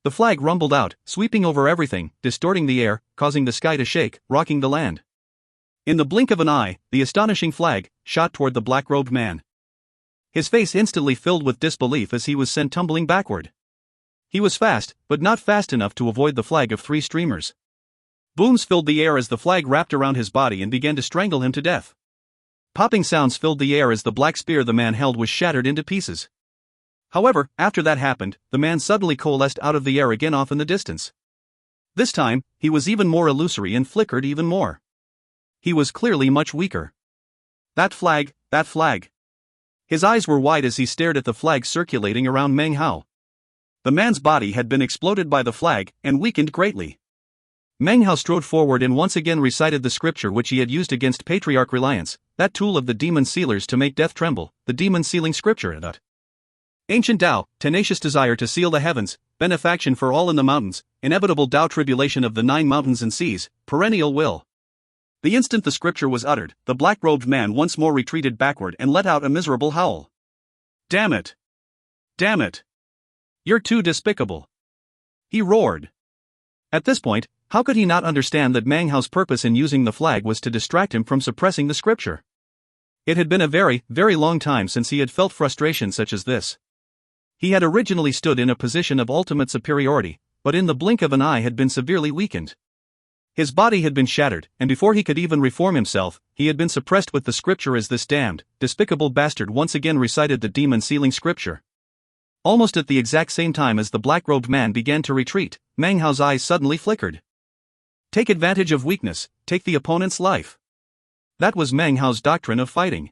The flag rumbled out, sweeping over everything, distorting the air, causing the sky to shake, rocking the land. In the blink of an eye, the astonishing flag shot toward the black-robed man. His face instantly filled with disbelief as he was sent tumbling backward. He was fast, but not fast enough to avoid the flag of 3 streamers. Booms filled the air as the flag wrapped around his body and began to strangle him to death. Popping sounds filled the air as the black spear the man held was shattered into pieces. However, after that happened, the man suddenly coalesced out of the air again off in the distance. This time, he was even more illusory and flickered even more. He was clearly much weaker. That flag, that flag. His eyes were wide as he stared at the flag circulating around Meng Hao. The man's body had been exploded by the flag and weakened greatly. Meng Hao strode forward and once again recited the scripture which he had used against Patriarch Reliance, that tool of the demon sealers to make death tremble, the demon sealing scripture. That ancient Tao, tenacious desire to seal the heavens, benefaction for all in the mountains, inevitable Tao tribulation of the 9 mountains and seas, perennial will. The instant the scripture was uttered, the black-robed man once more retreated backward and let out a miserable howl. Damn it! Damn it! You're too despicable! He roared. At this point, how could he not understand that Meng Hao's purpose in using the flag was to distract him from suppressing the scripture? It had been a very, very long time since he had felt frustration such as this. He had originally stood in a position of ultimate superiority, but in the blink of an eye had been severely weakened. His body had been shattered, and before he could even reform himself, he had been suppressed with the scripture as this damned, despicable bastard once again recited the demon-sealing scripture. Almost at the exact same time as the black-robed man began to retreat, Meng Hao's eyes suddenly flickered. Take advantage of weakness, take the opponent's life. That was Meng Hao's doctrine of fighting.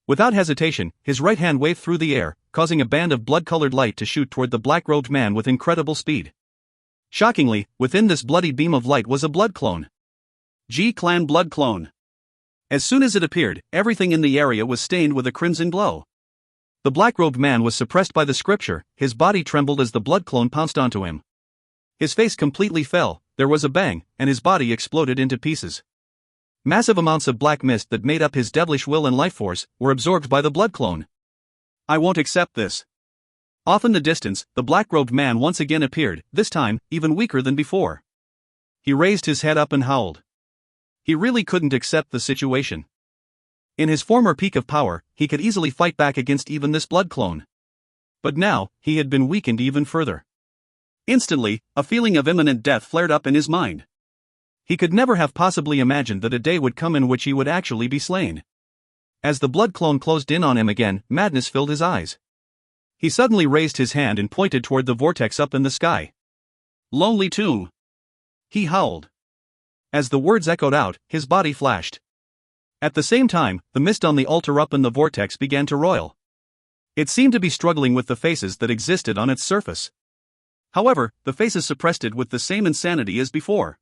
Without hesitation, his right hand waved through the air, causing a band of blood-colored light to shoot toward the black-robed man with incredible speed. Shockingly, within this bloody beam of light was a blood clone. G-Clan blood clone. As soon as it appeared, everything in the area was stained with a crimson glow. The black-robed man was suppressed by the scripture, his body trembled as the blood clone pounced onto him. His face completely fell, there was a bang, and his body exploded into pieces. Massive amounts of black mist that made up his devilish will and life force were absorbed by the blood clone. I won't accept this. Off in the distance, the black-robed man once again appeared, this time, even weaker than before. He raised his head up and howled. He really couldn't accept the situation. In his former peak of power, he could easily fight back against even this blood clone. But now, he had been weakened even further. Instantly, a feeling of imminent death flared up in his mind. He could never have possibly imagined that a day would come in which he would actually be slain. As the blood clone closed in on him again, madness filled his eyes. He suddenly raised his hand and pointed toward the vortex up in the sky. Lonely tomb! He howled. As the words echoed out, his body flashed. At the same time, the mist on the altar up in the vortex began to roil. It seemed to be struggling with the faces that existed on its surface. However, the faces suppressed it with the same insanity as before.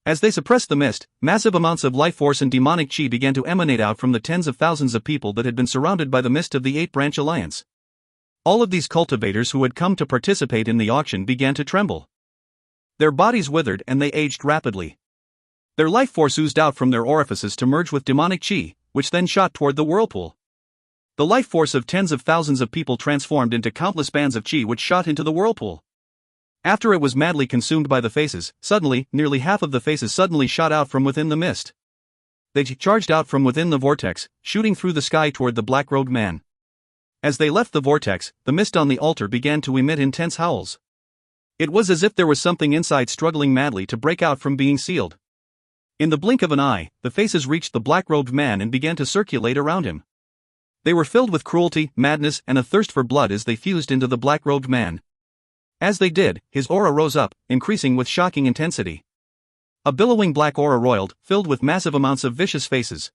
As they suppressed the mist, massive amounts of life force and demonic chi began to emanate out from the tens of thousands of people that had been surrounded by the mist of the 8-branch alliance. All of these cultivators who had come to participate in the auction began to tremble. Their bodies withered and they aged rapidly. Their life force oozed out from their orifices to merge with demonic chi, which then shot toward the whirlpool. The life force of tens of thousands of people transformed into countless bands of chi which shot into the whirlpool. After it was madly consumed by the faces, suddenly, nearly half of the faces suddenly shot out from within the mist. They charged out from within the vortex, shooting through the sky toward the black-robed man. As they left the vortex, the mist on the altar began to emit intense howls. It was as if there was something inside struggling madly to break out from being sealed. In the blink of an eye, the faces reached the black-robed man and began to circulate around him. They were filled with cruelty, madness, and a thirst for blood as they fused into the black-robed man. As they did, his aura rose up, increasing with shocking intensity. A billowing black aura roiled, filled with massive amounts of vicious faces.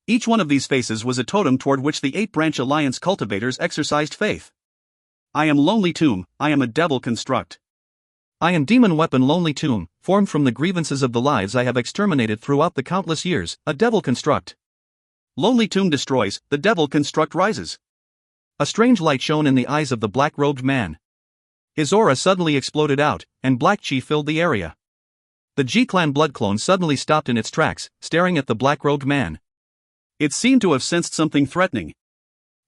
Each one of these faces was a totem toward which the 8-branch alliance cultivators exercised faith. I am Lonely Tomb, I am a devil construct. I am demon weapon Lonely Tomb, formed from the grievances of the lives I have exterminated throughout the countless years, a devil construct. Lonely Tomb destroys, the devil construct rises. A strange light shone in the eyes of the black-robed man. His aura suddenly exploded out, and black chi filled the area. The G-Clan blood clone suddenly stopped in its tracks, staring at the black-robed man. It seemed to have sensed something threatening.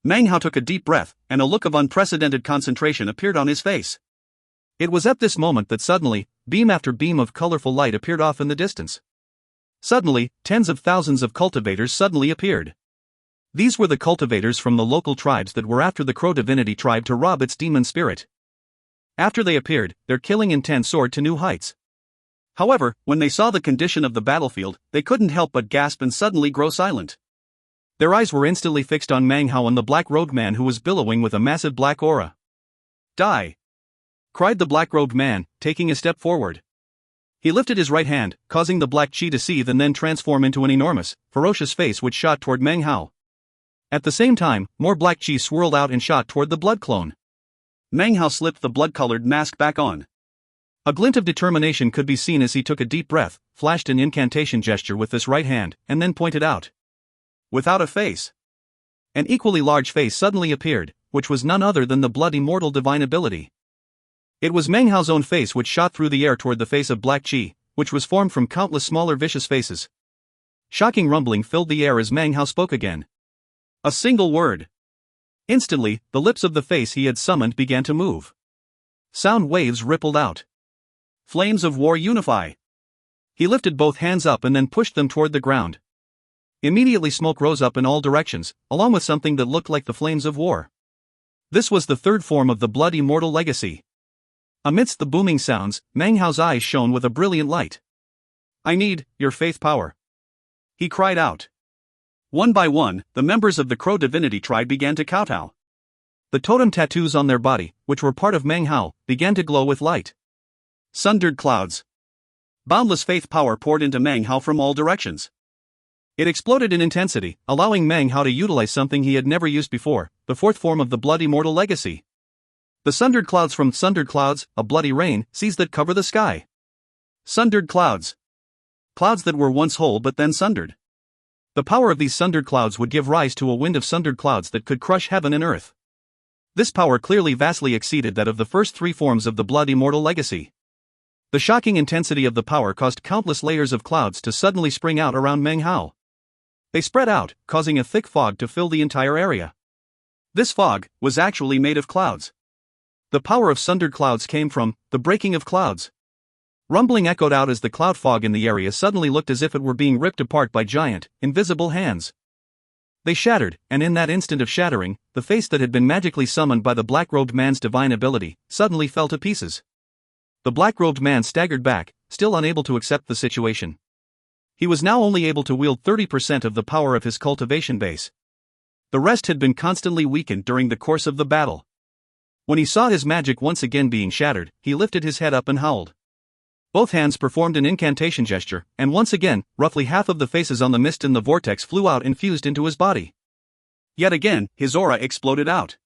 Meng Hao took a deep breath, and a look of unprecedented concentration appeared on his face. It was at this moment that suddenly, beam after beam of colorful light appeared off in the distance. Suddenly, tens of thousands of cultivators suddenly appeared. These were the cultivators from the local tribes that were after the Crow Divinity tribe to rob its demon spirit. After they appeared, their killing intent soared to new heights. However, when they saw the condition of the battlefield, they couldn't help but gasp and suddenly grow silent. Their eyes were instantly fixed on Meng Hao and the black-robed man who was billowing with a massive black aura. Die! Cried the black-robed man, taking a step forward. He lifted his right hand, causing the black chi to seethe and then transform into an enormous, ferocious face which shot toward Meng Hao. At the same time, more black chi swirled out and shot toward the blood clone. Meng Hao slipped the blood-colored mask back on. A glint of determination could be seen as he took a deep breath, flashed an incantation gesture with this right hand, and then pointed out. Without a face. An equally large face suddenly appeared, which was none other than the blood immortal divine ability. It was Meng Hao's own face which shot through the air toward the face of Black Qi, which was formed from countless smaller vicious faces. Shocking rumbling filled the air as Meng Hao spoke again. A single word. Instantly, the lips of the face he had summoned began to move. Sound waves rippled out. Flames of war unify. He lifted both hands up and then pushed them toward the ground. Immediately smoke rose up in all directions, along with something that looked like the flames of war. This was the third form of the blood immortal legacy. Amidst the booming sounds, Meng Hao's eyes shone with a brilliant light. I need your faith power, he cried out. One by one, the members of the Crow divinity tribe began to kowtow. The totem tattoos on their body, which were part of Meng Hao, began to glow with light. Sundered clouds. Boundless faith power poured into Meng Hao from all directions. It exploded in intensity, allowing Meng Hao to utilize something he had never used before, the fourth form of the blood immortal legacy. The sundered clouds from sundered clouds, a bloody rain, seas that cover the sky. Sundered clouds. Clouds that were once whole but then sundered. The power of these sundered clouds would give rise to a wind of sundered clouds that could crush heaven and earth. This power clearly vastly exceeded that of the first three forms of the blood immortal legacy. The shocking intensity of the power caused countless layers of clouds to suddenly spring out around Meng Hao. They spread out, causing a thick fog to fill the entire area. This fog was actually made of clouds. The power of sundered clouds came from the breaking of clouds. Rumbling echoed out as the cloud fog in the area suddenly looked as if it were being ripped apart by giant, invisible hands. They shattered, and in that instant of shattering, the face that had been magically summoned by the black-robed man's divine ability suddenly fell to pieces. The black-robed man staggered back, still unable to accept the situation. He was now only able to wield 30% of the power of his cultivation base. The rest had been constantly weakened during the course of the battle. When he saw his magic once again being shattered, he lifted his head up and howled. Both hands performed an incantation gesture, and once again, roughly half of the faces on the mist in the vortex flew out and fused into his body. Yet again, his aura exploded out.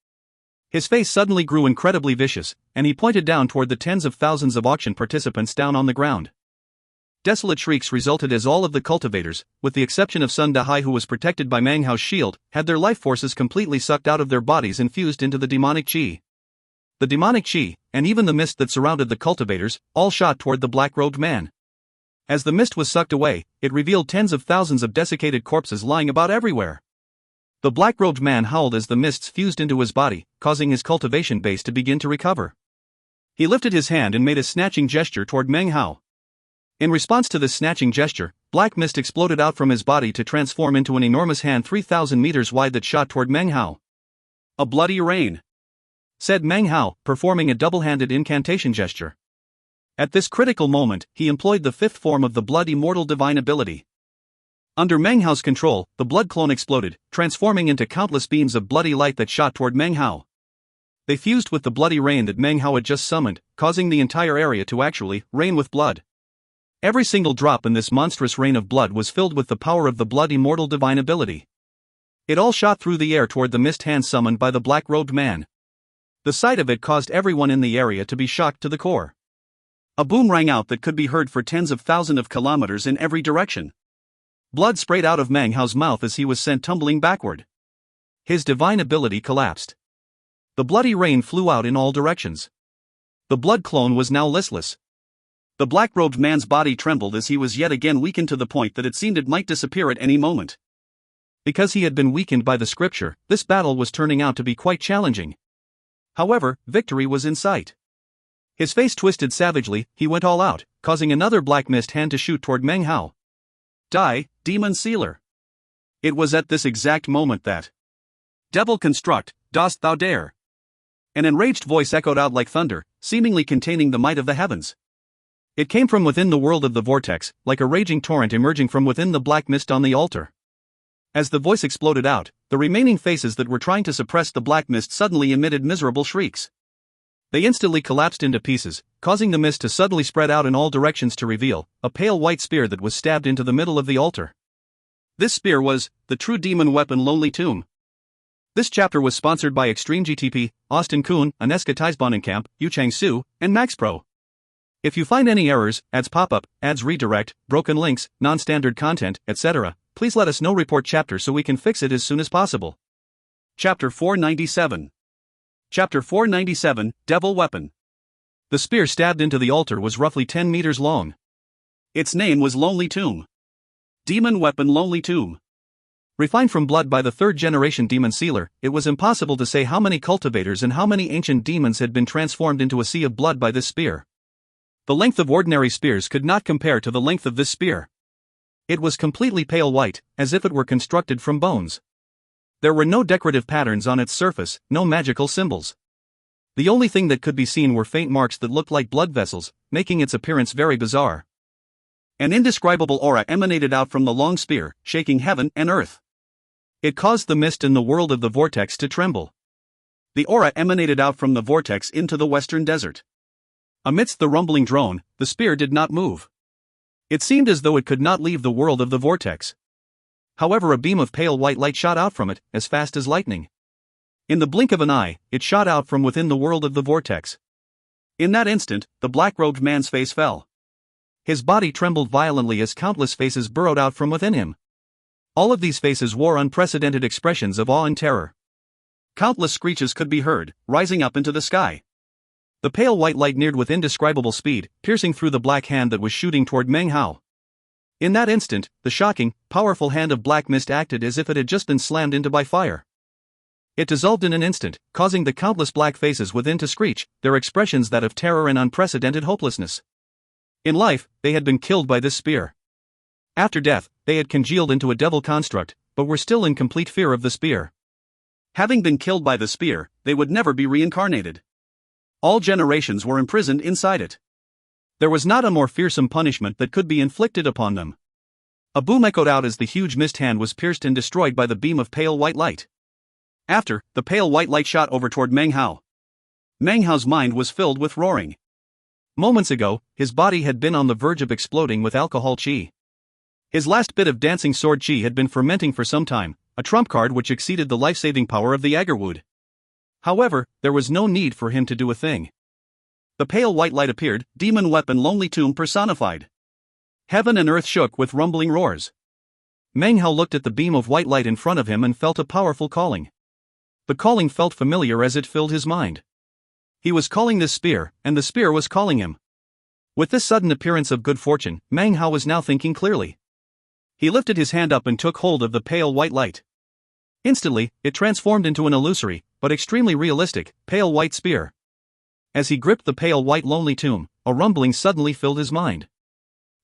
His face suddenly grew incredibly vicious, and he pointed down toward the tens of thousands of auction participants down on the ground. Desolate shrieks resulted as all of the cultivators, with the exception of Sun Dahai who was protected by Meng Hao's shield, had their life forces completely sucked out of their bodies and fused into the demonic qi. The demonic qi, and even the mist that surrounded the cultivators, all shot toward the black-robed man. As the mist was sucked away, it revealed tens of thousands of desiccated corpses lying about everywhere. The black-robed man howled as the mists fused into his body, causing his cultivation base to begin to recover. He lifted his hand and made a snatching gesture toward Meng Hao. In response to this snatching gesture, black mist exploded out from his body to transform into an enormous hand 3,000 meters wide that shot toward Meng Hao. A bloody rain, said Meng Hao, performing a double-handed incantation gesture. At this critical moment, he employed the fifth form of the blood immortal divine ability. Under Meng Hao's control, the blood clone exploded, transforming into countless beams of bloody light that shot toward Meng Hao. They fused with the bloody rain that Meng Hao had just summoned, causing the entire area to actually rain with blood. Every single drop in this monstrous rain of blood was filled with the power of the blood immortal divine ability. It all shot through the air toward the mist hand summoned by the black-robed man. The sight of it caused everyone in the area to be shocked to the core. A boom rang out that could be heard for tens of thousands of kilometers in every direction. Blood sprayed out of Meng Hao's mouth as he was sent tumbling backward. His divine ability collapsed. The bloody rain flew out in all directions. The blood clone was now listless. The black-robed man's body trembled as he was yet again weakened to the point that it seemed it might disappear at any moment. Because he had been weakened by the scripture, this battle was turning out to be quite challenging. However, victory was in sight. His face twisted savagely, he went all out, causing another black mist hand to shoot toward Meng Hao. Die, demon sealer. It was at this exact moment that Devil construct, dost thou dare? An enraged voice echoed out like thunder, seemingly containing the might of the heavens. It came from within the world of the vortex, like a raging torrent emerging from within the black mist on the altar. As the voice exploded out, the remaining faces that were trying to suppress the black mist suddenly emitted miserable shrieks. They instantly collapsed into pieces, causing the mist to suddenly spread out in all directions to reveal a pale white spear that was stabbed into the middle of the altar. This spear was the true demon weapon Lonely Tomb. This chapter was sponsored by Extreme GTP, Austin Kuhn, Aneska Teisbonen Camp, Yuchang Su, and MaxPro. If you find any errors, ads pop up, ads redirect, broken links, non-standard content, etc., please let us know. Report chapter so we can fix it as soon as possible. Chapter 497. Chapter 497, Devil Weapon. The spear stabbed into the altar was roughly 10 meters long. Its name was Lonely Tomb. Demon Weapon Lonely Tomb. Refined from blood by the third-generation demon sealer, it was impossible to say how many cultivators and how many ancient demons had been transformed into a sea of blood by this spear. The length of ordinary spears could not compare to the length of this spear. It was completely pale white, as if it were constructed from bones. There were no decorative patterns on its surface, no magical symbols. The only thing that could be seen were faint marks that looked like blood vessels, making its appearance very bizarre. An indescribable aura emanated out from the long spear, shaking heaven and earth. It caused the mist in the world of the vortex to tremble. The aura emanated out from the vortex into the western desert. Amidst the rumbling drone, the spear did not move. It seemed as though it could not leave the world of the vortex. However, a beam of pale white light shot out from it, as fast as lightning. In the blink of an eye, it shot out from within the world of the vortex. In that instant, the black-robed man's face fell. His body trembled violently as countless faces burrowed out from within him. All of these faces wore unprecedented expressions of awe and terror. Countless screeches could be heard, rising up into the sky. The pale white light neared with indescribable speed, piercing through the black hand that was shooting toward Meng. In that instant, the shocking, powerful hand of black mist acted as if it had just been slammed into by fire. It dissolved in an instant, causing the countless black faces within to screech, their expressions that of terror and unprecedented hopelessness. In life, they had been killed by this spear. After death, they had congealed into a devil construct, but were still in complete fear of the spear. Having been killed by the spear, they would never be reincarnated. All generations were imprisoned inside it. There was not a more fearsome punishment that could be inflicted upon them. A boom echoed out as the huge mist hand was pierced and destroyed by the beam of pale white light. After, the pale white light shot over toward Meng. Meng's mind was filled with roaring. Moments ago, his body had been on the verge of exploding with alcohol chi. His last bit of dancing sword chi had been fermenting for some time, a trump card which exceeded the life-saving power of the agarwood. However, there was no need for him to do a thing. The pale white light appeared, demon weapon Lonely Tomb personified. Heaven and earth shook with rumbling roars. Meng looked at the beam of white light in front of him and felt a powerful calling. The calling felt familiar as it filled his mind. He was calling this spear, and the spear was calling him. With this sudden appearance of good fortune, Meng was now thinking clearly. He lifted his hand up and took hold of the pale white light. Instantly, it transformed into an illusory, but extremely realistic, pale white spear. As he gripped the pale white Lonely Tomb, a rumbling suddenly filled his mind.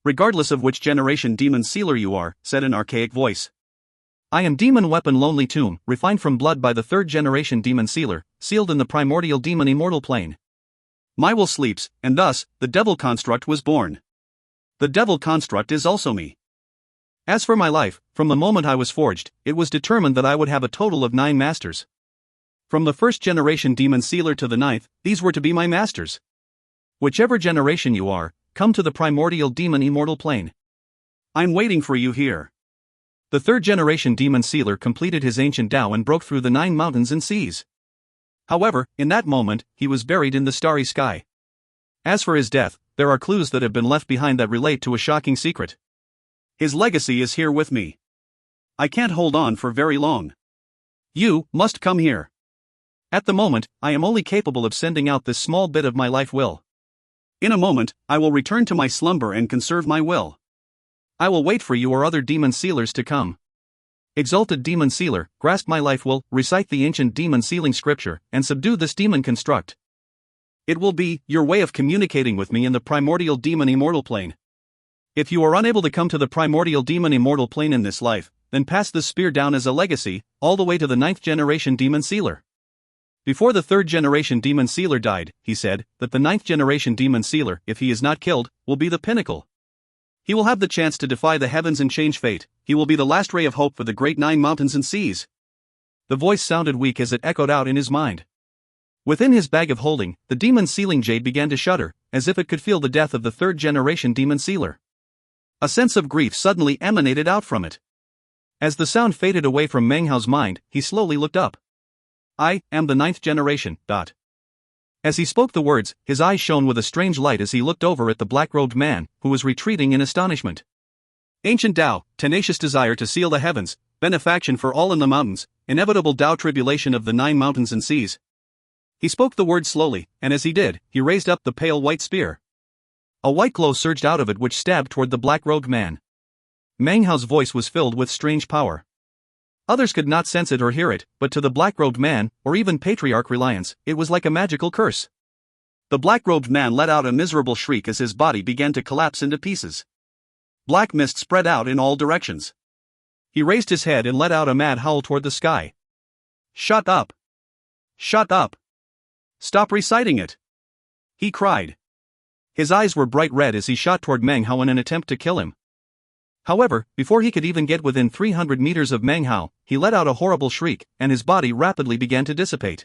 "Regardless of which generation demon sealer you are," said an archaic voice. "I am demon weapon Lonely Tomb, refined from blood by the third-generation demon sealer, sealed in the primordial demon immortal plane. My will sleeps, and thus, the devil construct was born. The devil construct is also me. As for my life, from the moment I was forged, it was determined that I would have a total of 9 masters. From the first-generation demon sealer to the 9th, these were to be my masters. Whichever generation you are, come to the primordial demon immortal plane. I'm waiting for you here." The third-generation demon sealer completed his ancient Tao and broke through the 9 mountains and seas. However, in that moment, he was buried in the starry sky. As for his death, there are clues that have been left behind that relate to a shocking secret. His legacy is here with me. I can't hold on for very long. You must come here. At the moment, I am only capable of sending out this small bit of my life will. In a moment, I will return to my slumber and conserve my will. I will wait for you or other demon sealers to come. Exalted demon sealer, grasp my life will, recite the ancient demon sealing scripture, and subdue this demon construct. It will be your way of communicating with me in the primordial demon immortal plane. If you are unable to come to the primordial demon immortal plane in this life, then pass this spear down as a legacy, all the way to the 9th generation demon sealer." Before the 3rd generation demon sealer died, he said that the 9th generation demon sealer, if he is not killed, will be the pinnacle. He will have the chance to defy the heavens and change fate. He will be the last ray of hope for the great 9 mountains and seas. The voice sounded weak as it echoed out in his mind. Within his bag of holding, the demon sealing jade began to shudder, as if it could feel the death of the 3rd generation demon sealer. A sense of grief suddenly emanated out from it. As the sound faded away from Meng Hao's mind, he slowly looked up. "I am the 9th generation." As he spoke the words, his eyes shone with a strange light as he looked over at the black-robed man, who was retreating in astonishment. Ancient Tao, tenacious desire to seal the heavens, benefaction for all in the mountains, inevitable Tao tribulation of the 9 mountains and seas. He spoke the words slowly, and as he did, he raised up the pale white spear. A white glow surged out of it which stabbed toward the black-robed man. Meng Hao's voice was filled with strange power. Others could not sense it or hear it, but to the black-robed man, or even Patriarch Reliance, it was like a magical curse. The black-robed man let out a miserable shriek as his body began to collapse into pieces. Black mist spread out in all directions. He raised his head and let out a mad howl toward the sky. "Shut up! Shut up! Stop reciting it!" he cried. His eyes were bright red as he shot toward Meng Hao in an attempt to kill him. However, before he could even get within 300 meters of Meng Hao, he let out a horrible shriek, and his body rapidly began to dissipate.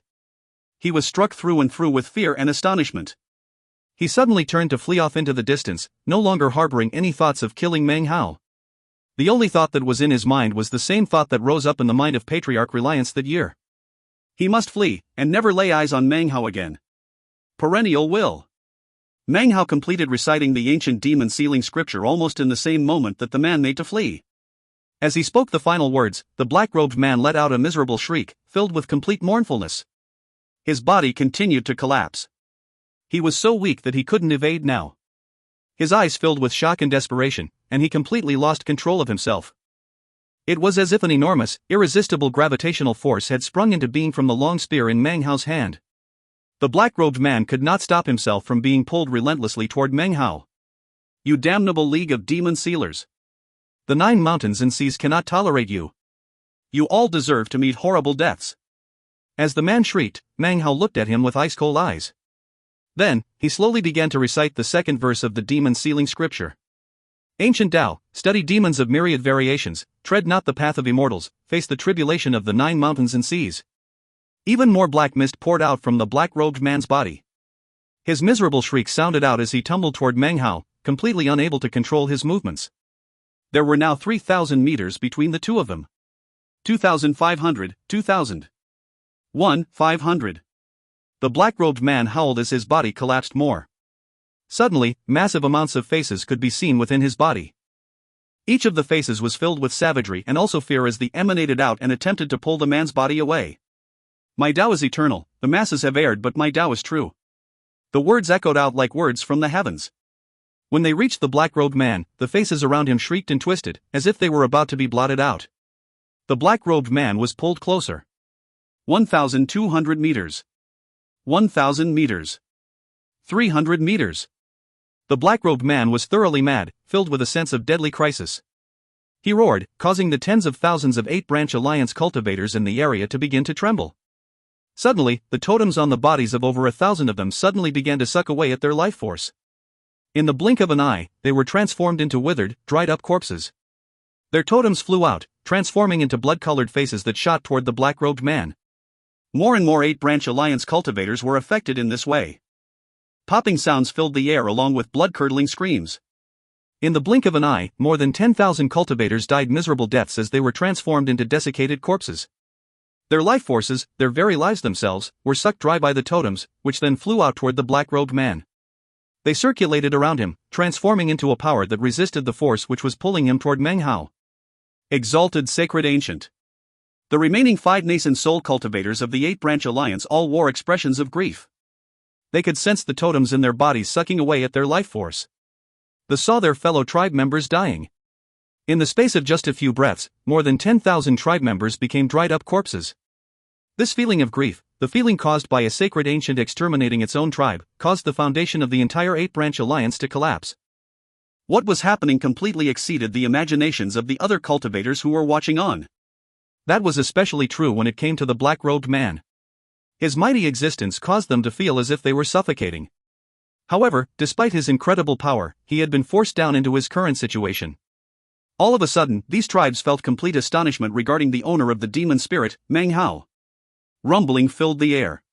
He was struck through and through with fear and astonishment. He suddenly turned to flee off into the distance, no longer harboring any thoughts of killing Meng Hao. The only thought that was in his mind was the same thought that rose up in the mind of Patriarch Reliance that year. He must flee, and never lay eyes on Meng Hao again. Perennial will. Meng Hao completed reciting the ancient demon sealing scripture almost in the same moment that the man made to flee. As he spoke the final words, the black-robed man let out a miserable shriek, filled with complete mournfulness. His body continued to collapse. He was so weak that he couldn't evade now. His eyes filled with shock and desperation, and he completely lost control of himself. It was as if an enormous, irresistible gravitational force had sprung into being from the long spear in Meng Hao's hand. The black-robed man could not stop himself from being pulled relentlessly toward Meng Hao. "You damnable league of demon sealers! The 9 mountains and seas cannot tolerate you. You all deserve to meet horrible deaths." As the man shrieked, Meng Hao looked at him with ice-cold eyes. Then, he slowly began to recite the second verse of the demon sealing scripture. "Ancient Tao, study demons of myriad variations, tread not the path of immortals, face the tribulation of the 9 mountains and seas." Even more black mist poured out from the black-robed man's body. His miserable shriek sounded out as he tumbled toward Meng Hao, completely unable to control his movements. There were now 3,000 meters between the two of them. 2,500, 2,000. 1,500. The black-robed man howled as his body collapsed more. Suddenly, massive amounts of faces could be seen within his body. Each of the faces was filled with savagery and also fear as they emanated out and attempted to pull the man's body away. "My Tao is eternal, the masses have erred but my Tao is true." The words echoed out like words from the heavens. When they reached the black-robed man, the faces around him shrieked and twisted, as if they were about to be blotted out. The black-robed man was pulled closer. 1,200 meters. 1,000 meters. 300 meters. The black-robed man was thoroughly mad, filled with a sense of deadly crisis. He roared, causing the tens of thousands of 8-branch alliance cultivators in the area to begin to tremble. Suddenly, the totems on the bodies of over 1,000 of them suddenly began to suck away at their life force. In the blink of an eye, they were transformed into withered, dried-up corpses. Their totems flew out, transforming into blood-colored faces that shot toward the black-robed man. More and more 8-branch alliance cultivators were affected in this way. Popping sounds filled the air along with blood-curdling screams. In the blink of an eye, more than 10,000 cultivators died miserable deaths as they were transformed into desiccated corpses. Their life forces, their very lives themselves, were sucked dry by the totems, which then flew out toward the black-robed man. They circulated around him, transforming into a power that resisted the force which was pulling him toward Meng Hao. Exalted Sacred Ancient. The remaining 5 nascent soul cultivators of the 8-branch alliance all wore expressions of grief. They could sense the totems in their bodies sucking away at their life force. They saw their fellow tribe members dying. In the space of just a few breaths, more than 10,000 tribe members became dried-up corpses. This feeling of grief, the feeling caused by a sacred ancient exterminating its own tribe, caused the foundation of the entire 8-branch alliance to collapse. What was happening completely exceeded the imaginations of the other cultivators who were watching on. That was especially true when it came to the black-robed man. His mighty existence caused them to feel as if they were suffocating. However, despite his incredible power, he had been forced down into his current situation. All of a sudden, these tribes felt complete astonishment regarding the owner of the demon spirit, Meng Hao. Rumbling filled the air.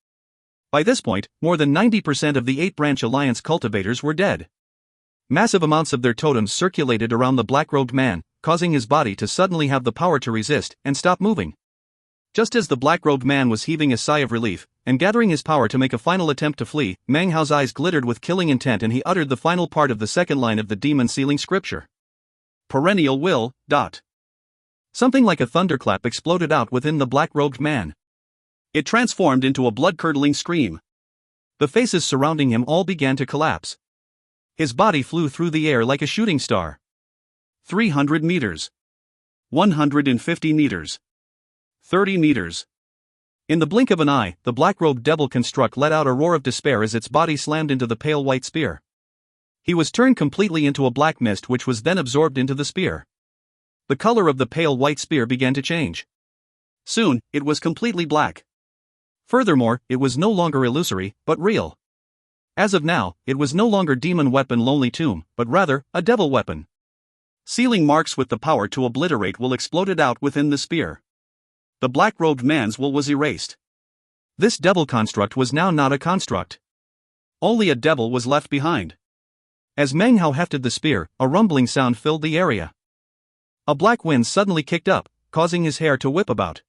By this point, more than 90% of the 8-branch alliance cultivators were dead. Massive amounts of their totems circulated around the black-robed man, causing his body to suddenly have the power to resist and stop moving. Just as the black-robed man was heaving a sigh of relief, and gathering his power to make a final attempt to flee, Meng Hao's eyes glittered with killing intent and he uttered the final part of the second line of the demon sealing scripture. Perennial will. Something like a thunderclap exploded out within the black-robed man. It transformed into a blood-curdling scream. The faces surrounding him all began to collapse. His body flew through the air like a shooting star. 300 meters. 150 meters. 30 meters. In the blink of an eye, the black-robed devil construct let out a roar of despair as its body slammed into the pale white spear. He was turned completely into a black mist which was then absorbed into the spear. The color of the pale white spear began to change. Soon, it was completely black. Furthermore, it was no longer illusory, but real. As of now, it was no longer demon weapon Lonely Tomb, but rather, a devil weapon. Sealing marks with the power to obliterate will exploded out within the spear. The black-robed man's will was erased. This devil construct was now not a construct. Only a devil was left behind. As Meng Hao hefted the spear, a rumbling sound filled the area. A black wind suddenly kicked up, causing his hair to whip about.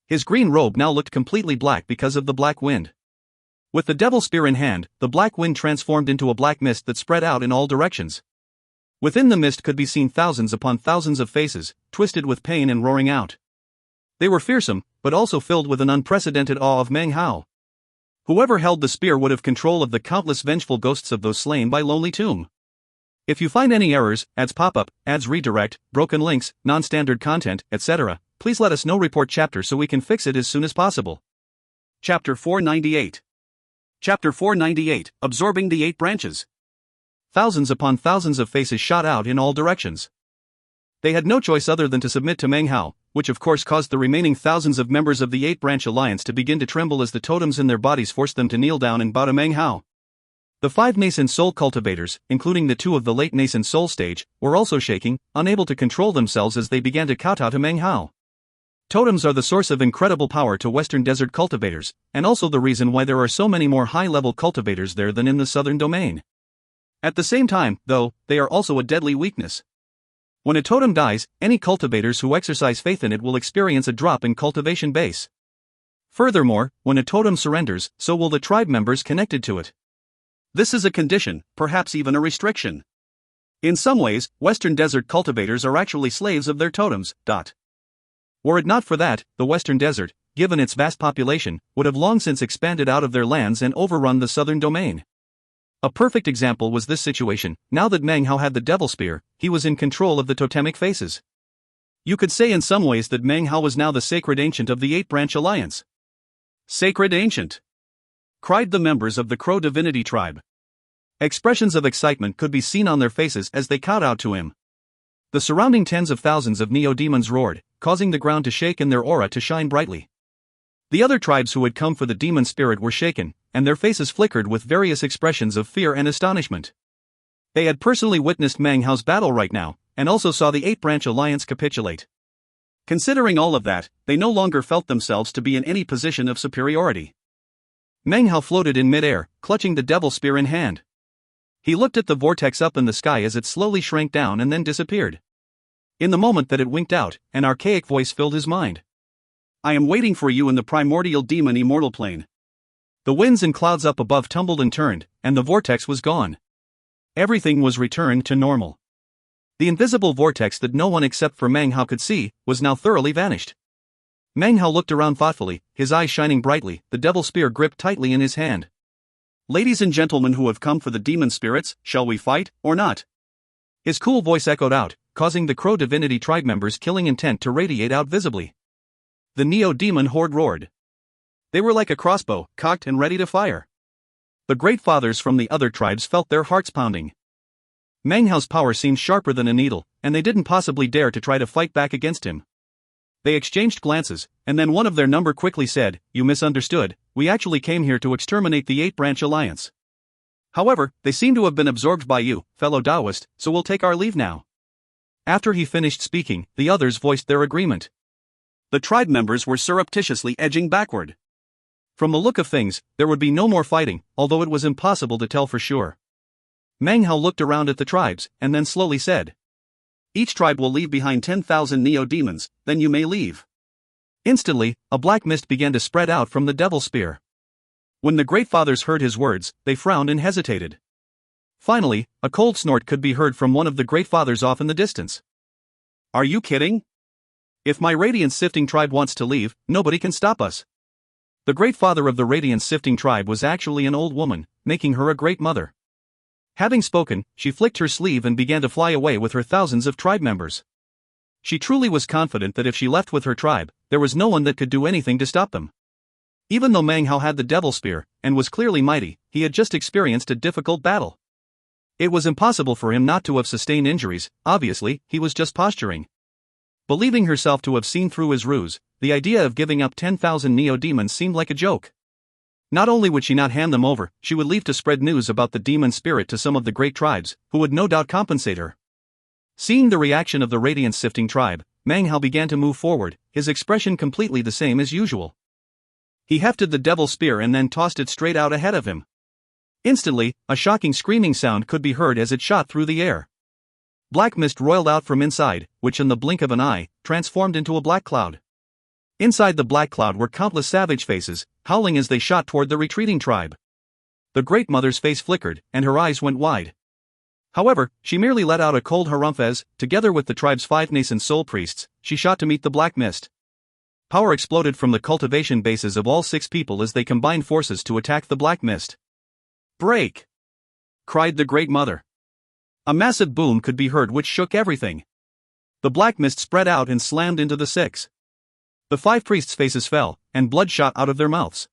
His green robe now looked completely black because of the black wind. With the devil spear in hand, the black wind transformed into a black mist that spread out in all directions. Within the mist could be seen thousands upon thousands of faces, twisted with pain and roaring out. They were fearsome, but also filled with an unprecedented awe of Meng Hao. Whoever held the spear would have control of the countless vengeful ghosts of those slain by Lonely Tomb. If you find any errors, ads pop up, ads redirect, broken links, non-standard content, etc., please let us know. Report chapter so we can fix it as soon as possible. Chapter 498. Chapter 498, Absorbing the 8 Branches. Thousands upon thousands of faces shot out in all directions. They had no choice other than to submit to Meng Hao, which of course caused the remaining thousands of members of the 8-branch alliance to begin to tremble as the totems in their bodies forced them to kneel down and bow to Meng Hao. The 5 nascent soul cultivators, including the 2 of the late nascent soul stage, were also shaking, unable to control themselves as they began to kowtow to Meng Hao. Totems are the source of incredible power to Western Desert cultivators, and also the reason why there are so many more high-level cultivators there than in the southern domain. At the same time, though, they are also a deadly weakness. When a totem dies, any cultivators who exercise faith in it will experience a drop in cultivation base. Furthermore, when a totem surrenders, so will the tribe members connected to it. This is a condition, perhaps even a restriction. In some ways, Western Desert cultivators are actually slaves of their totems. Were it not for that, the Western Desert, given its vast population, would have long since expanded out of their lands and overrun the southern domain. A perfect example was this situation. Now that Meng Hao had the devil spear, he was in control of the totemic faces. You could say in some ways that Meng Hao was now the sacred ancient of the 8-branch alliance. Sacred ancient! Cried the members of the Crow Divinity tribe. Expressions of excitement could be seen on their faces as they kowtowed to him. The surrounding tens of thousands of neo-demons roared, causing the ground to shake and their aura to shine brightly. The other tribes who had come for the demon spirit were shaken, and their faces flickered with various expressions of fear and astonishment. They had personally witnessed Meng Hao's battle right now, and also saw the 8-branch alliance capitulate. Considering all of that, they no longer felt themselves to be in any position of superiority. Meng Hao floated in midair, clutching the devil spear in hand. He looked at the vortex up in the sky as it slowly shrank down and then disappeared. In the moment that it winked out, an archaic voice filled his mind. I am waiting for you in the primordial demon immortal plane. The winds and clouds up above tumbled and turned, and the vortex was gone. Everything was returned to normal. The invisible vortex that no one except for Meng Hao could see, was now thoroughly vanished. Meng Hao looked around thoughtfully, his eyes shining brightly, the devil spear gripped tightly in his hand. Ladies and gentlemen who have come for the demon spirits, shall we fight, or not? His cool voice echoed out, causing the Crow Divinity tribe members' killing intent to radiate out visibly. The Neo-Demon horde roared. They were like a crossbow, cocked and ready to fire. The great fathers from the other tribes felt their hearts pounding. Meng Hao's power seemed sharper than a needle, and they didn't possibly dare to try to fight back against him. They exchanged glances, and then one of their number quickly said, "You misunderstood, we actually came here to exterminate the 8-branch alliance. However, they seem to have been absorbed by you, fellow Taoist, so we'll take our leave now." After he finished speaking, the others voiced their agreement. The tribe members were surreptitiously edging backward. From the look of things, there would be no more fighting, although it was impossible to tell for sure. Meng Hao looked around at the tribes, and then slowly said, "Each tribe will leave behind 10,000 neo-demons, then you may leave." Instantly, a black mist began to spread out from the devil spear. When the Great Fathers heard his words, they frowned and hesitated. Finally, a cold snort could be heard from one of the Great Fathers off in the distance. Are you kidding? If my radiance-sifting tribe wants to leave, nobody can stop us. The Great Father of the radiance-sifting tribe was actually an old woman, making her a great mother. Having spoken, she flicked her sleeve and began to fly away with her thousands of tribe members. She truly was confident that if she left with her tribe, there was no one that could do anything to stop them. Even though Meng Hao had the devil spear, and was clearly mighty, he had just experienced a difficult battle. It was impossible for him not to have sustained injuries. Obviously, he was just posturing. Believing herself to have seen through his ruse, the idea of giving up 10,000 neo-demons seemed like a joke. Not only would she not hand them over, she would leave to spread news about the demon spirit to some of the great tribes, who would no doubt compensate her. Seeing the reaction of the radiance-sifting tribe, Meng Hao began to move forward, his expression completely the same as usual. He hefted the devil spear and then tossed it straight out ahead of him. Instantly, a shocking screaming sound could be heard as it shot through the air. Black mist roiled out from inside, which in the blink of an eye, transformed into a black cloud. Inside the black cloud were countless savage faces, howling as they shot toward the retreating tribe. The Great Mother's face flickered, and her eyes went wide. However, she merely let out a cold harumph as, together with the tribe's 5 nascent soul priests, she shot to meet the black mist. Power exploded from the cultivation bases of all 6 people as they combined forces to attack the black mist. "Break!" cried the Great Mother. A massive boom could be heard which shook everything. The black mist spread out and slammed into the 6. The 5 priests' faces fell, and blood shot out of their mouths.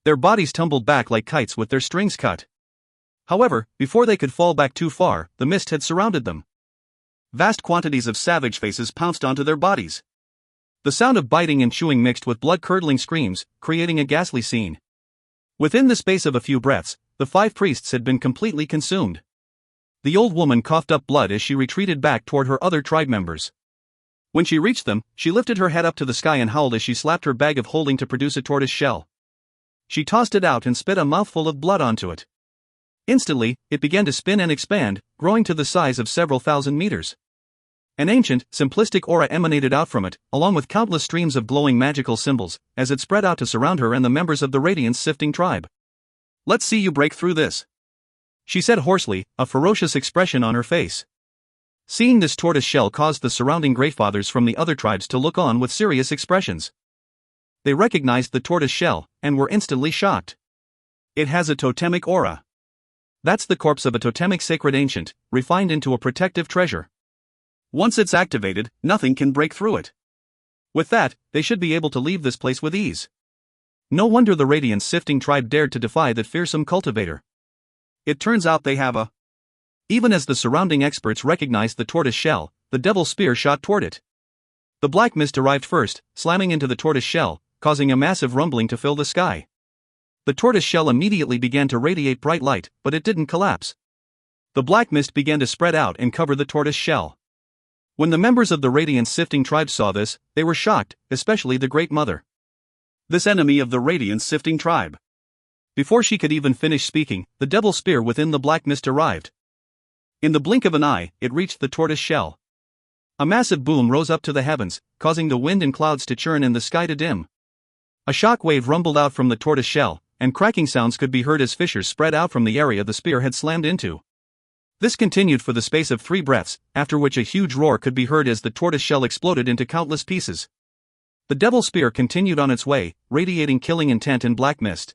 Their bodies tumbled back like kites with their strings cut. However, before they could fall back too far, the mist had surrounded them. Vast quantities of savage faces pounced onto their bodies. The sound of biting and chewing mixed with blood-curdling screams, creating a ghastly scene. Within the space of a few breaths, the 5 priests had been completely consumed. The old woman coughed up blood as she retreated back toward her other tribe members. When she reached them, she lifted her head up to the sky and howled as she slapped her bag of holding to produce a tortoise shell. She tossed it out and spit a mouthful of blood onto it. Instantly, it began to spin and expand, growing to the size of several thousand meters. An ancient, simplistic aura emanated out from it, along with countless streams of glowing magical symbols, as it spread out to surround her and the members of the radiance-sifting tribe. "Let's see you break through this," she said hoarsely, a ferocious expression on her face. Seeing this tortoise shell caused the surrounding Great Fathers from the other tribes to look on with serious expressions. They recognized the tortoise shell, and were instantly shocked. It has a totemic aura. That's the corpse of a totemic sacred ancient, refined into a protective treasure. Once it's activated, nothing can break through it. With that, they should be able to leave this place with ease. No wonder the radiance-sifting tribe dared to defy that fearsome cultivator. It turns out they have a... Even as the surrounding experts recognized the tortoise shell, the devil's spear shot toward it. The black mist arrived first, slamming into the tortoise shell, causing a massive rumbling to fill the sky. The tortoise shell immediately began to radiate bright light, but it didn't collapse. The black mist began to spread out and cover the tortoise shell. When the members of the radiance-sifting tribe saw this, they were shocked, especially the Great Mother. This enemy of the radiance-sifting tribe. Before she could even finish speaking, the devil's spear within the black mist arrived. In the blink of an eye, it reached the tortoise shell. A massive boom rose up to the heavens, causing the wind and clouds to churn and the sky to dim. A shock wave rumbled out from the tortoise shell, and cracking sounds could be heard as fissures spread out from the area the spear had slammed into. This continued for the space of 3 breaths, after which a huge roar could be heard as the tortoise shell exploded into countless pieces. The devil's spear continued on its way, radiating killing intent in black mist.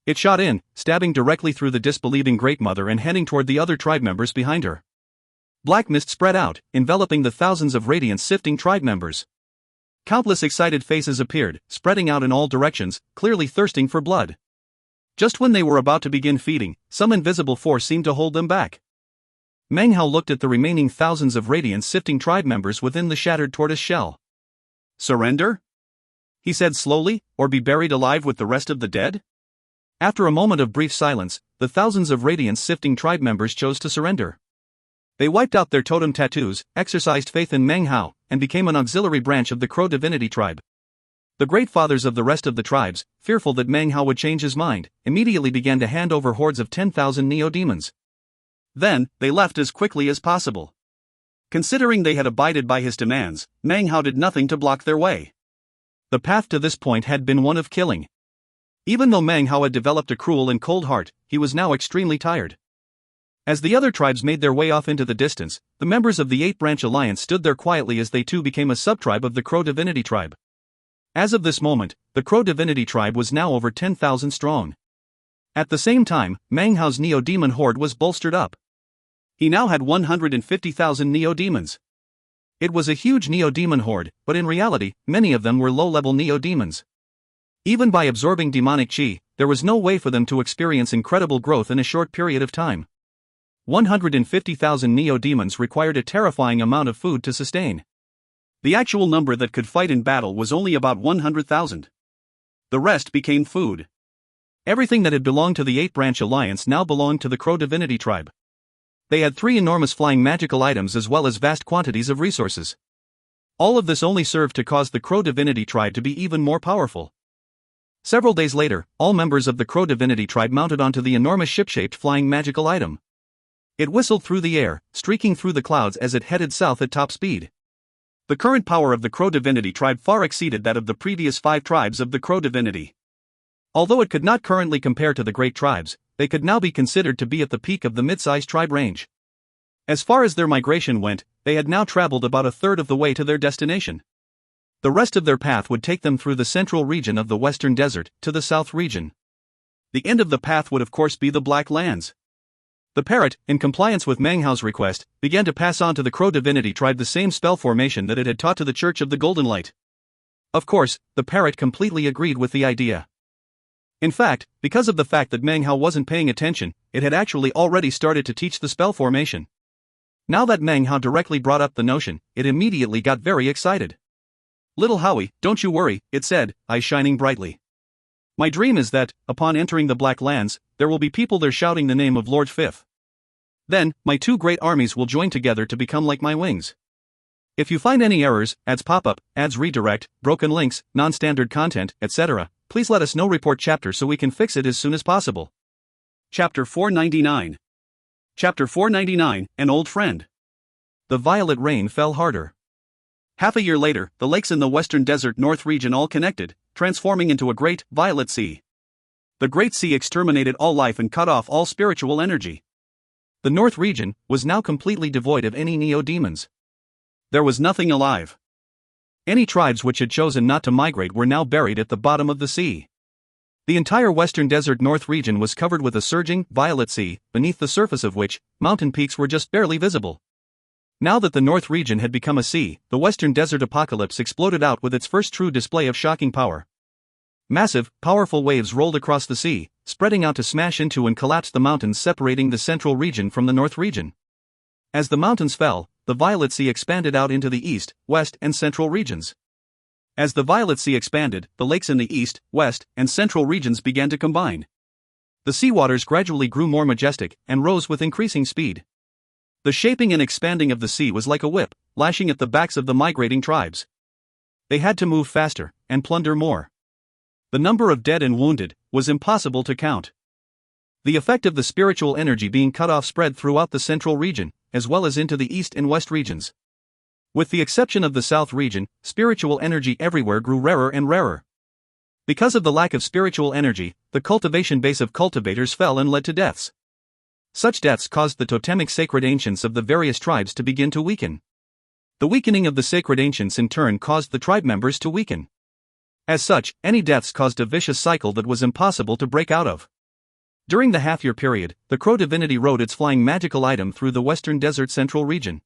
It shot in, stabbing directly through the disbelieving Great Mother and heading toward the other tribe members behind her. Black mist spread out, enveloping the thousands of radiance-sifting tribe members. Countless excited faces appeared, spreading out in all directions, clearly thirsting for blood. Just when they were about to begin feeding, some invisible force seemed to hold them back. Meng Hao looked at the remaining thousands of radiance-sifting tribe members within the shattered tortoise shell. "Surrender?" he said slowly, "or be buried alive with the rest of the dead?" After a moment of brief silence, the thousands of radiance-sifting tribe members chose to surrender. They wiped out their totem tattoos, exercised faith in Meng Hao, and became an auxiliary branch of the Crow Divinity tribe. The Great Fathers of the rest of the tribes, fearful that Meng Hao would change his mind, immediately began to hand over hordes of 10,000 neo-demons. Then, they left as quickly as possible. Considering they had abided by his demands, Meng Hao did nothing to block their way. The path to this point had been one of killing. Even though Meng Hao had developed a cruel and cold heart, he was now extremely tired. As the other tribes made their way off into the distance, the members of the 8-branch alliance stood there quietly as they too became a subtribe of the Crow Divinity tribe. As of this moment, the Crow Divinity tribe was now over 10,000 strong. At the same time, Meng Hao's Neo-Demon horde was bolstered up. He now had 150,000 Neo-Demons. It was a huge Neo-Demon horde, but in reality, many of them were low-level Neo-Demons. Even by absorbing demonic chi, there was no way for them to experience incredible growth in a short period of time. 150,000 Neo-Demons required a terrifying amount of food to sustain. The actual number that could fight in battle was only about 100,000. The rest became food. Everything that had belonged to the 8-branch alliance now belonged to the Crow Divinity tribe. They had 3 enormous flying magical items as well as vast quantities of resources. All of this only served to cause the Crow Divinity tribe to be even more powerful. Several days later, all members of the Crow Divinity tribe mounted onto the enormous ship-shaped flying magical item. It whistled through the air, streaking through the clouds as it headed south at top speed. The current power of the Crow Divinity tribe far exceeded that of the previous 5 tribes of the Crow Divinity. Although it could not currently compare to the great tribes, they could now be considered to be at the peak of the mid-sized tribe range. As far as their migration went, they had now traveled about a third of the way to their destination. The rest of their path would take them through the central region of the Western Desert to the south region. The end of the path would of course be the Black Lands. The parrot, in compliance with Meng Hao's request, began to pass on to the Crow Divinity tribe the same spell formation that it had taught to the Church of the Golden Light. Of course, the parrot completely agreed with the idea. In fact, because of the fact that Meng Hao wasn't paying attention, it had actually already started to teach the spell formation. Now that Meng Hao directly brought up the notion, it immediately got very excited. "Little Howie, don't you worry," it said, eyes shining brightly. "My dream is that, upon entering the Black Lands, there will be people there shouting the name of Lord Fifth. Then, my 2 great armies will join together to become like my wings. If you find any errors, ads pop-up, ads redirect, broken links, non-standard content, etc., please let us know. Report chapter so we can fix it as soon as possible." Chapter 499. Chapter 499, An Old Friend. The violet rain fell harder. Half a year later, the lakes in the Western Desert North region all connected, transforming into a great, violet sea. The Great Sea exterminated all life and cut off all spiritual energy. The North region was now completely devoid of any Neo-Demons. There was nothing alive. Any tribes which had chosen not to migrate were now buried at the bottom of the sea. The entire Western Desert North region was covered with a surging, violet sea, beneath the surface of which, mountain peaks were just barely visible. Now that the North region had become a sea, the Western Desert Apocalypse exploded out with its first true display of shocking power. Massive, powerful waves rolled across the sea, spreading out to smash into and collapse the mountains separating the central region from the North region. As the mountains fell, the Violet Sea expanded out into the east, west, and central regions. As the Violet Sea expanded, the lakes in the east, west, and central regions began to combine. The seawaters gradually grew more majestic and rose with increasing speed. The shaping and expanding of the sea was like a whip, lashing at the backs of the migrating tribes. They had to move faster and plunder more. The number of dead and wounded was impossible to count. The effect of the spiritual energy being cut off spread throughout the central region, as well as into the east and west regions. With the exception of the south region, spiritual energy everywhere grew rarer and rarer. Because of the lack of spiritual energy, the cultivation base of cultivators fell and led to deaths. Such deaths caused the totemic sacred ancients of the various tribes to begin to weaken. The weakening of the sacred ancients in turn caused the tribe members to weaken. As such, any deaths caused a vicious cycle that was impossible to break out of. During the half-year period, the Crow Divinity rode its flying magical item through the Western Desert Central region.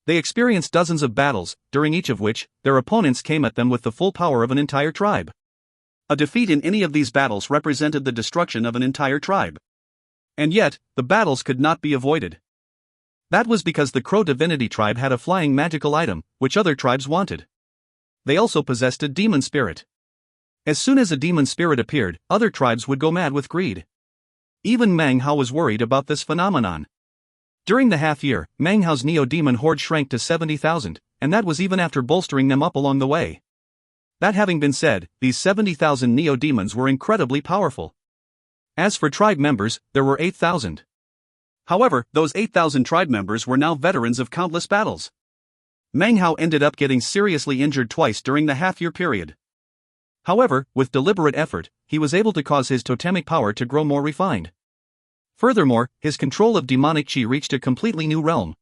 They experienced dozens of battles, during each of which, their opponents came at them with the full power of an entire tribe. A defeat in any of these battles represented the destruction of an entire tribe. And yet, the battles could not be avoided. That was because the Crow Divinity tribe had a flying magical item, which other tribes wanted. They also possessed a demon spirit. As soon as a demon spirit appeared, other tribes would go mad with greed. Even Meng Hao was worried about this phenomenon. During the half-year, Meng Hao's Neo-Demon horde shrank to 70,000, and that was even after bolstering them up along the way. That having been said, these 70,000 Neo-Demons were incredibly powerful. As for tribe members, there were 8,000. However, those 8,000 tribe members were now veterans of countless battles. Meng Hao ended up getting seriously injured twice during the half-year period. However, with deliberate effort, he was able to cause his totemic power to grow more refined. Furthermore, his control of demonic chi reached a completely new realm.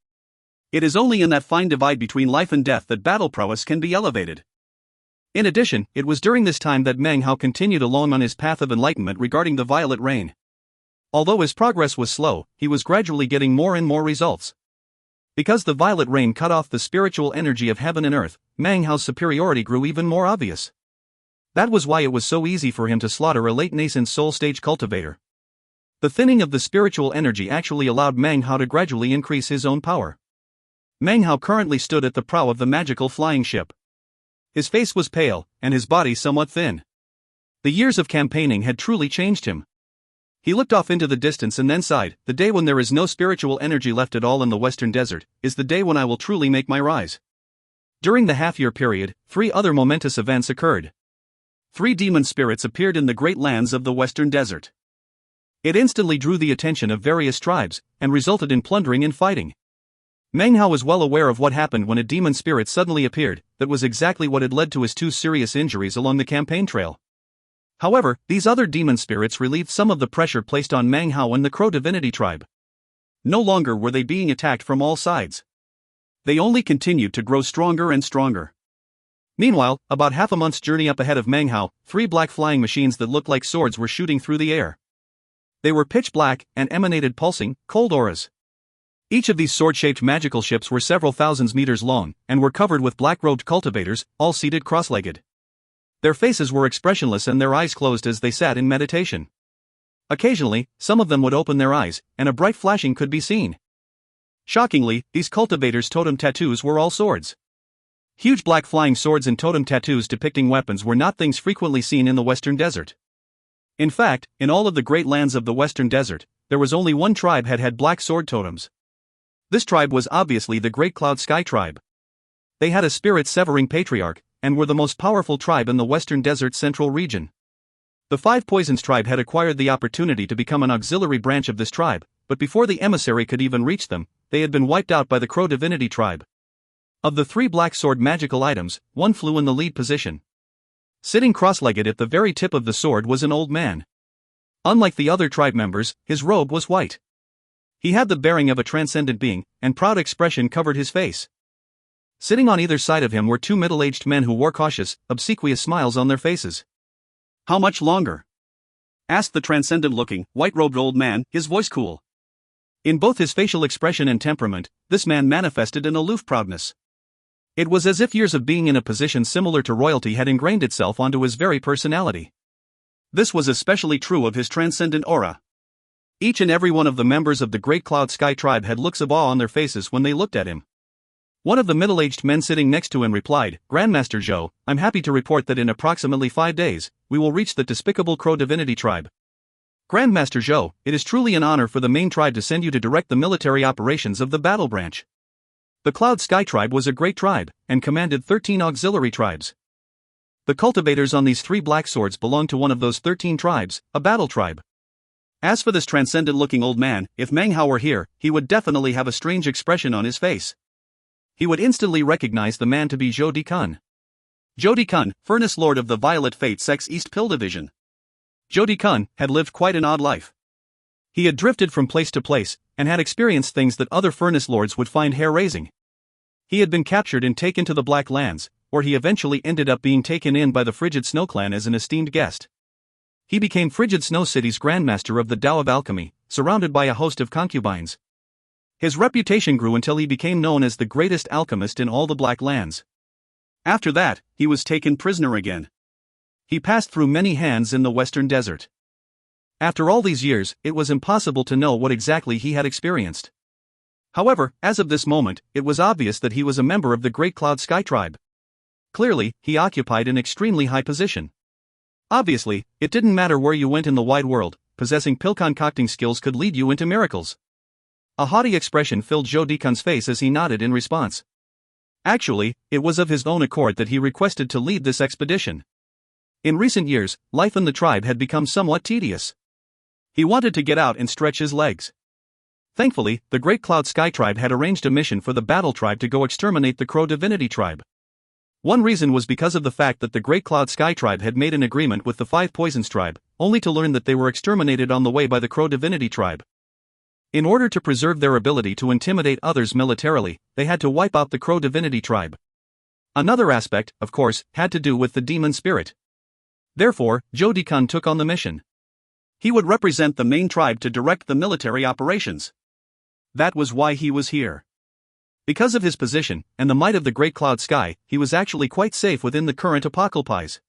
It is only in that fine divide between life and death that battle prowess can be elevated. In addition, it was during this time that Meng Hao continued along on his path of enlightenment regarding the violet rain. Although his progress was slow, he was gradually getting more and more results. Because the violet rain cut off the spiritual energy of heaven and earth, Meng Hao's superiority grew even more obvious. That was why it was so easy for him to slaughter a late nascent soul stage cultivator. The thinning of the spiritual energy actually allowed Meng Hao to gradually increase his own power. Meng Hao currently stood at the prow of the magical flying ship. His face was pale, and his body somewhat thin. The years of campaigning had truly changed him. He looked off into the distance and then sighed, "The day when there is no spiritual energy left at all in the western desert, is the day when I will truly make my rise." During the half-year period, 3 other momentous events occurred. 3 demon spirits appeared in the great lands of the western desert. It instantly drew the attention of various tribes, and resulted in plundering and fighting. Meng Hao was well aware of what happened when a demon spirit suddenly appeared. That was exactly what had led to his 2 serious injuries along the campaign trail. However, these other demon spirits relieved some of the pressure placed on Meng Hao and the Crow Divinity tribe. No longer were they being attacked from all sides. They only continued to grow stronger and stronger. Meanwhile, about half a month's journey up ahead of Meng Hao, 3 black flying machines that looked like swords were shooting through the air. They were pitch black and emanated pulsing, cold auras. Each of these sword-shaped magical ships were several thousands meters long, and were covered with black-robed cultivators, all seated cross-legged. Their faces were expressionless and their eyes closed as they sat in meditation. Occasionally, some of them would open their eyes, and a bright flashing could be seen. Shockingly, these cultivators' totem tattoos were all swords. Huge black flying swords and totem tattoos depicting weapons were not things frequently seen in the western desert. In fact, in all of the great lands of the western desert, there was only one tribe that had black sword totems. This tribe was obviously the Great Cloud Sky tribe. They had a spirit-severing patriarch, and were the most powerful tribe in the western desert central region. The 5 Poisons tribe had acquired the opportunity to become an auxiliary branch of this tribe, but before the emissary could even reach them, they had been wiped out by the Crow Divinity tribe. Of the 3 black sword magical items, 1 flew in the lead position. Sitting cross-legged at the very tip of the sword was an old man. Unlike the other tribe members, his robe was white. He had the bearing of a transcendent being, and proud expression covered his face. Sitting on either side of him were 2 middle-aged men who wore cautious, obsequious smiles on their faces. "How much longer?" asked the transcendent-looking, white-robed old man, his voice cool. In both his facial expression and temperament, this man manifested an aloof proudness. It was as if years of being in a position similar to royalty had ingrained itself onto his very personality. This was especially true of his transcendent aura. Each and every one of the members of the Great Cloud Sky tribe had looks of awe on their faces when they looked at him. One of the middle-aged men sitting next to him replied, "Grandmaster Zhou, I'm happy to report that in approximately 5 days, we will reach the despicable Crow Divinity tribe. Grandmaster Zhou, it is truly an honor for the main tribe to send you to direct the military operations of the battle branch." The Cloud Sky tribe was a great tribe, and commanded 13 auxiliary tribes. The cultivators on these 3 black swords belonged to one of those 13 tribes, a battle tribe. As for this transcendent-looking old man, if Meng Hao were here, he would definitely have a strange expression on his face. He would instantly recognize the man to be Zhou Dikun. Zhou Dikun, Furnace Lord of the Violet Fate Sect's East Pill Division. Zhou Dikun had lived quite an odd life. He had drifted from place to place, and had experienced things that other Furnace Lords would find hair-raising. He had been captured and taken to the Black Lands, where he eventually ended up being taken in by the Frigid Snow Clan as an esteemed guest. He became Frigid Snow City's Grandmaster of the Tao of Alchemy, surrounded by a host of concubines. His reputation grew until he became known as the greatest alchemist in all the Black Lands. After that, he was taken prisoner again. He passed through many hands in the western desert. After all these years, it was impossible to know what exactly he had experienced. However, as of this moment, it was obvious that he was a member of the Great Cloud Sky tribe. Clearly, he occupied an extremely high position. Obviously, it didn't matter where you went in the wide world, possessing pill concocting skills could lead you into miracles. A haughty expression filled Zhou Dikun's face as he nodded in response. Actually, it was of his own accord that he requested to lead this expedition. In recent years, life in the tribe had become somewhat tedious. He wanted to get out and stretch his legs. Thankfully, the Great Cloud Sky tribe had arranged a mission for the Battle tribe to go exterminate the Crow Divinity tribe. One reason was because of the fact that the Great Cloud Sky tribe had made an agreement with the Five Poisons tribe, only to learn that they were exterminated on the way by the Crow Divinity tribe. In order to preserve their ability to intimidate others militarily, they had to wipe out the Crow Divinity tribe. Another aspect, of course, had to do with the demon spirit. Therefore, Zhou Dikan took on the mission. He would represent the main tribe to direct the military operations. That was why he was here. Because of his position, and the might of the Great Cloud Sky, he was actually quite safe within the current apocalypse.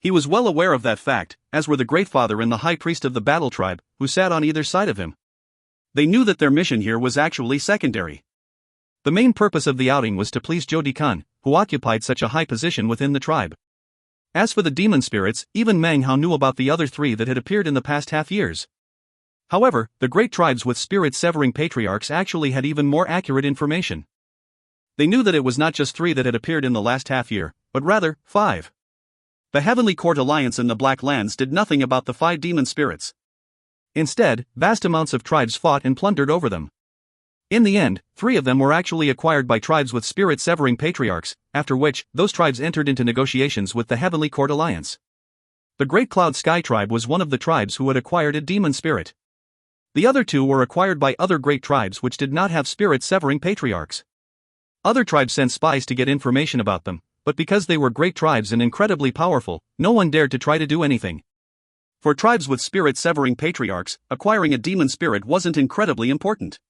He was well aware of that fact, as were the Great Father and the High Priest of the Battle Tribe, who sat on either side of him. They knew that their mission here was actually secondary. The main purpose of the outing was to please Zhou Dikan, who occupied such a high position within the tribe. As for the demon spirits, even Meng Hao knew about the other three that had appeared in the past half years. However, the great tribes with spirit-severing patriarchs actually had even more accurate information. They knew that it was not just 3 that had appeared in the last half year, but rather, 5. The Heavenly Court Alliance in the Black Lands did nothing about the 5 demon spirits. Instead, vast amounts of tribes fought and plundered over them. In the end, 3 of them were actually acquired by tribes with spirit-severing patriarchs, after which, those tribes entered into negotiations with the Heavenly Court Alliance. The Great Cloud Sky tribe was one of the tribes who had acquired a demon spirit. The other 2 were acquired by other great tribes which did not have spirit-severing patriarchs. Other tribes sent spies to get information about them, but because they were great tribes and incredibly powerful, no one dared to try to do anything. For tribes with spirit-severing patriarchs, acquiring a demon spirit wasn't incredibly important.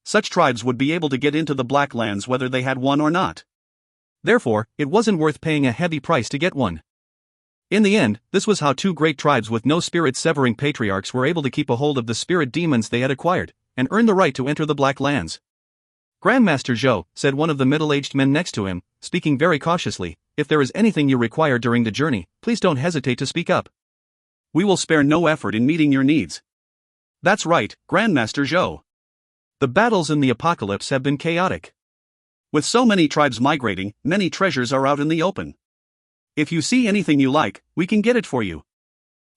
Such tribes would be able to get into the Black Lands whether they had one or not. Therefore, it wasn't worth paying a heavy price to get one. In the end, this was how 2 great tribes with no spirit-severing patriarchs were able to keep a hold of the spirit demons they had acquired, and earn the right to enter the Black Lands. Grandmaster Zhou, said one of the middle-aged men next to him, speaking very cautiously, if there is anything you require during the journey, please don't hesitate to speak up. We will spare no effort in meeting your needs. That's right, Grandmaster Zhou. The battles in the apocalypse have been chaotic. With so many tribes migrating, many treasures are out in the open. If you see anything you like, we can get it for you.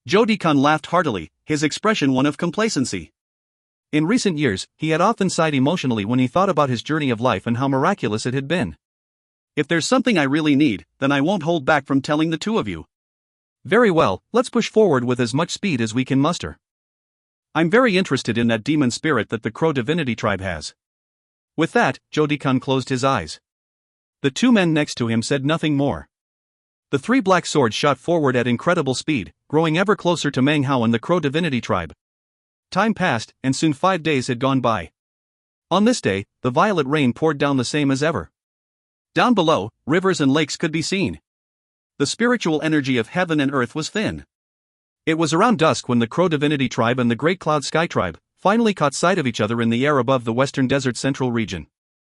Zhou Dikan laughed heartily, his expression one of complacency. In recent years, he had often sighed emotionally when he thought about his journey of life and how miraculous it had been. If there's something I really need, then I won't hold back from telling the 2 of you. Very well, let's push forward with as much speed as we can muster. I'm very interested in that demon spirit that the Crow Divinity tribe has. With that, Zhou Dikan closed his eyes. The 2 men next to him said nothing more. The 3 black swords shot forward at incredible speed, growing ever closer to Meng Hao and the Crow Divinity tribe. Time passed, and soon 5 days had gone by. On this day, the violet rain poured down the same as ever. Down below, rivers and lakes could be seen. The spiritual energy of heaven and earth was thin. It was around dusk when the Crow Divinity tribe and the Great Cloud Sky tribe finally caught sight of each other in the air above the western desert central region.